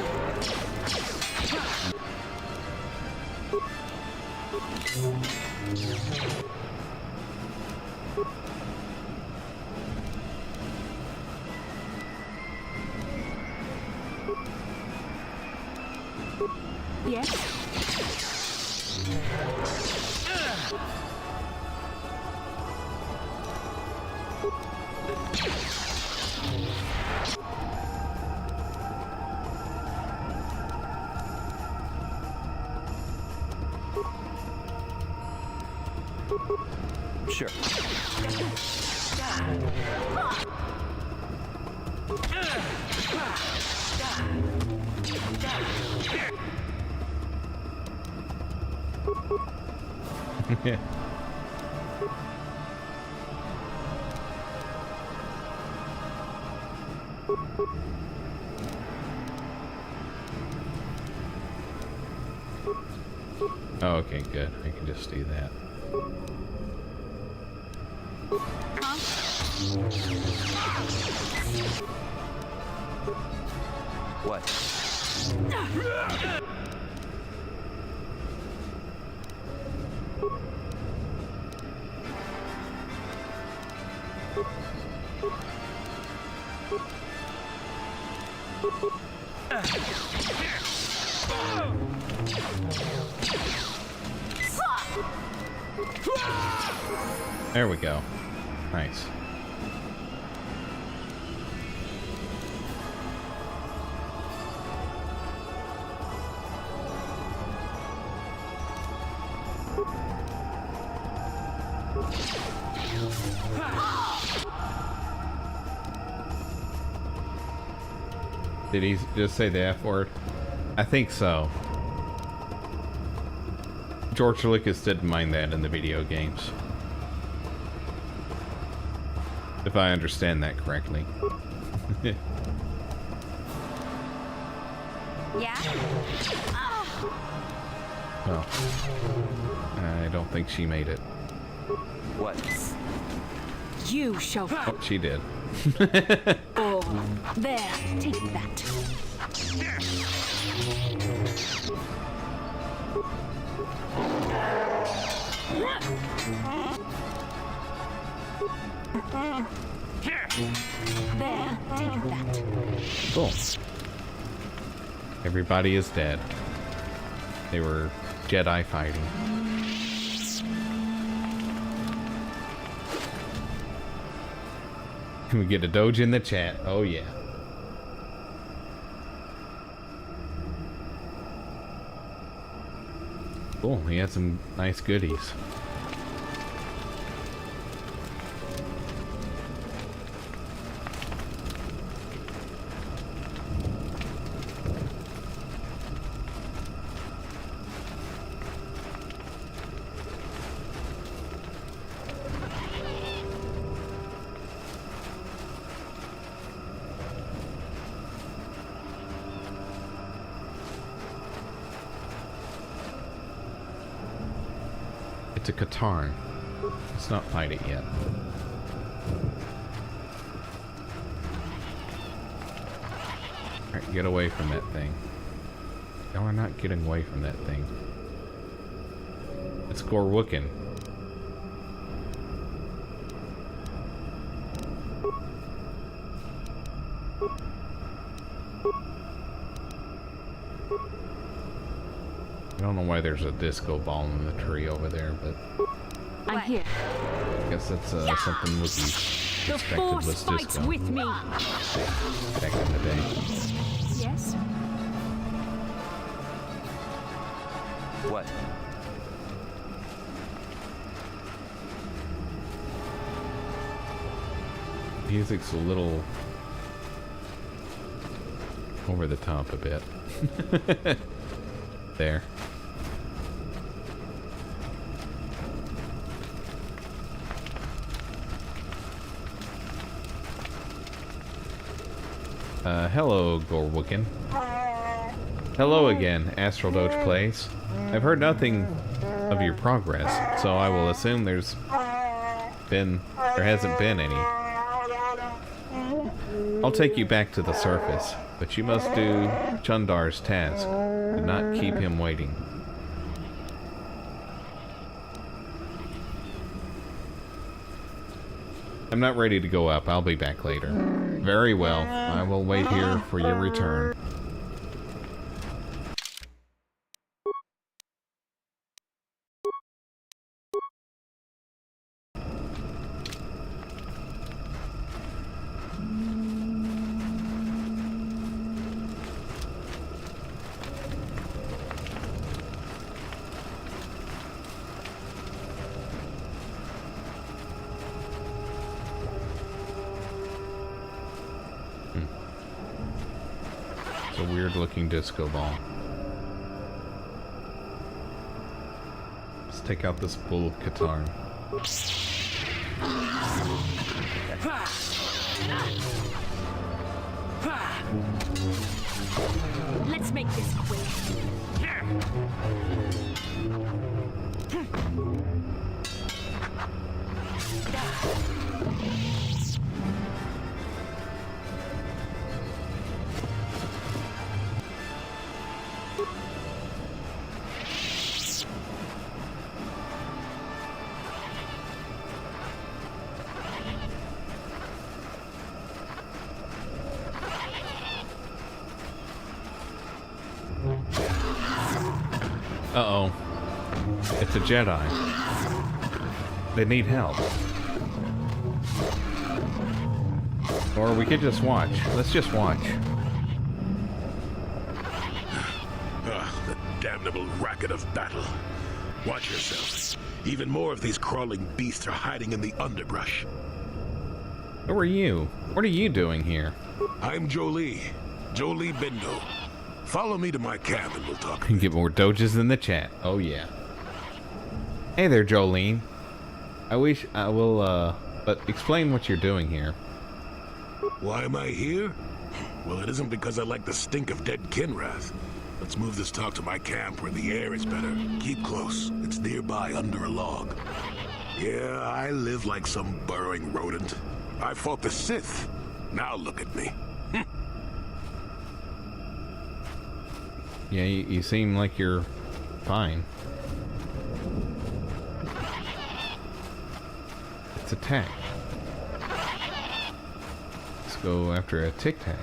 Yes. Sure. Yeah. Oh, okay, good. I can just do that. What? There we go. Nice. Did he just say the F word? I think so. George Lucas didn't mind that in the video games. If I understand that correctly. Yeah? Well, I don't think she made it. What? You shall. Oh, she did. Oh, there, take that. There, take that. Cool. Everybody is dead. They were Jedi fighting. We get a doge in the chat. Oh yeah. Cool, he had some nice goodies. It's a KOTOR. Let's not fight it yet. Alright, get away from that thing. No, we're not getting away from that thing. It's Gorwookin. there's a disco ball in the tree over there, but I'm here. I guess that's something Wookiee The expected Force was fights disco with me. back in the day. Yes? What? Music's a little over the top a bit. There. Hello, Gorwookin. Hello again, Astral Doge Plays. I've heard nothing of your progress, so I will assume there hasn't been any. I'll take you back to the surface, but you must do Chundar's task. Do not keep him waiting. I'm not ready to go up. I'll be back later. Very well. I will wait here for your return. It's a weird looking disco ball. Let's take out this bull of KOTOR. Let's make this quick. Uh-oh. It's a Jedi. They need help. Or we could just watch. Let's just watch. The damnable racket of battle. Watch yourself. Even more of these crawling beasts are hiding in the underbrush. Who are you? What are you doing here? I'm Jolie Bindo. Follow me to my camp and we'll talk. You can get more doges in the chat. Oh yeah. Hey there, Jolene. I wish I will, but explain what you're doing here. Why am I here? Well, it isn't because I like the stink of dead Kinrath. Let's move this talk to my camp where the air is better. Keep close. It's nearby under a log. Yeah, I live like some burrowing rodent. I fought the Sith. Now look at me. Yeah, you seem like you're fine. It's a tac. Let's go after a Tic Tac.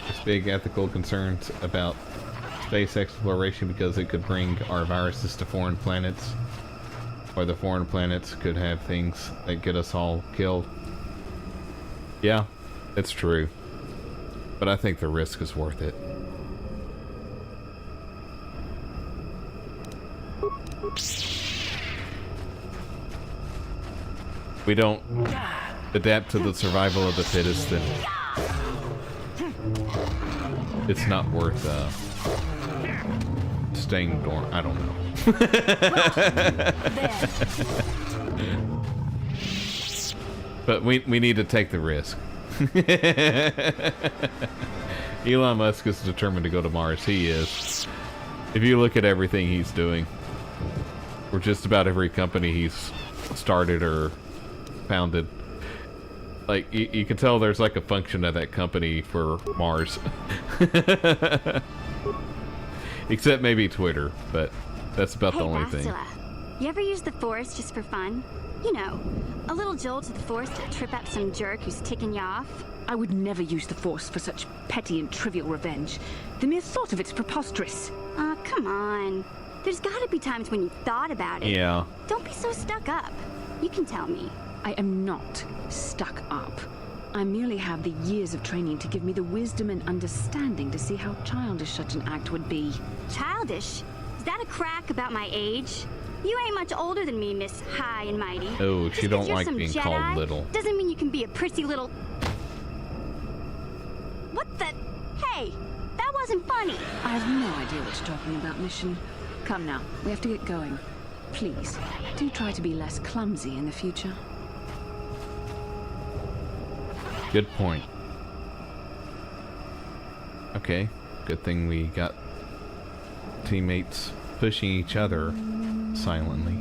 There's big ethical concerns about space exploration because it could bring our viruses to foreign planets. Or the foreign planets could have things that get us all killed. Yeah, it's true. But I think the risk is worth it. We don't adapt to the survival of the fittest, then it's not worth staying dormant. I don't know. But we need to take the risk. Elon Musk is determined to go to Mars. He is. If you look at everything he's doing, or just about every company he's started or founded, like you can tell there's like a function of that company for Mars. Except maybe Twitter, but that's about the only thing. You ever use the Force just for fun? You know, a little jolt to the Force to trip up some jerk who's ticking you off? I would never use the Force for such petty and trivial revenge. The mere thought of it's preposterous. Aw, come on. There's gotta be times when you thought about it. Yeah. Don't be so stuck up. You can tell me. I am not stuck up. I merely have the years of training to give me the wisdom and understanding to see how childish such an act would be. Childish? Is that a crack about my age? You ain't much older than me, Miss High and Mighty. Oh, she Just 'cause don't you're like some being Jedi called little. Doesn't mean you can be a prissy little... What the... Hey, that wasn't funny. I have no idea what you're talking about, Mission. Come now, we have to get going. Please, do try to be less clumsy in the future. Good point. Okay, good thing we got teammates pushing each other silently.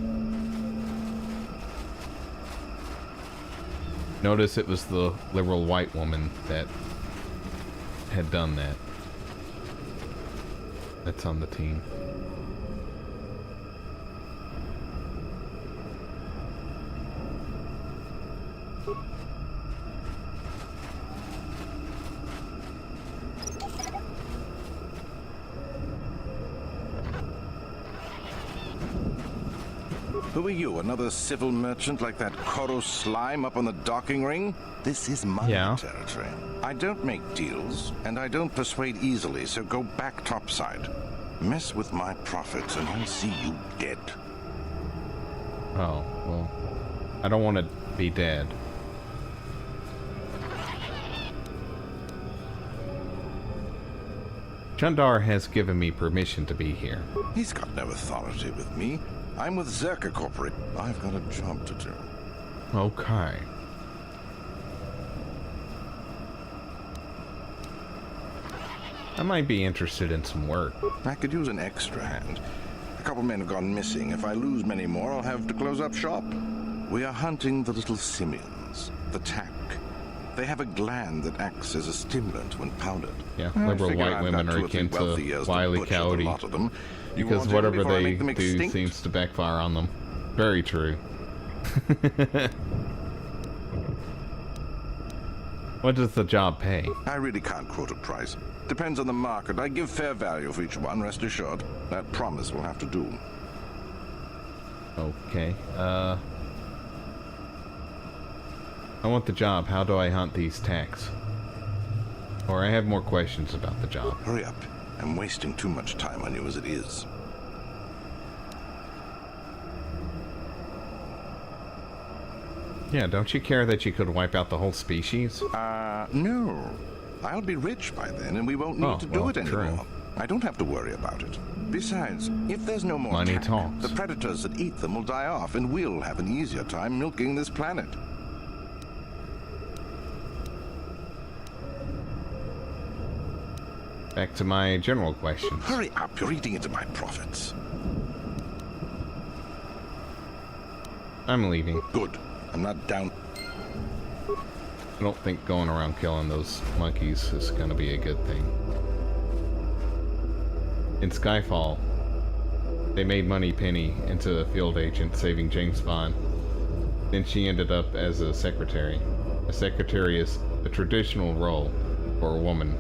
Notice it was the liberal white woman that had done that. That's on the team. Who are you, another civil merchant like that KOTOR slime up on the docking ring? This is my territory. I don't make deals, and I don't persuade easily, so go back topside. Mess with my profits, and I'll see you dead. Oh, well, I don't want to be dead. Chundar has given me permission to be here. He's got no authority with me. I'm with Zerka Corporate. I've got a job to do. Okay. I might be interested in some work. I could use an extra hand. A couple men have gone missing. If I lose many more, I'll have to close up shop. We are hunting the little simians, the tack. They have a gland that acts as a stimulant when powdered. Yeah, liberal white women are akin to Wile E. Coyote because whatever they do seems to backfire on them. Very true. What does the job pay? I really can't quote a price. Depends on the market. I give fair value for each one, rest assured. That promise will have to do. Okay, I want the job. How do I hunt these tacks? Or I have more questions about the job. Hurry up. I'm wasting too much time on you as it is. Yeah, don't you care that you could wipe out the whole species? No. I'll be rich by then, and we won't need to do it anymore. True. I don't have to worry about it. Besides, if there's no more Money tack, talks. the predators that eat them will die off, and we'll have an easier time milking this planet. Back to my general questions. Hurry up, you're eating into my profits. I'm leaving. Good. I'm not down. I don't think going around killing those monkeys is going to be a good thing. In Skyfall, they made Moneypenny into a field agent saving James Bond. Then she ended up as a secretary. A secretary is a traditional role for a woman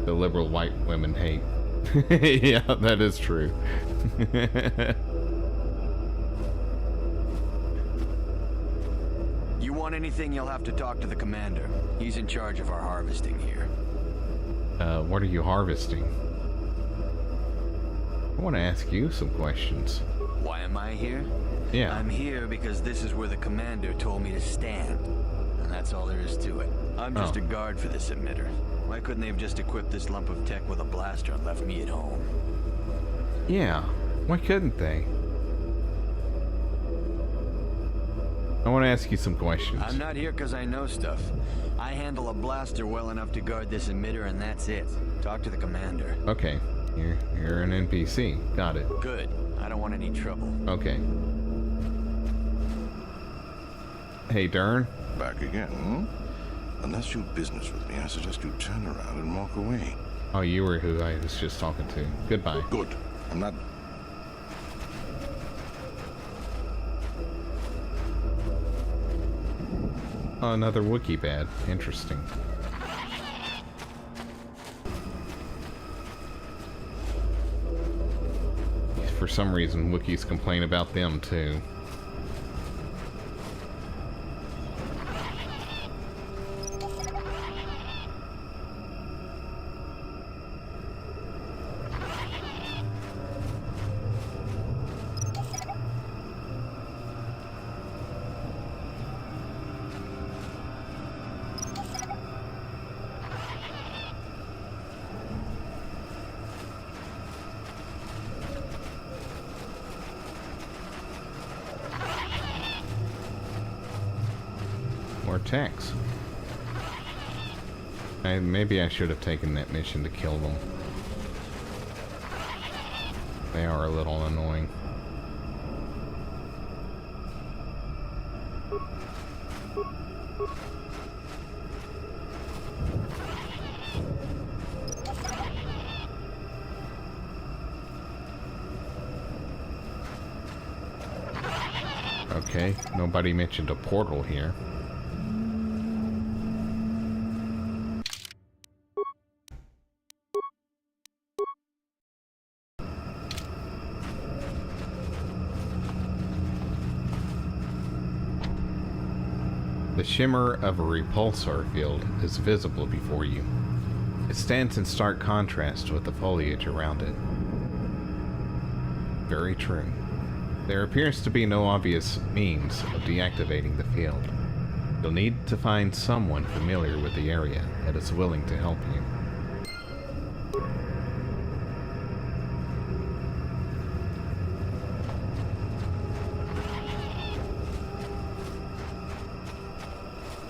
the liberal white women hate. Yeah, that is true. You want anything, you'll have to talk to the commander. He's in charge of our harvesting here. What are you harvesting? I want to ask you some questions. Why am I here? Yeah. I'm here because this is where the commander told me to stand. And that's all there is to it. I'm just a guard for this emitter. Why couldn't they have just equipped this lump of tech with a blaster and left me at home? Yeah, why couldn't they? I want to ask you some questions. I'm not here because I know stuff. I handle a blaster well enough to guard this emitter, and that's it. Talk to the commander. Okay, you're an NPC. Got it. Good. I don't want any trouble. Okay. Hey, Dern. Back again? Unless you have business with me, I suggest you turn around and walk away. Oh, you were who I was just talking to. Goodbye. Good. I'm not... Oh, another Wookiee bad. Interesting. For some reason, Wookiees complain about them, too. More techs. Maybe I should have taken that mission to kill them. They are a little annoying. Okay, nobody mentioned a portal here. The shimmer of a repulsor field is visible before you. It stands in stark contrast with the foliage around it. Very true. There appears to be no obvious means of deactivating the field. You'll need to find someone familiar with the area that is willing to help you.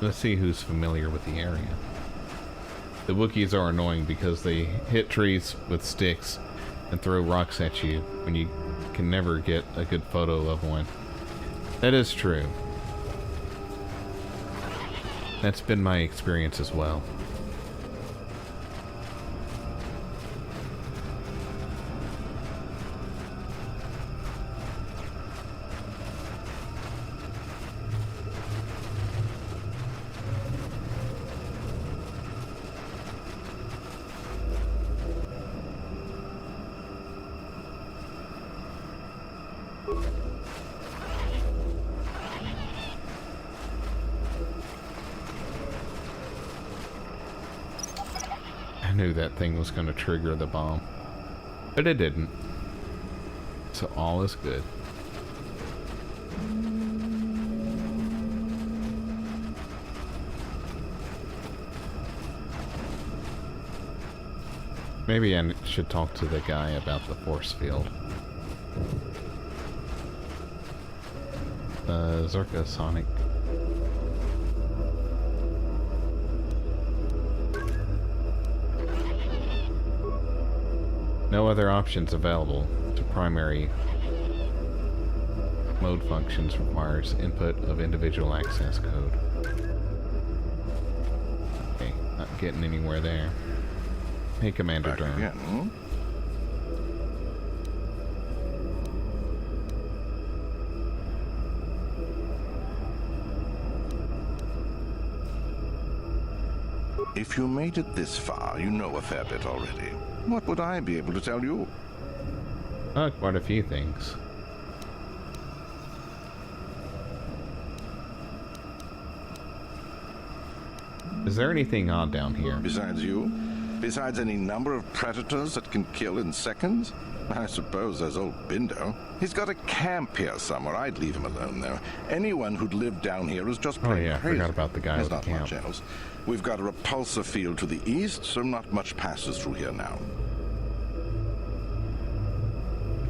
Let's see who's familiar with the area. The Wookiees are annoying because they hit trees with sticks and throw rocks at you when you can never get a good photo of one. That is true. That's been my experience as well. I knew that thing was going to trigger the bomb, but it didn't. So all is good. Maybe I should talk to the guy about the force field. Zerka Sonic. No other options available to primary mode functions requires input of individual access code. Okay, not getting anywhere there. Hey, Commander Dern. If you made it this far, you know a fair bit already. What would I be able to tell you? Quite a few things. Is there anything odd down here? Besides you? Besides any number of predators that can kill in seconds? I suppose there's old Bindo. He's got a camp here somewhere. I'd leave him alone, though. Anyone who'd lived down here is just plain crazy. I forgot about the guy There's with the not camp. much else. We've got a repulsor field to the east, so not much passes through here now.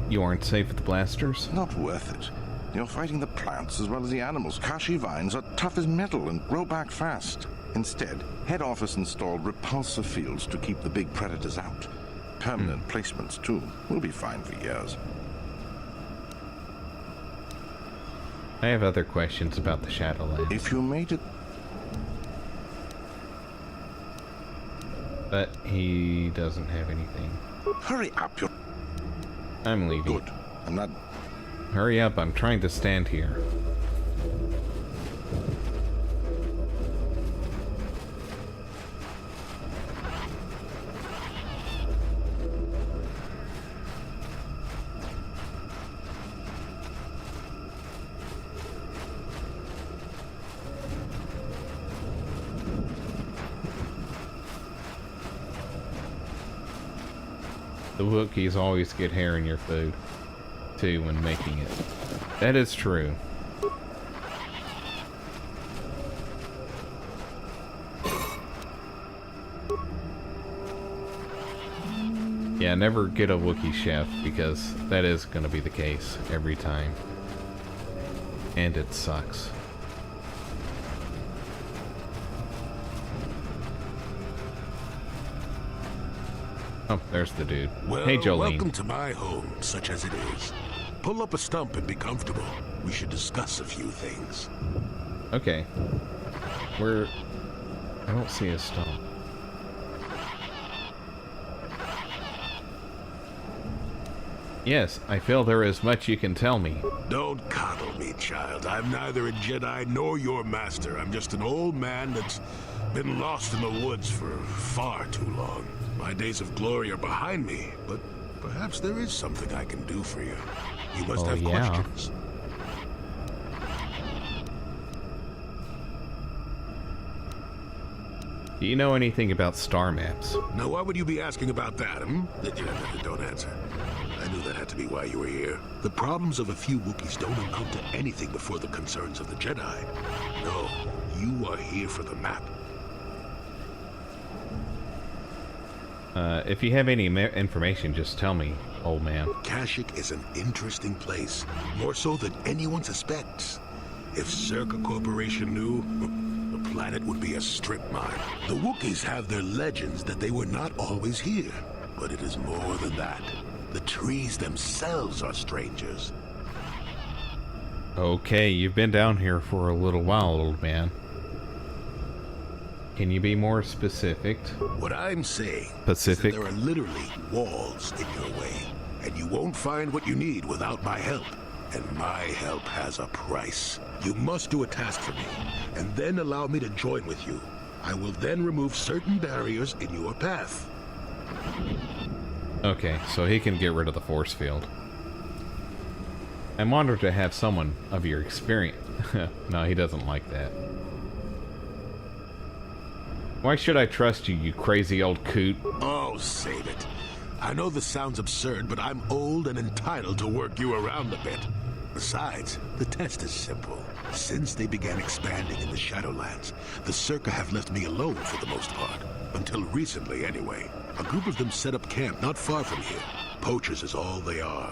You aren't safe with the blasters? Not worth it. You're fighting the plants as well as the animals. Kashi vines are tough as metal and grow back fast. Instead, head office installed repulsor fields to keep the big predators out. Permanent placements, too. We'll be fine for years. I have other questions about the Shadowlands. If you made it... But he doesn't have anything. Hurry up, you're... I'm leaving. Good. I'm not... Hurry up, I'm trying to stand here. the Wookiees always get hair in your food, too, when making it. That is true. Yeah, never get a Wookiee chef, because that is going to be the case every time. And it sucks. Oh, there's the dude. Well, hey, Jolene. Welcome to my home, such as it is. Pull up a stump and be comfortable. We should discuss a few things. Okay. I don't see a stump. Yes, I feel there is much you can tell me. Don't coddle me, child. I'm neither a Jedi nor your master. I'm just an old man that's been lost in the woods for far too long. My days of glory are behind me, but perhaps there is something I can do for you. You must have questions. Do you know anything about star maps? Now, why would you be asking about that, Don't answer. I knew that had to be why you were here. The problems of a few Wookiees don't amount to anything before the concerns of the Jedi. No, you are here for the map. If you have any information, just tell me, old man. Kashyyyk is an interesting place, more so than anyone suspects. If Circa Corporation knew, the planet would be a strip mine. The Wookiees have their legends that they were not always here, but it is more than that. The trees themselves are strangers. Okay, you've been down here for a little while, old man. Can you be more specific? What I'm saying Pacific? is that there are literally walls in your way, and you won't find what you need without my help. And my help has a price. You must do a task for me, and then allow me to join with you. I will then remove certain barriers in your path. Okay, so he can get rid of the force field. I'm honored to have someone of your experience. No, he doesn't like that. Why should I trust you, you crazy old coot? Oh, save it. I know this sounds absurd, but I'm old and entitled to work you around a bit. Besides, the test is simple. Since they began expanding in the Shadowlands, the Circa have left me alone for the most part. Until recently, anyway. A group of them set up camp not far from here. Poachers is all they are.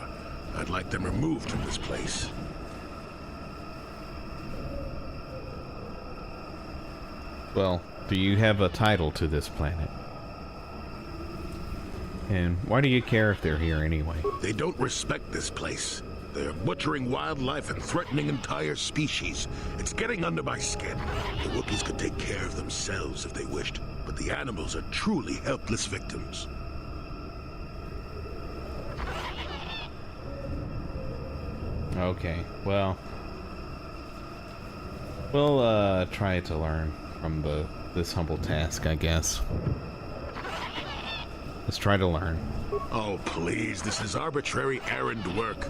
I'd like them removed from this place. Well, do you have a title to this planet? And why do you care if they're here anyway? They don't respect this place. They're butchering wildlife and threatening entire species. It's getting under my skin. The Wookiees could take care of themselves if they wished, but the animals are truly helpless victims. Okay, well, we'll try to learn from this humble task, I guess. Let's try to learn. Oh, please, this is arbitrary errand work.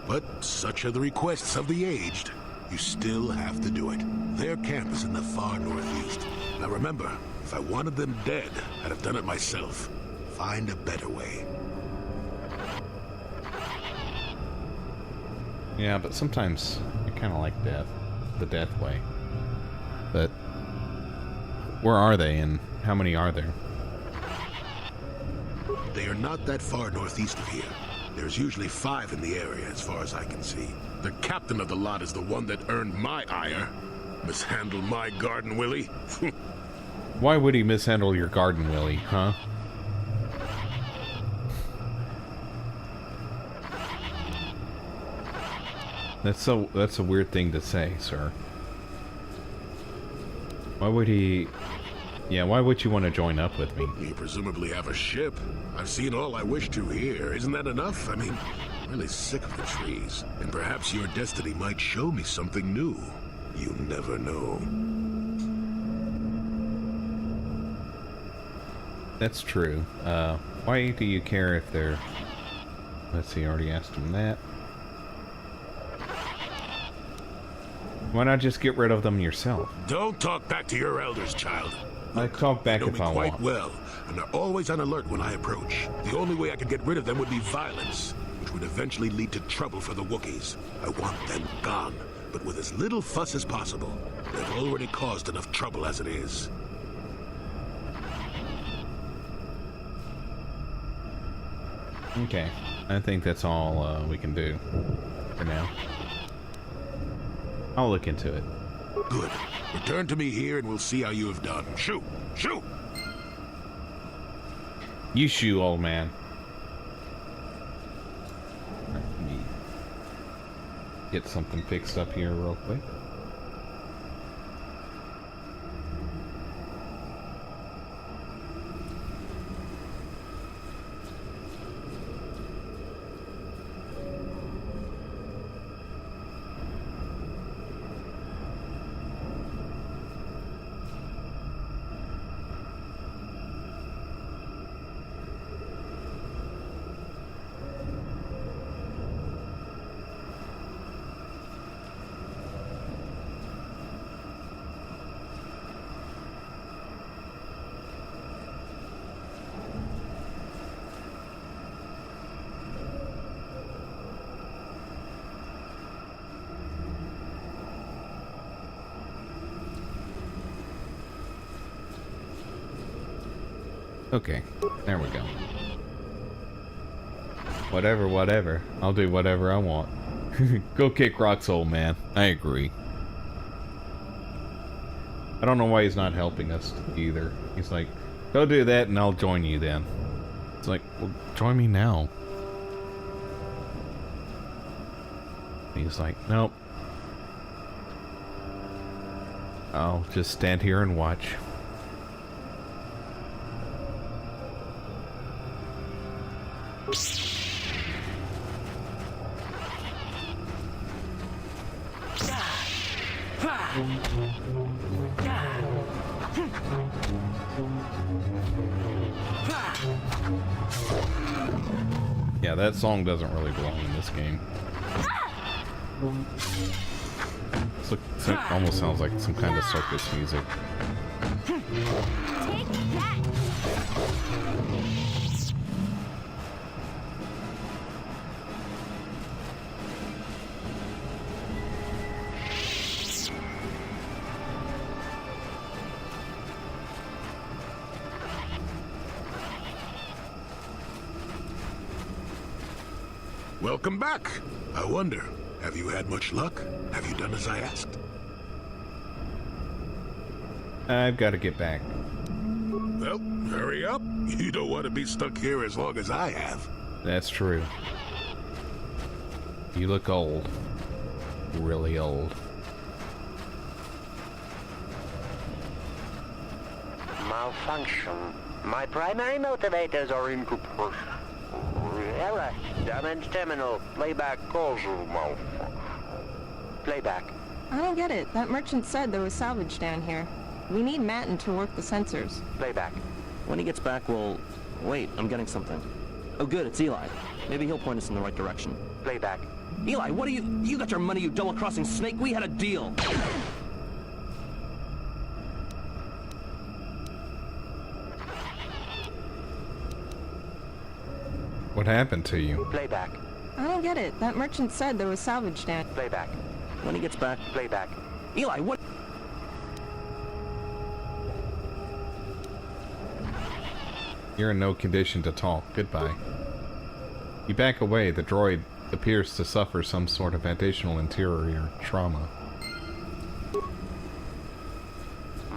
But such are the requests of the aged. You still have to do it. Their camp is in the far northeast. Now remember, if I wanted them dead, I'd have done it myself. Find a better way. Yeah, but sometimes I kind of like death. The death way. But where are they and how many are there? They are not that far northeast of here. There's usually 5 in the area as far as I can see. The captain of the lot is the one that earned my ire. Mishandle my garden, Willie? Why would he mishandle your garden, Willie, huh? That's a weird thing to say, sir. Why would he... Yeah, why would you want to join up with me? You presumably have a ship. I've seen all I wish to here. Isn't that enough? I mean, I'm really sick of the trees. And perhaps your destiny might show me something new. You never know. That's true. Why do you care if they're... Let's see, I already asked him that. Why not just get rid of them yourself? Don't talk back to your elders, child. I talk back They know if me I quite want. well, and are always on alert when I approach. The only way I could get rid of them would be violence, which would eventually lead to trouble for the Wookiees. I want them gone, but with as little fuss as possible. They've already caused enough trouble as it is. Okay, I think that's all we can do for now. I'll look into it. Good. Return to me here and we'll see how you have done. Shoot! Shoot! You shoo, old man. Let me get something fixed up here real quick. Okay, there we go. Whatever. I'll do whatever I want. Go kick rocks, old man. I agree. I don't know why he's not helping us either. He's like, go do that and I'll join you then. It's like, well, join me now. He's like, nope. I'll just stand here and watch. Yeah, that song doesn't really belong in this game. It almost sounds like some kind of circus music. Take that! Welcome back. I wonder, have you had much luck? Have you done as I asked? I've got to get back. Well, hurry up. You don't want to be stuck here as long as I have. That's true. You look old. Really old. Malfunction. My primary motivators are incorporeal. Error. Damage terminal. Playback causal malfunction. Playback. I don't get it. That merchant said there was salvage down here. We need Matten to work the sensors. Playback. When he gets back, we'll... Wait, I'm getting something. Oh good, it's Eli. Maybe he'll point us in the right direction. Playback. Eli, what are you... You got your money, you double-crossing snake? We had a deal! What happened to you? Playback. I don't get it. That merchant said there was salvage down. Playback. When he gets back... Playback. Eli, what... You're in no condition to talk. Goodbye. You back away. The droid appears to suffer some sort of additional interior trauma.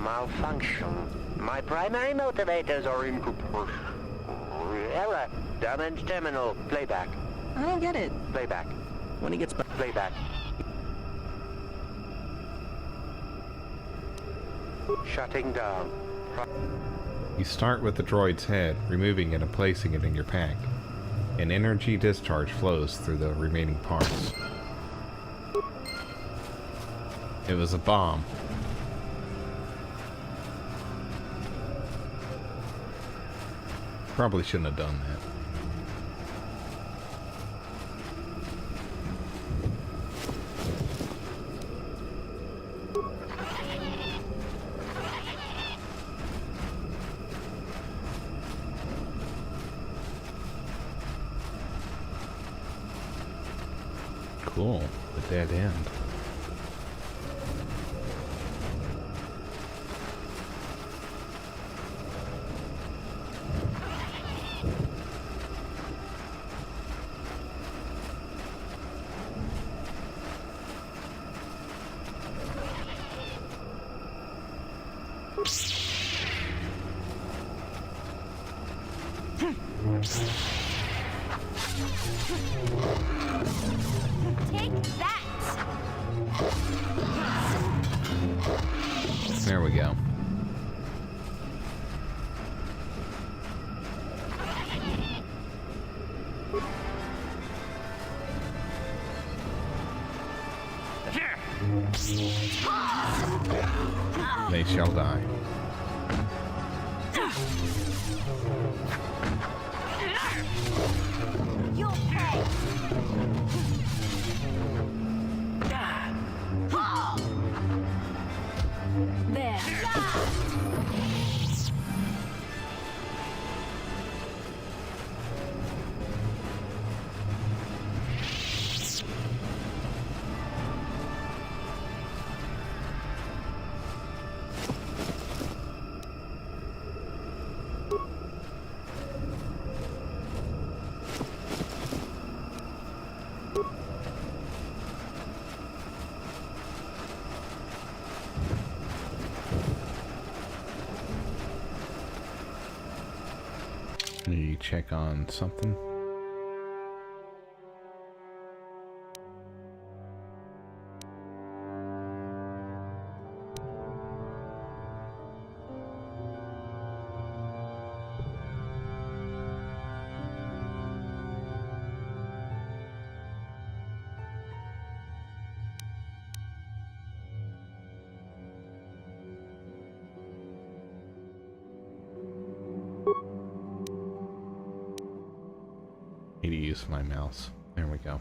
Malfunction. My primary motivators are incorporeal. Error. Damage terminal. Playback. I don't get it. Playback. When he gets back... Playback. Shutting down. You start with the droid's head, removing it and placing it in your pack. An energy discharge flows through the remaining parts. It was a bomb. Probably shouldn't have done that. Cool. The dead end. Take that! There we go. They shall die. You'll pay! There. Need you check on something? Need to use my mouse. There we go.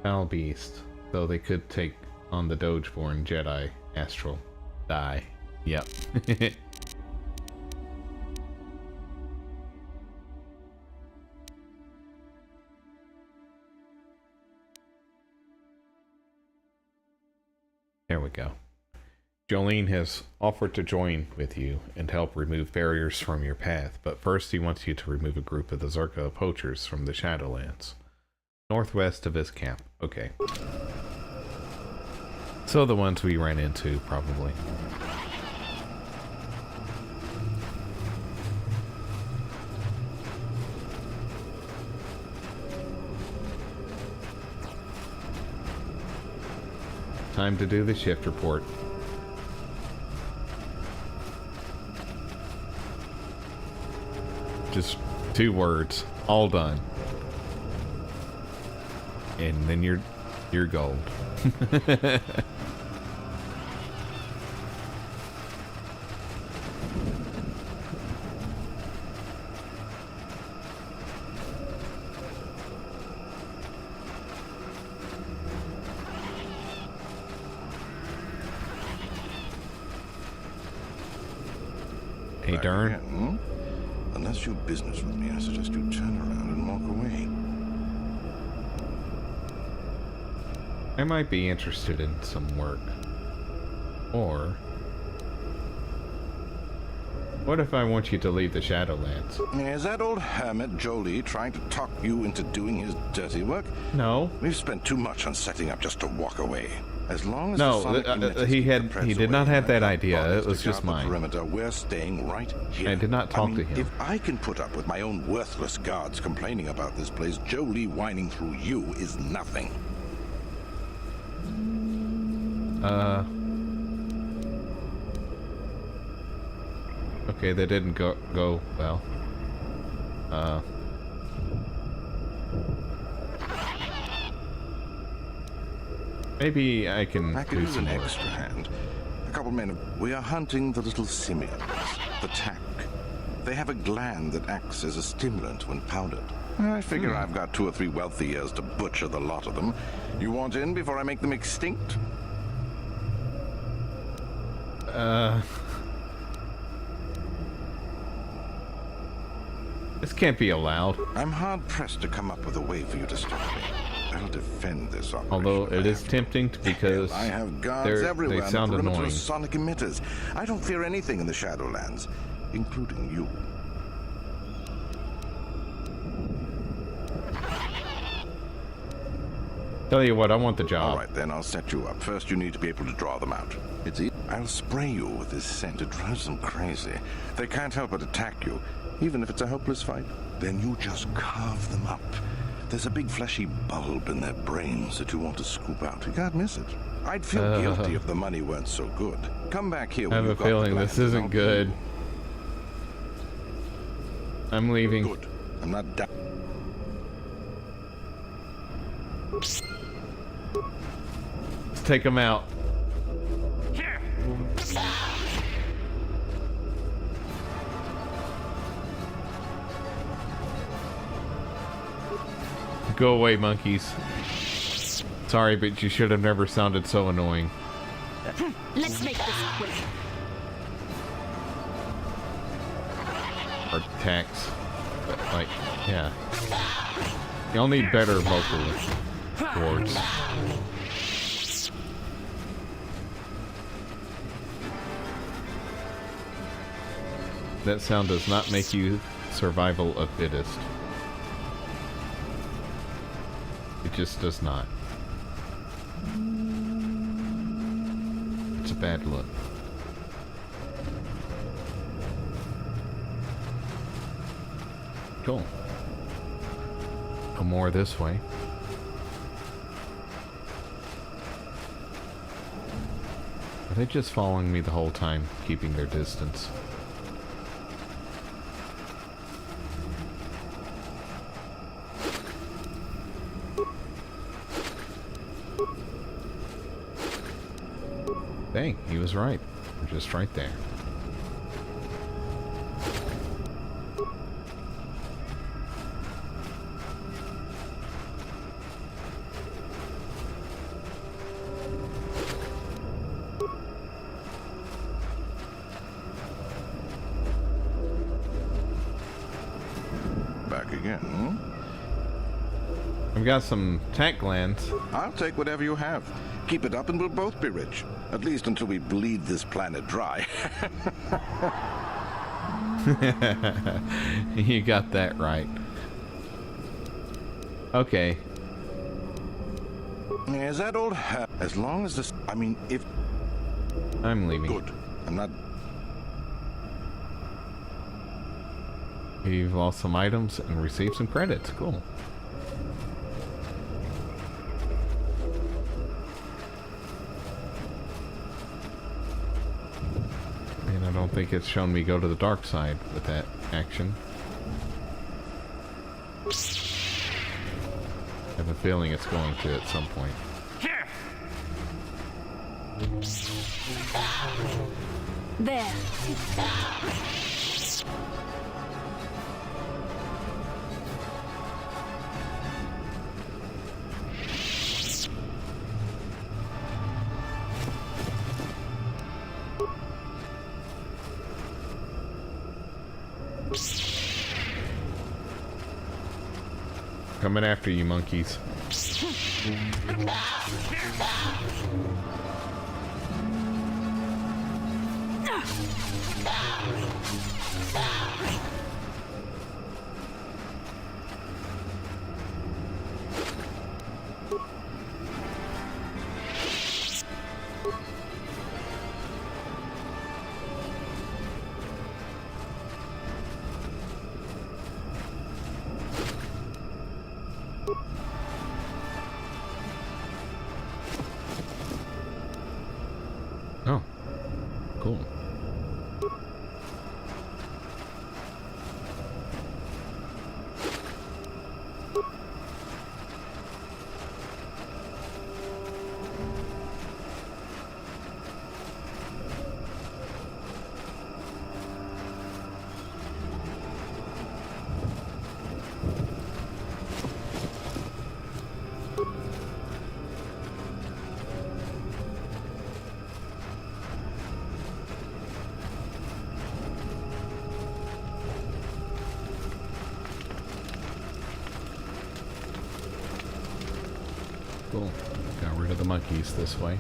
Foul beast. Though they could take on the Dogeborn Jedi Astral. Die. Yep. There we go. Jolene has offered to join with you and help remove barriers from your path, but first he wants you to remove a group of the Zerka poachers from the Shadowlands, northwest of his camp. Okay. So the ones we ran into, probably. Time to do the shift report. Just 2 words. All done. And then you're gold. Hey, darn. Unless you have business with me, I suggest you turn around and walk away. I might be interested in some work. Or what if I want you to leave the Shadowlands? Is that old hermit Jolie trying to talk you into doing his dirty work? No. We've spent too much on setting up just to walk away. As long as no, he did not have that idea. It was just mine. Perimeter, we're staying right here. I did not talk to him. If I can put up with my own worthless guards complaining about this place, Jolie whining through you is nothing. Okay, that didn't go well. Maybe I can do some an work. extra hand. A couple men. We are hunting the little simians, the tack. They have a gland that acts as a stimulant when powdered. I figure I've got 2 or 3 wealthy years to butcher the lot of them. You want in before I make them extinct? This can't be allowed. I'm hard-pressed to come up with a way for you to stop me. I'll defend this operation. Although it is tempting because I have guards everywhere they sound on the perimeter annoying. of sonic emitters. I don't fear anything in the Shadowlands, including you. Tell you what, I want the job. All right, then I'll set you up. First, you need to be able to draw them out. It's easy. I'll spray you with this scent. It drives them crazy. They can't help but attack you, even if it's a hopeless fight. Then you just carve them up. There's a big fleshy bulb in their brains that you want to scoop out. You can't miss it. I'd feel guilty if the money weren't so good. Come back here I when have a you've got the feeling gland this and isn't I'll good. I'm leaving. Good. I'm not done. Let's take them out. Go away, monkeys. Sorry, but you should have never sounded so annoying. Let's make this quick. Or attacks. But, like, yeah. Y'all need better vocal cords. That sound does not make you survival of fittest. It just does not. It's a bad look. Cool. No more this way. Are they just following me the whole time, keeping their distance? Dang, he was right. We're just right there. Back again, hmm? I've got some tack glands. I'll take whatever you have. Keep it up and we'll both be rich. At least until we bleed this planet dry. You got that right. Okay. Is that old as long as this... I mean, if... I'm leaving. Good. I'm not... You've lost some items and received some credits. Cool. And I don't think it's shown me go to the dark side with that action. I have a feeling it's going to at some point. There. Coming after you, monkeys. Oh, cool. Cool. Got rid of the monkeys this way.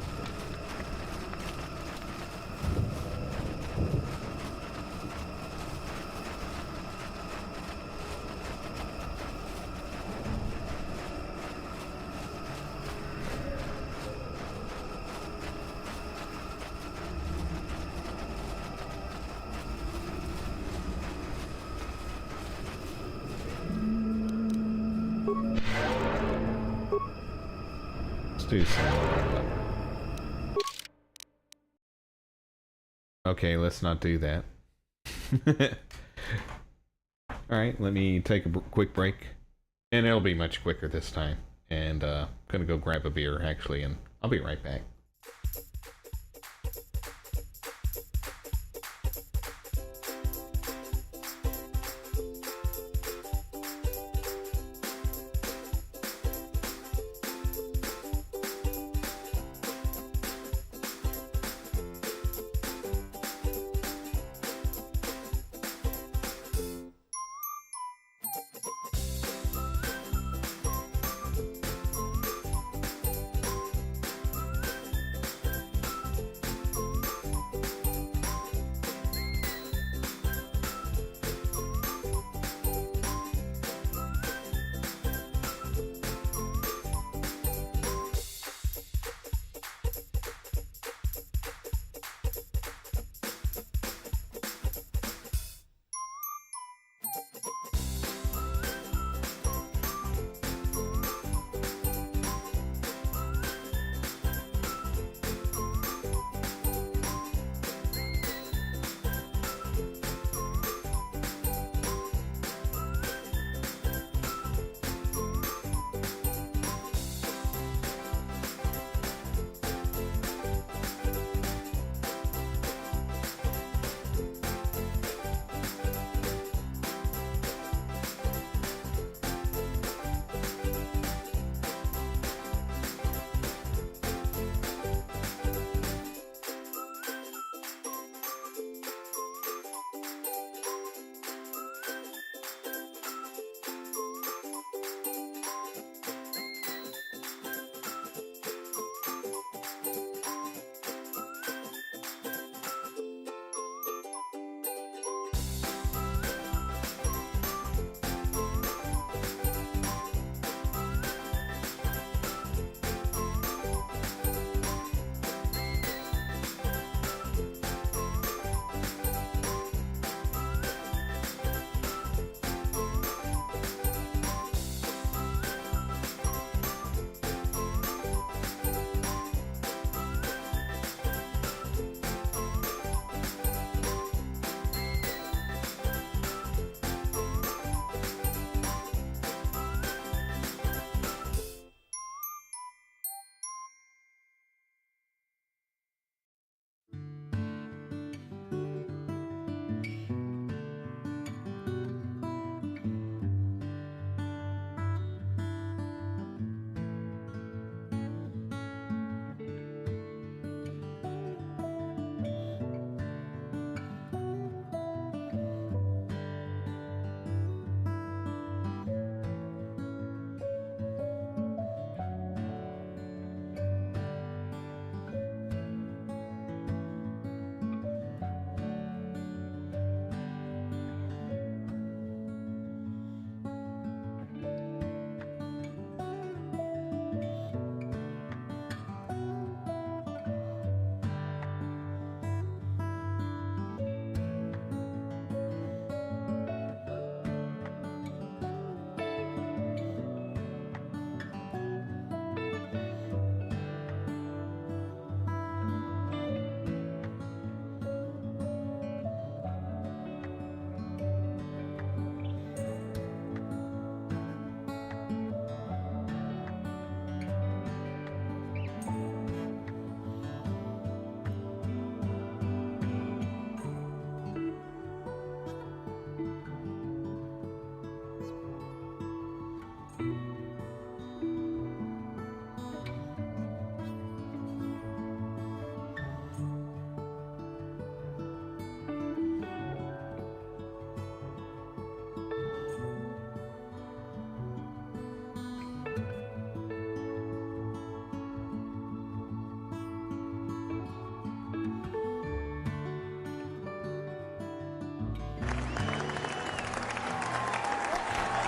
Do some. Okay, let's not do that. Alright, let me take a quick break. And it'll be much quicker this time. And gonna go grab a beer, actually, and I'll be right back.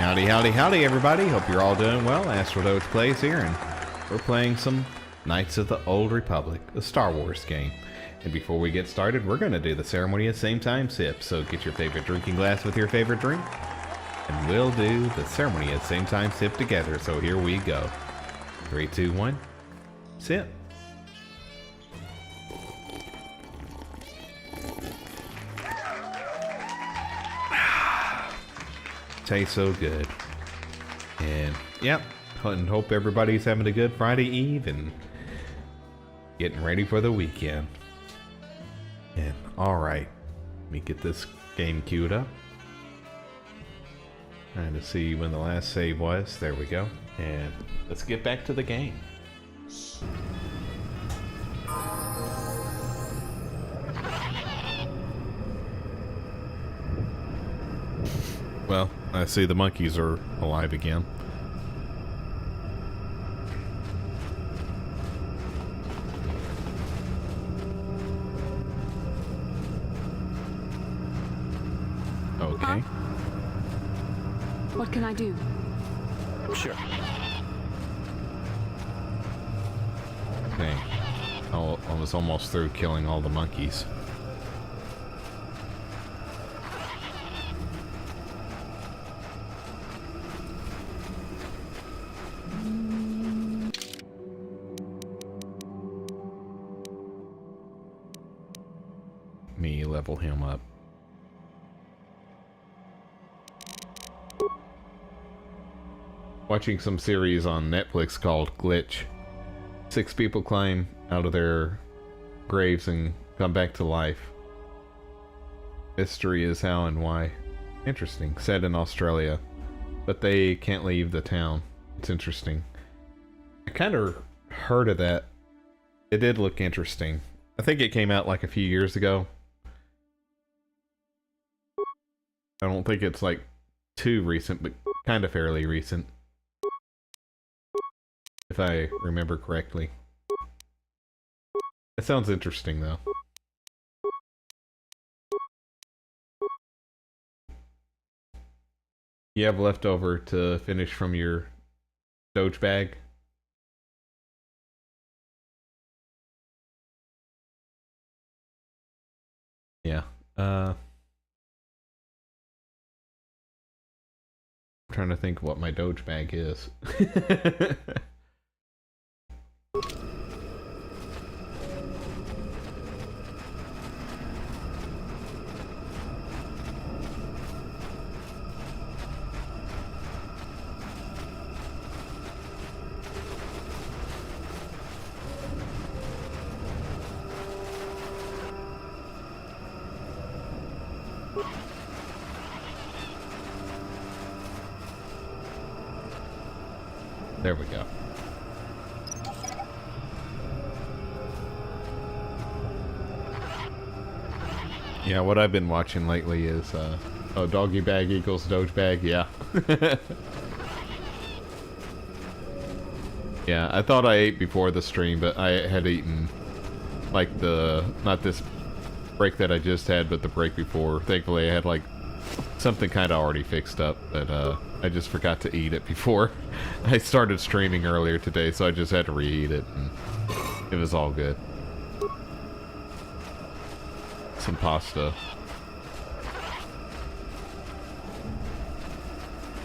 Howdy, howdy, howdy, everybody. Hope you're all doing well. Astrodose Plays here, and we're playing some Knights of the Old Republic, a Star Wars game. And before we get started, we're going to do the ceremony at the same time sip. So get your favorite drinking glass with your favorite drink, and we'll do the ceremony at the same time sip together. So here we go. 3, 2, 1, sip. Tastes so good. And yep, and hope everybody's having a good Friday Eve and getting ready for the weekend. And alright, let me get this game queued up. Trying to see when the last save was. There we go. And let's get back to the game. Well, I see the monkeys are alive again. Okay. What can I do? Sure. Okay. I was almost through killing all the monkeys. Me level him up. Watching some series on Netflix called Glitch. 6 people climb out of their graves and come back to life. Mystery is how and why. Interesting. Set in Australia. But they can't leave the town. It's interesting. I kind of heard of that. It did look interesting. I think it came out like a few years ago. I don't think it's like too recent, but kind of fairly recent. If I remember correctly. It sounds interesting though. You have leftover to finish from your Doge bag? Yeah. I'm trying to think what my Doge bag is. There we go. Yeah, what I've been watching lately is, oh, doggy bag equals Doge bag, yeah. Yeah, I thought I ate before the stream, but I had eaten, like, not this break that I just had, but the break before. Thankfully, I had, like, something kind of already fixed up, but, I just forgot to eat it before I started streaming earlier today, so I just had to reheat it, and it was all good. Some pasta.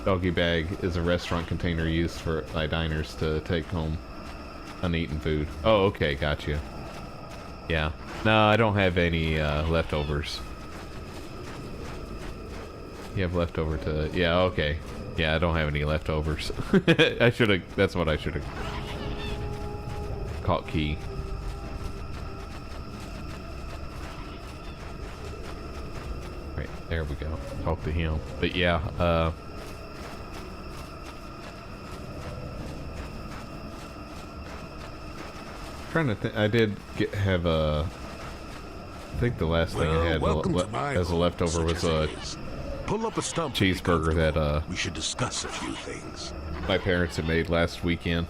Doggy bag is a restaurant container used by diners to take home uneaten food. Oh, okay, gotcha. Yeah. No, I don't have any leftovers. You have leftover to... Yeah, okay. Yeah, I don't have any leftovers. I should have... That's what I should have... caught key. Right, there we go. Talk to him. But yeah, trying to think... I did have a... I think the last thing I had as a leftover was a... Pull up a stump cheeseburger that we should discuss a few things. My parents had made last weekend.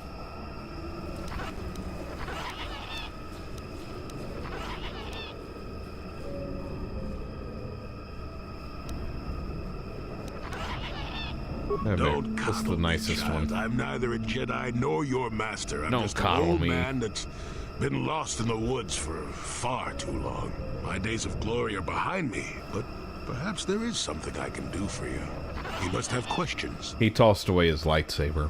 Don't That's coddle the nicest me, child. one. I'm neither a Jedi nor your master. I'm Don't just an coddle old me. man that's been lost in the woods for far too long. My days of glory are behind me, but perhaps there is something I can do for you. You must have questions. He tossed away his lightsaber.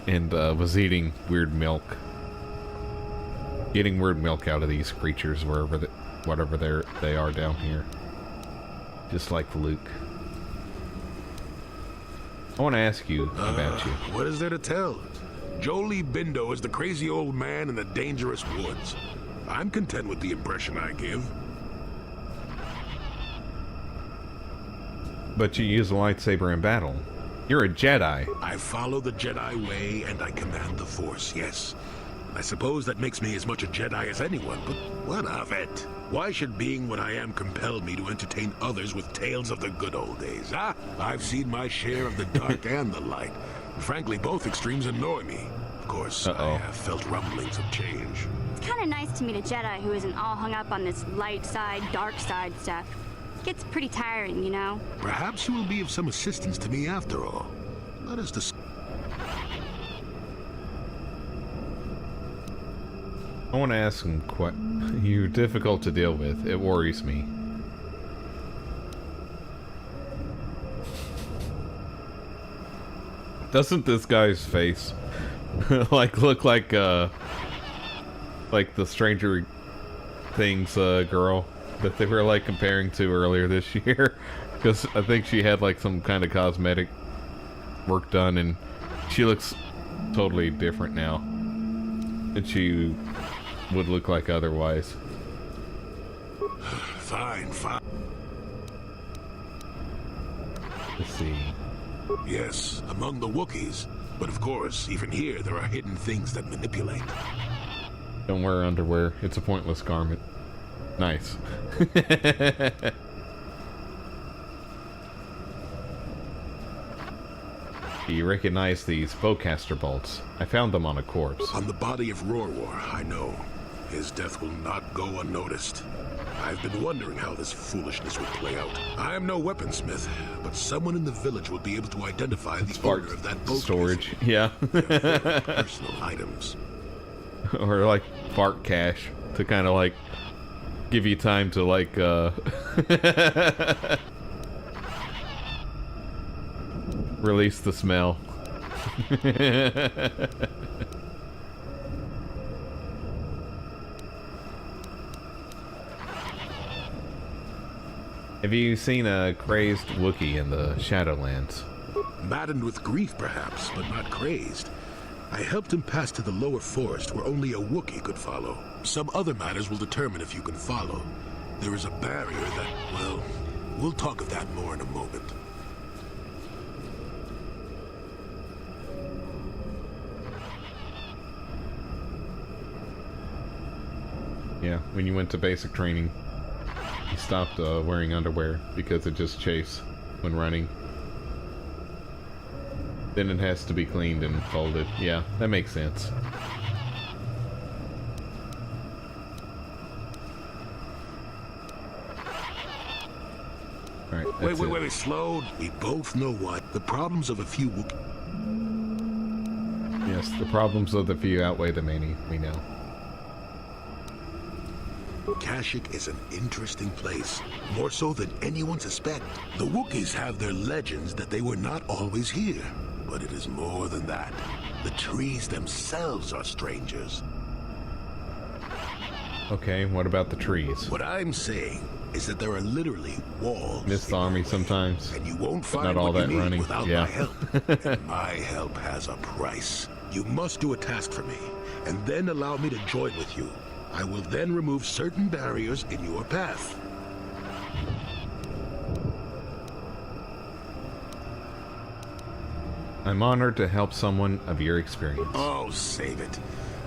And was eating weird milk. Getting weird milk out of these creatures whatever they are down here. Just like Luke. I want to ask you about you. What is there to tell? Jolie Bindo is the crazy old man in the dangerous woods. I'm content with the impression I give. But you use a lightsaber in battle. You're a Jedi. I follow the Jedi way and I command the Force, yes. I suppose that makes me as much a Jedi as anyone, but what of it? Why should being what I am compel me to entertain others with tales of the good old days, huh? I've seen my share of the dark and the light. And frankly, both extremes annoy me. Of course, I have felt rumblings of change. It's kind of nice to meet a Jedi who isn't all hung up on this light side, dark side stuff. Gets pretty tiring, you know? Perhaps you will be of some assistance to me after all. Let us discuss. I want to ask him you're difficult to deal with. It worries me. Doesn't this guy's face look like the Stranger Things girl that they were like comparing to earlier this year? Because I think she had like some kind of cosmetic work done and she looks totally different now than she would look like otherwise. Fine. Let's see. Yes, among the Wookiees. But of course, even here, there are hidden things that manipulate. Don't wear underwear. It's a pointless garment. Nice. Do you recognize these bowcaster bolts? I found them on a corpse. On the body of Rorwar, I know. His death will not go unnoticed. I've been wondering how this foolishness would play out. I am no weaponsmith, but someone in the village will be able to identify the owner of that boat. Storage, yeah. Personal items. Or like fart cash to kind of like give you time to like release the smell. Have you seen a crazed Wookiee in the Shadowlands? Maddened with grief, perhaps, but not crazed. I helped him pass to the lower forest where only a Wookiee could follow. Some other matters will determine if you can follow. There is a barrier that, well, we'll talk of that more in a moment. Yeah, when you went to basic training, you stopped wearing underwear because it just chafes when running. Then it has to be cleaned and folded. Yeah, that makes sense. Alright, Wait, slow. We both know what the problems of a few Wookiees. Yes, the problems of the few outweigh the many, we know. Kashyyyk is an interesting place, more so than anyone suspects. The Wookiees have their legends that they were not always here, but it is more than that. The trees themselves are strangers. Okay, what about the trees? What I'm saying is that there are literally walls. Miss the army sometimes, and you won't but find not all what that you need running. without Yeah. my help. And my help has a price. You must do a task for me, and then allow me to join with you. I will then remove certain barriers in your path. I'm honored to help someone of your experience. Oh, save it.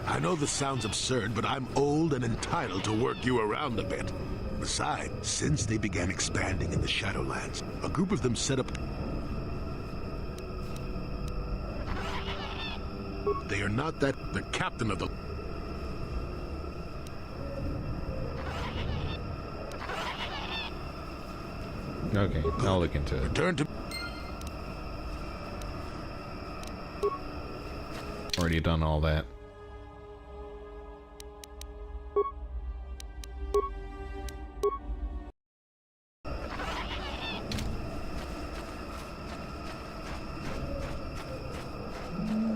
I know this sounds absurd, but I'm old and entitled to work you around a bit. Besides, since they began expanding in the Shadowlands, a group of them set up... They are not the captain of the... Okay, I'll look into it. Return to... Already done all that.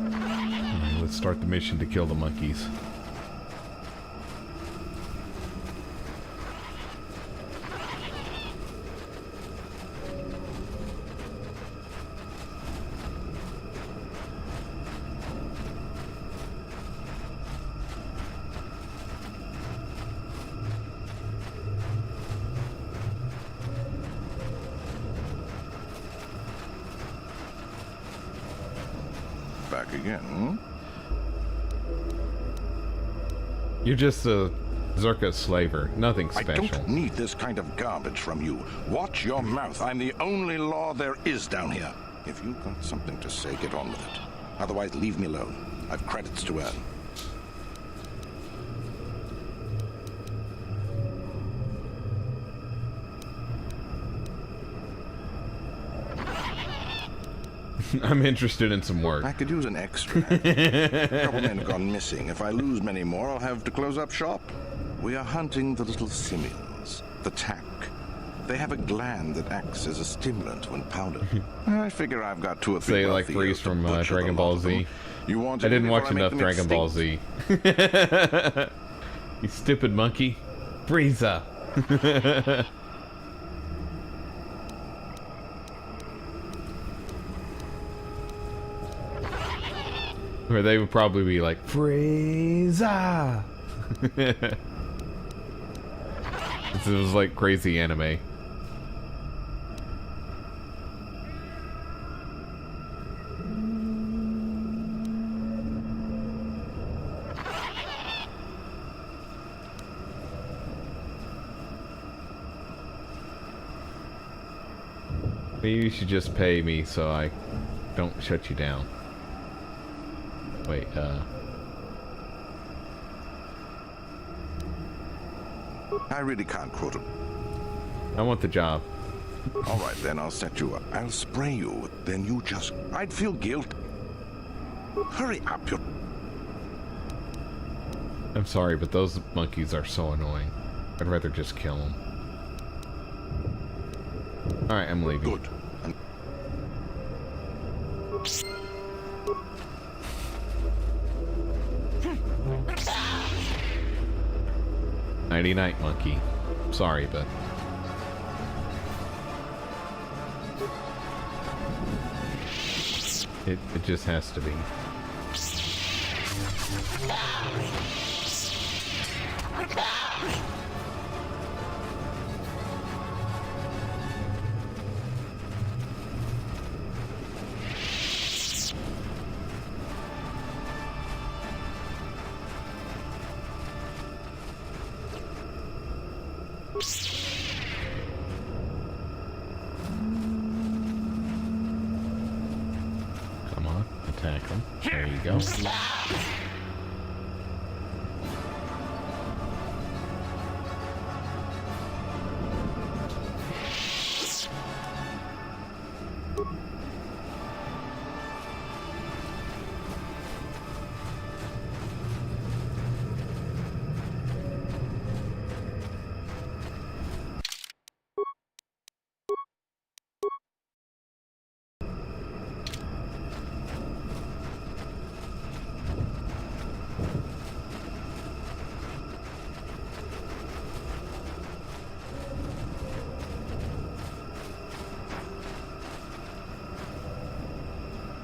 Alright, let's start the mission to kill the monkeys. Back again. You're just a Zerka slaver. Nothing I special. don't need this kind of garbage from you. Watch your mouth. I'm the only law there is down here. If you've got something to say, get on with it. Otherwise, leave me alone. I've credits to earn. I'm interested in some work. I could use an extra. A couple men have gone missing. If I lose many more, I'll have to close up shop. We are hunting the little simians, the tack. They have a gland that acts as a stimulant when powdered. I figure I've got 2 or 3. Say like Freeze from Dragon Ball Z. You want I didn't watch enough Dragon Ball Z. You stupid monkey. Frieza. Or they would probably be like, Frieza! This was like crazy anime. Maybe you should just pay me so I don't shut you down. Wait, I really can't quote him. I want the job. All right, then I'll set you up. I'll spray you. Then you just... I'd feel guilt. Hurry up, you... I'm sorry, but those monkeys are so annoying. I'd rather just kill them. Alright, I'm leaving. Good. Nighty night, monkey. Sorry, but... It just has to be. Come on, attack them. There you go.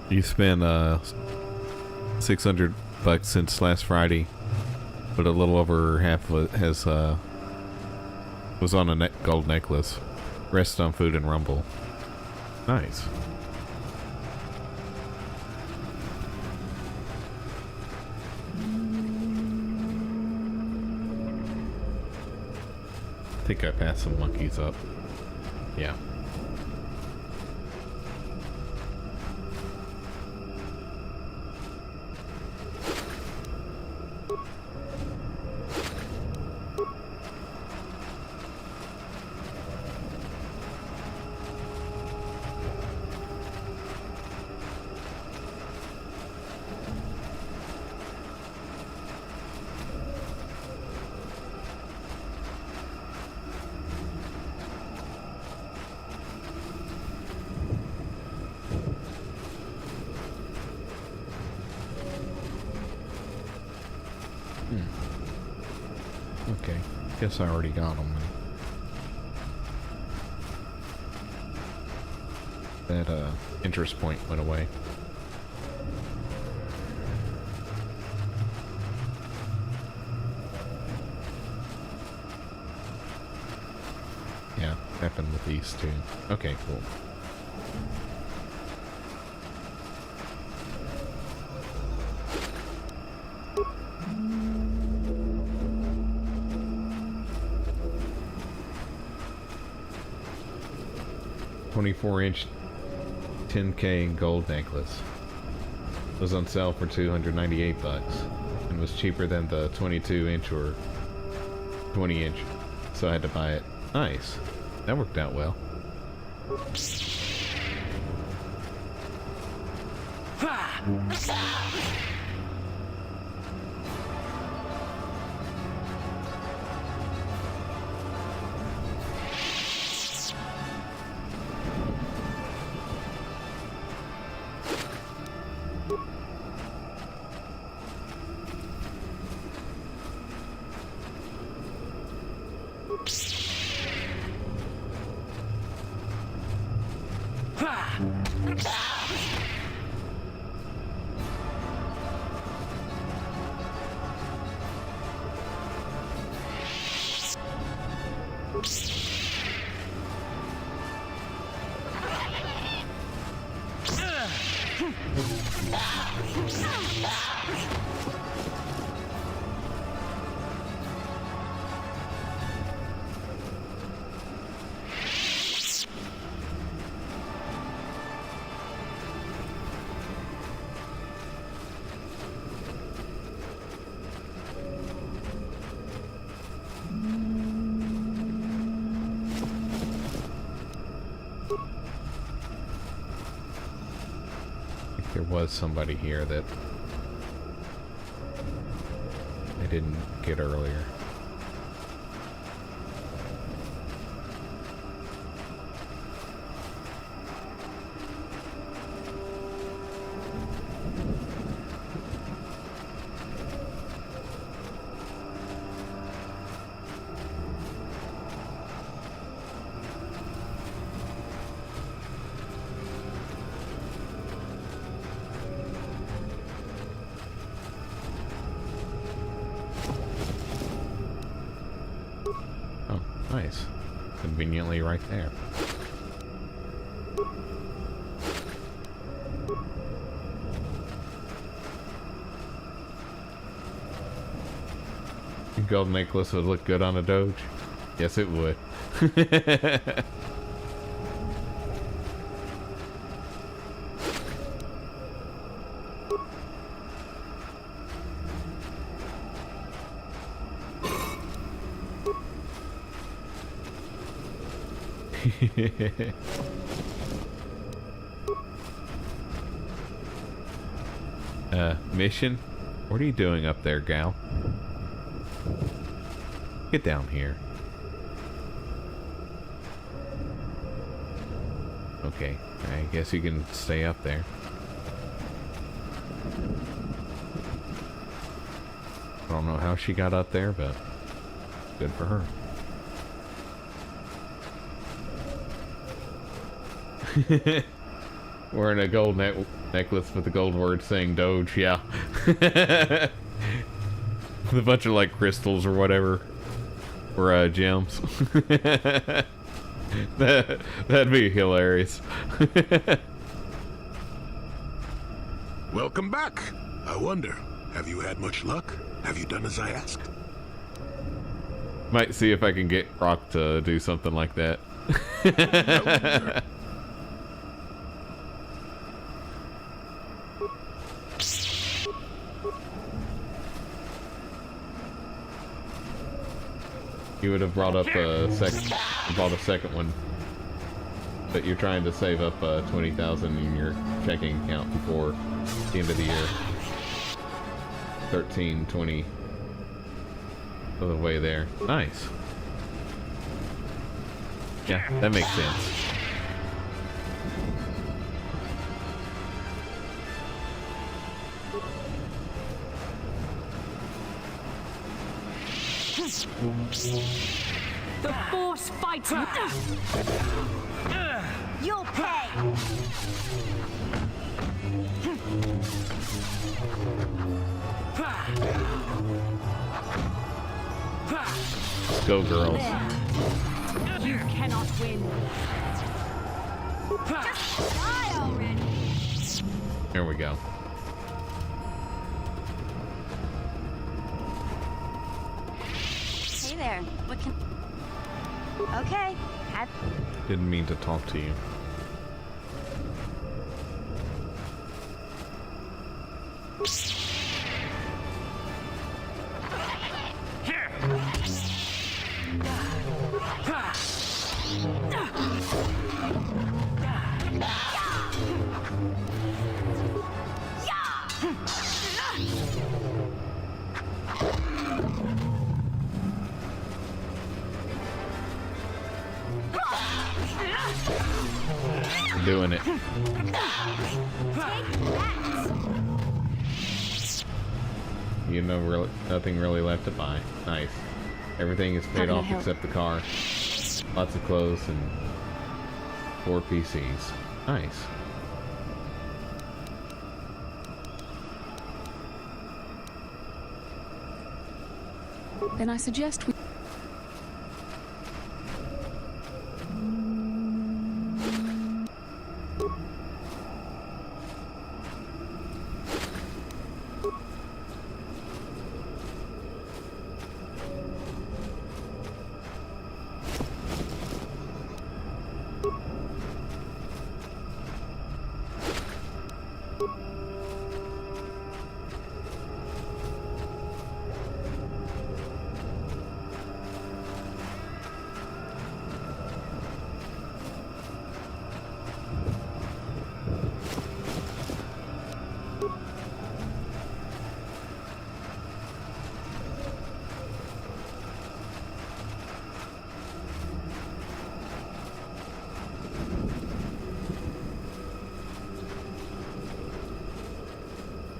You spent $600 since last Friday, but a little over half of it has was on a gold necklace. Rest on food and rumble. Nice. I think I passed some monkeys up. Yeah. Guess I already got them. That interest point went away. Yeah, happened with these two. Okay, cool. $24-inch 10K gold necklace. It was on sale for $298 and was cheaper than the 22-inch or 20-inch, so I had to buy it. Nice. That worked out well. There was somebody here that I didn't get earlier. Nice. Conveniently right there. The gold necklace would look good on a Doge? Yes, it would. Mission? What are you doing up there, gal? Get down here. Okay, I guess you can stay up there. I don't know how she got up there, but good for her. Wearing a gold necklace with the gold word saying Doge, yeah. With a bunch of like crystals or whatever, or gems. That'd be hilarious. Welcome back. I wonder, have you had much luck? Have you done as I asked? Might see if I can get Rock to do something like that. You would have brought up a second one, but you're trying to save up 20,000 in your checking account before the end of the year. 13, 20 of the way there. Nice. Yeah, that makes sense. The Force fighter. You'll pay. Let's go, girls. You cannot win. Just die already. Here we go. Hey there. What can... Okay. Didn't mean to talk to you. Doing it. You know, nothing really left to buy. Nice. Everything is paid off except the car. Lots of clothes and 4 PCs. Nice. Then I suggest we...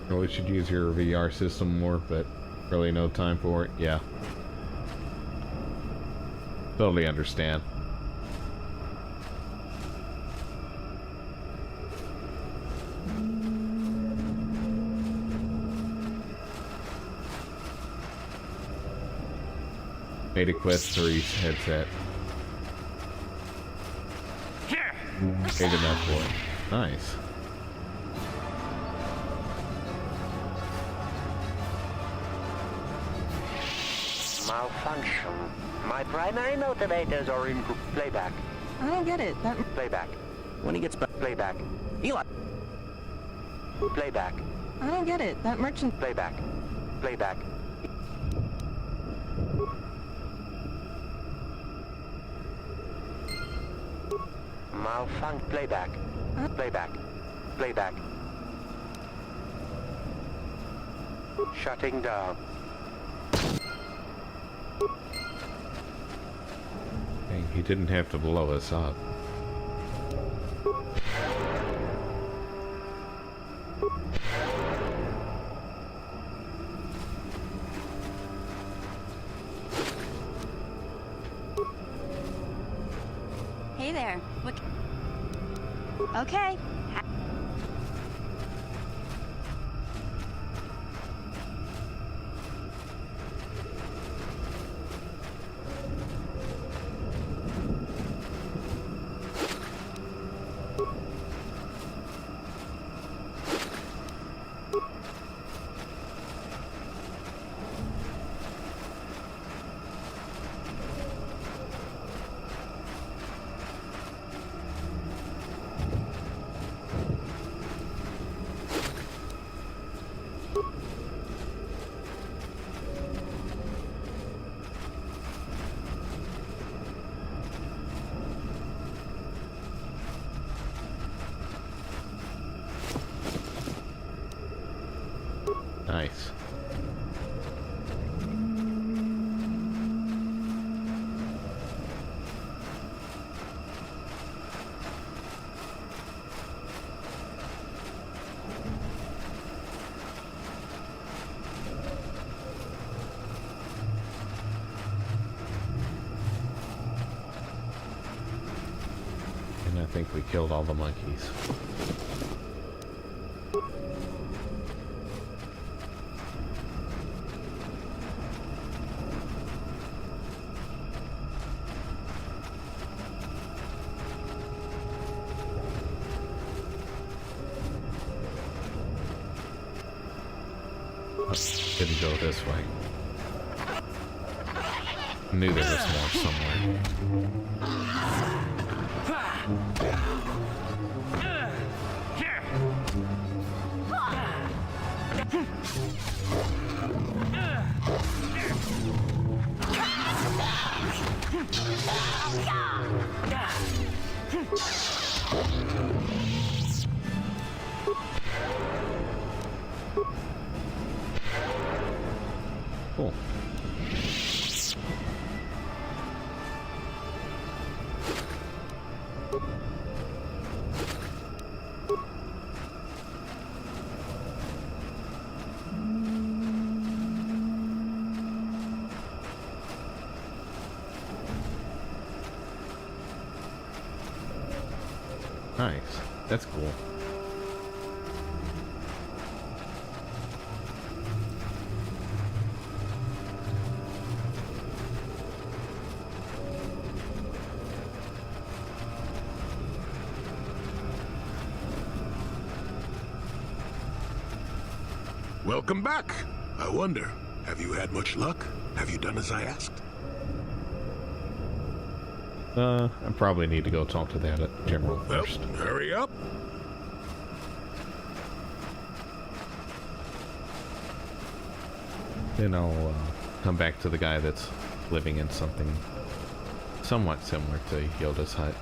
Really should use your VR system more, but really no time for it. Yeah. Totally understand. Made a Quest 3 headset. Paid enough for it. Nice. Malfunction. My primary motivators are in playback. I don't get it. That Playback. When he gets back, playback. Eli. Playback. I don't get it. That merchant. Playback. Playback. Malfunction. Playback. Playback. Playback. Shutting down. Dang, he didn't have to blow us up. Hey there. What... Okay. think we killed all the monkeys. Didn't go this way. Knew there was more somewhere. Cool. Nice. That's cool. Welcome back. I wonder, have you had much luck? Have you done as I asked? I probably need to go talk to that general first. Well, hurry up. Then I'll come back to the guy that's living in something somewhat similar to Yoda's hut.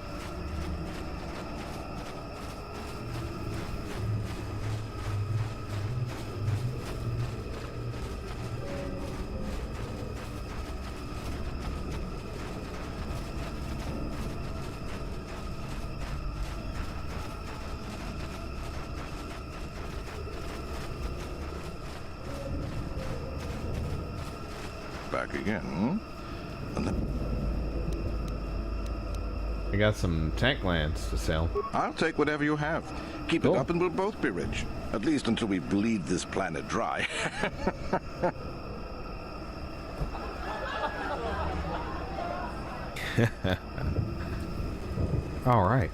Back again. I got some tank lands to sell. I'll take whatever you have. Keep it up and we'll both be rich. At least until we bleed this planet dry. All right.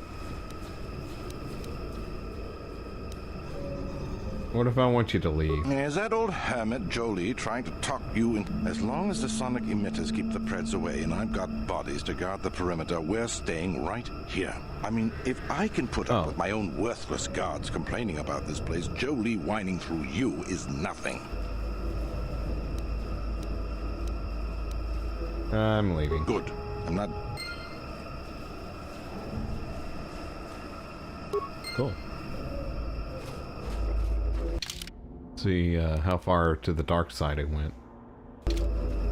What if I want you to leave? Is that old hermit Jolie trying to talk you in? As long as the sonic emitters keep the Preds away and I've got bodies to guard the perimeter, we're staying right here. I mean, if I can put up with my own worthless guards complaining about this place, Jolie whining through you is nothing. I'm leaving. Good. I'm not... Cool. See how far to the dark side it went.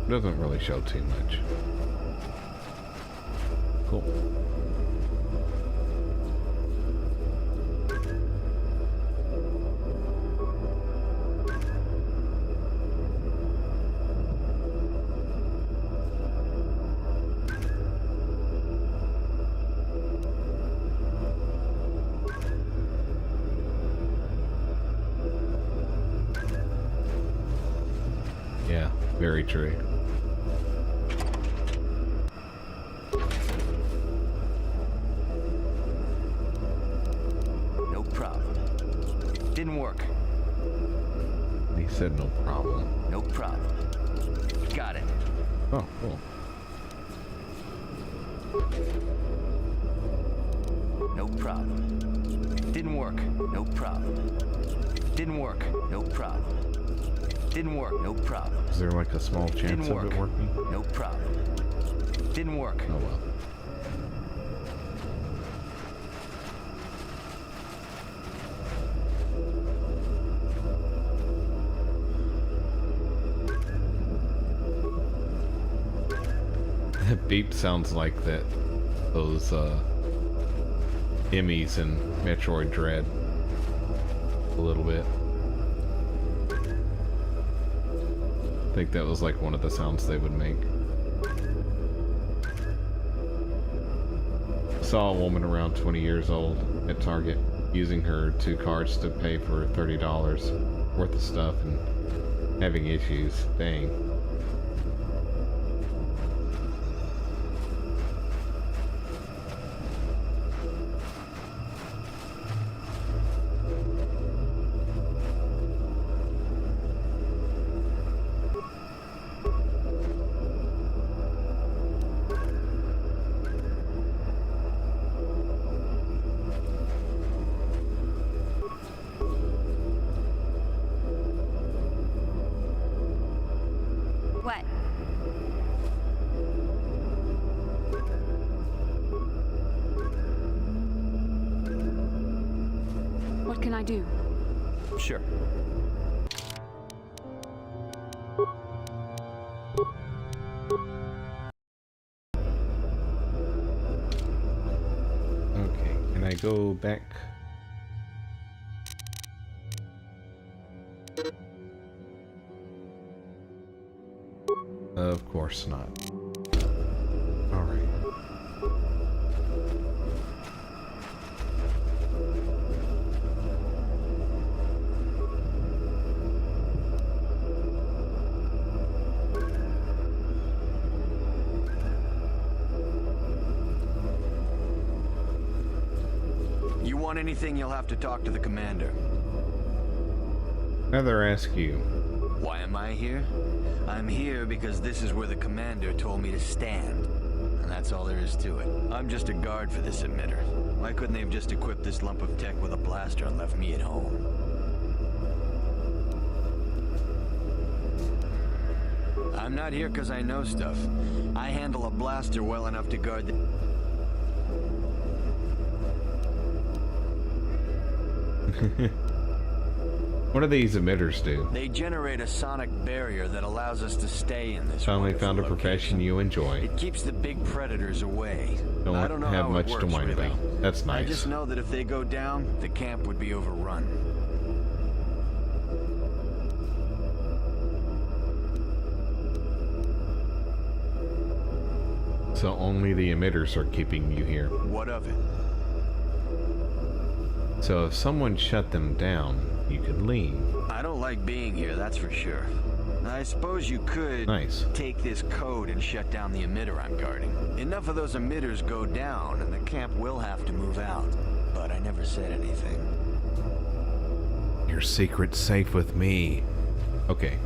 Doesn't really show too much. Cool. Yeah, very true. No problem. Didn't work. He said no problem. No problem. Got it. Oh, cool. No problem. Didn't work. No problem. Didn't work. No problem. Didn't work. No problem. Is there like a small chance of it working? No problem. Didn't work. Oh well. That beep sounds like those Emmys in Metroid Dread. A little bit. I think that was like one of the sounds they would make. saw a woman around 20 years old at Target using her 2 cards to pay for $30 worth of stuff and having issues. Dang. What? What can I do? Sure. Okay, can I go back? Of course not. Alright. You want anything, you'll have to talk to the commander. Rather ask you. Why am I here? I'm here because this is where the commander told me to stand. And that's all there is to it. I'm just a guard for this emitter. Why couldn't they have just equipped this lump of tech with a blaster and left me at home? I'm not here because I know stuff. I handle a blaster well enough to guard the... What do these emitters do? They generate a sonic barrier that allows us to stay in this. Finally found a profession you enjoy. It keeps the big predators away. I don't know have how much it works, to whine really. about. That's nice. I just know that if they go down, the camp would be overrun. So only the emitters are keeping you here. What of it? So if someone shut them down, you could leave. I don't like being here, that's for sure. I suppose you could take this code and shut down the emitter I'm guarding. Enough of those emitters go down, and the camp will have to move out. But I never said anything. Your secret's safe with me. Okay.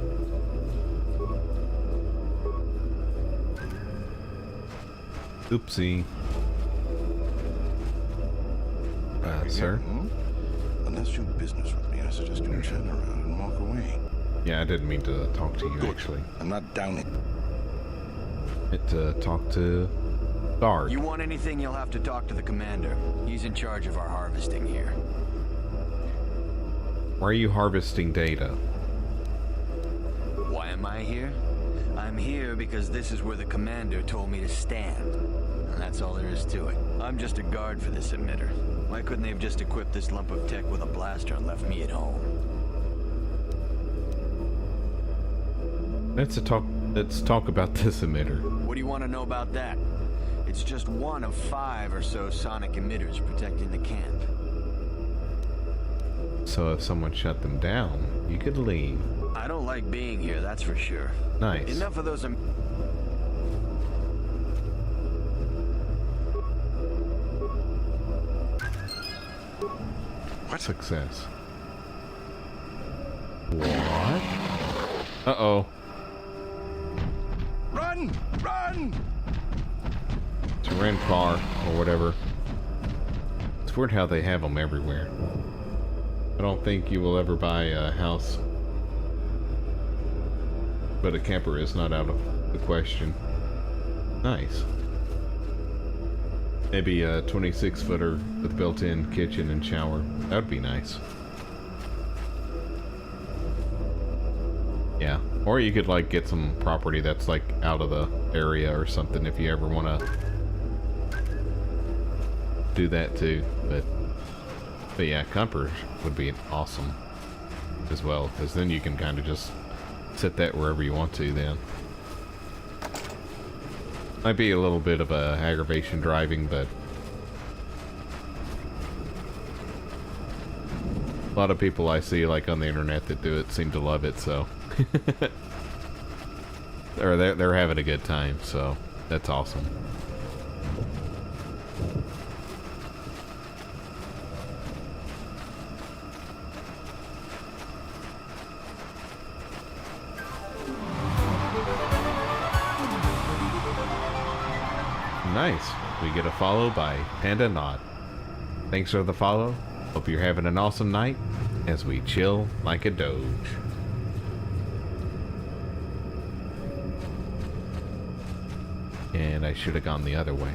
Oopsie. Sir? Unless you've business with me, I suggest you turn around and walk away. Yeah, I didn't mean to talk to you, actually. I'm not down it. Meant to talk to guard. You want anything, you'll have to talk to the commander. He's in charge of our harvesting here. Why are you harvesting data? Why am I here? I'm here because this is where the commander told me to stand. And that's all there is to it. I'm just a guard for this emitter. Why couldn't they have just equipped this lump of tech with a blaster and left me at home? Let's talk about this emitter. What do you want to know about that? It's just one of 5 or so sonic emitters protecting the camp. So if someone shut them down, you could leave. I don't like being here, that's for sure. Nice. Enough of those What? Success. What? Uh-oh. Run! Run! It's a rent car, or whatever. It's weird how they have them everywhere. I don't think you will ever buy a house, but a camper is not out of the question. Nice. Maybe a 26-footer with built-in kitchen and shower. That would be nice. Yeah. Or you could, like, get some property that's, like, out of the area or something if you ever want to do that, too. But yeah, campers would be awesome as well, because then you can kind of just set that wherever you want to then. Might be a little bit of a aggravation driving, but A lot of people I see like on the internet that do it seem to love it, so or they're having a good time, so that's awesome. Nice. We get a follow by Panda Nod. Thanks for the follow. Hope you're having an awesome night as we chill like a doge. And I should have gone the other way.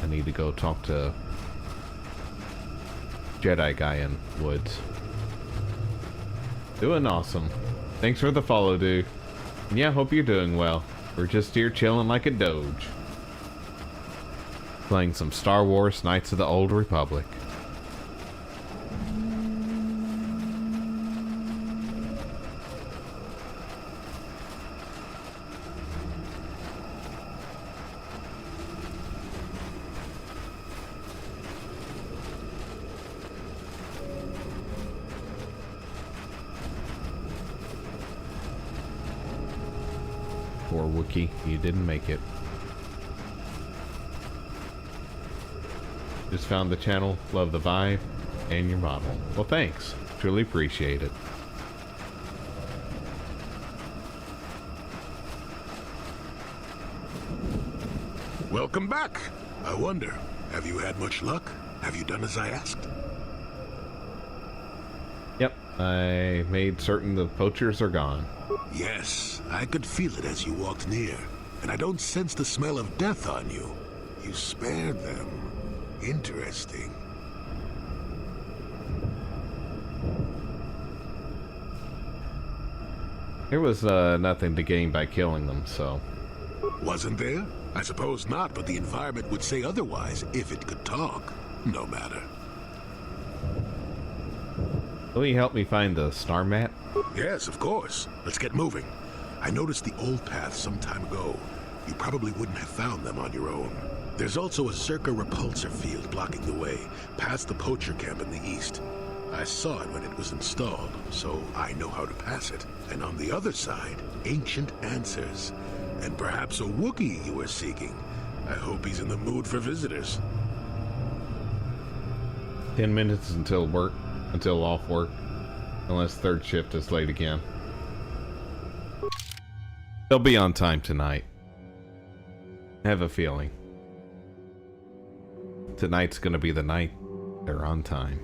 I need to go talk to Jedi guy in woods. Doing awesome. Thanks for the follow, dude. And yeah, hope you're doing well. We're just here chilling like a doge. Playing some Star Wars Knights of the Old Republic. Poor Wookiee, you didn't make it. Just found the channel, love the vibe, and your model. Well, thanks. Truly appreciate it. Welcome back. I wonder, have you had much luck? Have you done as I asked? Yep, I made certain the poachers are gone. Yes, I could feel it as you walked near, and I don't sense the smell of death on you. You spared them. Interesting. There was nothing to gain by killing them, so... Wasn't there? I suppose not, but the environment would say otherwise if it could talk. No matter. Will you help me find the star map? Yes, of course. Let's get moving. I noticed the old path some time ago. You probably wouldn't have found them on your own. There's also a Circa repulsor field blocking the way, past the poacher camp in the east. I saw it when it was installed, so I know how to pass it. And on the other side, ancient answers. And perhaps a Wookiee you are seeking. I hope he's in the mood for visitors. 10 minutes until off work. Unless third shift is late again. They'll be on time tonight. I have a feeling. Tonight's gonna be the night they're on time.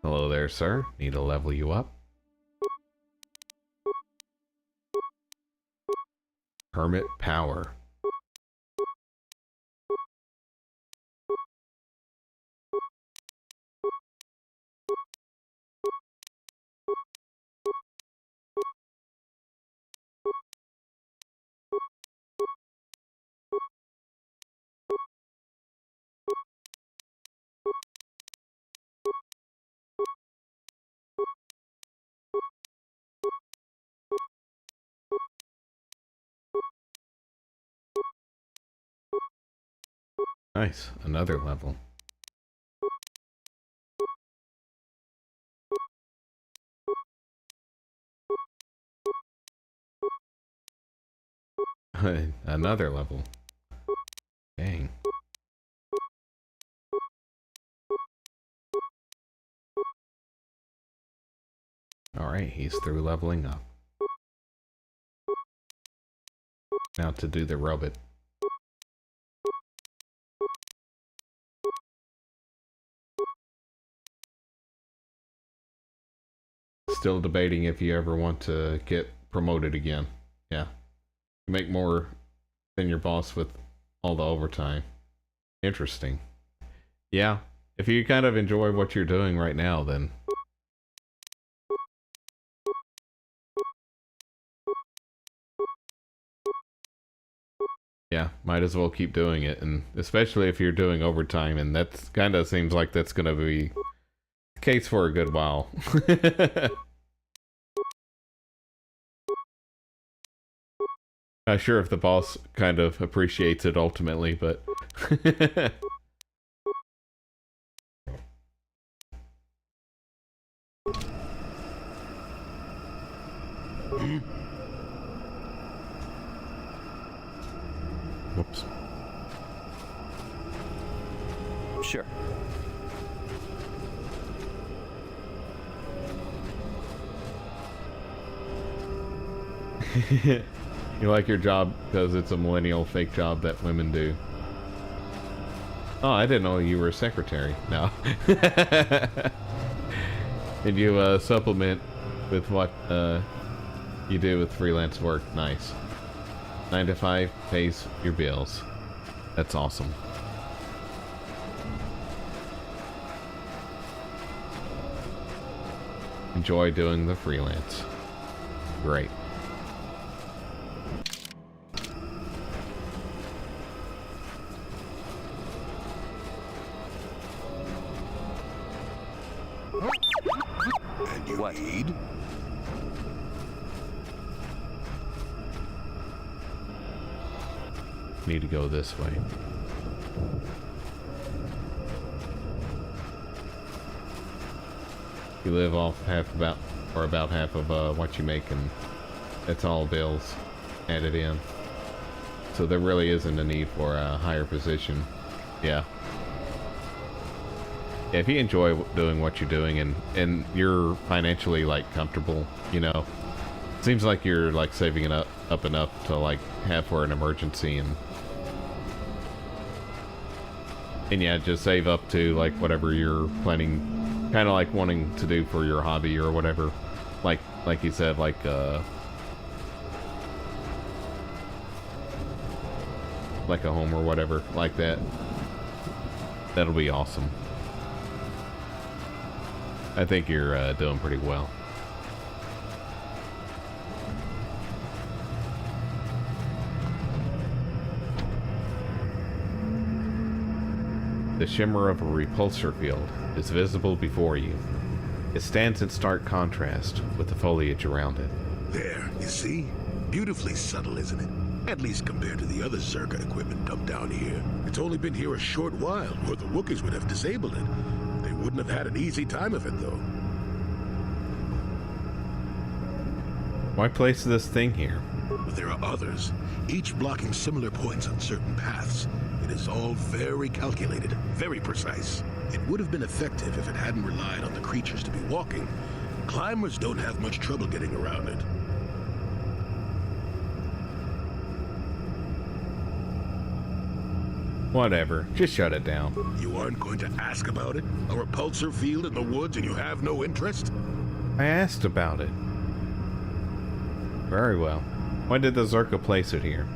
Hello there, sir. Need to level you up. Hermit power. Nice, another level. Another level. Dang. Alright, he's through leveling up. Now to do the robot. Still debating if you ever want to get promoted again. Yeah. You make more than your boss with all the overtime. Interesting. Yeah. If you kind of enjoy what you're doing right now, then yeah, might as well keep doing it, and especially if you're doing overtime, and that's kind of seems like that's gonna be the case for a good while. Not sure if the boss kind of appreciates it ultimately, but whoops. Sure. You like your job because it's a millennial fake job that women do. Oh, I didn't know you were a secretary. No. And you supplement with what you do with freelance work. Nice. 9 to 5 pays your bills. That's awesome. Enjoy doing the freelance. Great. And you need? Need to go this way. You live off about half of what you make, and that's all bills added in. So there really isn't a need for a higher position. Yeah. Yeah, if you enjoy doing what you're doing and you're financially like comfortable, you know, seems like you're like saving it up enough to like have for an emergency, and yeah, just save up to like whatever you're planning, kind of like wanting to do for your hobby or whatever, like you said, like a home or whatever like that. That'll be awesome. I think you're doing pretty well. The shimmer of a repulsor field is visible before you. It stands in stark contrast with the foliage around it. There, you see? Beautifully subtle, isn't it? At least compared to the other Zerka equipment dumped down here. It's only been here a short while, or the Wookiees would have disabled it. They wouldn't have had an easy time of it, though. Why place this thing here? But there are others, each blocking similar points on certain paths. It is all very calculated, very precise. It would have been effective if it hadn't relied on the creatures to be walking. Climbers don't have much trouble getting around it. Whatever, just shut it down. You aren't going to ask about it? A repulsor field in the woods and you have no interest? I asked about it. Very well. Why did the Zerka place it here?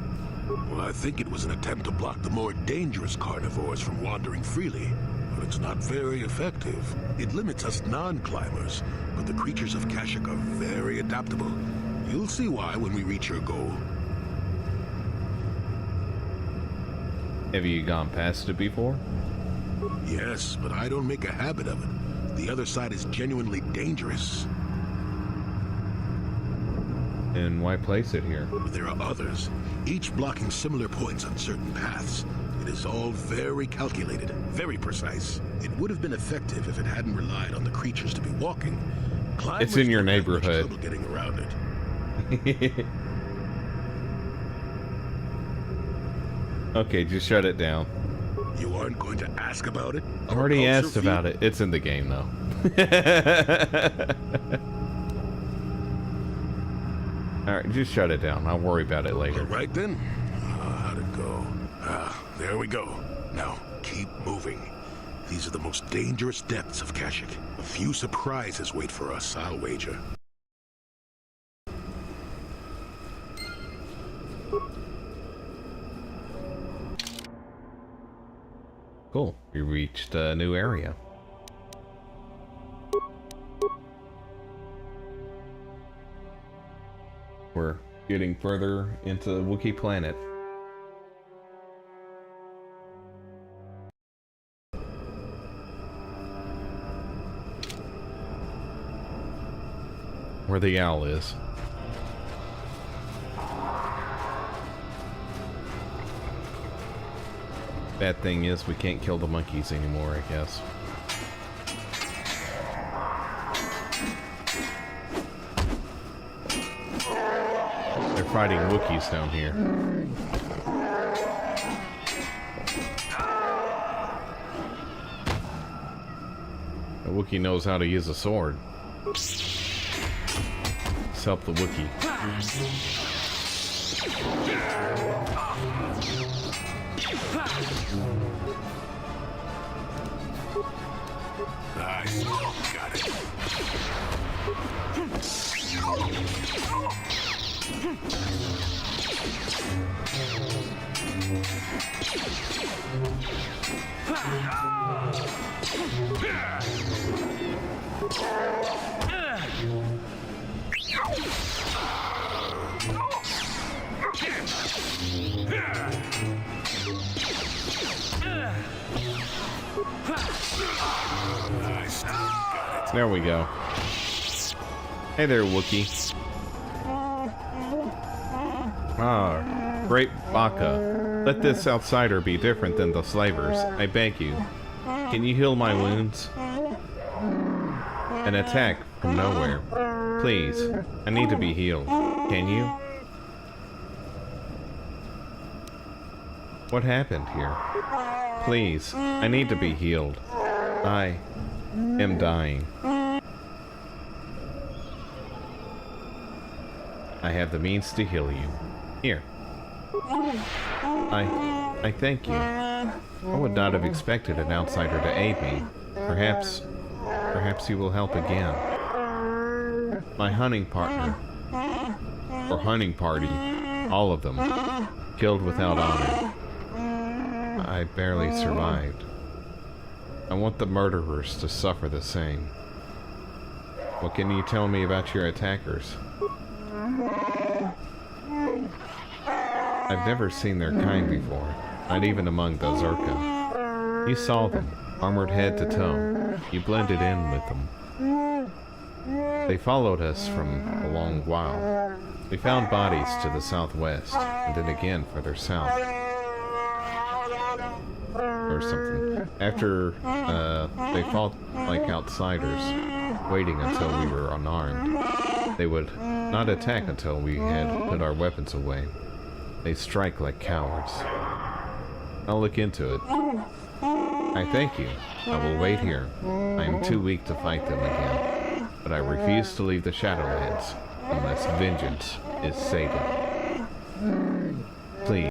Well, I think it was an attempt to block the more dangerous carnivores from wandering freely. But it's not very effective. It limits us non-climbers, but the creatures of Kashyyyk are very adaptable. You'll see why when we reach your goal. Have you gone past it before? Yes, but I don't make a habit of it. The other side is genuinely dangerous. And why place it here? But there are others, each blocking similar points on certain paths. It is all very calculated, very precise. It would have been effective if it hadn't relied on the creatures to be walking. Climbers it's in your don't have much neighborhood. trouble getting around it. Okay, just shut it down. You aren't going to ask about it? I already asked about it. It's in the game, though. Alright, just shut it down. I'll worry about it later. All right, then. How'd it go? There we go. Now, keep moving. These are the most dangerous depths of Kashyyyk. A few surprises wait for us, I'll wager. Cool. We reached a new area. We're getting further into Wookiee planet. Where the owl is. Bad thing is we can't kill the monkeys anymore, I guess. They're fighting Wookiees down here. A Wookiee knows how to use a sword. Let's help the Wookiee. I still got it. There we go. Hey there, Wookiee. Ah, great Baka. Let this outsider be different than the slavers. I beg you. Can you heal my wounds? An attack from nowhere. Please, I need to be healed. Can you? What happened here? Please, I need to be healed. I am dying. I have the means to heal you. Here. I thank you. I would not have expected an outsider to aid me. Perhaps you will help again. My hunting partner, or hunting party, all of them, killed without honor. I barely survived. I want the murderers to suffer the same. What can you tell me about your attackers? I've never seen their kind before, not even among the Zerka. You saw them, armored head to toe. You blended in with them. They followed us from a long while. We found bodies to the southwest, and then again further south. Or something. After they fought like outsiders, waiting until we were unarmed. They would not attack until we had put our weapons away. They strike like cowards. I'll look into it. I thank you. I will wait here. I am too weak to fight them again. But I refuse to leave the Shadowlands unless vengeance is sated.